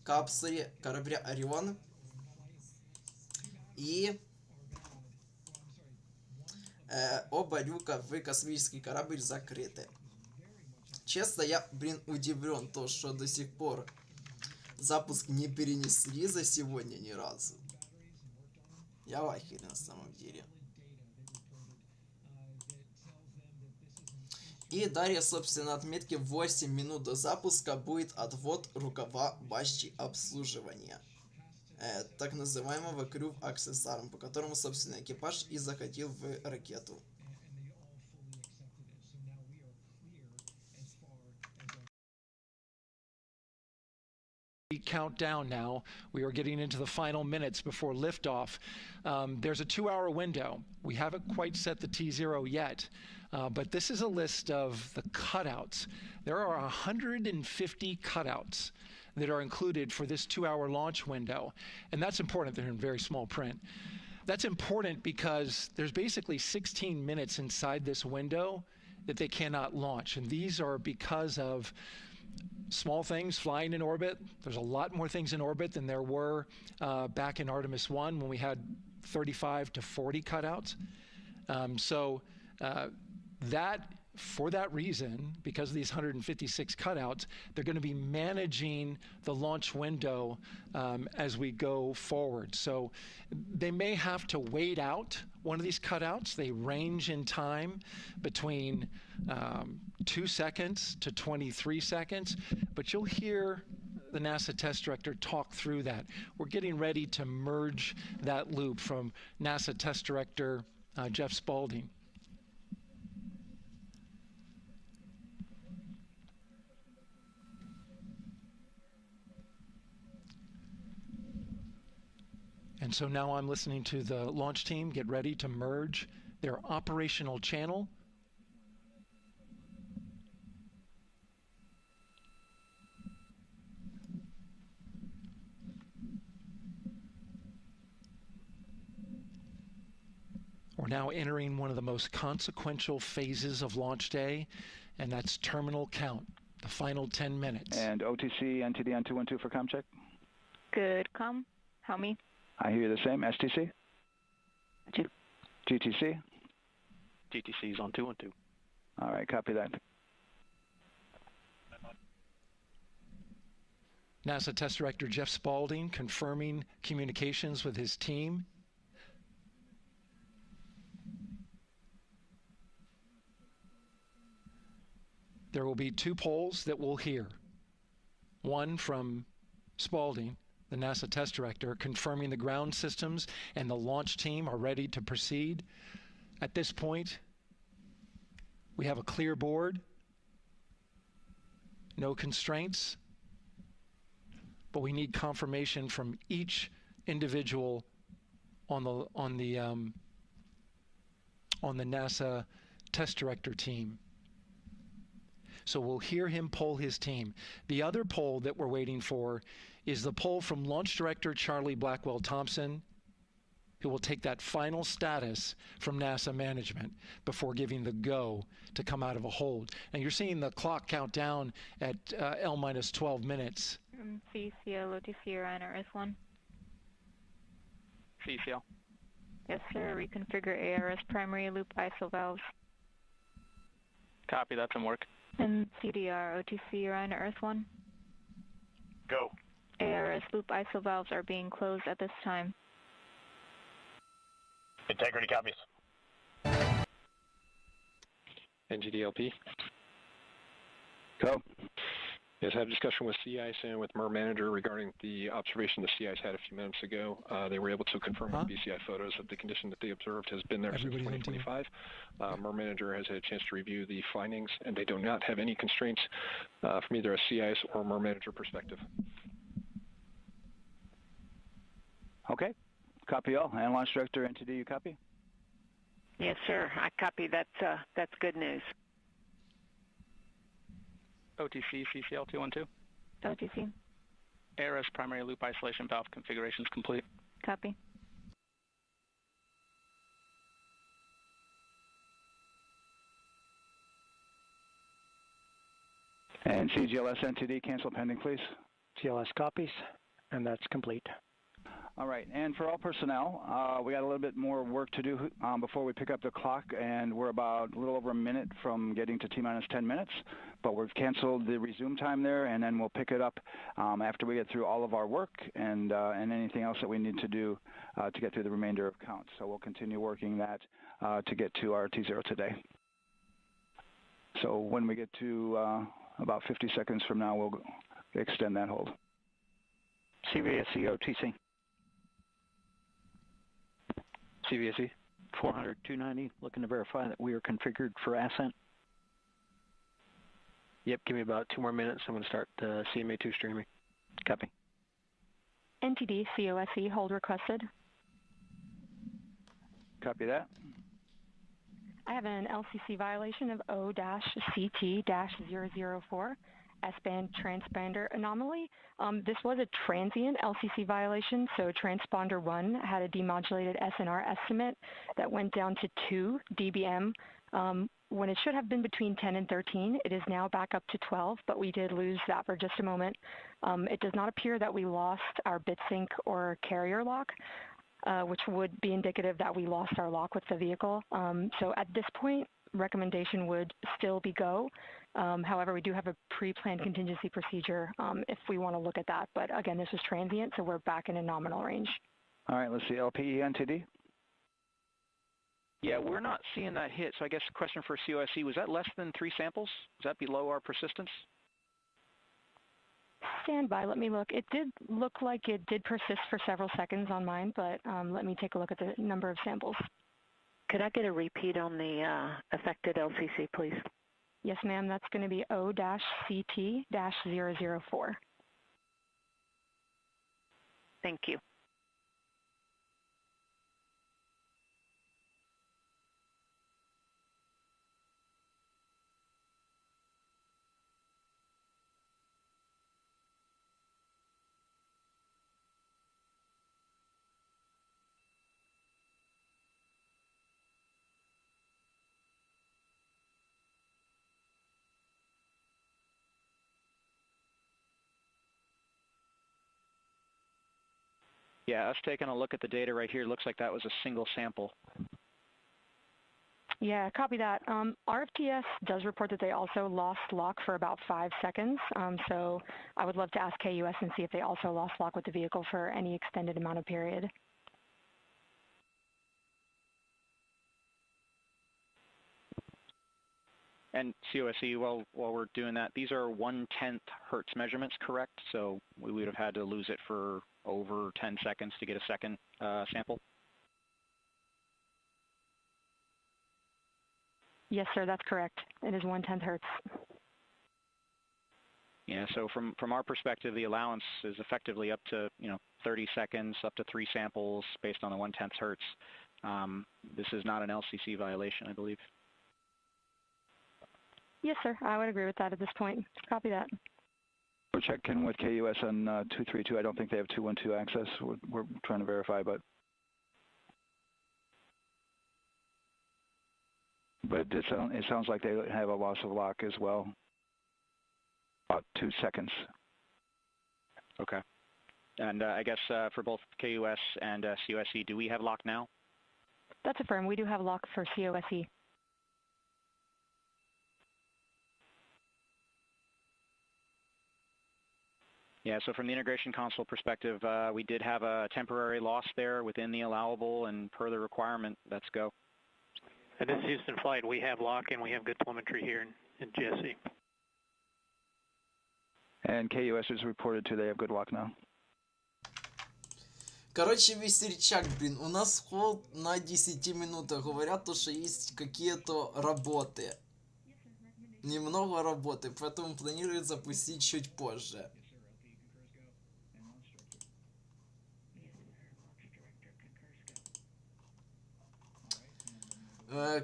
капсуле корабля Орион. И оба люка в космический корабль закрыты. Честно, я, удивлен то, что до сих пор запуск не перенесли за сегодня ни разу. Я в ахере на самом деле. И далее, собственно, отметки 8 минут до запуска будет отвод рукава башни обслуживания, так называемого Crew Access Arm, по которому, собственно, экипаж и заходил в ракету. Countdown now. We are getting into the final minutes before liftoff. There's a 2-hour window. We haven't quite set the T0 yet, but this is a list of the cutouts. There are 150 cutouts that are included for this 2-hour launch window, and that's important. They're in very small print. That's important because there's basically 16 minutes inside this window that they cannot launch, and these are because of small things flying in orbit. There's a lot more things in orbit than there were back in Artemis-1 when we had 35 to 40 cutouts. For that reason, because of these 156 cutouts, they're going to be managing the launch window as we go forward. So they may have to wait out one of these cutouts. They range in time between 2 seconds to 23 seconds, but you'll hear the NASA test director talk through that. We're getting ready to merge that loop from NASA test director Jeff Spaulding. And so now I'm listening to the launch team get ready to merge their operational channel We're now entering one of the most consequential phases of launch day, and that's terminal count, the final 10 minutes. And OTC, NTD on 212 for comm check? Good, comm. How me? I hear you the same. STC? GTC? GTC is on 212. All right, copy that. NASA Test Director Jeff Spaulding confirming communications with his team. There will be two polls that we'll hear. One from Spaulding, the NASA Test Director, confirming the ground systems and the launch team are ready to proceed. At this point, we have a clear board, no constraints, but we need confirmation from each individual on the NASA Test Director team. So we'll hear him poll his team. The other poll that we're waiting for is the poll from Launch Director Charlie Blackwell Thompson, who will take that final status from NASA management before giving the go to come out of a hold. And you're seeing the clock count down at L minus 12 minutes. CCL, OTC, Rhino, S1. CCL. Yes, sir. Reconfigure ARS primary loop ISO valves. Copy, that's in work. And CDR, OTC, Rhino, Earth 1. Go. ARS loop ISO valves are being closed at this time. Integrity copies. NGDLP. Go. Yes, I had a discussion with CIS and with MER Manager regarding the observation the CIS had a few minutes ago. They were able to confirm with BCI photos that the condition that they observed has been there since 2025. MER Manager has had a chance to review the findings, and they do not have any constraints from either a CIS or MER Manager perspective. Okay. Copy all. And Launch Director, NTD, you copy? Yes, sir. I copy. That's good news. OTC, CCL 212. OTC. ARS primary loop isolation valve configuration is complete. Copy. And CGLS NTD, cancel pending, please. GLS copies, and that's complete. All right, and for all personnel, we got a little bit more work to do before we pick up the clock, and we're about a little over a minute from getting to T-minus 10 minutes, but we've canceled the resume time there, and then we'll pick it up after we get through all of our work and anything else that we need to do to get through the remainder of count. So we'll continue working that to get to our T0 today. So when we get to about 50 seconds from now, we'll extend that hold. CVSE OTC. CVSE. 400-290, looking to verify that we are configured for ascent. Yep, give me about 2 more minutes. I'm going to start CMA2 streaming. Copy. NTD, COSE, hold requested. Copy that. I have an LCC violation of O-CT-004. S-band transponder anomaly. This was a transient LCC violation, so transponder 1 had a demodulated SNR estimate that went down to 2 dBm when it should have been between 10 and 13. It is now back up to 12, but we did lose that for just a moment. It does not appear that we lost our bit sync or carrier lock, which would be indicative that we lost our lock with the vehicle. So at this point, recommendation would still be go. However, we do have a pre-planned contingency procedure if we want to look at that. But again, this is transient, so we're back in a nominal range. All right, let's see, LPE NTD. Yeah, we're not seeing that hit. So I guess the question for COSE, was that less than 3 samples? Was that below our persistence? stand by. Let me look. It did look like it did persist for several seconds on mine, but let me take a look at the number of samples. Could I get a repeat on the affected LCC, please? Yes, ma'am. That's going to be O-CT-004. Thank you. Yeah, us taking a look at the data right here, looks like that was a single sample. Yeah, copy that. RFTS does report that they also lost lock for about 5 seconds. So I would love to ask KUS and see if they also lost lock with the vehicle for any extended amount of period. And COSE, while we're doing that, these are 1/10 hertz measurements, correct? So we would have had to lose it for over 10 seconds to get a second sample? Yes, sir, that's correct. It is 1/10 hertz. Yeah, so from our perspective, the allowance is effectively up to 30 seconds, up to 3 samples based on the 1/10 hertz. This is not an LCC violation, I believe. Yes, sir, I would agree with that at this point. Copy that. We're checking with KUS on 232. I don't think they have 212 access. We're trying to verify, but it sounds like they have a loss of lock as well. About 2 seconds. Okay. And I guess for both KUS and COSE, do we have lock now? That's affirmed. We do have lock for COSE. Yeah, so from the integration console perspective, we did have a temporary loss there within the allowable, and per the requirement, let's go. And this is Houston Flight. We have lock and we have good telemetry here in GSE. And KUS is reported to they have good lock now. Короче, весельчак, блин, у нас ход на 10 минутах. Говорят, что есть какие-то работы. Немного работы, поэтому планируют запустить чуть позже.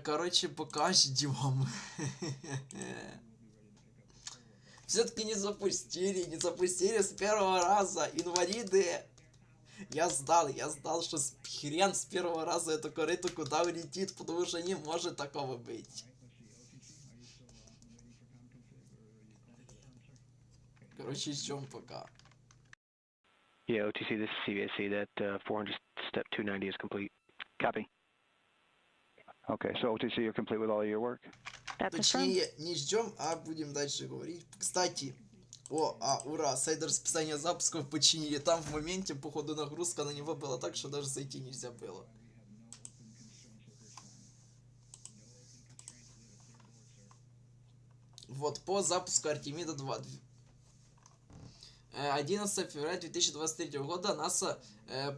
Короче, пока ждем. Все-таки не запустили с первого раза. Инвалиды. Я ждал, что хрен с первого раза эту корыту куда улетит, потому что не может такого быть. Короче, ждем пока. Yeah, OTC, this is CVSC. That 400 step 290 is complete. Copy. Okay, so OTC, you're complete with all of your work? Точнее, не ждем, а будем дальше говорить. Кстати, ура, сайт расписания запусков починили. Там в моменте, походу, нагрузка на него была так, что даже зайти нельзя было. Вот, по запуску Артемида-2. 11 февраля 2023 года НАСА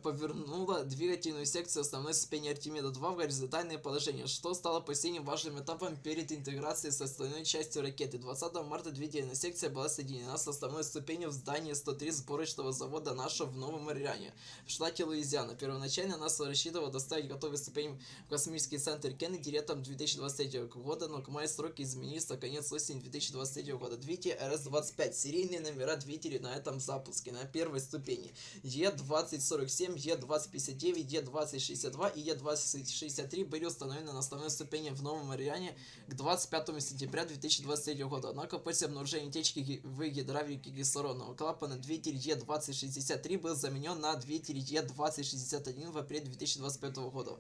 повернула двигательную секцию основной ступени Артемида-2 в горизонтальное положение, что стало последним важным этапом перед интеграцией с остальной частью ракеты. 20 марта двигательная секция была соединена с основной ступенью в здании 103 сборочного завода НАСА в Новом Орлеане, в штате Луизиана. Первоначально НАСА рассчитывала доставить готовый ступень в космический центр Кеннеди летом 2023 года, но к маю сроки изменились на конец осени 2023 года. Двигатель РС-25, серийные номера двигателей на этом запуске на первой ступени Е-2047, Е-2059, Е-2062 и Е-2063 были установлены на основной ступени в Новом Орлеане к 25 сентября 2023 года. Однако после обнаружения течки в гидравлике кислородного клапана двигатель Е-2063 был заменен на двигатель Е-2061 в апреле 2025 года.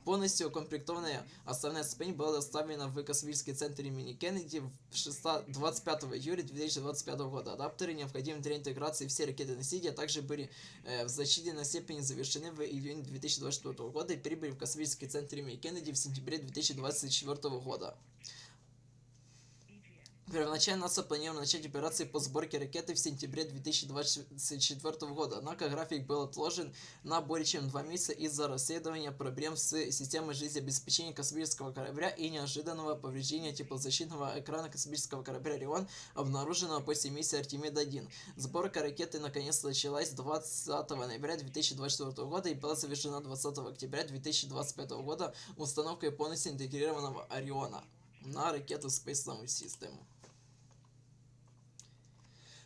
Полностью укомплектованная основная ступень была доставлена в космический центр имени Кеннеди 25 июля 2025 года. Адаптеры, необходимые для интеграции все ракеты-носители, а также были в значительной степени завершены в июне 2024 года и прибыли в космический центр имени Кеннеди в сентябре 2024 года. Первоначально НАСА планировало начать операции по сборке ракеты в сентябре 2024 года, однако график был отложен на более чем 2 месяца из-за расследования проблем с системой жизнеобеспечения космического корабля и неожиданного повреждения теплозащитного экрана космического корабля «Орион», обнаруженного после миссии Артемида-1. Сборка ракеты наконец-то началась 20 ноября 2024 года и была завершена 20 октября 2025 года установкой полностью интегрированного «Ориона» на ракету Space Launch System.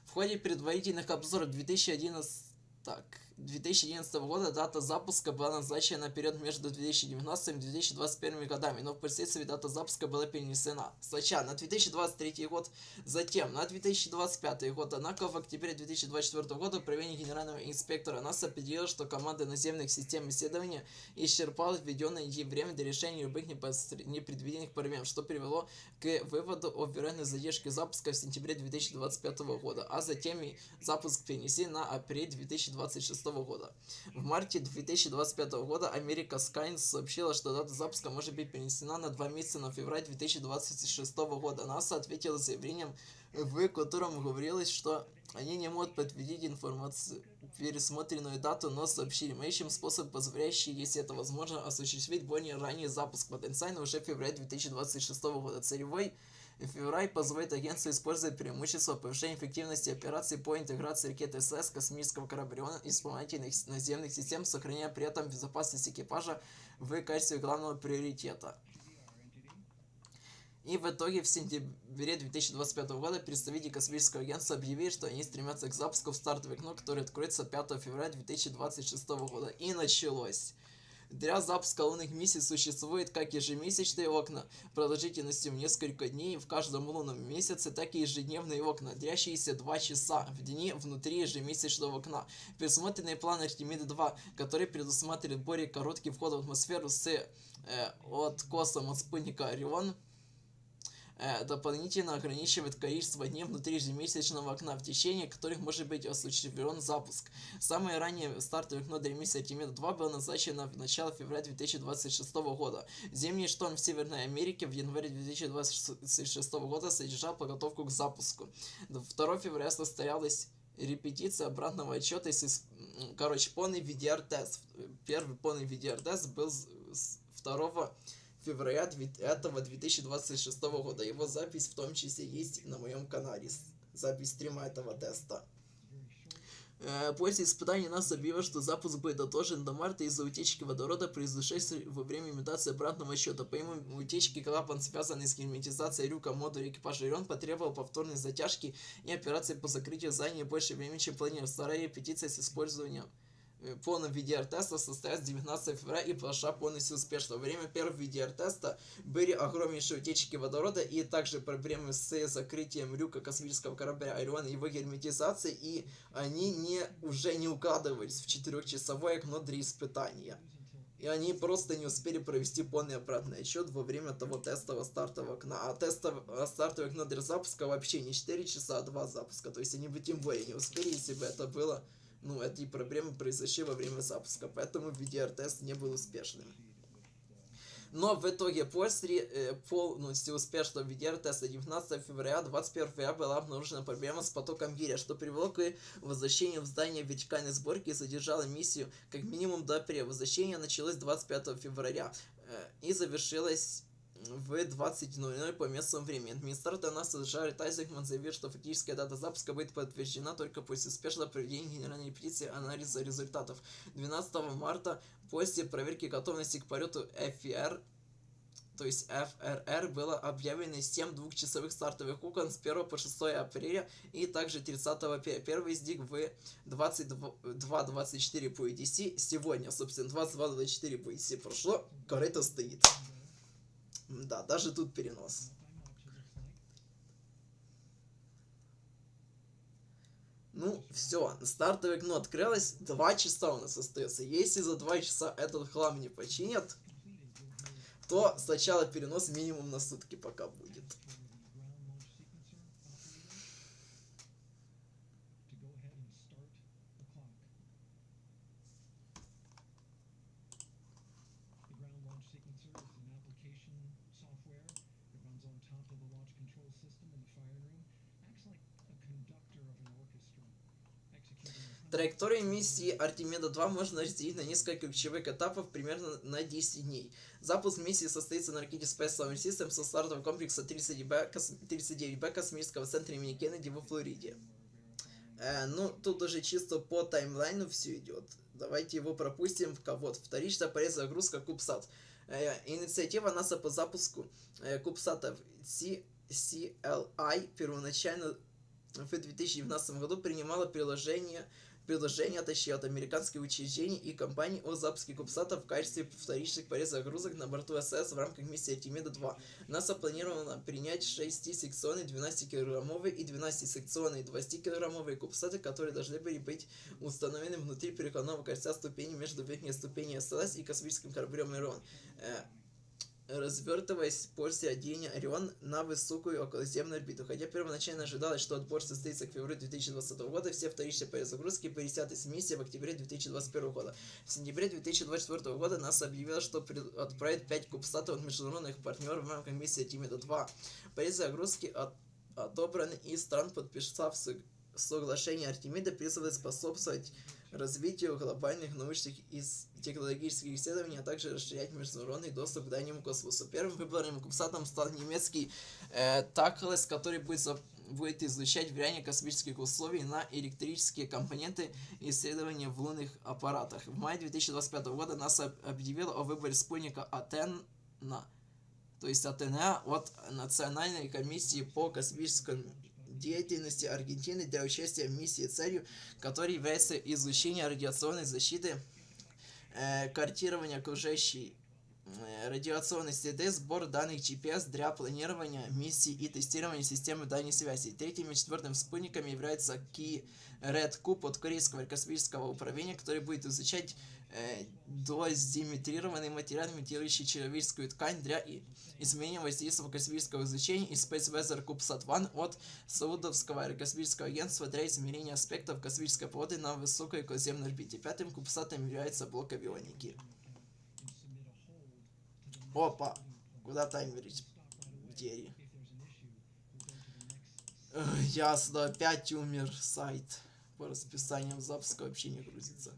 В ходе предварительных обзоров 2011 года дата запуска была назначена на период между 2019 и 2021 годами, но впоследствии дата запуска была перенесена сначала на 2023 год, затем на 2025 год, однако в октябре 2024 года управление генерального инспектора НАСА определило, что команда наземных систем исследования исчерпала введенное ей время для решения любых непредвиденных проблем, что привело к выводу о вероятной задержке запуска в сентябре 2025 года, а затем и запуск перенесли на апрель 2026 года. В марте 2025 года Америка Skynes сообщила, что дата запуска может быть перенесена на 2 месяца на февраль 2026 года. НАСА ответила заявлением, в котором говорилось, что они не могут подтвердить информацию, пересмотренную дату, но сообщили: мы ищем способ, позволяющий, если это возможно, осуществить более ранний запуск, потенциально уже в феврале 2026 года. Целевой февраль позволит агентству использовать преимущество повышения эффективности операций по интеграции ракет SLS космического корабля и вспомогательных наземных систем, сохраняя при этом безопасность экипажа в качестве главного приоритета. И в итоге в сентябре 2025 года представители Космического агентства объявили, что они стремятся к запуску в стартовое окно, которое откроется 5 февраля 2026 года. И началось. Для запуска лунных миссий существует как ежемесячные окна продолжительностью в несколько дней в каждом лунном месяце, так и ежедневные окна, длящиеся 2 часа в дни внутри ежемесячного окна. Пересмотренный план Артемида-2, который предусматривает более короткий вход в атмосферу с откосом от спутника Орион, дополнительно ограничивает количество дней внутри ежемесячного окна, в течение которых может быть осуществлен запуск. Самое раннее стартовое окно для миссии Артемида-2 было назначено в начало февраля 2026 года. Зимний шторм в Северной Америке в январе 2026 года содержал подготовку к запуску. 2 февраля состоялась репетиция обратного отчета, полный VDR-тест. Первый полный VDR-тест был 2 февраля 2026 года. Его запись в том числе есть на моем канале. Запись стрима этого теста. После испытаний НАСА объявило, что запуск будет отложен до марта из-за утечки водорода, произошедшей во время имитации обратного отсчета. Помимо утечки, клапан, связанный с герметизацией люка модуля экипажа Орион, потребовал повторной затяжки и операции по закрытию заняли больше времени, чем планировалось. Вторая репетиция с использованием полного VDR-теста состоялась 19 февраля и прошла полностью успешно. Во время первого VDR-теста были огромнейшие утечки водорода и также проблемы с закрытием люка космического корабля Орион и его герметизацией, и они уже не укладывались в 4-часовое окно для испытания. И они просто не успели провести полный обратный отсчет во время того тестового стартового окна. А стартовое окно для запуска вообще не 4 часа, а 2 запуска. То есть они бы тем более не успели, если бы это было... эти проблемы произошли во время запуска, поэтому VDR-тест не был успешным. Но в итоге после полностью успешного VDR-теста 19 февраля, 21 февраля была обнаружена проблема с потоком гиря, что привело к возвращению в здание вертикальной сборки и задержало миссию как минимум до апреля. Возвращение началось 25 февраля и завершилось в 20:00 по местному времени. Администратор НАСА Джаред Айзекман заявил, что фактическая дата запуска будет подтверждена только после успешного проведения генеральной репетиции и анализа результатов. 12 марта, после проверки готовности к полету FRR, было объявлено 7 двухчасовых стартовых окон с 1 по 6 апреля и также 30 апреля. Первый из них в 22:24 по EDC. Сегодня, собственно, 22:24 по EDC прошло, корыто стоит. Да, даже тут перенос. Все, стартовое окно открылось, 2 часа у нас остается. Если за 2 часа этот хлам не починят, то сначала перенос минимум на сутки пока будет. Траекторию миссии Артемида-2 можно разделить на несколько ключевых этапов примерно на 10 дней. Запуск миссии состоится на ракете Space Launch System со стартового комплекса 39Б космического центра имени Кеннеди во Флориде. Ну, тут уже чисто по таймлайну все идет. Давайте его пропустим. Вот, вторичная перезагрузка CubeSat. Инициатива НАСА по запуску CubeSat CLI первоначально в 2019 году принимала предложение от американских учреждений и компаний о запуске CubeSat в качестве вторичных перезагрузок на борту SLS в рамках миссии Артемида-2. НАСА планировало принять 6-секционные 12-килограммовые и 12-секционные 20-килограммовые CubeSat, которые должны были быть установлены внутри переходного кольца ступени между верхней ступенью SLS и космическим кораблем Орион, развертываясь после отделения Орион на высокую околоземную орбиту. Хотя первоначально ожидалось, что отбор состоится к февралю 2020 года, все вторичные перезагрузки пересяты с миссии в октябре 2021 года. В сентябре 2024 года НАСА объявила, что отправит 5 кубсатов от международных партнеров в рамках миссии Артемида-2. Перезагрузки отобраны из стран, подписавших соглашение Артемида, призваны способствовать развитию глобальных научных и технологических исследований, а также расширять международный доступ к дальнему космосу. Первым выбранным кубсатом стал немецкий Так-же, который будет излучать влияние космических условий на электрические компоненты исследования в лунных аппаратах. В мае 2025 года НАСА объявила о выборе спутника Атена, то есть Атена, от Национальной комиссии по космическому деятельности Аргентины для участия в миссии, целью которой является изучение радиационной защиты, картирование окружающей радиационной среды, сбор данных GPS для планирования миссий и тестирования системы дальней связи. Третьим и четвертым спутниками является Red Cube от Корейского космического управления, который будет изучать дозиметрированный материал, имитирующий человеческую ткань для изменения воздействия космического излучения, и Space Weather CubeSat-1 от Саудовского космического агентства для измерения аспектов космической погоды на высокой околоземной орбите. Пятым CubeSat'ом является блок авионики. Опа! Куда таймерить? Где? Ясно, опять умер сайт. По расписаниям запуска вообще не грузится.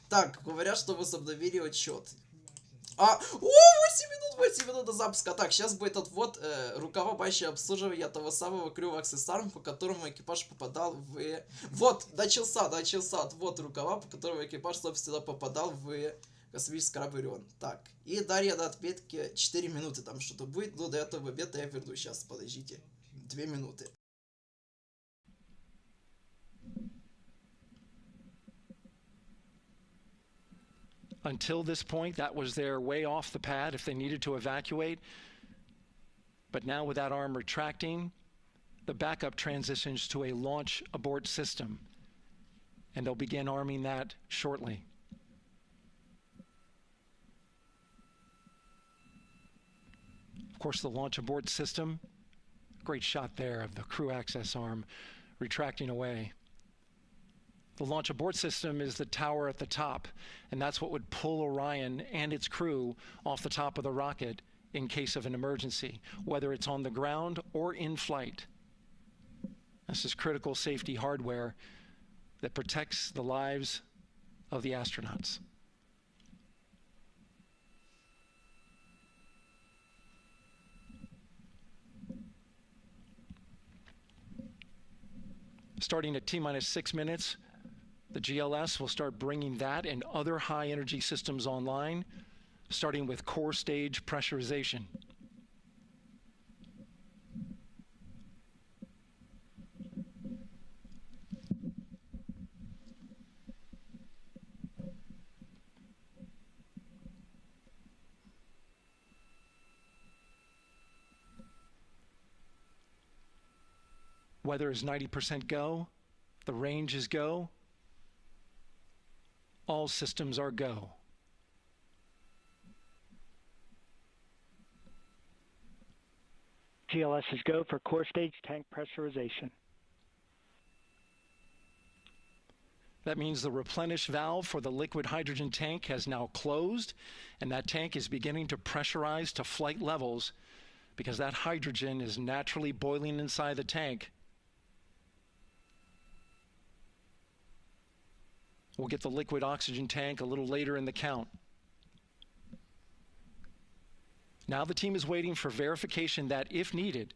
Так, говорят, что возобновили отчет. 8 минут до запуска. Так, сейчас будет отвод рукава бающего обслуживания того самого Crew Access Arm, по которому экипаж попадал в... Вот, начался отвод рукава, по которому экипаж, собственно, попадал в космический корабль Орион. Так, и далее до отметки 4 минуты там что-то будет, но до этого момента я верну. Сейчас, подождите. 2 минуты. Until this point, that was their way off the pad if they needed to evacuate. But now with that arm retracting, the backup transitions to a launch abort system. And they'll begin arming that shortly. Of course, the launch abort system, great shot there of the crew access arm retracting away. The launch abort system is the tower at the top, and that's what would pull Orion and its crew off the top of the rocket in case of an emergency, whether it's on the ground or in flight. This is critical safety hardware that protects the lives of the astronauts. Starting at T-minus 6 minutes, the GLS will start bringing that and other high-energy systems online, starting with core stage pressurization. Weather is 90% go, the range is go, all systems are go. GLS is go for core stage tank pressurization. That means the replenish valve for the liquid hydrogen tank has now closed, and that tank is beginning to pressurize to flight levels because that hydrogen is naturally boiling inside the tank. We'll get the liquid oxygen tank a little later in the count. Now the team is waiting for verification that, if needed,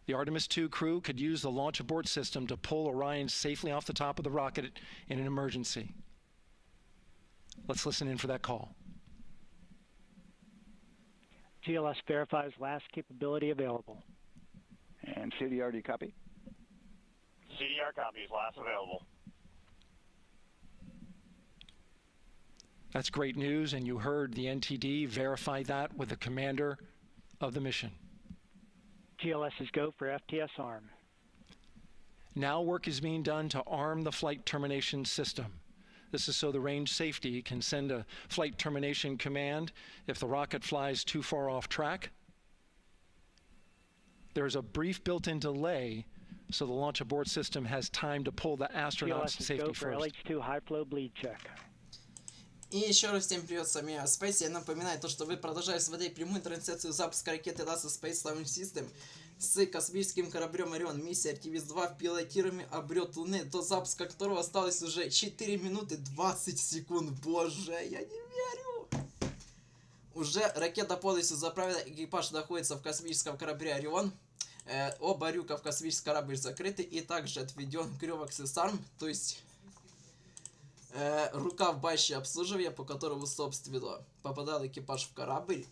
the Artemis-2 crew could use the launch abort system to pull Orion safely off the top of the rocket in an emergency. Let's listen in for that call. GLS verifies last capability available. And CDR, do you copy? CDR copies, last available. That's great news, and you heard the NTD verify that with the commander of the mission. GLS is go for FTS arm. Now work is being done to arm the flight termination system. This is so the range safety can send a flight termination command if the rocket flies too far off track. There's a brief built-in delay so the launch abort system has time to pull the astronauts to safety first. LH2 high flow bleed check. И еще раз всем привет, с вами IoSpace. Я напоминаю, что вы продолжаете смотреть прямую трансляцию запуска ракеты NASA Space Launch System с космическим кораблем Орион, миссия Artemis-2 в пилотируемый облет Луны, до запуска которого осталось уже 4 минуты 20 секунд. Боже, я не верю! Уже ракета полностью заправлена, экипаж находится в космическом корабле Орион. Оба люка в космический корабль закрыты и также отведен крюв-аксессуар, то есть рукав башни обслуживания, по которому, собственно, попадал экипаж в корабль.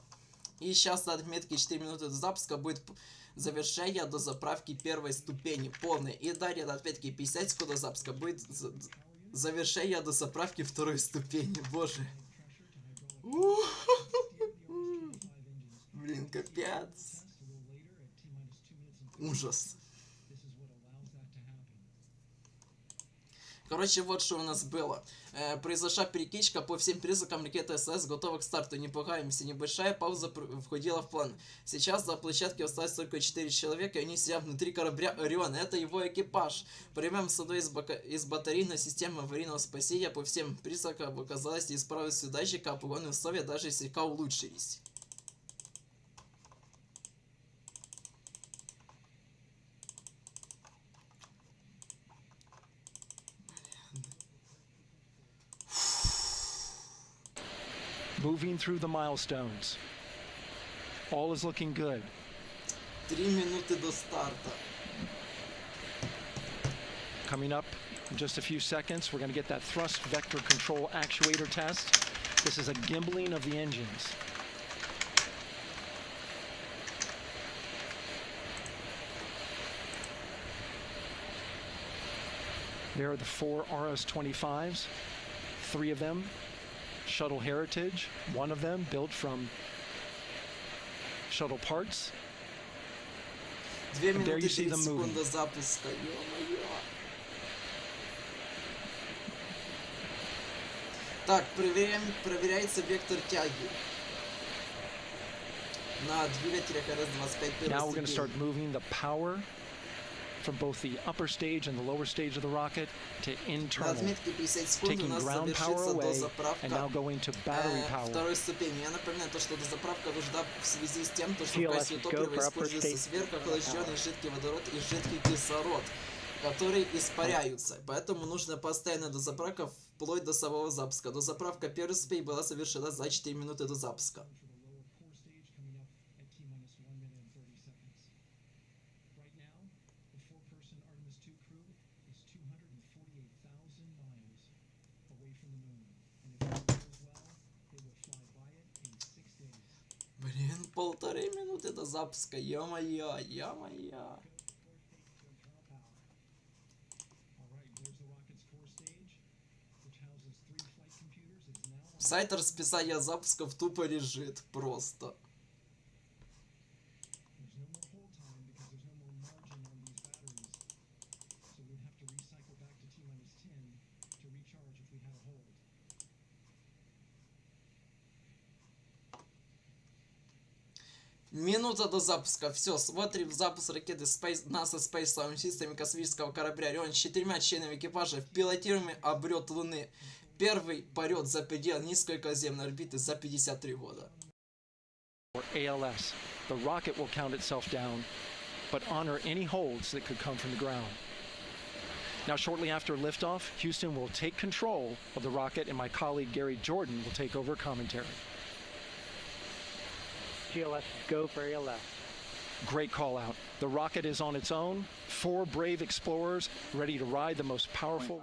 И сейчас на отметке 4 минуты до запуска будет завершение до заправки первой ступени полной. И далее на отметке 50 секунд до запуска будет завершение до заправки второй ступени. Боже. Блин, капец. Ужас. Короче, вот что у нас было. Произошла перекичка по всем признакам ракеты SLS, готова к старту. Не пугаемся, небольшая пауза входила в план. Сейчас на площадке осталось только 4 человека, и они сидят внутри корабля Орион. Это его экипаж. Прямым с одной из батарейной системы аварийного спасения по всем признакам оказалась неисправность датчика, а погодные условия даже слегка улучшились. Moving through the milestones. All is looking good. 3 минуты до старта. Coming up in just a few seconds, we're going to get that thrust vector control actuator test. This is a gimbaling of the engines. There are the 4 RS-25s, 3 of them Shuttle Heritage, 1 of them built from shuttle parts. And there you see them moving. Так, проверяется вектор тяги на двигателях RS-25. Now we're going to start moving the power from both the upper stage and the lower stage of the rocket to internal, taking ground power away and now going to battery power. Второй ступени. Я напоминаю, что дозаправка нужна в связи с тем, что в качестве топлива используется сверхохлажденный жидкий водород и жидкий кислород, которые испаряются. Поэтому нужна постоянная дозаправка вплоть до самого запуска. Дозаправка первой ступени была совершена за 4 минуты до запуска. Блин, 1,5 минуты до запуска, ё-моё, ё-моё. Сайт расписания запусков тупо лежит просто. Минута до запуска. Все, смотрим запуск ракеты NASA Space Launch System космического корабля Орион с 4 членами экипажа в пилотируемый облет Луны. Первый полет за пределы Низкой Околоземной Орбиты за 53 года. Or ALS. The rocket will count itself down, but honor any holds that could come from the ground. Now, shortly after liftoff, Houston will take control of the rocket, and my colleague Gary Jordan will take over commentary. GLS, go for ALS. Great call out. The rocket is on its own. 4 brave explorers ready to ride the most powerful.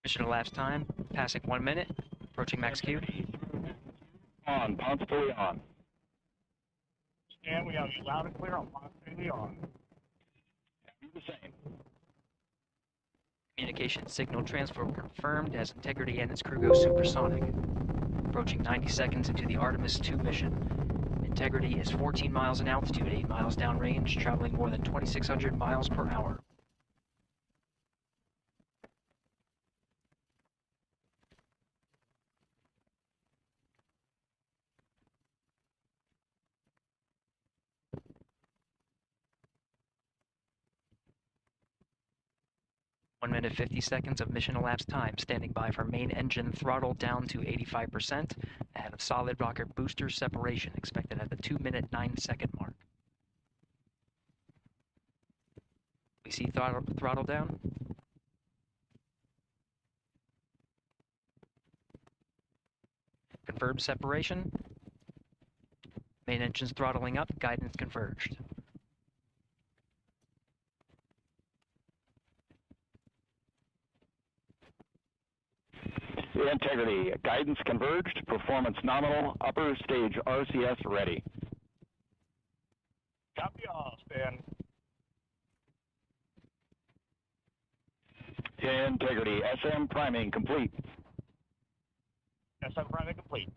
Mission elapsed time, passing 1 minute, approaching max Q. On, pumps fully on. Stan, we have you loud and clear on pumps fully on. Do the same. Communication signal transfer confirmed as Integrity and its crew go supersonic. Approaching 90 seconds into the Artemis-2 mission. Integrity is 14 miles in altitude, 8 miles downrange, traveling more than 2,600 miles per hour. One minute 50 seconds of mission elapsed time, standing by for main engine throttle down to 85%, ahead of solid rocket booster separation, expected at the 2-minute 9-second mark. We see throttle down. Confirmed separation. Main engine's throttling up, guidance converged. Integrity, guidance converged, performance nominal, upper stage RCS ready. Copy all, Stan. Integrity, SM priming complete. SM priming complete.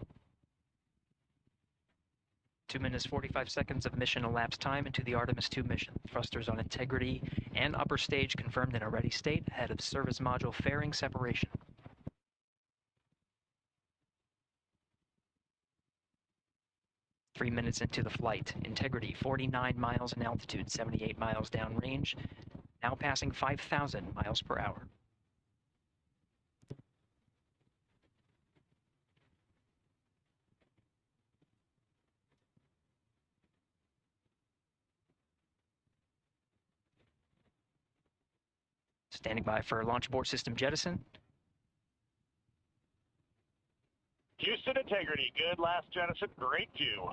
2 minutes 45 seconds of mission elapsed time into the Artemis-2 mission. Thrusters on Integrity and upper stage confirmed in a ready state, ahead of service module fairing separation. Three minutes into the flight, Integrity 49 miles in altitude, 78 miles downrange, now passing 5,000 miles per hour. Standing by for launch abort system jettison. Houston Integrity, good last jettison, great view.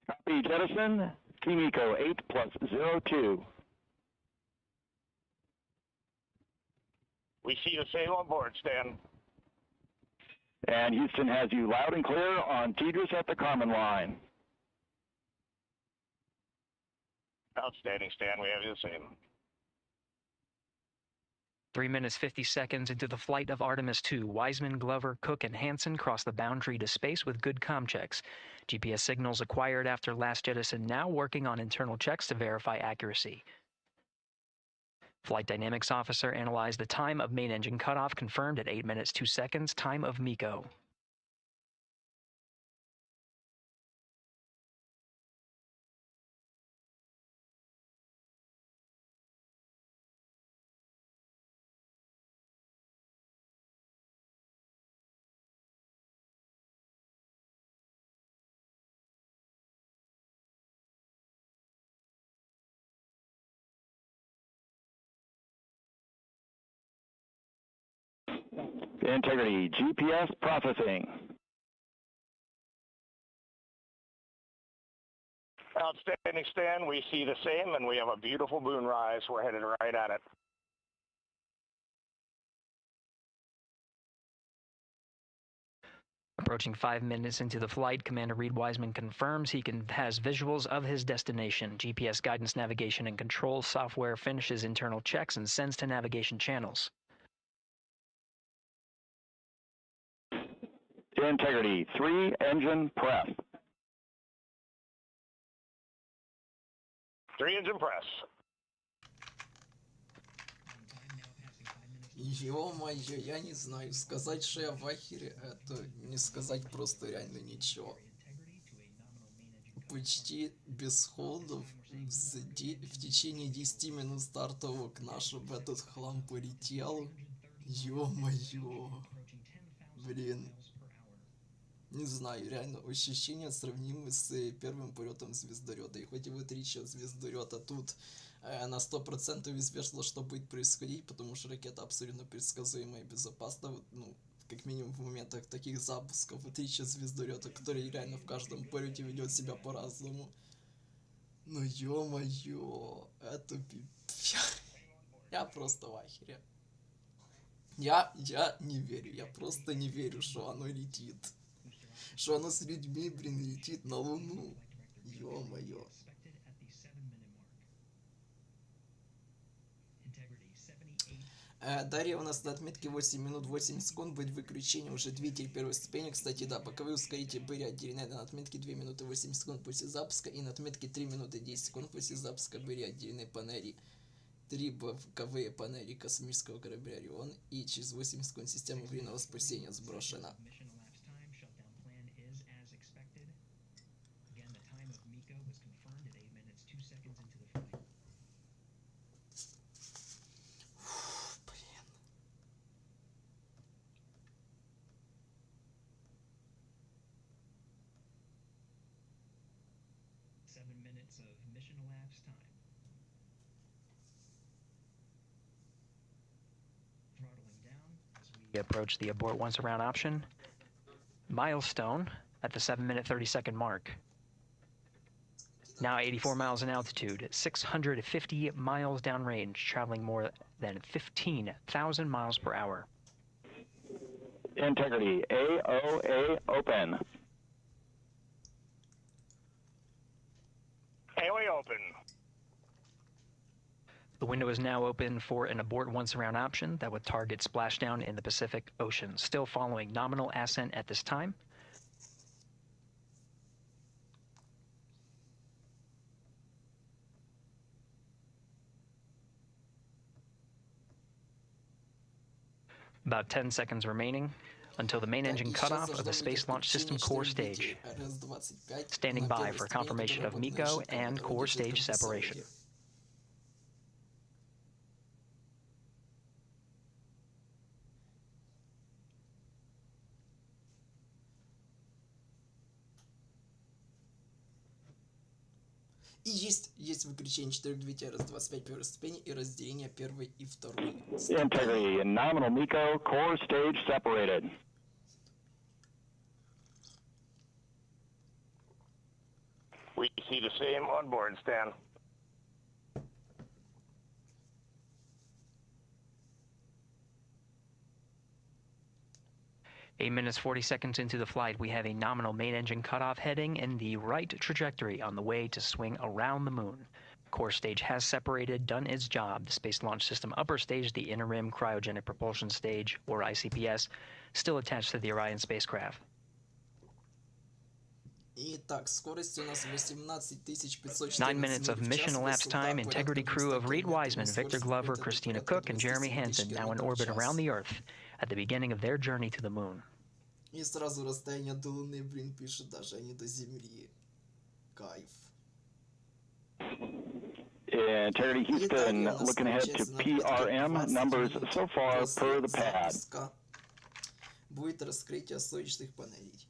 Copy jettison, Team Eco 8+02. We see the same on board, Stan. And Houston has you loud and clear on TDRS at the Carmen line. Outstanding, Stan, we have you the same. 3 minutes 50 seconds into the flight of Artemis-2, Wiseman, Glover, Cook, and Hansen crossed the boundary to space with good comm checks. GPS signals acquired after last jettison now working on internal checks to verify accuracy. Flight Dynamics Officer analyzed the time of main engine cutoff, confirmed at 8 minutes 2 seconds, time of MECO. Integrity, GPS processing. Outstanding, Stan. We see the same, and we have a beautiful moonrise. We're headed right at it. Approaching 5 minutes into the flight, Commander Reid Wiseman confirms he has visuals of his destination. GPS guidance, navigation, and control software finishes internal checks and sends to navigation channels. Integrity, 3 engine press. 3 engine press. Ё-моё, я не знаю, сказать, что я в ахере, это не сказать просто реально ничего. Почти без ходов в течение 10 минут стартового окна, чтобы этот хлам полетел. Ё-моё. Блин. Не знаю, реально ощущения сравнимы с первым полетом звездолета. И хоть его 3 звездолета тут на 100% известно, что будет происходить, потому что ракета абсолютно предсказуема и безопасна. Ну, как минимум в моментах таких запусков. 3 звездолета, которые реально в каждом полете ведет себя по-разному. Ну ё-моё, это я просто в ахере. Я не верю, я просто не верю, что оно летит. Что оно с людьми, блин, летит на Луну. Ё-моё. Далее у нас на отметке 8 минут 8 секунд будет выключение уже двигатель первой ступени. Кстати, да, боковые ускорители были отделены на отметке 2 минуты 8 секунд после запуска. И на отметке 3 минуты 10 секунд после запуска были отделены панели. 3 боковые панели космического корабля Орион. И через 8 секунд система аварийного спасения сброшена. Approach the abort once around option. Milestone at the 7-minute 30-second mark. Now 84 miles in altitude, 650 miles downrange, traveling more than 15,000 miles per hour. Integrity, AOA open. AOA open. The window is now open for an abort once around option that would target splashdown in the Pacific Ocean. Still following nominal ascent at this time. About 10 seconds remaining until the main engine cutoff of the Space Launch System core stage. Standing by for confirmation of MECO and core stage separation. И есть выключение 4 двигателя РС-25 первой ступени и разделение первой и второй. Integrity and nominal MECO core stage separated. We see the same on board, Stan. 8 minutes 40 seconds into the flight, we have a nominal main engine cutoff heading in the right trajectory on the way to swing around the moon. Core stage has separated, done its job. The Space Launch System upper stage, the interim cryogenic propulsion stage, or ICPS, still attached to the Orion spacecraft. Итак, скорость у нас 18514 9 minutes of миль в mission час, elapsed высота time. Integrity порядка crew 200 of Reid километров, Wiseman, и Victor скорость Glover, полета Christina порядка Koch, and Jeremy 270 Hansen now in километров в orbit час. around the Earth at the beginning of their journey to the moon. И сразу расстояние до Луны, блин, пишет даже, а не до Земли. Кайф. Integrity Houston, looking ahead to PRM numbers so far per the pad. Будет раскрытие солнечных панелей.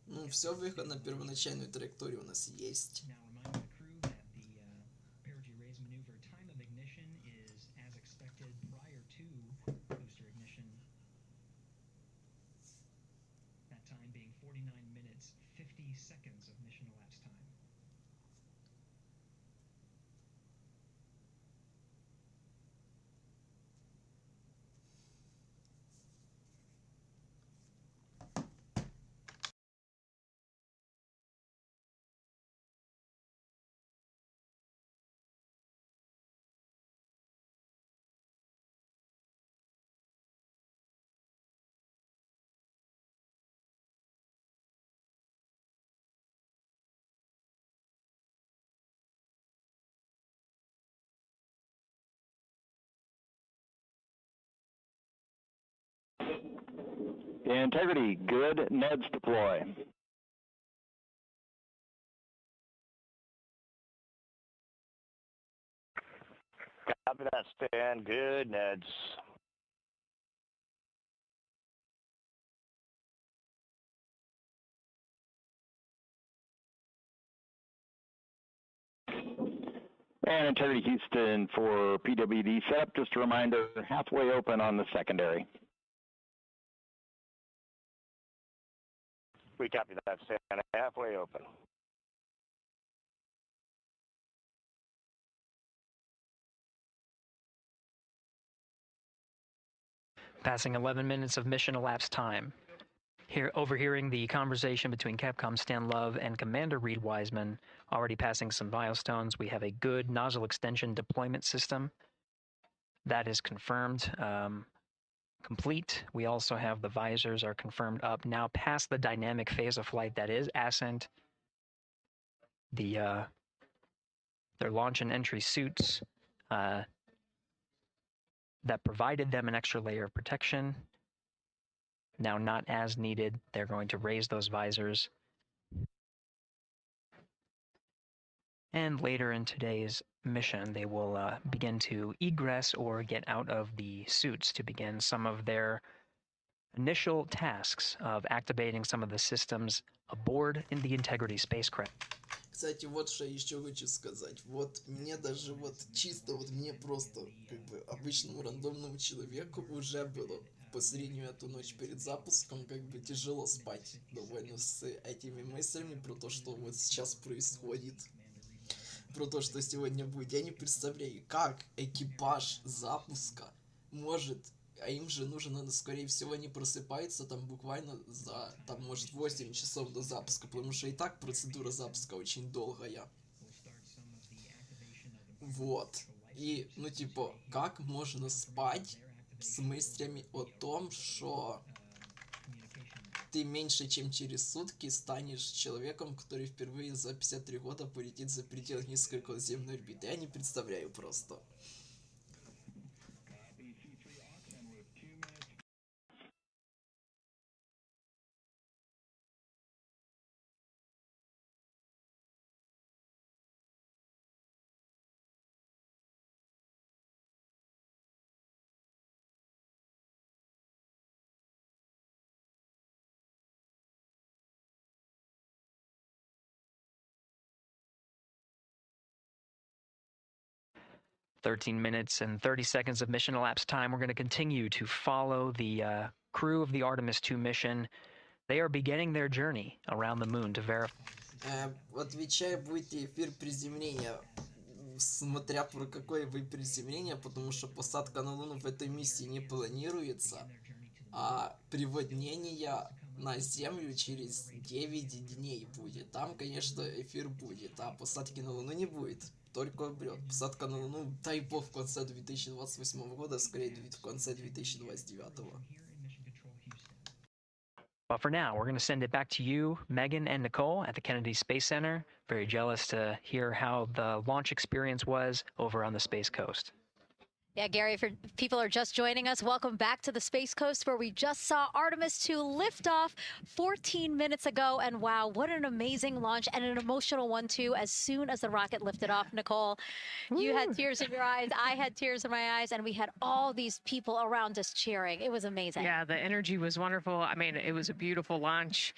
Ну, все, выход на первоначальную траекторию у нас есть. Integrity, good. Neds deploy. Copy that, Stan. Good, Neds. And Integrity Houston for PWD setup. Just a reminder, halfway open on the secondary. We copy that, Stan. Halfway open. Passing 11 minutes of mission elapsed time. Here, overhearing the conversation between Capcom Stan Love and Commander Reid Wiseman, already passing some milestones. We have a good nozzle extension deployment system. That is confirmed. Complete. We also have the visors are confirmed up. Now past the dynamic phase of flight, that is ascent. Their launch and entry suits that provided them an extra layer of protection. Now not as needed. They're going to raise those visors. And later in today's mission, they will begin to egress or get out of the suits to begin some of their initial tasks of activating some of the systems aboard in the Integrity spacecraft. Кстати, вот что я еще хочу сказать. Вот мне даже вот чисто, вот мне просто, как бы, обычному рандомному человеку уже было по среднюю эту ночь перед запуском, как бы, тяжело спать довольно с этими мыслями про то, что вот сейчас происходит. Про то, что сегодня будет. Я не представляю, как экипаж запуска может, а им же нужно, скорее всего, они просыпаются там буквально за, там, может, 8 часов до запуска, потому что и так процедура запуска очень долгая. Вот. И, ну, типа, как можно спать с мыслями о том, что ты меньше, чем через сутки станешь человеком, который впервые за 53 года полетит за пределы Низкой Околоземной Орбиты. Я не представляю просто. "13 minutes and 30 seconds of mission elapsed time. We're going to continue to follow the crew of the Artemis-2 mission. They are beginning their journey around the moon to verify. Отвечаю, будет ли эфир приземления, смотря про какое вы приземление, потому что посадка на Луну в этой миссии не планируется. а приводнение на Землю через 9 дней будет. Там, конечно, эфир будет, а посадки на Луну не будет. Только облет. Посадка на Луну, дай бог, в конце 2028 года, скорее в конце 2029. But for now, we're going to send it back to you, Megan and Nicole at the Kennedy Space Center. Very jealous to hear how the launch experience was over on the Space Coast. Yeah, Gary, if people are just joining us, welcome back to the Space Coast, where we just saw Artemis-2 lift off 14 minutes ago. And wow, what an amazing launch, and an emotional one, too. As soon as the rocket lifted off, Nicole, you had tears in your eyes, I had tears in my eyes, and we had all these people around us cheering. It was amazing. Yeah, the energy was wonderful. I mean, it was a beautiful launch.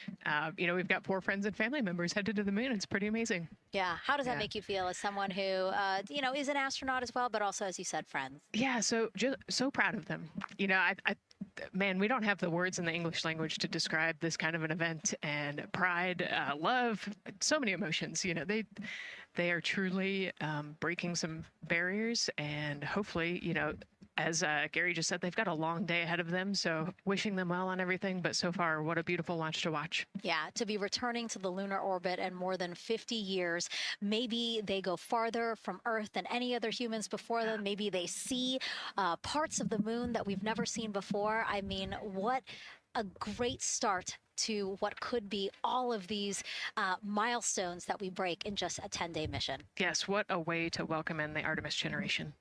You know, we've got 4 friends and family members headed to the moon. It's pretty amazing. Yeah. How does that make you feel as someone who, you know, is an astronaut as well, but also, as you said, friends? Yeah, so proud of them. You know, man, we don't have the words in the English language to describe this kind of an event. And pride, love, so many emotions. You know, they are truly breaking some barriers, and hopefully, you know, as Gary just said, they've got a long day ahead of them. So wishing them well on everything. But so far, what a beautiful launch to watch. Yeah, to be returning to the lunar orbit in more than 50 years. Maybe they go farther from Earth than any other humans before them. Maybe they see parts of the moon that we've never seen before. I mean, what a great start to what could be all of these milestones that we break in just a 10-day mission. Yes, what a way to welcome in the Artemis generation.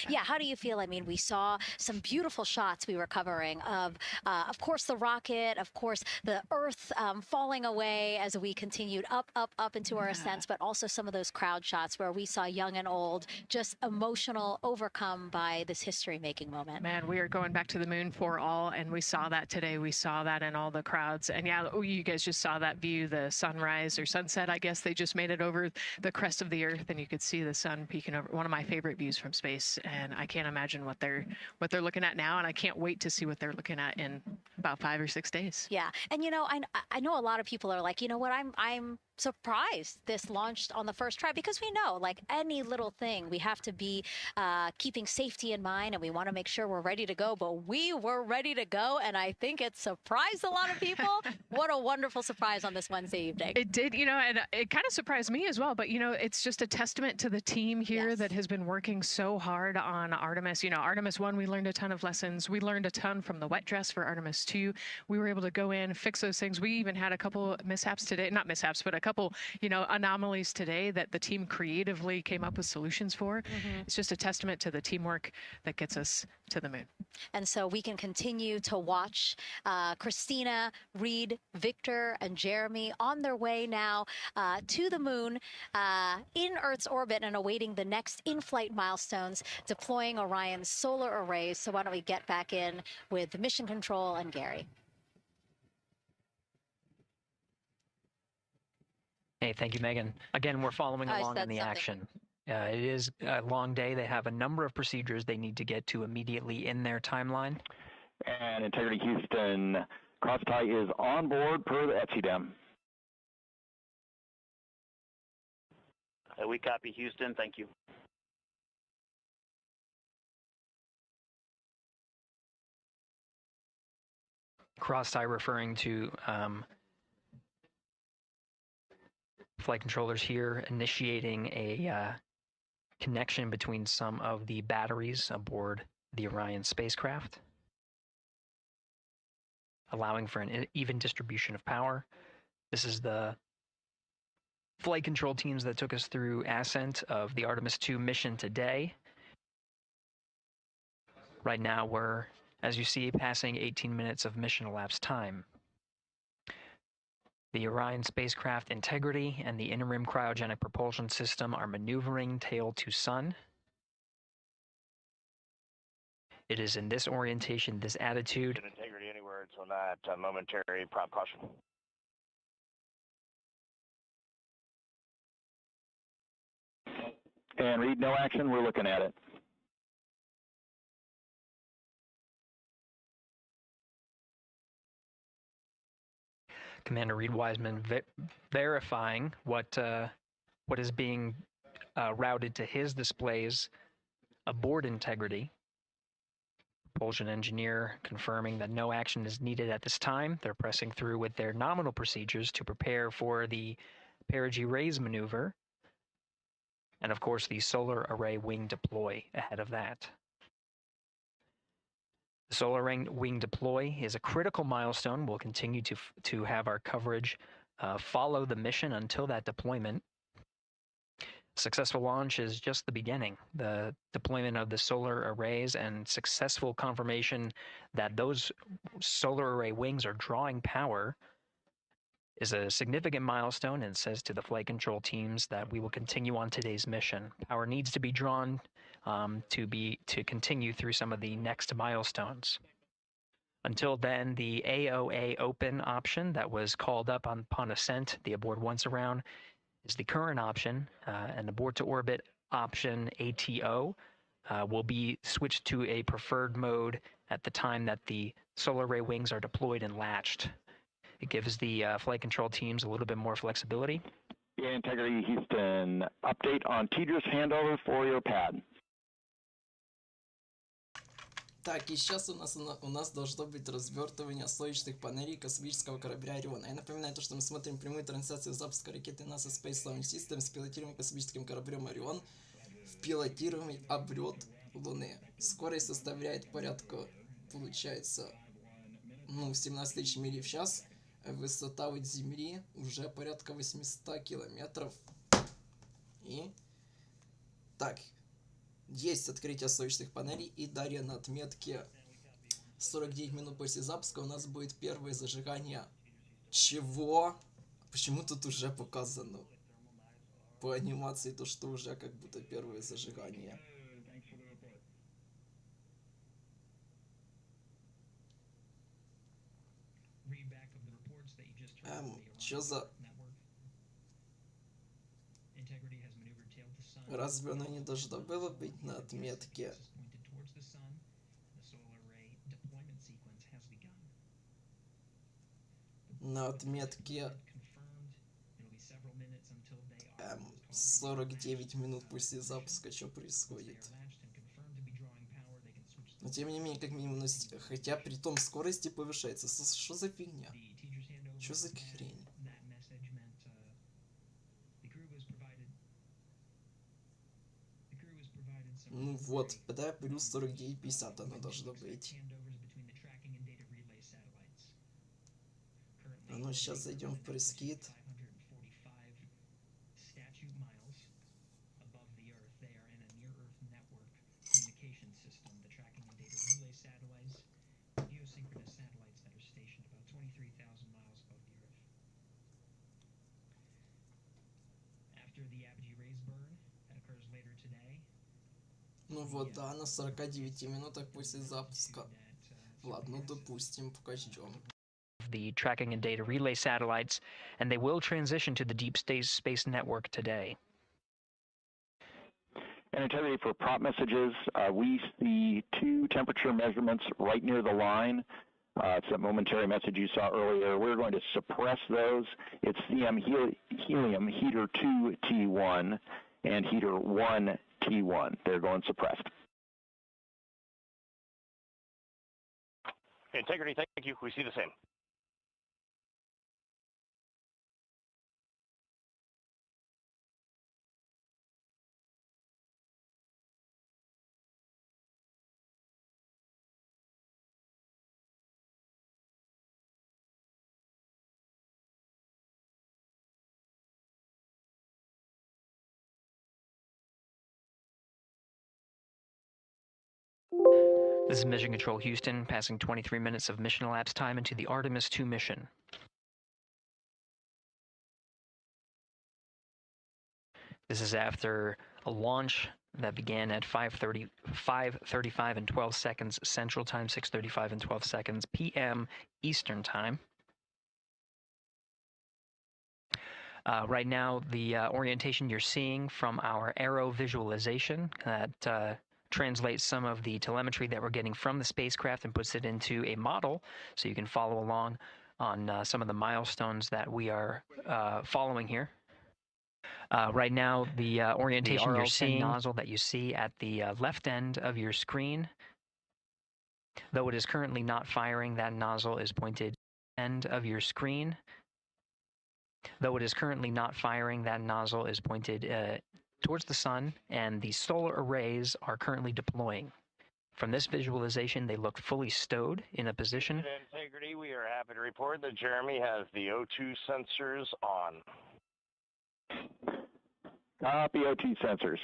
Yeah, how do you feel? I mean, we saw some beautiful shots we were covering of course, the rocket, of course, the Earth falling away as we continued up into our ascents, but also some of those crowd shots where we saw young and old, just emotional, overcome by this history-making moment. Man, we are going back to the moon for all, and we saw that today. We saw that in all the crowds. And yeah, you guys just saw that view, the sunrise or sunset, I guess. They just made it over the crest of the Earth, and you could see the sun peeking over. One of my favorite views from space, and I can't imagine what they're looking at now, and I can't wait to see what they're looking at in about 5 or 6 days. Yeah, and you know, I know a lot of people are like, you know what, I'm surprised this launched on the first try, because we know, like any little thing, we have to be keeping safety in mind, and we want to make sure we're ready to go. But we were ready to go, and I think it surprised a lot of people. What a wonderful surprise on this Wednesday evening. It did, you know, and it kind of surprised me as well. But you know, it's just a testament to the team here that has been working so hard on Artemis. You know, Artemis 1, we learned a ton of lessons. We learned a ton from the wet dress for Artemis 2. We were able to go in, fix those things. We even had a couple mishaps today, not mishaps, but a couple, you know, anomalies today that the team creatively came up with solutions for. It's just a testament to the teamwork that gets us to the moon. And so we can continue to watch Christina, Reid, Victor, and Jeremy on their way now to the moon in Earth's orbit and awaiting the next in-flight milestones, deploying Orion's solar arrays. So why don't we get back in with Mission Control and Gary. Hey, thank you, Megan. Again, we're following along in the action. It is a long day. They have a number of procedures they need to get to immediately in their timeline. And Integrity Houston, cross-tie is on board per the ETSI-DEM. We copy, Houston. Thank you. Cross-tie referring to flight controllers here initiating a connection between some of the batteries aboard the Orion spacecraft, allowing for an even distribution of power. This is the flight control teams that took us through ascent of the Artemis 2 mission today. Right now we're, as you see, passing 18 minutes of mission elapsed time. The Orion spacecraft integrity and the interim cryogenic propulsion system are maneuvering tail to sun. It is in this orientation, this attitude. Integrity, any words on that momentary prop caution? And Reid, no action, we're looking at it. Commander Reid Wiseman verifying what is being routed to his displays aboard integrity. propulsion engineer confirming that no action is needed at this time. They're pressing through with their nominal procedures to prepare for the perigee raise maneuver. And of course, the solar array wing deploy ahead of that. The solar wing deploy is a critical milestone. We'll continue to have our coverage follow the mission until that deployment. Successful launch is just the beginning. The deployment of the solar arrays and successful confirmation that those solar array wings are drawing power is a significant milestone and says to the flight control teams that we will continue on today's mission. Power needs to be drawn to continue through some of the next milestones. Until then, the AOA open option that was called up upon ascent, the abort once around, is the current option, and abort to orbit option ATO will be switched to a preferred mode at the time that the solar array wings are deployed and latched. It gives the flight control teams a little bit more flexibility. Integrity Houston, update on TDRS handover for your pad. Так, и сейчас у нас должно быть развертывание солнечных панелей космического корабля Ориона. Я напоминаю то, что мы смотрим прямую трансляцию запуска ракеты NASA Space Launch System с пилотируемым космическим кораблем Орион в пилотируемый облет Луны. Скорость составляет порядка, получается, 17 тысяч миль в час. Высота от Земли уже порядка 800 километров. И так, есть открытие солнечных панелей, и далее на отметке 49 минут после запуска у нас будет первое зажигание. Чего? Почему тут уже показано по анимации то, что уже как будто первое зажигание? Чё за... Разве оно не должно было быть на отметке? На отметке 49 минут после запуска, что происходит? Но тем не менее, как минимум, хотя при том скорости повышается. Что за фигня? Что за хрень? Ну вот, да, плюс 49,50 оно должно быть. А ну, сейчас зайдем в пресс-кит. Ну вот, да, на 49 минутах после запуска. Ладно, допустим, покажем. The tracking and data relay satellites, and they will transition to the deep space network today. And integrity for prop messages, we see two temperature measurements right near the line. It's that momentary message you saw earlier. We're going to suppress those. It's CM helium heater 2 T1 and heater 1 T1. They're going suppressed. Integrity, thank you. We see the same. This is Mission Control Houston, passing 23 minutes of mission elapsed time into the Artemis-2 mission. This is after a launch that began at 5:35 and 12 seconds Central Time, 6:35 and 12 seconds p.m. Eastern Time. Right now, the orientation you're seeing from our aero visualization that translates some of the telemetry that we're getting from the spacecraft and puts it into a model so you can follow along on some of the milestones that we are following here. Right now, the orientation you're seeing, nozzle that you see at the left end of your screen Though it is currently not firing, that nozzle is pointed end of your screen. Though it is currently not firing, that nozzle is pointed towards the sun, and the solar arrays are currently deploying. From this visualization, they look fully stowed in a position. Integrity, we are happy to report that Jeremy has the O2 sensors on. Copy O2 sensors.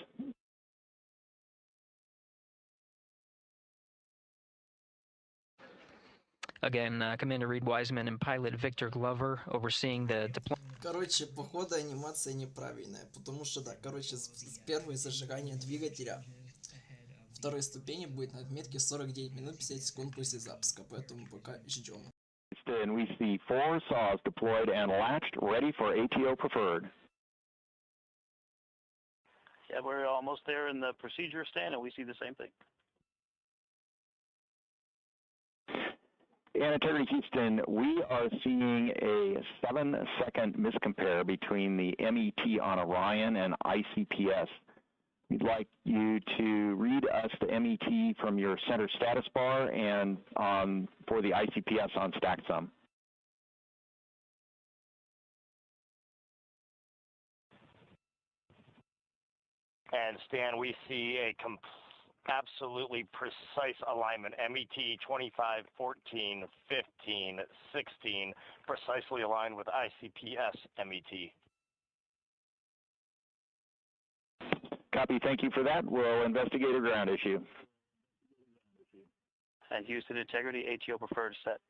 Again, Commander Reid Wiseman and pilot Victor Glover overseeing the deployment. Короче, походу анимация неправильная, потому что, да, короче, с первой зажигания двигателя второй ступени будет на отметке 49 минут 50 секунд после запуска, поэтому пока ждем. And we see 4 saws deployed and latched, ready for ATO preferred. Yeah, we're almost there in the procedure stand, and we see the same thing. And Integrity Houston, we are seeing a 7-second miscompare between the MET on Orion and ICPS. We'd like you to read us the MET from your center status bar and for the ICPS on StackSum. And Stan, we see a absolutely precise alignment. MET 25, 14, 15, 16, precisely aligned with ICPS MET. Copy. Thank you for that. We'll investigate a ground issue. And Houston Integrity, ATO preferred set.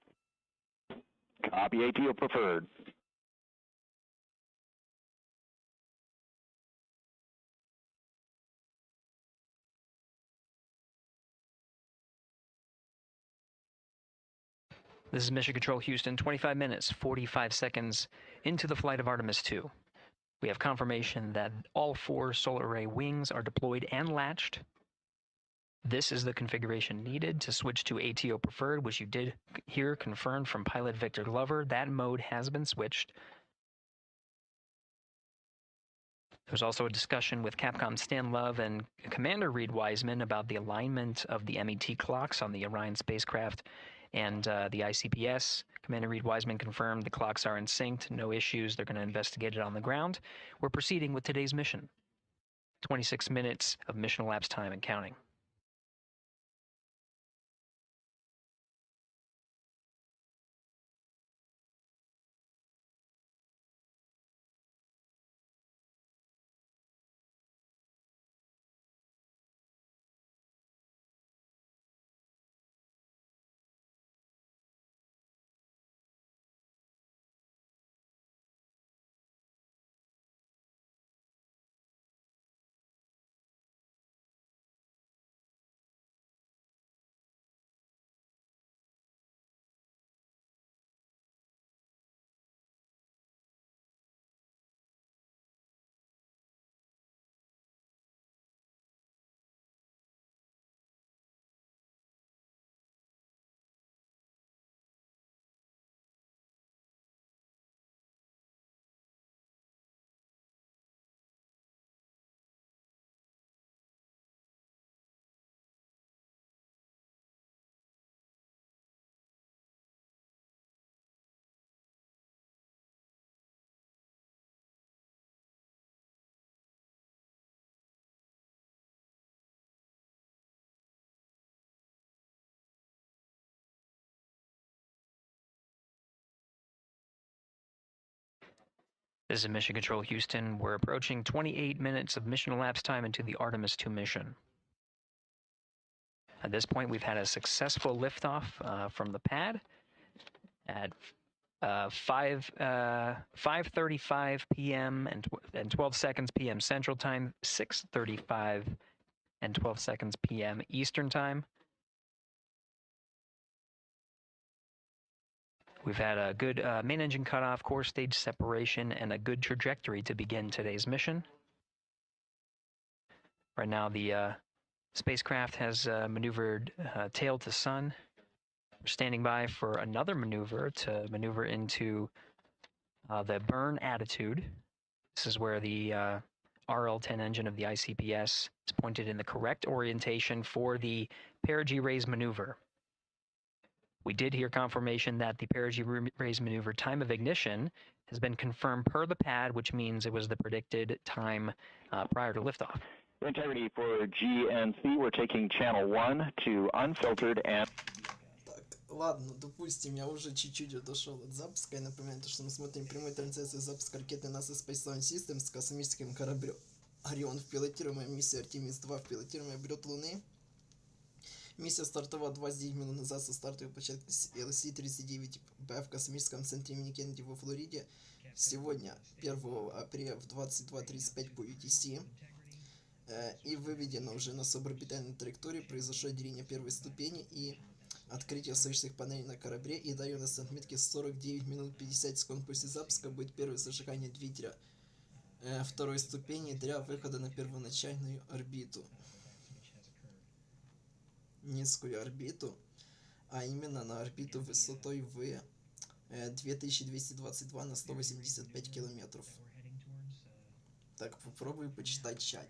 Copy. ATO preferred. This is Mission Control Houston, 25 minutes, 45 seconds into the flight of Artemis-2. We have confirmation that all 4 solar array wings are deployed and latched. This is the configuration needed to switch to ATO preferred, which you did hear confirmed from pilot Victor Glover. That mode has been switched. There's also a discussion with Capcom Stan Love and Commander Reid Wiseman about the alignment of the MET clocks on the Orion spacecraft and the ICPS. Commander Reid Wiseman confirmed the clocks are in sync, no issues. They're going to investigate it on the ground. We're proceeding with today's mission. 26 minutes of mission elapsed time and counting. This is Mission Control Houston. We're approaching 28 minutes of mission elapsed time into the Artemis-2 mission. At this point, we've had a successful liftoff from the pad at 5:35 p.m. and 12 seconds p.m. Central Time, 6:35 and 12 seconds p.m. Eastern Time. We've had a good main engine cutoff, core stage separation, and a good trajectory to begin today's mission. Right now, the spacecraft has maneuvered tail to sun. We're standing by for another maneuver to maneuver into the burn attitude. This is where the RL-10 engine of the ICPS is pointed in the correct orientation for the perigee raise maneuver. We did hear confirmation that the perigee raise maneuver time of ignition has been confirmed per the pad, which means it was the predicted time prior to liftoff. Integrity for GNC, we're taking channel 1 to unfiltered and... Ладно, допустим, я уже чуть-чуть отошел от запуска. Я напоминаю, что мы смотрим прямую трансляцию запуска ракеты NASA Space Launch System с космическим кораблем Орион в пилотируемой миссии Artemis-2 в пилотируемый облет Луны. Миссия стартовала 29 минут назад со стартовой площадки LC-39P в космическом центре имени Кеннеди во Флориде. Сегодня, 1 апреля в 22:35 по UTC. И выведено уже на суборбитальной траектории. Произошло деление первой ступени и открытие солнечных панелей на корабле. И даю на отметке 49 минут 50 секунд после запуска будет первое зажигание двигателя второй ступени для выхода на первоначальную орбиту. Низкую орбиту, а именно на орбиту высотой в 2222 на 185 километров. Так, попробую почитать чат.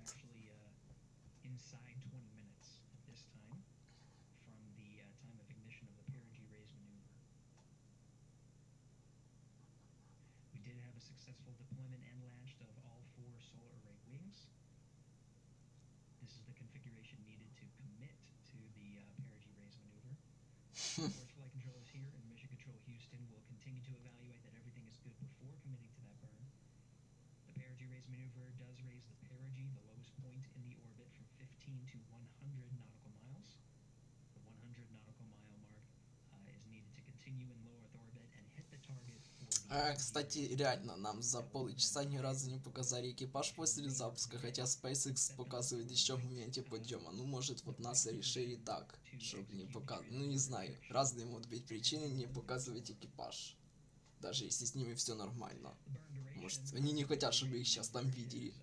Flight controllers here in Mission Control Houston will continue to evaluate that everything is good before committing to that burn. The perigee raise maneuver does raise the perigee, the lowest point in the orbit, from 15 to 100 nautical miles. The 100 nautical mile mark is needed to continue in low Earth orbit and hit the target for the... Кстати, реально, нам за полчаса ни разу не показали экипаж после запуска, хотя SpaceX показывает еще в моменте подъема. Ну, может, вот НАСА решили так, чтобы не показывать. Ну, не знаю. Разные могут быть причины не показывать экипаж. Даже если с ними все нормально. Может, они не хотят, чтобы их сейчас там видели.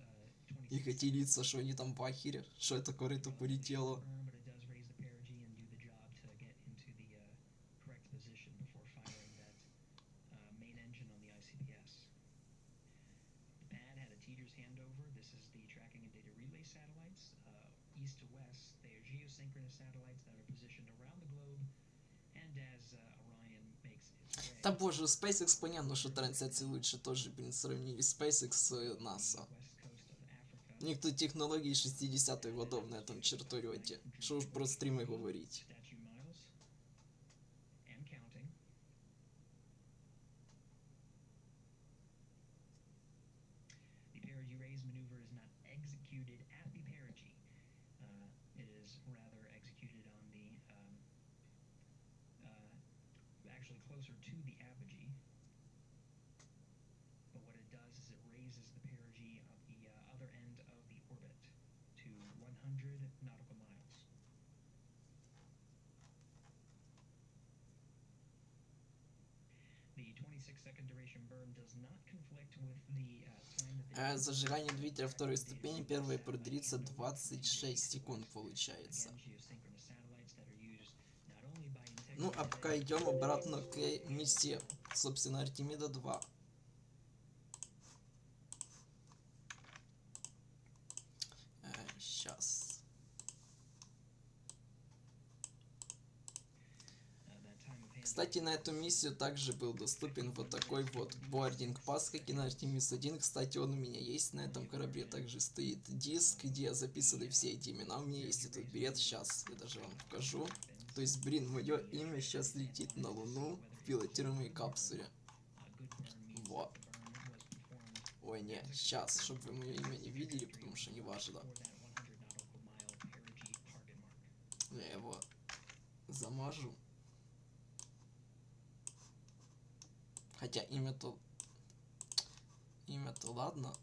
Их эти лица, что они там в ахере, что это корыто полетело. Да боже, у SpaceX понятно, что трансляции лучше тоже, блин, сравнили SpaceX с NASA. У них тут технологии 60-х годов на этом чертолете. Что уж про стримы говорить. Зажигание двигателя второй ступени, первое продлится 26 секунд, получается. Ну, а пока идем обратно к миссии, собственно, Артемида-2. Сейчас. Кстати, на эту миссию также был доступен вот такой вот boarding pass, как и на Artemis-1. Кстати, он у меня есть на этом корабле. Также стоит диск, где записаны все эти имена. У меня есть этот билет. Сейчас я даже вам покажу. То есть, блин, мое имя сейчас летит на Луну в пилотируемой капсуле. Вот. Ой, не, сейчас, чтобы вы мое имя не видели, потому что не важно. Я его замажу. Хотя имя-то ладно.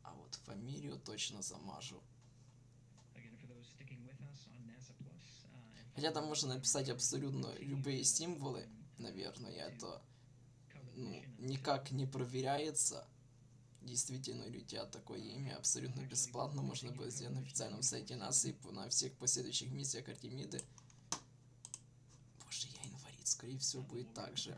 А вот фамилию точно замажу. Хотя там можно написать абсолютно любые символы, наверное, это никак не проверяется. Действительно ли у тебя такое имя, абсолютно бесплатно, можно было сделать на официальном сайте НАСА и на всех последующих миссиях Артемиды. Боже, я инвалид, скорее всего будет так же.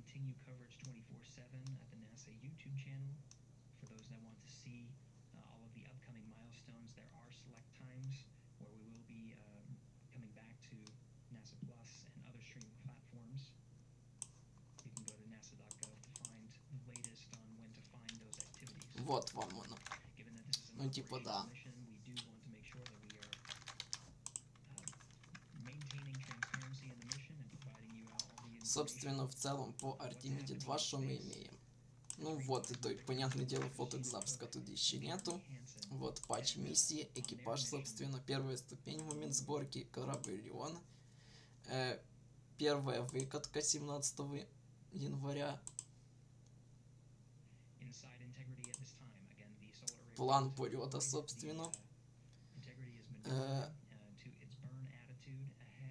continue coverage 24/7 at the NASA YouTube channel. For those that want to see all of the upcoming milestones, there are select times where we will be coming back to NASA Plus and other streaming platforms. You can go to nasa.gov to find the latest on when to find those activities. Вот вам оно. Ну типа да. Собственно, в целом по Artemis-2 что мы имеем? Ну вот, и то, понятное дело, фоток запуска тут еще нету. Вот патч миссии, экипаж, собственно, первая ступень в момент сборки, корабль Орион. Первая выкатка 17 января. План полета, собственно.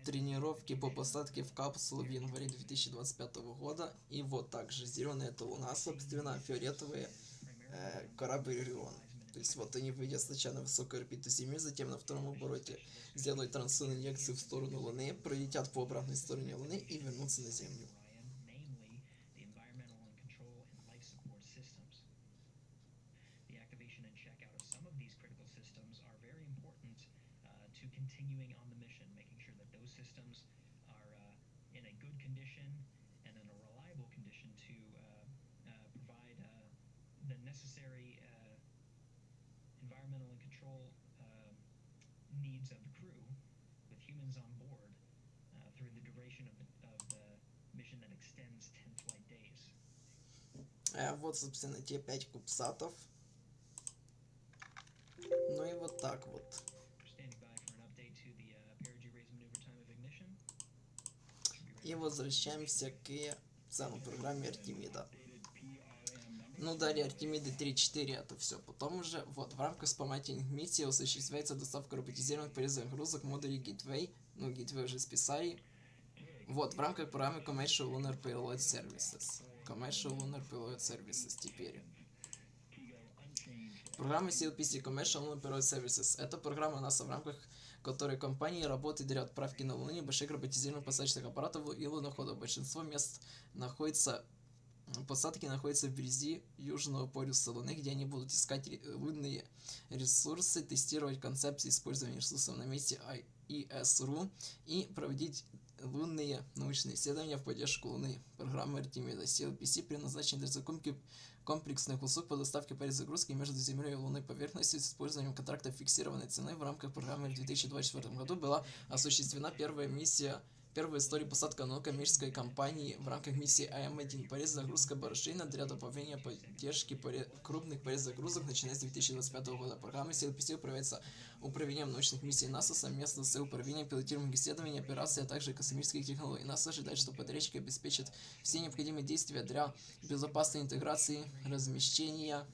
Тренировки по посадке в капсулу в январе 2025 года. И вот также зеленая это Луна, собственно, фиолетовые корабль Орион. То есть вот они выйдут сначала на высокую орбиту Земли, затем на втором обороте сделают трансляцию инъекцию в сторону Луны, пролетят по обратной стороне Луны и вернутся на Землю. Вот, собственно, те 5 кубсатов. Ну и вот так вот. И возвращаемся к целой программе Артемида. Ну, далее Артемиды 3-4 это все. Потом уже, вот, в рамках вспомогательных миссий осуществляется доставка роботизированных перезагрузок модулей Gateway. Ну, Gateway уже списали. Вот, в рамках программы Commercial Lunar Payload Services. Commercial Lunar Payload Services теперь. Программа CLPC Commercial Lunar Payload Services. Это программа НАСА, в рамках которой компании работают для отправки на Луну небольших роботизированных посадочных аппаратов и луноходов. Большинство мест посадки находятся вблизи Южного полюса Луны, где они будут искать лунные ресурсы, тестировать концепции использования ресурсов на месте IESRU и проводить лунные научные исследования в поддержку Луны. Программа Артемида CLPC предназначена для закупки комплексных услуг по доставке перезагрузки между Землей и лунной поверхностью с использованием контрактов фиксированной цены. В рамках программы в 2024 году была осуществлена первая в истории посадка на коммерческой компании в рамках миссии АМ-1. Перезагрузка барышина для дополнения поддержки крупных перезагрузок начиная с 2025 года. Программа CLPC управляется управлением научных миссий НАСА совместно с управлением пилотируемых исследований, операций, а также космических технологий. НАСА ожидает, что подрядчики обеспечат все необходимые действия для безопасной интеграции, размещения,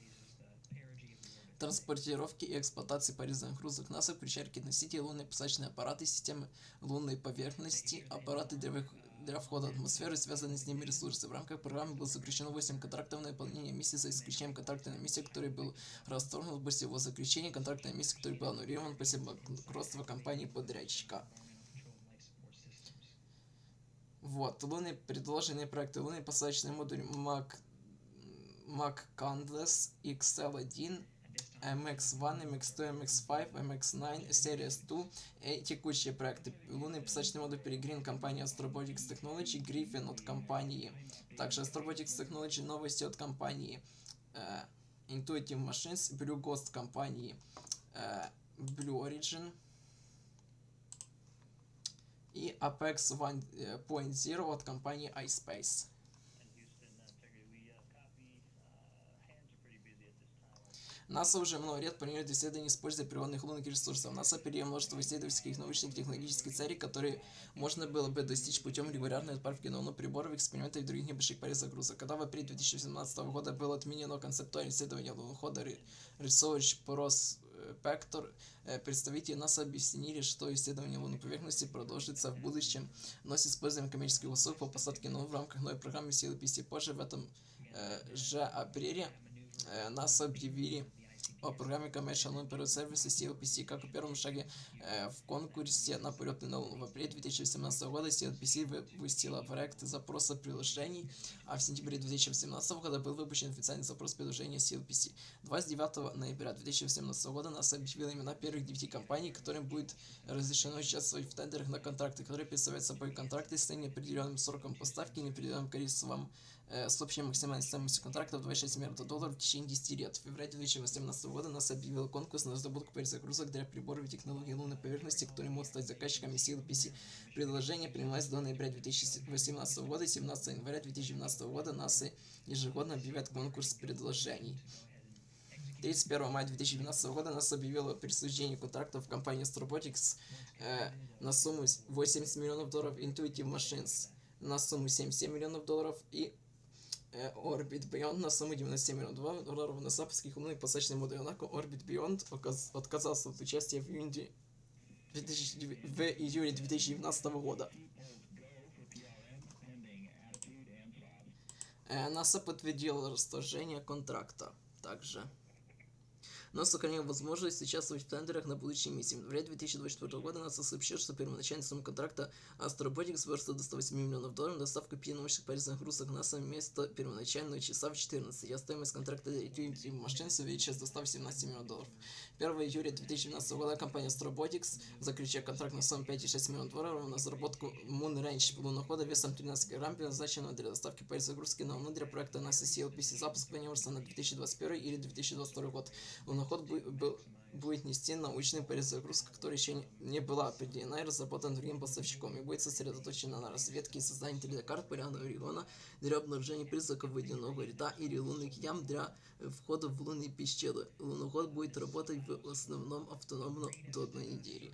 транспортировки и эксплуатации перезагрузок. НАСА включает носители, лунные посадочные аппараты, системы лунной поверхности, аппараты для входа в атмосферу и связанные с ними ресурсы. В рамках программы было заключено 8 контрактов на выполнение миссии, за исключением контракта на миссию, который был расторгнут после его заключения, контракта на миссию, который был аннулирован после банкротства компании-подрядчика. Вот, предложенные проекты. Лунный посадочный модуль McCandless XL1, MX1, MX2, MX5, MX9, Series 2 и текущие проекты. Лунный посадочный модуль Peregrine компании Astrobotics Technology, Griffin от компании, также Astrobotics Technology, новости от компании Intuitive Machines, Blue Ghost компании Blue Origin и Apex 1.0 от компании IoSpace. НАСА уже много лет планирует исследования, используя природных лунных ресурсов. НАСА оперирует множество исследовательских, научных и технологических целей, которые можно было бы достичь путем регулярной отправки на Луну приборов, экспериментов и других небольших перезагрузок. Когда в апреле 2017 года было отменено концептуальное исследование лунохода Research Prospector, представители НАСА объяснили, что исследование лунной поверхности продолжится в будущем, но с использованием коммерческих услуг по посадке на Луну в рамках новой программы CLPC. Позже в этом же апреле НАСА объявили о программе Commercial Lunar Period Service CLPC, как о первом шаге в конкурсе на полеты на Луну. В апреле 2017 года CLPC выпустила проект запроса приложений, а в сентябре 2018 года был выпущен официальный запрос приложения CLPC. 29 ноября 2018 года НАСА объявила имена первых 9 компаний, которым будет разрешено участвовать в тендерах на контракты, которые представляют собой контракты с неопределенным сроком поставки и неопределенным количеством с общей максимальной стоимостью контрактов $26 миллиардов в течение 10 лет. В феврале 2018 года НАСА объявила конкурс на разработку перезагрузок для приборов и технологий лунной поверхности, которые могут стать заказчиками CLPC. Предложение принималось до ноября 2018 года и 17 января 2019 года НАСА ежегодно объявляет конкурс предложений. 31 мая 2012 года НАСА объявила о присуждении контрактов в компании Astrobotics на сумму $80 миллионов, Intuitive Machines на сумму $77 миллионов и Orbit Beyond на сумму $97 миллионов на запуске лунной посадочной модули. Однако Orbit Beyond отказался от участия в июле 2019 года. НАСА подтвердила расторжение контракта. Также но сохранил возможность участвовать в тендерах на будущие миссии. В январе 2024 года НАСА сообщил, что первоначальная сумма контракта Astrobotics выросла до $108 миллионов, доставка 5 научных полезных грузок НАСА вместо первоначального часа в 14. А стоимость контракта для Intuitive Machines увеличилась до $117 миллионов. 1 июля 2012 года компания Astrobotics заключила контракт на сумму $5,6 миллионов на разработку Moon Range лунохода весом 13 кг, предназначенного для доставки перезагрузки на Луну для проекта НАСА CLPC. Запуск планируется на 2021 или 2022 год. Луноход будет нести научную перезагрузку, которая еще не была определена и разработана другим поставщиком, и будет сосредоточена на разведке и создании 3D-карт полярного региона для обнаружения признаков водяного льда или лунных ям для входа в лунные пещеры. Луноход будет работать в основном автономно до 1 недели.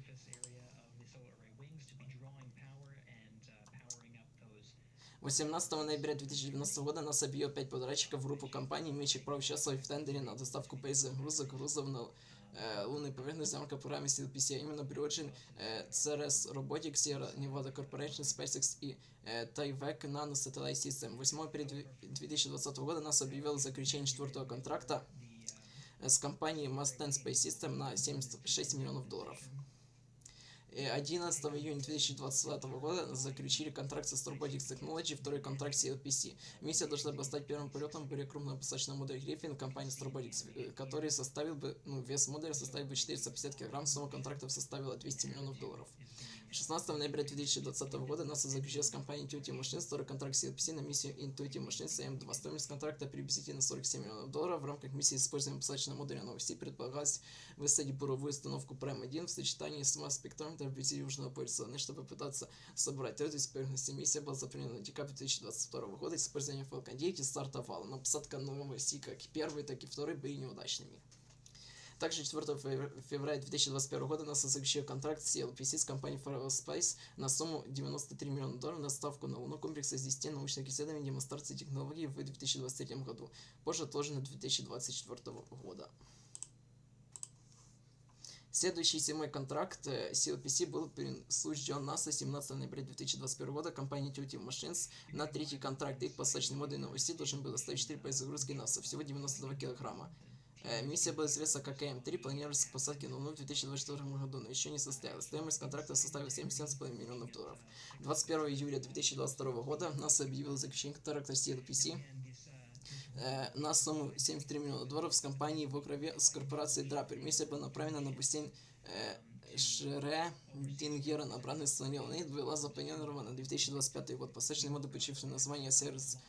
18 ноября 2019 года НАСА объявил 5 подрядчиков в группу компаний, имеющих право участвовать в тендере на доставку перезагрузок грузов на лунной поверхности в рамках программы CLPC, а именно Virgin, SLS Robotics, Sierra Nevada Corporation, SpaceX и Taiwan Nano Satellite System. 8 апреля 2020 года НАСА объявила заключение 4-го контракта с компанией Mustang Space System на $76 миллионов. 11 июня 2020 года заключили контракт с Astrobotics Technology, второй контракт CLPC. Миссия должна была стать первым полетом более крупного посадочного модуля Griffin компании Astrobotics, который составил бы, вес модуля составил бы 450 кг, сумма контрактов составила $200 миллионов. 16 ноября 2020 года НАСА заключила с компанией Intuitive Machines второй контракт CLPC на миссию Intuitive Machines M2. Стоимость контракта приблизительно $47 миллионов. В рамках миссии использования посадочного модуля новости предполагалось высадить буровую установку Prime-1 в сочетании с масс-спектрометром вблизи Южного полюса, чтобы пытаться собрать эту из поверхности. Миссия была запланирована на декабрь 2022 года с использованием Falcon 9 и стартовала, но посадка новости как первой, так и второй были неудачными. Также 4 февраля 2021 года НАСА заключила контракт с CLPC с компанией IoSpace на сумму $93 миллиона на доставку на Луну комплекса с 10 научных исследований и демонстрации технологий в 2023 году, позже отложено до 2024 года. Следующий 7-й контракт CLPC был присужден НАСА 17 ноября 2021 года компании Intuitive Machines на 3-й контракт. Их посадочный модуль новости должен был доставить 4 перезагрузки НАСА, всего 92 килограмма. Миссия была известна как АМ-3, планировалась к посадке на Луну в 2024 году, но еще не состоялась. Стоимость контракта составила $77,5 миллионов. 21 июля 2022 года НАСА объявила заключение контракта с CLPC на сумму $73 миллиона с компанией в Окрове с корпорацией Драпер. Миссия была направлена на бассейн Шредингера на обратной стороне Луны, была запланирована на 2025 год. Посадочный модуль, получивший название SLS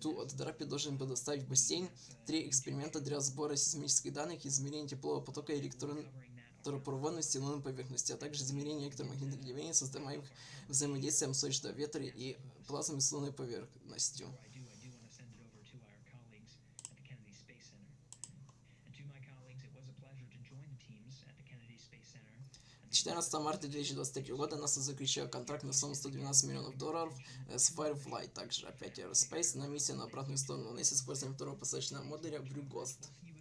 от Драпер, должен был доставить в бассейн 3 эксперимента для сбора сейсмических данных, измерения теплового потока и электропроводности лунной поверхности, а также измерения электромагнитных явлений, создаваемых взаимодействием солнечного ветра и плазмы с лунной поверхностью. 14 марта 2023 года НАСА заключила контракт на сумму $112 миллионов с Firefly, также опять IoSpace, на миссию на обратную сторону Луны с использованием второго посадочного модуля Blue Ghost.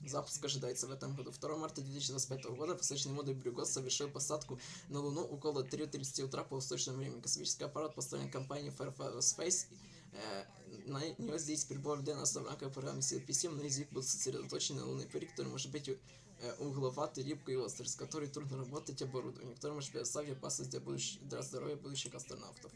Запуск ожидается в этом году. 2 марта 2025 года посадочный модуль Blue Ghost совершил посадку на Луну около 3:30 утра по восточному времени. Космический аппарат, построен компанией IoSpace, на него здесь прибор для нас в рамках программы CLP-7, но из них будут сосредоточены на лунной пыли, который может быть угловатый, липкий и острый, с которой трудно работать оборудование, которое может предоставить опасность для здоровья будущих астронавтов.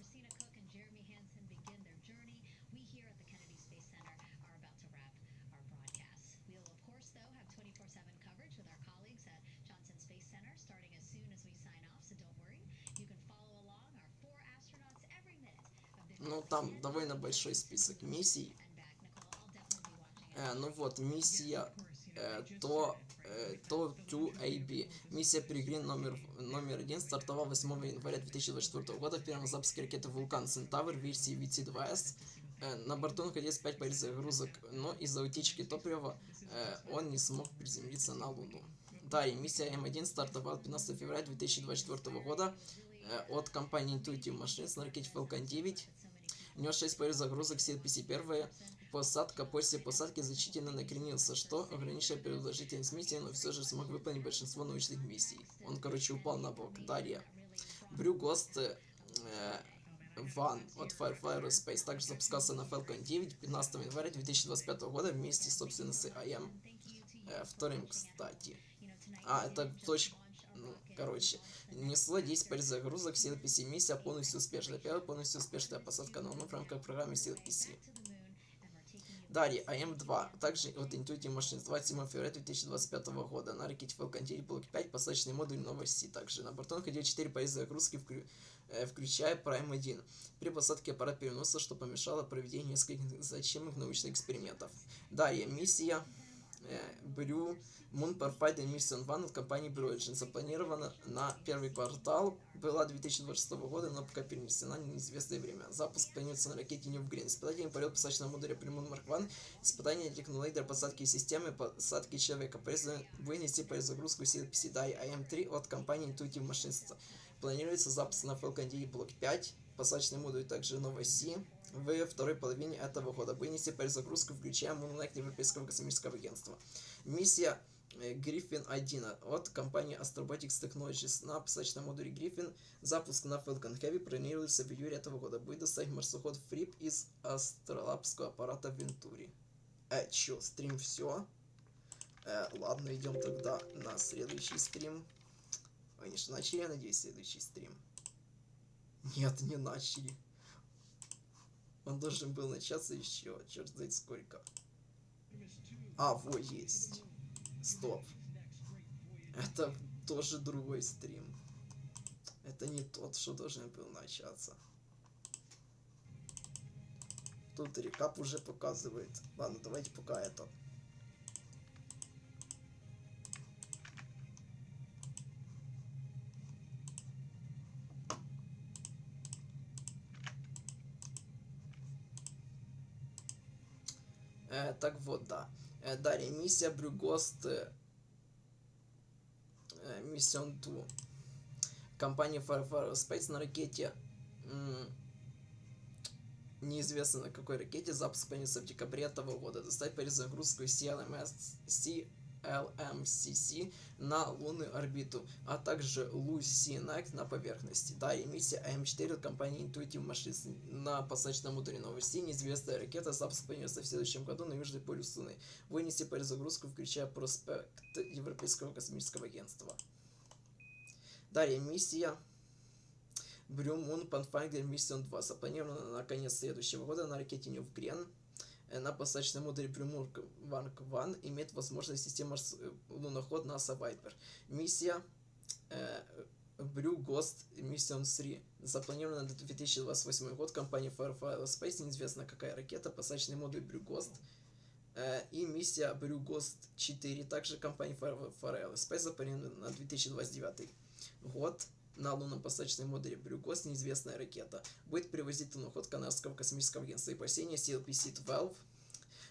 Ну, там довольно большой список миссий. Ну вот, миссия TO2AB. Миссия Peregrine номер 1 стартовала 8 января 2024 года в первом запуске ракеты Vulcan Centaur версии VT2S. На борту находилось 5 перезагрузок, но из-за утечки топлива он не смог приземлиться на Луну. Далее, миссия М1 стартовала 15 февраля 2024 года от компании Intuitive Machines на ракете Falcon 9. У него 6 перезагрузок CLPC. Первая посадка. После посадки значительно накренился, что ограничивает продолжительность миссии, но все же смог выполнить большинство научных миссий. Он, короче, упал на бок. Далее. Blue Ghost 1 от IoSpace также запускался на Falcon 9 15 января 2025 года вместе, собственно, с IM-2, кстати. Это точка. Ну, короче, несло 10 перезагрузок CLPC. Миссия полностью успешная. Первая полностью успешная посадка на Луну в рамках программы CLPC. Далее, IM-2, также от Intuitive Machines, 27 февраля 2025 года на ракете Falcon 9 блок 5, посадочный модуль новости. Также на борту находилось 4 перезагрузки, включая Prime 1. При посадке аппарат перевернулся, что помешало проведению нескольких значимых научных экспериментов. Далее, миссия Blue Moon Pathfinder Mission 1 от компании Blue Origin запланирована на первый квартал, была 2026 года, но пока перенесена на неизвестное время. Запуск планируется на ракете New Green. Испытание полет посадочного модуля Prямую Mark 1, испытание технологий для посадки системы посадки человека, вынести перезагрузку CLPC DAI IM-3 от компании Intuitive Machines. Планируется запуск на Falcon 9 блок 5, посадочный модуль также новости в второй половине этого года. Вынести перезагрузку, включая Moonlight Европейского космического агентства. Миссия Griffin 1 от компании Astrobotics Technologies на посадочном модуле Griffin. Запуск на Falcon Heavy планируется в июле этого года. Будет доставить марсоход Фрип из астролабского аппарата в Вентуре. Чё, стрим все? Ладно, идем тогда на следующий стрим. Они же начали, я надеюсь, следующий стрим. Нет, не начали. Он должен был начаться еще, черт знает сколько. Вот есть. Стоп. Это тоже другой стрим. Это не тот, что должен был начаться. Тут рекап уже показывает. Ладно, давайте пока это. Так вот, да. Далее, миссия Blue Ghost Mission 2. Компания IoSpace на ракете. Неизвестно на какой ракете. Запуск планируется в декабре этого года. Доставить перезагрузку CLMCC на лунную орбиту, а также Lucy на поверхности. Далее, миссия IM-4 от компании Intuitive Machines на посадочном модуле новости. Неизвестная ракета. Запуск планируется в следующем году на Южный полюс Луны. Вынести перезагрузку, включая проспект Европейского космического агентства. Далее, миссия Blue Moon Pathfinder Mission 2 запланирована на конец следующего года на ракете New Green. На посадочном модуле Prямую Mark 1 имеет возможность система луноход NASA Viper. Миссия Blue Ghost Mission 3 запланирована на 2028 год. Компания IoSpace, неизвестно какая ракета, посадочный модуль Blue Ghost. И миссия Blue Ghost 4, также компания IoSpace, запланирована на 2029 год. На лунном посадочном модуле Blue Ghost неизвестная ракета будет перевозить луноход Канадского Космического Агентства и посеяние CLPC-12,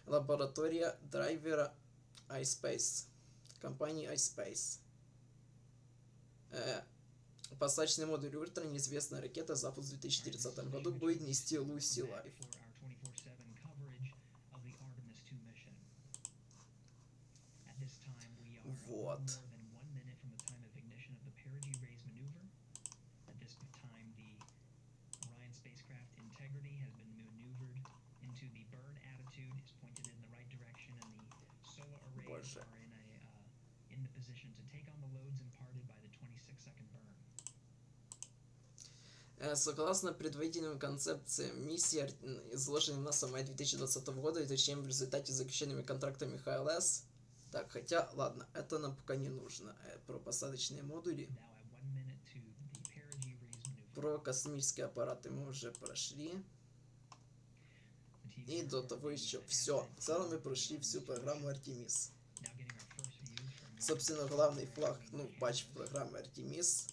лаборатория драйвера IoSpace, компании IoSpace. Посадочный модуль Ультра, неизвестная ракета, запуск в 2030 году, будет нести Lucy Life. Вот. Согласно предварительным концепциям миссии, изложенным НАСА в мае 2020 года, и точнее в результате заключенными контрактами ХЛС. Так, хотя, ладно, это нам пока не нужно. Про посадочные модули. Про космические аппараты мы уже прошли. И до того еще. Все. В целом мы прошли всю программу Artemis. Собственно, главный флаг, патч программы Artemis.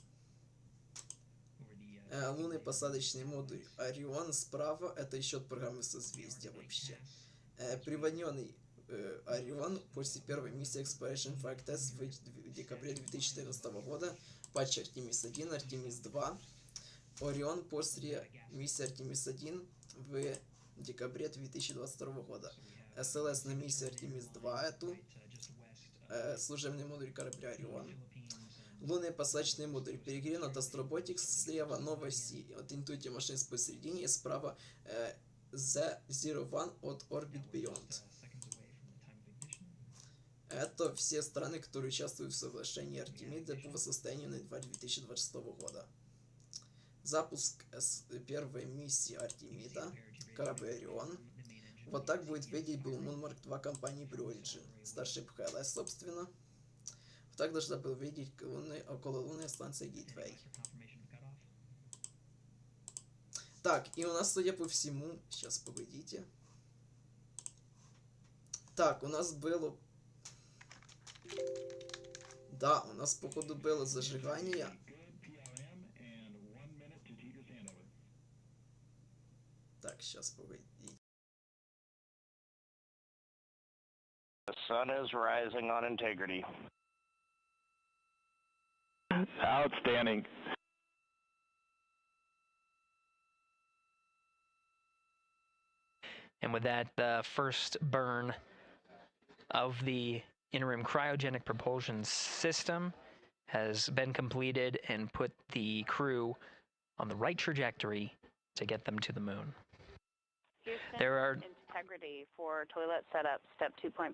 Лунный посадочный модуль Орион справа, это еще от программы созвездия вообще. Приводненный Орион после первой миссии Exploration Flight Test в декабре 2014 года, патч Artemis 1, Artemis 2. Орион после миссии Artemis 1 в декабре 2022 года. SLS на миссии Artemis 2 эту. Служебный модуль корабля Орион. Лунный посадочный модуль перегрен от Astrobotics слева, новости от Intuitive Machines посередине, и справа Z01 от Orbit Beyond. Это все страны, которые участвуют в соглашении Артемида по состоянию на январь 2026 года. Запуск первой миссии Артемида, корабль Орион. Вот так будет выглядеть Blue Moon Mark 2 компании Blue Origin. Starship HLS, собственно. Так должна была выглядеть окололунная станция Gateway. Так, и у нас, судя по всему... Сейчас, погодите. Так, у нас было... Да, у нас, походу, было зажигание. Так, сейчас, погодите. The sun is rising on integrity. Outstanding. And with that, the first burn of the interim cryogenic propulsion system has been completed and put the crew on the right trajectory to get them to the moon. Houston, There are integrity for toilet setup, step 2.5.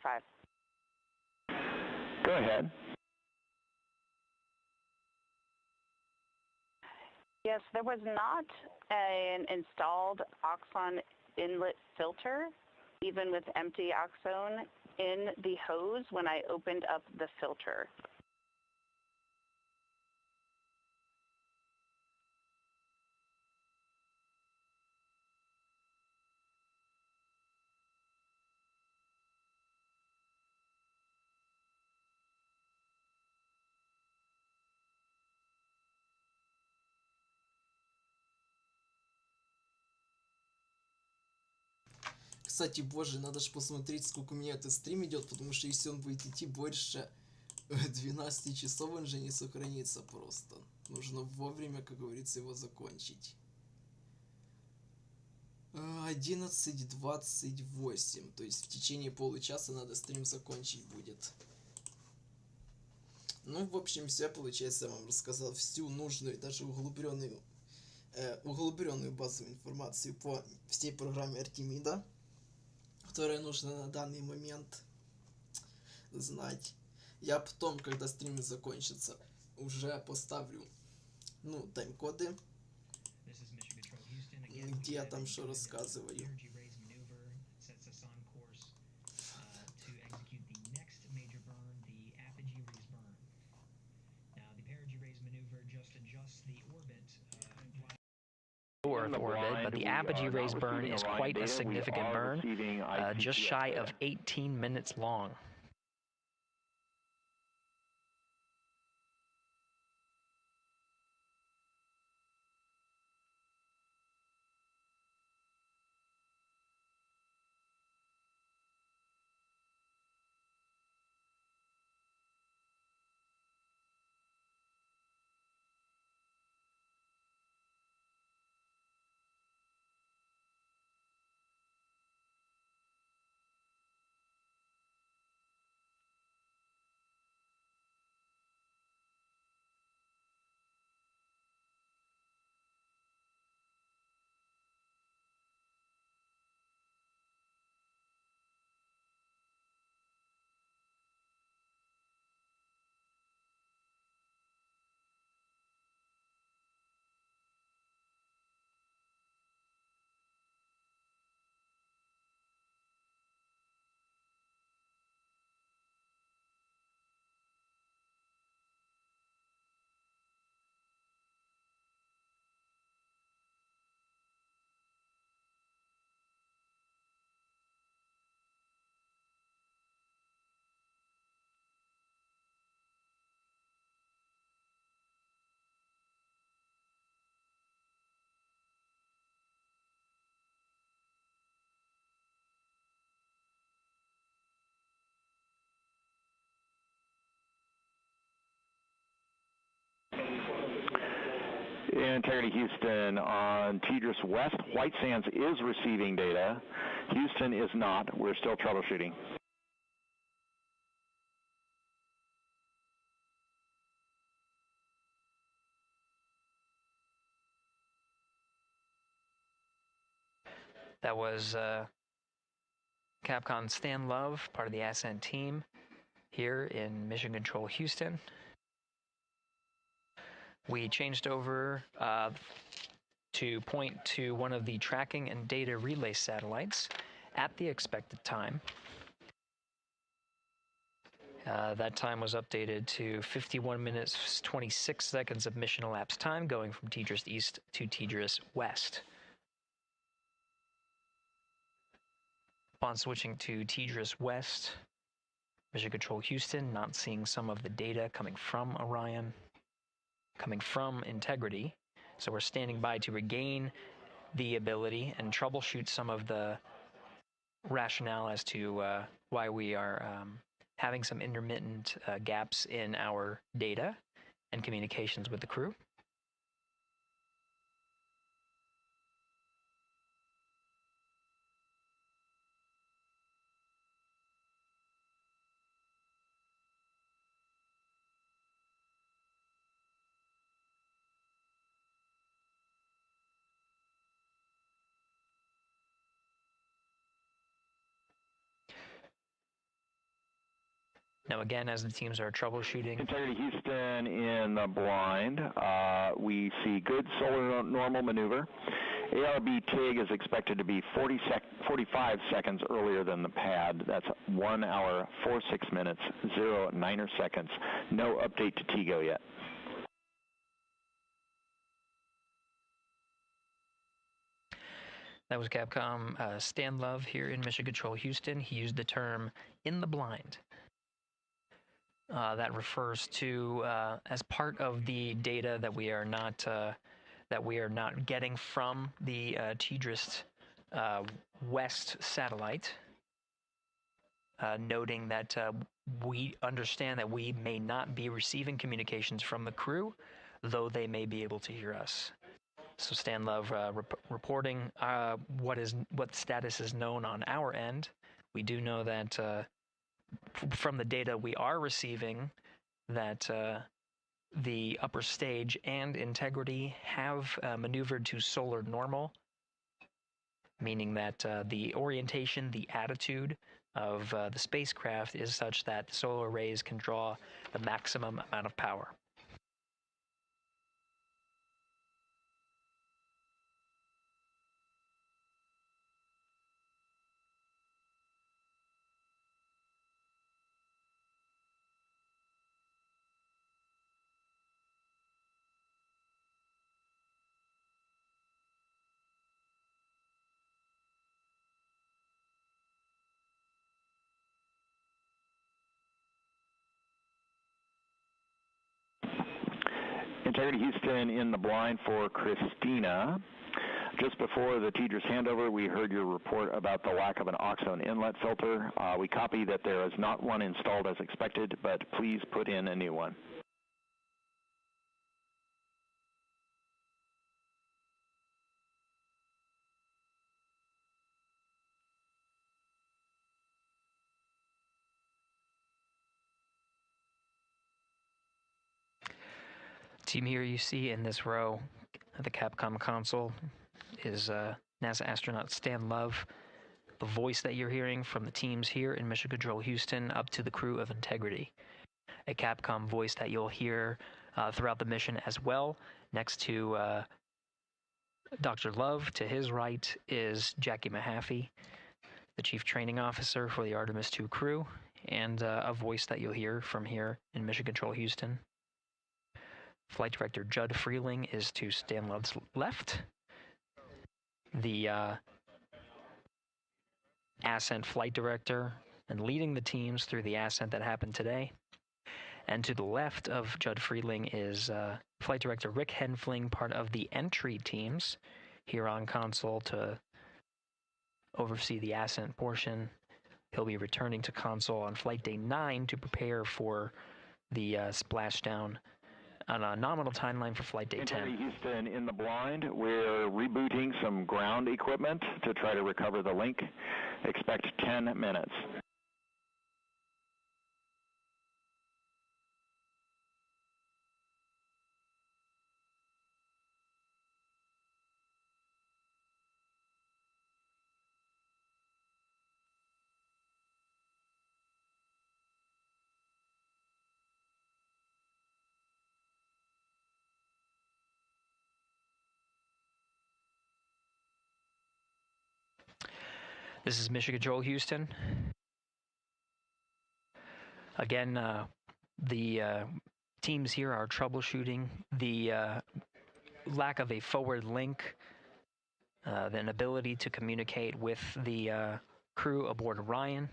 Go ahead. Yes, there was not an installed oxon inlet filter, even with empty oxone in the hose when I opened up the filter. Кстати, боже, надо же посмотреть, сколько у меня этот стрим идет, потому что если он будет идти больше 12 часов, он же не сохранится просто. Нужно вовремя, как говорится, его закончить. 11:28, то есть в течение получаса надо стрим закончить будет. Ну, в общем, все, получается, я вам рассказал всю нужную, даже углубленную базовую информацию по всей программе Артемида, которая нужна на данный момент знать. Я потом, когда стрим закончится, уже поставлю, тайм-коды, где я там что рассказываю. Earth orbit, but the apogee raise burn is quite a significant burn, just shy of 18 minutes long. Integrity Houston, on TDRS West, White Sands is receiving data. Houston is not. We're still troubleshooting. That was Capcom Stan Love, part of the Ascent team here in Mission Control Houston. We changed over to point to one of the tracking and data relay satellites at the expected time. That time was updated to 51 minutes, 26 seconds of mission elapsed time, going from TDRS East to TDRS West. Upon switching to TDRS West, Mission Control Houston not seeing some of the data coming from Orion, coming from Integrity, so we're standing by to regain the ability and troubleshoot some of the rationale as to why we are having some intermittent gaps in our data and communications with the crew. Now again, as the teams are troubleshooting. Integrity Houston in the blind. We see good solar normal maneuver. ARB TIG is expected to be 45 seconds earlier than the pad. That's 1 hour, 46 minutes, 0 9 seconds. No update to TIGO yet. That was Capcom Stan Love here in Mission Control Houston. He used the term "in the blind." That refers to as part of the data that we are not getting from the TDRS West satellite, noting that we understand that we may not be receiving communications from the crew, though they may be able to hear us. So Stan Love reporting what status is known on our end. We do know that from the data we are receiving that the upper stage and Integrity have maneuvered to solar normal, meaning that the orientation, the attitude of the spacecraft is such that the solar rays can draw the maximum amount of power. Integrity Houston in the blind for Christina. Just before the TDRS handover, we heard your report about the lack of an oxone inlet filter. We copy that there is not one installed as expected, but please put in a new one. Team here you see in this row at the Capcom console is NASA astronaut Stan Love, the voice that you're hearing from the teams here in Mission Control Houston up to the crew of Integrity. A Capcom voice that you'll hear throughout the mission as well. Next to Dr. Love, to his right is Jackie Mahaffey, the Chief Training Officer for the Artemis-2 crew, and a voice that you'll hear from here in Mission Control Houston. Flight Director Judd Freeling is to Stan Love's left. The Ascent Flight Director and leading the teams through the ascent that happened today. And to the left of Judd Freeling is Flight Director Rick Henfling, part of the entry teams here on console to oversee the ascent portion. He'll be returning to console on Flight Day 9 to prepare for the splashdown on a nominal timeline for flight day 10. Houston, in the blind, we're rebooting some ground equipment to try to recover the link. Expect 10 minutes. This is Mission Control Houston. Again, the teams here are troubleshooting the lack of a forward link, the inability to communicate with the crew aboard Orion.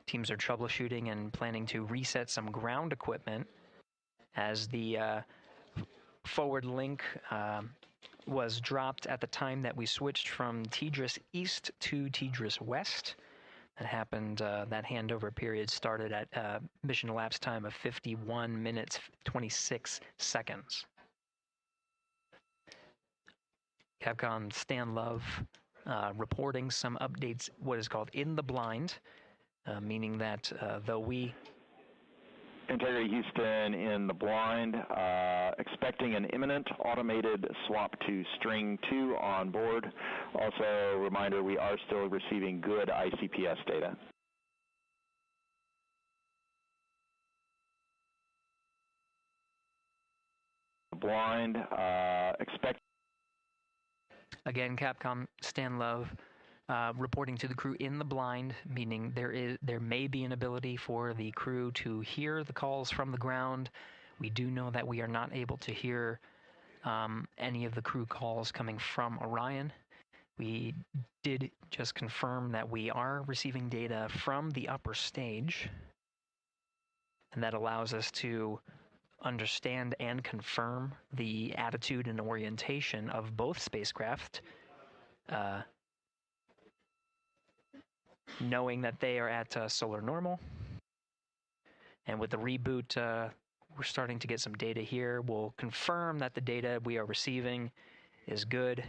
Teams are troubleshooting and planning to reset some ground equipment as the forward link was dropped at the time that we switched from TDRS East to TDRS West. That happened, that handover period started at mission elapsed time of 51 minutes, 26 seconds. Capcom Stan Love reporting some updates, what is called in the blind, meaning that though we... Integrity Houston in the blind, expecting an imminent automated swap to string 2 on board. Also, reminder, we are still receiving good ICPS data. Blind, expect. Again, Capcom Stan Love reporting to the crew in the blind, meaning there may be an ability for the crew to hear the calls from the ground. We do know that we are not able to hear any of the crew calls coming from Orion. We did just confirm that we are receiving data from the upper stage, and that allows us to understand and confirm the attitude and orientation of both spacecraft, knowing that they are at solar normal. And with the reboot, we're starting to get some data here. We'll confirm that the data we are receiving is good.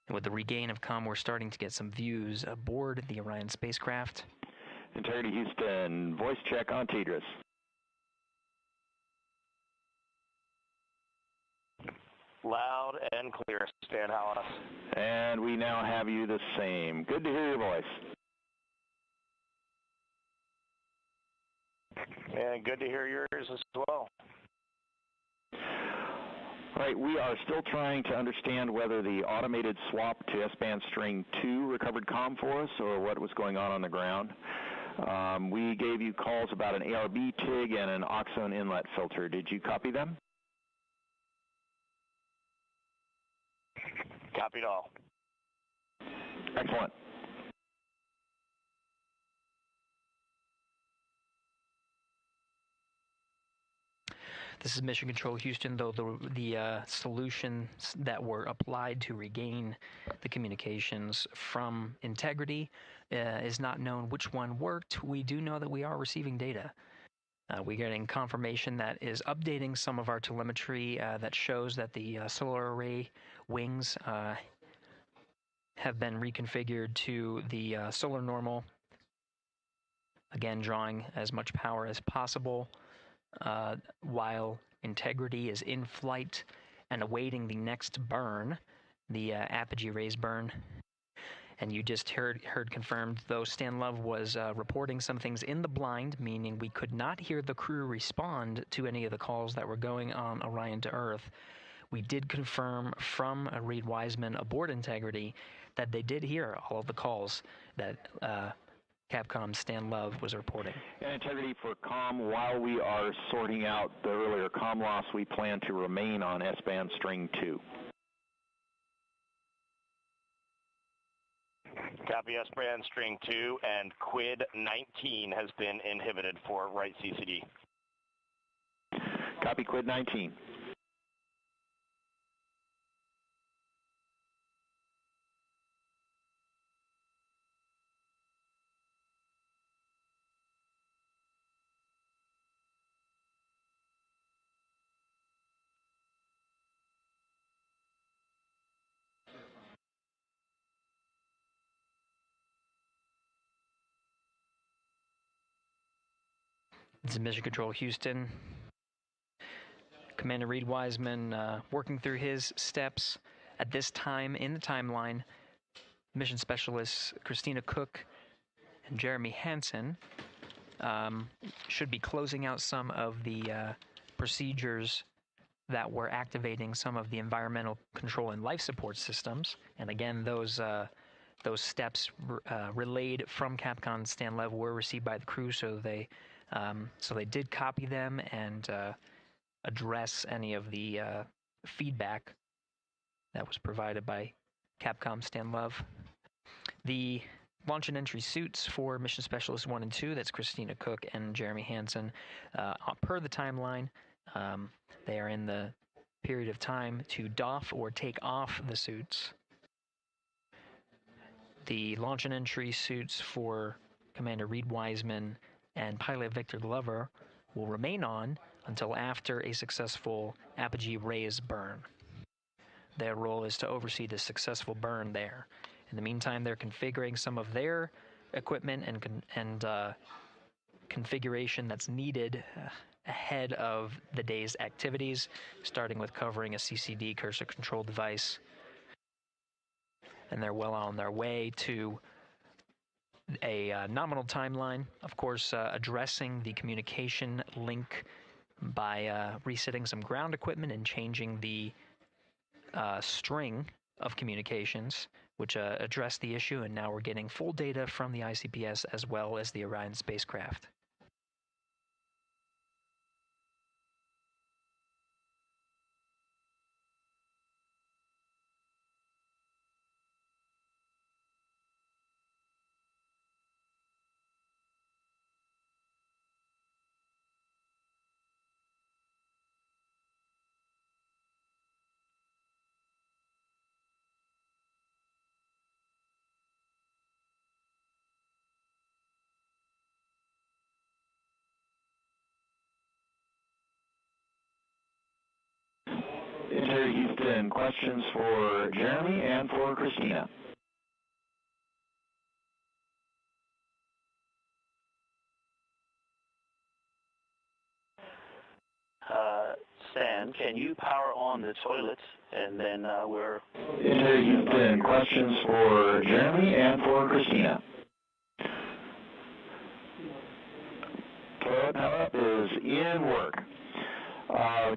And with the regain of comm, we're starting to get some views aboard the Orion spacecraft. Integrity Houston, voice check on TDRS. Loud and clear, Stan Hollis. And we now have you the same. Good to hear your voice. And good to hear yours as well. All right, we are still trying to understand whether the automated swap to S-band string 2 recovered comm for us or what was going on the ground. We gave you calls about an ARB TIG and an Oxone inlet filter. Did you copy them? Copied all. Excellent. This is Mission Control Houston, though the solutions that were applied to regain the communications from Integrity is not known which one worked. We do know that we are receiving data. We're getting confirmation that is updating some of our telemetry that shows that the solar array wings have been reconfigured to the solar normal. Again, drawing as much power as possible. While Integrity is in flight and awaiting the next burn, the apogee raise burn. And you just heard confirmed, though Stan Love was reporting some things in the blind, meaning we could not hear the crew respond to any of the calls that were going on Orion to Earth. We did confirm from Reid Wiseman aboard Integrity that they did hear all of the calls that Capcom Stan Love was reporting. And Integrity for comm, while we are sorting out the earlier comm loss, we plan to remain on S-band string 2. Copy S-band string 2, and quid 19 has been inhibited for right CCD. Copy quid 19. This is Mission Control Houston. Commander Reid Wiseman working through his steps. At this time in the timeline, mission specialists Christina Koch and Jeremy Hansen should be closing out some of the procedures that were activating some of the environmental control and life support systems. And again, those steps relayed from Capcom Stan Lev were received by the crew, so they did copy them and address any of the feedback that was provided by Capcom Stan Lev. The launch and entry suits for Mission Specialists 1 and 2, that's Christina Koch and Jeremy Hansen, per the timeline, they are in the period of time to doff or take off the suits. The launch and entry suits for Commander Reid Wiseman and pilot Victor Glover will remain on until after a successful apogee raise burn. Their role is to oversee the successful burn there. In the meantime, they're configuring some of their equipment and configuration that's needed ahead of the day's activities, starting with covering a CCD cursor control device. And they're well on their way to a nominal timeline, of course, addressing the communication link by resetting some ground equipment and changing the string of communications, which addressed the issue, and now we're getting full data from the ICPS as well as the Orion spacecraft. Houston, questions for Jeremy and for Christina. Stan, can you power on the toilets, and then we're... Houston, questions for Jeremy and for Christina. Toilet power is in work.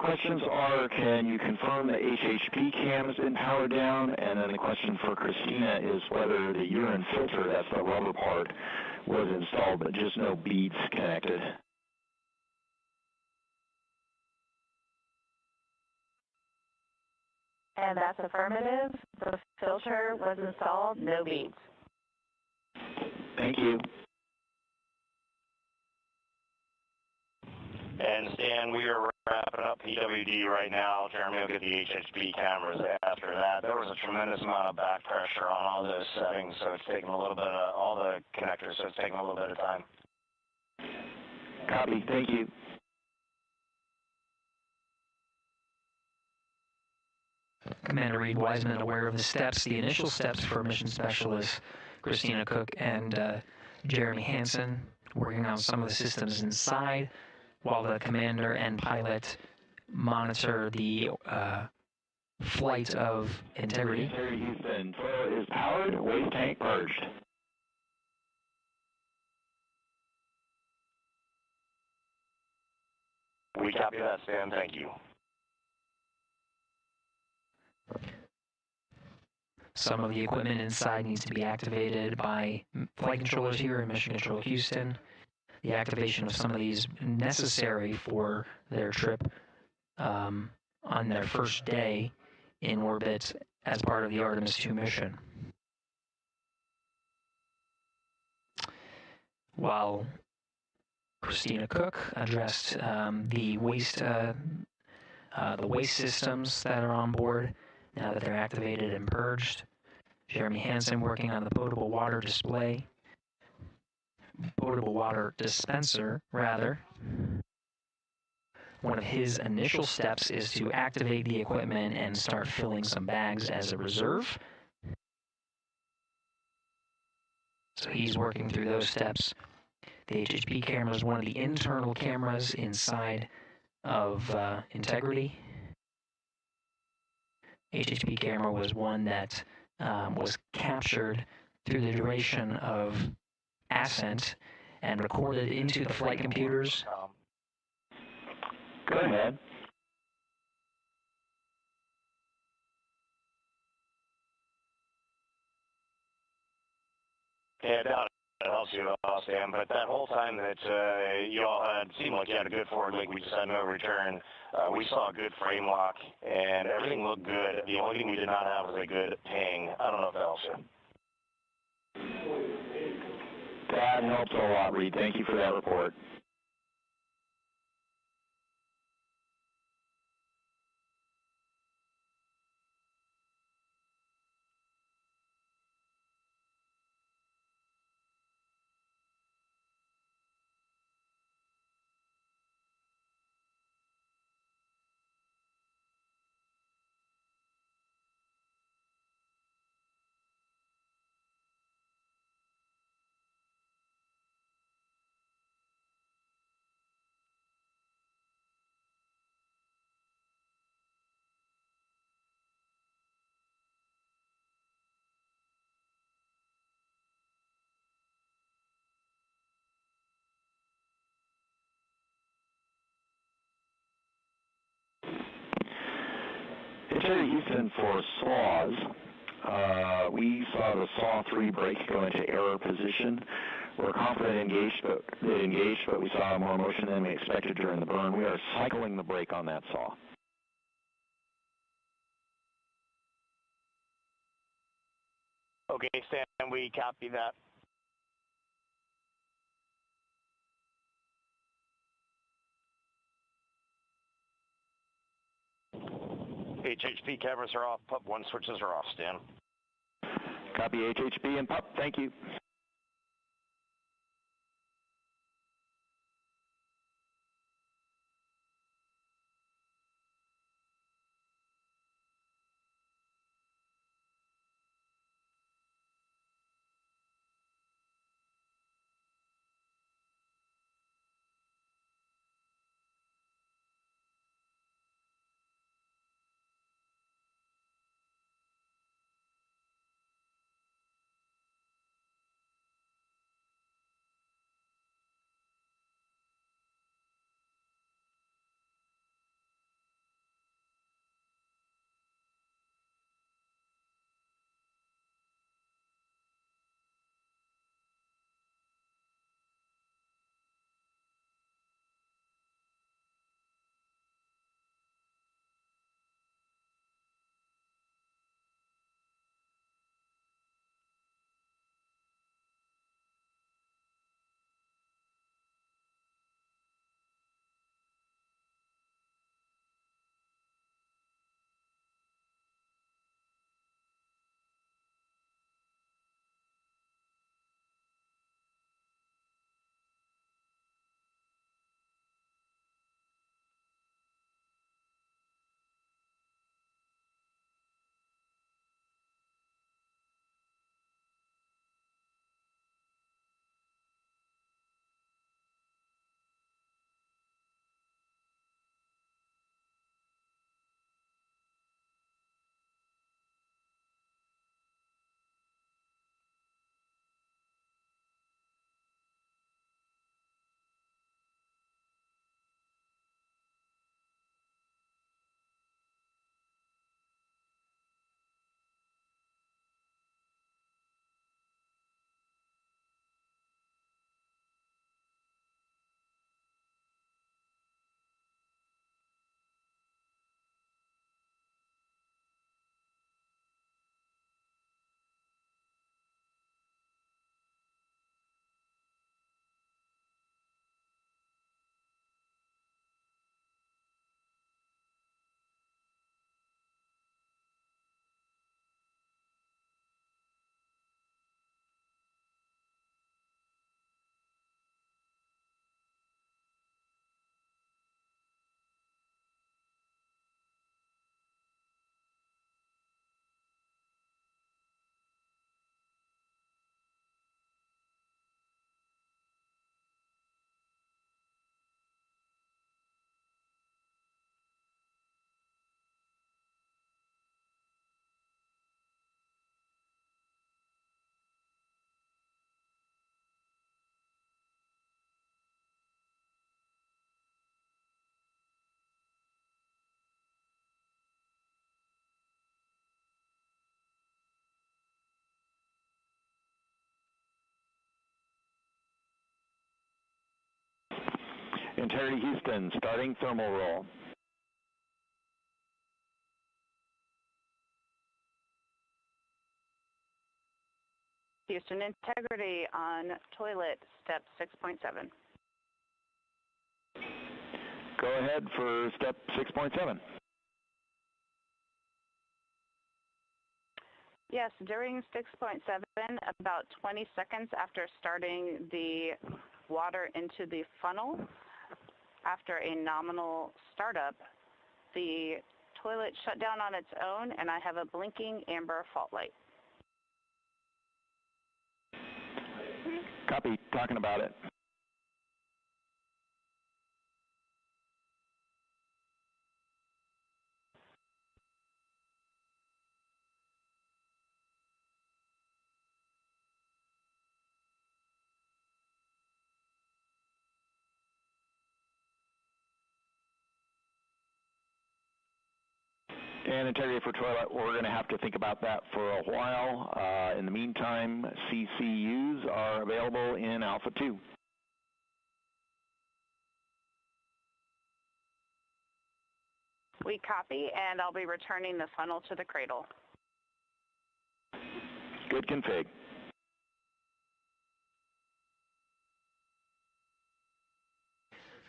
Questions are, can you confirm the HHP cam has been powered down? And then the question for Christina is whether the urine filter, that's the rubber part, was installed, but just no beads connected. And that's affirmative. The filter was installed, no beads. Thank you. And Stan, we are wrapping up PWD right now. Jeremy will get the HHP cameras after that. There was a tremendous amount of back pressure on all those settings, so it's taking a little bit of all the connectors, so it's taking a little bit of time. Copy. Thank you. Commander Reid Wiseman aware of the steps, the initial steps for mission specialists Christina Koch and Jeremy Hansen, working on some of the systems inside, while the commander and pilot monitor the flight of integrity. Houston, toilet is powered, waste tank purged. We copy that, Stan. Thank you. Some of the equipment inside needs to be activated by flight controllers here in Mission Control Houston. The activation of some of these necessary for their trip on their first day in orbit as part of the Artemis 2 mission. while Christina Koch addressed the waste systems that are on board now that they're activated and purged. Jeremy Hansen working on the potable water dispenser, rather. One of his initial steps is to activate the equipment and start filling some bags as a reserve. So he's working through those steps. The HHP camera is one of the internal cameras inside of Integrity. HHP camera was one that was captured through the duration of ascent and recorded into the flight computers. Go ahead. Yeah, that helps you out, Sam. But that whole time that you all had, seemed like you had a good forward link, we just had no return. We saw a good frame lock, and everything looked good. The only thing we did not have was a good ping. I don't know if that helps you. That helps a lot, Reid. Thank you for that report. Jeremy Houston for SLAWs. We saw the SAW 3 brake go into error position. We're confident it engaged, but we saw more motion than we expected during the burn. We are cycling the brake on that SAW. Okay, Stan, we copy that. HHP cameras are off, PUP 1 switches are off, Stan. Copy HHP and PUP, thank you. Integrity Houston, starting thermal roll. Houston Integrity on toilet, step 6.7. Go ahead for step 6.7. Yes, during 6.7, about 20 seconds after starting the water into the funnel, after a nominal startup, the toilet shut down on its own, and I have a blinking amber fault light. Copy, talking about it. And integrity for toilet, we're going to have to think about that for a while. In the meantime, CCUs are available in Alpha 2. We copy, and I'll be returning the funnel to the cradle. Good config.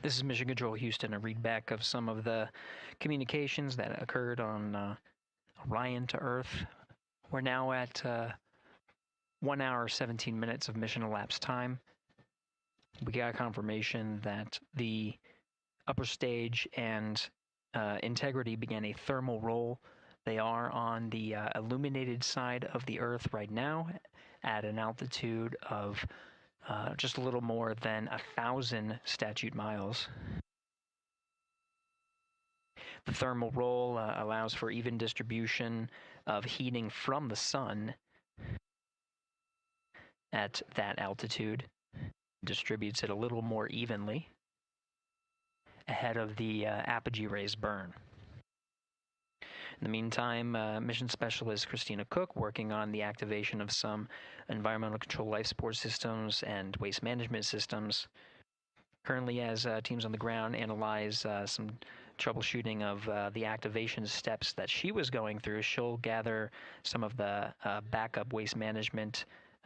This is Mission Control Houston, a readback of some of the communications that occurred on Orion to Earth. We're now at 1 hour, 17 minutes of mission elapsed time. We got confirmation that the upper stage and Integrity began a thermal roll. They are on the illuminated side of the Earth right now at an altitude of just a little more than 1,000 statute miles. The thermal roll allows for even distribution of heating from the sun at that altitude. Distributes it a little more evenly ahead of the apogee rays burn. In the meantime, mission specialist Christina Koch working on the activation of some environmental control life support systems and waste management systems. Currently, as teams on the ground analyze some troubleshooting of the activation steps that she was going through, she'll gather some of the backup waste management